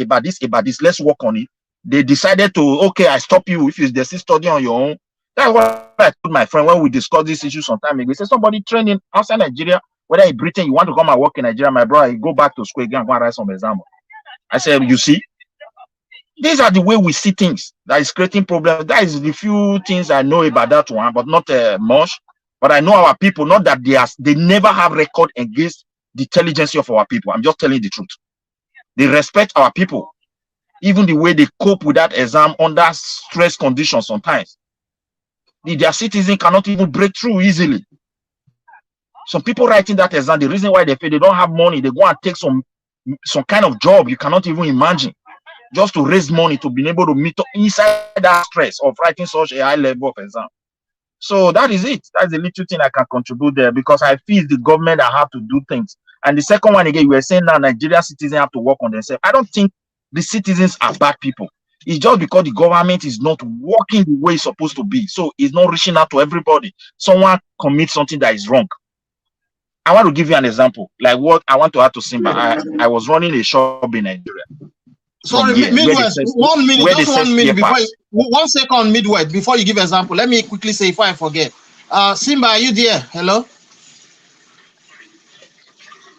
let's work on it. They decided to, okay, I stop you if they still study on your own. That's what I told my friend when we discussed this issue some time ago. He said, somebody training outside Nigeria, whether in Britain, you want to come and work in Nigeria, my brother, you go back to school again and go and write some exam. I said, you see, these are the way we see things that is creating problems. That is the few things I know about that one, but not much. But I know our people, not that they never have record against the intelligence of our people. I'm just telling the truth. They respect our people, even the way they cope with that exam under stress conditions sometimes. Their citizens cannot even break through easily. Some people writing that exam, the reason why they fail, they don't have money. They go and take some kind of job you cannot even imagine, just to raise money to be able to meet up inside that stress of writing such a high level of exam. So that is it. That's the little thing I can contribute there, because I feel the government that have to do things. And the second one again, you were saying now Nigerian citizens have to work on themselves. I don't think the citizens are bad people. It's just because the government is not working the way it's supposed to be. So it's not reaching out to everybody. Someone commits something that is wrong. I want to give you an example. Like what I want to add to Simba. I was running a shop in Nigeria. Sorry, Midwest, 1 minute, just 1 minute before you, 1 second, Midwest, before you give example. Let me quickly say before I forget. Simba, are you there? Hello?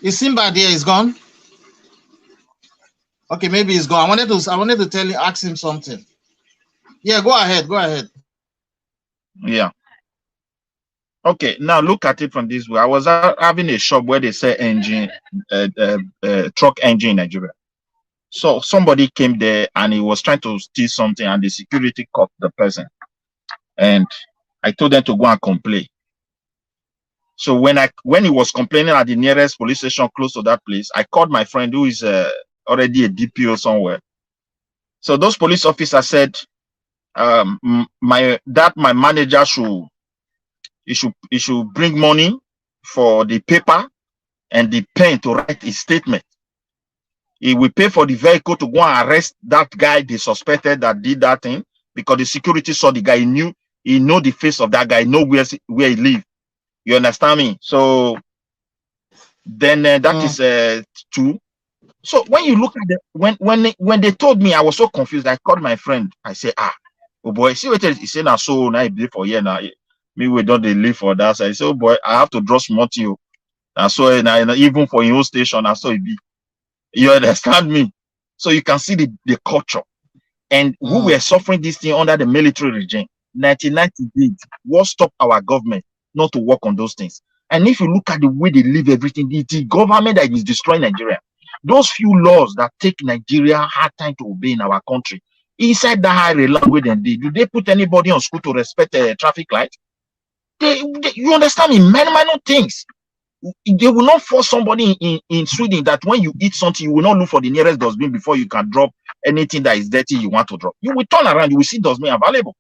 Is Simba there? He's gone? Okay, maybe he's gone. I wanted to tell you, ask him something. Yeah, go ahead. Yeah. Okay, now look at it from this way. I was having a shop where they sell engine, truck engine in Nigeria. So somebody came there and he was trying to steal something, and the security caught the person. And I told them to go and complain. So when he was complaining at the nearest police station close to that place, I called my friend who is already a DPO somewhere. So those police officers said, my manager should bring money for the paper and the pen to write his statement. He will pay for the vehicle to go and arrest that guy they suspected that did that thing, because the security saw the guy. He know the face of that guy, know where he live. You understand me? So then that is 2. So when you look at when they told me, I was so confused. I called my friend. I said, oh boy, see what he said now. So now I live for here now. Me we don't live for that. So I said, oh boy, I have to draw smart you. And so even for your own station, I saw it be. You understand me? So you can see the culture. And who were suffering this thing under the military regime. 1998, what stopped our government not to work on those things? And if you look at the way they live everything, the government that is destroying Nigeria. Those few laws that take Nigeria hard time to obey in our country, inside that high language, do they put anybody on school to respect a traffic light? You understand me? Minor things. They will not force somebody in Sweden that when you eat something, you will not look for the nearest dustbin before you can drop anything that is dirty you want to drop. You will turn around, you will see dustbin available.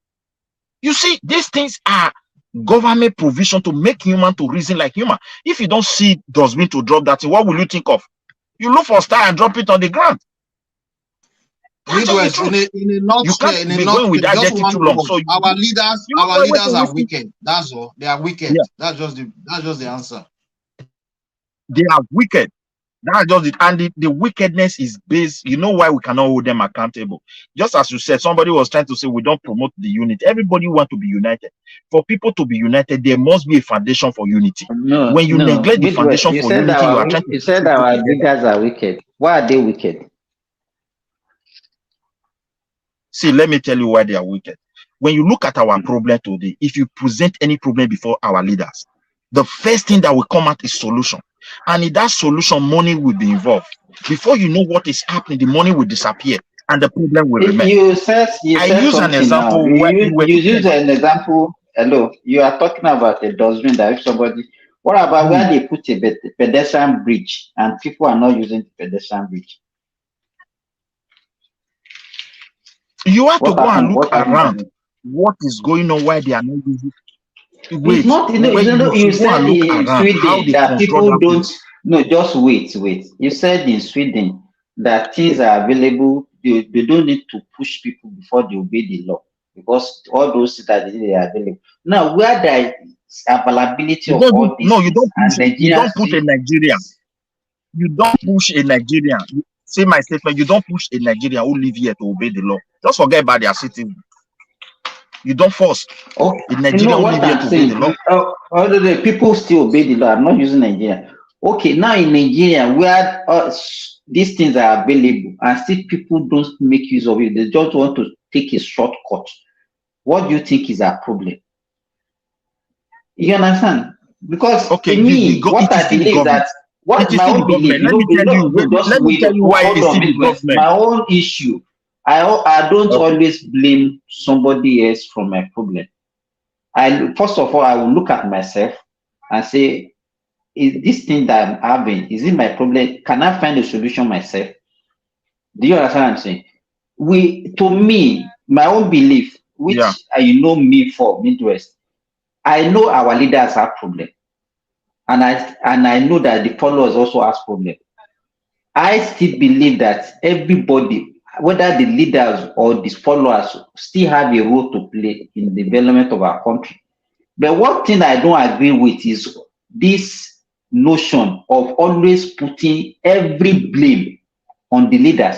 You see, these things are government provision to make human to reason like human. If you don't see dustbin to drop that, what will you think of? You look for style and drop it on the ground. Midwest, in a nutshell, so our leaders are wicked. That's all. They are wicked. Yeah. That's just the answer. They are wicked. That's just it. And the wickedness is based. You know why we cannot hold them accountable? Just as you said, somebody was trying to say we don't promote the unity. Everybody wants to be united. For people to be united, there must be a foundation for unity. When you neglect the foundation for unity, you are trying to. You said our leaders are wicked. Why are they wicked? See, let me tell you why they are wicked. When you look at our problem today, if you present any problem before our leaders, the first thing that will come out is solution. And in that solution, money will be involved. Before you know what is happening, the money will disappear and the problem will remain. You said an example. You use an example. Hello, you are talking about a dustbin that if somebody. What about where they put a pedestrian bridge and people are not using the pedestrian bridge? You have to go and look around what is going on, why they are not using. Wait, it's not, you said in Sweden that people don't, no, just wait. You said in Sweden that things are available, they don't need to push people before they obey the law, because all those things that they are available. Now, where there is availability of all these you don't push, you don't put a Nigerian. You don't push a Nigerian. Say my statement, you don't push a Nigerian who live here to obey the law. Just forget about their citizen. You don't force a Nigerian who live here to obey the law. The people still obey the law. I'm not using Nigeria. Okay, now in Nigeria, where these things are available and still people don't make use of it, they just want to take a shortcut. What do you think is our problem? You understand? Because to me, what I believe that what my own belief, let me tell you why it is the government. My own issue. I don't always blame somebody else for my problem. First of all, I will look at myself and say, is this thing that I'm having, is it my problem? Can I find a solution myself? Do you understand what I'm saying? To me, my own belief, which you know me for Midwest, I know our leaders have problem, and I know that the followers also have problem. I still believe that everybody, whether the leaders or the followers, still have a role to play in the development of our country. But one thing I don't agree with is this notion of always putting every blame on the leaders.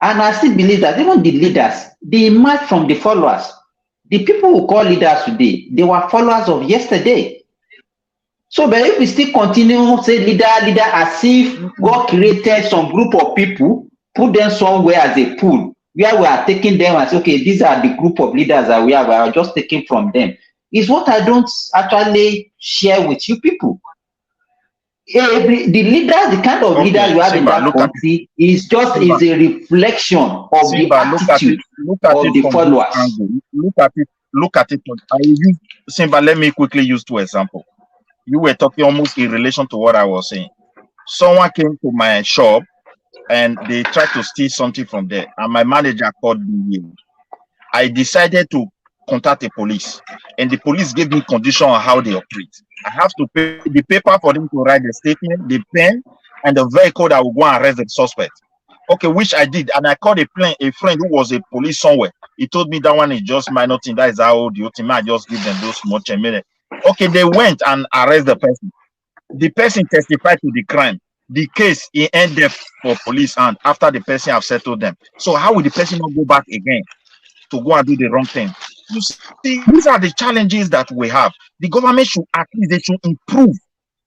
And I still believe that even the leaders, they emerge from the followers. The people who call leaders today, they were followers of yesterday. So, but if we still continue to say leader, as if God created some group of people, put them somewhere as a pool, where we are taking them as, okay, these are the group of leaders that we are just taking from them, is what I don't actually share with you people. The leaders, the kind of leaders you have in that country is just a reflection of the attitude of the followers. Look at it. I will use Simba. Let me quickly use two examples. You were talking almost in relation to what I was saying. Someone came to my shop and they tried to steal something from there, and my manager called me. I decided to contact the police, and the police gave me condition on how they operate. I have to pay the paper for them to write the statement, the pen, and the vehicle that will go and arrest the suspect. Okay, which I did, and I called a friend who was a police somewhere. He told me that one is just minor thing. That is how the ultimate. I just give them those much a minute. Okay, they went and arrested the person. The person testified to the crime. The case ended for police, and after the person have settled them. So how will the person not go back again to go and do the wrong thing? You see, these are the challenges that we have. The government should at least they should improve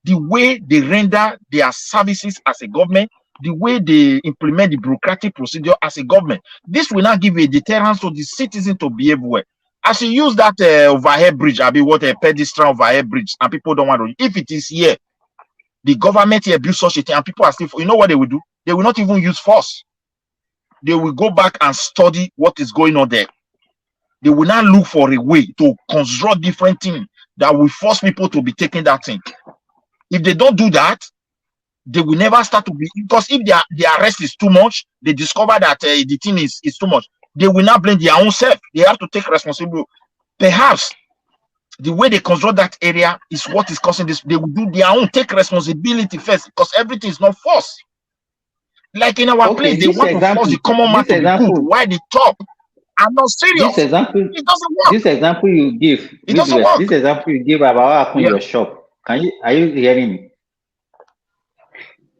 the way they render their services as a government, the way they implement the bureaucratic procedure as a government. This will not give a deterrence to the citizen to behave well. As you use that overhead bridge, I mean, what a pedestrian overhead bridge, and people don't want to. If it is here, the government here build such a thing, and people are still. You know what they will do? They will not even use force. They will go back and study what is going on there. They will not look for a way to construct different things that will force people to be taking that thing. If they don't do that, they will never start to be, because if their arrest is too much, they discover that the thing is too much. They will not blame their own self. They have to take responsibility. Perhaps the way they construct that area is what is causing this. They will do their own, take responsibility first, because everything is not forced. Like in our place, they want to force the common man to be good. Why the top? I'm not serious. This example, it doesn't work. This example you give, it doesn't work. This example you give about what happened in your shop. Are you hearing me?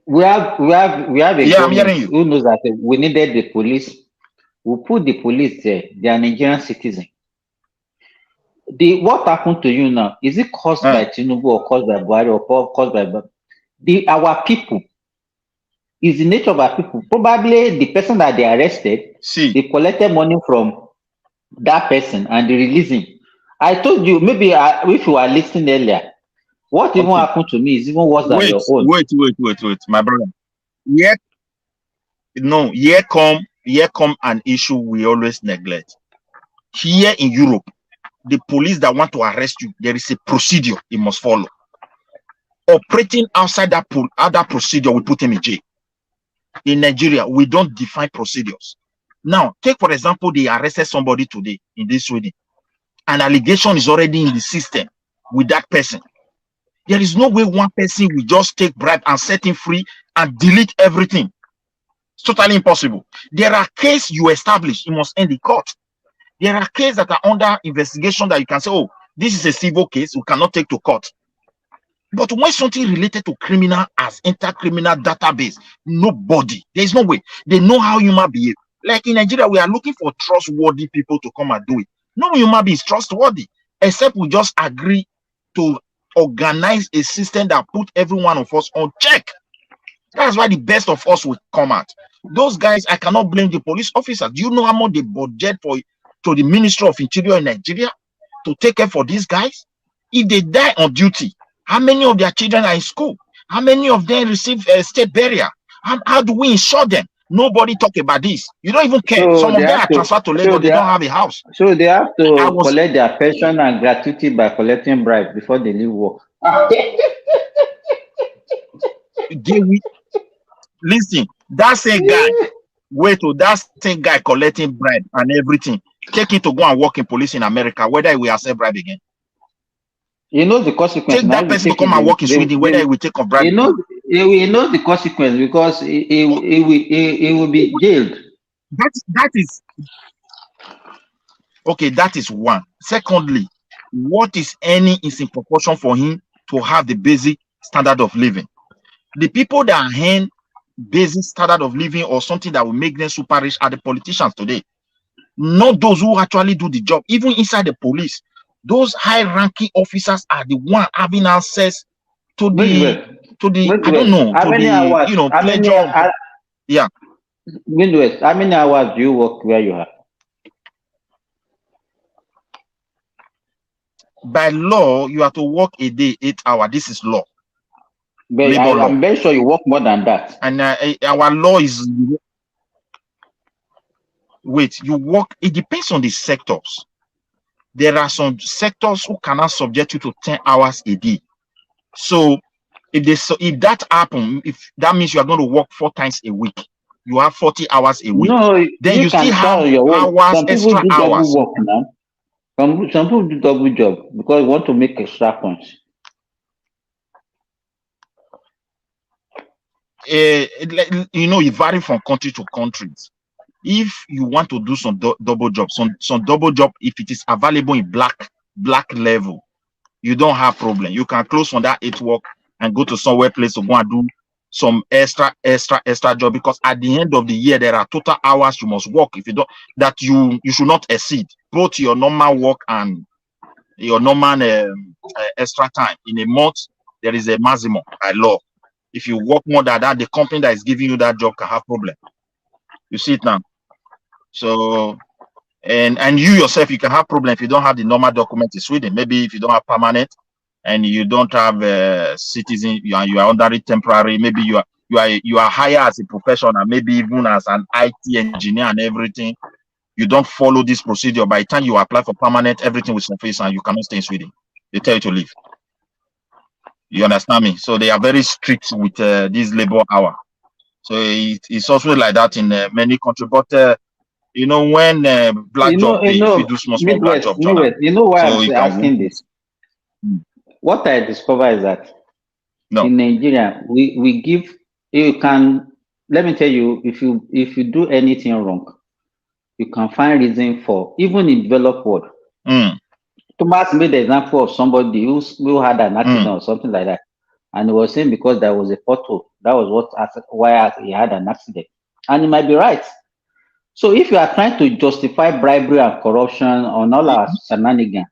We have a government who knows that we needed the police. We put the police there. They are Nigerian citizens. What happened to you now? Is it caused by Tinubu or caused by Buhari or caused by our people? Is the nature of our people. Probably the person that they arrested, they collected money from that person and they released him. I told you, maybe if you were listening earlier, what even happened to me is even worse than your own. Wait, my brother. Here come an issue we always neglect. Here in Europe, the police that want to arrest you, there is a procedure you must follow. Operating outside that procedure, we put him in jail. In Nigeria, we don't define procedures. Now, take for example, they arrested somebody today in this Sweden. An allegation is already in the system. with that person. There is no way one person will just take bribe and set him free and delete everything. It's totally impossible. There are cases you establish, you must end the court. There are cases that are under investigation that you can say, oh, this is a civil case, we cannot take to court. But when something related to criminal as inter-criminal database, nobody, there is no way. They know how human behave. Like in Nigeria, we are looking for trustworthy people to come and do it. No human being is trustworthy, except we just agree to organize a system that put every one of us on check. That's why the best of us will come out. Those guys, I cannot blame the police officers. Do you know how much they budget for to the Ministry of Interior in Nigeria to take care for these guys? If they die on duty, how many of their children are in school? How many of them receive state burial? How do we insure them? Nobody talk about this. You don't even care. So some of them are transferred to Lagos. They don't have a house. So they have to collect their pension and gratuity by collecting bribe before they leave work. Listen, that same guy, that same guy collecting bribe and everything, taking to go and work in police in America, whether he will accept bribe again. You know the consequence. Take that person to come and work in Sweden, whether he will take a bribe. You know the consequence because he will be jailed. That is okay. That is one. Secondly, what is earning is in proportion for him to have the basic standard of living. The people that earn basic standard of living or something that will make them super rich are the politicians today, not those who actually do the job. Even inside the police, those high-ranking officers are the one having access to the I don't know, how many hours, pleasure. Yeah. How many hours do you work where you are? By law, you have to work a day 8 hours. This is law. But I'm very sure you work more than that. And our law is you work. It depends on the sectors. There are some sectors who cannot subject you to 10 hours a day. So if that happens, if that means you are going to work 4 times a week, you have 40 hours a week. No, then you still have hours, extra hours. Work now. Some people do double job because they want to make extra funds. It varies from country to country. If you want to do some double job, some double job, if it is available in black level, you don't have problem. You can close from that 8 work and go to somewhere place to go and do some extra job, because at the end of the year there are total hours you must work. If you don't, that you should not exceed both your normal work and your normal extra time in a month. There is a maximum by law. If you work more than that, the company that is giving you that job can have problem. You see it now. So, and you yourself, you can have problem if you don't have the normal document in Sweden. Maybe if you don't have permanent and you don't have citizen, you are under it temporary. Maybe you are hired as a professional, maybe even as an IT engineer and everything. You don't follow this procedure. By the time you apply for permanent, everything will surface and you cannot stay in Sweden. They tell you to leave. You understand me? So they are very strict with this labor hour. So it's also like that in many countries. But when black job, if you do small black job, you know why I'm asking this? What I discover is that in Nigeria, we give, you can, let me tell you, if you do anything wrong, you can find reason for, even in developed world. Thomas made the example of somebody who had an accident or something like that, and he was saying because there was a pothole, that was why he had an accident, and he might be right. So if you are trying to justify bribery and corruption on all our shenanigans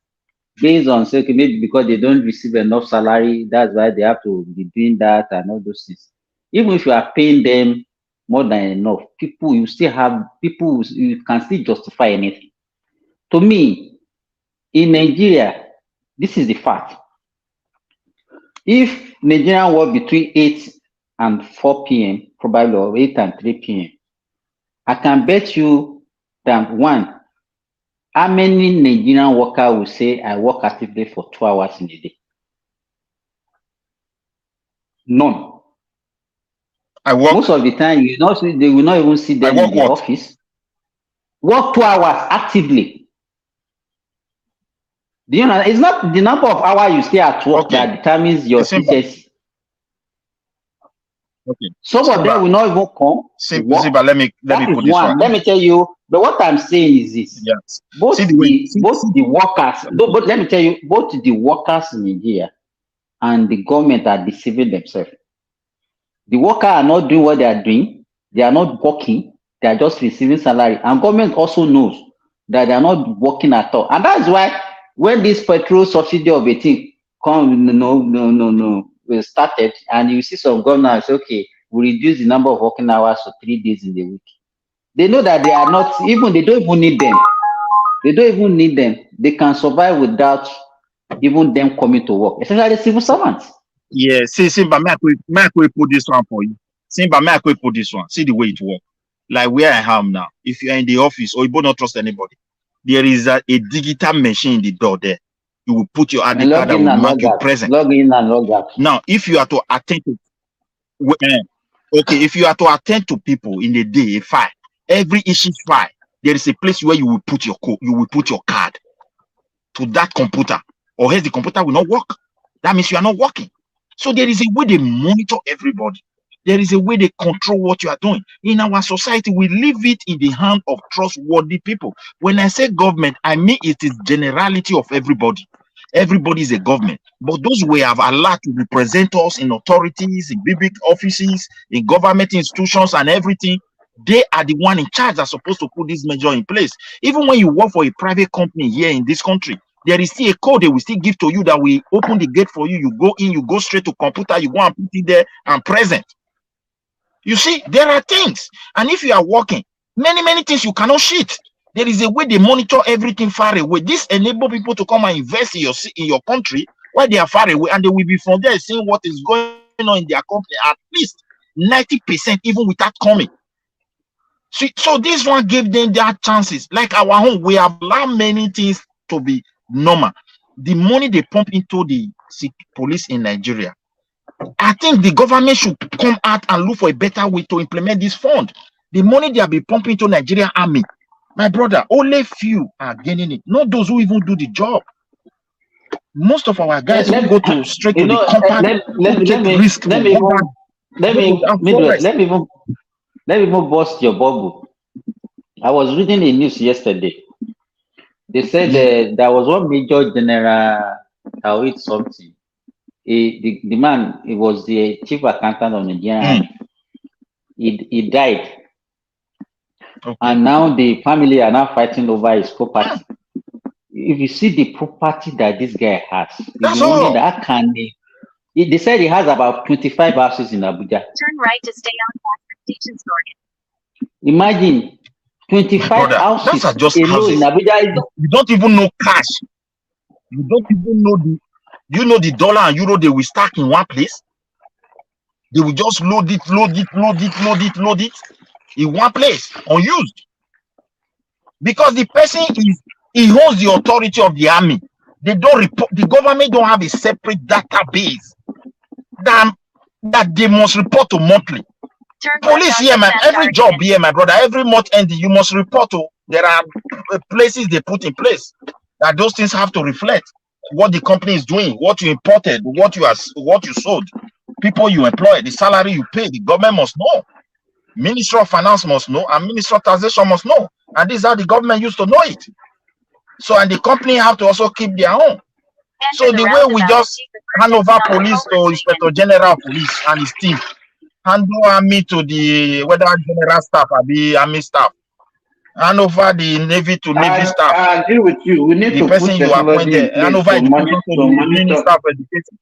based on say maybe because they don't receive enough salary, that's why they have to be doing that and all those things. Even if you are paying them more than enough, you can still justify anything. To me, in Nigeria, this is the fact. If Nigerian work between 8 and 4 p.m., probably, or 8 and 3 p.m., I can bet you that one, how many Nigerian workers will say I work actively for 2 hours in a day? None. Most of the time, they will not even see them in the office. Work 2 hours actively. Do you know? It's not the number of hours you stay at work that determines your CCSE. Okay. Some of them will not even come. Simba, let me put this one. Let me tell you. But what I'm saying is this: both the workers. But let me tell you, both the workers in Nigeria and the government are deceiving themselves. The workers are not doing what they are doing. They are not working. They are just receiving salary. And government also knows that they are not working at all. And that's why when this petrol subsidy of a thing we started, and you see some governors say, okay, we reduce the number of working hours to 3 days in the week. They know that they are not even, they don't even need them. They don't even need them. They can survive without even them coming to work, especially civil servants. Yeah, see, Simba, may I put this one for you? Simba, may I put this one? See the way it works. Like where I am now, if you're in the office or you don't trust anybody, there is a digital machine in the door there. You will put your ID card that will mark you present. Log in and log out. Now, if you are to attend to, if you are to attend to people in a day, a file, every issue file, there is a place where you will put your code, you will put your card to that computer, or else the computer will not work. That means you are not working. So there is a way they monitor everybody. There is a way they control what you are doing. In our society, we leave it in the hand of trustworthy people. When I say government, I mean it is generality of everybody. Everybody is a government. But those we have allowed to represent us in authorities, in big offices, in government institutions and everything, they are the one in charge that's supposed to put this measure in place. Even when you work for a private company here in this country, there is still a code they will still give to you that will open the gate for you. You go in, you go straight to computer, you go and put it there and present. You see, there are things. And if you are working, many things you cannot cheat. There is a way they monitor everything far away. This enables people to come and invest in your country while they are far away, and they will be from there seeing what is going on in their country at least 90% even without coming. So this one gave them their chances. Like our home, we have allowed many things to be normal. The money they pump into the police in Nigeria, I think the government should come out and look for a better way to implement this fund. The money they have been pumping into Nigerian army, my brother, only few are getting it. Not those who even do the job. Most of our guys who go to straight to the compound, let me even burst your bubble. I was reading the news yesterday. They said there was one Major General Tawit something. The man, he was the chief accountant of Nigeria. He died. Okay. And now the family are now fighting over his property. If you see the property that this guy has, they said he has about 25 houses in Abuja. Turn right to stay on transportation store. Imagine 25 houses that's just in houses. Abuja. You don't even know cash. You don't even know the dollar and euro they will stack in one place. They will just load it in one place, unused. Because the person he holds the authority of the army. They don't report. The government don't have a separate database that they must report to monthly. Police here, man. Every job here, my brother. Every month ending, you must report to. There are places they put in place that those things have to reflect what the company is doing, what you imported, what you sold, people you employ, the salary you pay. The government must know. Ministry of Finance must know, and Ministry of Taxation must know. And this is how the government used to know it. So, and the company have to also keep their own. So the way we just hand over police to Inspector General of Police and his team, hand over me to the whether general staff or the army staff, hand over the Navy to Navy staff. I agree with you. We need to person you appointed, hand over education to the Minister of Education.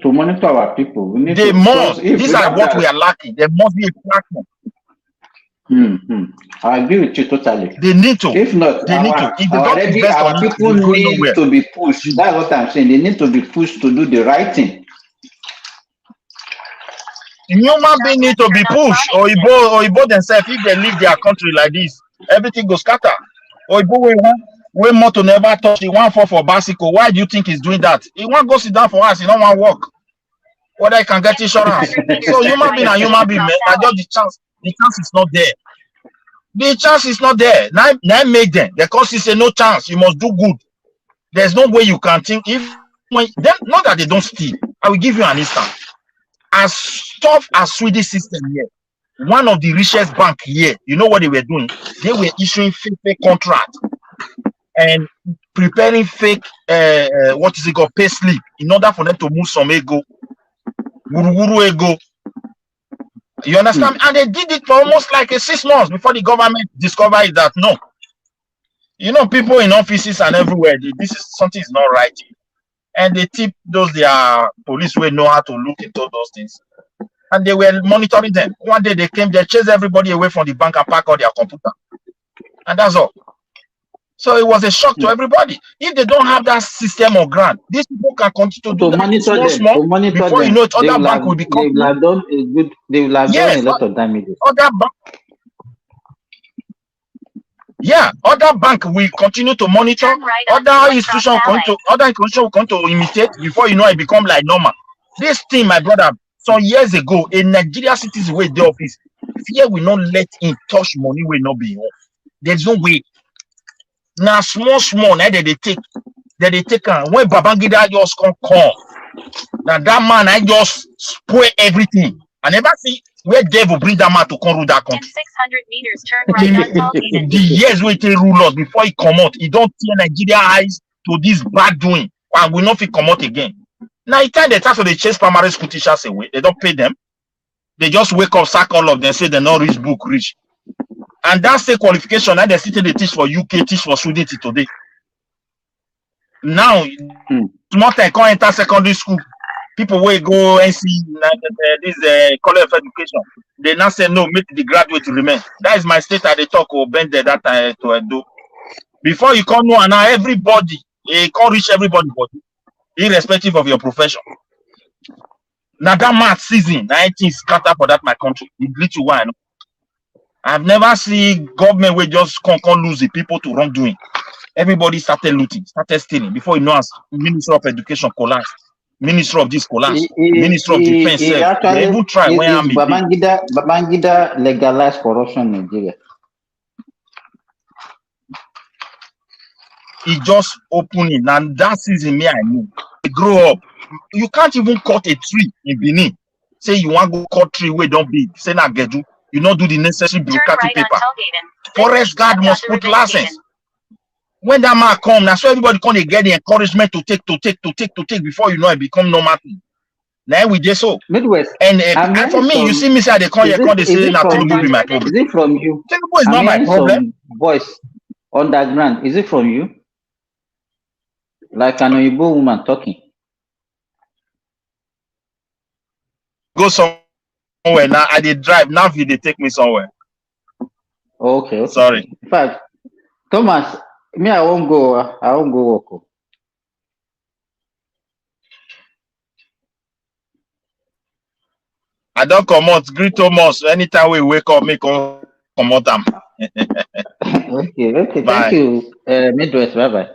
To monitor our people, we need they must. These are what we are lacking. There must be a platform. I agree with you totally. They need to. If not, they need to. If they don't invest our people need to be pushed. That's what I'm saying. They need to be pushed to do the right thing. Human beings need to be pushed. Or Igbo themselves, if they leave their country like this, everything goes scatter. Or Igbo we more to never touch. He want for bicycle. Why do you think he's doing that? He want go sit down for us. He don't want work. Whether he can get insurance. So human being and human being, man, just the chance is not there. The chance is not there. Now make them. The cost is a no chance. You must do good. There's no way you can think if not that they don't steal. I will give you an instance. As tough as Swedish system here, one of the richest bank here, you know what they were doing? They were issuing fake contract and preparing fake what is it called, pay slip in order for them to move some ego, wuru ego. You understand? And they did it for almost like 6 months before the government discovered that no. You know, people in offices and everywhere, this is something is not right. And they tip those their police will know how to look into those things. And they were monitoring them. One day they came, they chased everybody away from the bank and packed all their computer. And that's all. So it was a shock to everybody. If they don't have that system or grant, these people can continue to do that small. Before you know it, other bank will become. They will have done a good. They will have done a lot of damages. Other bank will continue to monitor. Other institutions will come to imitate. Before you know, it become like normal. This thing, my brother, some years ago, a Nigeria citizen with the office, fear will not let him touch money will not be off. There's no way. Now small, now they take when Babangida just come. Now that man, I just spoil everything. I never see where devil bring that man to come rule that country. 600 meters, turn right on Tollgate. The years we take rule us before he come out, he don't tear Nigeria eyes to this bad doing, and will not fit come out again. Now it's time they start to they chase primary school teachers away. They don't pay them. They just wake up, sack all of them, say they're not rich book rich. And that's the qualification that they still they teach for UK, teach for Sweden today. Now, small time can't enter secondary school. People will go and see this college of education. They now say no, make the graduate remain. That is my state at the talk or bend that to do. Before you come know, and now everybody, you can't reach everybody, irrespective of your profession. Now that math season, 19 scatter for that my country. It leads to one. I've never seen government will just can't lose the people to wrongdoing. Everybody started looting, started stealing. Before you know, as Minister of Education collapsed, Minister of this collapsed, Minister of Defense said, they even try when I'm Babangida legalized corruption in Nigeria. He just opened it, and that season me I knew. They grow up. You can't even cut a tree in Benin. Say you want to go cut tree where don't be. Say na gedu. You not do the necessary bureaucratic paper. Forest guard must put license. When that man come, now so everybody can get the encouragement to take before you know it become normal thing. Now we just so Midwest. And for me, you see me say they come here, they say na Tinubu be my problem. Is it from you? Tinubu is not my problem. Voice underground. Is it from you? Like an Oyibo woman talking. Go somewhere now. I did drive. Now they take me somewhere. Okay. Sorry. In fact, Thomas, me I won't go. I won't go work. I don't come out. Greet Thomas. Anytime we wake up, make come out them. Okay. Bye. Thank you, Midwest. Bye bye.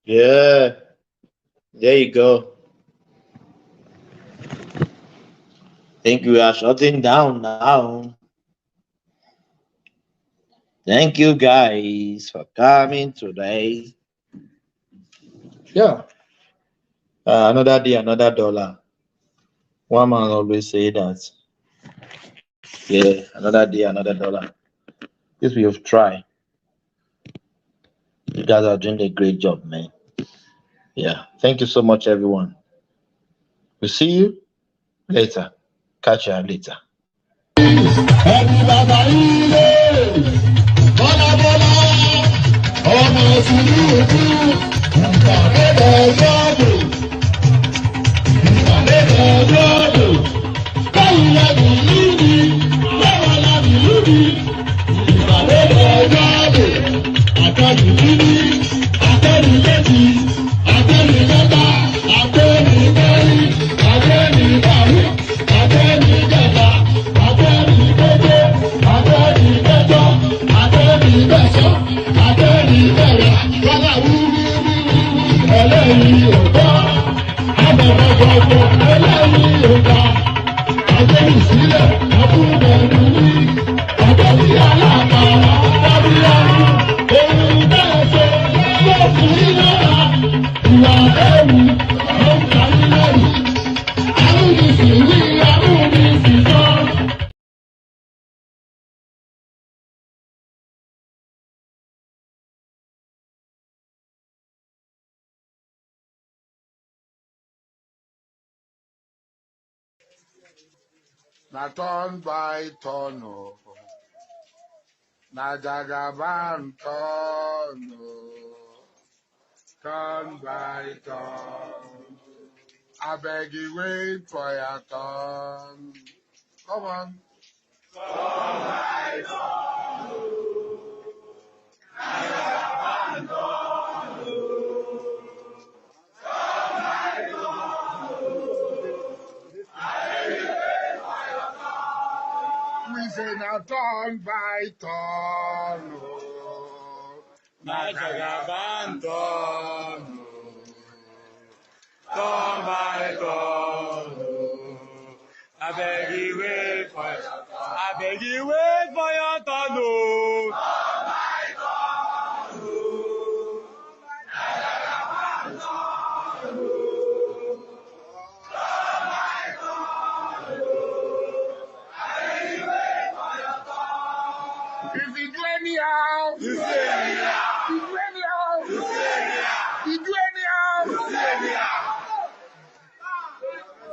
Yeah, there you go. Think we are shutting down now. Thank you guys for coming today. Yeah. Another day, another dollar. One man always say that. Yeah, another day, another dollar. This we have tried. You guys are doing a great job, man. Yeah. Thank you so much, everyone. We'll see you later. Catch you later. Na turn by turn, na Jagaban turn, turn by turn. I beg you wait for your turn. Come on. Turn by turn, na Jagaban turn, turn by turn. We say now turn by turn, na Jagaban turn, turn by turn. I beg you wait for your turn. I beg you wait for your turn, turn by turn, na Jagaban turn, turn by turn. If you do anyhow, you say anyhow. You do anyhow, you say anyhow. You do anyhow, you say anyhow.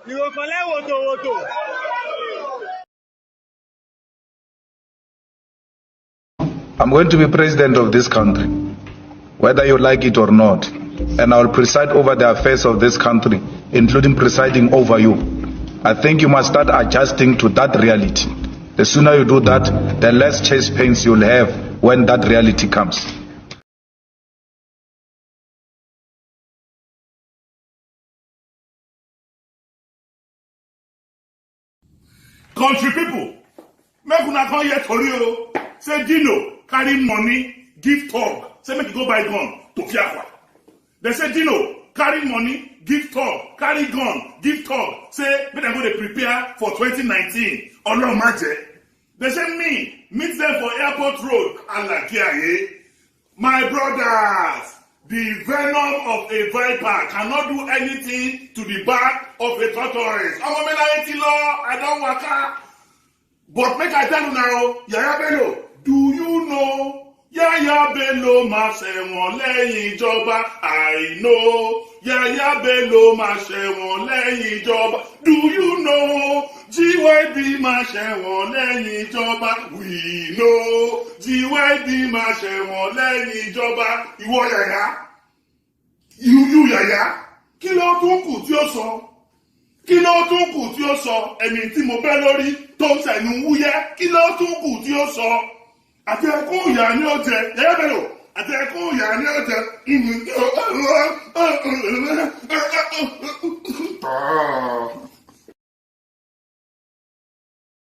You will collect woto. I'm going to be president of this country, whether you like it or not. And I will preside over the affairs of this country, including presiding over you. I think you must start adjusting to that reality. The sooner you do that, the less chest pains you'll have when that reality comes. Country people, make una come here tori o. Say Dino carry money, give talk. Say make you go buy gun to Fiakwa. They say Dino carry money, give talk, carry gun, give talk. Say make dem go dey prepare for 2019. Ọlọ́run má jẹ́. They say meet them for Airport Road, Alakiaye. My brothers, the venom of a viper cannot do anything to the back of a tortoise. I don't waka. But make I tell you now, Yaya Bello, do you know? Yaya Bello ma ṣẹ̀wọ̀n lẹ́yìn ìjọba. I know. Yaya Bello ma ṣẹ̀wọ̀n lẹ́yìn ìjọba. Do you know? GYB ma ṣẹ̀wọ̀n lẹ́yìn ìjọba. We know. GYB ma ṣẹ̀wọ̀n lẹ́yìn ìjọba. Ìwọ Yaya. You Yaya. Kí ló tún kù tí ó sọ? Kí ló tún kù tí ó sọ? Ẹni tí mo bẹ́ lórí tó ń sẹ̀nu wúyẹ́. Kí ló tún kù tí ó sọ? Àti ẹkún ìyá ni ó jẹ. Yaya Bello. Àti ẹkún ìyá ni ó jẹ.